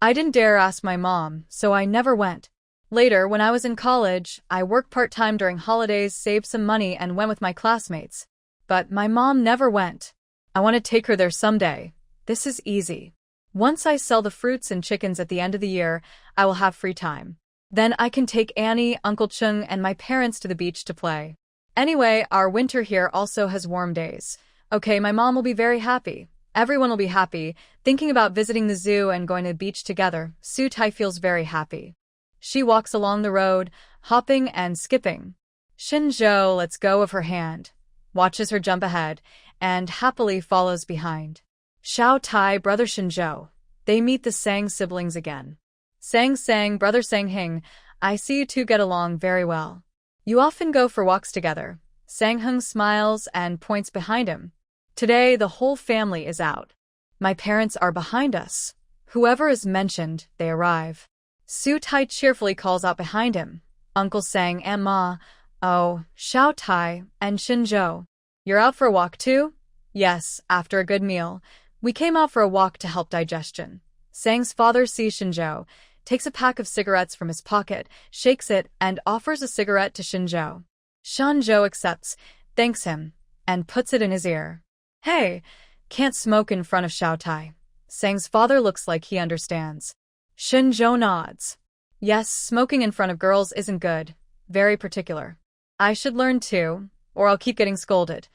I didn't dare ask my mom, so I never went. Later, when I was in college, I worked part-time during holidays, saved some money, and went with my classmates. But my mom never went. I want to take her there someday. This is easy. Once I sell the fruits and chickens at the end of the year, I will have free time. Then I can take Annie, Uncle Chung, and my parents to the beach to play. Anyway, our winter here also has warm days. Okay, my mom will be very happy. Everyone will be happy. Thinking about visiting the zoo and going to the beach together, Su Tai feels very happy. She walks along the road, hopping and skipping. Shen Zhou lets go of her hand, watches her jump ahead, and happily follows behind. Xiao Tai, brother Shen Zhou. They meet the Sang siblings again. Sang, brother Sang Hing, I see you two get along very well. You often go for walks together. Sang Heng smiles and points behind him. Today, the whole family is out. My parents are behind us. Whoever is mentioned, they arrive. Su Tai cheerfully calls out behind him. Uncle Sang and Ma, oh, Xiao Tai, and Shen Zhou. You're out for a walk too? Yes, after a good meal. We came out for a walk to help digestion. Sang's father sees Shen Zhou, takes a pack of cigarettes from his pocket, shakes it, and offers a cigarette to Shen Zhou. Shen Zhou accepts, thanks him, and puts it in his ear. Hey, can't smoke in front of Xiao Tai. Sang's father looks like he understands. Shen Zhou nods. Yes, smoking in front of girls isn't good. Very particular. I should learn too, or I'll keep getting scolded.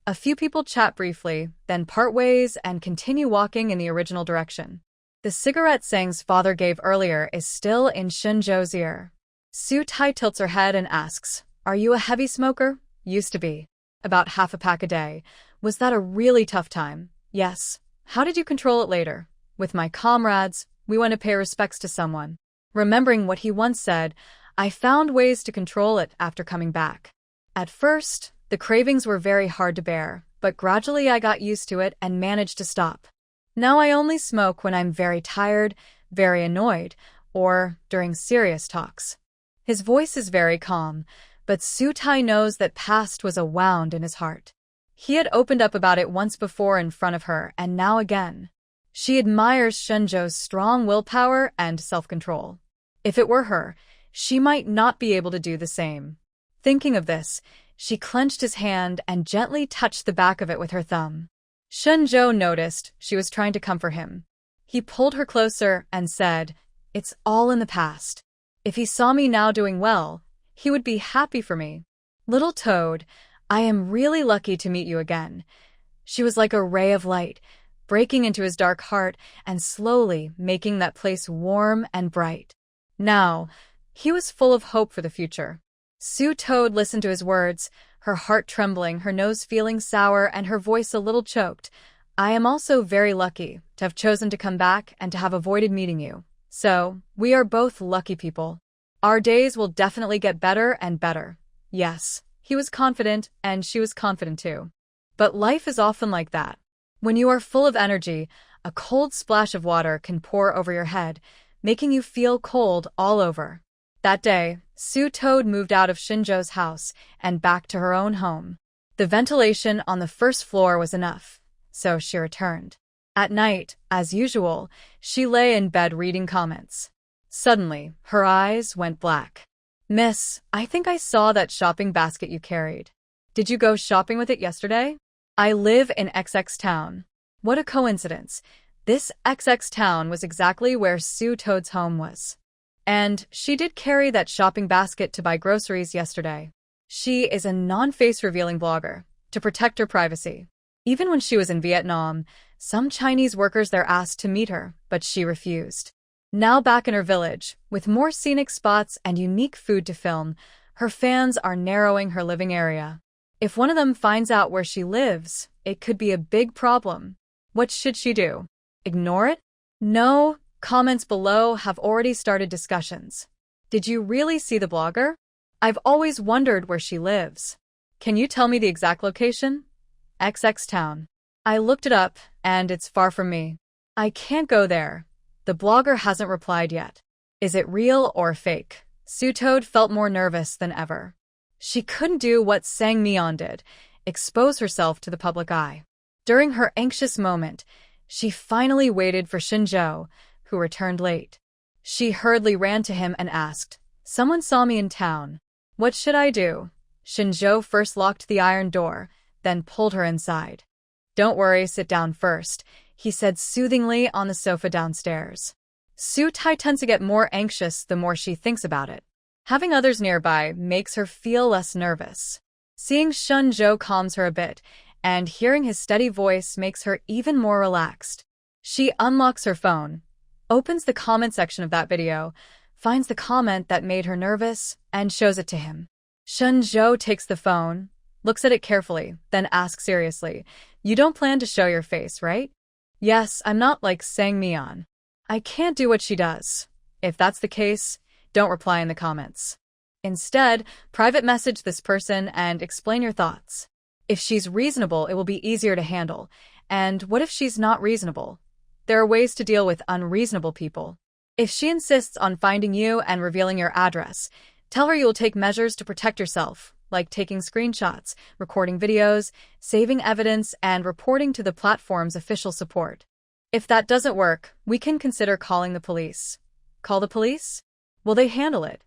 A few people chat briefly, then part ways and continue walking in the original direction. The cigarette Sang's father gave earlier is still in Shen Zhou's ear. Su Tai tilts her head and asks, are you a heavy smoker? Used to be. About half a pack a day. Was that a really tough time? Yes. How did you control it later? With my comrades, we went to pay respects to someone. Remembering what he once said, I found ways to control it after coming back. At first, the cravings were very hard to bear, but gradually I got used to it and managed to stop. Now I only smoke when I'm very tired, very annoyed, or during serious talks. His voice is very calm, but Su Tai knows that past was a wound in his heart. He had opened up about it once before in front of her, and now again. She admires Shen Zhou's strong willpower and self-control. If it were her, she might not be able to do the same. Thinking of this, she clenched his hand and gently touched the back of it with her thumb. Shen Zhou noticed she was trying to comfort him. He pulled her closer and said, it's all in the past. If he saw me now doing well, he would be happy for me. Little toad, I am really lucky to meet you again. She was like a ray of light, breaking into his dark heart and slowly making that place warm and bright. Now, he was full of hope for the future. Su Toad listened to his words, her heart trembling, her nose feeling sour, and her voice a little choked. I am also very lucky to have chosen to come back and to have avoided meeting you. So, we are both lucky people. Our days will definitely get better and better. Yes, he was confident, and she was confident too. But life is often like that. When you are full of energy, a cold splash of water can pour over your head, making you feel cold all over. That day, Su Toad moved out of Shen Zhou's house and back to her own home. The ventilation on the first floor was enough, so she returned. At night, as usual, she lay in bed reading comments. Suddenly, her eyes went black. Miss, I think I saw that shopping basket you carried. Did you go shopping with it yesterday? I live in XX town. What a coincidence. This XX town was exactly where Sue Toad's home was. And she did carry that shopping basket to buy groceries yesterday. She is a non-face revealing blogger to protect her privacy. Even when she was in Vietnam, some Chinese workers there asked to meet her, but she refused. Now back in her village, with more scenic spots and unique food to film, her fans are narrowing her living area. If one of them finds out where she lives, it could be a big problem. What should she do? Ignore it? No. Comments below have already started discussions. Did you really see the blogger? I've always wondered where she lives. Can you tell me the exact location? XX town. I looked it up, and it's far from me. I can't go there. The blogger hasn't replied yet. Is it real or fake? Sue Toad felt more nervous than ever. She couldn't do what Meon did, expose herself to the public eye. During her anxious moment, she finally waited for Shen Zhou, who returned late. She hurriedly ran to him and asked, "Someone saw me in town. What should I do?" Shen Zhou first locked the iron door, then pulled her inside. "Don't worry, sit down first," he said soothingly on the sofa downstairs. Sue Tai tends to get more anxious the more she thinks about it. Having others nearby makes her feel less nervous. Seeing Shen Zhou calms her a bit, and hearing his steady voice makes her even more relaxed. She unlocks her phone, opens the comment section of that video, finds the comment that made her nervous, and shows it to him. Shen Zhou takes the phone, looks at it carefully, then asks seriously, "You don't plan to show your face, right?" "Yes, I'm not like Meon. I can't do what she does. If that's the case, don't reply in the comments. Instead, private message this person and explain your thoughts. If she's reasonable, it will be easier to handle. And what if she's not reasonable? There are ways to deal with unreasonable people. If she insists on finding you and revealing your address, tell her you will take measures to protect yourself, like taking screenshots, recording videos, saving evidence, and reporting to the platform's official support. If that doesn't work, we can consider calling the police. Call the police? Will they handle it?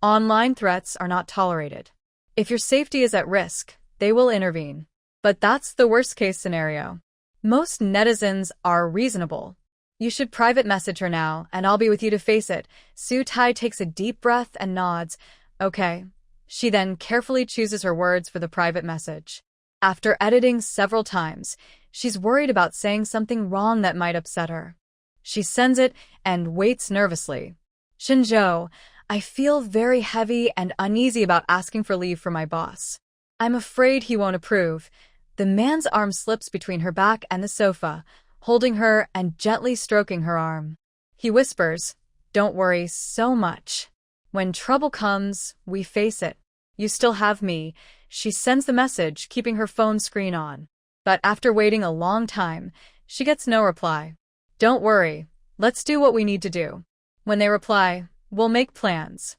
Online threats are not tolerated. If your safety is at risk, they will intervene. But that's the worst-case scenario. Most netizens are reasonable. You should private message her now, and I'll be with you to face it. Sue Tai takes a deep breath and nods. Okay. She then carefully chooses her words for the private message. After editing several times, she's worried about saying something wrong that might upset her. She sends it and waits nervously. "Shen Zhou, I feel very heavy and uneasy about asking for leave from my boss. I'm afraid he won't approve." The man's arm slips between her back and the sofa, holding her and gently stroking her arm. He whispers, "Don't worry so much. When trouble comes, we face it. You still have me." She sends the message, keeping her phone screen on. But after waiting a long time, she gets no reply. "Don't worry. Let's do what we need to do. When they reply, we'll make plans."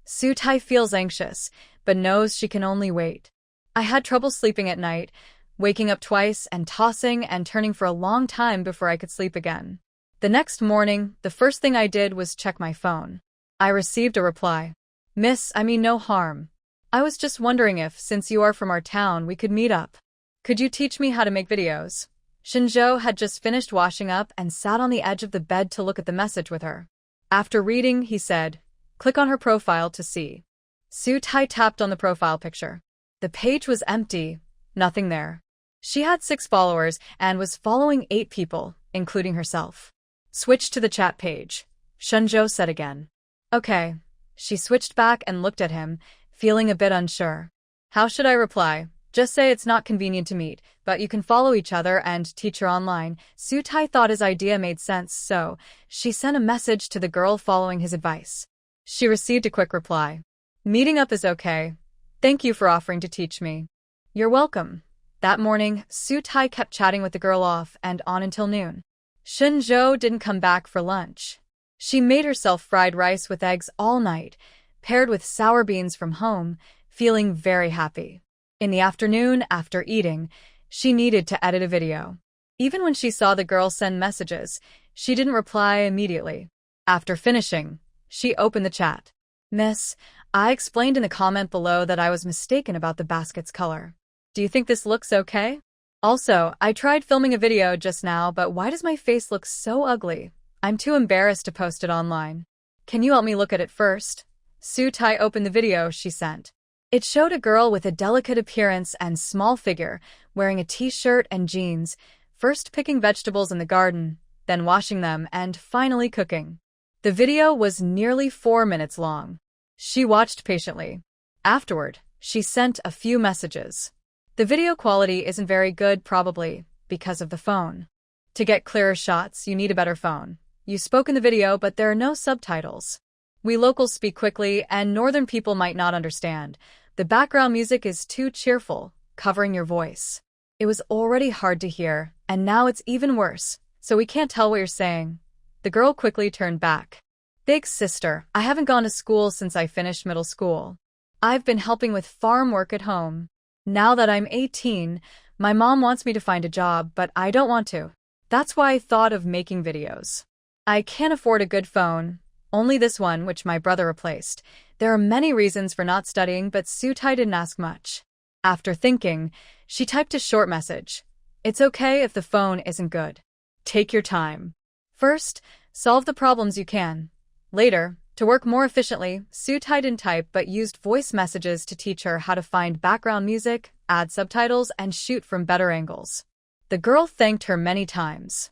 Sue Tai feels anxious, but knows she can only wait. "I had trouble sleeping at night, waking up twice and tossing and turning for a long time before I could sleep again. The next morning, the first thing I did was check my phone. I received a reply. Miss, I mean no harm. I was just wondering if, since you are from our town, we could meet up. Could you teach me how to make videos?" Shen Zhou had just finished washing up and sat on the edge of the bed to look at the message with her. After reading, he said, "Click on her profile to see." Sue Tai tapped on the profile picture. The page was empty, nothing there. She had 6 followers and was following 8 people, including herself. "Switch to the chat page," Shen Zhou said again. "Okay." She switched back and looked at him, feeling a bit unsure. "How should I reply?" "Just say it's not convenient to meet, but you can follow each other and teach her online." Sue Tai thought his idea made sense, so she sent a message to the girl following his advice. She received a quick reply. "Meeting up is okay. Thank you for offering to teach me." "You're welcome." That morning, Sue Tai kept chatting with the girl off and on until noon. Shen Zhou didn't come back for lunch. She made herself fried rice with eggs all night, paired with sour beans from home, feeling very happy. In the afternoon, after eating, she needed to edit a video. Even when she saw the girl send messages, she didn't reply immediately. After finishing, she opened the chat. Miss, I explained in the comment below that I was mistaken about the basket's color. Do you think this looks okay? Also, I tried filming a video just now, but why does my face look so ugly? I'm too embarrassed to post it online. Can you help me look at it first? Su-tai opened the video she sent. It showed a girl with a delicate appearance and small figure, wearing a t-shirt and jeans, first picking vegetables in the garden, then washing them, and finally cooking. The video was nearly 4 minutes long. She watched patiently. Afterward, she sent a few messages. The video quality isn't very good, probably because of the phone. To get clearer shots, you need a better phone. You spoke in the video, but there are no subtitles. We locals speak quickly, and northern people might not understand. The background music is too cheerful, covering your voice. It was already hard to hear, and now it's even worse, so we can't tell what you're saying. The girl quickly turned back. Big sister, I haven't gone to school since I finished middle school. I've been helping with farm work at home. Now that I'm 18, my mom wants me to find a job, but I don't want to. That's why I thought of making videos. I can't afford a good phone, only this one, which my brother replaced. There are many reasons for not studying, but Su-tai didn't ask much. After thinking, she typed a short message. It's okay if the phone isn't good. Take your time. First, solve the problems you can. Later, to work more efficiently, Su-tai didn't type but used voice messages to teach her how to find background music, add subtitles, and shoot from better angles. The girl thanked her many times.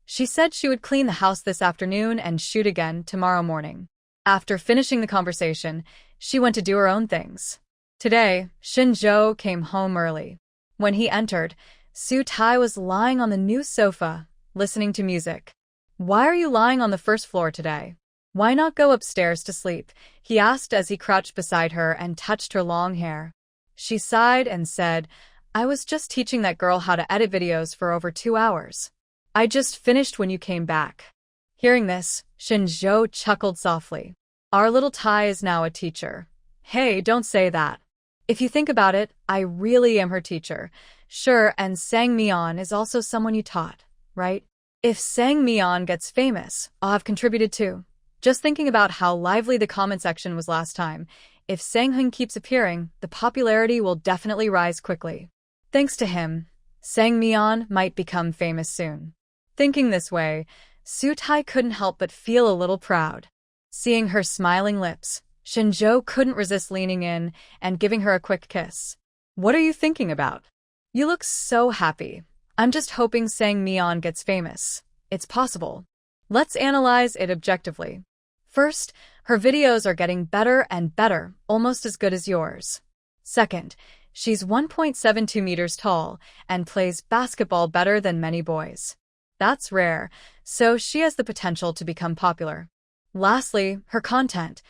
She said she would clean the house this afternoon and shoot again tomorrow morning. After finishing the conversation, she went to do her own things. Today, Shen Zhou came home early. When he entered, Su-tai was lying on the new sofa, listening to music. Why are you lying on the first floor today? Why not go upstairs to sleep? He asked as he crouched beside her and touched her long hair. She sighed and said, I was just teaching that girl how to edit videos for over 2 hours. I just finished when you came back. Hearing this, Shen Zhou chuckled softly. Our little Tai is now a teacher. Hey, don't say that. If you think about it, I really am her teacher. Sure, and Sang Meon is also someone you taught, right? If Sang Meon gets famous, I'll have contributed too. Just thinking about how lively the comment section was last time, if Sang Hun keeps appearing, the popularity will definitely rise quickly. Thanks to him, Sang Meon might become famous soon. Thinking this way, Su-tai couldn't help but feel a little proud. Seeing her smiling lips, Shen Zhou couldn't resist leaning in and giving her a quick kiss. What are you thinking about? You look so happy. I'm just hoping Sang Meon gets famous. It's possible. Let's analyze it objectively. First, her videos are getting better and better, almost as good as yours. Second, she's 1.72 meters tall and plays basketball better than many boys. That's rare, so she has the potential to become popular. Lastly, her content.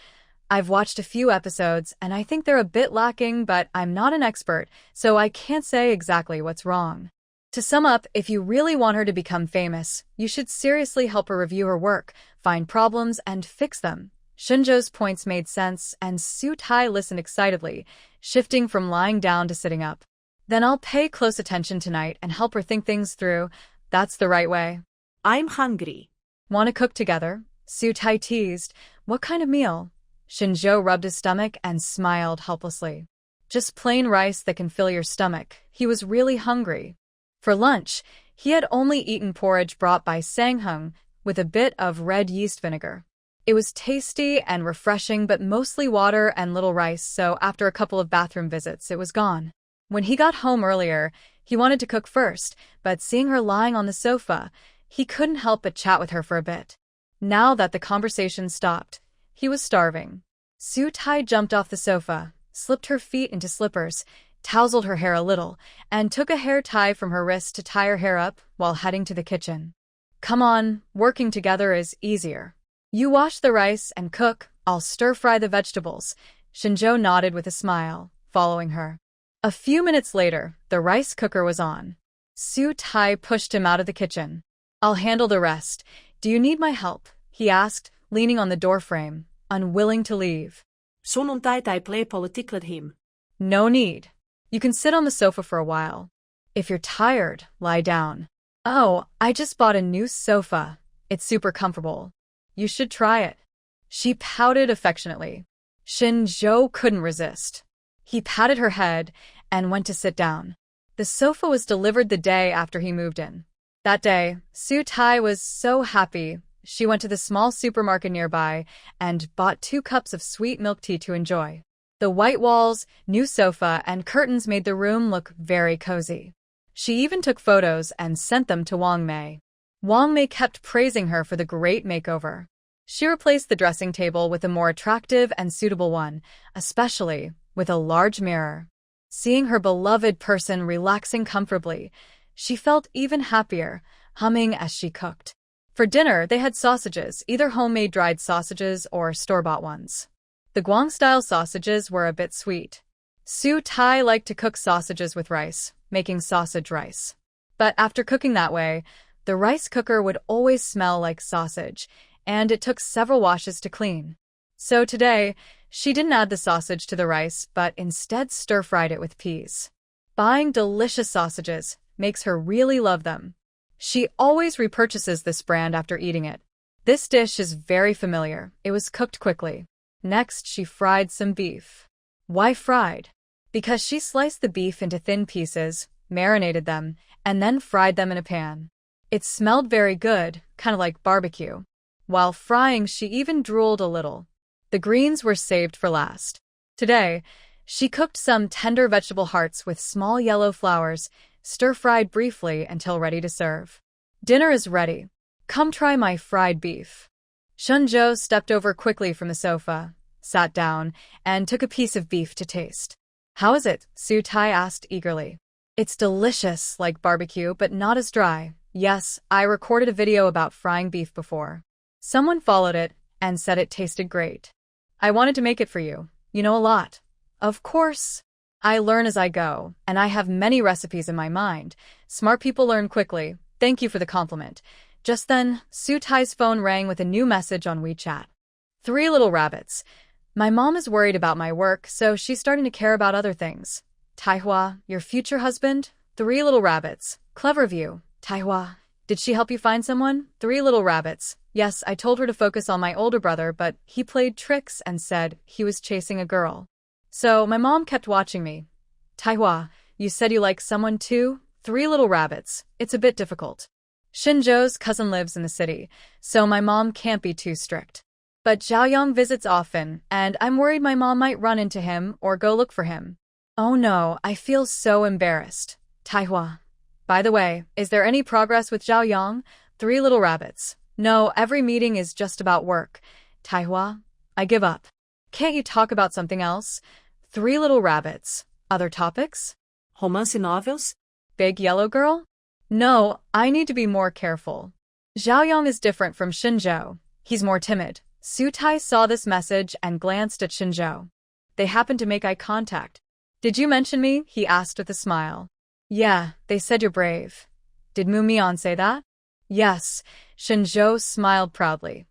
I've watched a few episodes and I think they're a bit lacking, but I'm not an expert, so I can't say exactly what's wrong. To sum up, if you really want her to become famous, you should seriously help her review her work, find problems, and fix them. Shen Zhou's points made sense, and Su-tai listened excitedly, shifting from lying down to sitting up. Then I'll pay close attention tonight and help her think things through. That's the right way. I'm hungry. Want to cook together? Su-tai teased. What kind of meal? Shen Zhou rubbed his stomach and smiled helplessly. Just plain rice that can fill your stomach. He was really hungry. For lunch, he had only eaten porridge brought by Sang Hun with a bit of red yeast vinegar. It was tasty and refreshing, but mostly water and little rice, so after a couple of bathroom visits, it was gone. When he got home earlier, he wanted to cook first, but seeing her lying on the sofa, he couldn't help but chat with her for a bit. Now that the conversation stopped, he was starving. Su-tai jumped off the sofa, slipped her feet into slippers, tousled her hair a little, and took a hair tie from her wrist to tie her hair up while heading to the kitchen. Come on, working together is easier. You wash the rice and cook, I'll stir-fry the vegetables. Shen Zhou nodded with a smile, following her. A few minutes later, the rice cooker was on. Su-tai pushed him out of the kitchen. I'll handle the rest. Do you need my help? He asked, leaning on the doorframe, unwilling to leave. Sunnuntai play politiklet him. No need. You can sit on the sofa for a while. If you're tired, lie down. Oh, I just bought a new sofa. It's super comfortable. You should try it. She pouted affectionately. Shen Zhou couldn't resist. He patted her head and went to sit down. The sofa was delivered the day after he moved in. That day, Su Tai was so happy. She went to the small supermarket nearby and bought 2 cups of sweet milk tea to enjoy. The white walls, new sofa, and curtains made the room look very cozy. She even took photos and sent them to Wang Mei. Wang Mei kept praising her for the great makeover. She replaced the dressing table with a more attractive and suitable one, especially with a large mirror. Seeing her beloved person relaxing comfortably, she felt even happier, humming as she cooked. For dinner, they had sausages, either homemade dried sausages or store-bought ones. The Guang-style sausages were a bit sweet. Su Tai liked to cook sausages with rice, making sausage rice. But after cooking that way, the rice cooker would always smell like sausage, and it took several washes to clean. So today, she didn't add the sausage to the rice, but instead stir-fried it with peas. Buying delicious sausages makes her really love them. She always repurchases this brand after eating it. This dish is very familiar. It was cooked quickly. Next, she fried some beef. Why fried? Because she sliced the beef into thin pieces, marinated them, and then fried them in a pan. It smelled very good, kind of like barbecue. While frying, she even drooled a little. The greens were saved for last. Today, she cooked some tender vegetable hearts with small yellow flowers, stir-fried briefly until ready to serve. Dinner is ready. Come try my fried beef. Shen Zhou stepped over quickly from the sofa, sat down, and took a piece of beef to taste. How is it? Su Tai asked eagerly. It's delicious, like barbecue, but not as dry. Yes, I recorded a video about frying beef before. Someone followed it and said it tasted great. I wanted to make it for you. You know a lot. Of course. I learn as I go, and I have many recipes in my mind. Smart people learn quickly. Thank you for the compliment. Just then, Su Tai's phone rang with a new message on WeChat. 3 little rabbits. My mom is worried about my work, so she's starting to care about other things. Taihua, your future husband? 3 little rabbits. Clever of you. Taihua, did she help you find someone? 3 little rabbits. Yes, I told her to focus on my older brother, but he played tricks and said he was chasing a girl. So my mom kept watching me. Taihua, you said you like someone too? 3 little rabbits. It's a bit difficult. Shen Zhou's cousin lives in the city, so my mom can't be too strict. But Zhaoyang visits often, and I'm worried my mom might run into him or go look for him. Oh no, I feel so embarrassed. Taihua. By the way, is there any progress with Zhaoyang? 3 little rabbits. No, every meeting is just about work. Taihua, I give up. Can't you talk about something else? 3 little rabbits. Other topics? Romance novels? Big yellow girl? No, I need to be more careful. Zhaoyang is different from Shen Zhou. He's more timid. Su Tai saw this message and glanced at Shen Zhou. They happened to make eye contact. Did you mention me? He asked with a smile. Yeah, they said you're brave. Did Meon say that? Yes, Shen Zhou smiled proudly.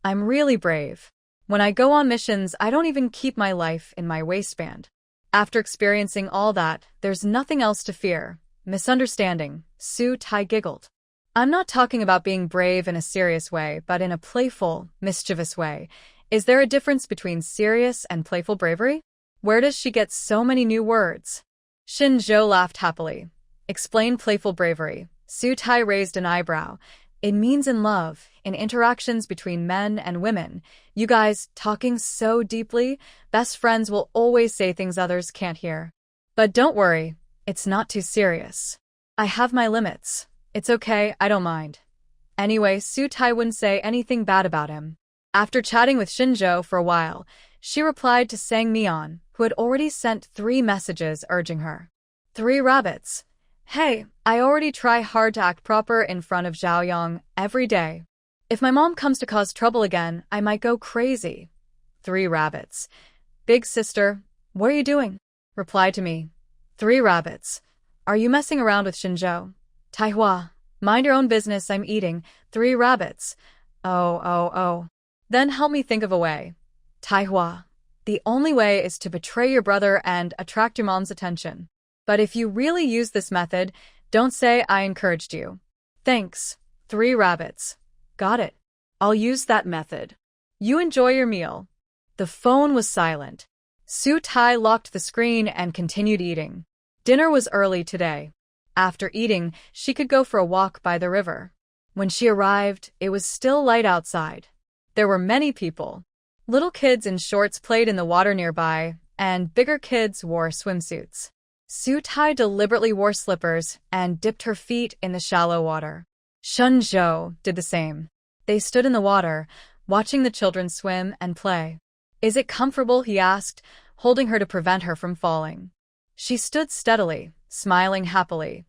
I'm really brave. When I go on missions, I don't even keep my life in my waistband. After experiencing all that, there's nothing else to fear. Misunderstanding. Su Tai giggled. I'm not talking about being brave in a serious way, but in a playful, mischievous way. Is there a difference between serious and playful bravery? Where does she get so many new words? Shen Zhou laughed happily. Explain playful bravery. Su Tai raised an eyebrow. It means in love, in interactions between men and women. You guys talking so deeply, best friends will always say things others can't hear. But don't worry, it's not too serious. I have my limits. It's okay, I don't mind. Anyway, Su Tai wouldn't say anything bad about him. After chatting with Shen Zhou for a while, she replied to Sang Meon, who had already sent 3 messages urging her. 3 rabbits. Hey, I already try hard to act proper in front of Zhaoyang every day. If my mom comes to cause trouble again, I might go crazy. 3 rabbits. Big sister, what are you doing? Reply to me. 3 rabbits. Are you messing around with Shen Zhou? Taihua, mind your own business, I'm eating. 3 rabbits. Oh. Then help me think of a way. Taihua, the only way is to betray your brother and attract your mom's attention. But if you really use this method, don't say I encouraged you. Thanks. 3 rabbits. Got it. I'll use that method. You enjoy your meal. The phone was silent. Su Tai locked the screen and continued eating. Dinner was early today. After eating, she could go for a walk by the river. When she arrived, it was still light outside. There were many people. Little kids in shorts played in the water nearby, and bigger kids wore swimsuits. Su Tai deliberately wore slippers and dipped her feet in the shallow water. Shen Zhou did the same. They stood in the water, watching the children swim and play. "Is it comfortable?" he asked, holding her to prevent her from falling. She stood steadily, smiling happily.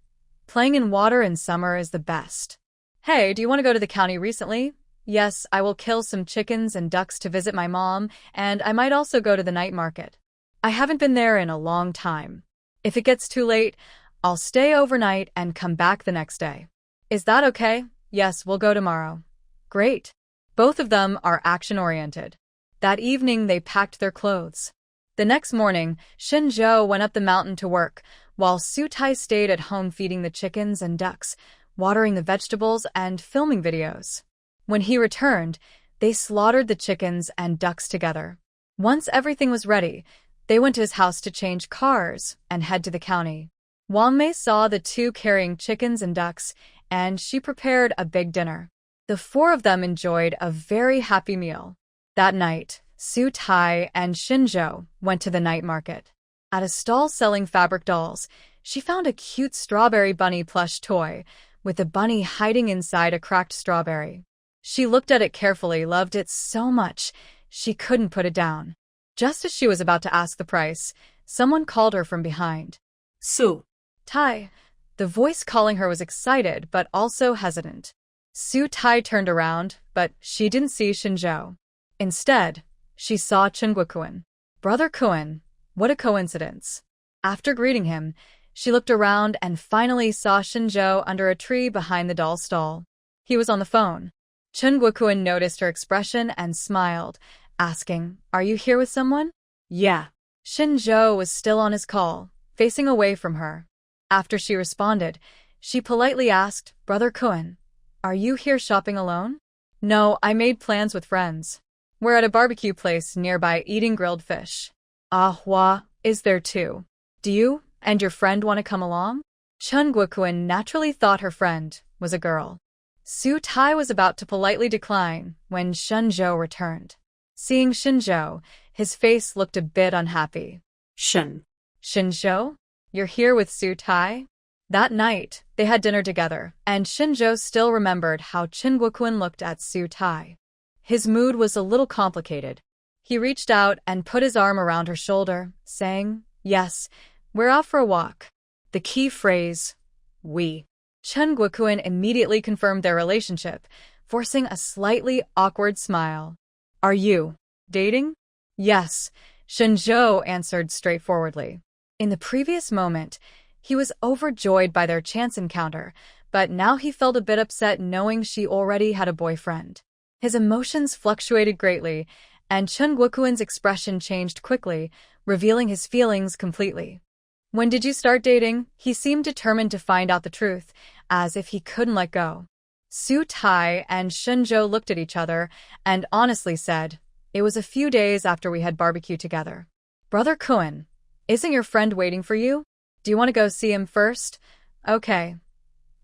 "Playing in water in summer is the best." "Hey, do you want to go to the county recently?" "Yes, I will kill some chickens and ducks to visit my mom, and I might also go to the night market. I haven't been there in a long time. If it gets too late, I'll stay overnight and come back the next day." "Is that okay?" "Yes, we'll go tomorrow." "Great." Both of them are action-oriented. That evening, they packed their clothes. The next morning, Shen Zhou went up the mountain to work, while Su Tai stayed at home feeding the chickens and ducks, watering the vegetables, and filming videos. When he returned, they slaughtered the chickens and ducks together. Once everything was ready, they went to his house to change cars and head to the county. Wang Mei saw the two carrying chickens and ducks, and she prepared a big dinner. The four of them enjoyed a very happy meal. That night, Su Tai and Shen Zhou went to the night market. At a stall selling fabric dolls, she found a cute strawberry bunny plush toy, with the bunny hiding inside a cracked strawberry. She looked at it carefully, loved it so much, she couldn't put it down. Just as she was about to ask the price, someone called her from behind. Su Tai. The voice calling her was excited, but also hesitant. Su Tai turned around, but she didn't see Shen Zhou. Instead, she saw Chengguo. "Brother Kuan, what a coincidence." After greeting him, she looked around and finally saw Shen Zhou under a tree behind the doll stall. He was on the phone. Chengguo noticed her expression and smiled, asking, "Are you here with someone?" Yeah. Shen Zhou was still on his call, facing away from her. After she responded, she politely asked, "Brother Kuan, are you here shopping alone?" "No, I made plans with friends. We're at a barbecue place nearby eating grilled fish." "Ah, Hua is there too. Do you and your friend want to come along?" Chengguo naturally thought her friend was a girl. Su Tai was about to politely decline when Shen Zhou returned. Seeing Shen Zhou, his face looked a bit unhappy. Shen Zhou? You're here with Su Tai?" That night, they had dinner together, and Shen Zhou still remembered how Chengguo looked at Su Tai. His mood was a little complicated. He reached out and put his arm around her shoulder, saying, "Yes, we're out for a walk." The key phrase, "we." Chengguo immediately confirmed their relationship, forcing a slightly awkward smile. "Are you dating?" "Yes," Shen Zhou answered straightforwardly. In the previous moment, he was overjoyed by their chance encounter, but now he felt a bit upset knowing she already had a boyfriend. His emotions fluctuated greatly, and Chengguo's expression changed quickly, revealing his feelings completely. "When did you start dating?" He seemed determined to find out the truth, as if he couldn't let go. Su Tai and Shen Zhou looked at each other and honestly said, "It was a few days after we had barbecue together." "Brother Kuan, isn't your friend waiting for you? Do you want to go see him first?" "Okay."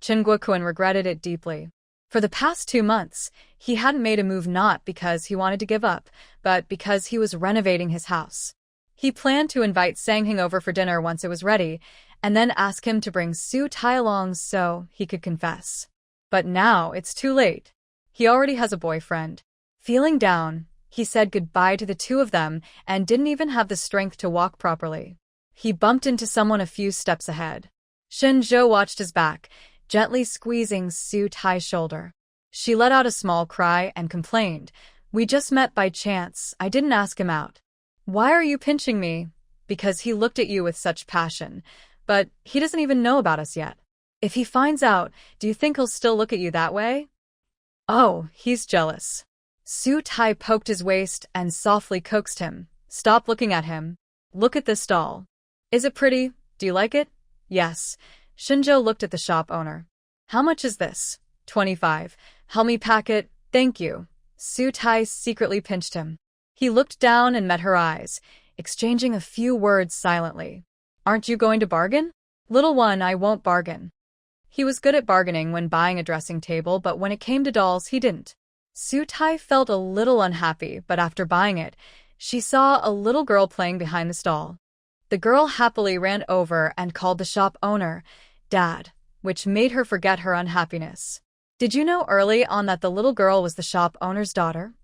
Chengguo regretted it deeply. For the past 2 months, he hadn't made a move not because he wanted to give up, but because he was renovating his house. He planned to invite Sangheng over for dinner once it was ready, and then ask him to bring Su Tai along so he could confess. But now it's too late. He already has a boyfriend. Feeling down, he said goodbye to the two of them and didn't even have the strength to walk properly. He bumped into someone a few steps ahead. Shen Zhou watched his back, gently squeezing Su Tai's shoulder. She let out a small cry and complained, "We just met by chance, I didn't ask him out." "Why are you pinching me?" "Because he looked at you with such passion. But he doesn't even know about us yet. If he finds out, do you think he'll still look at you that way?" "Oh, he's jealous." Su Tai poked his waist and softly coaxed him. "Stop looking at him. Look at this doll. Is it pretty? Do you like it?" "Yes." Shen Zhou looked at the shop owner. "How much is this?" "25. Help me pack it." "Thank you." Su Tai secretly pinched him. He looked down and met her eyes, exchanging a few words silently. Aren't you going to bargain? Little one, I won't bargain. He was good at bargaining when buying a dressing table, but when it came to dolls, he didn't. Sutai felt a little unhappy, but after buying it, she saw a little girl playing behind the stall. The girl happily ran over and called the shop owner, Dad, which made her forget her unhappiness. Did you know early on that the little girl was the shop owner's daughter?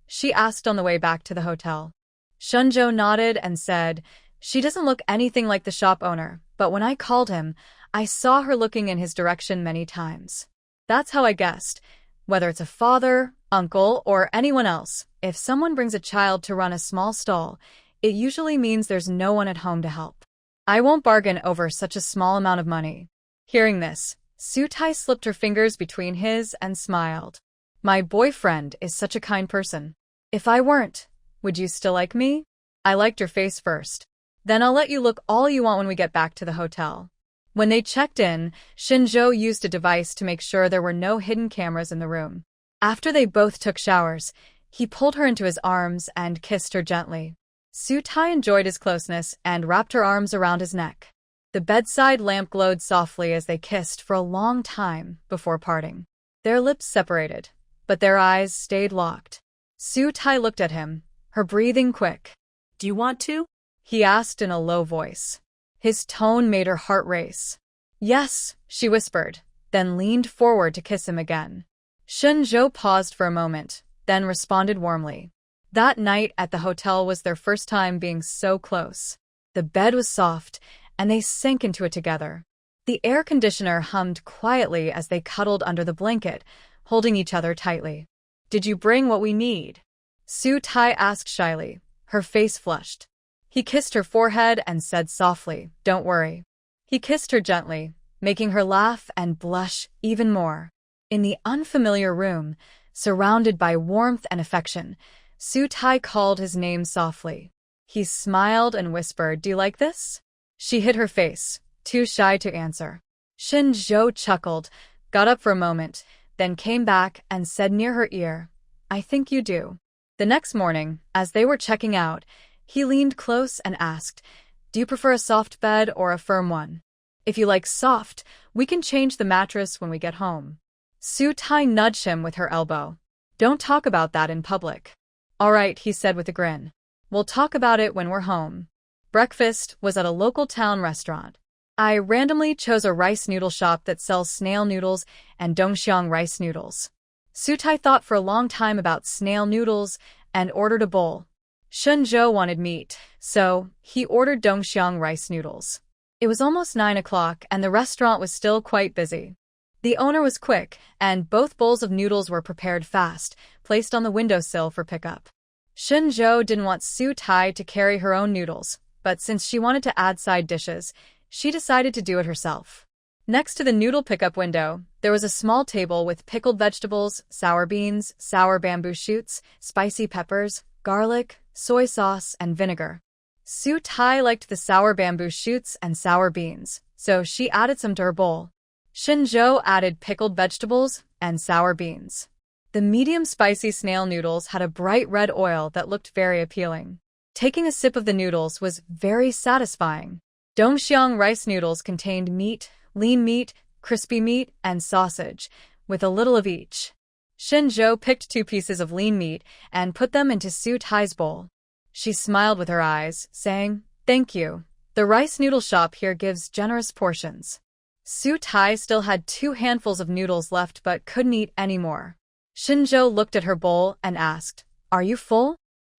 She asked on the way back to the hotel. Shen Zhou nodded and said, she doesn't look anything like the shop owner, but when I called him, I saw her looking in his direction many times. That's how I guessed. Whether it's a father, uncle, or anyone else, if someone brings a child to run a small stall, it usually means there's no one at home to help. I won't bargain over such a small amount of money. Hearing this, Sutai slipped her fingers between his and smiled. My boyfriend is such a kind person. If I weren't, would you still like me? I liked your face first. Then I'll let you look all you want when we get back to the hotel. When they checked in, Shen Zhou used a device to make sure there were no hidden cameras in the room. After they both took showers, he pulled her into his arms and kissed her gently. Sutai enjoyed his closeness and wrapped her arms around his neck. The bedside lamp glowed softly as they kissed for a long time before parting. Their lips separated, but their eyes stayed locked. Sutai looked at him, her breathing quick. Do you want to? He asked in a low voice. His tone made her heart race. Yes, she whispered, then leaned forward to kiss him again. Shen Zhou paused for a moment, then responded warmly. That night at the hotel was their first time being so close. The bed was soft, and they sank into it together. The air conditioner hummed quietly as they cuddled under the blanket, holding each other tightly. Did you bring what we need? Sutai asked shyly, her face flushed. He kissed her forehead and said softly, Don't worry. He kissed her gently, making her laugh and blush even more. In the unfamiliar room, surrounded by warmth and affection, Sutai called his name softly. He smiled and whispered, Do you like this? She hid her face, too shy to answer. Shen Zhou chuckled, got up for a moment, then came back and said near her ear, I think you do. The next morning, as they were checking out, he leaned close and asked, Do you prefer a soft bed or a firm one? If you like soft, we can change the mattress when we get home. Sutai nudged him with her elbow. Don't talk about that in public. All right, he said with a grin. We'll talk about it when we're home. Breakfast was at a local town restaurant. I randomly chose a rice noodle shop that sells snail noodles and dongxiang rice noodles. Sutai thought for a long time about snail noodles and ordered a bowl. Shen Zhou wanted meat, so he ordered dongxiang rice noodles. It was almost 9 o'clock and the restaurant was still quite busy. The owner was quick, and both bowls of noodles were prepared fast, placed on the windowsill for pickup. Shen Zhou didn't want Sutai to carry her own noodles, but since she wanted to add side dishes, she decided to do it herself. Next to the noodle pickup window, there was a small table with pickled vegetables, sour beans, sour bamboo shoots, spicy peppers, garlic, soy sauce, and vinegar. Sutai liked the sour bamboo shoots and sour beans, so she added some to her bowl. Shen Zhou added pickled vegetables and sour beans. The medium spicy snail noodles had a bright red oil that looked very appealing. Taking a sip of the noodles was very satisfying. Dongxiang rice noodles contained meat, lean meat, crispy meat, and sausage, with a little of each. Shen Zhou picked 2 pieces of lean meat and put them into Sutai's bowl. She smiled with her eyes, saying, Thank you. The rice noodle shop here gives generous portions. Sutai still had 2 handfuls of noodles left but couldn't eat any more. Shen Zhou looked at her bowl and asked, Are you full?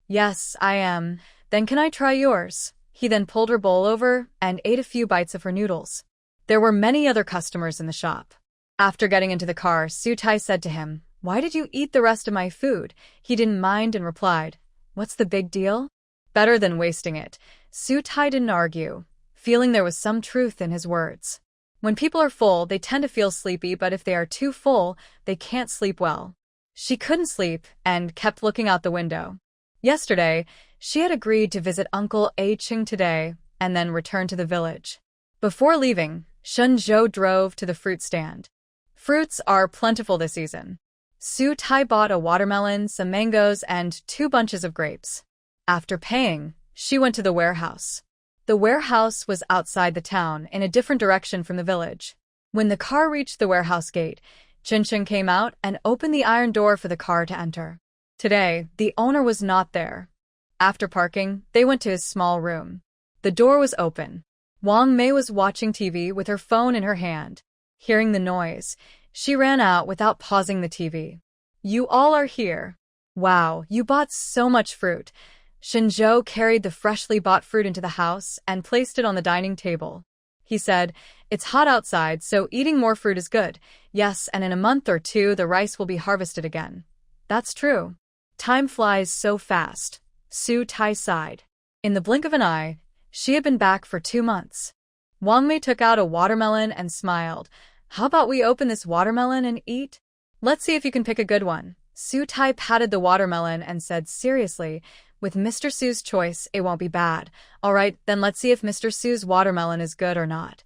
Yes, I am. Then can I try yours? He then pulled her bowl over and ate a few bites of her noodles. There were many other customers in the shop. After getting into the car, Sutai said to him, Why did you eat the rest of my food? He didn't mind and replied, What's the big deal? Better than wasting it. Sutai didn't argue, feeling there was some truth in his words. When people are full, they tend to feel sleepy, but if they are too full, they can't sleep well. She couldn't sleep and kept looking out the window. Yesterday, she had agreed to visit Uncle A Ching today and then return to the village. Before leaving, Shen Zhou drove to the fruit stand. Fruits are plentiful this season. Sutai bought a watermelon, some mangoes, and 2 bunches of grapes. After paying, she went to the warehouse. The warehouse was outside the town, in a different direction from the village. When the car reached the warehouse gate, Chen came out and opened the iron door for the car to enter. Today, the owner was not there. After parking, they went to his small room. The door was open. Wang Mei was watching TV with her phone in her hand. Hearing the noise, she ran out without pausing the TV. You all are here. Wow, you bought so much fruit. Shen Zhou carried the freshly bought fruit into the house and placed it on the dining table. He said, "It's hot outside, so eating more fruit is good. Yes, and in a month or two the rice will be harvested again." That's true. Time flies so fast. Su Tai sighed. In the blink of an eye, she had been back for 2 months. Wang Mei took out a watermelon and smiled. How about we open this watermelon and eat? Let's see if you can pick a good one. Su Tai patted the watermelon and said seriously, with Mr. Su's choice, it won't be bad. All right, then let's see if Mr. Su's watermelon is good or not.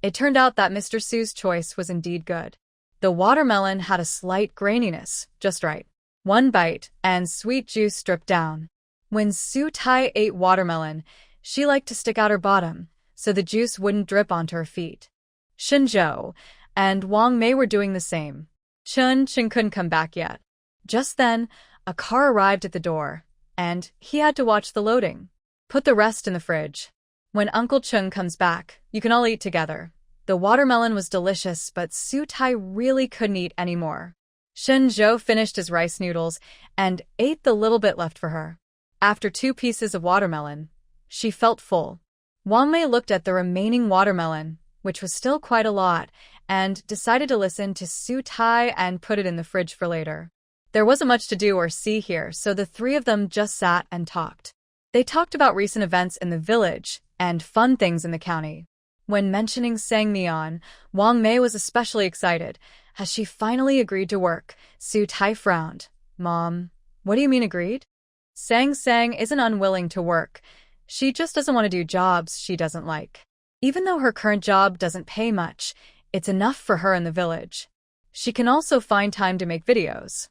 It turned out that Mr. Su's choice was indeed good. The watermelon had a slight graininess, just right. 1 bite, and sweet juice dripped down. When Su Tai ate watermelon, she liked to stick out her bottom, so the juice wouldn't drip onto her feet. Shen Zhou and Wang Mei were doing the same. Chen couldn't come back yet. Just then, a car arrived at the door, and he had to watch the loading. Put the rest in the fridge. When Uncle Chung comes back, you can all eat together. The watermelon was delicious, but Su Tai really couldn't eat anymore. Shen Zhou finished his rice noodles and ate the little bit left for her. After 2 pieces of watermelon, she felt full. Wang Mei looked at the remaining watermelon, which was still quite a lot, and decided to listen to Su Tai and put it in the fridge for later. There wasn't much to do or see here, so the 3 of them just sat and talked. They talked about recent events in the village and fun things in the county. When mentioning Sang Meon, Wang Mei was especially excited. As she finally agreed to work, Su Tai frowned. Mom, what do you mean agreed? Sang isn't unwilling to work. She just doesn't want to do jobs she doesn't like. Even though her current job doesn't pay much, it's enough for her in the village. She can also find time to make videos.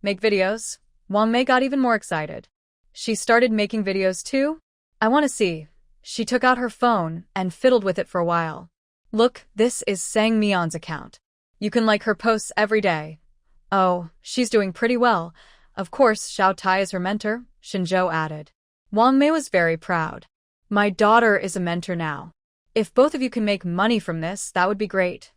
Make videos? Wang Mei got even more excited. She started making videos too? I want to see. She took out her phone and fiddled with it for a while. Look, this is Sang Meon's account. You can like her posts every day. Oh, she's doing pretty well. Of course, Xiao Tai is her mentor, Shen Zhou added. Wang Mei was very proud. My daughter is a mentor now. If both of you can make money from this, that would be great.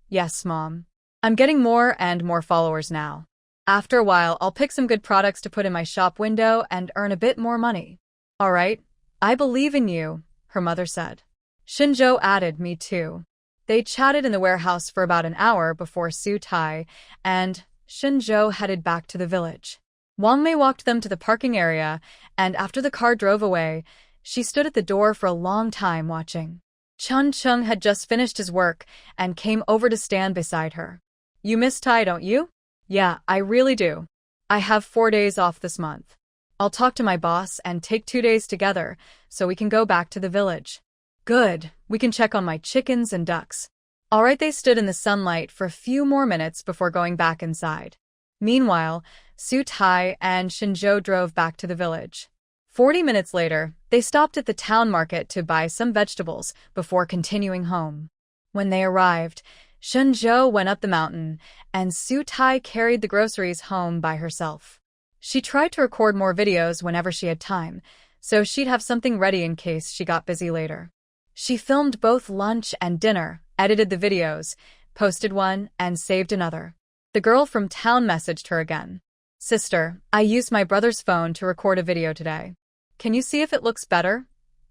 Yes, Mom. I'm getting more and more followers now. After a while, I'll pick some good products to put in my shop window and earn a bit more money. All right. I believe in you, her mother said. Shen Zhou added, me too. They chatted in the warehouse for about an hour before Su Tai and Shen Zhou headed back to the village. Wang Mei walked them to the parking area, and after the car drove away, she stood at the door for a long time watching. Chun Chung had just finished his work and came over to stand beside her. You miss Tai, don't you? Yeah, I really do. I have 4 days off this month. I'll talk to my boss and take 2 days together so we can go back to the village. Good, we can check on my chickens and ducks. All right, they stood in the sunlight for a few more minutes before going back inside. Meanwhile, Su Tai and Shen Zhou drove back to the village. 40 minutes later, they stopped at the town market to buy some vegetables before continuing home. When they arrived, Shen Zhou went up the mountain, and Su Tai carried the groceries home by herself. She tried to record more videos whenever she had time, so she'd have something ready in case she got busy later. She filmed both lunch and dinner, edited the videos, posted one, and saved another. The girl from town messaged her again. Sister, I used my brother's phone to record a video today. Can you see if it looks better?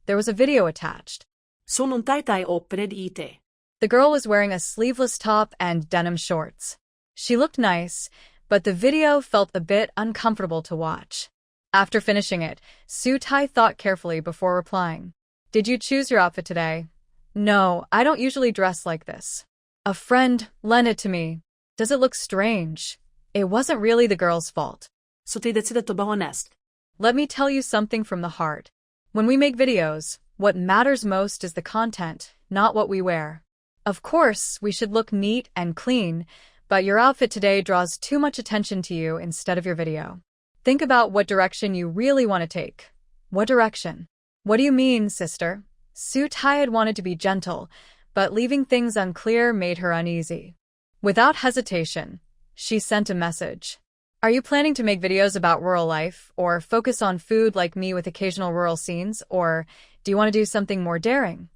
There was a video attached. Sunnuntai oppred IT. The girl was wearing a sleeveless top and denim shorts. She looked nice, but the video felt a bit uncomfortable to watch. After finishing it, Su Tai thought carefully before replying. Did you choose your outfit today? No, I don't usually dress like this. A friend lent it to me. Does it look strange? It wasn't really the girl's fault. Så ti decidat å være honest. Let me tell you something from the heart. When we make videos, what matters most is the content, not what we wear. Of course, we should look neat and clean, but your outfit today draws too much attention to you instead of your video. Think about what direction you really want to take. What direction? What do you mean, sister? Su Tai had wanted to be gentle, but leaving things unclear made her uneasy. Without hesitation, she sent a message. Are you planning to make videos about rural life, or focus on food like me with occasional rural scenes, or do you want to do something more daring?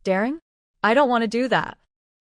Daring? I don't want to do that.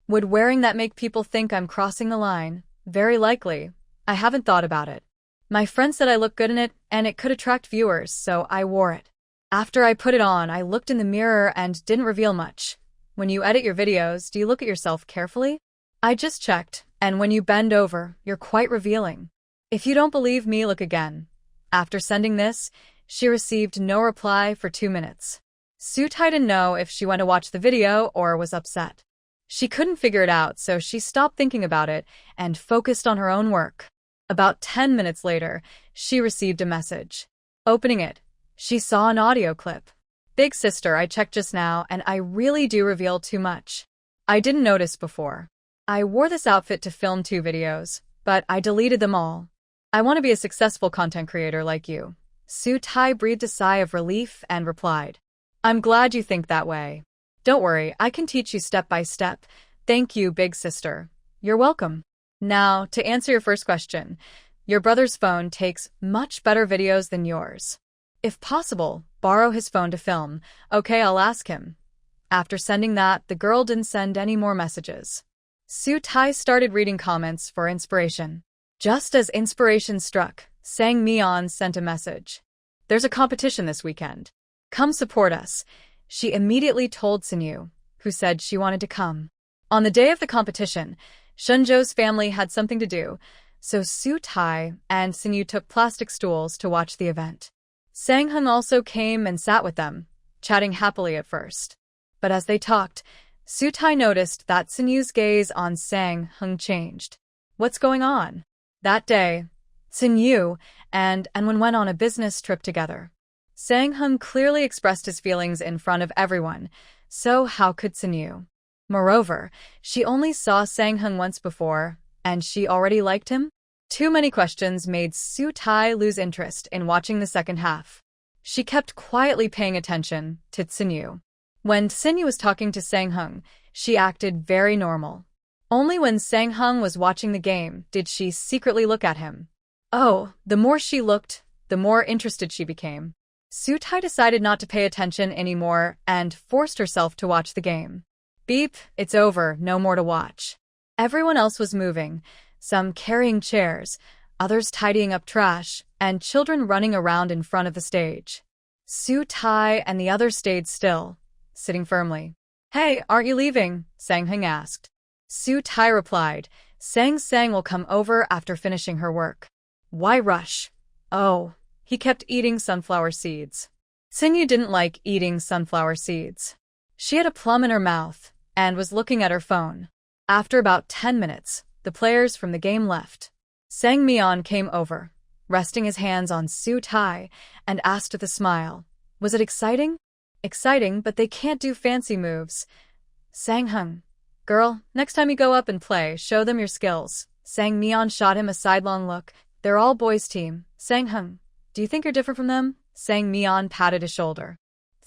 Would wearing that make people think I'm crossing the line? Very likely. I haven't thought about it. My friend said I look good in it, and it could attract viewers, so I wore it. After I put it on, I looked in the mirror and didn't reveal much. When you edit your videos, do you look at yourself carefully? I just checked, and when you bend over, you're quite revealing. If you don't believe me, look again. After sending this, she received no reply for 2 minutes. Su Tai didn't know if she went to watch the video or was upset. She couldn't figure it out, so she stopped thinking about it and focused on her own work. About 10 minutes later, she received a message. Opening it, she saw an audio clip. Big sister, I checked just now, and I really do reveal too much. I didn't notice before. I wore this outfit to film 2 videos, but I deleted them all. I want to be a successful content creator like you. Su Tai breathed a sigh of relief and replied, I'm glad you think that way. Don't worry, I can teach you step by step. Thank you, big sister. You're welcome. Now, to answer your first question, your brother's phone takes much better videos than yours. If possible, borrow his phone to film. Okay, I'll ask him. After sending that, the girl didn't send any more messages. Su Tai started reading comments for inspiration. Just as inspiration struck, Meon sent a message. There's a competition this weekend. Come support us. She immediately told Shen, who said she wanted to come. On the day of the competition, Shen Zhou's family had something to do, so Su Tai and Shen took plastic stools to watch the event. Sang Hung also came and sat with them, chatting happily at first. But as they talked, Su Tai noticed that Shen's gaze on Sang Hung changed. What's going on? That day, Shen and Anwen went on a business trip together. Sang Hung clearly expressed his feelings in front of everyone, so how could Shen? Moreover, she only saw Sang Hung once before, and she already liked him? Too many questions made Su Tai lose interest in watching the second half. She kept quietly paying attention to Shen. When Shen was talking to Sang Hung, she acted very normal. Only when Sang Hung was watching the game did she secretly look at him. Oh, the more she looked, the more interested she became. Su Tai decided not to pay attention anymore and forced herself to watch the game. Beep, it's over, no more to watch. Everyone else was moving, some carrying chairs, others tidying up trash, and children running around in front of the stage. Su Tai and the others stayed still, sitting firmly. Hey, aren't you leaving? Sang Hung asked. Su Tai replied, Sang will come over after finishing her work. Why rush? Oh, he kept eating sunflower seeds. Shen didn't like eating sunflower seeds. She had a plum in her mouth and was looking at her phone. After about 10 minutes, the players from the game left. Meon came over, resting his hands on Su Tai, and asked with a smile, was it exciting? Exciting, but they can't do fancy moves. Sang Hung. Girl, next time you go up and play, show them your skills. Meon shot him a sidelong look. They're all boys' team. Sang Hung. Do you think you're different from them? Meon patted his shoulder.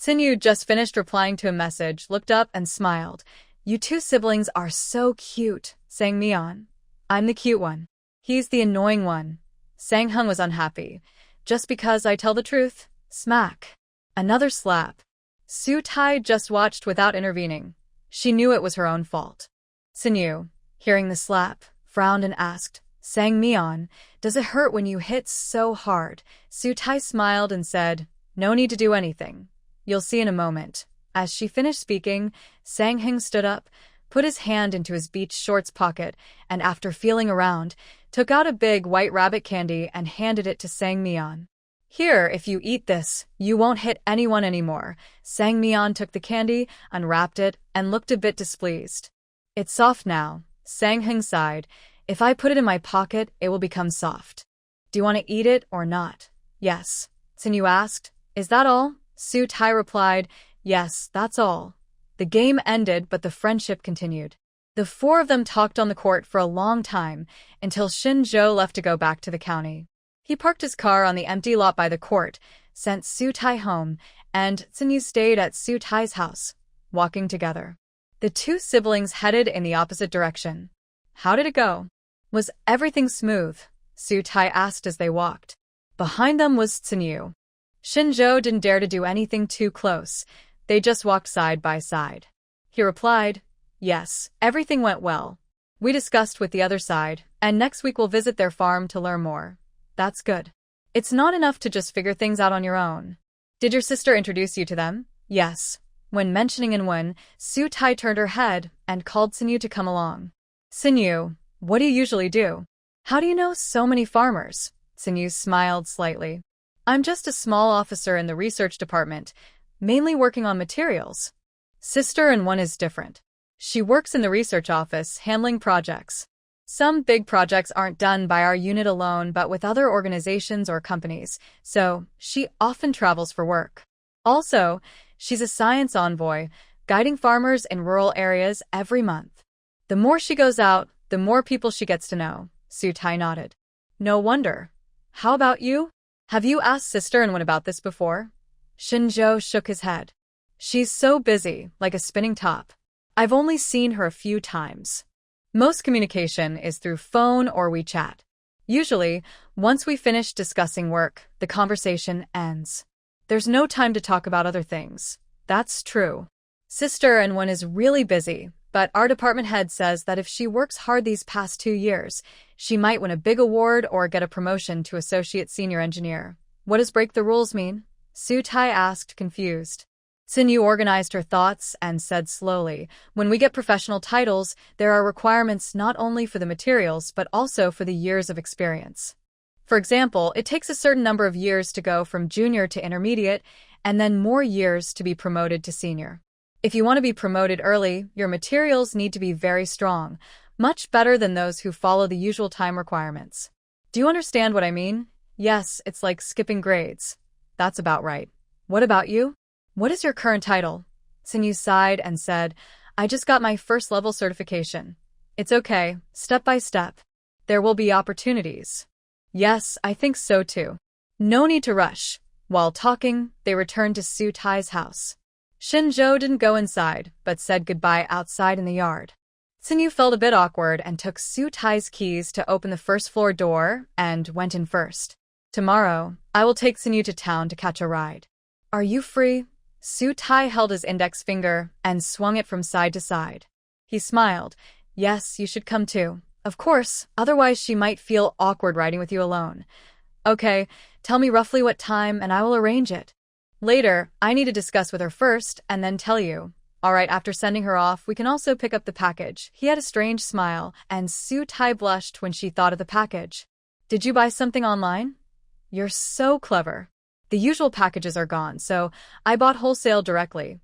Shen just finished replying to a message, looked up and smiled. You 2 siblings are so cute, Meon. I'm the cute one. He's the annoying one. Sang Hung was unhappy. Just because I tell the truth. Smack. Another slap. Su Tai just watched without intervening. She knew it was her own fault. Shen, hearing the slap, frowned and asked, Meon, does it hurt when you hit so hard? Su Tai smiled and said, no need to do anything. You'll see in a moment. As she finished speaking, Sang Hung stood up, put his hand into his beach shorts pocket, and after feeling around, took out a big white rabbit candy and handed it to Meon. Here, if you eat this, you won't hit anyone anymore. Meon took the candy, unwrapped it, and looked a bit displeased. It's soft now. Sang Hung sighed. If I put it in my pocket, it will become soft. Do you want to eat it or not? Yes. Shen asked. Is that all? Su Tai replied, yes, that's all. The game ended, but the friendship continued. The 4 of them talked on the court for a long time, until Shen Zhou left to go back to the county. He parked his car on the empty lot by the court, sent Su Tai home, and Tsinyu stayed at Su Tai's house, walking together. The two siblings headed in the opposite direction. How did it go? Was everything smooth? Su Tai asked as they walked. Behind them was Tsinyu. Shen Zhou didn't dare to do anything too close. They just walked side by side. He replied, "Yes, everything went well. We discussed with the other side, and next week we'll visit their farm to learn more." That's good. It's not enough to just figure things out on your own. Did your sister introduce you to them? Yes. When mentioning Inwen, Su Tai turned her head and called Tsinyu to come along. Tsinyu, what do you usually do? How do you know so many farmers? Tsinyu smiled slightly. I'm just a small officer in the research department, mainly working on materials. Sister Inwen is different. She works in the research office, handling projects. Some big projects aren't done by our unit alone, but with other organizations or companies, so she often travels for work. Also, she's a science envoy, guiding farmers in rural areas every month. The more she goes out, the more people she gets to know. Su Tai nodded. No wonder. How about you? Have you asked Sister Inwen about this before? Shen Zhou shook his head. She's so busy, like a spinning top. I've only seen her a few times. Most communication is through phone or WeChat. Usually, once we finish discussing work, the conversation ends. There's no time to talk about other things. That's true. Sister Inwen is really busy, but our department head says that if she works hard these past 2 years, she might win a big award or get a promotion to associate senior engineer. What does break the rules mean? Su Tai asked, confused. Tsinyu organized her thoughts and said slowly, when we get professional titles, there are requirements not only for the materials but also for the years of experience. For example, it takes a certain number of years to go from junior to intermediate, and then more years to be promoted to senior. If you want to be promoted early, your materials need to be very strong, much better than those who follow the usual time requirements. Do you understand what I mean? Yes, it's like skipping grades. That's about right. What about you? What is your current title? Tsinyu sighed and said, I just got my first level certification. It's okay, step by step. There will be opportunities. Yes, I think so too. No need to rush. While talking, they returned to Su Tai's house. Shen Zhou didn't go inside, but said goodbye outside in the yard. Tsinyu felt a bit awkward and took Su Tai's keys to open the first floor door and went in first. Tomorrow, I will take Tsinyu to town to catch a ride. Are you free? Su Tai held his index finger and swung it from side to side. He smiled. Yes, you should come too. Of course, otherwise she might feel awkward riding with you alone. Okay, tell me roughly what time and I will arrange it. Later, I need to discuss with her first and then tell you. Alright, after sending her off, we can also pick up the package. He had a strange smile, and Su Tai blushed when she thought of the package. Did you buy something online? You're so clever. The usual packages are gone, so I bought wholesale directly.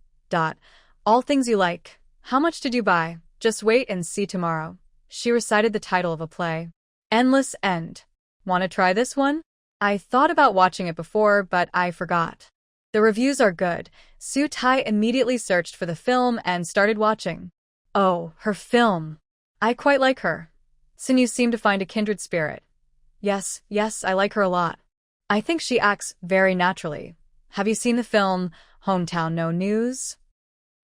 All things you like. How much did you buy? Just wait and see tomorrow. She recited the title of a play. Endless End. Want to try this one? I thought about watching it before, but I forgot. The reviews are good. Su Tai immediately searched for the film and started watching. Oh, her film. I quite like her. Tsinyu seemed to find a kindred spirit. Yes, I like her a lot. I think she acts very naturally. Have you seen the film Hometown No News?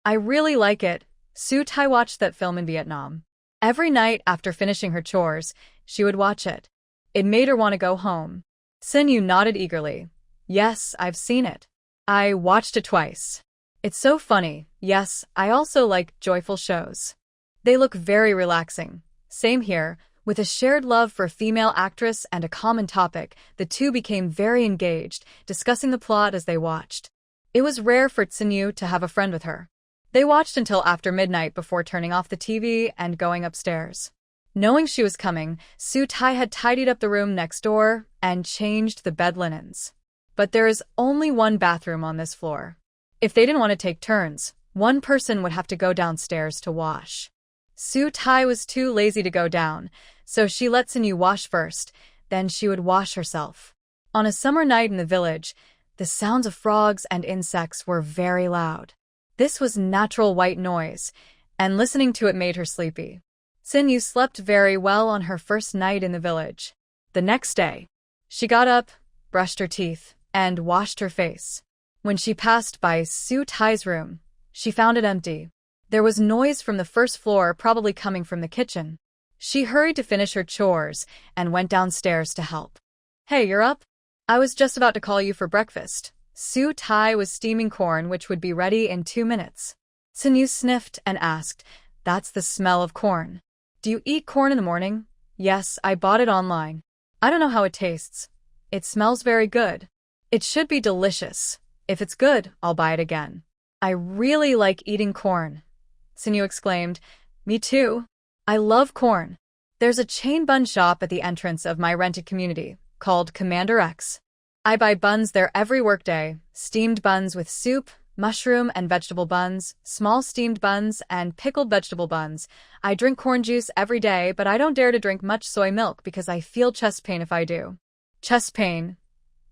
I really like it. Su Tai watched that film in Vietnam. Every night after finishing her chores, she would watch it. It made her want to go home. Tsinyu nodded eagerly. Yes, I've seen it. I watched it twice. It's so funny. Yes, I also like joyful shows. They look very relaxing. Same here. With a shared love for a female actress and a common topic, the two became very engaged, discussing the plot as they watched. It was rare for Tsinyu to have a friend with her. They watched until after midnight before turning off the TV and going upstairs. Knowing she was coming, Su Tai had tidied up the room next door and changed the bed linens. But there is only one bathroom on this floor. If they didn't want to take turns, one person would have to go downstairs to wash. Su Tai was too lazy to go down, so she let Tsinyu wash first, then she would wash herself. On a summer night in the village, the sounds of frogs and insects were very loud. This was natural white noise, and listening to it made her sleepy. Tsinyu slept very well on her first night in the village. The next day, she got up, brushed her teeth, and washed her face. When she passed by Su Tai's room, she found it empty. There was noise from the first floor, probably coming from the kitchen. She hurried to finish her chores and went downstairs to help. Hey, you're up? I was just about to call you for breakfast. Su Tai was steaming corn, which would be ready in 2 minutes. Sunyu sniffed and asked, "That's the smell of corn. Do you eat corn in the morning?" "Yes, I bought it online. I don't know how it tastes. It smells very good. It should be delicious. If it's good, I'll buy it again." "I really like eating corn," Sunyu exclaimed. "Me too. I love corn. There's a chain bun shop at the entrance of my rented community called Commander X. I buy buns there every workday, steamed buns with soup, mushroom and vegetable buns, small steamed buns, and pickled vegetable buns. I drink corn juice every day, but I don't dare to drink much soy milk because I feel chest pain if I do." "Chest pain?"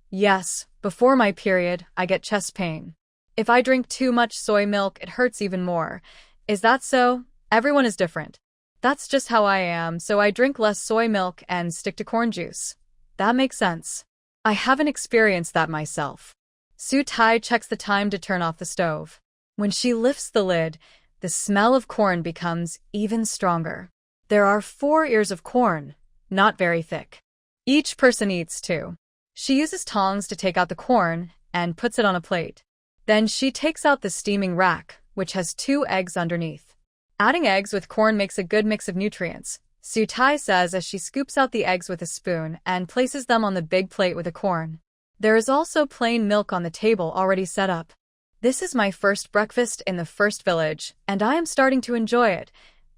"Yes, before my period, I get chest pain. If I drink too much soy milk, it hurts even more." "Is that so? Everyone is different. That's just how I am, so I drink less soy milk and stick to corn juice." "That makes sense. I haven't experienced that myself." Su Tai checks the time to turn off the stove. When she lifts the lid, the smell of corn becomes even stronger. There are 4 ears of corn, not very thick. Each person eats 2. She uses tongs to take out the corn and puts it on a plate. Then she takes out the steaming rack, which has 2 eggs underneath. Adding eggs with corn makes a good mix of nutrients, Su Tai says as she scoops out the eggs with a spoon and places them on the big plate with the corn. There is also plain milk on the table already set up. "This is my first breakfast in the first village, and I am starting to enjoy it,"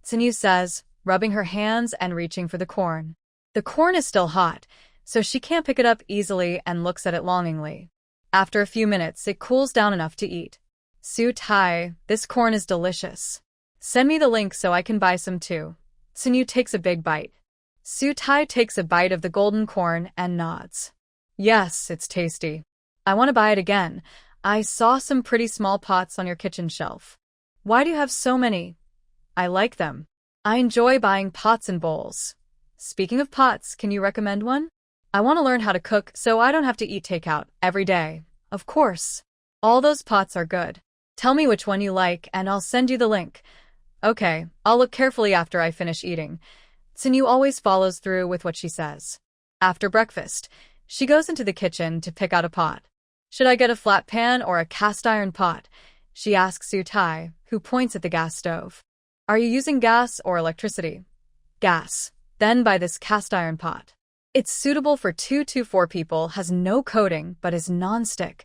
Sunyu says, rubbing her hands and reaching for the corn. The corn is still hot, so she can't pick it up easily and looks at it longingly. After a few minutes, it cools down enough to eat. "Su Tai, this corn is delicious. Send me the link so I can buy some too." Sunyu takes a big bite. Su Tai takes a bite of the golden corn and nods. "Yes, it's tasty. I want to buy it again. I saw some pretty small pots on your kitchen shelf. Why do you have so many?" "I like them. I enjoy buying pots and bowls. Speaking of pots, can you recommend one? I want to learn how to cook so I don't have to eat takeout every day." "Of course. All those pots are good. Tell me which one you like and I'll send you the link." "Okay, I'll look carefully after I finish eating." Sunyu always follows through with what she says. After breakfast, she goes into the kitchen to pick out a pot. "Should I get a flat pan or a cast iron pot?" she asks Su Tai, who points at the gas stove. "Are you using gas or electricity?" "Gas." "Then buy this cast iron pot. It's suitable for 2 to 4 people, has no coating, but is non-stick."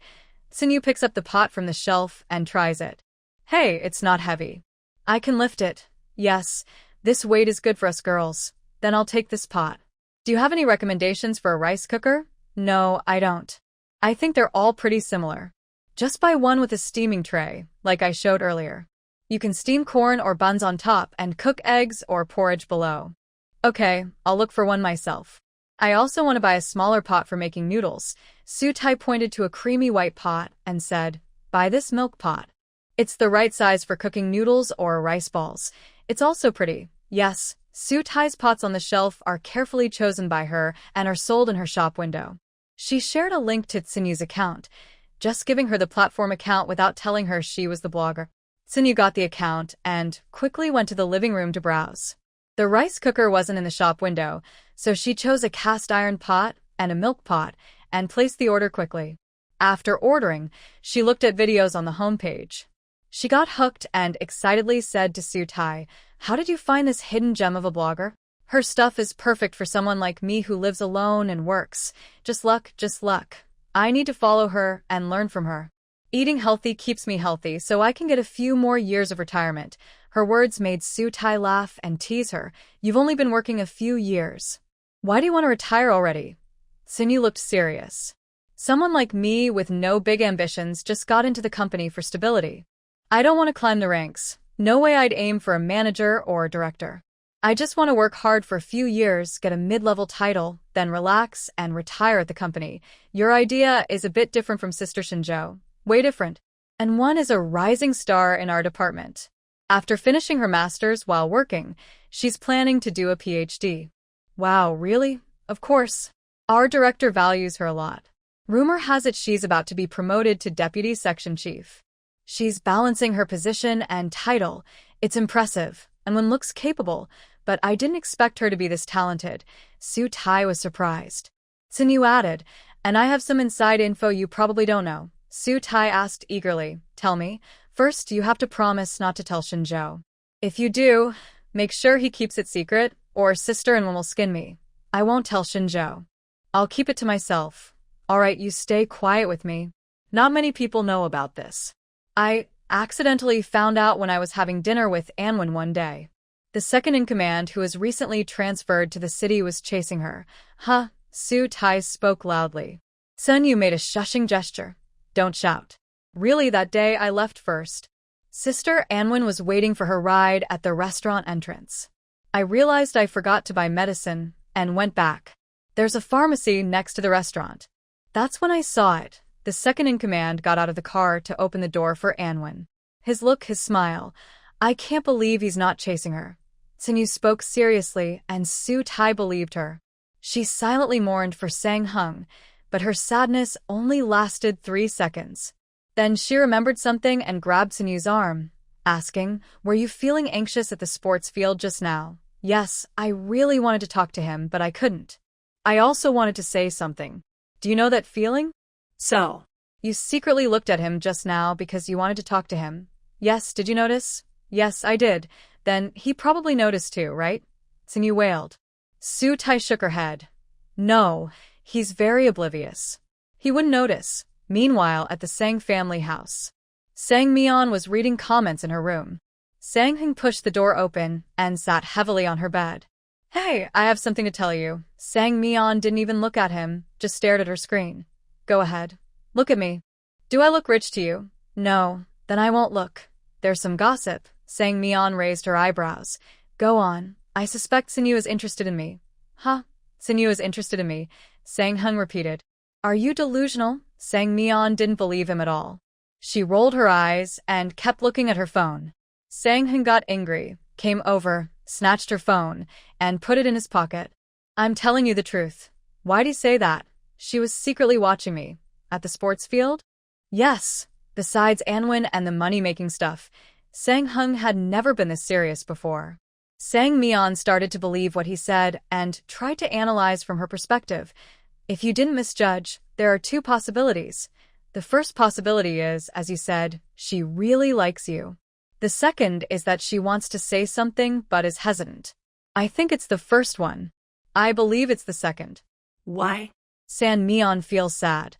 Sunyu picks up the pot from the shelf and tries it. "Hey, it's not heavy. I can lift it." "Yes, this weight is good for us girls. Then I'll take this pot." "Do you have any recommendations for a rice cooker?" "No, I don't. I think they're all pretty similar. Just buy one with a steaming tray, like I showed earlier. You can steam corn or buns on top and cook eggs or porridge below." "Okay, I'll look for one myself. I also want to buy a smaller pot for making noodles." Su Tai pointed to a creamy white pot and said, "Buy this milk pot. It's the right size for cooking noodles or rice balls. It's also pretty." Yes, Su Tai's pots on the shelf are carefully chosen by her and are sold in her shop window. She shared a link to Tsunyu's account, just giving her the platform account without telling her she was the blogger. Tsunyu got the account and quickly went to the living room to browse. The rice cooker wasn't in the shop window, so she chose a cast iron pot and a milk pot and placed the order quickly. After ordering, she looked at videos on the homepage. She got hooked and excitedly said to Su Tai, "How did you find this hidden gem of a blogger? Her stuff is perfect for someone like me who lives alone and works. Just luck, just luck. I need to follow her and learn from her. Eating healthy keeps me healthy so I can get a few more years of retirement." Her words made Su Tai laugh and tease her. "You've only been working a few years. Why do you want to retire already?" Sunyu looked serious. "Someone like me with no big ambitions just got into the company for stability. I don't want to climb the ranks. No way I'd aim for a manager or a director. I just want to work hard for a few years, get a mid-level title, then relax and retire at the company. Your idea is a bit different from Sister Shen Zhou. Way different. And one is a rising star in our department. After finishing her master's while working, she's planning to do a PhD. Wow, really? Of course. Our director values her a lot. Rumor has it she's about to be promoted to deputy section chief. She's balancing her position and title. It's impressive, and one looks capable, but I didn't expect her to be this talented. Su Tai was surprised. Sun Yu added, and I have some inside info you probably don't know. Su Tai asked eagerly, tell me. First, you have to promise not to tell Shen Zhou. If you do, make sure he keeps it secret, or sister and one will skin me. I won't tell Shen Zhou. I'll keep it to myself. Alright, you stay quiet with me. Not many people know about this. I accidentally found out when I was having dinner with Anwen one day. The second-in-command who was recently transferred to the city was chasing her. Huh, Su Tai spoke loudly. Sun Yu made a shushing gesture. Don't shout. Really, that day I left first. Sister Anwen was waiting for her ride at the restaurant entrance. I realized I forgot to buy medicine and went back. There's a pharmacy next to the restaurant. That's when I saw it. The second-in-command got out of the car to open the door for Anwen. His look, his smile. I can't believe he's not chasing her. Sun Yu spoke seriously, and Su Tai believed her. She silently mourned for Sang Hung, but her sadness only lasted 3 seconds. Then she remembered something and grabbed Sun Yu's arm, asking, were you feeling anxious at the sports field just now? Yes, I really wanted to talk to him, but I couldn't. I also wanted to say something. Do you know that feeling? So, you secretly looked at him just now because you wanted to talk to him. Yes, did you notice? Yes, I did. Then he probably noticed too, right? Sun Yu wailed. Su Tai shook her head. No, he's very oblivious. He wouldn't notice. Meanwhile, at the Sang family house, Sang Meon was reading comments in her room. Sang Hung pushed the door open and sat heavily on her bed. Hey, I have something to tell you. Sang Meon didn't even look at him, just stared at her screen. Go ahead. Look at me. Do I look rich to you? No, then I won't look. There's some gossip. Sang Meon raised her eyebrows. Go on. I suspect Sun Yu is interested in me. Huh? Sun Yu is interested in me. Sang Hung repeated. Are you delusional? Sang Meon didn't believe him at all. She rolled her eyes and kept looking at her phone. Sang Hung got angry, came over, snatched her phone, and put it in his pocket. I'm telling you the truth. Why'd he say that? She was secretly watching me. At the sports field? Yes. Besides Anwen and the money-making stuff, Sang Hung had never been this serious before. Sang Meon started to believe what he said and tried to analyze from her perspective. If you didn't misjudge, there are 2 possibilities. The first possibility is, as you said, she really likes you. The second is that she wants to say something but is hesitant. I think it's the first one. I believe it's the second. Why? San Meon feels sad.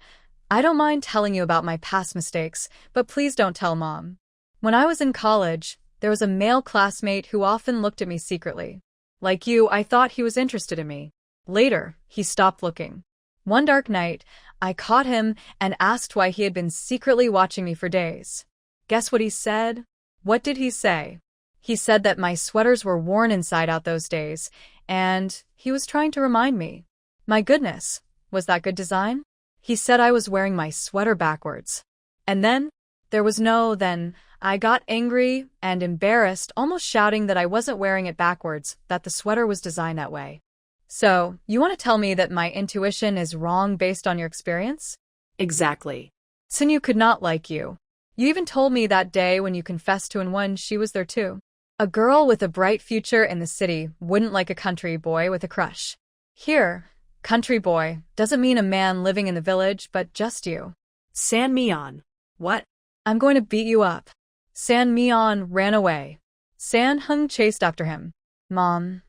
I don't mind telling you about my past mistakes, but please don't tell Mom. When I was in college, there was a male classmate who often looked at me secretly. Like you, I thought he was interested in me. Later, he stopped looking. One dark night, I caught him and asked why he had been secretly watching me for days. Guess what he said? What did he say? He said that my sweaters were worn inside out those days, and he was trying to remind me. My goodness, was that good design? He said I was wearing my sweater backwards. And then, then I got angry and embarrassed, almost shouting that I wasn't wearing it backwards, that the sweater was designed that way. So, you want to tell me that my intuition is wrong based on your experience? Exactly. Sun Yu could not like you. You even told me that day when you confessed to Anwen she was there too. A girl with a bright future in the city wouldn't like a country boy with a crush. Here, country boy doesn't mean a man living in the village, but just you. San Meon. What? I'm going to beat you up. San Meon ran away. San Hung chased after him. Mom,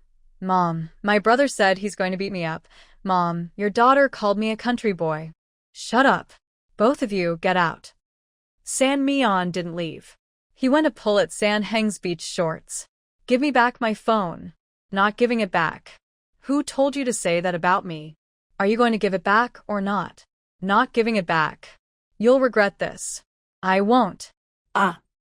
my brother said he's going to beat me up. Mom, your daughter called me a country boy. Shut up. Both of you get out. San Meon didn't leave. He went to pull at San Heng's beach shorts. Give me back my phone. Not giving it back. Who told you to say that about me? Are you going to give it back or not? Not giving it back. You'll regret this. I won't.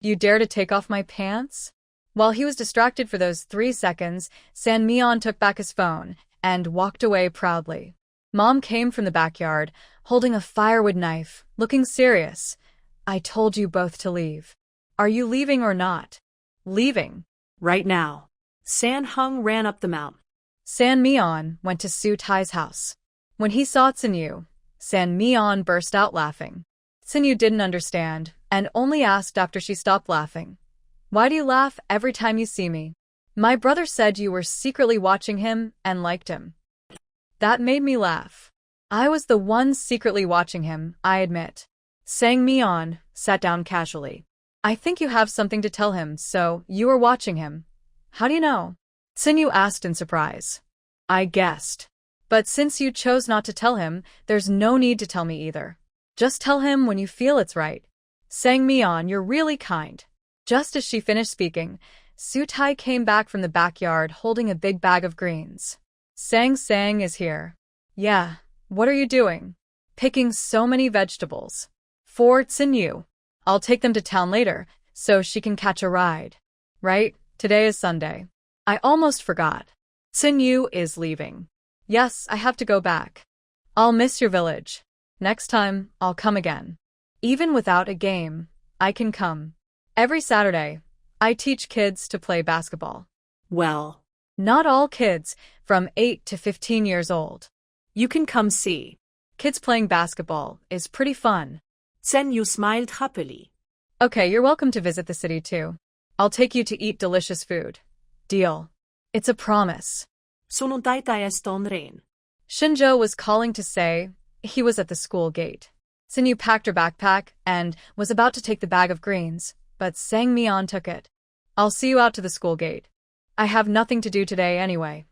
You dare to take off my pants? While he was distracted for those 3 seconds, San Meon took back his phone and walked away proudly. Mom came from the backyard, holding a firewood knife, looking serious. I told you both to leave. Are you leaving or not? Leaving. Right now. San Hung ran up the mountain. San Meon went to Su Tai's house. When he saw Sun Yu, Meon burst out laughing. Sinyu didn't understand, and only asked after she stopped laughing. Why do you laugh every time you see me? My brother said you were secretly watching him and liked him. That made me laugh. I was the one secretly watching him, I admit. Meon sat down casually. I think you have something to tell him, so you were watching him. How do you know? Sinyu asked in surprise. I guessed. But since you chose not to tell him, there's no need to tell me either. Just tell him when you feel it's right. Meon, you're really kind. Just as she finished speaking, Sutai came back from the backyard holding a big bag of greens. Sang is here. Yeah, what are you doing? Picking so many vegetables. For Sinyu. I'll take them to town later, so she can catch a ride. Right, today is Sunday. I almost forgot. Sinyu is leaving. Yes, I have to go back. I'll miss your village. Next time, I'll come again. Even without a game, I can come. Every Saturday, I teach kids to play basketball. Well, not all kids, from 8 to 15 years old. You can come see. Kids playing basketball is pretty fun. Sinyu smiled happily. Okay, you're welcome to visit the city too. I'll take you to eat delicious food. Deal. It's a promise. Sunnuntai on rain. Shen Zhou was calling to say he was at the school gate. Sinyu packed her backpack and was about to take the bag of greens, but Meon took it. I'll see you out to the school gate. I have nothing to do today anyway.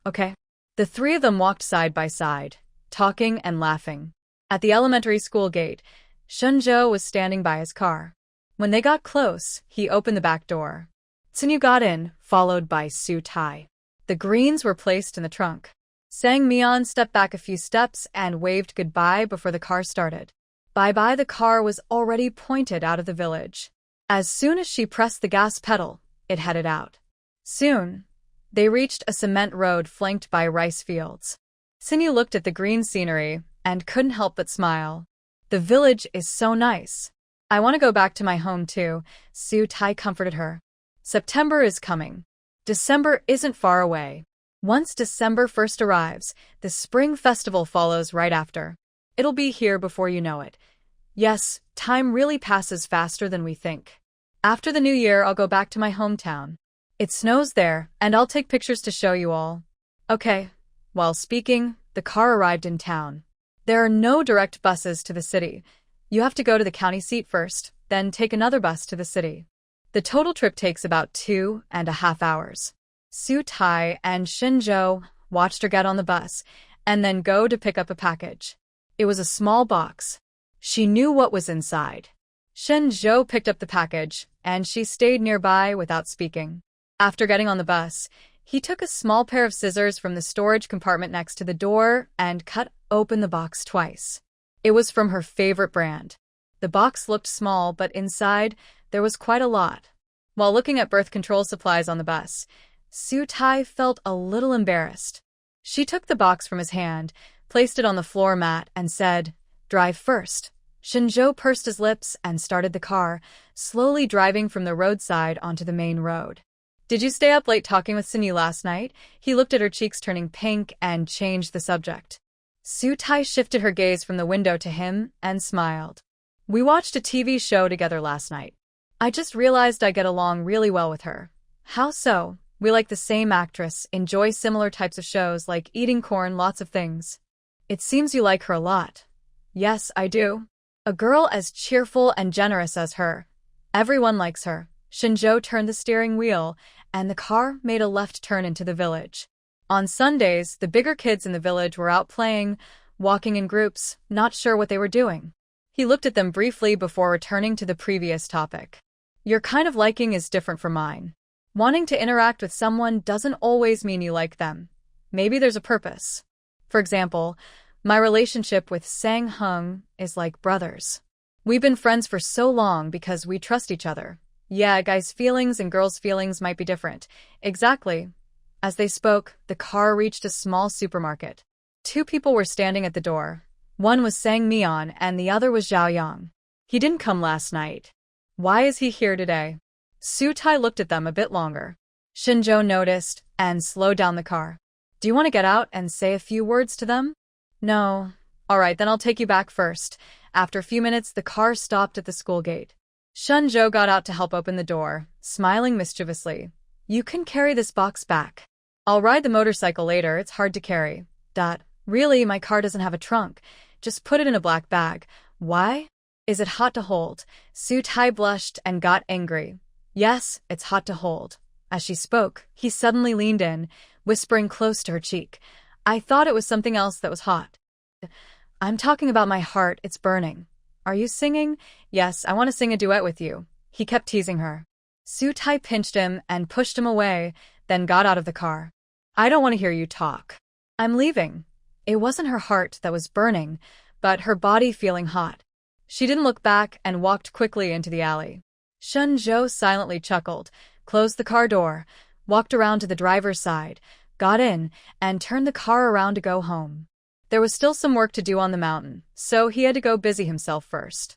Okay? The three of them walked side by side, talking and laughing. At the elementary school gate, Shen Zhou was standing by his car. When they got close, he opened the back door. Sinyu got in, followed by Sutai. The greens were placed in the trunk. Meon stepped back a few steps and waved goodbye before the car started. Bye-bye, the car was already pointed out of the village. As soon as she pressed the gas pedal, it headed out. Soon, they reached a cement road flanked by rice fields. Sinyu looked at the green scenery and couldn't help but smile. The village is so nice. I want to go back to my home too, Sutai comforted her. September is coming. December isn't far away. Once December 1st arrives, the spring festival follows right after. It'll be here before you know it. Yes, time really passes faster than we think. After the new year, I'll go back to my hometown. It snows there, and I'll take pictures to show you all. Okay. While speaking, the car arrived in town. There are no direct buses to the city. You have to go to the county seat first, then take another bus to the city. The total trip takes about 2.5 hours. Sutai and Shen Zhou watched her get on the bus, and then go to pick up a package. It was a small box. She knew what was inside. Shen Zhou picked up the package, and she stayed nearby without speaking. After getting on the bus, he took a small pair of scissors from the storage compartment next to the door and cut open the box twice. It was from her favorite brand. The box looked small, but inside, there was quite a lot. While looking at birth control supplies on the bus, Sutai felt a little embarrassed. She took the box from his hand, placed it on the floor mat, and said, "Drive first." Shen Zhou pursed his lips and started the car, slowly driving from the roadside onto the main road. "Did you stay up late talking with Sinyu last night?" He looked at her cheeks turning pink and changed the subject. Sutai shifted her gaze from the window to him and smiled. "We watched a TV show together last night. I just realized I get along really well with her." "How so?" "We like the same actress, enjoy similar types of shows like eating corn, lots of things." "It seems you like her a lot." "Yes, I do. A girl as cheerful and generous as her. Everyone likes her." Shen Zhou turned the steering wheel, and the car made a left turn into the village. On Sundays, the bigger kids in the village were out playing, walking in groups, not sure what they were doing. He looked at them briefly before returning to the previous topic. "Your kind of liking is different from mine. Wanting to interact with someone doesn't always mean you like them. Maybe there's a purpose. For example, my relationship with Sang Hung is like brothers. We've been friends for so long because we trust each other. Yeah, guys' feelings and girls' feelings might be different." "Exactly." As they spoke, the car reached a small supermarket. Two people were standing at the door. One was Meon and the other was Zhao Yang. "He didn't come last night. Why is he here today?" Sutai looked at them a bit longer. Shen Zhou noticed and slowed down the car. "Do you want to get out and say a few words to them?" "No. Alright, then I'll take you back first. After a few minutes, the car stopped at the school gate. Shen Zhou got out to help open the door, smiling mischievously. You can carry this box back. I'll ride the motorcycle later, it's hard to carry. Really, my car doesn't have a trunk. Just put it in a black bag. Why? Is it hot to hold? Su Tai blushed and got angry. Yes, it's hot to hold. As she spoke, he suddenly leaned in, whispering close to her cheek. I thought it was something else that was hot. I'm talking about my heart, it's burning. Are you singing? Yes, I want to sing a duet with you. He kept teasing her. Su Tai pinched him and pushed him away, then got out of the car. I don't want to hear you talk. I'm leaving. It wasn't her heart that was burning, but her body feeling hot. She didn't look back and walked quickly into the alley. Shen Zhou silently chuckled, closed the car door, walked around to the driver's side, got in, and turned the car around to go home. There was still some work to do on the mountain, so he had to go busy himself first.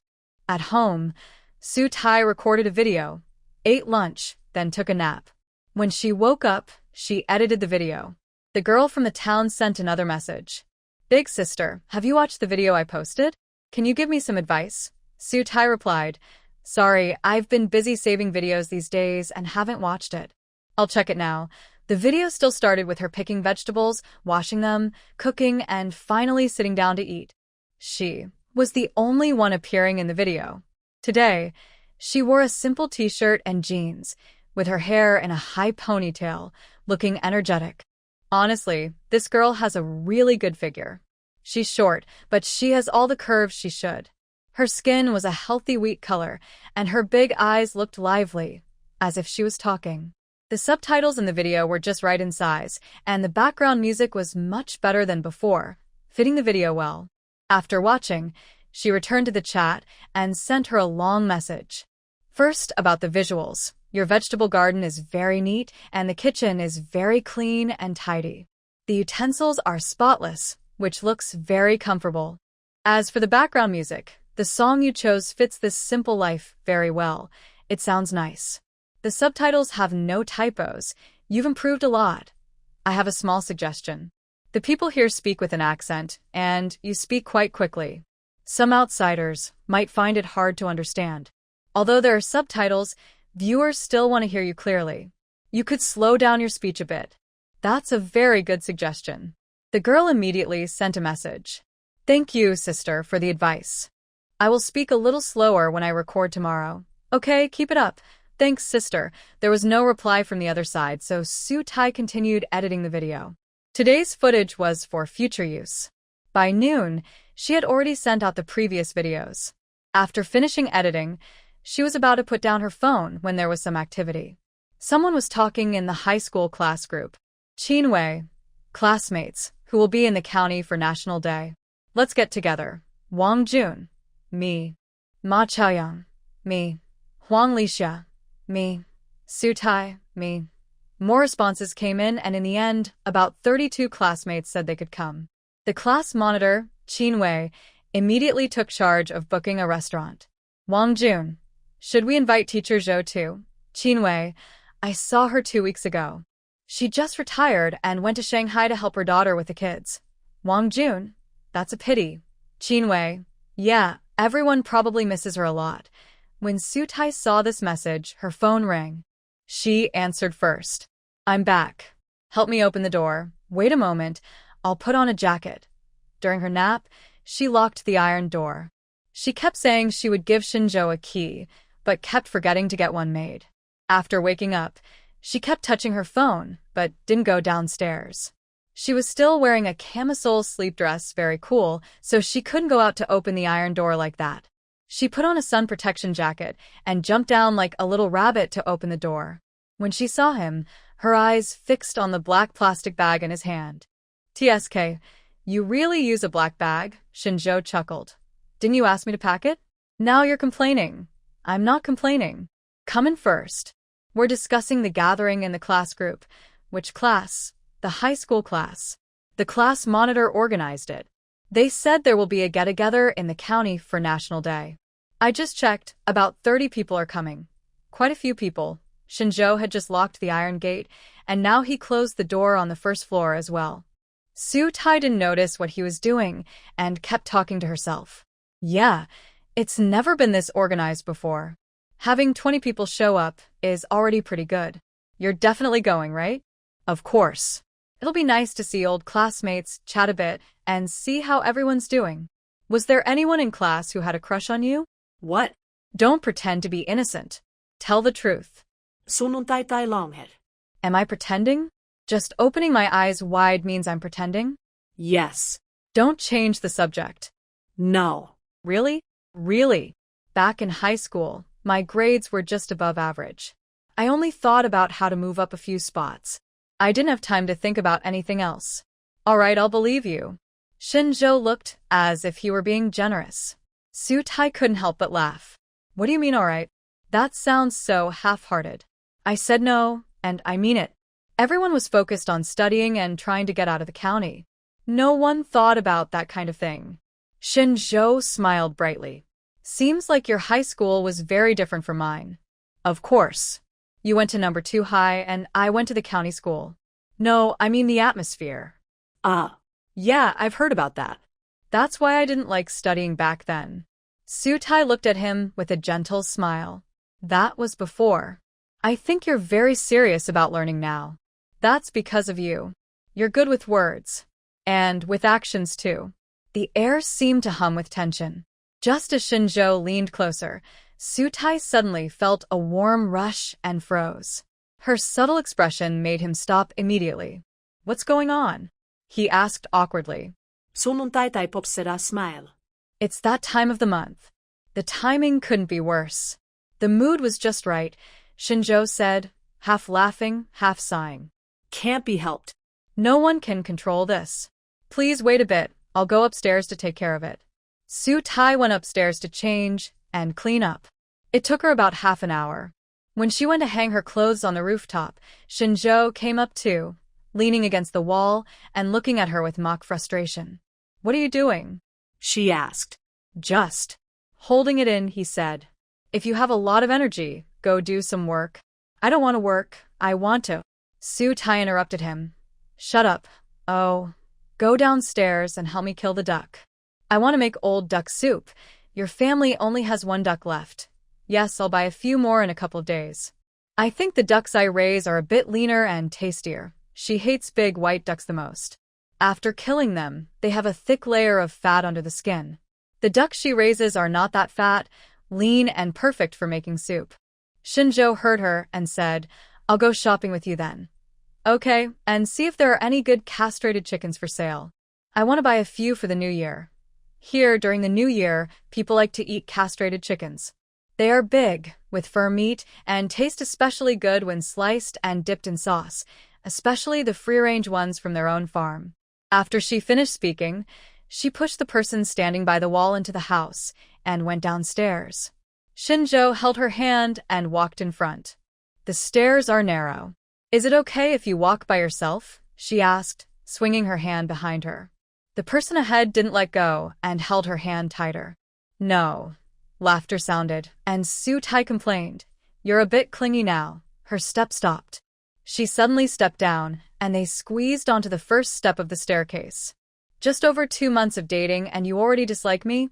At home, Su Tai recorded a video, ate lunch, then took a nap. When she woke up, she edited the video. The girl from the town sent another message. Big sister, have you watched the video I posted? Can you give me some advice? Su Tai replied, Sorry, I've been busy saving videos these days and haven't watched it. I'll check it now. The video still started with her picking vegetables, washing them, cooking, and finally sitting down to eat. She was the only one appearing in the video. Today, she wore a simple t-shirt and jeans, with her hair in a high ponytail, looking energetic. Honestly, this girl has a really good figure. She's short, but she has all the curves she should. Her skin was a healthy wheat color, and her big eyes looked lively, as if she was talking. The subtitles in the video were just right in size, and the background music was much better than before, fitting the video well. After watching, she returned to the chat and sent her a long message. First, about the visuals. Your vegetable garden is very neat, and the kitchen is very clean and tidy. The utensils are spotless, which looks very comfortable. As for the background music, the song you chose fits this simple life very well. It sounds nice. The subtitles have no typos. You've improved a lot. I have a small suggestion. The people here speak with an accent, and you speak quite quickly. Some outsiders might find it hard to understand. Although there are subtitles, viewers still want to hear you clearly. You could slow down your speech a bit. That's a very good suggestion. The girl immediately sent a message. Thank you, sister, for the advice. I will speak a little slower when I record tomorrow. Okay, keep it up. Thanks, sister. There was no reply from the other side, so Su Tai continued editing the video. Today's footage was for future use. By noon, she had already sent out the previous videos. After finishing editing, she was about to put down her phone when there was some activity. Someone was talking in the high school class group. Qinwei, classmates, who will be in the county for National Day. Let's get together. Wang Jun, me. Ma Chaoyang, me. Huang Lixia, me. Su Tai, me. More responses came in, and in the end, about 32 classmates said they could come. The class monitor, Qinwei, immediately took charge of booking a restaurant. Wang Jun, should we invite teacher Zhou too? Qinwei, I saw her 2 weeks ago. She just retired and went to Shanghai to help her daughter with the kids. Wang Jun, that's a pity. Qinwei, yeah, everyone probably misses her a lot. When Su Tai saw this message, her phone rang. She answered first. I'm back. Help me open the door. Wait a moment. I'll put on a jacket. During her nap, she locked the iron door. She kept saying she would give Shen Zhou a key, but kept forgetting to get one made. After waking up, she kept touching her phone, but didn't go downstairs. She was still wearing a camisole sleep dress, very cool, so she couldn't go out to open the iron door like that. She put on a sun protection jacket and jumped down like a little rabbit to open the door. When she saw him, her eyes fixed on the black plastic bag in his hand. TSK, you really use a black bag? Shen Zhou chuckled. Didn't you ask me to pack it? Now you're complaining. I'm not complaining. Come in first. We're discussing the gathering in the class group. Which class? The high school class. The class monitor organized it. They said there will be a get-together in the county for National Day. I just checked, about 30 people are coming. Quite a few people. Shen Zhou had just locked the iron gate, and now he closed the door on the first floor as well. Su Tai didn't notice what he was doing and kept talking to herself. Yeah, it's never been this organized before. Having 20 people show up is already pretty good. You're definitely going, right? Of course. It'll be nice to see old classmates, chat a bit, and see how everyone's doing. Was there anyone in class who had a crush on you? What? Don't pretend to be innocent. Tell the truth. Sunnuntai tai longhead. Am I pretending? Just opening my eyes wide means I'm pretending? Yes. Don't change the subject. No. Really? Really? Back in high school, my grades were just above average. I only thought about how to move up a few spots. I didn't have time to think about anything else. All right, I'll believe you. Shen Zhou looked as if he were being generous. Su Tai couldn't help but laugh. What do you mean, all right? That sounds so half-hearted. I said no, and I mean it. Everyone was focused on studying and trying to get out of the county. No one thought about that kind of thing. Shen Zhou smiled brightly. Seems like your high school was very different from mine. Of course. You went to number 2 high and I went to the county school. No, I mean the atmosphere. Ah. Yeah, I've heard about that. That's why I didn't like studying back then. Su Tai looked at him with a gentle smile. That was before. I think you're very serious about learning now. That's because of you. You're good with words. And with actions too. The air seemed to hum with tension. Just as Shen Zhou leaned closer, Su Tai suddenly felt a warm rush and froze. Her subtle expression made him stop immediately. What's going on? He asked awkwardly. Sunnuntai tai popsera smile. It's that time of the month. The timing couldn't be worse. The mood was just right, Shen Zhou said, half laughing, half sighing. Can't be helped. No one can control this. Please wait a bit, I'll go upstairs to take care of it. Su Tai went upstairs to change and clean up. It took her about half an hour. When she went to hang her clothes on the rooftop, Shen Zhou came up too, leaning against the wall and looking at her with mock frustration. What are you doing? She asked. Just holding it in, he said. If you have a lot of energy, go do some work. I don't want to work, I want to. Su Tai interrupted him. Shut up. Oh, go downstairs and help me kill the duck. I want to make old duck soup. Your family only has 1 duck left. Yes, I'll buy a few more in a couple of days. I think the ducks I raise are a bit leaner and tastier. She hates big white ducks the most. After killing them, they have a thick layer of fat under the skin. The ducks she raises are not that fat, lean and perfect for making soup. Shen Zhou heard her and said, I'll go shopping with you then. Okay, and see if there are any good castrated chickens for sale. I want to buy a few for the new year. Here, during the new year, people like to eat castrated chickens. They are big, with firm meat, and taste especially good when sliced and dipped in sauce, especially the free-range ones from their own farm. After she finished speaking, she pushed the person standing by the wall into the house and went downstairs. Shen Zhou held her hand and walked in front. The stairs are narrow. Is it okay if you walk by yourself? She asked, swinging her hand behind her. The person ahead didn't let go and held her hand tighter. No. Laughter sounded, and Su Tai complained. You're a bit clingy now. Her step stopped. She suddenly stepped down, and they squeezed onto the first step of the staircase. Just over 2 months of dating and you already dislike me?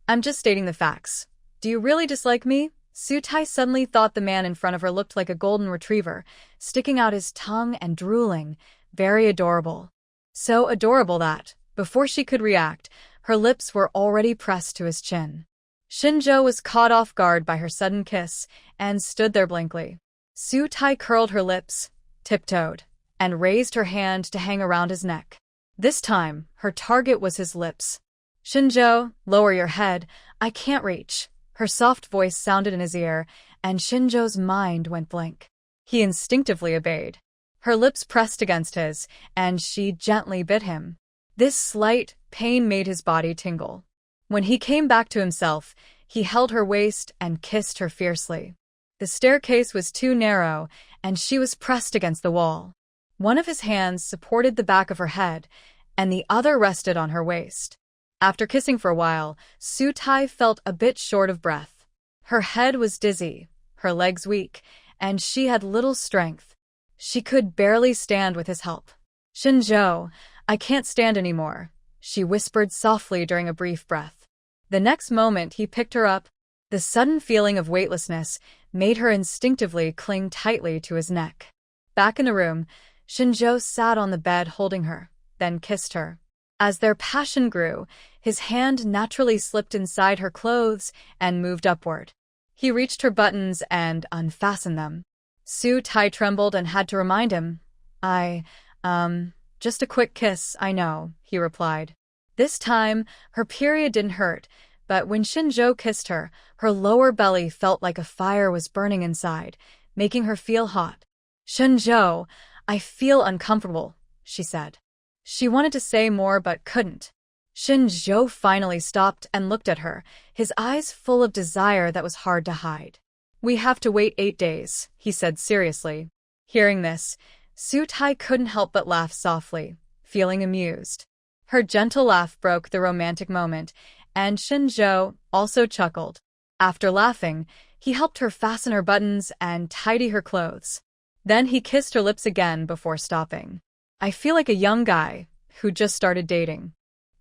I'm just stating the facts. Do you really dislike me? Su Tai suddenly thought the man in front of her looked like a golden retriever, sticking out his tongue and drooling. Very adorable. So adorable that, before she could react, her lips were already pressed to his chin. Shen Zhou was caught off guard by her sudden kiss and stood there blankly. Su Tai curled her lips, tiptoed, and raised her hand to hang around his neck. This time, her target was his lips. Shen Zhou, lower your head, I can't reach. Her soft voice sounded in his ear, and Shen Zhou's mind went blank. He instinctively obeyed. Her lips pressed against his, and she gently bit him. This slight pain made his body tingle. When he came back to himself, he held her waist and kissed her fiercely. The staircase was too narrow, and she was pressed against the wall. One of his hands supported the back of her head, and the other rested on her waist. After kissing for a while, Su Tai felt a bit short of breath. Her head was dizzy, her legs weak, and she had little strength. She could barely stand with his help. Shen Zhou, I can't stand anymore, she whispered softly during a brief breath. The next moment he picked her up. The sudden feeling of weightlessness made her instinctively cling tightly to his neck. Back in the room, Shen Zhou sat on the bed holding her, then kissed her. As their passion grew, his hand naturally slipped inside her clothes and moved upward. He reached her buttons and unfastened them. Su Tai trembled and had to remind him. Just a quick kiss, I know, he replied. This time, her period didn't hurt, but when Shen Zhou kissed her, her lower belly felt like a fire was burning inside, making her feel hot. Shen Zhou, I feel uncomfortable, she said. She wanted to say more but couldn't. Shen Zhou finally stopped and looked at her, his eyes full of desire that was hard to hide. We have to wait 8 days, he said seriously. Hearing this, Su Tai couldn't help but laugh softly, feeling amused. Her gentle laugh broke the romantic moment, and Shen Zhou also chuckled. After laughing, he helped her fasten her buttons and tidy her clothes. Then he kissed her lips again before stopping. I feel like a young guy who just started dating.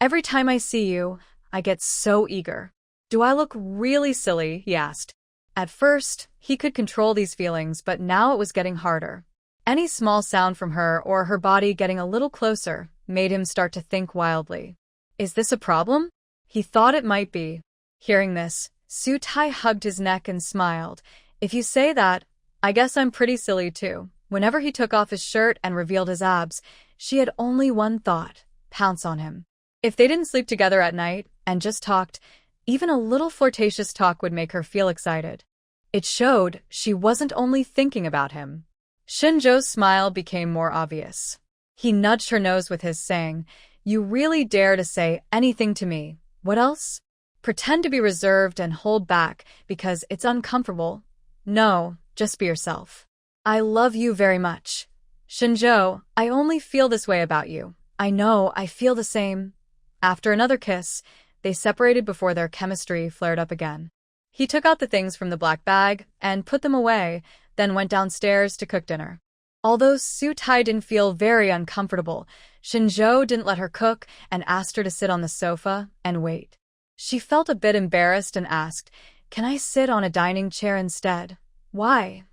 Every time I see you, I get so eager. Do I look really silly? He asked. At first, he could control these feelings, but now it was getting harder. Any small sound from her or her body getting a little closer made him start to think wildly. Is this a problem? He thought it might be. Hearing this, Su Tai hugged his neck and smiled. If you say that, I guess I'm pretty silly too. Whenever he took off his shirt and revealed his abs, she had only one thought: pounce on him. If they didn't sleep together at night and just talked, even a little flirtatious talk would make her feel excited. It showed she wasn't only thinking about him. Shen Zhou's smile became more obvious. He nudged her nose with his, saying, You really dare to say anything to me. What else? Pretend to be reserved and hold back because it's uncomfortable. No, just be yourself. I love you very much. Shen Zhou, I only feel this way about you. I know, I feel the same. After another kiss, they separated before their chemistry flared up again. He took out the things from the black bag and put them away, then went downstairs to cook dinner. Although Su Tai didn't feel very uncomfortable, Shen Zhou didn't let her cook and asked her to sit on the sofa and wait. She felt a bit embarrassed and asked, Can I sit on a dining chair instead? Why?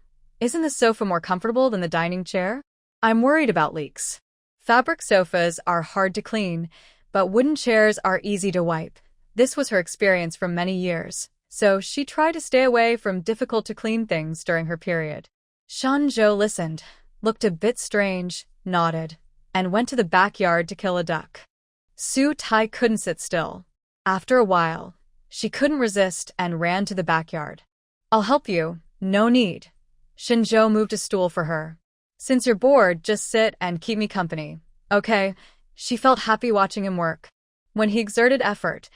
Isn't the sofa more comfortable than the dining chair? I'm worried about leaks. Fabric sofas are hard to clean, but wooden chairs are easy to wipe. This was her experience from many years, so she tried to stay away from difficult-to-clean things during her period. Shen Zhou listened, looked a bit strange, nodded, and went to the backyard to kill a duck. Su Tai couldn't sit still. After a while, she couldn't resist and ran to the backyard. I'll help you, no need. Shen Zhou moved a stool for her. Since you're bored, just sit and keep me company. Okay, she felt happy watching him work. When he exerted effort,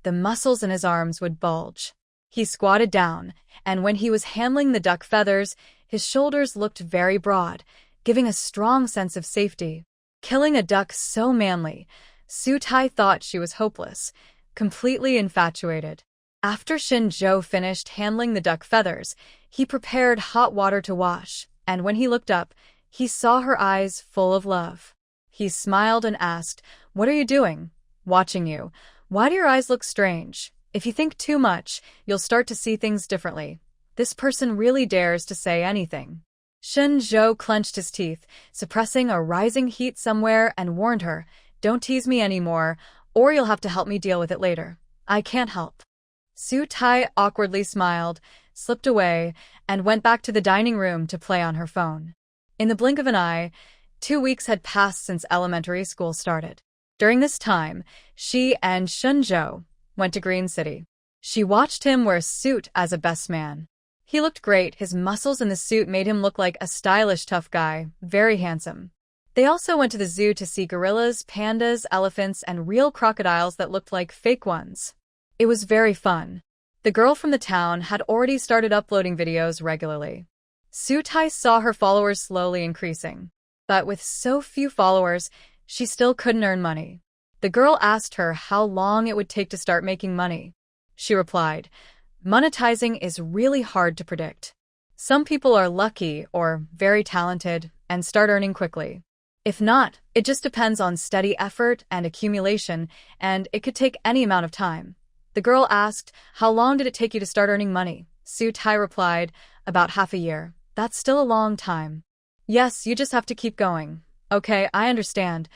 the muscles in his arms would bulge. He squatted down, and when he was handling the duck feathers, his shoulders looked very broad, giving a strong sense of safety. Killing a duck so manly, Su Tai thought she was hopeless, completely infatuated. After Shen Zhou finished handling the duck feathers, he prepared hot water to wash, and when he looked up, he saw her eyes full of love. He smiled and asked, What are you doing? Watching you. Why do your eyes look strange? If you think too much, you'll start to see things differently. This person really dares to say anything. Shen Zhou clenched his teeth, suppressing a rising heat somewhere, and warned her, Don't tease me anymore, or you'll have to help me deal with it later. I can't help. Su Tai awkwardly smiled, slipped away, and went back to the dining room to play on her phone. In the blink of an eye, 2 weeks had passed since elementary school started. During this time, she and Shen Zhou went to Green City. She watched him wear a suit as a best man. He looked great. His muscles in the suit made him look like a stylish, tough guy, very handsome. They also went to the zoo to see gorillas, pandas, elephants, and real crocodiles that looked like fake ones. It was very fun. The girl from the town had already started uploading videos regularly. Su Tai saw her followers slowly increasing. But with so few followers, she still couldn't earn money. The girl asked her how long it would take to start making money. She replied, Monetizing is really hard to predict. Some people are lucky or very talented and start earning quickly. If not, it just depends on steady effort and accumulation, and it could take any amount of time. The girl asked, "How long did it take you to start earning money?" Su Tai replied, "About half a year. That's still a long time." "Yes, you just have to keep going." "Okay, I understand."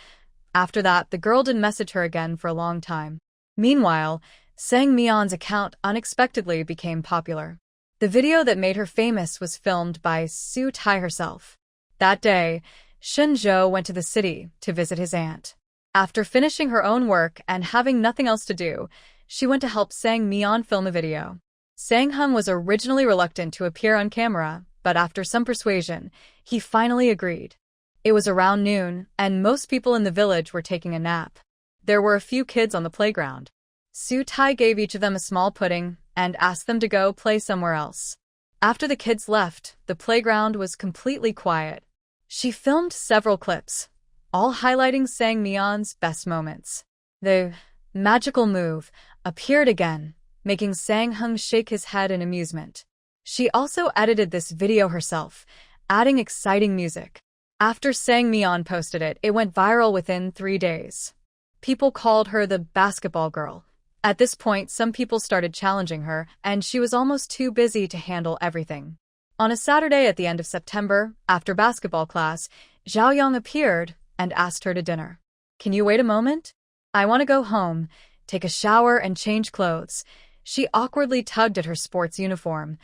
After that, the girl didn't message her again for a long time. Meanwhile, Sang Meon's account unexpectedly became popular. The video that made her famous was filmed by Su Tai herself. That day, Shen Zhou went to the city to visit his aunt. After finishing her own work and having nothing else to do, she went to help Sang Meon film a video. Sang Hung was originally reluctant to appear on camera, but after some persuasion, he finally agreed. It was around noon, and most people in the village were taking a nap. There were a few kids on the playground. Su Tai gave each of them a small pudding and asked them to go play somewhere else. After the kids left, the playground was completely quiet. She filmed several clips, all highlighting Sang Meon's best moments. The magical move appeared again, making Sang Hung shake his head in amusement. She also edited this video herself, adding exciting music. After Sang Meon posted it, it went viral within 3 days. People called her the basketball girl. At this point, some people started challenging her, and she was almost too busy to handle everything. On a Saturday at the end of September, after basketball class, Zhao Yang appeared and asked her to dinner. "Can you wait a moment? I want to go home, take a shower, and change clothes." She awkwardly tugged at her sports uniform,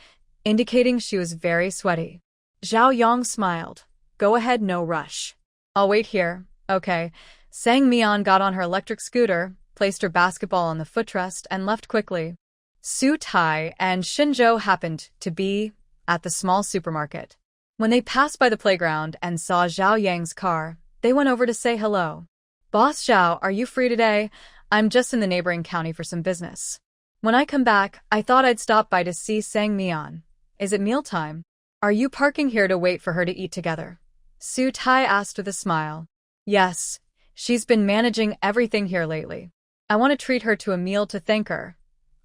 indicating she was very sweaty. Zhao Yang smiled. "Go ahead, no rush. I'll wait here." "Okay." Sang Meon got on her electric scooter, placed her basketball on the footrest, and left quickly. Su Tai and Shen Zhou happened to be at the small supermarket. When they passed by the playground and saw Zhao Yang's car, they went over to say hello. "Boss Zhao, are you free today? I'm just in the neighboring county for some business. When I come back, I thought I'd stop by to see Sang Meon. Is it mealtime? Are you parking here to wait for her to eat together?" Su Tai asked with a smile. "Yes, she's been managing everything here lately. I want to treat her to a meal to thank her."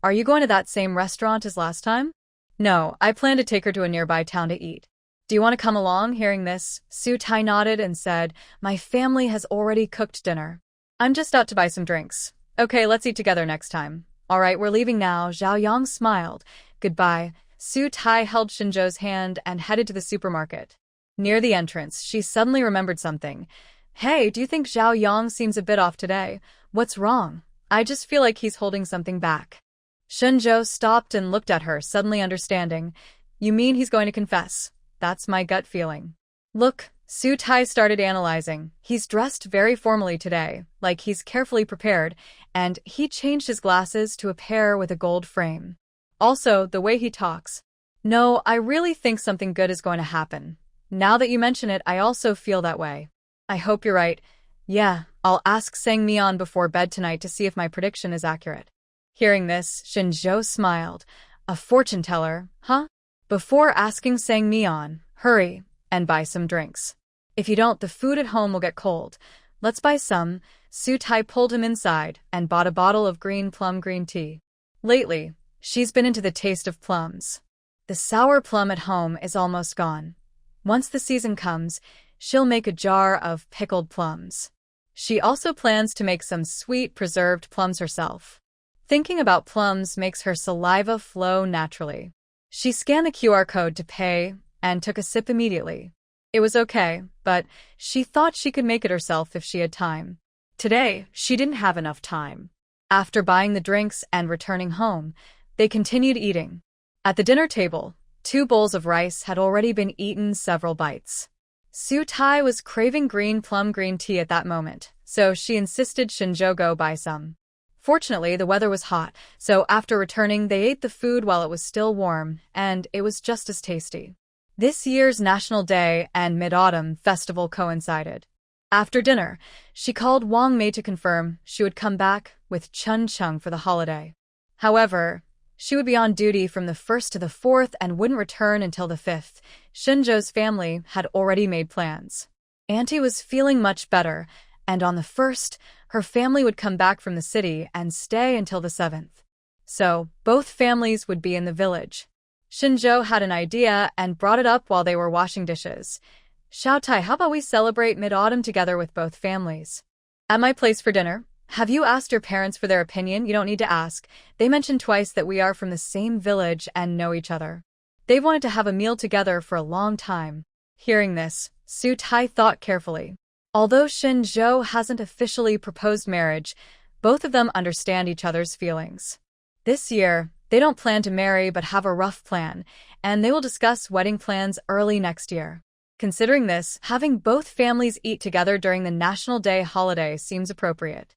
"Are you going to that same restaurant as last time?" "No, I plan to take her to a nearby town to eat." "Do you want to come along?" Hearing this, Su Tai nodded and said, "My family has already cooked dinner. I'm just out to buy some drinks." "Okay, let's eat together next time." "All right, we're leaving now." Zhao Yang smiled. "Goodbye." Su Tai held Shinzhou's hand and headed to the supermarket. Near the entrance, she suddenly remembered something. "Hey, do you think Zhao Yang seems a bit off today? What's wrong? I just feel like he's holding something back." Shen Zhou stopped and looked at her, suddenly understanding. "You mean he's going to confess?" "That's my gut feeling." "Look," Su Tai started analyzing. "He's dressed very formally today, like he's carefully prepared, and he changed his glasses to a pair with a gold frame. Also, the way he talks. No, I really think something good is going to happen. Now that you mention it, I also feel that way." "I hope you're right." "Yeah, I'll ask Sang Meon before bed tonight to see if my prediction is accurate." Hearing this, Shen Zhou smiled. "A fortune teller, huh?" "Before asking Sang Meon, hurry and buy some drinks. If you don't, the food at home will get cold. Let's buy some." Su Tai pulled him inside and bought a bottle of green plum green tea. Lately, she's been into the taste of plums. The sour plum at home is almost gone. Once the season comes, she'll make a jar of pickled plums. She also plans to make some sweet preserved plums herself. Thinking about plums makes her saliva flow naturally. She scanned the QR code to pay and took a sip immediately. It was okay, but she thought she could make it herself if she had time. Today, she didn't have enough time. After buying the drinks and returning home, they continued eating. At the dinner table, 2 bowls of rice had already been eaten several bites. Su Tai was craving green plum green tea at that moment, so she insisted Shinzhou go buy some. Fortunately, the weather was hot, so after returning, they ate the food while it was still warm, and it was just as tasty. This year's National Day and Mid-Autumn Festival coincided. After dinner, she called Wang Mei to confirm she would come back with Chun Chung for the holiday. However, she would be on duty from the 1st to the 4th and wouldn't return until the 5th. Shinzhou's family had already made plans. Auntie was feeling much better, and on the 1st, her family would come back from the city and stay until the 7th. So, both families would be in the village. Shen Zhou had an idea and brought it up while they were washing dishes. Xiaotai, how about we celebrate mid-autumn together with both families? At my place for dinner. Have you asked your parents for their opinion? You don't need to ask. They mentioned twice that we are from the same village and know each other. They've wanted to have a meal together for a long time. Hearing this, Su Tai thought carefully. Although Shen Zhou hasn't officially proposed marriage, both of them understand each other's feelings. This year, they don't plan to marry but have a rough plan, and they will discuss wedding plans early next year. Considering this, having both families eat together during the National Day holiday seems appropriate.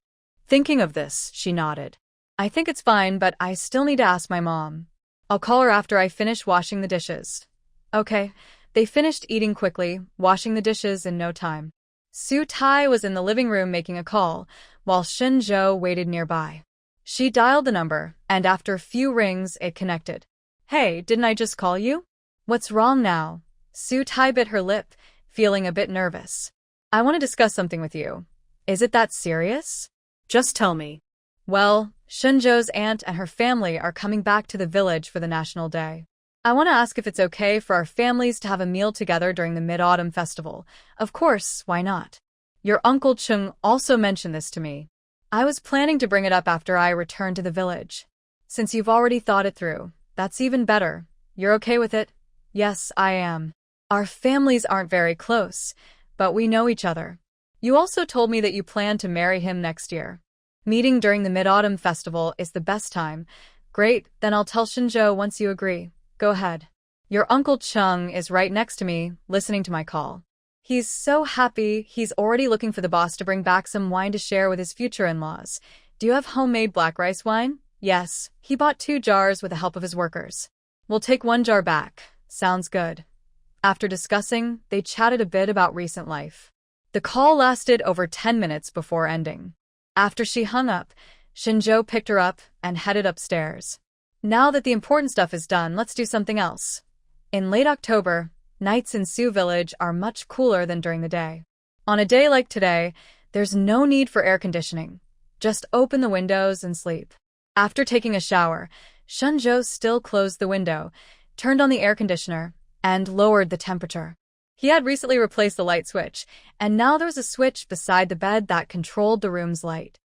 Thinking of this, she nodded. I think it's fine, but I still need to ask my mom. I'll call her after I finish washing the dishes. Okay. They finished eating quickly, washing the dishes in no time. Su Tai was in the living room making a call, while Shen Zhou waited nearby. She dialed the number, and after a few rings, it connected. Hey, didn't I just call you? What's wrong now? Su Tai bit her lip, feeling a bit nervous. I want to discuss something with you. Is it that serious? Just tell me. Well, Shen Zhou's aunt and her family are coming back to the village for the National Day. I want to ask if it's okay for our families to have a meal together during the Mid-Autumn Festival. Of course, why not? Your Uncle Chung also mentioned this to me. I was planning to bring it up after I returned to the village. Since you've already thought it through, that's even better. You're okay with it? Yes, I am. Our families aren't very close, but we know each other. You also told me that you plan to marry him next year. Meeting during the Mid-Autumn Festival is the best time. Great, then I'll tell Shen Zhou once you agree. Go ahead. Your Uncle Chung is right next to me, listening to my call. He's so happy, he's already looking for the boss to bring back some wine to share with his future in-laws. Do you have homemade black rice wine? Yes, he bought 2 jars with the help of his workers. We'll take 1 jar back. Sounds good. After discussing, they chatted a bit about recent life. The call lasted over 10 minutes before ending. After she hung up, Shen Zhou picked her up and headed upstairs. Now that the important stuff is done, let's do something else. In late October, nights in Su Village are much cooler than during the day. On a day like today, there's no need for air conditioning. Just open the windows and sleep. After taking a shower, Shen Zhou still closed the window, turned on the air conditioner, and lowered the temperature. He had recently replaced the light switch, and now there was a switch beside the bed that controlled the room's light.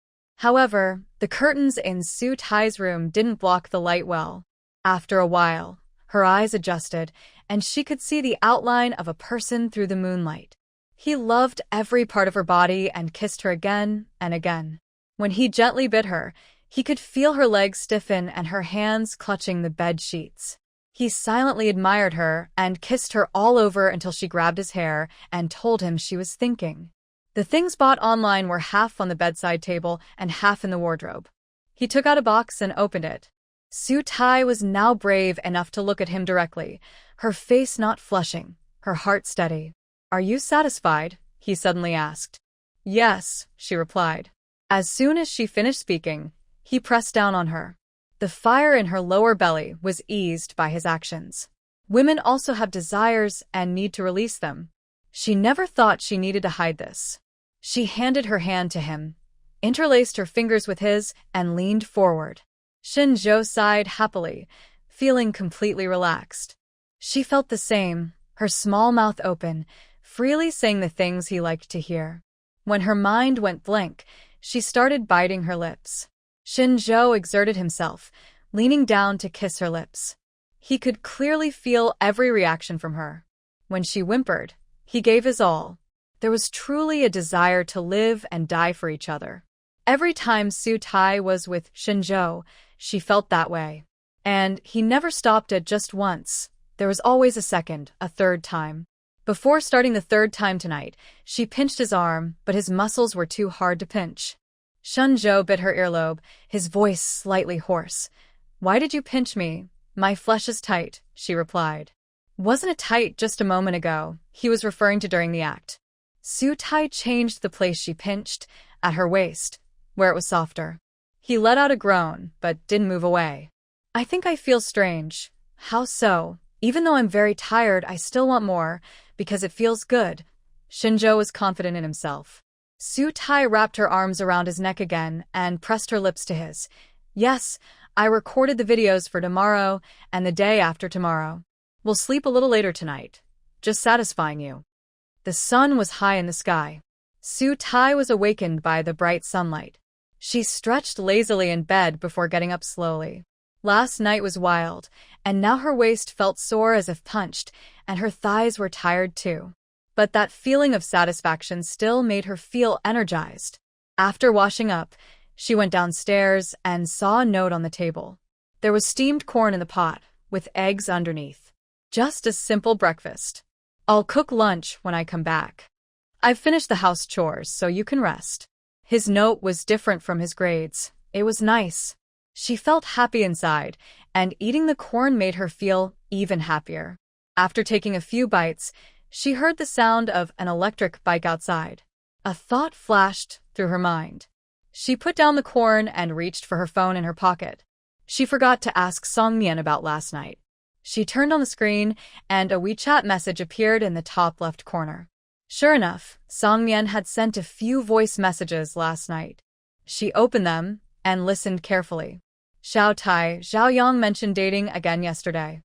However, the curtains in Su Tai's room didn't block the light well. After a while, her eyes adjusted, and she could see the outline of a person through the moonlight. He loved every part of her body and kissed her again and again. When he gently bit her, he could feel her legs stiffen and her hands clutching the bed sheets. He silently admired her and kissed her all over until she grabbed his hair and told him she was thinking. The things bought online were half on the bedside table and half in the wardrobe. He took out a box and opened it. Su Tai was now brave enough to look at him directly, her face not flushing, her heart steady. Are you satisfied? He suddenly asked. Yes, she replied. As soon as she finished speaking, he pressed down on her. The fire in her lower belly was eased by his actions. Women also have desires and need to release them. She never thought she needed to hide this. She handed her hand to him, interlaced her fingers with his, and leaned forward. Shen Zhou sighed happily, feeling completely relaxed. She felt the same, her small mouth open, freely saying the things he liked to hear. When her mind went blank, she started biting her lips. Shen Zhou exerted himself, leaning down to kiss her lips. He could clearly feel every reaction from her. When she whimpered, he gave his all. There was truly a desire to live and die for each other. Every time Su Tai was with Shen Zhou, she felt that way. And he never stopped at just once. There was always a second, a third time. Before starting the third time tonight, she pinched his arm, but his muscles were too hard to pinch. Shen Zhou bit her earlobe, his voice slightly hoarse. Why did you pinch me? My flesh is tight, she replied. Wasn't it tight just a moment ago? He was referring to during the act. Su Tai changed the place she pinched, at her waist, where it was softer. He let out a groan, but didn't move away. I think I feel strange. How so? Even though I'm very tired, I still want more, because it feels good. Shen Zhou was confident in himself. Su Tai wrapped her arms around his neck again and pressed her lips to his. Yes, I recorded the videos for tomorrow and the day after tomorrow. We'll sleep a little later tonight. Just satisfying you. The sun was high in the sky. Su Tai was awakened by the bright sunlight. She stretched lazily in bed before getting up slowly. Last night was wild, and now her waist felt sore as if punched, and her thighs were tired too. But that feeling of satisfaction still made her feel energized. After washing up, she went downstairs and saw a note on the table. There was steamed corn in the pot, with eggs underneath. Just a simple breakfast. I'll cook lunch when I come back. I've finished the house chores, so you can rest. His note was different from his grades. It was nice. She felt happy inside, and eating the corn made her feel even happier. After taking a few bites, she heard the sound of an electric bike outside. A thought flashed through her mind. She put down the corn and reached for her phone in her pocket. She forgot to ask Songmian about last night. She turned on the screen, and a WeChat message appeared in the top left corner. Sure enough, Songmian had sent a few voice messages last night. She opened them and listened carefully. Zhao Yang mentioned dating again yesterday.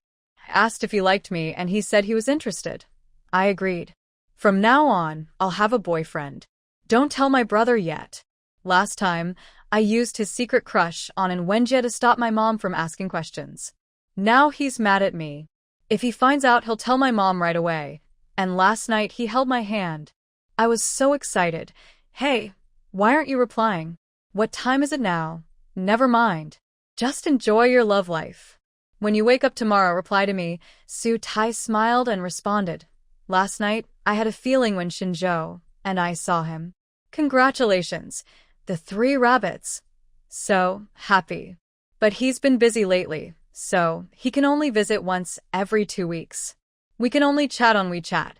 I asked if he liked me, and he said he was interested. I agreed. From now on, I'll have a boyfriend. Don't tell my brother yet. Last time, I used his secret crush on Wenjie to stop my mom from asking questions. Now he's mad at me. If he finds out, he'll tell my mom right away. And last night he held my hand. I was so excited. Hey, why aren't you replying? What time is it now? Never mind. Just enjoy your love life. When you wake up tomorrow, reply to me. Su Tai smiled and responded. Last night, I had a feeling when Shen Zhou and I saw him. Congratulations. The 3 rabbits. So happy. But he's been busy lately, so he can only visit once every 2 weeks. We can only chat on WeChat.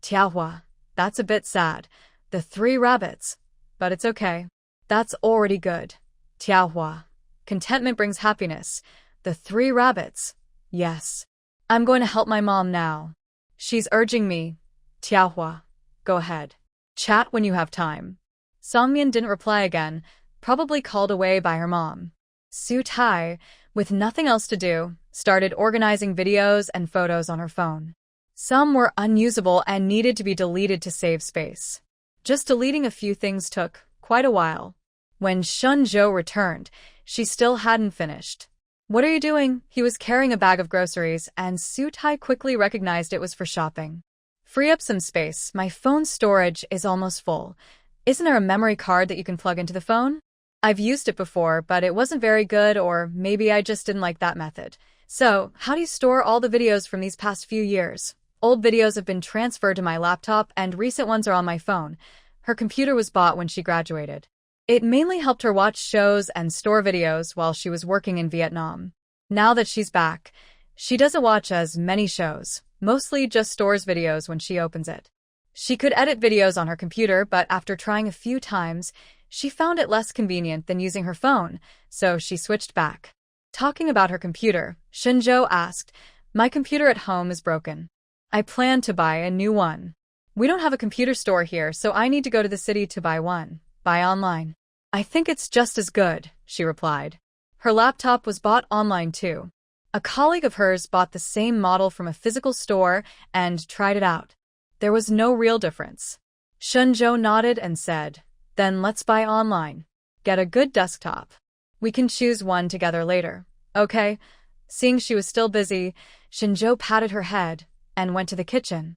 Tiahua, that's a bit sad. The 3 rabbits. But it's okay. That's already good. Tiahua. Contentment brings happiness. The 3 rabbits. Yes. I'm going to help my mom now. She's urging me. Tiahua. Go ahead. Chat when you have time. Songmian didn't reply again, probably called away by her mom. Su Tai, with nothing else to do, started organizing videos and photos on her phone. Some were unusable and needed to be deleted to save space. Just deleting a few things took quite a while. When Shen Zhou returned, she still hadn't finished. What are you doing? He was carrying a bag of groceries, and Su Tai quickly recognized it was for shopping. Free up some space. My phone storage is almost full. Isn't there a memory card that you can plug into the phone? I've used it before, but it wasn't very good, or maybe I just didn't like that method. So, how do you store all the videos from these past few years? Old videos have been transferred to my laptop, and recent ones are on my phone. Her computer was bought when she graduated. It mainly helped her watch shows and store videos while she was working in Vietnam. Now that she's back, she doesn't watch as many shows, mostly just stores videos when she opens it. She could edit videos on her computer, but after trying a few times, she found it less convenient than using her phone, so she switched back. Talking about her computer, Shen Zhou asked, "My computer at home is broken. I plan to buy a new one. We don't have a computer store here, so I need to go to the city to buy one. Buy online." "I think it's just as good," she replied. Her laptop was bought online too. A colleague of hers bought the same model from a physical store and tried it out. There was no real difference. Shen Zhou nodded and said, "Then let's buy online. Get a good desktop. We can choose one together later. Okay?" Seeing she was still busy, Shen Zhou patted her head and went to the kitchen.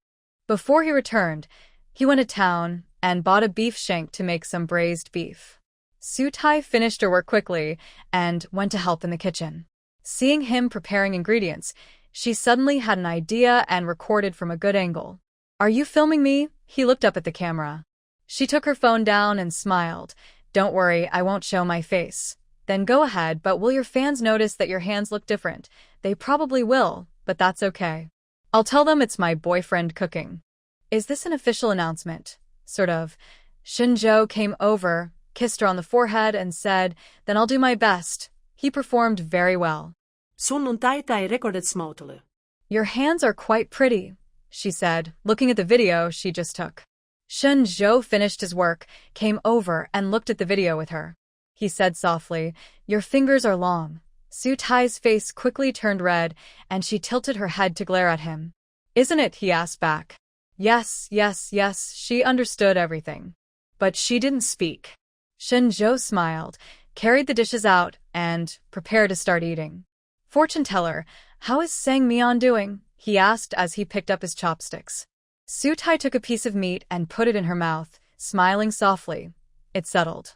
Before he returned, he went to town and bought a beef shank to make some braised beef. Su Tai finished her work quickly and went to help in the kitchen. Seeing him preparing ingredients, she suddenly had an idea and recorded from a good angle. "Are you filming me?" He looked up at the camera. She took her phone down and smiled. "Don't worry, I won't show my face." "Then go ahead, but will your fans notice that your hands look different?" "They probably will, but that's okay. I'll tell them it's my boyfriend cooking." "Is this an official announcement?" "Sort of." Shen Zhou came over, kissed her on the forehead, and said, "Then I'll do my best." He performed very well. Sunnuntaita ei rekordetsmoutelu. "Your hands are quite pretty," she said, looking at the video she just took. Shen Zhou finished his work, came over, and looked at the video with her. He said softly, "Your fingers are long." Su Tai's face quickly turned red, and she tilted her head to glare at him. "Isn't it?" he asked back. Yes, yes, yes, she understood everything. But she didn't speak. Shen Zhou smiled, carried the dishes out, and prepared to start eating. Fortune teller, how is Meon doing? He asked as he picked up his chopsticks. Su Tai took a piece of meat and put it in her mouth, smiling softly. It settled.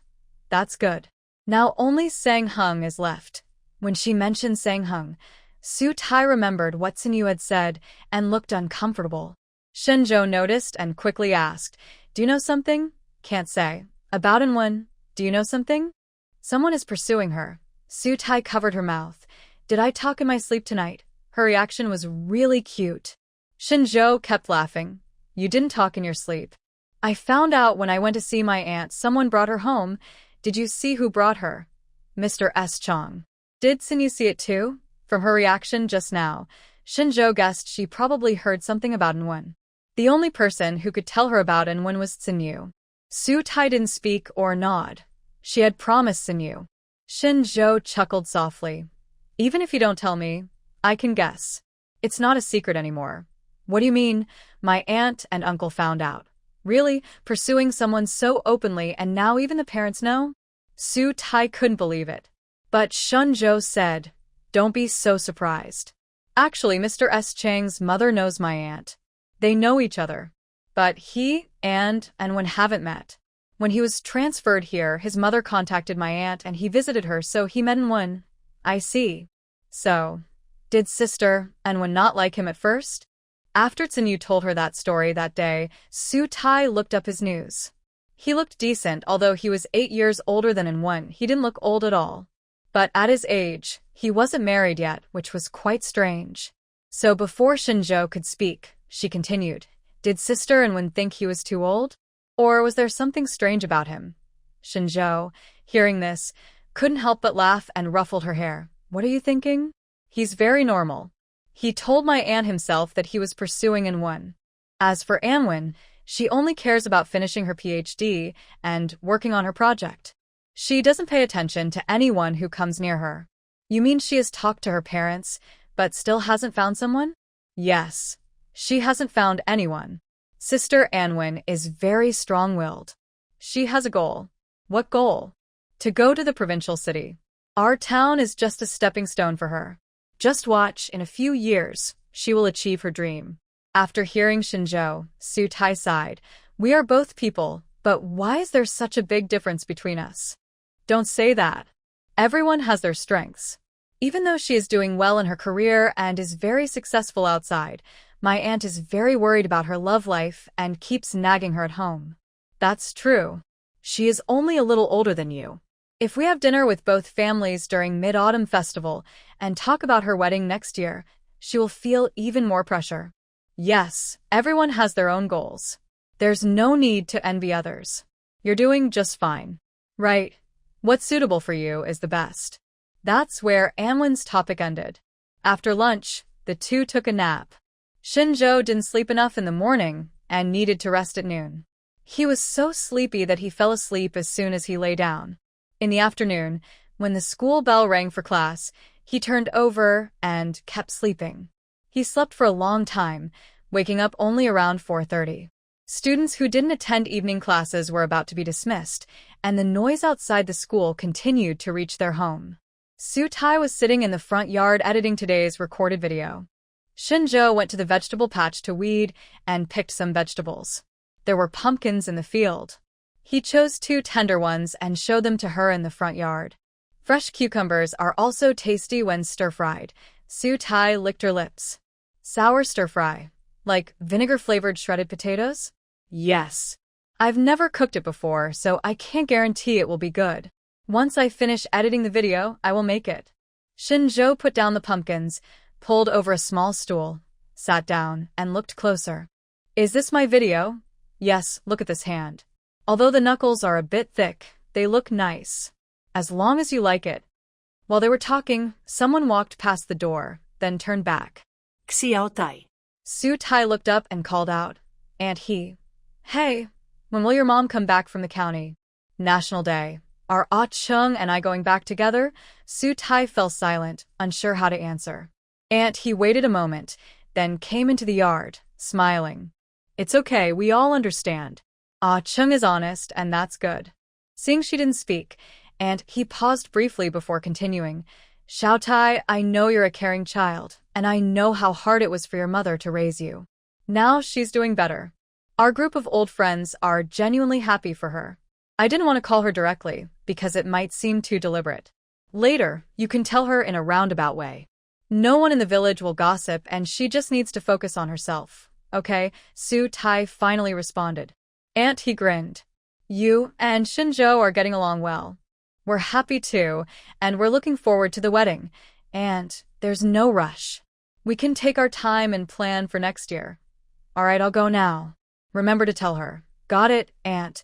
That's good. Now only Sang Hung is left. When she mentioned Sang Hung, Su Tai remembered what Sun Yu had said and looked uncomfortable. Shen Zhou noticed and quickly asked, Do you know something? Can't say. About Anwen, do you know something? Someone is pursuing her. Su Tai covered her mouth. Did I talk in my sleep tonight? Her reaction was really cute. Shen Zhou kept laughing. You didn't talk in your sleep. I found out when I went to see my aunt someone brought her home. Did you see who brought her? Mr. S. Chong. Did Sun Yu see it too? From her reaction just now, Shen Zhou guessed she probably heard something about Anwen. The only person who could tell her about Anwen was Sun Yu. Su Tai didn't speak or nod. She had promised Sun Yu. Shen Zhou chuckled softly. Even if you don't tell me, I can guess. It's not a secret anymore. What do you mean? My aunt and uncle found out. Really? Pursuing someone so openly and now even the parents know? Su Tai couldn't believe it. But Shen Zhou said, Don't be so surprised. Actually, Mr. S. Chang's mother knows my aunt. They know each other. But he and Anwen haven't met. When he was transferred here, his mother contacted my aunt and he visited her, so he met Anwen. I see. So, did Sister Anwen not like him at first? After Sun Yu told her that story that day, Su Tai looked up his news. He looked decent, although he was 8 years older than Anwen. He didn't look old at all. But at his age, he wasn't married yet, which was quite strange. So before Shen Zhou could speak, she continued, Did Sister Anwen think he was too old? Or was there something strange about him? Shen Zhou, hearing this, couldn't help but laugh and ruffled her hair. What are you thinking? He's very normal. He told my aunt himself that he was pursuing Anwen. As for Anwen, she only cares about finishing her PhD and working on her project. She doesn't pay attention to anyone who comes near her. You mean she has talked to her parents, but still hasn't found someone? Yes. She hasn't found anyone. Sister Anwen is very strong-willed. She has a goal. What goal? To go to the provincial city. Our town is just a stepping stone for her. Just watch, in a few years, she will achieve her dream. After hearing Shen Zhou, Su Tai sighed. We are both people, but why is there such a big difference between us? Don't say that. Everyone has their strengths. Even though she is doing well in her career and is very successful outside, my aunt is very worried about her love life and keeps nagging her at home. That's true. She is only a little older than you. If we have dinner with both families during Mid-Autumn Festival and talk about her wedding next year, she will feel even more pressure. Yes, everyone has their own goals. There's no need to envy others. You're doing just fine. Right. What's suitable for you is the best. That's where Anwen's topic ended. After lunch, the two took a nap. Shen Zhou didn't sleep enough in the morning and needed to rest at noon. He was so sleepy that he fell asleep as soon as he lay down. In the afternoon, when the school bell rang for class, he turned over and kept sleeping. He slept for a long time, waking up only around 4:30. Students who didn't attend evening classes were about to be dismissed, and the noise outside the school continued to reach their home. Su Tai was sitting in the front yard editing today's recorded video. Shen Zhou went to the vegetable patch to weed and picked some vegetables. There were pumpkins in the field. He chose 2 tender ones and showed them to her in the front yard. Fresh cucumbers are also tasty when stir-fried. Su Tai licked her lips. Sour stir-fry. Like vinegar-flavored shredded potatoes? Yes. I've never cooked it before, so I can't guarantee it will be good. Once I finish editing the video, I will make it. Shen Zhou put down the pumpkins, pulled over a small stool, sat down, and looked closer. Is this my video? Yes, look at this hand. Although the knuckles are a bit thick, they look nice. As long as you like it. While they were talking, someone walked past the door, then turned back. Xiao Tai. Su Tai looked up and called out. And he. Hey, when will your mom come back from the county? National Day. Are Ah Chung and I going back together? Su Tai fell silent, unsure how to answer. He waited a moment, then came into the yard, smiling. It's okay, we all understand. Ah, Chung is honest, and that's good. Seeing she didn't speak, and he paused briefly before continuing, Xiaotai, I know you're a caring child, and I know how hard it was for your mother to raise you. Now she's doing better. Our group of old friends are genuinely happy for her. I didn't want to call her directly, because it might seem too deliberate. Later, you can tell her in a roundabout way. No one in the village will gossip, and she just needs to focus on herself. Okay, Su Tai finally responded. Aunt, he grinned. You and Shen Zhou are getting along well. We're happy too, and we're looking forward to the wedding. And there's no rush. We can take our time and plan for next year. All right, I'll go now. Remember to tell her. Got it, Aunt.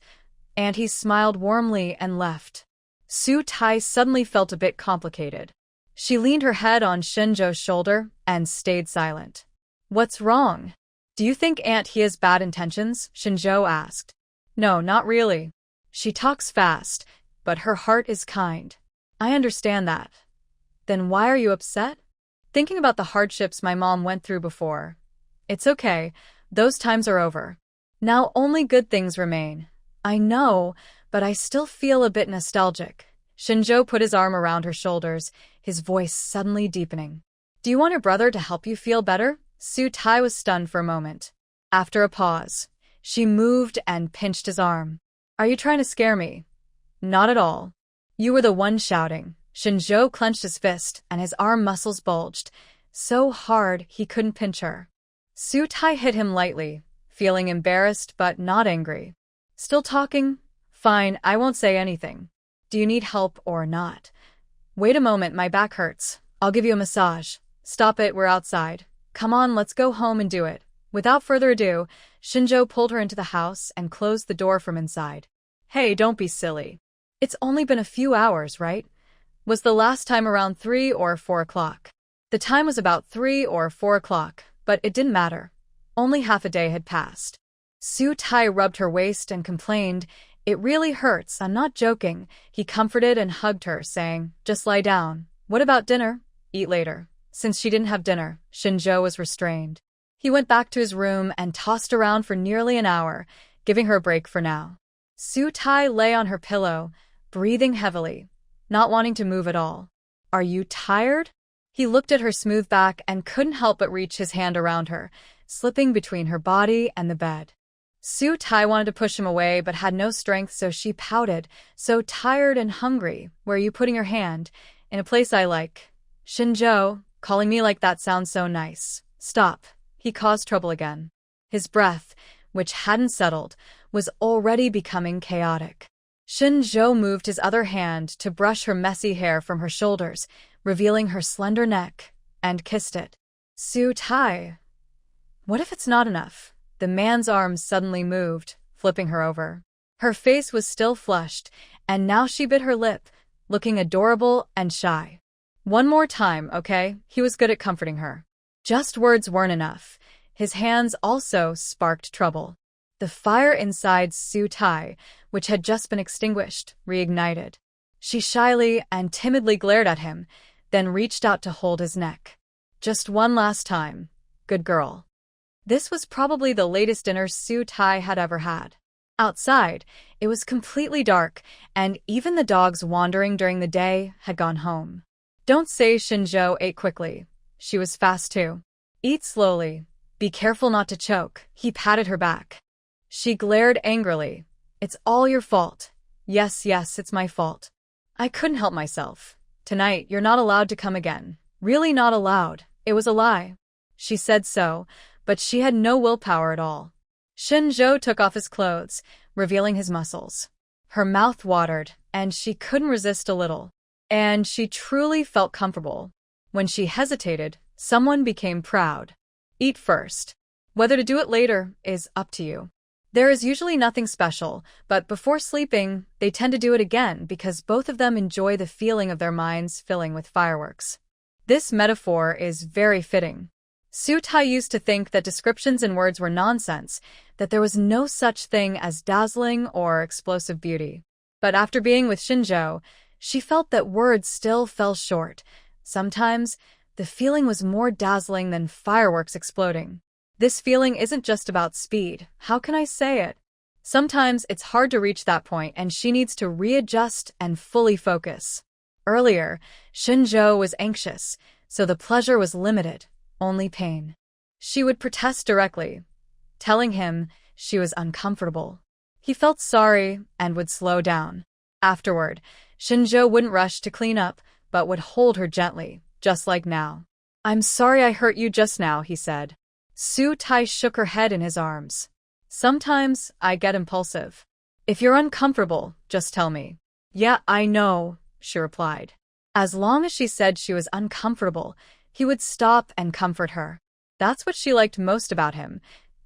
And he smiled warmly and left. Su Tai suddenly felt a bit complicated. She leaned her head on Shen Zhou's shoulder and stayed silent. What's wrong? Do you think Aunt he has bad intentions? Shen Zhou asked. No, not really. She talks fast, but her heart is kind. I understand that. Then why are you upset? Thinking about the hardships my mom went through before. It's okay, those times are over. Now only good things remain. I know, but I still feel a bit nostalgic. Shen Zhou put his arm around her shoulders, his voice suddenly deepening. Do you want your brother to help you feel better? Su Tai was stunned for a moment. After a pause, she moved and pinched his arm. Are you trying to scare me? Not at all. You were the one shouting. Shen Zhou clenched his fist and his arm muscles bulged, so hard he couldn't pinch her. Su Tai hit him lightly, feeling embarrassed but not angry. Still talking? Fine, I won't say anything. Do you need help or not? Wait a moment, my back hurts. I'll give you a massage. Stop it, we're outside. Come on, let's go home and do it. Without further ado, Shen Zhou pulled her into the house and closed the door from inside. Hey, don't be silly. It's only been a few hours, right? Was the last time around 3 or 4 o'clock? The time was about 3 or 4 o'clock, but it didn't matter. Only half a day had passed. Su Tai rubbed her waist and complained, It really hurts, I'm not joking. He comforted and hugged her, saying, Just lie down. What about dinner? Eat later. Since she didn't have dinner, Shen Zhou was restrained. He went back to his room and tossed around for nearly an hour, giving her a break for now. Su Tai lay on her pillow, breathing heavily, not wanting to move at all. Are you tired? He looked at her smooth back and couldn't help but reach his hand around her, slipping between her body and the bed. Su Tai wanted to push him away but had no strength, so she pouted, so tired and hungry. Where are you putting your hand? In a place I like. Shen Zhou, calling me like that sounds so nice. Stop. He caused trouble again. His breath, which hadn't settled, was already becoming chaotic. Shen Zhou moved his other hand to brush her messy hair from her shoulders, revealing her slender neck, and kissed it. Su Tai. What if it's not enough? The man's arms suddenly moved, flipping her over. Her face was still flushed, and now she bit her lip, looking adorable and shy. One more time, okay? He was good at comforting her. Just words weren't enough. His hands also sparked trouble. The fire inside Su Tai, which had just been extinguished, reignited. She shyly and timidly glared at him, then reached out to hold his neck. Just one last time. Good girl. This was probably the latest dinner Su Tai had ever had. Outside, it was completely dark, and even the dogs wandering during the day had gone home. Don't say Shen Zhou ate quickly. She was fast too. Eat slowly. Be careful not to choke. He patted her back. She glared angrily. It's all your fault. Yes, it's my fault. I couldn't help myself. Tonight, you're not allowed to come again. Really not allowed. It was a lie. She said so, but she had no willpower at all. Shen Zhou took off his clothes, revealing his muscles. Her mouth watered, and she couldn't resist a little. And she truly felt comfortable. When she hesitated, someone became proud. Eat first. Whether to do it later is up to you. There is usually nothing special, but before sleeping, they tend to do it again because both of them enjoy the feeling of their minds filling with fireworks. This metaphor is very fitting. Su Tai used to think that descriptions in words were nonsense, that there was no such thing as dazzling or explosive beauty. But after being with Shen Zhou, she felt that words still fell short. Sometimes, the feeling was more dazzling than fireworks exploding. This feeling isn't just about speed. How can I say it? Sometimes it's hard to reach that point and she needs to readjust and fully focus. Earlier, Shen Zhou was anxious, so the pleasure was limited, only pain. She would protest directly, telling him she was uncomfortable. He felt sorry and would slow down. Afterward, Shen Zhou wouldn't rush to clean up, but would hold her gently, just like now. "I'm sorry I hurt you just now," he said. Su Tai shook her head in his arms. "Sometimes I get impulsive. If you're uncomfortable, just tell me." "Yeah, I know," she replied. As long as she said she was uncomfortable, he would stop and comfort her. That's what she liked most about him.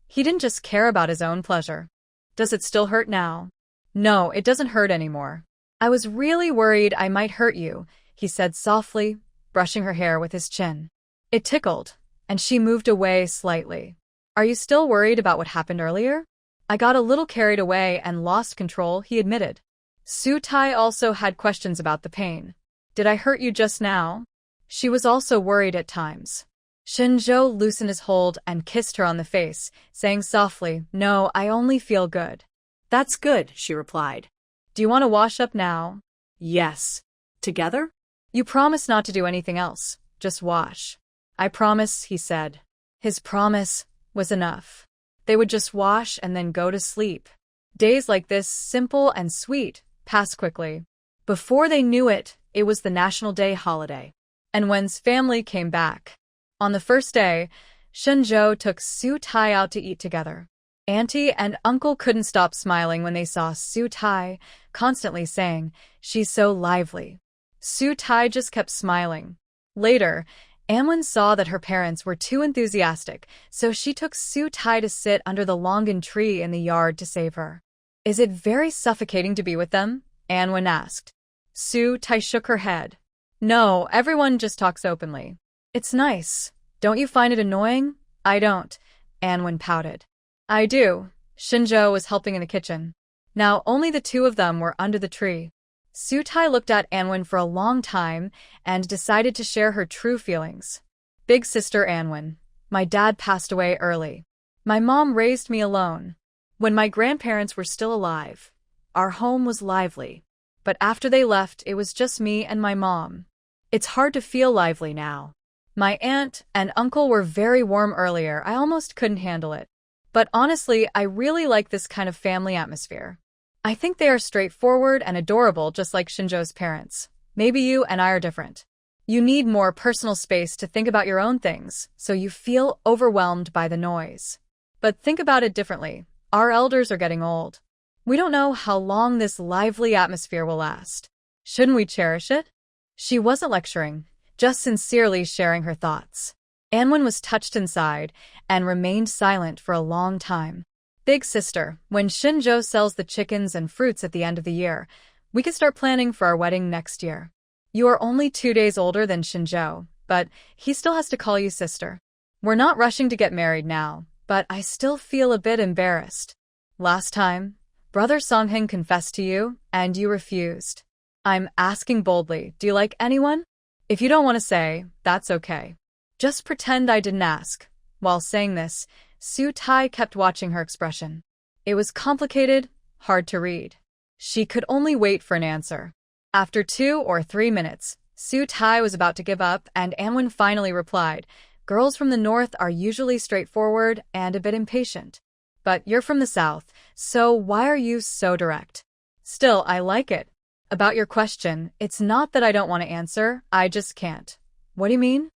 He didn't just care about his own pleasure. "Does it still hurt now?" "No, it doesn't hurt anymore. I was really worried I might hurt you," he said softly, brushing her hair with his chin. It tickled, and she moved away slightly. "Are you still worried about what happened earlier?" "I got a little carried away and lost control," he admitted. Su Tai also had questions about the pain. "Did I hurt you just now?" She was also worried at times. Shen Zhou loosened his hold and kissed her on the face, saying softly, "No, I only feel good." "That's good," she replied. "Do you want to wash up now?" "Yes." "Together?" "You promise not to do anything else, just wash." "I promise," he said. His promise was enough. They would just wash and then go to sleep. Days like this, simple and sweet, passed quickly. Before they knew it, it was the National Day holiday. And Wen's family came back. On the first day, Shen Zhou took Su Tai out to eat together. Auntie and uncle couldn't stop smiling when they saw Su Tai, constantly saying, "She's so lively." Su Tai just kept smiling. Later, Anwen saw that her parents were too enthusiastic, so she took Su Tai to sit under the longan tree in the yard to save her. "Is it very suffocating to be with them?" Anwen asked. Su Tai shook her head. "No, everyone just talks openly. It's nice. Don't you find it annoying?" "I don't," Anwen pouted. "I do." Shen Zhou was helping in the kitchen. Now only the two of them were under the tree. Su Tai looked at Anwen for a long time and decided to share her true feelings. "Big sister Anwen, my dad passed away early. My mom raised me alone. When my grandparents were still alive, our home was lively. But after they left, it was just me and my mom. It's hard to feel lively now. My aunt and uncle were very warm earlier. I almost couldn't handle it. But honestly, I really like this kind of family atmosphere. I think they are straightforward and adorable, just like Shen Zhou's parents. Maybe you and I are different. You need more personal space to think about your own things, so you feel overwhelmed by the noise. But think about it differently. Our elders are getting old. We don't know how long this lively atmosphere will last. Shouldn't we cherish it?" She wasn't lecturing, just sincerely sharing her thoughts. Anwen was touched inside and remained silent for a long time. "Big sister, when Shen Zhou sells the chickens and fruits at the end of the year, we could start planning for our wedding next year. You are only 2 days older than Shen Zhou, but he still has to call you sister. We're not rushing to get married now, but I still feel a bit embarrassed. Last time, Brother Songhen confessed to you, and you refused. I'm asking boldly, do you like anyone? If you don't want to say, that's okay. Just pretend I didn't ask." While saying this, Su Tai kept watching her expression. It was complicated, hard to read. She could only wait for an answer. After 2 or 3 minutes, Su Tai was about to give up, and Anwen finally replied, "Girls from the north are usually straightforward and a bit impatient. But you're from the south, so why are you so direct? Still, I like it. About your question, it's not that I don't want to answer, I just can't." "What do you mean?"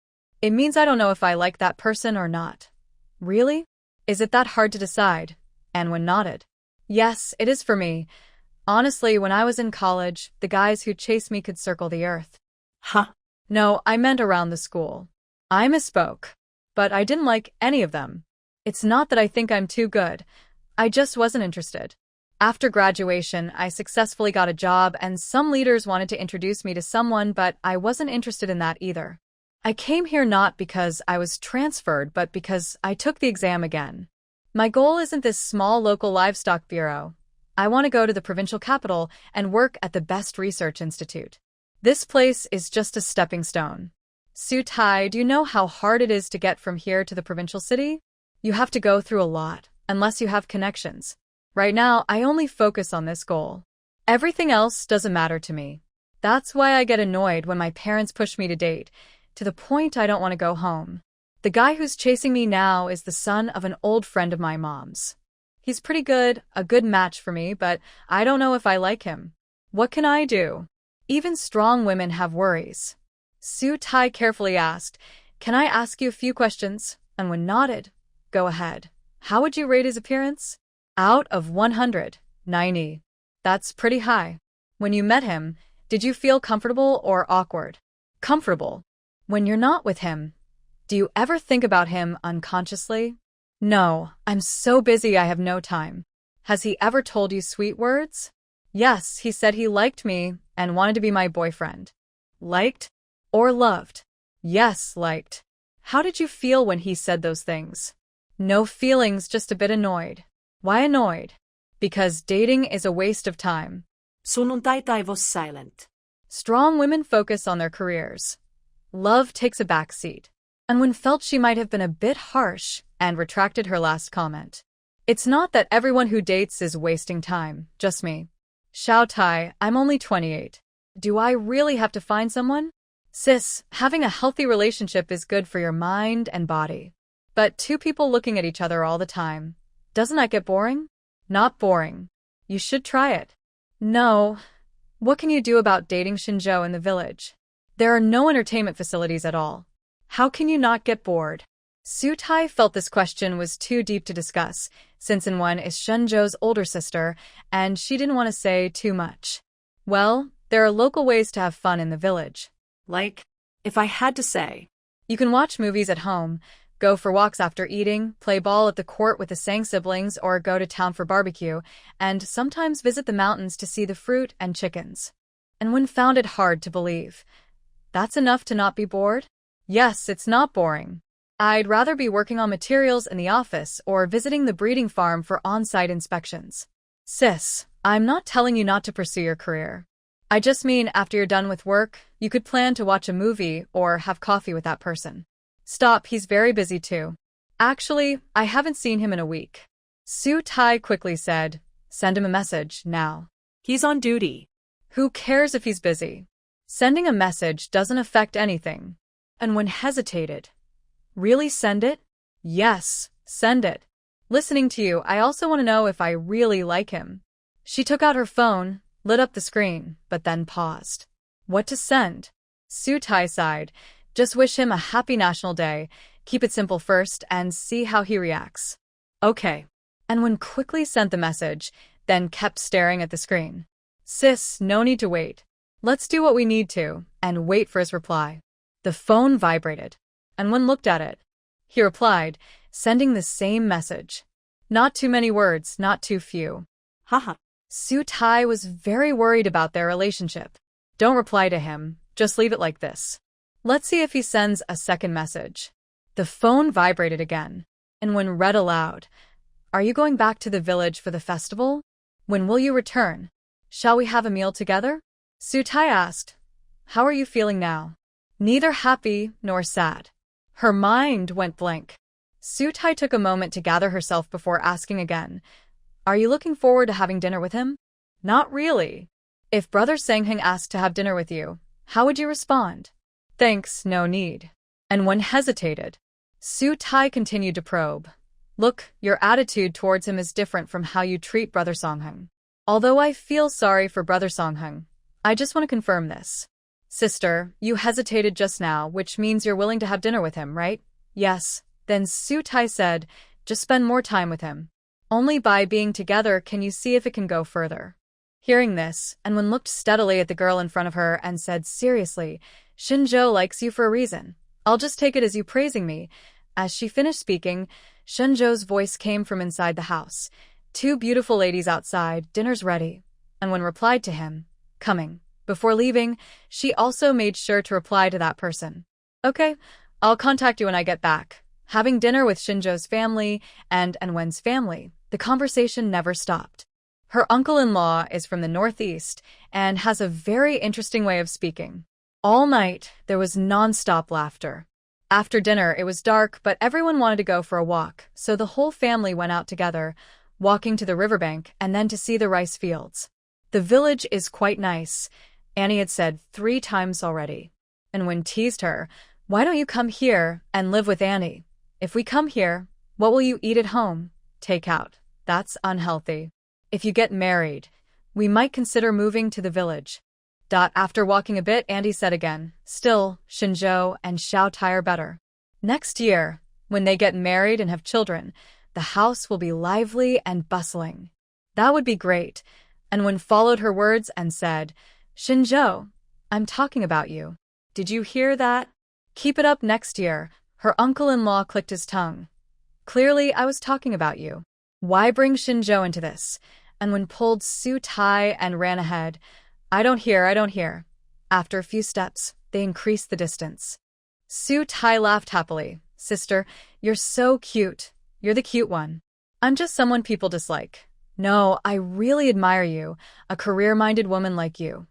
"It means I don't know if I like that person or not." "Really? Is it that hard to decide?" Anwen nodded. "Yes, it is for me. Honestly, when I was in college, the guys who chased me could circle the earth." "Huh?" "No, I meant around the school. I misspoke. But I didn't like any of them. It's not that I think I'm too good. I just wasn't interested. After graduation, I successfully got a job, and some leaders wanted to introduce me to someone, but I wasn't interested in that either. I came here not because I was transferred, but because I took the exam again. My goal isn't this small local livestock bureau. I want to go to the provincial capital and work at the best research institute. This place is just a stepping stone." "Su Tai, do you know how hard it is to get from here to the provincial city?" You have to go through a lot, unless you have connections. Right now, I only focus on this goal. Everything else doesn't matter to me. That's why I get annoyed when my parents push me to date, to the point I don't want to go home. The guy who's chasing me now is the son of an old friend of my mom's. He's pretty good, a good match for me, but I don't know if I like him. What can I do? Even strong women have worries. Su Tai carefully asked, "Can I ask you a few questions?" And when nodded, "Go ahead. How would you rate his appearance?" "Out of 100, 90. That's pretty high. When you met him, did you feel comfortable or awkward?" "Comfortable. When you're not with him, do you ever think about him unconsciously?" "No, I'm so busy I have no time." "Has he ever told you sweet words?" "Yes, he said he liked me and wanted to be my boyfriend." "Liked or loved?" "Yes, liked." "How did you feel when he said those things?" "No feelings, just a bit annoyed." "Why annoyed?" "Because dating is a waste of time." Sunnuntai Tai was silent. Strong women focus on their careers. Love takes a back seat. And when felt she might have been a bit harsh and retracted her last comment. "It's not that everyone who dates is wasting time, just me. Xiao Tai, I'm only 28. Do I really have to find someone? Sis, having a healthy relationship is good for your mind and body. But two people looking at each other all the time, doesn't that get boring?" "Not boring. You should try it." "No. What can you do about dating Shen Zhou in the village? There are no entertainment facilities at all. How can you not get bored?" Su Tai felt this question was too deep to discuss, since In-one is Shen Zhou's older sister, and she didn't want to say too much. "Well, there are local ways to have fun in the village. Like, if I had to say, You can watch movies at home, go for walks after eating, play ball at the court with the Sang siblings, or go to town for barbecue, and sometimes visit the mountains to see the fruit and chickens." And when found it hard to believe. "That's enough to not be bored?" "Yes, it's not boring. I'd rather be working on materials in the office or visiting the breeding farm for on-site inspections." "Sis, I'm not telling you not to pursue your career. I just mean after you're done with work, you could plan to watch a movie or have coffee with that person." "Stop, he's very busy too." "Actually, I haven't seen him in a week." Su Tai quickly said, "Send him a message, now." he's on duty. "Who cares if he's busy? Sending a message doesn't affect anything." And when hesitated, "Really send it?" "Yes, send it. Listening to you, I also want to know if I really like him." She took out her phone, lit up the screen, but then paused. What to send? Su Tai sighed. "Just wish him a happy National Day, keep it simple first, and see how he reacts." "Okay." And when quickly sent the message, then kept staring at the screen. "Sis, no need to wait. Let's do what we need to, and wait for his reply." The phone vibrated, and when looked at it, he replied, sending the same message. Not too many words, not too few. Haha. Su Tai was very worried about their relationship. Don't reply to him, just leave it like this. Let's see if he sends a second message. The phone vibrated again, and when read aloud, "Are you going back to the village for the festival? When will you return? Shall we have a meal together?" Su Tai asked, "How are you feeling now?" Neither happy nor sad. Her mind went blank. Su Tai took a moment to gather herself before asking again, "Are you looking forward to having dinner with him?" "Not really." "If Brother Sangheng asked to have dinner with you, how would you respond?" "Thanks, no need." And when hesitated, Su Tai continued to probe. "Look, your attitude towards him is different from how you treat Brother Songheng. Although I feel sorry for Brother Songheng, I just want to confirm this. Sister, you hesitated just now, which means you're willing to have dinner with him, right?" "Yes." Then Su Tai said, "Just spend more time with him. Only by being together can you see if it can go further." Hearing this, and when looked steadily at the girl in front of her and said seriously, "Shen Zhou likes you for a reason. I'll just take it as you praising me." As she finished speaking, Shen Zhou's voice came from inside the house. "Two beautiful ladies outside, dinner's ready." And when replied to him, "Coming." Before leaving, she also made sure to reply to that person. "Okay, I'll contact you when I get back." Having dinner with Shen Zhou's family and Wen's family, the conversation never stopped. Her uncle-in-law is from the northeast and has a very interesting way of speaking. All night, there was non-stop laughter. After dinner, it was dark, but everyone wanted to go for a walk, so the whole family went out together, walking to the riverbank and then to see the rice fields. The village is quite nice, Annie had said 3 times already. And when teased her, why don't you come here and live with Annie? If we come here, what will you eat at home? Take out. That's unhealthy. If you get married, we might consider moving to the village. After walking a bit, Andy said again, still, Shen Zhou and Xiao Tai are better. Next year, when they get married and have children, the house will be lively and bustling. That would be great. And Wen followed her words and said, Shen Zhou, I'm talking about you. Did you hear that? Keep it up next year. Her uncle-in-law clicked his tongue. Clearly, I was talking about you. Why bring Shen Zhou into this? And Wen pulled Su Tai and ran ahead. I don't hear. After a few steps, they increased the distance. Su Tai laughed happily. Sister, you're so cute. You're the cute one. I'm just someone people dislike. No, I really admire you, a career-minded woman like you.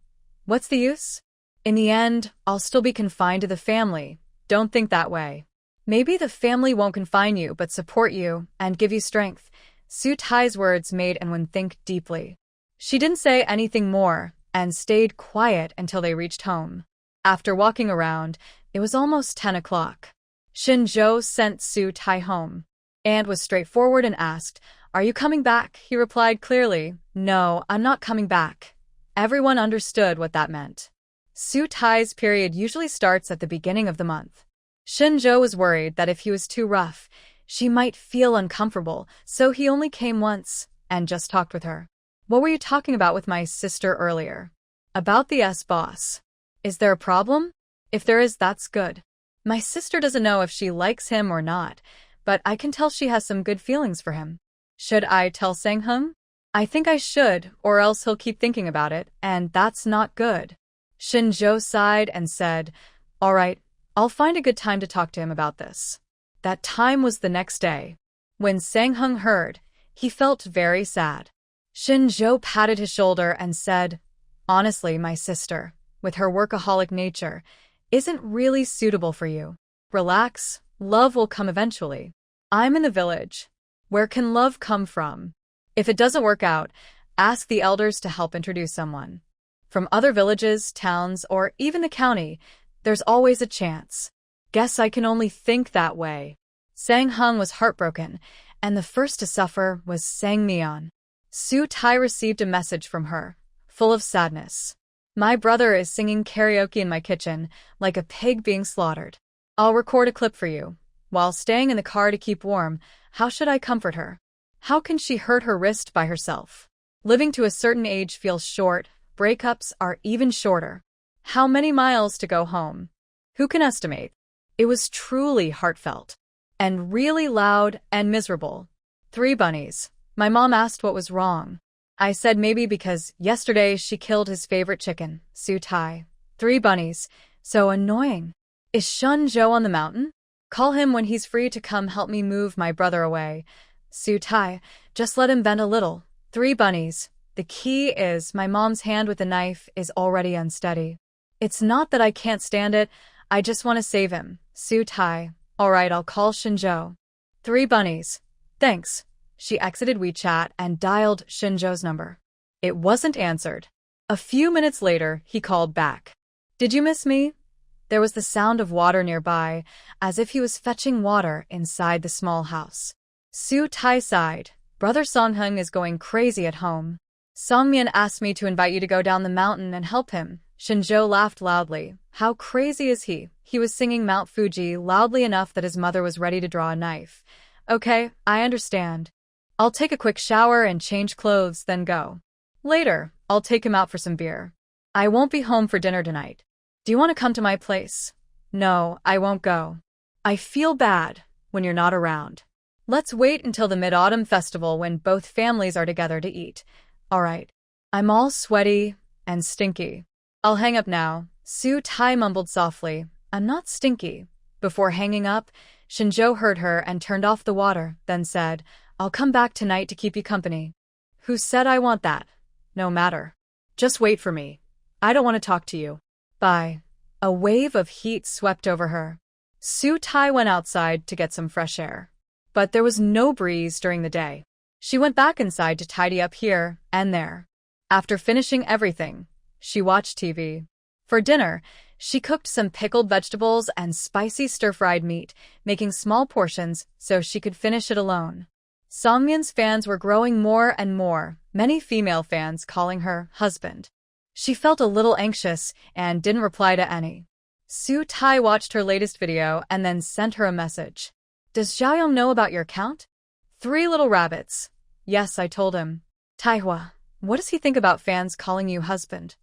What's the use? In the end, I'll still be confined to the family. Don't think that way. Maybe the family won't confine you, but support you and give you strength. Su Tai's words made Wen think deeply. She didn't say anything more and stayed quiet until they reached home. After walking around, it was almost 10 o'clock. Shen Zhou sent Su Tai home and was straightforward and asked, Are you coming back? He replied clearly, No, I'm not coming back. Everyone understood what that meant. Su Tai's period usually starts at the beginning of the month. Shen Zhou was worried that if he was too rough, she might feel uncomfortable, so he only came once and just talked with her. What were you talking about with my sister earlier? About the S-boss. Is there a problem? If there is, that's good. My sister doesn't know if she likes him or not, but I can tell she has some good feelings for him. Should I tell Sang-hung? I think I should, or else he'll keep thinking about it, and that's not good. Shen Zhou sighed and said, All right, I'll find a good time to talk to him about this. That time was the next day. When Sang-hung heard, he felt very sad. Shen Zhou patted his shoulder and said, Honestly, my sister, with her workaholic nature, isn't really suitable for you. Relax, love will come eventually. I'm in the village. Where can love come from? If it doesn't work out, ask the elders to help introduce someone. From other villages, towns, or even the county, there's always a chance. Guess I can only think that way. Sang-hung was heartbroken, and the first to suffer was Sang-Meon. Su Tai received a message from her, full of sadness. My brother is singing karaoke in my kitchen, like a pig being slaughtered. I'll record a clip for you. While staying in the car to keep warm, how should I comfort her? How can she hurt her wrist by herself? Living to a certain age feels short, breakups are even shorter. How many miles to go home? Who can estimate? It was truly heartfelt. And really loud and miserable. 3 bunnies. My mom asked what was wrong. I said maybe because yesterday she killed his favorite chicken, Su Tai. 3 bunnies. So annoying. Is Shen Zhou on the mountain? Call him when he's free to come help me move my brother away. Su Tai, just let him bend a little. 3 bunnies. The key is my mom's hand with the knife is already unsteady. It's not that I can't stand it, I just want to save him. Su Tai. Alright, I'll call Shen Zhou. 3 bunnies. Thanks. She exited WeChat and dialed Shen Zhou's number. It wasn't answered. A few minutes later, he called back. Did you miss me? There was the sound of water nearby, as if he was fetching water inside the small house. Su Tai sighed. Brother Sang-hung is going crazy at home. Sang-mian asked me to invite you to go down the mountain and help him. Shen Zhou laughed loudly. How crazy is he? He was singing Mount Fuji loudly enough that his mother was ready to draw a knife. Okay, I understand. I'll take a quick shower and change clothes, then go. Later, I'll take him out for some beer. I won't be home for dinner tonight. Do you want to come to my place? No, I won't go. I feel bad when you're not around. Let's wait until the Mid-Autumn Festival when both families are together to eat. All right. I'm all sweaty and stinky. I'll hang up now. Su Tai mumbled softly, I'm not stinky. Before hanging up, Shen Zhou heard her and turned off the water, then said, I'll come back tonight to keep you company. Who said I want that? No matter. Just wait for me. I don't want to talk to you. Bye. A wave of heat swept over her. Su Tai went outside to get some fresh air. But there was no breeze during the day. She went back inside to tidy up here and there. After finishing everything, she watched TV. For dinner, she cooked some pickled vegetables and spicy stir-fried meat, making small portions so she could finish it alone. Songmyeon's fans were growing more and more, many female fans calling her husband. She felt a little anxious and didn't reply to any. Su Tai watched her latest video and then sent her a message. Does Xiaoyong know about your account? 3 little rabbits. Yes, I told him. Taihua, what does he think about fans calling you husband?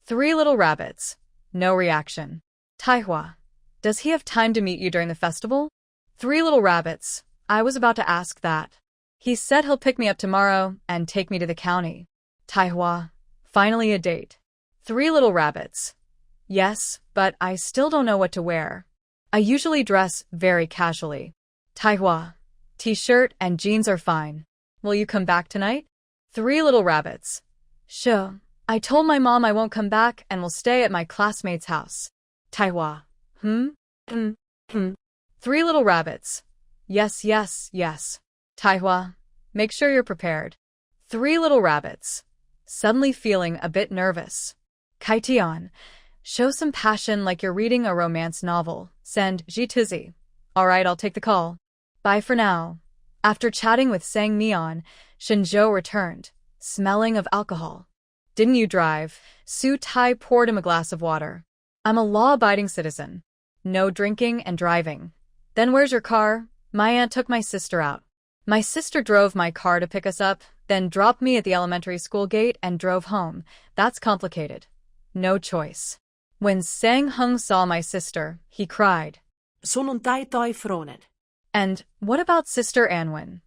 3 little rabbits. No reaction. Taihua, does he have time to meet you during the festival? 3 little rabbits. I was about to ask that. He said he'll pick me up tomorrow and take me to the county. Taihua, finally a date. 3 little rabbits. Yes, but I still don't know what to wear. I usually dress very casually. Taihua, t-shirt and jeans are fine. Will you come back tonight? 3 little rabbits. Sure. I told my mom I won't come back and will stay at my classmate's house. Taihua. 3 little rabbits. Yes, yes, yes. Taihua, make sure you're prepared. 3 little rabbits. Suddenly feeling a bit nervous. Kaitian, show some passion like you're reading a romance novel. Send Jituzi. Alright, I'll take the call. Bye for now. After chatting with Sang Meon, Shen Zhou returned, smelling of alcohol. Didn't you drive? Su Tai poured him a glass of water. I'm a law-abiding citizen. No drinking and driving. Then where's your car? My aunt took my sister out. My sister drove my car to pick us up, then dropped me at the elementary school gate and drove home. That's complicated. No choice. When Sang Hung saw my sister, he cried. Sun on tai fronet. And what about Sister Anwen?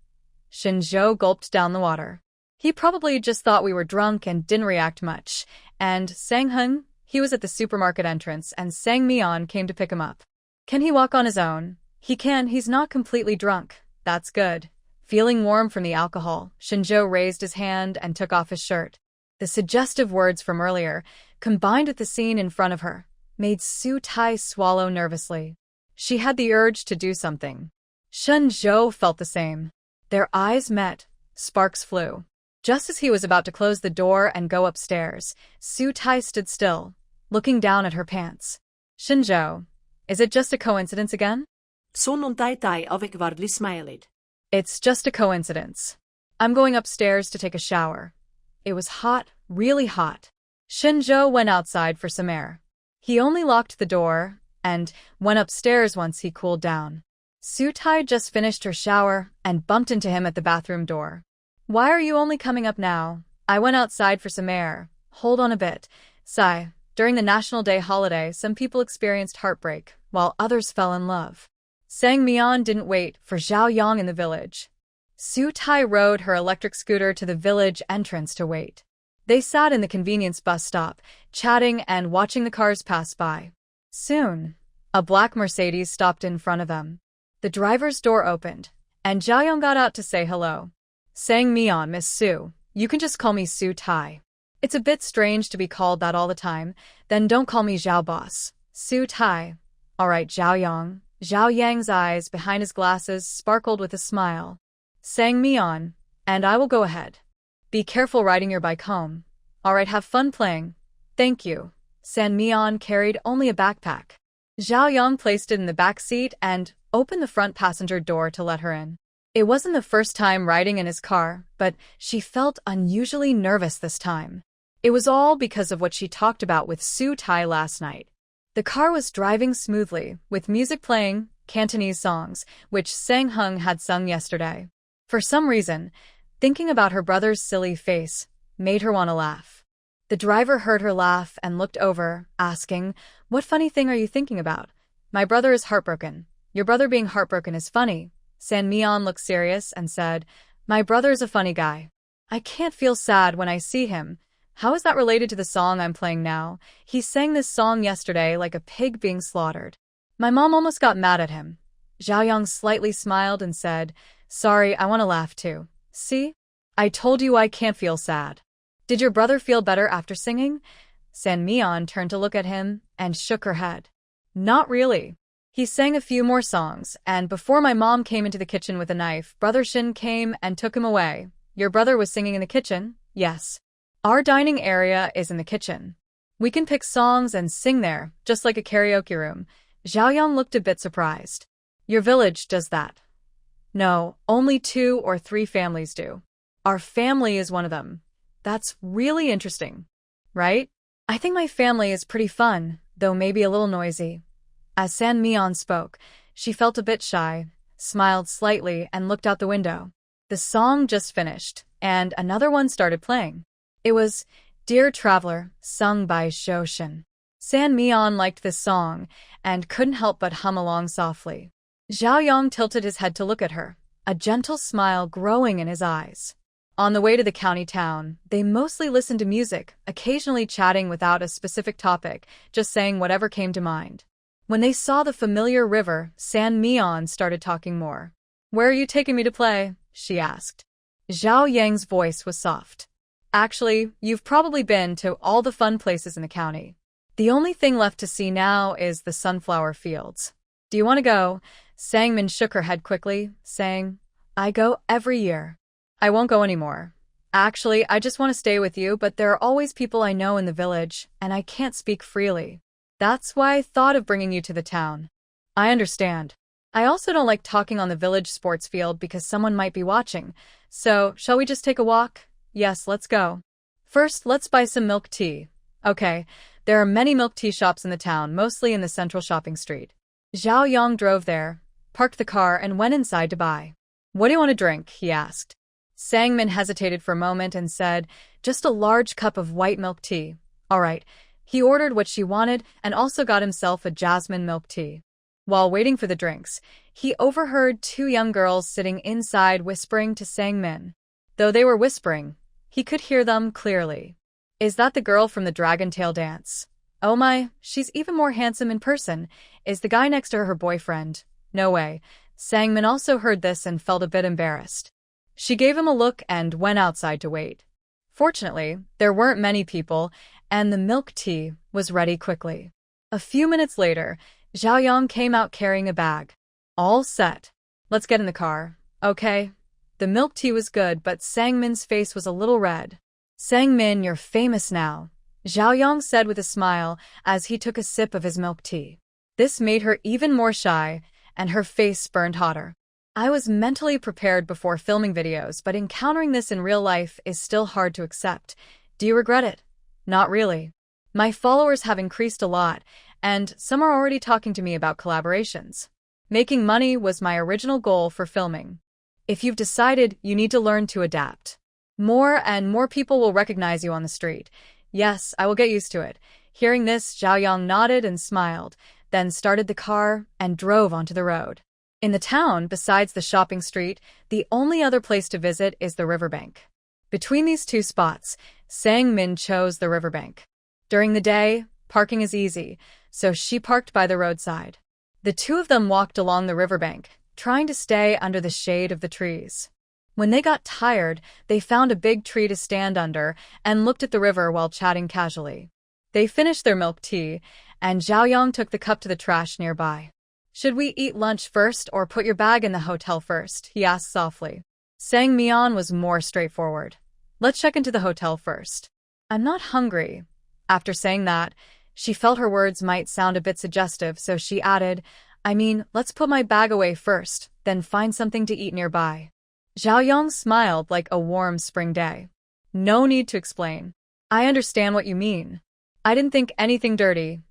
Shen Zhou gulped down the water. He probably just thought we were drunk and didn't react much. And Sang Hung, he was at the supermarket entrance and Sang Meon came to pick him up. Can he walk on his own? He can, he's not completely drunk. That's good. Feeling warm from the alcohol, Shen Zhou raised his hand and took off his shirt. The suggestive words from earlier, combined with the scene in front of her, made Su Tai swallow nervously. She had the urge to do something. Shen Zhou felt the same. Their eyes met. Sparks flew. Just as he was about to close the door and go upstairs, Su Tai stood still, looking down at her pants. Shen Zhou, is it just a coincidence again? Sun on tai of ik wardly smiled. It's just a coincidence. I'm going upstairs to take a shower. It was hot, really hot. Shen Zhou went outside for some air. He only locked the door and went upstairs once he cooled down. Su Tai just finished her shower and bumped into him at the bathroom door. Why are you only coming up now? I went outside for some air. Hold on a bit. Sigh. During the National Day holiday, some people experienced heartbreak, while others fell in love. Sang Meon didn't wait for Zhao Yang in the village. Su Tai rode her electric scooter to the village entrance to wait. They sat in the convenience bus stop, chatting and watching the cars pass by. Soon, a black Mercedes stopped in front of them. The driver's door opened, and Zhao Yang got out to say hello. Sang Meon, Miss Su, you can just call me Su Tai. It's a bit strange to be called that all the time, then don't call me Zhao Boss. Su Tai. Alright, Zhao Yang. Zhao Yang's eyes behind his glasses sparkled with a smile. Sang Meon, and I will go ahead. Be careful riding your bike home. Alright, have fun playing. Thank you. Sang Meon carried only a backpack. Zhao Yang placed it in the back seat and opened the front passenger door to let her in. It wasn't the first time riding in his car, but she felt unusually nervous this time. It was all because of what she talked about with Su Tai last night. The car was driving smoothly, with music playing, Cantonese songs, which Sang Hung had sung yesterday. For some reason, thinking about her brother's silly face made her want to laugh. The driver heard her laugh and looked over, asking, "What funny thing are you thinking about?" "My brother is heartbroken." "Your brother being heartbroken is funny." Sang Meon looked serious and said, "My brother's a funny guy. I can't feel sad when I see him. How is that related to the song I'm playing now? He sang this song yesterday like a pig being slaughtered. My mom almost got mad at him." Zhao Yang slightly smiled and said, "Sorry, I want to laugh too. See? I told you I can't feel sad." "Did your brother feel better after singing?" Sang Meon turned to look at him and shook her head. "Not really. He sang a few more songs, and before my mom came into the kitchen with a knife, Brother Shen came and took him away. Your brother was singing in the kitchen? Yes. Our dining area is in the kitchen. We can pick songs and sing there, just like a karaoke room. Xiaoyang looked a bit surprised. Your village does that? No, only 2 or 3 families do. Our family is one of them. That's really interesting. Right? I think my family is pretty fun, though maybe a little noisy. As San Meon spoke, she felt a bit shy, smiled slightly, and looked out the window. The song just finished, and another one started playing. It was Dear Traveler, sung by Zhou Shen. San Meon liked this song, and couldn't help but hum along softly. Xiaoyang tilted his head to look at her, a gentle smile growing in his eyes. On the way to the county town, they mostly listened to music, occasionally chatting without a specific topic, just saying whatever came to mind. When they saw the familiar river, San Meon started talking more. Where are you taking me to play? She asked. Zhao Yang's voice was soft. Actually, you've probably been to all the fun places in the county. The only thing left to see now is the sunflower fields. Do you want to go? Sangmin shook her head quickly, saying, I go every year. I won't go anymore. Actually, I just want to stay with you, but there are always people I know in the village, and I can't speak freely. That's why I thought of bringing you to the town. I understand. I also don't like talking on the village sports field because someone might be watching. So, shall we just take a walk? Yes, let's go. First, let's buy some milk tea. Okay, there are many milk tea shops in the town, mostly in the central shopping street. Zhao Yang drove there, parked the car, and went inside to buy. What do you want to drink? He asked. Sangmin hesitated for a moment and said, just a large cup of white milk tea. All right. He ordered what she wanted and also got himself a jasmine milk tea. While waiting for the drinks, he overheard 2 young girls sitting inside whispering to Sangmin. Though they were whispering, he could hear them clearly. Is that the girl from the dragon tail dance? Oh my, she's even more handsome in person. Is the guy next to her boyfriend? No way. Sangmin also heard this and felt a bit embarrassed. She gave him a look and went outside to wait. Fortunately, there weren't many people, and the milk tea was ready quickly. A few minutes later, Xiaoyang came out carrying a bag. All set. Let's get in the car. Okay. The milk tea was good, but Sangmin's face was a little red. Sangmin, you're famous now, Xiaoyang said with a smile as he took a sip of his milk tea. This made her even more shy, and her face burned hotter. I was mentally prepared before filming videos, but encountering this in real life is still hard to accept. Do you regret it? Not really. My followers have increased a lot, and some are already talking to me about collaborations. Making money was my original goal for filming. If you've decided, you need to learn to adapt. More and more people will recognize you on the street. Yes, I will get used to it. Hearing this, Xiaoyang nodded and smiled, then started the car and drove onto the road. In the town, besides the shopping street, the only other place to visit is the riverbank. Between these 2 spots, Sangmin chose the riverbank. During the day, parking is easy, so she parked by the roadside. The 2 of them walked along the riverbank, trying to stay under the shade of the trees. When they got tired, they found a big tree to stand under and looked at the river while chatting casually. They finished their milk tea, and Xiaoyang took the cup to the trash nearby. Should we eat lunch first or put your bag in the hotel first? He asked softly. Sang Meon was more straightforward. Let's check into the hotel first. I'm not hungry. After saying that, she felt her words might sound a bit suggestive, so she added, let's put my bag away first, then find something to eat nearby. Xiaoyang smiled like a warm spring day. No need to explain. I understand what you mean. I didn't think anything dirty.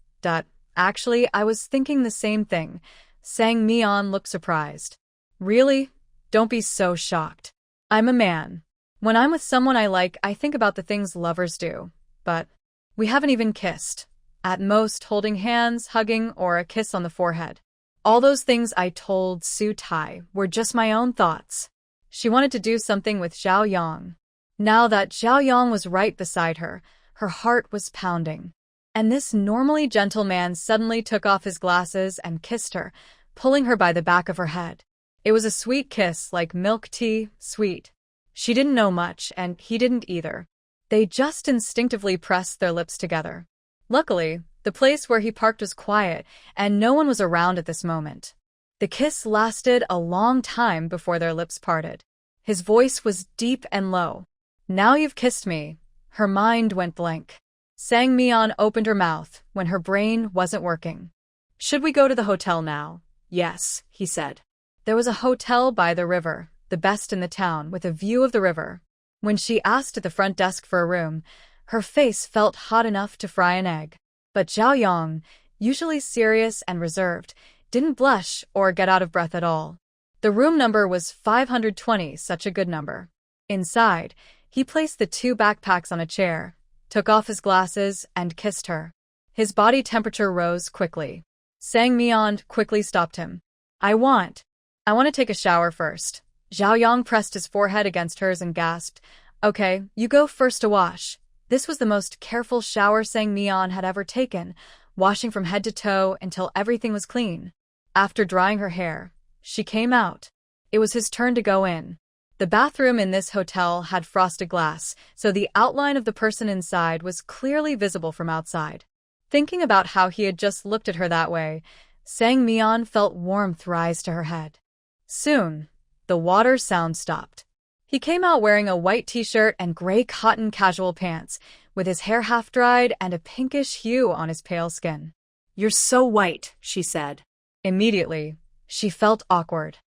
Actually, I was thinking the same thing. Sang Meon looked surprised. Really? Don't be so shocked. I'm a man. When I'm with someone I like, I think about the things lovers do. But we haven't even kissed. At most, holding hands, hugging, or a kiss on the forehead. All those things I told Su Tai were just my own thoughts. She wanted to do something with Xiaoyang. Now that Xiaoyang was right beside her, her heart was pounding. And this normally gentle man suddenly took off his glasses and kissed her, pulling her by the back of her head. It was a sweet kiss, like milk tea, sweet. She didn't know much, and he didn't either. They just instinctively pressed their lips together. Luckily, The place where he parked was quiet, and no one was around at this moment. The kiss lasted a long time before their lips parted. His voice was deep and low. "Now you've kissed me." Her mind went blank. Sang Meon opened her mouth when her brain wasn't working. "Should we go to the hotel now?" Yes, he said. There was a hotel by the river, the best in the town, with a view of the river. When she asked at the front desk for a room, her face felt hot enough to fry an egg. But Zhao Yang, usually serious and reserved, didn't blush or get out of breath at all. The room number was 520, such a good number. Inside, he placed the 2 backpacks on a chair, took off his glasses, and kissed her. His body temperature rose quickly. Sang Meon quickly stopped him. I want to take a shower first." Zhao Yang pressed his forehead against hers and gasped. "Okay, you go first to wash." This was the most careful shower Sang Meon had ever taken, washing from head to toe until everything was clean. After drying her hair, she came out. It was his turn to go in. The bathroom in this hotel had frosted glass, so the outline of the person inside was clearly visible from outside. Thinking about how he had just looked at her that way, Sang Meon felt warmth rise to her head. Soon, the water sound stopped. He came out wearing a white t-shirt and gray cotton casual pants, with his hair half-dried and a pinkish hue on his pale skin. "You're so white," she said. Immediately, she felt awkward.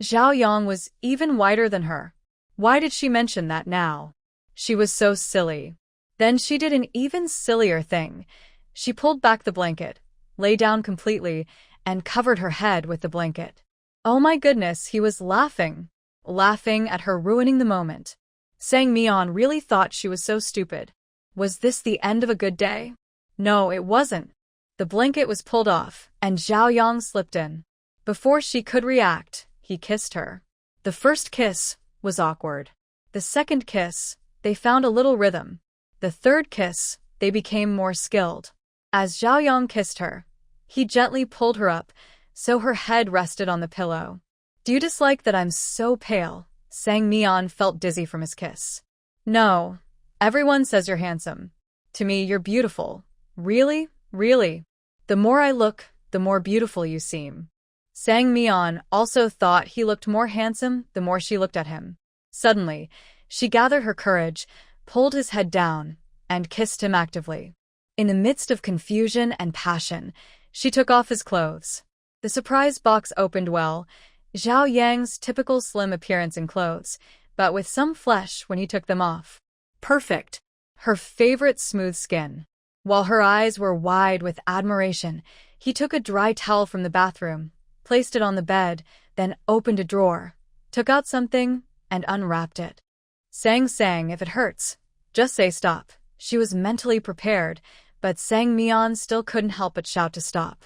Zhao Yang was even whiter than her. Why did she mention that now? She was so silly. Then she did an even sillier thing. She pulled back the blanket, lay down completely, and covered her head with the blanket. Oh my goodness, he was laughing at her ruining the moment. Sang Meon really thought she was so stupid. Was this the end of a good day? No, it wasn't. The blanket was pulled off, and Zhao Yang slipped in. Before she could react, he kissed her. The first kiss was awkward. The second kiss, they found a little rhythm. The third kiss, they became more skilled. As Zhao Yang kissed her, he gently pulled her up, so her head rested on the pillow. "Do you dislike that I'm so pale?" Sang Meon felt dizzy from his kiss. "No. Everyone says you're handsome. To me, you're beautiful. Really, really. The more I look, the more beautiful you seem." Sang Meon also thought he looked more handsome the more she looked at him. Suddenly, she gathered her courage, pulled his head down, and kissed him actively. In the midst of confusion and passion, she took off his clothes. The surprise box opened well, Zhao Yang's typical slim appearance in clothes, but with some flesh when he took them off. Perfect. Her favorite smooth skin. While her eyes were wide with admiration, he took a dry towel from the bathroom, placed it on the bed, then opened a drawer, took out something, and unwrapped it. Sang, if it hurts, just say stop. She was mentally prepared, but Sang Meon still couldn't help but shout to stop.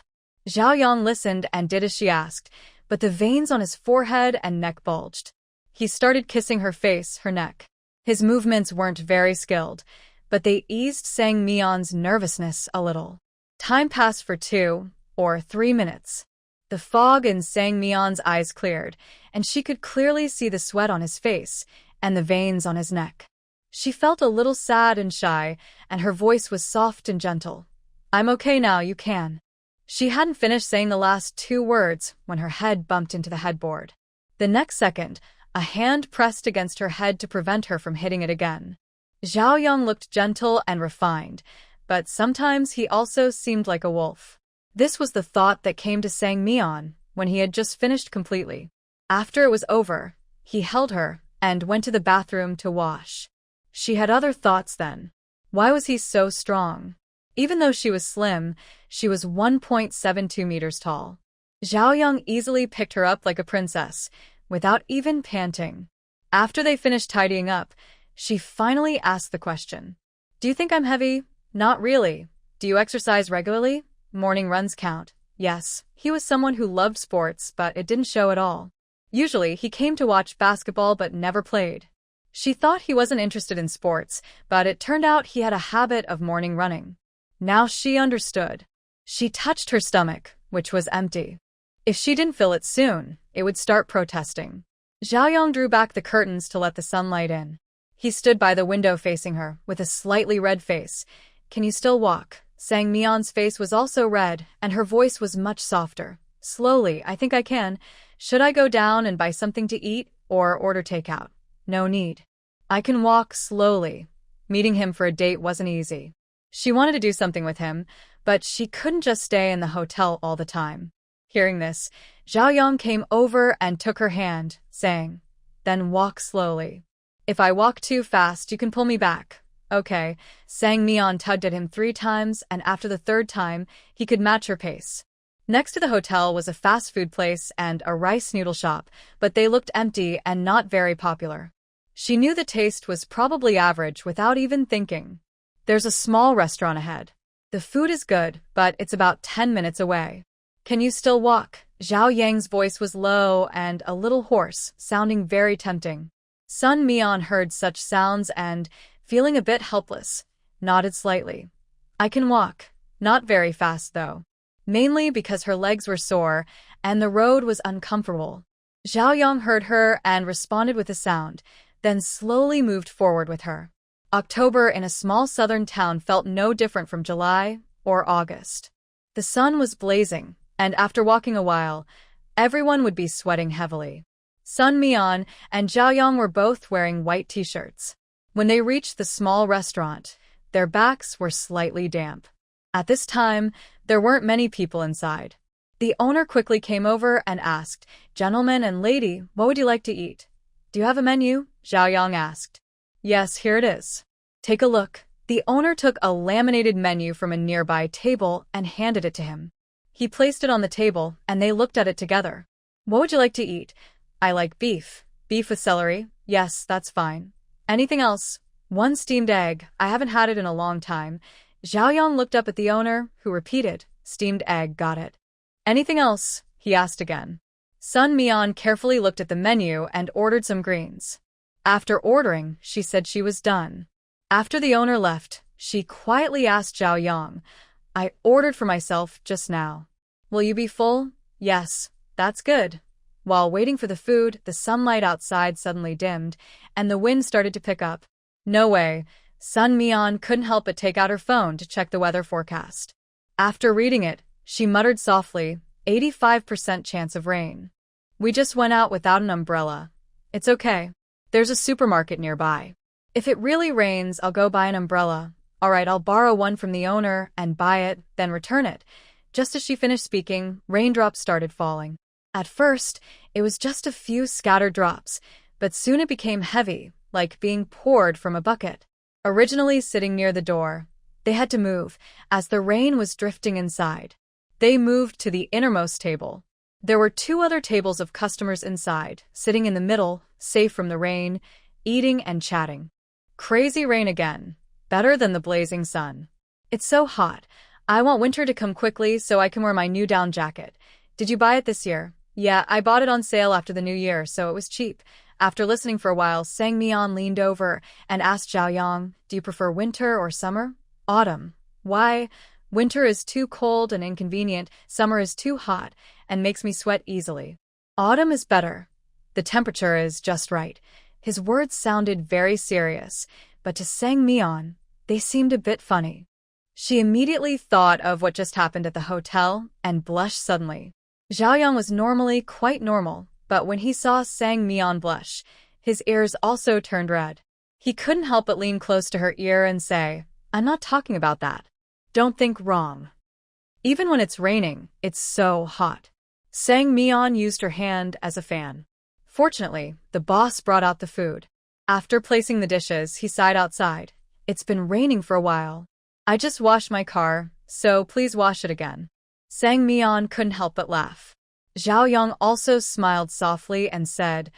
Zhao Yang listened and did as she asked, but the veins on his forehead and neck bulged. He started kissing her face, her neck. His movements weren't very skilled, but they eased Sang Meon's nervousness a little. Time passed for 2 or 3 minutes. The fog in Sang Meon's eyes cleared, and she could clearly see the sweat on his face and the veins on his neck. She felt a little sad and shy, and her voice was soft and gentle. "I'm okay now, you can." She hadn't finished saying the last 2 words when her head bumped into the headboard. The next second, a hand pressed against her head to prevent her from hitting it again. Zhao Yang looked gentle and refined, but sometimes he also seemed like a wolf. This was the thought that came to Sang Meon when he had just finished completely. After it was over, he held her and went to the bathroom to wash. She had other thoughts then. Why was he so strong? Even though she was slim, she was 1.72 meters tall. Zhao Yang easily picked her up like a princess, without even panting. After they finished tidying up, she finally asked the question. "Do you think I'm heavy?" "Not really." "Do you exercise regularly?" "Morning runs count." Yes, he was someone who loved sports, but it didn't show at all. Usually, he came to watch basketball but never played. She thought he wasn't interested in sports, but it turned out he had a habit of morning running. Now she understood. She touched her stomach, which was empty. If she didn't fill it soon, it would start protesting. Zhao Yang drew back the curtains to let the sunlight in. He stood by the window facing her, with a slightly red face. "Can you still walk?" Sang Meon's face was also red, and her voice was much softer. Slowly, I think I can. Should I go down and buy something to eat, or order takeout? No need. I can walk slowly. Meeting him for a date wasn't easy. She wanted to do something with him, but she couldn't just stay in the hotel all the time. Hearing this, Zhao Yang came over and took her hand, saying, "Then walk slowly. If I walk too fast, you can pull me back." Okay. Sang Meon tugged at him 3 times, and after the 3rd time, he could match her pace. Next to the hotel was a fast food place and a rice noodle shop, but they looked empty and not very popular. She knew the taste was probably average without even thinking. There's a small restaurant ahead. The food is good, but it's about 10 minutes away. Can you still walk? Zhao Yang's voice was low and a little hoarse, sounding very tempting. Sun Meon heard such sounds and, feeling a bit helpless, nodded slightly. I can walk. Not very fast, though. Mainly because her legs were sore and the road was uncomfortable. Zhao Yang heard her and responded with a sound, then slowly moved forward with her. October in a small southern town felt no different from July or August. The sun was blazing, and after walking a while, everyone would be sweating heavily. Sun Meon and Zhao Yang were both wearing white t-shirts. When they reached the small restaurant, their backs were slightly damp. At this time, there weren't many people inside. The owner quickly came over and asked, "Gentleman and lady, what would you like to eat?" "Do you have a menu?" Zhao Yang asked. "Yes, here it is. Take a look." The owner took a laminated menu from a nearby table and handed it to him. He placed it on the table, and they looked at it together. "What would you like to eat?" "I like beef." "Beef with celery?" "Yes, that's fine." "Anything else?" "One steamed egg. I haven't had it in a long time." Zhao Yang looked up at the owner, who repeated, "Steamed egg, got it." "Anything else?" he asked again. Sun Meon carefully looked at the menu and ordered some greens. After ordering, she said she was done. After the owner left, she quietly asked Zhao Yang, "I ordered for myself just now. Will you be full?" "Yes, that's good." While waiting for the food, the sunlight outside suddenly dimmed, and the wind started to pick up. No way. Sun Meon couldn't help but take out her phone to check the weather forecast. After reading it, she muttered softly, 85% chance of rain. "We just went out without an umbrella. It's okay. There's a supermarket nearby. If it really rains, I'll go buy an umbrella. Alright, I'll borrow one from the owner and buy it, then return it." Just as she finished speaking, raindrops started falling. At first, it was just a few scattered drops, but soon it became heavy, like being poured from a bucket. Originally sitting near the door, they had to move, as the rain was drifting inside. They moved to the innermost table. There were 2 other tables of customers inside, sitting in the middle, safe from the rain, eating and chatting. Crazy rain again. Better than the blazing sun. "It's so hot. I want winter to come quickly so I can wear my new down jacket. Did you buy it this year?" "Yeah, I bought it on sale after the new year, so it was cheap." After listening for a while, Sang Meon leaned over and asked Zhao Yang, "Do you prefer winter or summer?" "Autumn." "Why?" "Winter is too cold and inconvenient, summer is too hot, and makes me sweat easily. Autumn is better. The temperature is just right." His words sounded very serious, but to Sang Meon, they seemed a bit funny. She immediately thought of what just happened at the hotel and blushed suddenly. Zhao Yang was normally quite normal, but when he saw Sang Meon blush, his ears also turned red. He couldn't help but lean close to her ear and say, "I'm not talking about that. Don't think wrong. Even when it's raining, it's so hot." Sang Meon used her hand as a fan. Fortunately, the boss brought out the food. After placing the dishes, he sighed outside. "It's been raining for a while. I just washed my car, so please wash it again." Sang Meon couldn't help but laugh. Zhao Yang also smiled softly and said,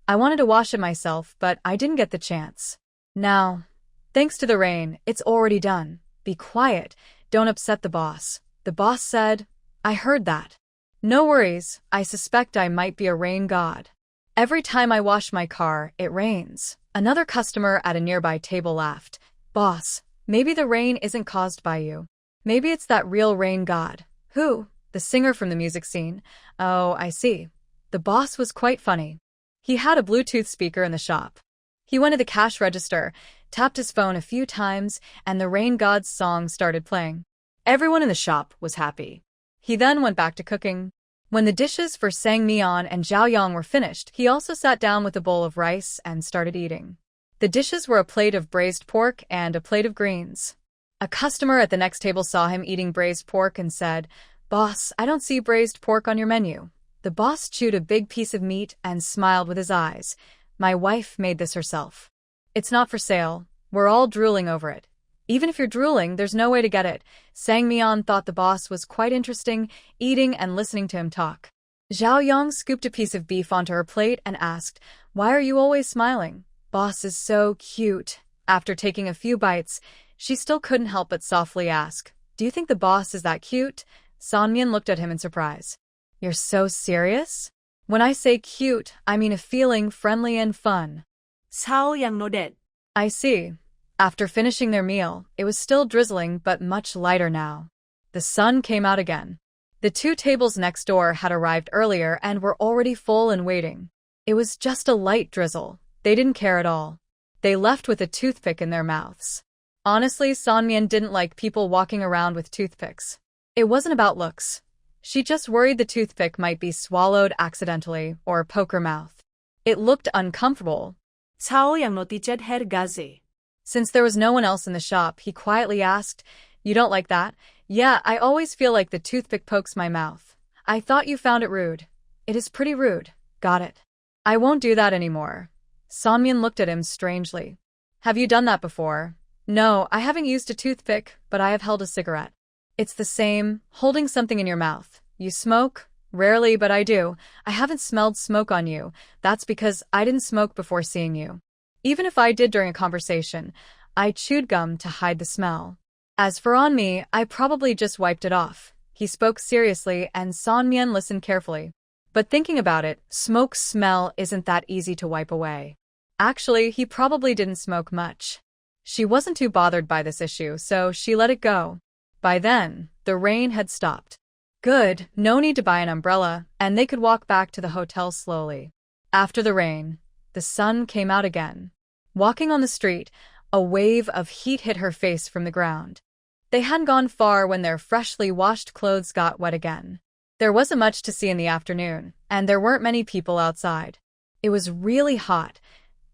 "I wanted to wash it myself, but I didn't get the chance. Now, thanks to the rain, it's already done. Be quiet, don't upset the boss." The boss said, "I heard that." "No worries, I suspect I might be a rain god. Every time I wash my car, it rains." Another customer at a nearby table laughed. "Boss, maybe the rain isn't caused by you. Maybe it's that real rain god." "Who?" "The singer from the music scene." "Oh, I see." The boss was quite funny. He had a Bluetooth speaker in the shop. He went to the cash register, tapped his phone a few times, and the rain god's song started playing. Everyone in the shop was happy. He then went back to cooking. When the dishes for Sang Meon and Zhao Yang were finished, he also sat down with a bowl of rice and started eating. The dishes were a plate of braised pork and a plate of greens. A customer at the next table saw him eating braised pork and said, "Boss, I don't see braised pork on your menu." The boss chewed a big piece of meat and smiled with his eyes. "My wife made this herself. It's not for sale. We're all drooling over it. Even if you're drooling, there's no way to get it." Sang Meon thought the boss was quite interesting, eating and listening to him talk. Zhao Yang scooped a piece of beef onto her plate and asked, "Why are you always smiling? Boss is so cute." After taking a few bites, she still couldn't help but softly ask, "Do you think the boss is that cute?" Sanmian looked at him in surprise. "You're so serious? When I say cute, I mean a feeling friendly and fun." Zhao Yang nodded. "I see." After finishing their meal, it was still drizzling but much lighter now. The sun came out again. The two tables next door had arrived earlier and were already full and waiting. It was just a light drizzle. They didn't care at all. They left with a toothpick in their mouths. Honestly, Sanmian didn't like people walking around with toothpicks. It wasn't about looks. She just worried the toothpick might be swallowed accidentally or poke her mouth. It looked uncomfortable. Zhao Yang noticed her gaze. Since there was no one else in the shop, he quietly asked, "You don't like that?" "Yeah, I always feel like the toothpick pokes my mouth. I thought you found it rude." "It is pretty rude." "Got it. I won't do that anymore." Sanmian looked at him strangely. "Have you done that before?" "No, I haven't used a toothpick, but I have held a cigarette." "It's the same, holding something in your mouth. You smoke?" "Rarely, but I do. I haven't smelled smoke on you. That's because I didn't smoke before seeing you. Even if I did during a conversation, I chewed gum to hide the smell. As for on me, I probably just wiped it off." He spoke seriously and Sanmian listened carefully. But thinking about it, smoke's smell isn't that easy to wipe away. Actually, he probably didn't smoke much. She wasn't too bothered by this issue, so she let it go. By then, the rain had stopped. Good, no need to buy an umbrella, and they could walk back to the hotel slowly. After the rain, the sun came out again. Walking on the street, a wave of heat hit her face from the ground. They hadn't gone far when their freshly washed clothes got wet again. There wasn't much to see in the afternoon, and there weren't many people outside. It was really hot.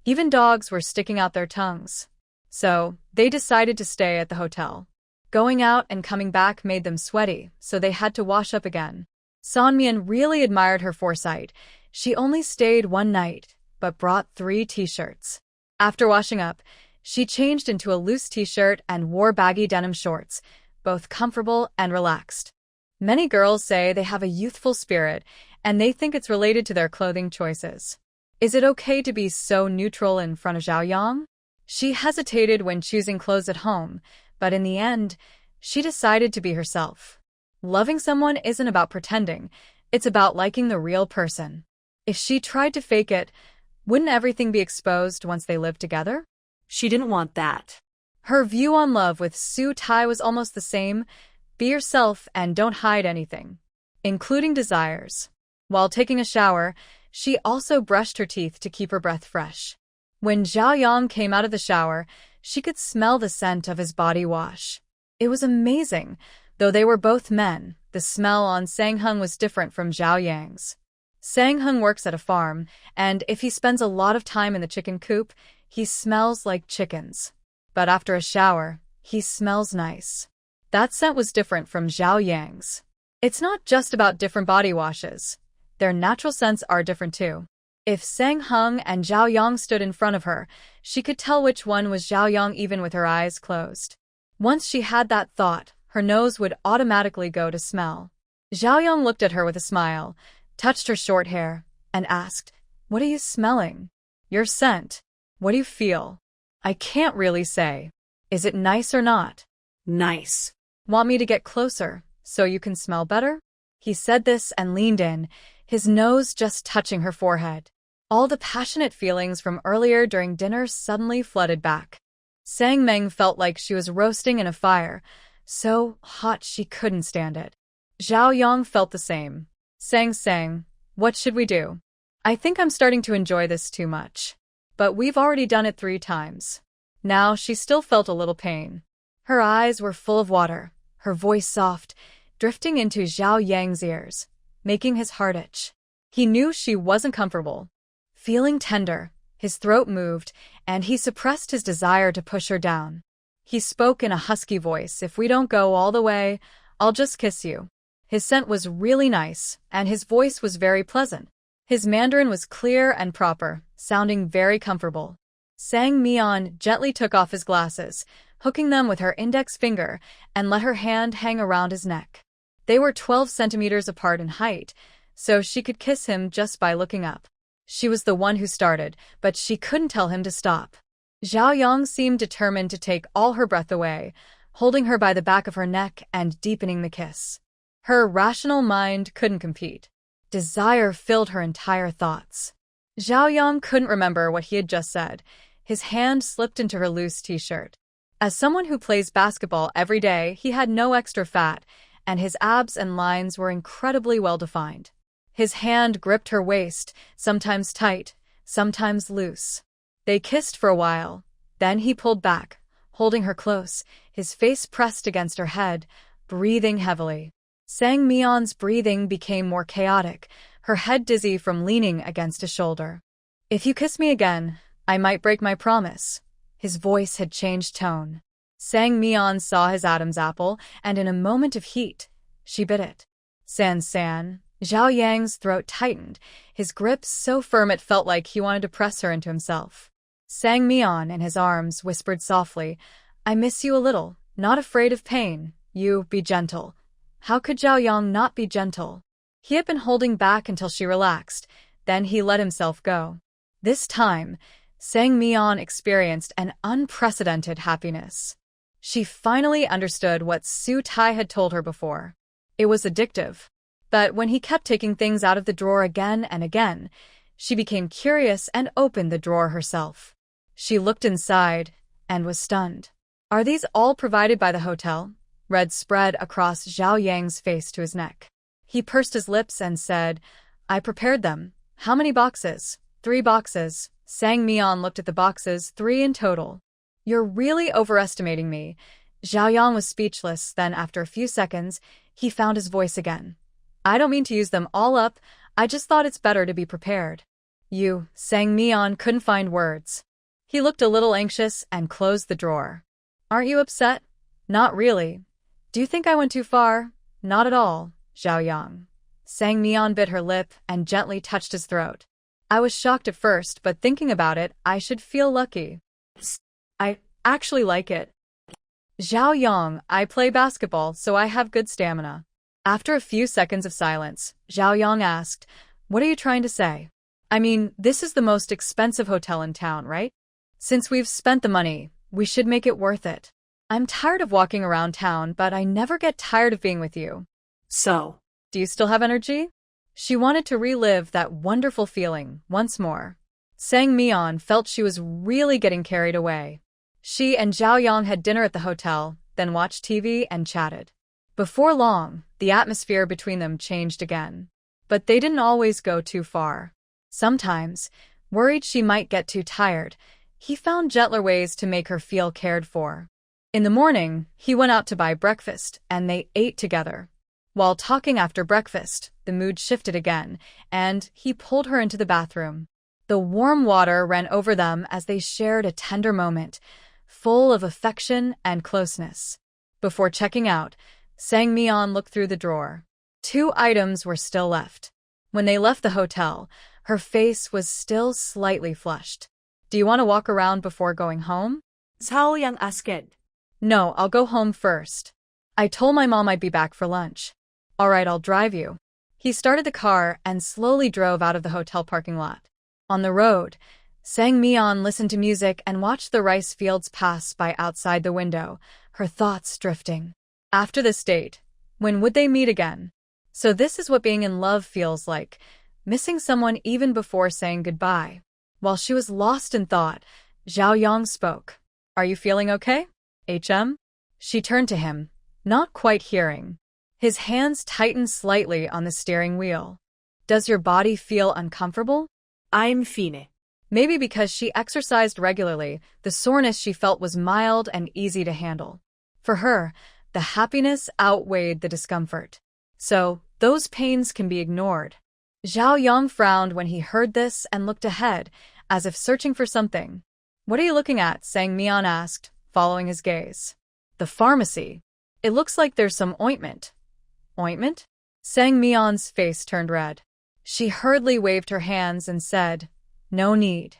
Even dogs were sticking out their tongues. So, they decided to stay at the hotel. Going out and coming back made them sweaty, so they had to wash up again. Sanmian really admired her foresight. She only stayed one night, but brought 3 t-shirts. After washing up, she changed into a loose t-shirt and wore baggy denim shorts, both comfortable and relaxed. Many girls say they have a youthful spirit, and they think it's related to their clothing choices. Is it okay to be so neutral in front of Zhao Yang? She hesitated when choosing clothes at home, but in the end, she decided to be herself. Loving someone isn't about pretending, it's about liking the real person. If she tried to fake it, wouldn't everything be exposed once they lived together? She didn't want that. Her view on love with Su Tai was almost the same. Be yourself and don't hide anything, including desires. While taking a shower, she also brushed her teeth to keep her breath fresh. When Zhao Yang came out of the shower, she could smell the scent of his body wash. It was amazing. Though they were both men, the smell on Sang-hung was different from Zhao Yang's. Sang-hung works at a farm, and if he spends a lot of time in the chicken coop, he smells like chickens. But after a shower, he smells nice. That scent was different from Zhao Yang's. It's not just about different body washes. Their natural scents are different too. If Sang-hung and Zhao Yang stood in front of her, she could tell which one was Zhao Yang even with her eyes closed. Once she had that thought, her nose would automatically go to smell. Zhao Yang looked at her with a smile, touched her short hair, and asked, "What are you smelling?" "Your scent. What do you feel?" "I can't really say. Is it nice or not?" "Nice." "Want me to get closer, so you can smell better?" He said this and leaned in, his nose just touching her forehead. All the passionate feelings from earlier during dinner suddenly flooded back. Sang Meng felt like she was roasting in a fire, so hot she couldn't stand it. Zhao Yang felt the same. Sang, what should we do? I think I'm starting to enjoy this too much. But we've already done it 3 times. Now she still felt a little pain. Her eyes were full of water. her voice soft, drifting into Zhao Yang's ears, making his heart itch. He knew she wasn't comfortable. Feeling tender, his throat moved, and he suppressed his desire to push her down. He spoke in a husky voice, "If we don't go all the way, I'll just kiss you." His scent was really nice, and his voice was very pleasant. His Mandarin was clear and proper, sounding very comfortable. Sang Meon gently took off his glasses, hooking them with her index finger, and let her hand hang around his neck. They were 12 centimeters apart in height, so she could kiss him just by looking up. She was the one who started, but she couldn't tell him to stop. Zhao Yang seemed determined to take all her breath away, holding her by the back of her neck and deepening the kiss. Her rational mind couldn't compete. Desire filled her entire thoughts. Zhao Yang couldn't remember what he had just said. His hand slipped into her loose t-shirt. As someone who plays basketball every day, he had no extra fat, and his abs and lines were incredibly well-defined. His hand gripped her waist, sometimes tight, sometimes loose. They kissed for a while. Then he pulled back, holding her close, his face pressed against her head, breathing heavily. Sang Meon's breathing became more chaotic, her head dizzy from leaning against his shoulder. "If you kiss me again, I might break my promise." His voice had changed tone. Sang Meon saw his Adam's apple, and in a moment of heat, she bit it. San. Zhao Yang's throat tightened, his grip so firm it felt like he wanted to press her into himself. Sang Meon, in his arms, whispered softly, "I miss you a little, not afraid of pain. You, be gentle." How could Zhao Yang not be gentle? He had been holding back until she relaxed, then he let himself go. This time, Sang Meon experienced an unprecedented happiness. She finally understood what Su Tai had told her before. It was addictive. But when he kept taking things out of the drawer again and again, she became curious and opened the drawer herself. She looked inside and was stunned. "Are these all provided by the hotel?" Red spread across Zhao Yang's face to his neck. He pursed his lips and said, "I prepared them." "How many boxes?" 3 boxes. Sang Meon looked at the boxes, 3 in total. "You're really overestimating me." Zhao Yang was speechless, then after a few seconds, he found his voice again. "I don't mean to use them all up, I just thought it's better to be prepared." "You," Sang Meon couldn't find words. He looked a little anxious and closed the drawer. "Aren't you upset?" "Not really." "Do you think I went too far?" "Not at all, Zhao Yang." Sang Meon bit her lip and gently touched his throat. "I was shocked at first, but thinking about it, I should feel lucky. I actually like it." "Zhao Yang, I play basketball, so I have good stamina." After a few seconds of silence, Zhao Yang asked, "What are you trying to say?" "I mean, this is the most expensive hotel in town, right? Since we've spent the money, we should make it worth it. I'm tired of walking around town, but I never get tired of being with you." So, "Do you still have energy?" She wanted to relive that wonderful feeling once more. Sang Meon felt she was really getting carried away. She and Zhao Yang had dinner at the hotel, then watched TV and chatted. Before long, the atmosphere between them changed again. But they didn't always go too far. Sometimes, worried she might get too tired, he found gentler ways to make her feel cared for. In the morning, he went out to buy breakfast, and they ate together. While talking after breakfast, the mood shifted again, and he pulled her into the bathroom. The warm water ran over them as they shared a tender moment, full of affection and closeness. Before checking out, Sang Meon looked through the drawer. 2 items were still left. When they left the hotel, her face was still slightly flushed. "Do you want to walk around before going home?" Zhao Yang asked. "No, I'll go home first. I told my mom I'd be back for lunch." "All right, I'll drive you." He started the car and slowly drove out of the hotel parking lot. On the road, Sang Meon listened to music and watched the rice fields pass by outside the window, her thoughts drifting. After this date, when would they meet again? So this is what being in love feels like, missing someone even before saying goodbye. While she was lost in thought, Zhao Yang spoke. "Are you feeling okay, HM?" She turned to him, not quite hearing. His hands tightened slightly on the steering wheel. "Does your body feel uncomfortable?" I'm fine. Maybe because she exercised regularly, the soreness she felt was mild and easy to handle. For her, The happiness outweighed the discomfort. So, those pains can be ignored. Zhao Yang frowned when he heard this and looked ahead, as if searching for something. What are you looking at? Sang Meon asked, following his gaze. The pharmacy. It looks like there's some ointment. Ointment? Sang Meon's face turned red. She hurriedly waved her hands and said, No need.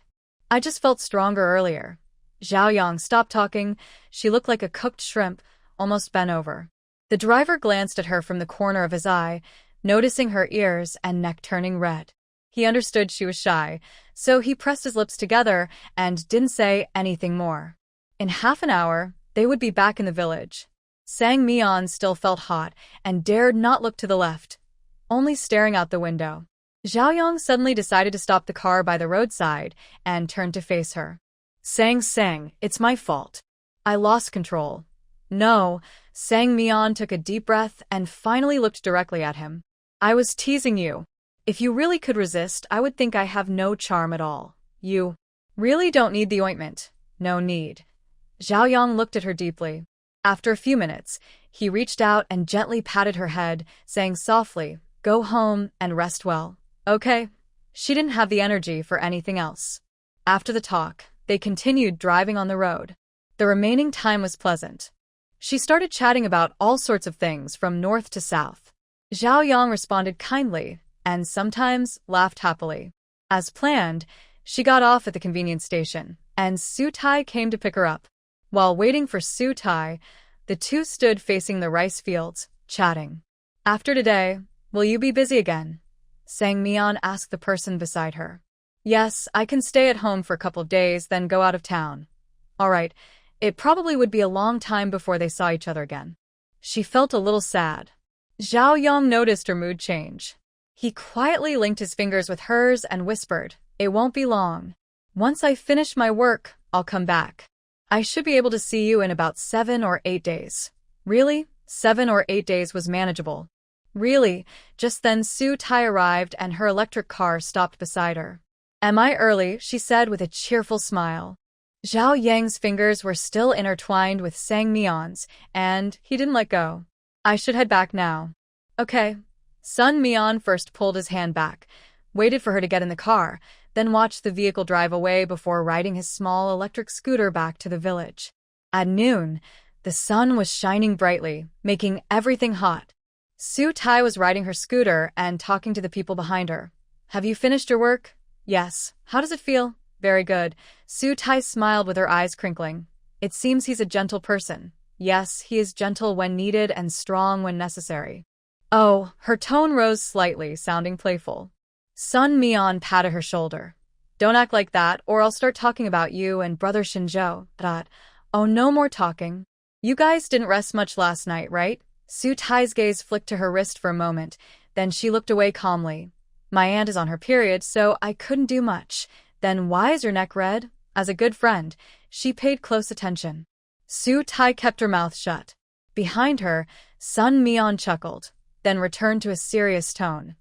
I just felt stronger earlier. Zhao Yang stopped talking. She looked like a cooked shrimp, almost bent over. The driver glanced at her from the corner of his eye, noticing her ears and neck turning red. He understood she was shy, so he pressed his lips together and didn't say anything more. In half an hour, they would be back in the village. Sang Meon still felt hot and dared not look to the left, only staring out the window. Zhao Yang suddenly decided to stop the car by the roadside and turned to face her. Sang, it's my fault. I lost control. No, Sang Meon took a deep breath and finally looked directly at him. I was teasing you. If you really could resist, I would think I have no charm at all. You really don't need the ointment. No need. Zhao Yang looked at her deeply. After a few minutes, he reached out and gently patted her head, saying softly, Go home and rest well. Okay. She didn't have the energy for anything else. After the talk, they continued driving on the road. The remaining time was pleasant. She started chatting about all sorts of things from north to south. Zhao Yang responded kindly, and sometimes laughed happily. As planned, she got off at the convenience station, and Su Tai came to pick her up. While waiting for Su Tai, the two stood facing the rice fields, chatting. After today, will you be busy again? Sang Meon asked the person beside her. Yes, I can stay at home for a couple of days, then go out of town. All right, it probably would be a long time before they saw each other again. She felt a little sad. Zhao Yang noticed her mood change. He quietly linked his fingers with hers and whispered, It won't be long. Once I finish my work, I'll come back. I should be able to see you in about 7 or 8 days. Really? 7 or 8 days was manageable. Really? Just then Su Tai arrived and her electric car stopped beside her. Am I early? She said with a cheerful smile. Zhao Yang's fingers were still intertwined with Sang Meon's, and he didn't let go. I should head back now. Okay. Sun Meon first pulled his hand back, waited for her to get in the car, then watched the vehicle drive away before riding his small electric scooter back to the village. At noon, the sun was shining brightly, making everything hot. Su Tai was riding her scooter and talking to the people behind her. Have you finished your work? Yes. How does it feel? Very good. Su Tai smiled with her eyes crinkling. It seems he's a gentle person. Yes, he is gentle when needed and strong when necessary. Oh, her tone rose slightly, sounding playful. Sun Meon patted her shoulder. Don't act like that, or I'll start talking about you and brother Shen Zhou. Oh, no more talking. You guys didn't rest much last night, right? Su Tai's gaze flicked to her wrist for a moment, then she looked away calmly. My aunt is on her period, so I couldn't do much. Then why is your neck red? As a good friend, she paid close attention. Su Tai kept her mouth shut. Behind her, Sun Meon chuckled, then returned to a serious tone.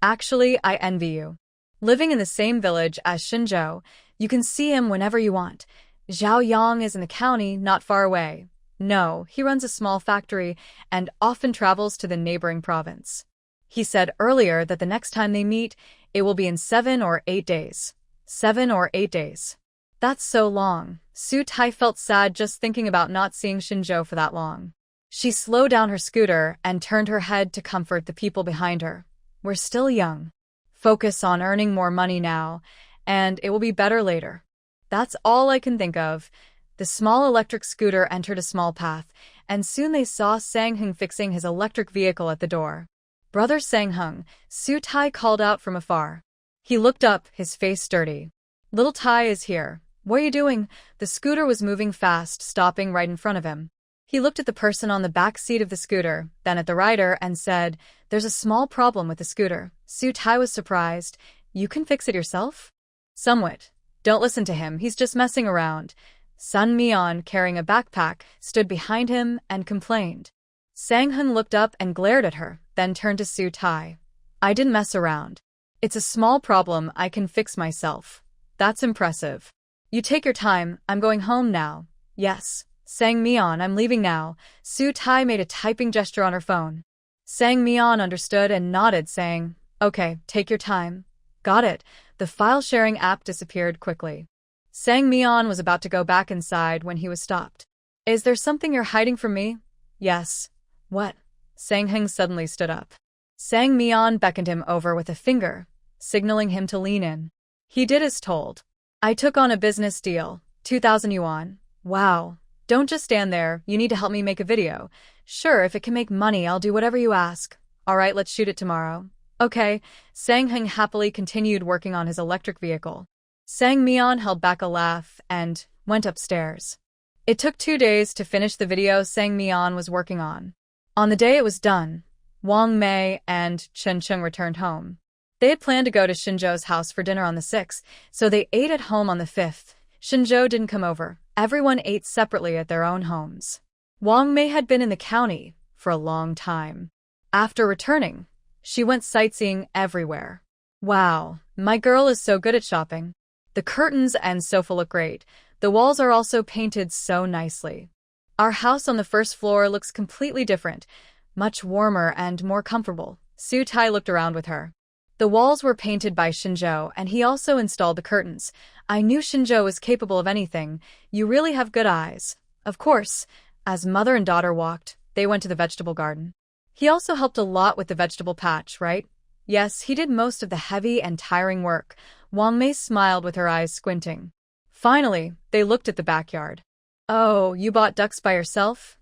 Actually, I envy you. Living in the same village as Shen Zhou, you can see him whenever you want. Zhao Yang is in the county, not far away. No, he runs a small factory and often travels to the neighboring province. He said earlier that the next time they meet, it will be in 7 or 8 days. 7 or 8 days. That's so long. Su Tai felt sad just thinking about not seeing Shen Zhou for that long. She slowed down her scooter and turned her head to comfort the people behind her. We're still young. Focus on earning more money now, and it will be better later. That's all I can think of. The small electric scooter entered a small path, and soon they saw Sang-hung fixing his electric vehicle at the door. Brother Sang-hung, Su Tai called out from afar. He looked up, his face sturdy. Little Tai is here. What are you doing? The scooter was moving fast, stopping right in front of him. He looked at the person on the back seat of the scooter, then at the rider, and said, There's a small problem with the scooter. Su Tai was surprised. You can fix it yourself? Somewhat. Don't listen to him, he's just messing around. Sun Meon, carrying a backpack, stood behind him and complained. Sang-hun looked up and glared at her, then turned to Su Tai. I didn't mess around. It's a small problem I can fix myself. That's impressive. You take your time, I'm going home now. Yes. Sang Meon, I'm leaving now. Su Tai made a typing gesture on her phone. Sang Meon understood and nodded, saying, Okay, take your time. Got it. The file-sharing app disappeared quickly. Sang Meon was about to go back inside when he was stopped. Is there something you're hiding from me? Yes. What? Sang Heng suddenly stood up. Sang Meon beckoned him over with a finger, signaling him to lean in. He did as told. I took on a business deal, 2,000 yuan. Wow. Don't just stand there, you need to help me make a video. Sure, if it can make money, I'll do whatever you ask. Alright, let's shoot it tomorrow. Okay. Sang Heng happily continued working on his electric vehicle. Sang Meon held back a laugh and went upstairs. It took 2 days to finish the video Sang Meon was working on. On the day it was done, Wang Mei and Chen Cheng returned home. They had planned to go to Shen Zhou's house for dinner on the 6th, so they ate at home on the 5th. Shen Zhou didn't come over. Everyone ate separately at their own homes. Wang Mei had been in the county for a long time. After returning, she went sightseeing everywhere. Wow, my girl is so good at shopping. The curtains and sofa look great. The walls are also painted so nicely. Our house on the first floor looks completely different, much warmer and more comfortable. Su Tai looked around with her. The walls were painted by Shen Zhou, and he also installed the curtains. I knew Shen Zhou was capable of anything. You really have good eyes. Of course, as mother and daughter walked, they went to the vegetable garden. He also helped a lot with the vegetable patch, right? Yes, he did most of the heavy and tiring work. Wang Mei smiled with her eyes squinting. Finally, they looked at the backyard. Oh, you bought ducks by yourself?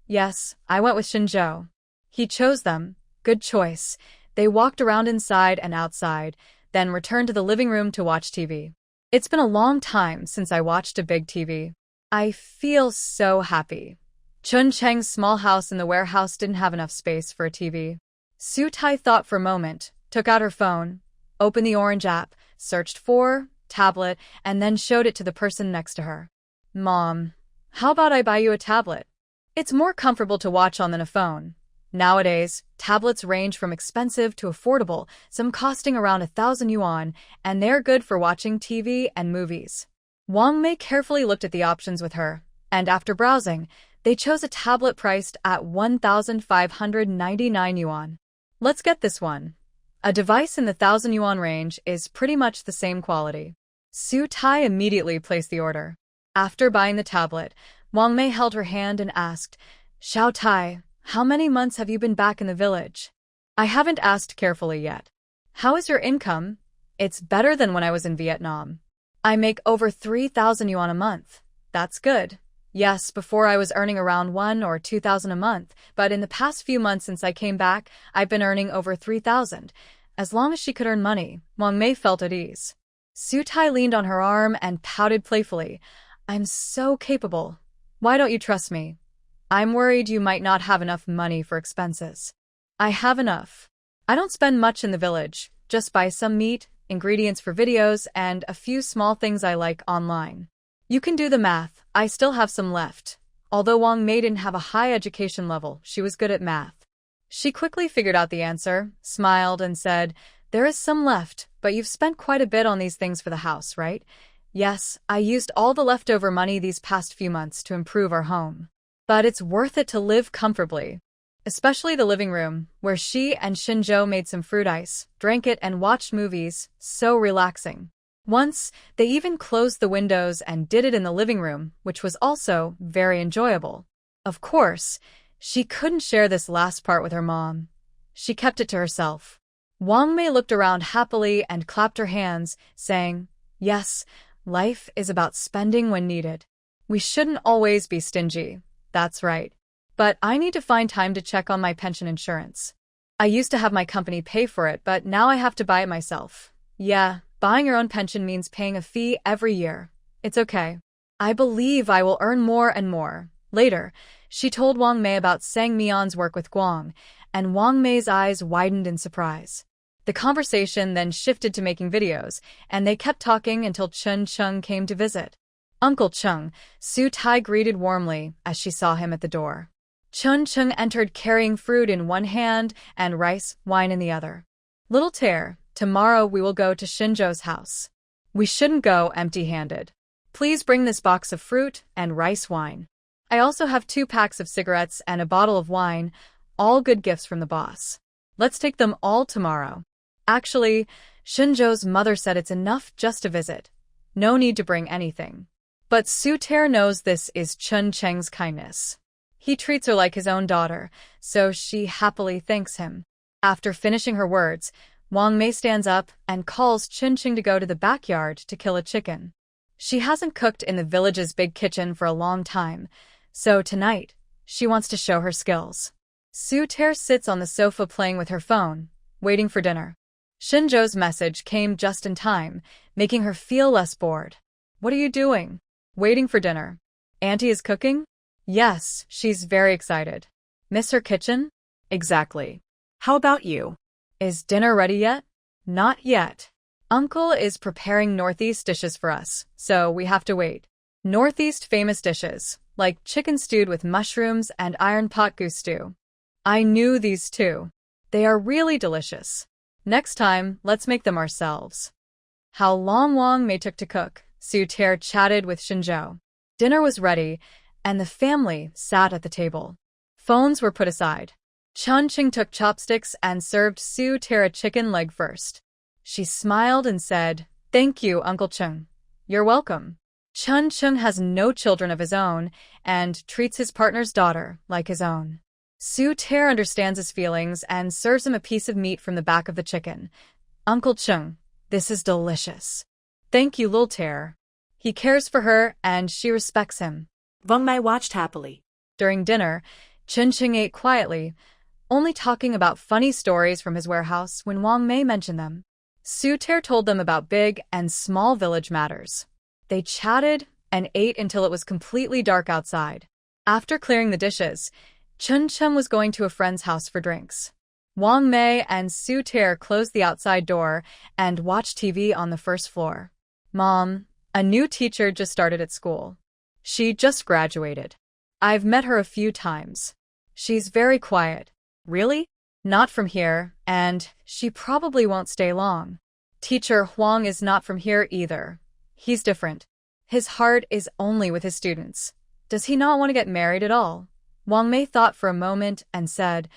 Yes, I went with Shen Zhou. He chose them. Good choice. They walked around inside and outside, then returned to the living room to watch TV. It's been a long time since I watched a big TV. I feel so happy. Chun Cheng's small house in the warehouse didn't have enough space for a TV. Su Tai thought for a moment, took out her phone, opened the orange app, searched for tablet, and then showed it to the person next to her. Mom, how about I buy you a tablet? It's more comfortable to watch on than a phone. Nowadays, tablets range from expensive to affordable, some costing around 1,000 yuan, and they're good for watching TV and movies. Wang Mei carefully looked at the options with her, and after browsing, they chose a tablet priced at 1,599 yuan. Let's get this one. A device in the 1,000 yuan range is pretty much the same quality. Su Tai immediately placed the order. After buying the tablet, Wang Mei held her hand and asked, Xiao Tai, how many months have you been back in the village? I haven't asked carefully yet. How is your income? It's better than when I was in Vietnam. I make over 3,000 yuan a month. That's good. Yes, before I was earning around 1 or 2,000 a month, but in the past few months since I came back, I've been earning over 3,000. As long as she could earn money, Wang Mei felt at ease. Su Tai leaned on her arm and pouted playfully. I'm so capable. Why don't you trust me? I'm worried you might not have enough money for expenses. I have enough. I don't spend much in the village, just buy some meat, ingredients for videos, and a few small things I like online. You can do the math, I still have some left. Although Wang Mei didn't have a high education level, she was good at math. She quickly figured out the answer, smiled, and said, There is some left, but you've spent quite a bit on these things for the house, right? Yes, I used all the leftover money these past few months to improve our home. But it's worth it to live comfortably. Especially the living room, where she and Shen Zhou made some fruit ice, drank it, and watched movies. So relaxing. Once, they even closed the windows and did it in the living room, which was also very enjoyable. Of course, she couldn't share this last part with her mom. She kept it to herself. Wang Mei looked around happily and clapped her hands, saying, Yes, life is about spending when needed. We shouldn't always be stingy. That's right. But I need to find time to check on my pension insurance. I used to have my company pay for it, but now I have to buy it myself. Yeah, buying your own pension means paying a fee every year. It's okay. I believe I will earn more and more. Later, she told Wang Mei about Sang Meon's work with Guang, and Wang Mei's eyes widened in surprise. The conversation then shifted to making videos, and they kept talking until Chen Cheng came to visit. Uncle Cheng, Su Tai greeted warmly as she saw him at the door. Chen Cheng entered carrying fruit in one hand and rice, wine in the other. Little Tear, tomorrow we will go to Shen Zhou's house. We shouldn't go empty-handed. Please bring this box of fruit and rice wine. I also have 2 packs of cigarettes and a bottle of wine, all good gifts from the boss. Let's take them all tomorrow. Actually, Shen Zhou's mother said it's enough just to visit. No need to bring anything. But Su Ter knows this is Chun Cheng's kindness. He treats her like his own daughter, so she happily thanks him. After finishing her words, Wang Mei stands up and calls Chun Cheng to go to the backyard to kill a chicken. She hasn't cooked in the village's big kitchen for a long time, so tonight, she wants to show her skills. Su Ter sits on the sofa playing with her phone, waiting for dinner. Shen Zhou's message came just in time, making her feel less bored. What are you doing? Waiting for dinner. Auntie is cooking? Yes, she's very excited. Miss her kitchen? Exactly. How about you? Is dinner ready yet? Not yet. Uncle is preparing Northeast dishes for us, so we have to wait. Northeast famous dishes, like chicken stewed with mushrooms and iron pot goose stew. I knew these too. They are really delicious. Next time, let's make them ourselves. How long Wang Mei took to cook, Su Ter chatted with Shen Zhou. Dinner was ready, and the family sat at the table. Phones were put aside. Chun Cheng took chopsticks and served Su Ter a chicken leg first. She smiled and said, "Thank you, Uncle Cheng. You're welcome." Chun Cheng has no children of his own and treats his partner's daughter like his own. Su Ter understands his feelings and serves him a piece of meat from the back of the chicken. "Uncle Cheng, this is delicious." "Thank you, Lil Ter." He cares for her and she respects him. Wang Mei watched happily. During dinner, Chun Cheng ate quietly, only talking about funny stories from his warehouse when Wang Mei mentioned them. Su Ter told them about big and small village matters. They chatted and ate until it was completely dark outside. After clearing the dishes, Chun Cheng was going to a friend's house for drinks. Wang Mei and Su Ter closed the outside door and watched TV on the first floor. "Mom, a new teacher just started at school. She just graduated. I've met her a few times. She's very quiet." "Really?" "Not from here, and she probably won't stay long." "Teacher Huang is not from here either. He's different. His heart is only with his students. Does he not want to get married at all?" Wang Mei thought for a moment and said,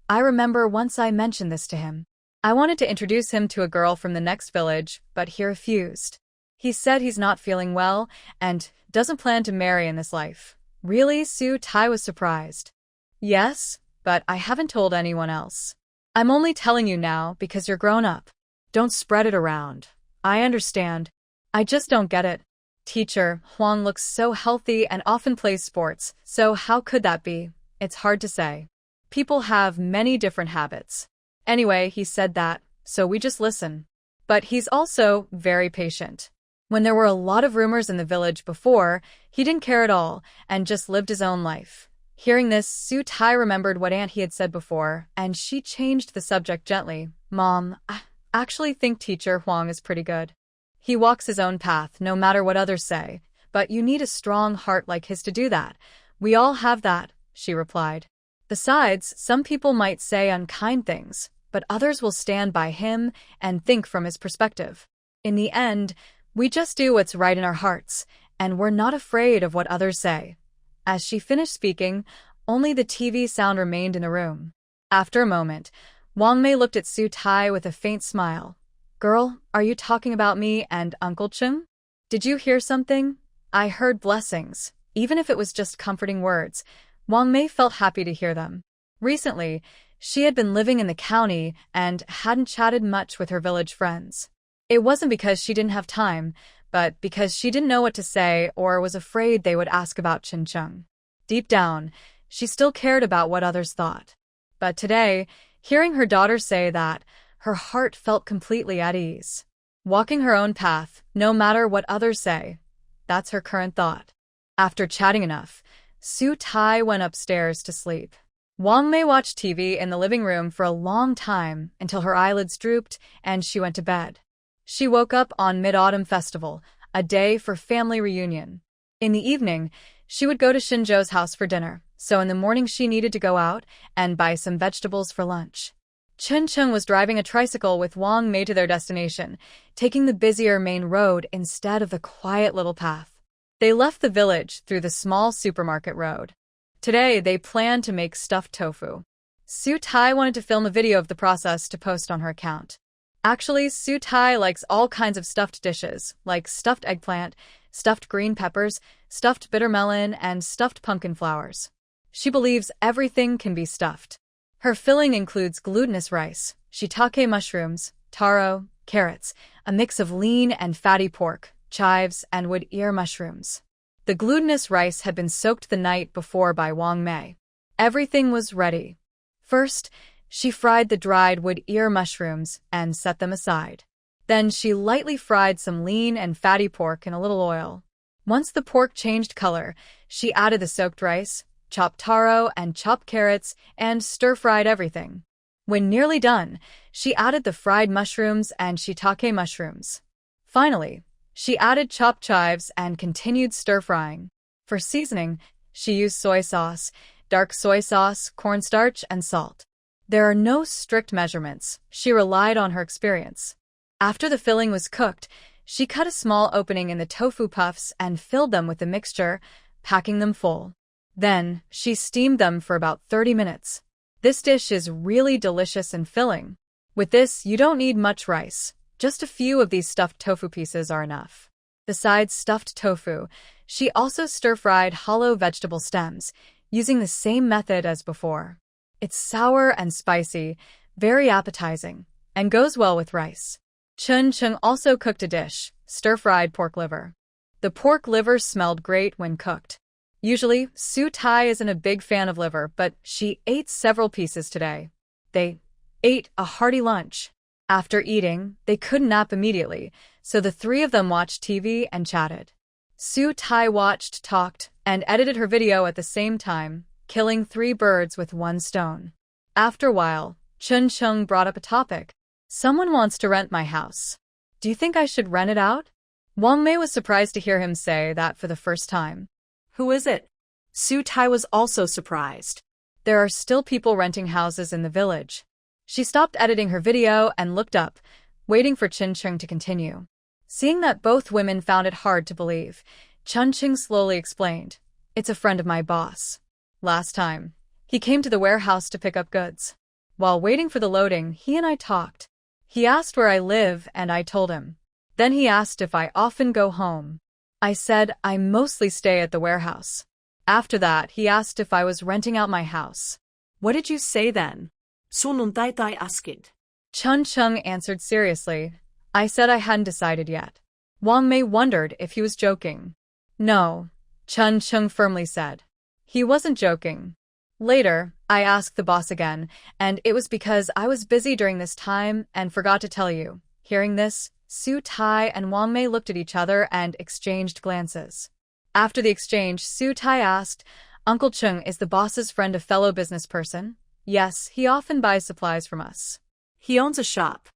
"I remember once I mentioned this to him. I wanted to introduce him to a girl from the next village, but he refused. He said he's not feeling well and doesn't plan to marry in this life." "Really?" Su Tai was surprised. "Yes, but I haven't told anyone else. I'm only telling you now because you're grown up. Don't spread it around." "I understand. I just don't get it." "Teacher, Huang looks so healthy and often plays sports, so how could that be? It's hard to say. People have many different habits. Anyway, he said that, so we just listen. But he's also very patient. When there were a lot of rumors in the village before, he didn't care at all and just lived his own life." Hearing this, Su Tai remembered what Aunt he had said before, and she changed the subject gently. "Mom, I actually think Teacher Huang is pretty good. He walks his own path, no matter what others say, but you need a strong heart like his to do that. We all have that," she replied. "Besides, some people might say unkind things, but others will stand by him and think from his perspective. In the end, we just do what's right in our hearts, and we're not afraid of what others say." As she finished speaking, only the TV sound remained in the room. After a moment, Wang Mei looked at Su Tai with a faint smile. "Girl, are you talking about me and Uncle Cheng? Did you hear something?" "I heard blessings." Even if it was just comforting words, Wang Mei felt happy to hear them. Recently, she had been living in the county and hadn't chatted much with her village friends. It wasn't because she didn't have time, but because she didn't know what to say or was afraid they would ask about Chun Cheng. Deep down, she still cared about what others thought. But today, hearing her daughter say that, her heart felt completely at ease. Walking her own path, no matter what others say, that's her current thought. After chatting enough, Su Tai went upstairs to sleep. Wang Mei watched TV in the living room for a long time until her eyelids drooped and she went to bed. She woke up on Mid-Autumn Festival, a day for family reunion. In the evening, she would go to Shen Zhou's house for dinner, so in the morning she needed to go out and buy some vegetables for lunch. Chun Cheng was driving a tricycle with Wang Mei to their destination, taking the busier main road instead of the quiet little path. They left the village through the small supermarket road. Today, they planned to make stuffed tofu. Su Tai wanted to film a video of the process to post on her account. Actually, Su Tai likes all kinds of stuffed dishes, like stuffed eggplant, stuffed green peppers, stuffed bitter melon, and stuffed pumpkin flowers. She believes everything can be stuffed. Her filling includes glutinous rice, shiitake mushrooms, taro, carrots, a mix of lean and fatty pork, chives, and wood ear mushrooms. The glutinous rice had been soaked the night before by Wang Mei. Everything was ready. First, she fried the dried wood ear mushrooms and set them aside. Then she lightly fried some lean and fatty pork in a little oil. Once the pork changed color, she added the soaked rice, chopped taro, and chopped carrots, and stir-fried everything. When nearly done, she added the fried mushrooms and shiitake mushrooms. Finally, she added chopped chives and continued stir-frying. For seasoning, she used soy sauce, dark soy sauce, cornstarch, and salt. There are no strict measurements. She relied on her experience. After the filling was cooked, she cut a small opening in the tofu puffs and filled them with the mixture, packing them full. Then, she steamed them for about 30 minutes. This dish is really delicious and filling. With this, you don't need much rice. Just a few of these stuffed tofu pieces are enough. Besides stuffed tofu, she also stir-fried hollow vegetable stems, using the same method as before. It's sour and spicy, very appetizing, and goes well with rice. Chen Zhou also cooked a dish, stir-fried pork liver. The pork liver smelled great when cooked. Usually, Su Tai isn't a big fan of liver, but she ate several pieces today. They ate a hearty lunch. After eating, they couldn't nap immediately, so the three of them watched TV and chatted. Su Tai watched, talked, and edited her video at the same time, killing 3 birds with 1 stone. After a while, Chen Zhou brought up a topic. Someone wants to rent my house. Do you think I should rent it out? Wang Mei was surprised to hear him say that for the first time. Who is it? Su Tai was also surprised. There are still people renting houses in the village. She stopped editing her video and looked up, waiting for Chen Zhou to continue. Seeing that both women found it hard to believe, Chen Zhou slowly explained, "It's a friend of my boss. Last time, he came to the warehouse to pick up goods. While waiting for the loading, he and I talked. He asked where I live and I told him. Then he asked if I often go home. I said I mostly stay at the warehouse. After that, he asked if I was renting out my house." What did you say then? Sunun taitai askit. Chen Zhou answered seriously, "I said I hadn't decided yet." Wang Mei wondered if he was joking. "No," Chen Zhou firmly said. He wasn't joking. Later, I asked the boss again, and it was because I was busy during this time and forgot to tell you. Hearing this, Su Tai and Wang Mei looked at each other and exchanged glances. After the exchange, Su Tai asked, "Uncle Chung, is the boss's friend a fellow business person?" "Yes, he often buys supplies from us." He owns a shop.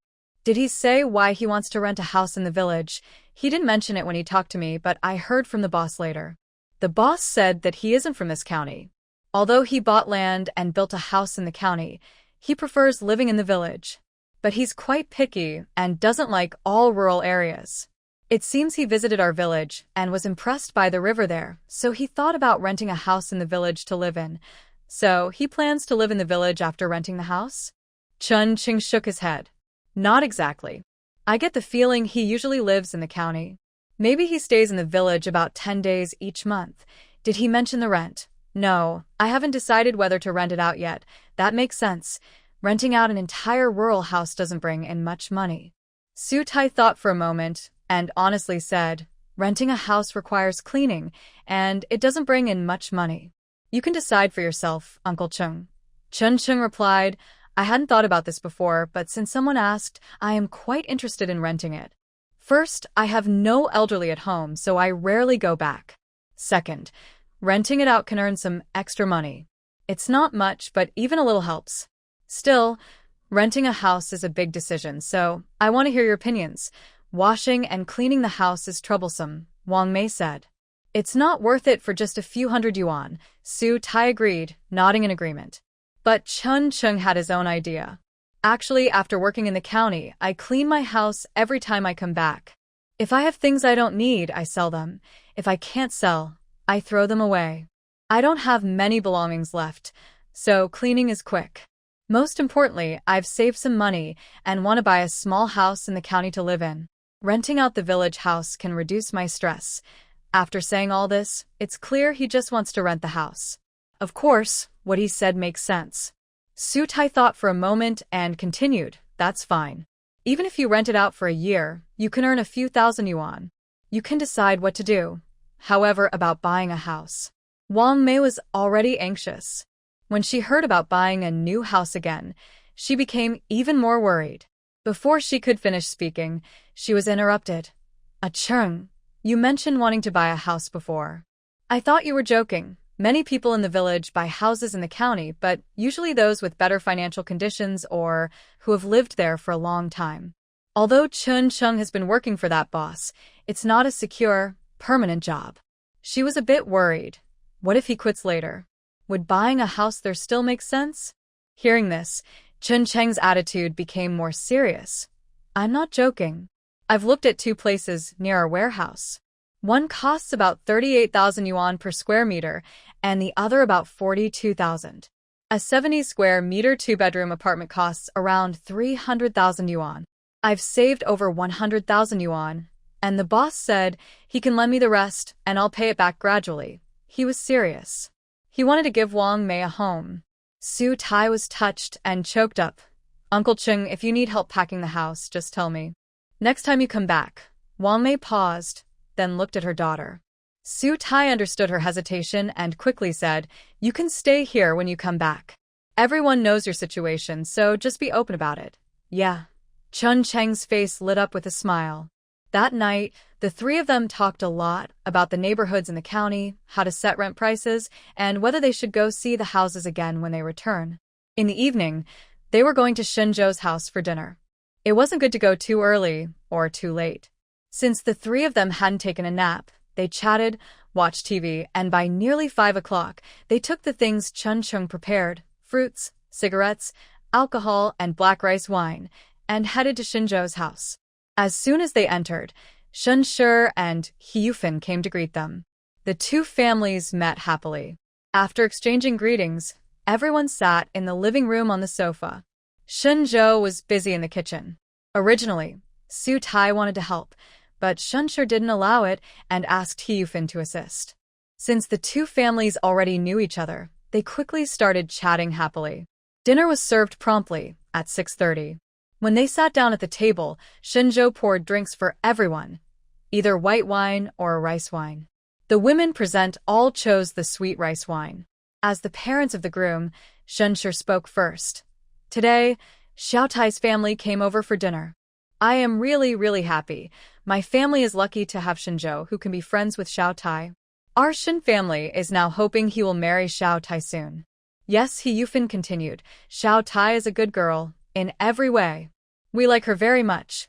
"Did he say why he wants to rent a house in the village?" "He didn't mention it when he talked to me, but I heard from the boss later." The boss said that he isn't from this county. Although he bought land and built a house in the county, he prefers living in the village. But he's quite picky and doesn't like all rural areas. It seems he visited our village and was impressed by the river there, so he thought about renting a house in the village to live in. So he plans to live in the village after renting the house? Chen Zhou shook his head. Not exactly. I get the feeling he usually lives in the county. Maybe he stays in the village about 10 days each month. Did he mention the rent? No, I haven't decided whether to rent it out yet. That makes sense. Renting out an entire rural house doesn't bring in much money. Su Tai thought for a moment and honestly said, renting a house requires cleaning, and it doesn't bring in much money. You can decide for yourself, Uncle Chung. Chen Zhou replied, I hadn't thought about this before, but since someone asked, I am quite interested in renting it. First, I have no elderly at home, so I rarely go back. Second, renting it out can earn some extra money. It's not much, but even a little helps. Still, renting a house is a big decision, so I want to hear your opinions. Washing and cleaning the house is troublesome, Wang Mei said. It's not worth it for just a few hundred yuan, Su Tai agreed, nodding in agreement. But Chen Zhou had his own idea. Actually, after working in the county, I clean my house every time I come back. If I have things I don't need, I sell them. If I can't sell, I throw them away. I don't have many belongings left, so cleaning is quick. Most importantly, I've saved some money and want to buy a small house in the county to live in. Renting out the village house can reduce my stress. After saying all this, it's clear he just wants to rent the house. Of course, what he said makes sense. Sutai thought for a moment and continued, that's fine. Even if you rent it out for a year, you can earn a few thousand yuan. You can decide what to do. However, about buying a house. Wang Mei was already anxious. When she heard about buying a new house again, she became even more worried. Before she could finish speaking, she was interrupted. Chung, you mentioned wanting to buy a house before. I thought you were joking. Many people in the village buy houses in the county, but usually those with better financial conditions or who have lived there for a long time. Although Chun Chung has been working for that boss, it's not a secure, permanent job. She was a bit worried. What if he quits later? Would buying a house there still make sense? Hearing this, Chun Cheng's attitude became more serious. I'm not joking. I've looked at 2 places near our warehouse. One costs about 38,000 yuan per square meter, and the other about 42,000. A 70 square meter 2-bedroom apartment costs around 300,000 yuan. I've saved over 100,000 yuan, and the boss said he can lend me the rest and I'll pay it back gradually. He was serious. He wanted to give Wang Mei a home. Su Tai was touched and choked up. Uncle Chung, if you need help packing the house, just tell me. Next time you come back. Wang Mei paused, then looked at her daughter. Su Tai understood her hesitation and quickly said, you can stay here when you come back. Everyone knows your situation, so just be open about it. Yeah. Chun Cheng's face lit up with a smile. That night, the 3 of them talked a lot about the neighborhoods in the county, how to set rent prices, and whether they should go see the houses again when they return. In the evening, they were going to Shen Zhou's house for dinner. It wasn't good to go too early or too late. Since the 3 of them hadn't taken a nap, they chatted, watched TV, and by nearly 5 o'clock, they took the things Chun Chung prepared, fruits, cigarettes, alcohol, and black rice wine, and headed to Shen Zhou's house. As soon as they entered, Shen Zhou and He Yufan came to greet them. The 2 families met happily. After exchanging greetings, everyone sat in the living room on the sofa. Shen Zhou was busy in the kitchen. Originally, Su Tai wanted to help, but Shen Zhou didn't allow it and asked He Yufan to assist. Since the 2 families already knew each other, they quickly started chatting happily. Dinner was served promptly at 6:30. When they sat down at the table, Shen Zhou poured drinks for everyone, either white wine or rice wine. The women present all chose the sweet rice wine. As the parents of the groom, Shen Zhou spoke first. Today, Xiao Tai's family came over for dinner. I am really happy. My family is lucky to have Shen Zhou who can be friends with Xiao Tai. Our Shen family is now hoping he will marry Xiao Tai soon. Yes, He Yufan continued, Xiao Tai is a good girl, in every way. We like her very much.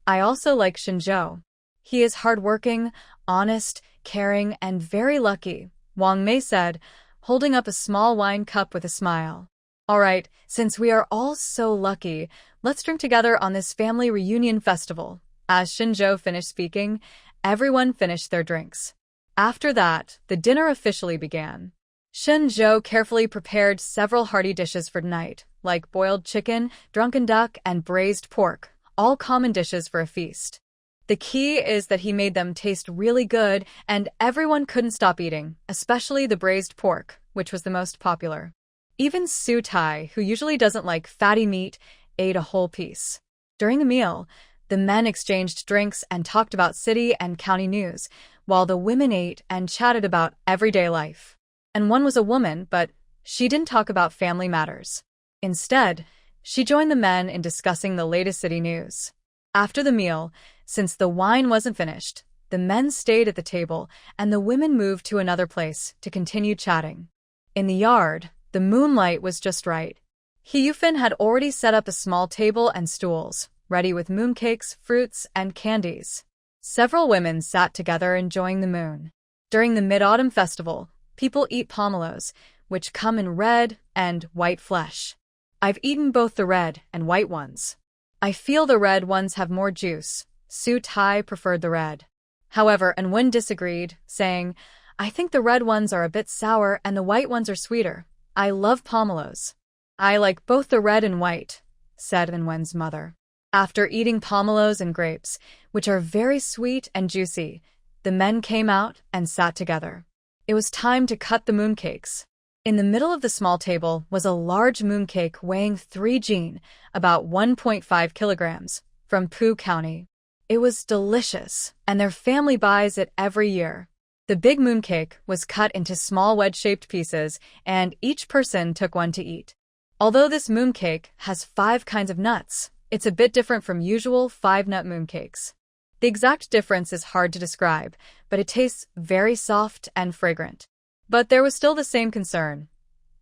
I also like Shen Zhou. He is hardworking, honest, caring, and very lucky, Wang Mei said, holding up a small wine cup with a smile. All right, since we are all so lucky, let's drink together on this family reunion festival. As Shen Zhou finished speaking, everyone finished their drinks. After that, the dinner officially began. Shen Zhou carefully prepared several hearty dishes for tonight, like boiled chicken, drunken duck, and braised pork, all common dishes for a feast. The key is that he made them taste really good, and everyone couldn't stop eating, especially the braised pork, which was the most popular. Even Su Tai, who usually doesn't like fatty meat, ate a whole piece. During the meal, the men exchanged drinks and talked about city and county news, while the women ate and chatted about everyday life. And one was a woman, but she didn't talk about family matters. Instead, she joined the men in discussing the latest city news. After the meal, since the wine wasn't finished, the men stayed at the table and the women moved to another place to continue chatting. In the yard, the moonlight was just right. He Yufan had already set up a small table and stools, ready with mooncakes, fruits, and candies. Several women sat together enjoying the moon. During the Mid-Autumn Festival, people eat pomelos, which come in red and white flesh. I've eaten both the red and white ones. I feel the red ones have more juice. Su Tai preferred the red. However, Anwen disagreed, saying, I think the red ones are a bit sour and the white ones are sweeter. I love pomelos. I like both the red and white, said Anwen's mother. After eating pomelos and grapes, which are very sweet and juicy, the men came out and sat together. It was time to cut the mooncakes. In the middle of the small table was a large mooncake weighing 3 jin, about 1.5 kilograms, from Pu County. It was delicious, and their family buys it every year. The big mooncake was cut into small wedge-shaped pieces, and each person took one to eat. Although this mooncake has 5 kinds of nuts, it's a bit different from usual 5-nut mooncakes. The exact difference is hard to describe, but it tastes very soft and fragrant. But there was still the same concern.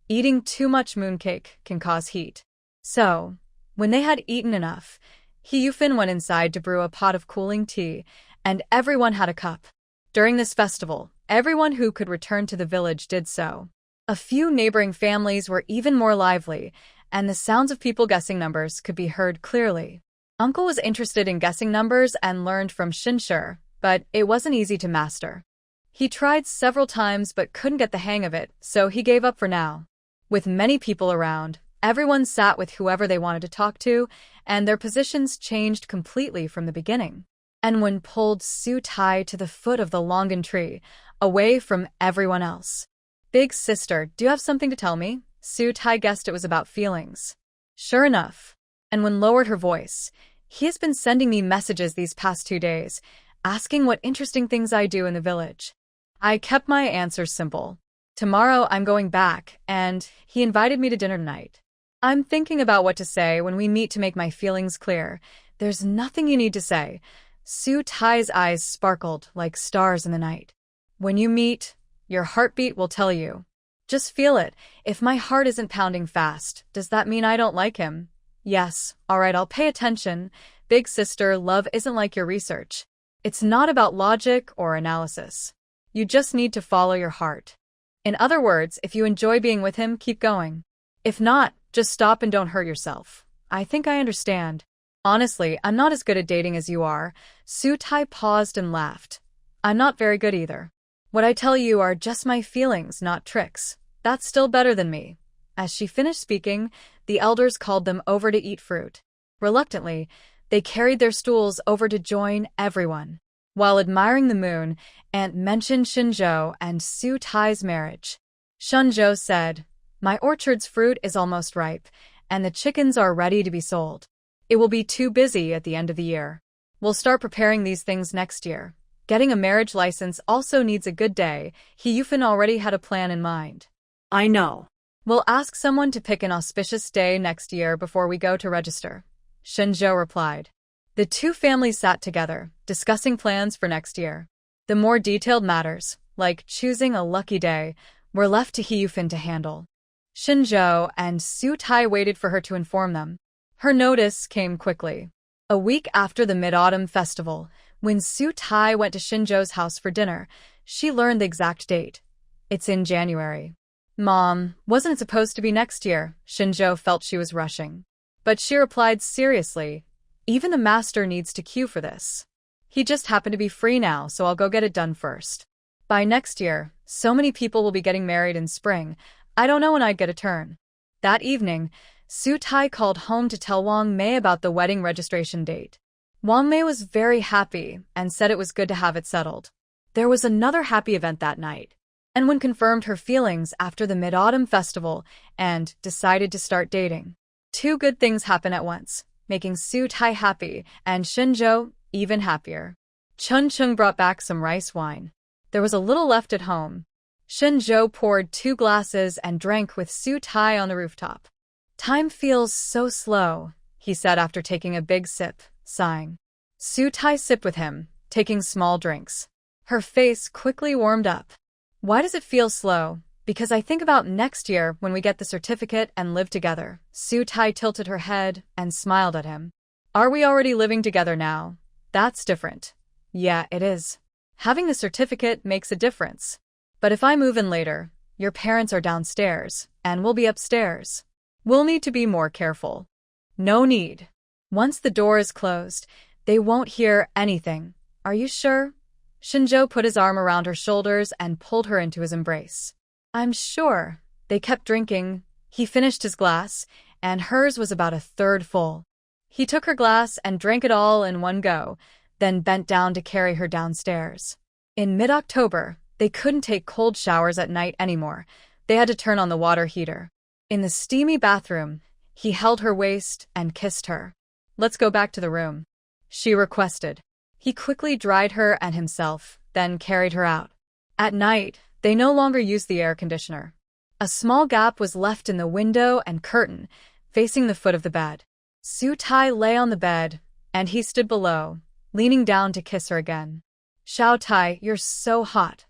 Eating too much mooncake can cause heat. So, when they had eaten enough, He Yufin went inside to brew a pot of cooling tea, and everyone had a cup. During this festival, everyone who could return to the village did so. A few neighboring families were even more lively, and the sounds of people guessing numbers could be heard clearly. Uncle was interested in guessing numbers and learned from Shen Zhou, but it wasn't easy to master. He tried several times but couldn't get the hang of it, so he gave up for now. With many people around, everyone sat with whoever they wanted to talk to, and their positions changed completely from the beginning. Anwen pulled Su Tai to the foot of the longan tree, away from everyone else. Big sister, do you have something to tell me? Su Tai guessed it was about feelings. Sure enough. Anwen lowered her voice. He has been sending me messages these past 2 days, asking what interesting things I do in the village. I kept my answers simple. Tomorrow I'm going back, and he invited me to dinner tonight. I'm thinking about what to say when we meet to make my feelings clear. There's nothing you need to say. Su Tai's eyes sparkled like stars in the night. When you meet, your heartbeat will tell you. Just feel it. If my heart isn't pounding fast, does that mean I don't like him? Yes, alright, I'll pay attention. Big sister, love isn't like your research. It's not about logic or analysis. You just need to follow your heart. In other words, if you enjoy being with him, keep going. If not, just stop and don't hurt yourself. I think I understand. Honestly, I'm not as good at dating as you are. Su Tai paused and laughed. I'm not very good either. What I tell you are just my feelings, not tricks. That's still better than me. As she finished speaking, the elders called them over to eat fruit. Reluctantly, they carried their stools over to join everyone. While admiring the moon, Aunt mentioned Shen Zhou and Su Tai's marriage. Shen Zhou said, My orchard's fruit is almost ripe, and the chickens are ready to be sold. It will be too busy at the end of the year. We'll start preparing these things next year. Getting a marriage license also needs a good day. He Yufin already had a plan in mind. I know. We'll ask someone to pick an auspicious day next year before we go to register. Shen Zhou replied. The two families sat together, discussing plans for next year. The more detailed matters, like choosing a lucky day, were left to He Yufin to handle. Shen Zhou and Su Tai waited for her to inform them. Her notice came quickly. A week after the Mid-Autumn Festival, when Su Tai went to Shen Zhou's house for dinner, she learned the exact date. It's in January. Mom, wasn't it supposed to be next year? Shen Zhou felt she was rushing. But she replied seriously, even the master needs to queue for this. He just happened to be free now, so I'll go get it done first. By next year, so many people will be getting married in spring, I don't know when I'd get a turn. That evening, Su Tai called home to tell Wang Mei about the wedding registration date. Wang Mei was very happy and said it was good to have it settled. There was another happy event that night. Anwen confirmed her feelings after the Mid-Autumn Festival and decided to start dating. 2 good things happened at once, making Su Tai happy and Shen Zhou even happier. Chun Chung brought back some rice wine. There was a little left at home. Shen Zhou poured 2 glasses and drank with Su Tai on the rooftop. Time feels so slow, he said after taking a big sip, sighing. Su Tai sipped with him, taking small drinks. Her face quickly warmed up. Why does it feel slow? Because I think about next year when we get the certificate and live together. Su Tai tilted her head and smiled at him. Are we already living together now? That's different. Yeah, it is. Having the certificate makes a difference. But if I move in later, your parents are downstairs, and we'll be upstairs. We'll need to be more careful. No need. Once the door is closed, they won't hear anything. Are you sure? Shen Zhou put his arm around her shoulders and pulled her into his embrace. I'm sure. They kept drinking. He finished his glass, and hers was about a third full. He took her glass and drank it all in one go, then bent down to carry her downstairs. In mid-October, they couldn't take cold showers at night anymore. They had to turn on the water heater. In the steamy bathroom, he held her waist and kissed her. Let's go back to the room, she requested. He quickly dried her and himself, then carried her out. At night, they no longer used the air conditioner. A small gap was left in the window and curtain, facing the foot of the bed. Su Tai lay on the bed, and he stood below, leaning down to kiss her again. Xiao Tai, you're so hot.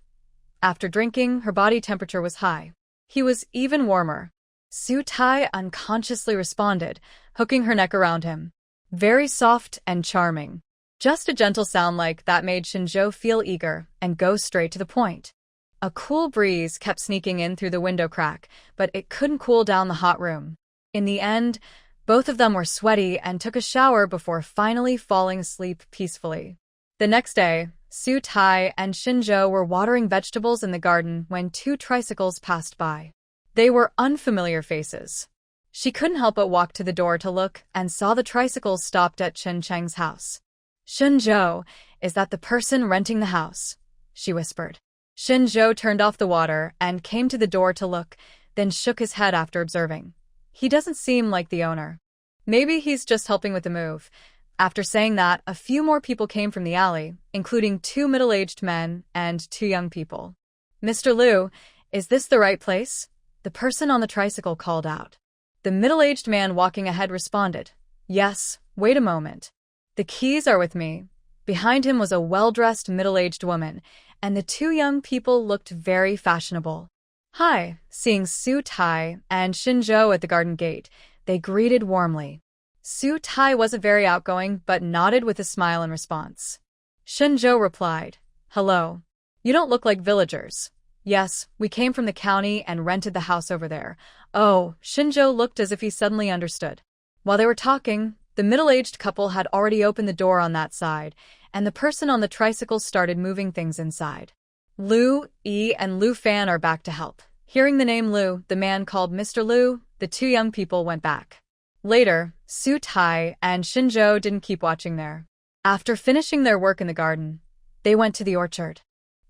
After drinking, her body temperature was high. He was even warmer. Su Tai unconsciously responded, hooking her neck around him. Very soft and charming. Just a gentle sound like that made Shen Zhou feel eager and go straight to the point. A cool breeze kept sneaking in through the window crack, but it couldn't cool down the hot room. In the end, both of them were sweaty and took a shower before finally falling asleep peacefully. The next day, Su Tai and Shen Zhou were watering vegetables in the garden when two tricycles passed by. They were unfamiliar faces. She couldn't help but walk to the door to look and saw the tricycles stopped at Chen Cheng's house. Shen Zhou, is that the person renting the house? She whispered. Shen Zhou turned off the water and came to the door to look, then shook his head after observing. He doesn't seem like the owner. Maybe he's just helping with the move. After saying that, a few more people came from the alley, including two middle-aged men and two young people. Mr. Liu, is this the right place? The person on the tricycle called out. The middle-aged man walking ahead responded, Yes, wait a moment. The keys are with me. Behind him was a well-dressed middle-aged woman, and the two young people looked very fashionable. Hi, seeing Su Tai and Shen Zhou at the garden gate, they greeted warmly. Su Tai wasn't very outgoing, but nodded with a smile in response. Shen Zhou replied, Hello. You don't look like villagers. Yes, we came from the county and rented the house over there. Oh, Shen Zhou looked as if he suddenly understood. While they were talking, the middle-aged couple had already opened the door on that side, and the person on the tricycle started moving things inside. Lu, Yi, and Lu Fan are back to help. Hearing the name Lu, the man called Mr. Lu, the two young people went back. Later, Su Tai and Shen Zhou didn't keep watching there. After finishing their work in the garden, they went to the orchard.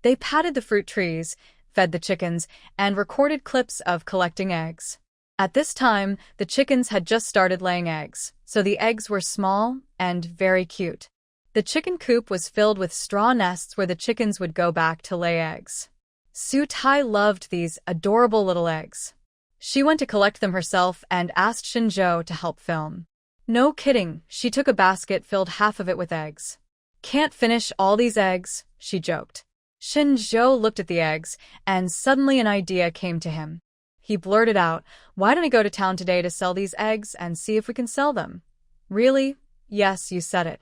They patted the fruit trees, fed the chickens, and recorded clips of collecting eggs. At this time, the chickens had just started laying eggs, so the eggs were small and very cute. The chicken coop was filled with straw nests where the chickens would go back to lay eggs. Su Tai loved these adorable little eggs. She went to collect them herself and asked Shen Zhou to help film. No kidding, she took a basket, filled half of it with eggs. Can't finish all these eggs, she joked. Shen Zhou looked at the eggs, and suddenly an idea came to him. He blurted out, Why don't I go to town today to sell these eggs and see if we can sell them? Really? Yes, you said it.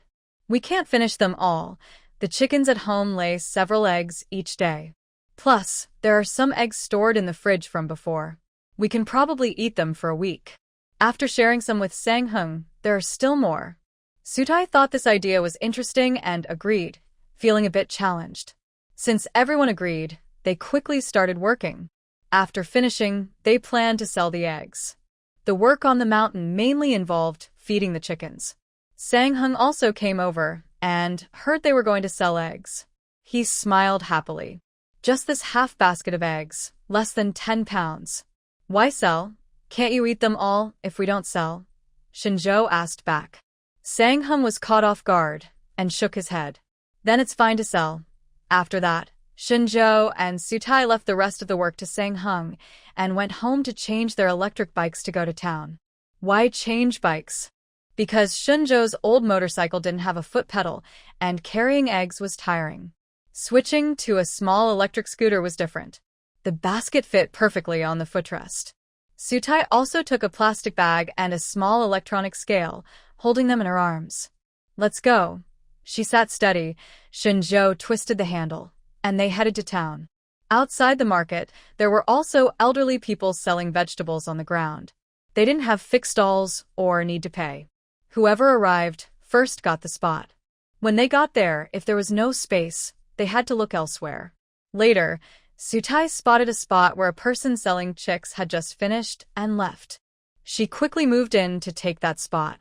We can't finish them all. The chickens at home lay several eggs each day. Plus, there are some eggs stored in the fridge from before. We can probably eat them for a week. After sharing some with Sang Hung, there are still more. Su Tai thought this idea was interesting and agreed, feeling a bit challenged. Since everyone agreed, they quickly started working. After finishing, they planned to sell the eggs. The work on the mountain mainly involved feeding the chickens. Sang Hung also came over and heard they were going to sell eggs. He smiled happily. Just this half basket of eggs, less than 10 pounds. Why sell? Can't you eat them all if we don't sell? Shen Zhou asked back. Sang Hung was caught off guard and shook his head. Then it's fine to sell. After that, Shen Zhou and Su Tai left the rest of the work to Sang Hung and went home to change their electric bikes to go to town. Why change bikes? Because Shen Zhou's old motorcycle didn't have a foot pedal and carrying eggs was tiring. Switching to a small electric scooter was different. The basket fit perfectly on the footrest. Su Tai also took a plastic bag and a small electronic scale, holding them in her arms. Let's go. She sat steady. Shen Zhou twisted the handle, and they headed to town. Outside the market, there were also elderly people selling vegetables on the ground. They didn't have fixed stalls or need to pay. Whoever arrived first got the spot. When they got there, if there was no space, they had to look elsewhere. Later, Sutai spotted a spot where a person selling chicks had just finished and left. She quickly moved in to take that spot.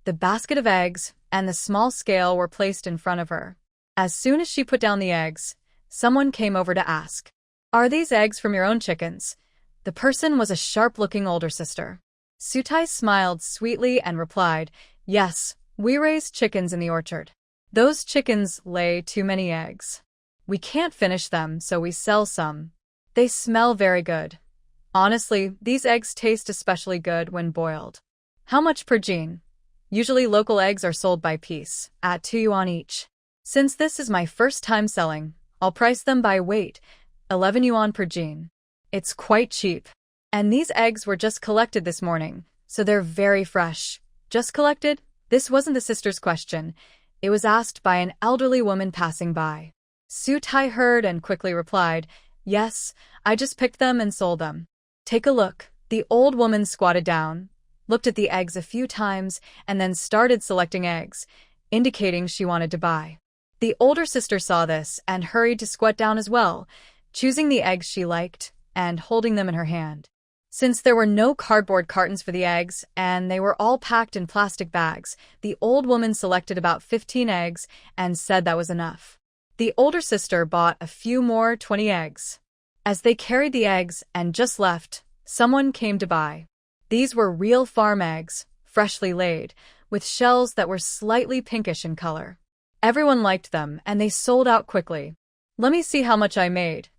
The basket of eggs and the small scale were placed in front of her. As soon as she put down the eggs, someone came over to ask, "Are these eggs from your own chickens?" The person was a sharp-looking older sister. Sutai smiled sweetly and replied, "Yes, we raise chickens in the orchard. Those chickens lay too many eggs. We can't finish them, so we sell some. They smell very good. Honestly, these eggs taste especially good when boiled." "How much per jean?" "Usually local eggs are sold by piece, at 2 yuan each. Since this is my first time selling, I'll price them by weight, 11 yuan per jean. It's quite cheap. And these eggs were just collected this morning, so they're very fresh." "Just collected?" This wasn't the sister's question. It was asked by an elderly woman passing by. Sutai heard and quickly replied, "Yes, I just picked them and sold them." "Take a look." The old woman squatted down, looked at the eggs a few times, and then started selecting eggs, indicating she wanted to buy. The older sister saw this and hurried to squat down as well, choosing the eggs she liked and holding them in her hand. Since there were no cardboard cartons for the eggs and they were all packed in plastic bags, the old woman selected about 15 eggs and said that was enough. The older sister bought a few more 20 eggs. As they carried the eggs and just left, someone came to buy. These were real farm eggs, freshly laid, with shells that were slightly pinkish in color. Everyone liked them and they sold out quickly. "Let me see how much I made."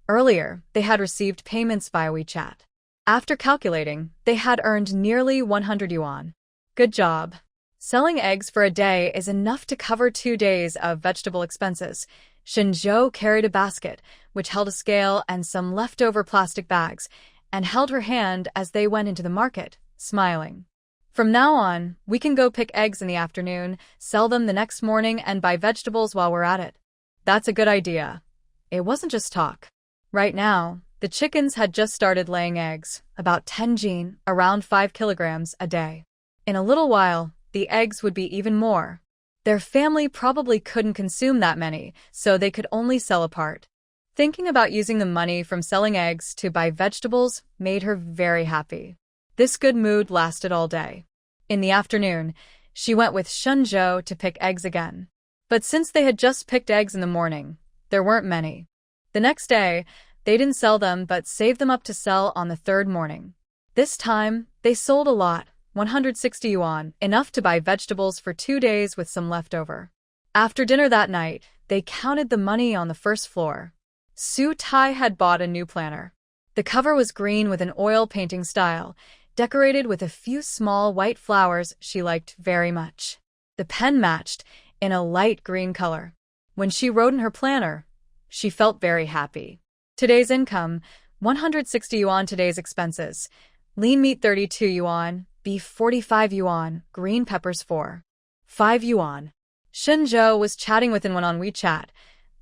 Earlier, they had received payments via WeChat. After calculating, they had earned nearly 100 yuan. "Good job." Selling eggs for a day is enough to cover 2 days of vegetable expenses. Shen Zhou carried a basket, which held a scale and some leftover plastic bags, and held her hand as they went into the market, smiling. "From now on, we can go pick eggs in the afternoon, sell them the next morning, and buy vegetables while we're at it." "That's a good idea." It wasn't just talk. Right now, the chickens had just started laying eggs, about 10 jean, around 5 kilograms, a day. In a little while, the eggs would be even more. Their family probably couldn't consume that many, so they could only sell a part. Thinking about using the money from selling eggs to buy vegetables made her very happy. This good mood lasted all day. In the afternoon, she went with Shen Zhou to pick eggs again. But since they had just picked eggs in the morning, there weren't many. The next day, they didn't sell them but saved them up to sell on the third morning. This time, they sold a lot, 160 yuan, enough to buy vegetables for 2 days with some leftover. After dinner that night, they counted the money on the first floor. Sutai had bought a new planner. The cover was green with an oil painting style, decorated with a few small white flowers she liked very much. The pen matched, in a light green color. When she wrote in her planner, she felt very happy. Today's income, 160 yuan. Today's expenses, lean meat 32 yuan, beef 45 yuan, green peppers 5 yuan. Shen Zhou was chatting with anyone on WeChat,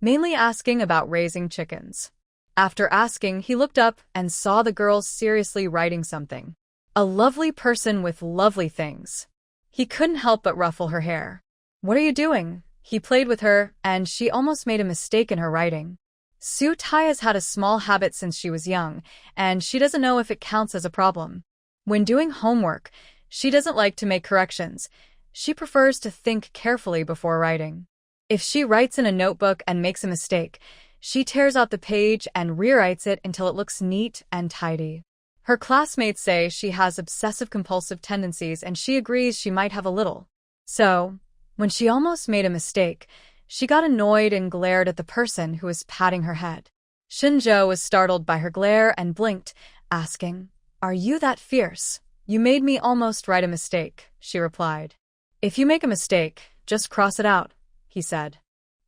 mainly asking about raising chickens. After asking, he looked up and saw the girl seriously writing something. A lovely person with lovely things. He couldn't help but ruffle her hair. "What are you doing?" He played with her, and she almost made a mistake in her writing. Sutai has had a small habit since she was young, and she doesn't know if it counts as a problem. When doing homework, she doesn't like to make corrections. She prefers to think carefully before writing. If she writes in a notebook and makes a mistake, she tears out the page and rewrites it until it looks neat and tidy. Her classmates say she has obsessive-compulsive tendencies, and she agrees she might have a little. So, when she almost made a mistake, she got annoyed and glared at the person who was patting her head. Shen Zhou was startled by her glare and blinked, asking, "Are you that fierce?" "You made me almost write a mistake," she replied. "If you make a mistake, just cross it out," he said.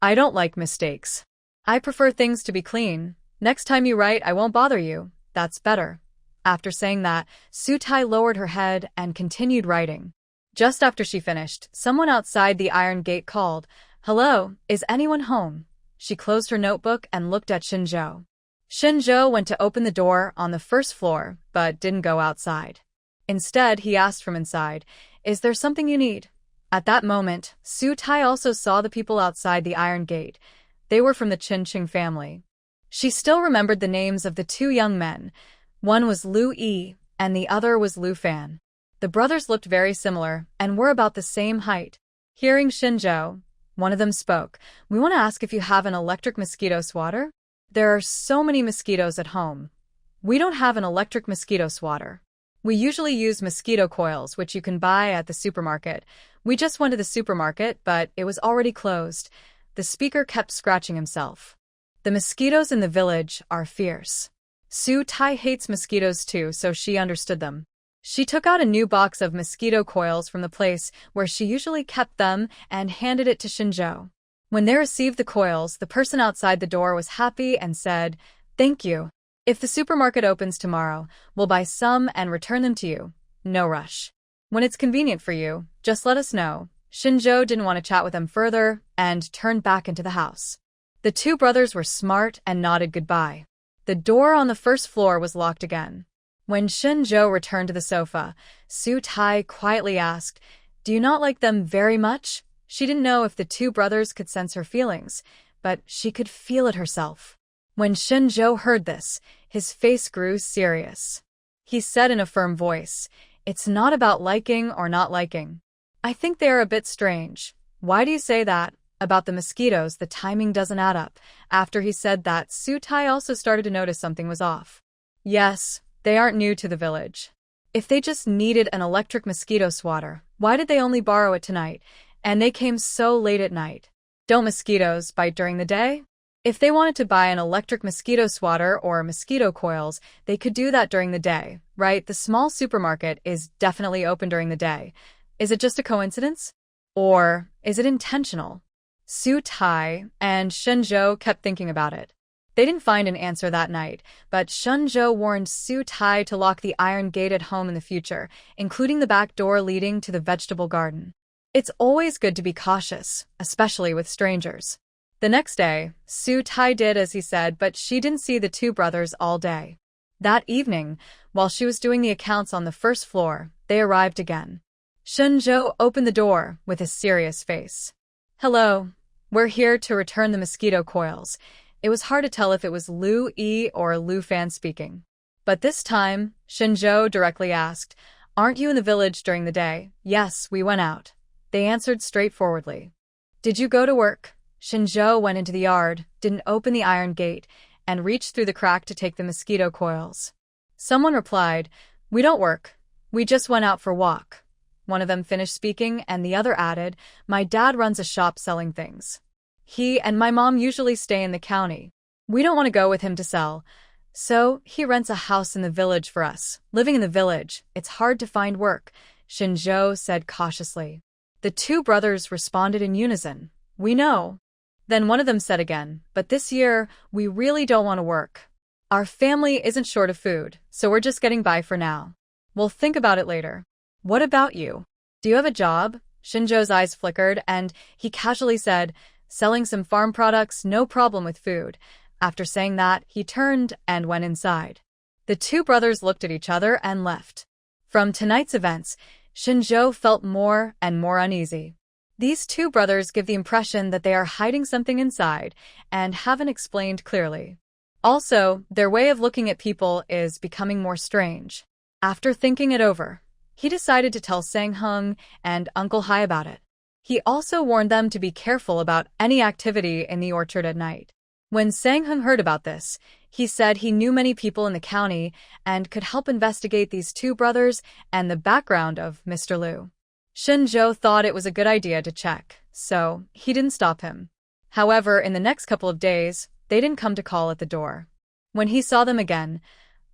"I don't like mistakes. I prefer things to be clean. Next time you write, I won't bother you. That's better." After saying that, Sutai lowered her head and continued writing. Just after she finished, someone outside the iron gate called, "Hello, is anyone home?" She closed her notebook and looked at Shen Zhou. Shen Zhou went to open the door on the first floor, but didn't go outside. Instead, he asked from inside, "Is there something you need?" At that moment, Sutai also saw the people outside the iron gate. They were from the Qingqing family. She still remembered the names of the two young men. One was Lu Yi, and the other was Lu Fan. The brothers looked very similar, and were about the same height. Hearing Shen Zhou, one of them spoke. We want to ask if you have an electric mosquito swatter? There are so many mosquitoes at home. We don't have an electric mosquito swatter. We usually use mosquito coils, which you can buy at the supermarket. We just went to the supermarket, but it was already closed. The speaker kept scratching himself. The mosquitoes in the village are fierce. Su Tai hates mosquitoes too, so she understood them. She took out a new box of mosquito coils from the place where she usually kept them and handed it to Shen Zhou. When they received the coils, the person outside the door was happy and said, "Thank you. If the supermarket opens tomorrow, we'll buy some and return them to you. No rush. When it's convenient for you, just let us know." Shen Zhou didn't want to chat with them further and turned back into the house. The two brothers were smart and nodded goodbye. The door on the first floor was locked again. When Shen Zhou returned to the sofa, Su Tai quietly asked, "Do you not like them very much?" She didn't know if the two brothers could sense her feelings, but she could feel it herself. When Shen Zhou heard this, his face grew serious. He said in a firm voice, "It's not about liking or not liking. I think they are a bit strange." "Why do you say that?" "About the mosquitoes, the timing doesn't add up." After he said that, Su Tai also started to notice something was off. Yes, they aren't new to the village. If they just needed an electric mosquito swatter, why did they only borrow it tonight? And they came so late at night. Don't mosquitoes bite during the day? If they wanted to buy an electric mosquito swatter or mosquito coils, they could do that during the day, right? The small supermarket is definitely open during the day. Is it just a coincidence? Or is it intentional? Su Tai and Shen Zhou kept thinking about it. They didn't find an answer that night, but Shen Zhou warned Su Tai to lock the iron gate at home in the future, including the back door leading to the vegetable garden. It's always good to be cautious, especially with strangers. The next day, Su Tai did as he said, but she didn't see the two brothers all day. That evening, while she was doing the accounts on the first floor, they arrived again. Shen Zhou opened the door with a serious face. "Hello. We're here to return the mosquito coils." It was hard to tell if it was Lu Yi or Lu Fan speaking. But this time, Shen Zhou directly asked, "Aren't you in the village during the day?" "Yes, we went out." They answered straightforwardly. "Did you go to work?" Shen Zhou went into the yard, didn't open the iron gate, and reached through the crack to take the mosquito coils. Someone replied, "We don't work. We just went out for a walk." One of them finished speaking, and the other added, "My dad runs a shop selling things. He and my mom usually stay in the county. We don't want to go with him to sell. So he rents a house in the village for us. Living in the village, it's hard to find work," Shen Zhou said cautiously. The two brothers responded in unison, "We know." Then one of them said again, "But this year, we really don't want to work. Our family isn't short of food, so we're just getting by for now. We'll think about it later." "What about you? Do you have a job?" Shen Zhou's eyes flickered, and he casually said, "Selling some farm products, no problem with food." After saying that, he turned and went inside. The two brothers looked at each other and left. From tonight's events, Shen Zhou felt more and more uneasy. These two brothers give the impression that they are hiding something inside and haven't explained clearly. Also, their way of looking at people is becoming more strange. After thinking it over, he decided to tell Sang-Hung and Uncle Hai about it. He also warned them to be careful about any activity in the orchard at night. When Sang-Hung heard about this, he said he knew many people in the county and could help investigate these two brothers and the background of Mr. Liu. Shen Zhou thought it was a good idea to check, so he didn't stop him. However, in the next couple of days, they didn't come to call at the door. When he saw them again,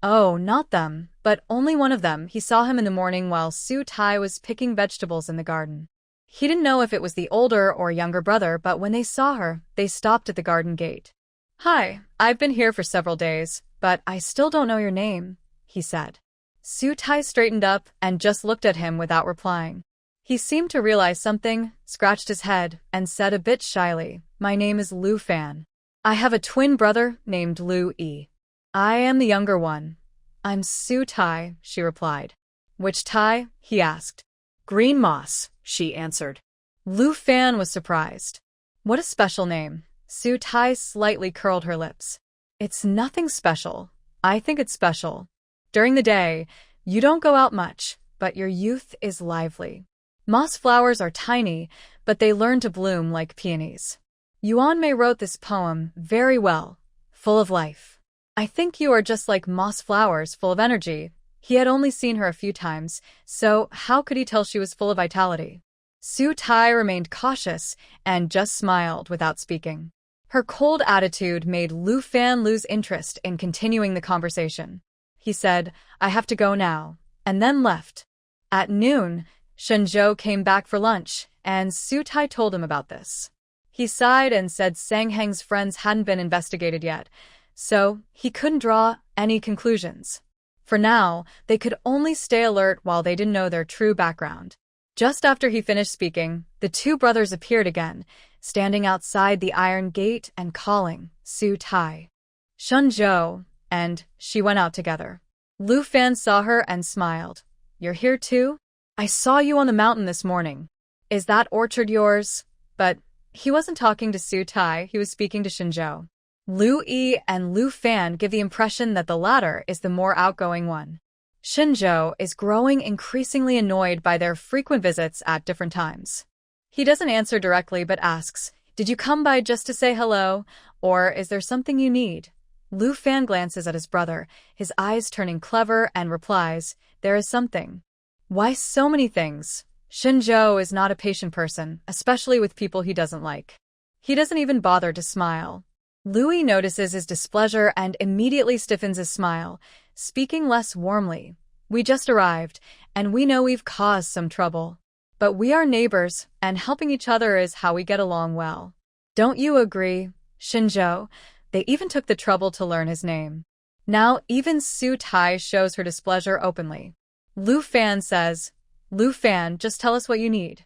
oh, not them, but only one of them, he saw him in the morning while Su Tai was picking vegetables in the garden. He didn't know if it was the older or younger brother, but when they saw her, they stopped at the garden gate. "Hi, I've been here for several days, but I still don't know your name," he said. Su Tai straightened up and just looked at him without replying. He seemed to realize something, scratched his head, and said a bit shyly, "My name is Lu Fan. I have a twin brother named Lu Yi. I am the younger one." "I'm Su Tai," she replied. "Which Tai?" he asked. "Green Moss," she answered. Lu Fan was surprised. "What a special name." Su Tai slightly curled her lips. It's nothing special. I think it's special. During the day, you don't go out much, but your youth is lively. Moss flowers are tiny, but they learn to bloom like peonies. Yuan Mei wrote this poem very well, full of life. I think you are just like moss flowers, full of energy. He had only seen her a few times, so how could he tell she was full of vitality? Su Tai remained cautious and just smiled without speaking. Her cold attitude made Lu Fan lose interest in continuing the conversation. He said, I have to go now, and then left. At noon, Shen Zhou came back for lunch, and Su Tai told him about this. He sighed and said Sang Heng's friends hadn't been investigated yet, so he couldn't draw any conclusions. For now, they could only stay alert while they didn't know their true background. Just after he finished speaking, the two brothers appeared again, standing outside the iron gate and calling Su Tai. Shen Zhou, and she went out together. Lu Fan saw her and smiled. You're here too? I saw you on the mountain this morning. Is that orchard yours? But he wasn't talking to Su Tai, he was speaking to Shen Zhou. Lu Yi and Lu Fan give the impression that the latter is the more outgoing one. Shen Zhou is growing increasingly annoyed by their frequent visits at different times. He doesn't answer directly but asks, did you come by just to say hello, or is there something you need? Lu Fan glances at his brother, his eyes turning clever, and replies, there is something. Why so many things? Shen Zhou is not a patient person, especially with people he doesn't like. He doesn't even bother to smile. Louis notices his displeasure and immediately stiffens his smile, speaking less warmly. We just arrived, and we know we've caused some trouble. But we are neighbors, and helping each other is how we get along well. Don't you agree, Shen Zhou? They even took the trouble to learn his name. Now even Su Tai shows her displeasure openly. Lu Fan says, Lu Fan, just tell us what you need.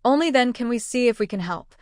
Only then can we see if we can help.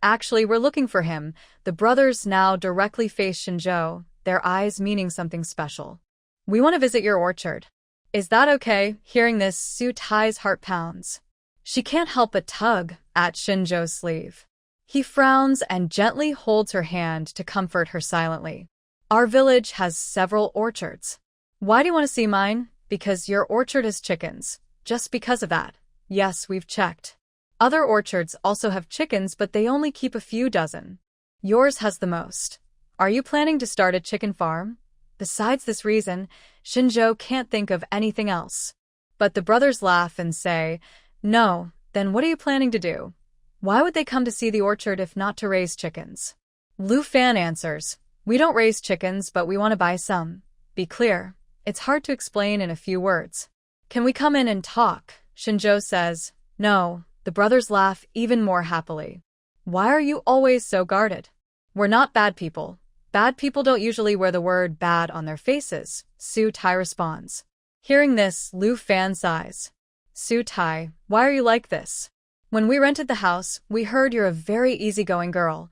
Actually, we're looking for him. The brothers now directly face Shen Zhou, their eyes meaning something special. We want to visit your orchard. Is that okay? Hearing this, Su Tai's heart pounds. She can't help but tug at Shen Zhou's sleeve. He frowns and gently holds her hand to comfort her silently. Our village has several orchards. Why do you want to see mine? Because your orchard has chickens. Just because of that. Yes, we've checked. Other orchards also have chickens, but they only keep a few dozen. Yours has the most. Are you planning to start a chicken farm? Besides this reason, Shen Zhou can't think of anything else. But the brothers laugh and say, no, then what are you planning to do? Why would they come to see the orchard if not to raise chickens? Lu Fan answers, we don't raise chickens, but we want to buy some. Be clear. It's hard to explain in a few words. Can we come in and talk? Shen Zhou says, no. The brothers laugh even more happily. Why are you always so guarded? We're not bad people. Bad people don't usually wear the word bad on their faces, Su Tai responds. Hearing this, Lu Fan sighs. Su Tai, why are you like this? When we rented the house, we heard you're a very easygoing girl.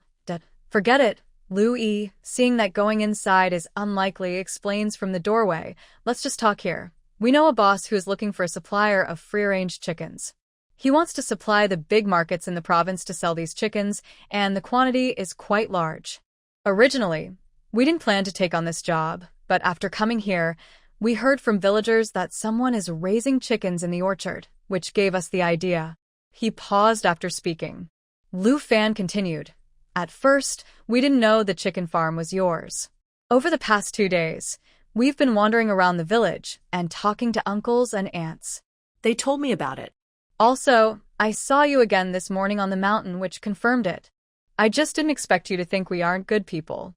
Forget it. Lu Yi, seeing that going inside is unlikely, explains from the doorway. Let's just talk here. We know a boss who is looking for a supplier of free-range chickens. He wants to supply the big markets in the province to sell these chickens, and the quantity is quite large. Originally, we didn't plan to take on this job, but after coming here, we heard from villagers that someone is raising chickens in the orchard, which gave us the idea. He paused after speaking. Lu Fan continued. At first, we didn't know the chicken farm was yours. Over the past 2 days, we've been wandering around the village and talking to uncles and aunts. They told me about it. Also, I saw you again this morning on the mountain, which confirmed it. I just didn't expect you to think we aren't good people.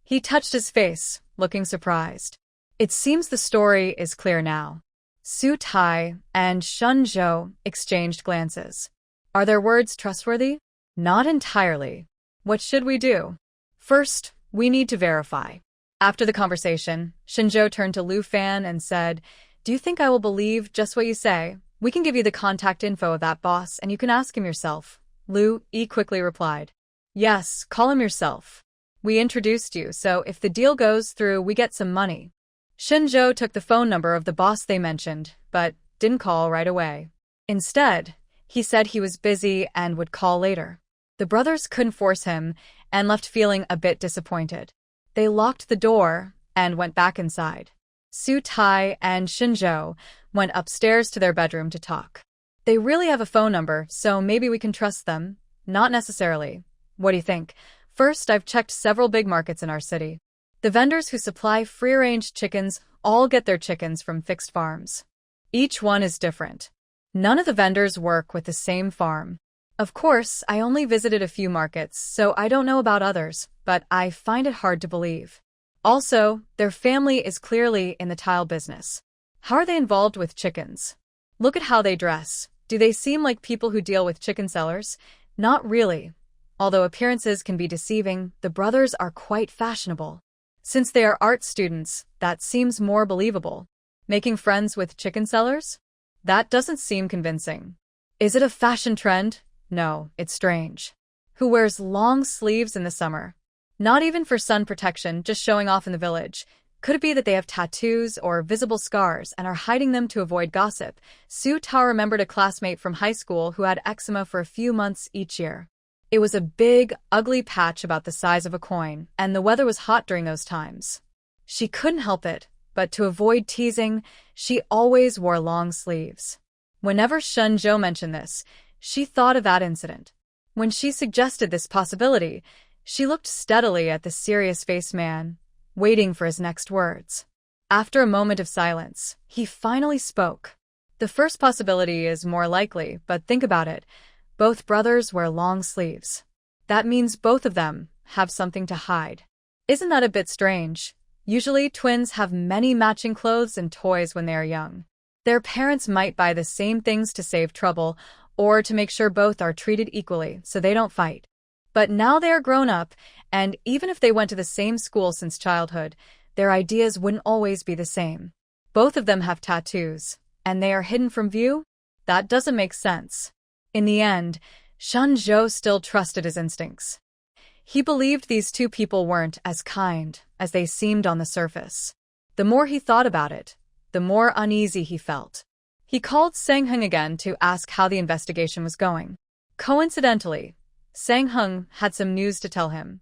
He touched his face, looking surprised. It seems the story is clear now. Su Tai and Shen Zhou exchanged glances. Are their words trustworthy? Not entirely. What should we do? First, we need to verify. After the conversation, Shen Zhou turned to Lu Fan and said, do you think I will believe just what you say? We can give you the contact info of that boss, and you can ask him yourself. Lu Yi quickly replied. Yes, call him yourself. We introduced you, so if the deal goes through, we get some money. Shen Zhou took the phone number of the boss they mentioned, but didn't call right away. Instead, he said he was busy and would call later. The brothers couldn't force him, and left feeling a bit disappointed. They locked the door and went back inside. Su Tai and Shen Zhou went upstairs to their bedroom to talk. They really have a phone number, so maybe we can trust them. Not necessarily. What do you think? First, I've checked several big markets in our city. The vendors who supply free-range chickens all get their chickens from fixed farms. Each one is different. None of the vendors work with the same farm. Of course, I only visited a few markets, so I don't know about others, but I find it hard to believe. Also, their family is clearly in the tile business. How are they involved with chickens? Look at how they dress. Do they seem like people who deal with chicken sellers? Not really. Although appearances can be deceiving, the brothers are quite fashionable. Since they are art students, that seems more believable. Making friends with chicken sellers? That doesn't seem convincing. Is it a fashion trend? No, it's strange. Who wears long sleeves in the summer? Not even for sun protection, just showing off in the village. Could it be that they have tattoos or visible scars and are hiding them to avoid gossip? Su Ta remembered a classmate from high school who had eczema for a few months each year. It was a big, ugly patch about the size of a coin, and the weather was hot during those times. She couldn't help it, but to avoid teasing, she always wore long sleeves. Whenever Shen Zhou mentioned this, she thought of that incident. When she suggested this possibility, she looked steadily at the serious-faced man, waiting for his next words. After a moment of silence, he finally spoke. The first possibility is more likely, but think about it. Both brothers wear long sleeves. That means both of them have something to hide. Isn't that a bit strange? Usually, twins have many matching clothes and toys when they are young. Their parents might buy the same things to save trouble or to make sure both are treated equally so they don't fight. But now they are grown up, and even if they went to the same school since childhood, their ideas wouldn't always be the same. Both of them have tattoos, and they are hidden from view? That doesn't make sense. In the end, Shen Zhou still trusted his instincts. He believed these two people weren't as kind as they seemed on the surface. The more he thought about it, the more uneasy he felt. He called Sang Heng again to ask how the investigation was going. Coincidentally, Sang Heng had some news to tell him.